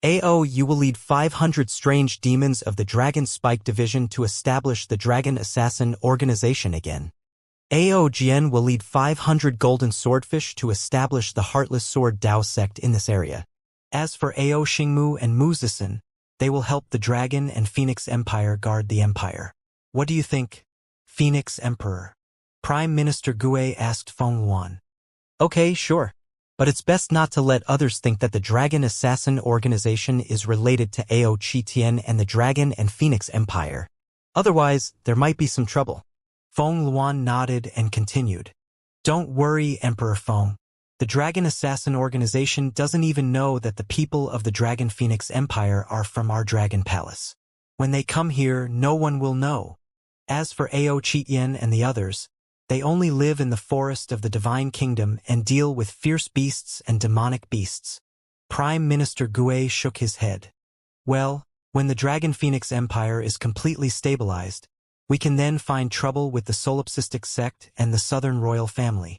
Ao, you will lead 500 strange demons of the Dragon Spike Division to establish the Dragon Assassin Organization again. Ao Jian will lead 500 golden swordfish to establish the Heartless Sword Dao sect in this area. As for Ao Xingmu and Mu Zixin, they will help the Dragon and Phoenix Empire guard the Empire. What do you think, Phoenix Emperor? Prime Minister Gue asked Feng Luan. Okay, sure. But it's best not to let others think that the Dragon Assassin Organization is related to Ao Qitian and the Dragon and Phoenix Empire. Otherwise, there might be some trouble. Feng Luan nodded and continued. Don't worry, Emperor Feng. The Dragon Assassin Organization doesn't even know that the people of the Dragon Phoenix Empire are from our Dragon Palace. When they come here, no one will know. As for Ao Qitian and the others, they only live in the forest of the Divine Kingdom and deal with fierce beasts and demonic beasts. Prime Minister Gue shook his head. Well, when the Dragon Phoenix Empire is completely stabilized, we can then find trouble with the solipsistic sect and the Southern royal family.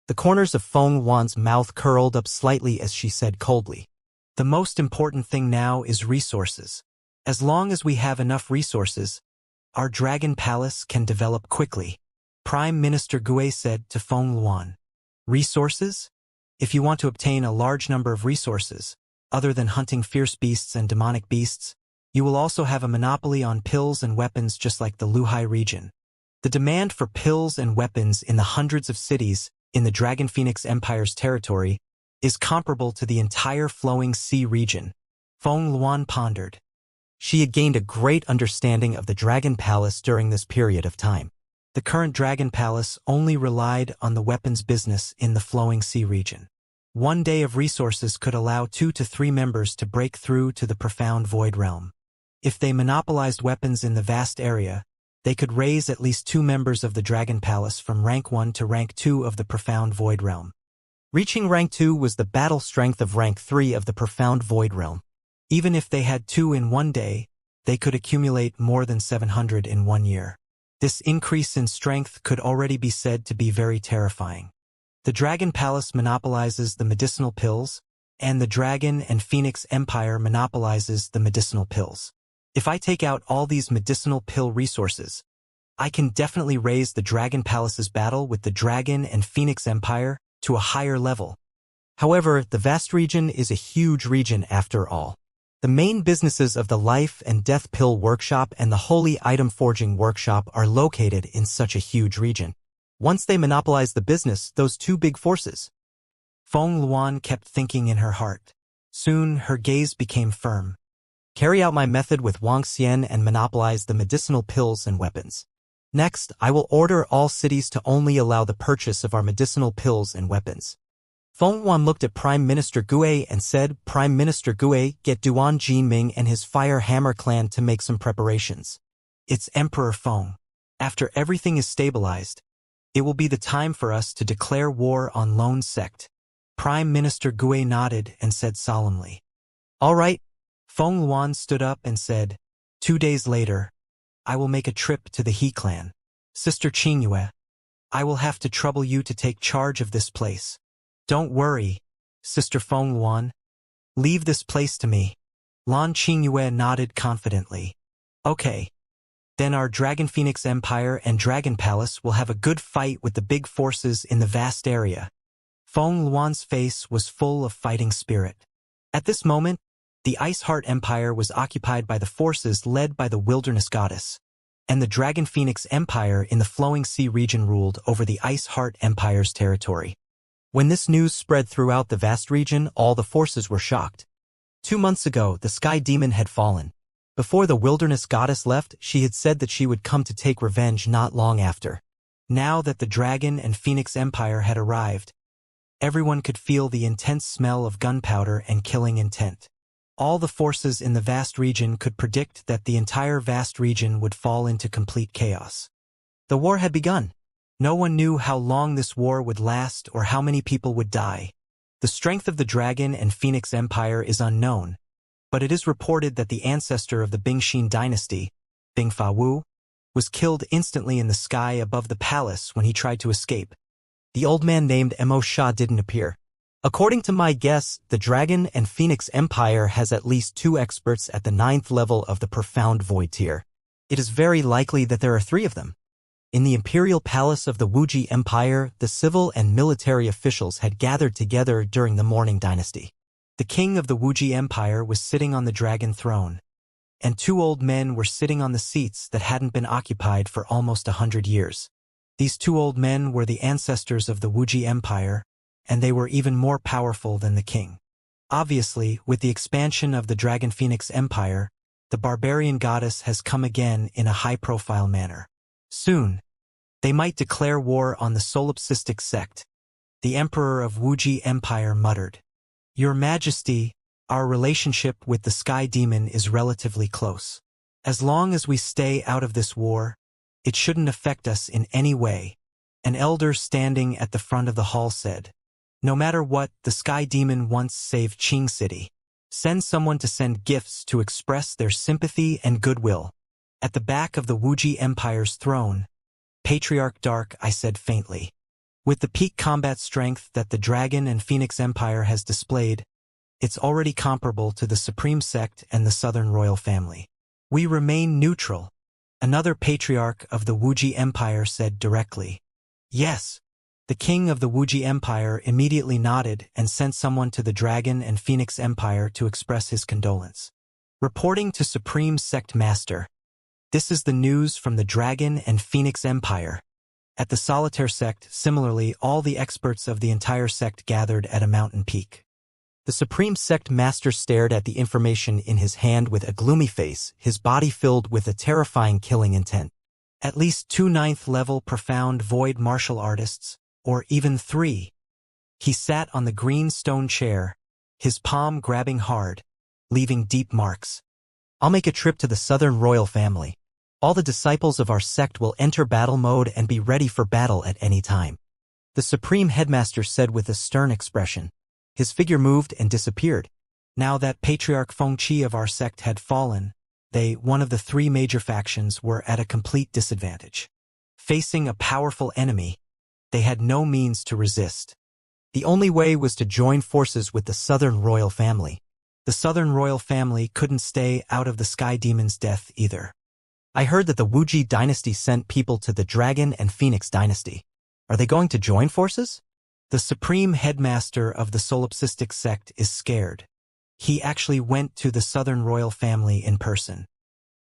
The corners of Feng Luan's mouth curled up slightly as she said coldly. The most important thing now is resources. As long as we have enough resources, our Dragon Palace can develop quickly. Prime Minister Gue said to Feng Luan. Resources? If you want to obtain a large number of resources, other than hunting fierce beasts and demonic beasts, you will also have a monopoly on pills and weapons just like the Luhai region. The demand for pills and weapons in the hundreds of cities in the Dragon Phoenix Empire's territory is comparable to the entire Flowing Sea region. Feng Luan pondered. She had gained a great understanding of the Dragon Palace during this period of time. The current Dragon Palace only relied on the weapons business in the Flowing Sea region. One day of resources could allow 2 to 3 members to break through to the profound void realm. If they monopolized weapons in the vast area, they could raise at least 2 members of the Dragon Palace from rank 1 to rank 2 of the profound void realm. Reaching rank 2 was the battle strength of rank 3 of the profound void realm. Even if they had 2 in one day, they could accumulate more than 700 in 1 year. This increase in strength could already be said to be very terrifying. The Dragon Palace monopolizes the medicinal pills, and the Dragon and Phoenix Empire monopolizes the medicinal pills. If I take out all these medicinal pill resources, I can definitely raise the Dragon Palace's battle with the Dragon and Phoenix Empire to a higher level. However, the vast region is a huge region after all. The main businesses of the Life and Death Pill Workshop and the Holy Item Forging Workshop are located in such a huge region. Once they monopolize the business, those 2 big forces. Feng Luan kept thinking in her heart. Soon, her gaze became firm. Carry out my method with Wuxia and monopolize the medicinal pills and weapons. Next, I will order all cities to only allow the purchase of our medicinal pills and weapons. Feng Luan looked at Prime Minister Gue and said, Prime Minister Gue, get Duan Jiming and his Fire Hammer clan to make some preparations. It's Emperor Feng. After everything is stabilized, it will be the time for us to declare war on Lone Sect. Prime Minister Gue nodded and said solemnly. All right. Feng Luan stood up and said, 2 days later, I will make a trip to the He clan. Sister Qingyue, I will have to trouble you to take charge of this place. Don't worry, Sister Feng Luan. Leave this place to me. Lan Qingyue nodded confidently. Okay. Then our Dragon Phoenix Empire and Dragon Palace will have a good fight with the big forces in the vast area. Feng Luan's face was full of fighting spirit. At this moment, the Ice Heart Empire was occupied by the forces led by the Wilderness Goddess, and the Dragon Phoenix Empire in the Flowing Sea region ruled over the Ice Heart Empire's territory. When this news spread throughout the vast region, all the forces were shocked. 2 months ago, the Sky Demon had fallen. Before the Wilderness Goddess left, she had said that she would come to take revenge not long after. Now that the Dragon and Phoenix Empire had arrived, Everyone could feel the intense smell of gunpowder and killing intent. All the forces in the vast region could predict that the entire vast region would fall into complete chaos. The war had begun. No one knew how long this war would last or how many people would die. The strength of the Dragon and Phoenix Empire is unknown, but it is reported that the ancestor of the Bingxin dynasty, Bing Fa Wu, was killed instantly in the sky above the palace when he tried to escape. The old man named Mo Sha didn't appear. According to my guess, the Dragon and Phoenix Empire has at least 2 experts at the 9th level of the Profound Void tier. It is very likely that there are 3 of them. In the imperial palace of the Wuxia Empire, the civil and military officials had gathered together during the Mourning Dynasty. The king of the Wuxia Empire was sitting on the dragon throne, and 2 old men were sitting on the seats that hadn't been occupied for almost 100 years. These 2 old men were the ancestors of the Wuxia Empire, and they were even more powerful than the king. Obviously, with the expansion of the Dragon Phoenix Empire, the barbarian goddess has come again in a high-profile manner. Soon, they might declare war on the solipsistic sect. The emperor of Wuxia Empire muttered, "Your Majesty, our relationship with the Sky Demon is relatively close. As long as we stay out of this war, it shouldn't affect us in any way." An elder standing at the front of the hall said, "No matter what, the Sky Demon once saved Qing City. Send someone to send gifts to express their sympathy and goodwill." At the back of the Wuxia Empire's throne, Patriarch Dark, I said faintly. With the peak combat strength that the Dragon and Phoenix Empire has displayed, it's already comparable to the Supreme Sect and the Southern Royal Family. We remain neutral, another patriarch of the Wuxia Empire said directly. Yes. The king of the Wuxia Empire immediately nodded and sent someone to the Dragon and Phoenix Empire to express his condolence. Reporting to Supreme Sect Master. This is the news from the Dragon and Phoenix Empire. At the Solitaire Sect, similarly, all the experts of the entire sect gathered at a mountain peak. The Supreme Sect Master stared at the information in his hand with a gloomy face, his body filled with a terrifying killing intent. At least 2 9th-level Profound Void martial artists, or even 3. He sat on the green stone chair, his palm grabbing hard, leaving deep marks. I'll make a trip to the Southern Royal Family. All the disciples of our sect will enter battle mode and be ready for battle at any time. The Supreme Headmaster said with a stern expression. His figure moved and disappeared. Now that Patriarch Feng Qi of our sect had fallen, they, one of the 3 major factions, were at a complete disadvantage. Facing a powerful enemy, they had no means to resist. The only way was to join forces with the Southern Royal Family. The Southern Royal Family couldn't stay out of the Sky Demon's death either. I heard that the Wuxia dynasty sent people to the Dragon and Phoenix dynasty. Are they going to join forces? The Supreme Headmaster of the solipsistic sect is scared. He actually went to the Southern Royal Family in person.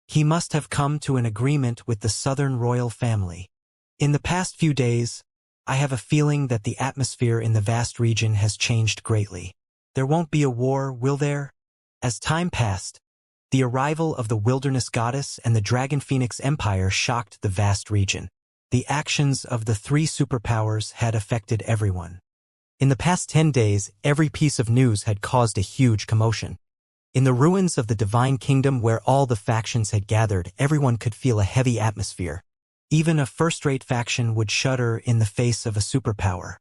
He must have come to an agreement with the Southern Royal Family. In the past few days, I have a feeling that the atmosphere in the vast region has changed greatly. There won't be a war, will there? As time passed, the arrival of the Wilderness Goddess and the Dragon Phoenix Empire shocked the vast region. The actions of the 3 superpowers had affected everyone. In the past 10 days, every piece of news had caused a huge commotion. In the ruins of the Divine Kingdom where all the factions had gathered, everyone could feel a heavy atmosphere. Even a first-rate faction would shudder in the face of a superpower.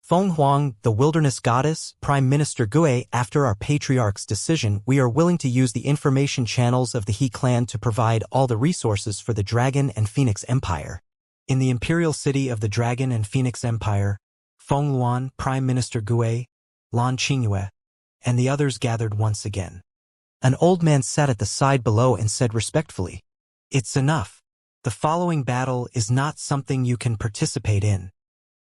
Feng Huang, the Wilderness Goddess, Prime Minister Gui, after our Patriarch's decision, we are willing to use the information channels of the He clan to provide all the resources for the Dragon and Phoenix Empire. In the imperial city of the Dragon and Phoenix Empire, Feng Luan, Prime Minister Gui, Lan Qingyue, and the others gathered once again. An old man sat at the side below and said respectfully, "It's enough. The following battle is not something you can participate in."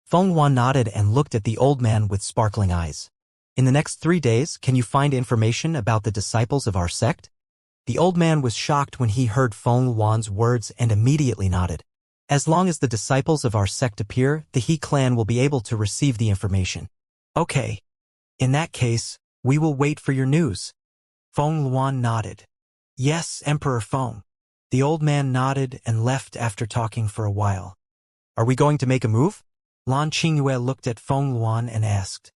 Feng Huan nodded and looked at the old man with sparkling eyes. "In the next 3 days, can you find information about the disciples of our sect?" The old man was shocked when he heard Feng Huan's words and immediately nodded. "As long as the disciples of our sect appear, the He clan will be able to receive the information." "Okay. In that case, we will wait for your news." Feng Luan nodded. "Yes, Emperor Feng." The old man nodded and left after talking for a while. "Are we going to make a move?" Lan Qingyue looked at Feng Luan and asked,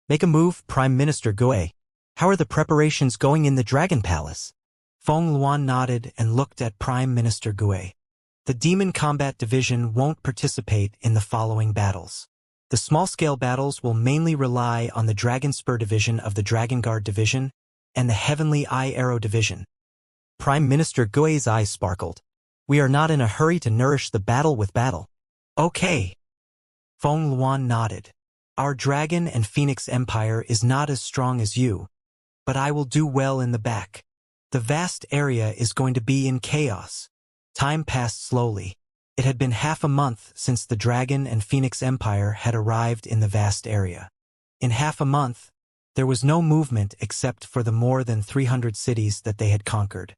Make a move, Prime Minister Gui. How are the preparations going in the Dragon Palace? Feng Luan nodded and looked at Prime Minister Gui. The Demon Combat Division won't participate in the following battles. The small-scale battles will mainly rely on the Dragon Spur Division of the Dragon Guard Division and the Heavenly Eye Arrow Division. Prime Minister Gui's eyes sparkled. We are not in a hurry to nourish the battle with battle. Okay. Feng Luan nodded. Our Dragon and Phoenix Empire is not as strong as you, but I will do well in the back. The vast area is going to be in chaos. Time passed slowly. It had been half a month since the Dragon and Phoenix Empire had arrived in the vast area. In half a month, there was no movement except for the more than 300 cities that they had conquered.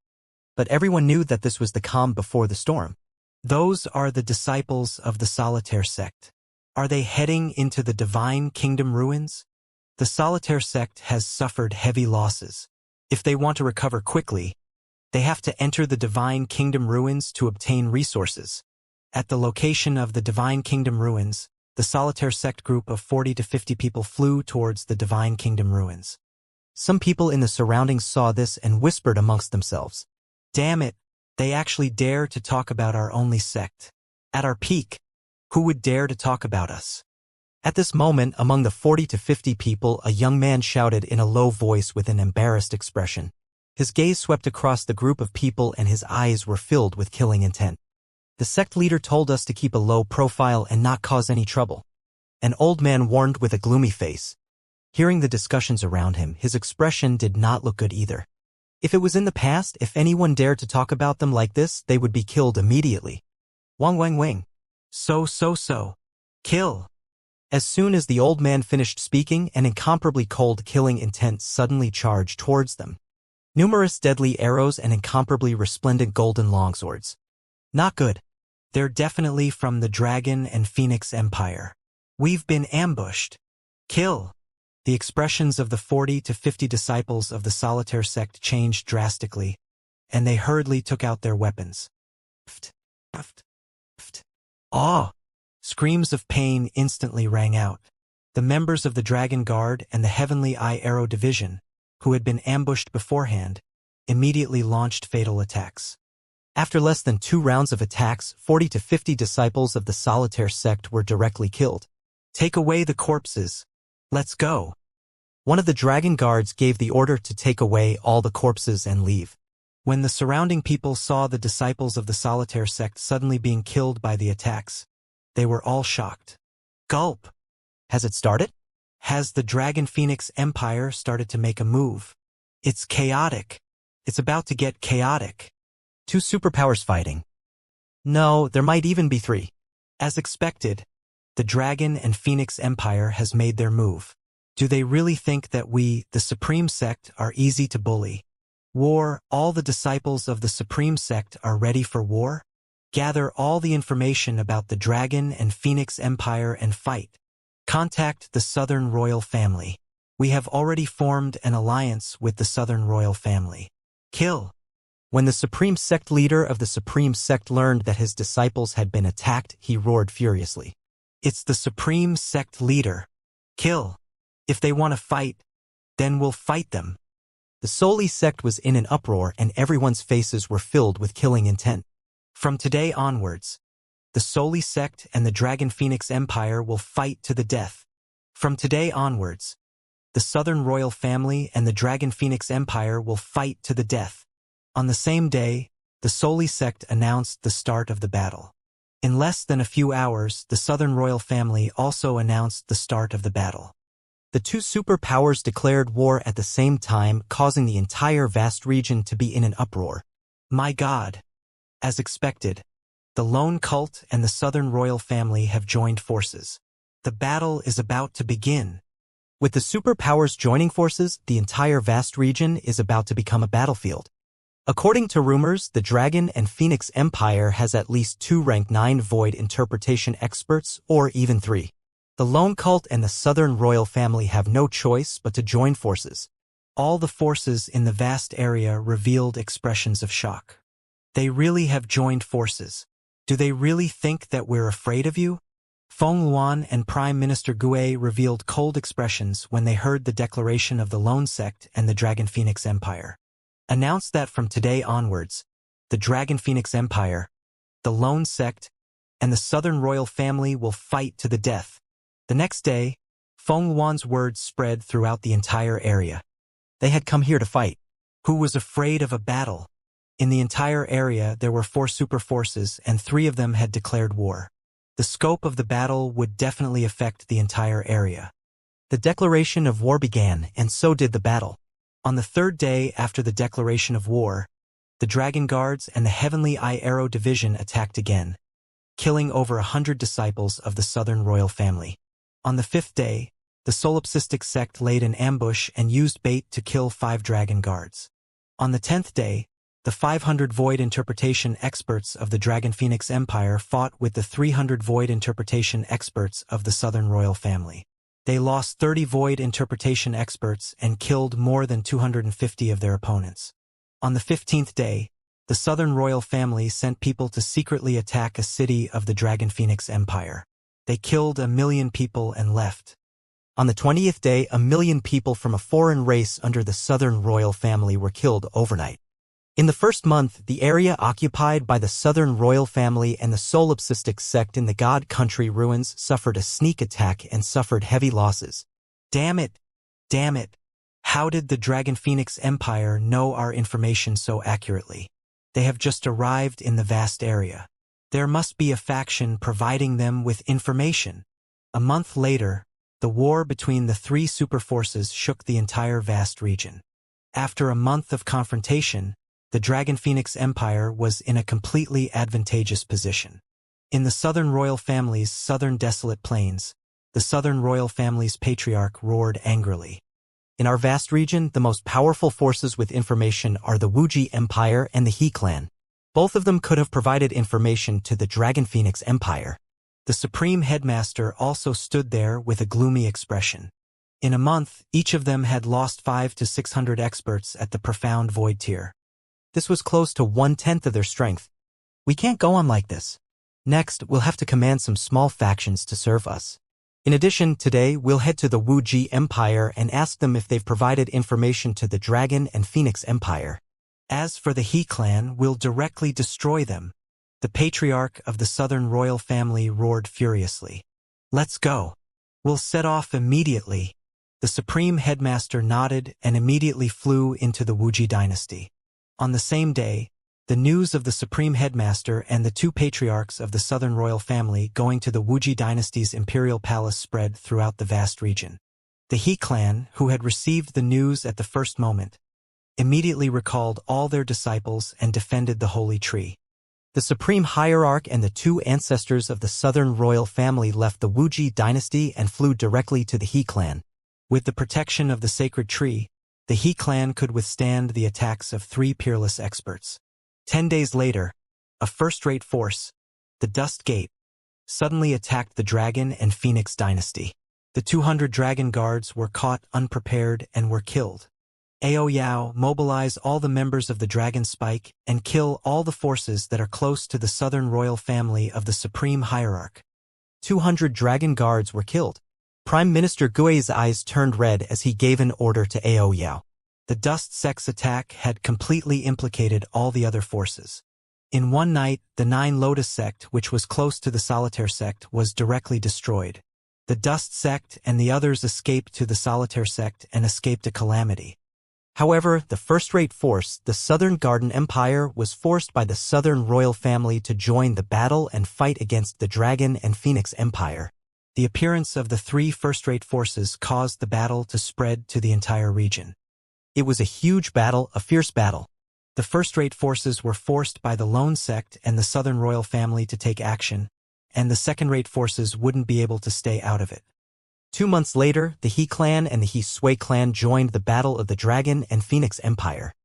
But everyone knew that this was the calm before the storm. Those are the disciples of the Solitaire sect. Are they heading into the Divine Kingdom ruins? The Solitaire sect has suffered heavy losses. If they want to recover quickly, they have to enter the Divine Kingdom ruins to obtain resources. At the location of the Divine Kingdom ruins, the Solitaire sect group of 40 to 50 people flew towards the Divine Kingdom ruins. Some people in the surroundings saw this and whispered amongst themselves. Damn it, they actually dare to talk about our only sect. At our peak, who would dare to talk about us? At this moment, among the 40 to 50 people, a young man shouted in a low voice with an embarrassed expression. His gaze swept across the group of people and his eyes were filled with killing intent. The sect leader told us to keep a low profile and not cause any trouble. An old man warned with a gloomy face. Hearing the discussions around him, his expression did not look good either. If it was in the past, if anyone dared to talk about them like this, they would be killed immediately. Wang Wang Wing. So. Kill. As soon as the old man finished speaking, an incomparably cold killing intent suddenly charged towards them. Numerous deadly arrows and incomparably resplendent golden longswords. Not good. They're definitely from the Dragon and Phoenix Empire. We've been ambushed. Kill. The expressions of the 40 to 50 disciples of the Solitaire sect changed drastically, and they hurriedly took out their weapons. Awe! Screams of pain instantly rang out. The members of the Dragon Guard and the Heavenly Eye Arrow Division, who had been ambushed beforehand, immediately launched fatal attacks. After less than 2 rounds of attacks, 40 to 50 disciples of the Solitaire sect were directly killed. Take away the corpses. Let's go. One of the Dragon Guards gave the order to take away all the corpses and leave. When the surrounding people saw the disciples of the Solitaire sect suddenly being killed by the attacks, they were all shocked. Gulp. Has it started? Has the Dragon Phoenix Empire started to make a move? It's chaotic. It's about to get chaotic. 2 superpowers fighting. No, there might even be 3. As expected, the Dragon and Phoenix Empire has made their move. Do they really think that we, the Supreme Sect, are easy to bully? War, all the disciples of the Supreme Sect are ready for war? Gather all the information about the Dragon and Phoenix Empire and fight. Contact the Southern Royal Family. We have already formed an alliance with the Southern Royal Family. Kill. When the Supreme Sect leader of the Supreme Sect learned that his disciples had been attacked, he roared furiously. It's the Supreme Sect leader. Kill. If they want to fight, then we'll fight them. The Soli sect was in an uproar and everyone's faces were filled with killing intent. From today onwards, the Soli sect and the Dragon Phoenix Empire will fight to the death. From today onwards, the Southern Royal Family and the Dragon Phoenix Empire will fight to the death. On the same day, the Soli sect announced the start of the battle. In less than a few hours, the Southern Royal Family also announced the start of the battle. The 2 superpowers declared war at the same time, causing the entire vast region to be in an uproar. My God! As expected, the Lone Cult and the Southern Royal Family have joined forces. The battle is about to begin. With the superpowers joining forces, the entire vast region is about to become a battlefield. According to rumors, the Dragon and Phoenix Empire has at least 2 rank 9 void interpretation experts, or even 3. The Lone Cult and the Southern Royal Family have no choice but to join forces. All the forces in the vast area revealed expressions of shock. They really have joined forces. Do they really think that we're afraid of you? Feng Luan and Prime Minister Gue revealed cold expressions when they heard the declaration of the Lone Sect and the Dragon Phoenix Empire. Announced that from today onwards, the Dragon Phoenix Empire, the Lone Sect, and the Southern Royal Family will fight to the death. The next day, Feng Luan's words spread throughout the entire area. They had come here to fight. Who was afraid of a battle? In the entire area, there were 4 super forces, and 3 of them had declared war. The scope of the battle would definitely affect the entire area. The declaration of war began, and so did the battle. On the 3rd day after the declaration of war, the Dragon Guards and the Heavenly Eye Arrow Division attacked again, killing over 100 disciples of the Southern Royal Family. On the 5th day, the Solipsistic sect laid an ambush and used bait to kill 5 Dragon Guards. On the 10th day, the 500 void interpretation experts of the Dragon Phoenix Empire fought with the 300 void interpretation experts of the Southern Royal Family. They lost 30 void interpretation experts and killed more than 250 of their opponents. On the 15th day, the Southern Royal Family sent people to secretly attack a city of the Dragon Phoenix Empire. They killed 1 million people and left. On the 20th day, 1 million people from a foreign race under the Southern Royal Family were killed overnight. In the first month, the area occupied by the Southern Royal Family and the Solipsistic sect in the God Country ruins suffered a sneak attack and suffered heavy losses. Damn it! Damn it! How did the Dragon Phoenix Empire know our information so accurately? They have just arrived in the vast area. There must be a faction providing them with information. A month later, the war between the 3 superforces shook the entire vast region. After a month of confrontation, the Dragon Phoenix Empire was in a completely advantageous position. In the Southern Royal Family's southern desolate plains, the Southern Royal Family's patriarch roared angrily. In our vast region, the most powerful forces with information are the Wuxia Empire and the He clan. Both of them could have provided information to the Dragon Phoenix Empire. The Supreme Headmaster also stood there with a gloomy expression. In a month, each of them had lost 500 to 600 experts at the profound void tier. This was close to 1/10 of their strength. We can't go on like this. Next, we'll have to command some small factions to serve us. In addition, today we'll head to the Wuxia Empire and ask them if they've provided information to the Dragon and Phoenix Empire. As for the He clan, we'll directly destroy them. The patriarch of the Southern Royal Family roared furiously. Let's go. We'll set off immediately. The Supreme Headmaster nodded and immediately flew into the Wuxia dynasty. On the same day, the news of the Supreme Headmaster and the 2 patriarchs of the Southern Royal Family going to the Wuxia dynasty's imperial palace spread throughout the vast region. The He clan, who had received the news at the first moment, immediately recalled all their disciples and defended the holy tree. The Supreme Hierarch and the 2 ancestors of the Southern Royal Family left the Wuxia dynasty and flew directly to the He clan. With the protection of the sacred tree, the He clan could withstand the attacks of 3 peerless experts. 10 days later, a first-rate force, the Dust Gate, suddenly attacked the Dragon and Phoenix dynasty. The 200 Dragon Guards were caught unprepared and were killed. Ao Yao, mobilize all the members of the Dragon Spike and kill all the forces that are close to the Southern Royal Family of the Supreme Hierarch. 200 Dragon Guards were killed. Prime Minister Gui's eyes turned red as he gave an order to Ao Yao. The Dust Sect's attack had completely implicated all the other forces. In one night, the 9 Lotus Sect, which was close to the Solitaire Sect, was directly destroyed. The Dust Sect and the others escaped to the Solitaire Sect and escaped a calamity. However, the first-rate force, the Southern Garden Empire, was forced by the Southern Royal Family to join the battle and fight against the Dragon and Phoenix Empire. The appearance of the 3 first-rate forces caused the battle to spread to the entire region. It was a huge battle, a fierce battle. The first-rate forces were forced by the Lone Sect and the Southern Royal Family to take action, and the second-rate forces wouldn't be able to stay out of it. 2 months later, the He clan and the He Sui clan joined the Battle of the Dragon and Phoenix Empire.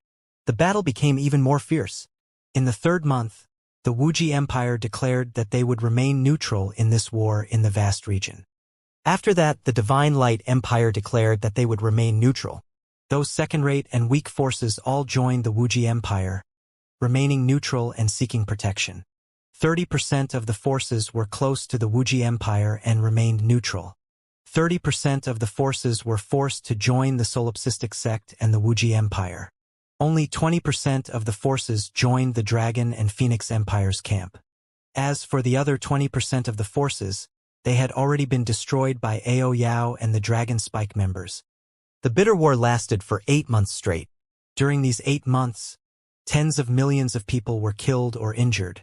The battle became even more fierce. In the 3rd month, the Wuxia Empire declared that they would remain neutral in this war in the vast region. After that, the Divine Light Empire declared that they would remain neutral. Those second-rate and weak forces all joined the Wuxia Empire, remaining neutral and seeking protection. 30% of the forces were close to the Wuxia Empire and remained neutral. 30% of the forces were forced to join the solipsistic sect and the Wuxia Empire. Only 20% of the forces joined the Dragon and Phoenix Empire's camp. As for the other 20% of the forces, they had already been destroyed by Ao Yao and the Dragon Spike members. The bitter war lasted for 8 months straight. During these 8 months, tens of millions of people were killed or injured.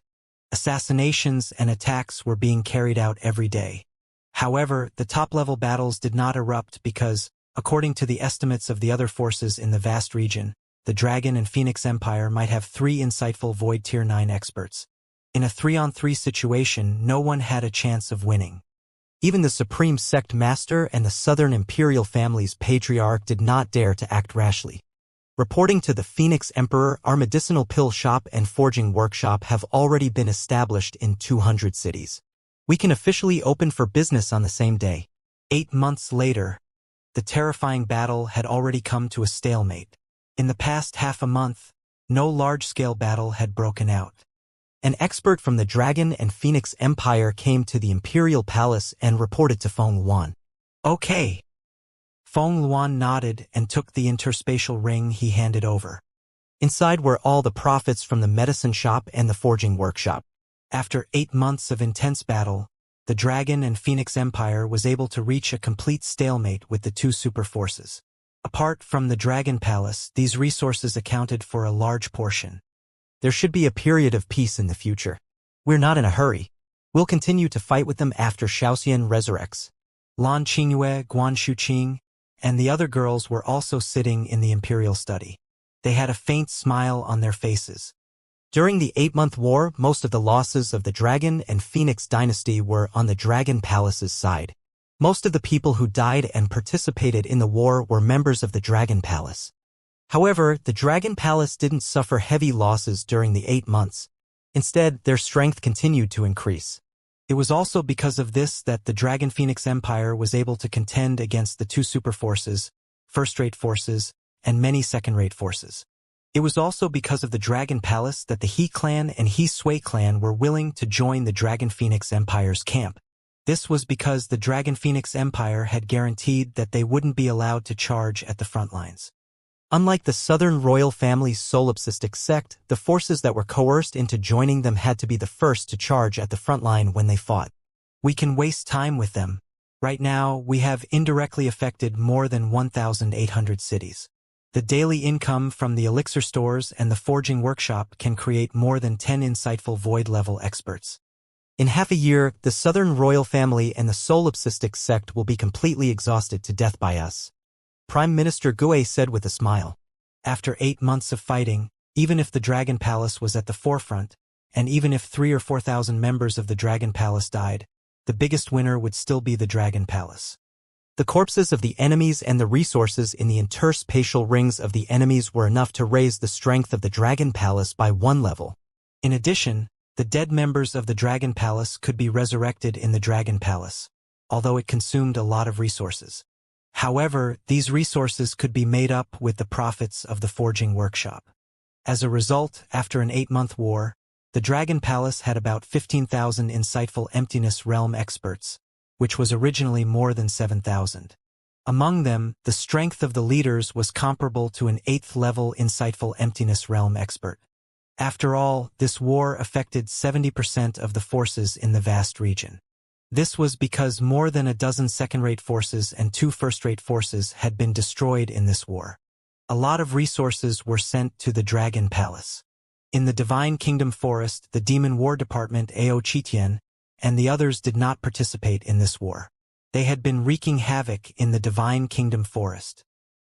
Assassinations and attacks were being carried out every day. However, the top-level battles did not erupt because, according to the estimates of the other forces in the vast region, the Dragon and Phoenix Empire might have 3 insightful Void Tier 9 experts. In a 3-on-3 situation, no one had a chance of winning. Even the Supreme Sect Master and the Southern Imperial family's patriarch did not dare to act rashly. Reporting to the Phoenix Emperor, our medicinal pill shop and forging workshop have already been established in 200 cities. We can officially open for business on the same day. 8 months later, the terrifying battle had already come to a stalemate. In the past half a month, no large-scale battle had broken out. An expert from the Dragon and Phoenix Empire came to the Imperial Palace and reported to Feng Luan. Okay. Feng Luan nodded and took the interspatial ring he handed over. Inside were all the profits from the medicine shop and the forging workshop. After 8 months of intense battle, the Dragon and Phoenix Empire was able to reach a complete stalemate with the 2 superforces. Apart from the Dragon Palace, these resources accounted for a large portion. There should be a period of peace in the future. We're not in a hurry. We'll continue to fight with them after Shaoxian resurrects. Lan Qingyue, Guan Shuqing, and the other girls were also sitting in the Imperial study. They had a faint smile on their faces. During the 8-month war, most of the losses of the Dragon and Phoenix dynasty were on the Dragon Palace's side. Most of the people who died and participated in the war were members of the Dragon Palace. However, the Dragon Palace didn't suffer heavy losses during the 8 months. Instead, their strength continued to increase. It was also because of this that the Dragon Phoenix Empire was able to contend against the 2 superforces, first-rate forces, and many second-rate forces. It was also because of the Dragon Palace that the He clan and He Sui clan were willing to join the Dragon Phoenix Empire's camp. This was because the Dragon Phoenix Empire had guaranteed that they wouldn't be allowed to charge at the front lines. Unlike the Southern royal family's solipsistic sect, the forces that were coerced into joining them had to be the first to charge at the front line when they fought. We can waste time with them. Right now, we have indirectly affected more than 1,800 cities. The daily income from the elixir stores and the forging workshop can create more than 10 insightful void-level experts. In half a year, the Southern royal family and the solipsistic sect will be completely exhausted to death by us. Prime Minister Gue said with a smile. After 8 months of fighting, even if the Dragon Palace was at the forefront, and even if 3,000 or 4,000 members of the Dragon Palace died, the biggest winner would still be the Dragon Palace. The corpses of the enemies and the resources in the interspatial rings of the enemies were enough to raise the strength of the Dragon Palace by 1 level. In addition, the dead members of the Dragon Palace could be resurrected in the Dragon Palace, although it consumed a lot of resources. However, these resources could be made up with the profits of the forging workshop. As a result, after an 8-month war, the Dragon Palace had about 15,000 insightful emptiness realm experts, which was originally more than 7,000. Among them, the strength of the leaders was comparable to an 8th-level insightful emptiness realm expert. After all, this war affected 70% of the forces in the vast region. This was because more than a dozen second-rate forces and 2 first-rate forces had been destroyed in this war. A lot of resources were sent to the Dragon Palace. In the Divine Kingdom Forest, the Demon War Department Ao Chitian and the others did not participate in this war. They had been wreaking havoc in the Divine Kingdom Forest.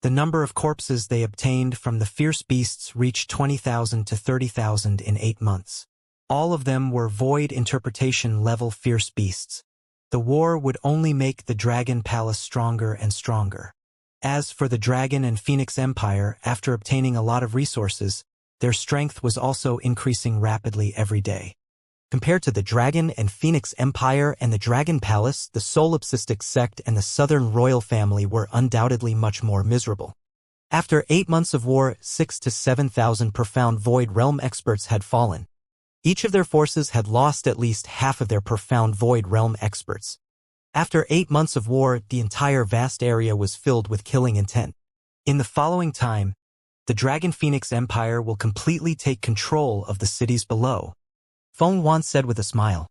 The number of corpses they obtained from the fierce beasts reached 20,000 to 30,000 in 8 months. All of them were void interpretation level fierce beasts. The war would only make the Dragon Palace stronger and stronger. As for the Dragon and Phoenix Empire, after obtaining a lot of resources, their strength was also increasing rapidly every day. Compared to the Dragon and Phoenix Empire and the Dragon Palace, the solipsistic sect and the Southern royal family were undoubtedly much more miserable. After 8 months of war, 6,000 to 7,000 profound void realm experts had fallen. Each of their forces had lost at least half of their profound void realm experts. After 8 months of war, the entire vast area was filled with killing intent. In the following time, the Dragon Phoenix Empire will completely take control of the cities below, Feng Wan said with a smile.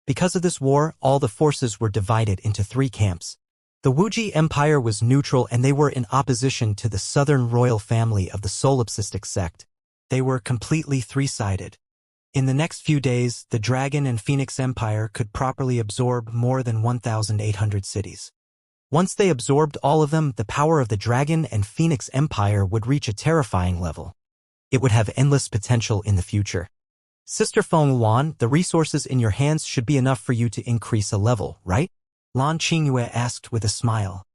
Because of this war, all the forces were divided into 3 camps. The Wuxia Empire was neutral and they were in opposition to the southern royal family of the solipsistic sect. They were completely 3-sided. In the next few days, the Dragon and Phoenix Empire could properly absorb more than 1,800 cities. Once they absorbed all of them, the power of the Dragon and Phoenix Empire would reach a terrifying level. It would have endless potential in the future. Sister Feng Wan, the resources in your hands should be enough for you to increase a level, right? Lan Qingyue asked with a smile.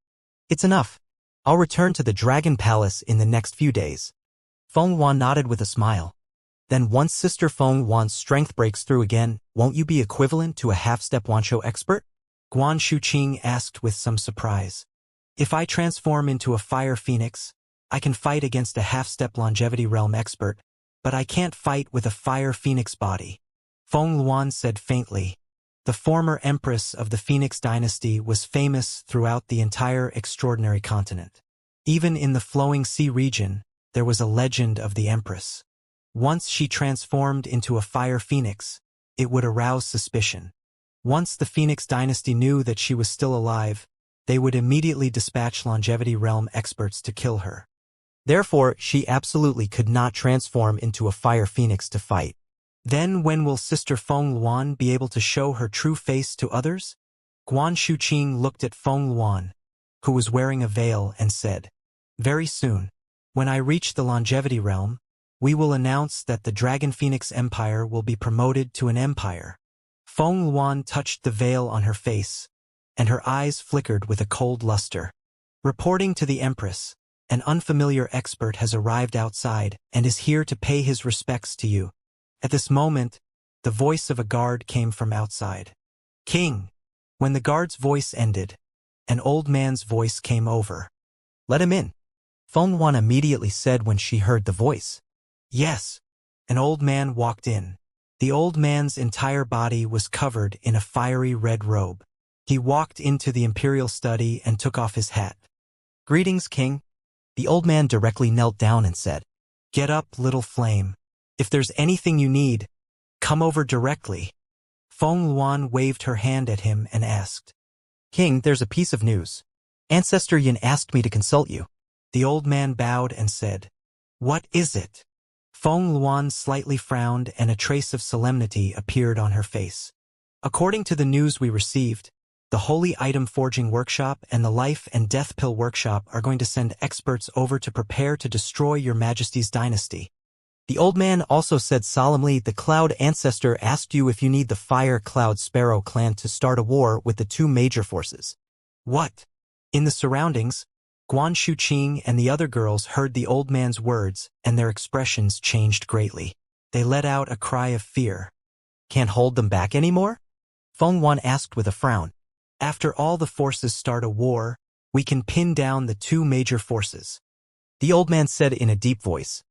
It's enough. I'll return to the Dragon Palace in the next few days. Feng Wan nodded with a smile. Then once Sister Feng Wan's strength breaks through again, won't you be equivalent to a half-step Wanshou expert? Guan Shuqing asked with some surprise. If I transform into a fire phoenix, I can fight against a half-step longevity realm expert, but I can't fight with a fire phoenix body. Feng Luan said faintly. The former empress of the Phoenix dynasty was famous throughout the entire extraordinary continent. Even in the flowing sea region, there was a legend of the empress. Once she transformed into a fire phoenix, it would arouse suspicion. Once the Phoenix dynasty knew that she was still alive, they would immediately dispatch longevity realm experts to kill her. Therefore, she absolutely could not transform into a fire phoenix to fight. Then when will Sister Feng Luan be able to show her true face to others? Guan Shuqing looked at Feng Luan, who was wearing a veil, and said, Very soon, when I reach the longevity realm, we will announce that the Dragon Phoenix Empire will be promoted to an empire. Feng Luan touched the veil on her face, and her eyes flickered with a cold luster. Reporting to the Empress, an unfamiliar expert has arrived outside and is here to pay his respects to you. At this moment, the voice of a guard came from outside. King! When the guard's voice ended, an old man's voice came over. Let him in. Feng Wan immediately said when she heard the voice. Yes. An old man walked in. The old man's entire body was covered in a fiery red robe. He walked into the imperial study and took off his hat. Greetings, King. The old man directly knelt down and said, Get up, little flame. If there's anything you need, come over directly. Feng Luan waved her hand at him and asked, King, there's a piece of news. Ancestor Yin asked me to consult you. The old man bowed and said, What is it? Feng Luan slightly frowned and a trace of solemnity appeared on her face. According to the news we received, the Holy Item Forging Workshop and the Life and Death Pill Workshop are going to send experts over to prepare to destroy your Majesty's dynasty. The old man also said solemnly, the Cloud Ancestor asked you if you need the Fire Cloud Sparrow clan to start a war with the 2 major forces. What? In the surroundings, Guan Shuqing and the other girls heard the old man's words, and their expressions changed greatly. They let out a cry of fear. Can't hold them back anymore? Feng Wan asked with a frown. After all the forces start a war, we can pin down the 2 major forces. The old man said in a deep voice.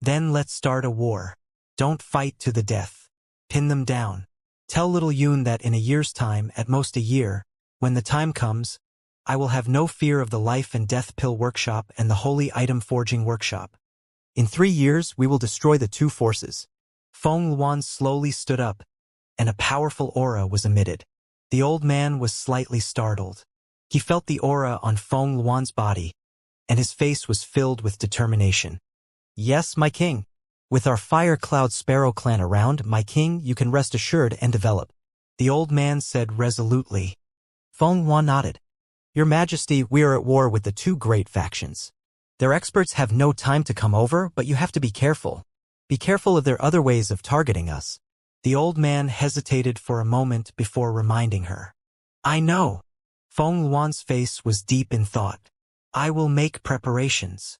Then let's start a war. Don't fight to the death. Pin them down. Tell little Yun that in a year's time, at most a year, when the time comes, I will have no fear of the Life and Death Pill Workshop and the Holy Item Forging Workshop. In 3 years, we will destroy the 2 forces. Feng Luan slowly stood up, and a powerful aura was emitted. The old man was slightly startled. He felt the aura on Feng Luan's body, and his face was filled with determination. Yes, my king. With our Fire Cloud Sparrow clan around, my king, you can rest assured and develop. The old man said resolutely. Feng Wan nodded. Your Majesty, we are at war with the 2 great factions. Their experts have no time to come over, but you have to be careful. Be careful of their other ways of targeting us. The old man hesitated for a moment before reminding her. I know. Feng Luan's face was deep in thought. I will make preparations.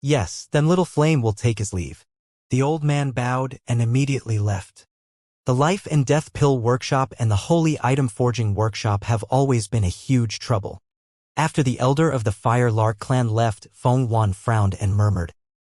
Yes, then little Flame will take his leave. The old man bowed and immediately left. The Life and Death Pill Workshop and the Holy Item Forging Workshop have always been a huge trouble. After the elder of the Fire Lark clan left, Feng Wan frowned and murmured.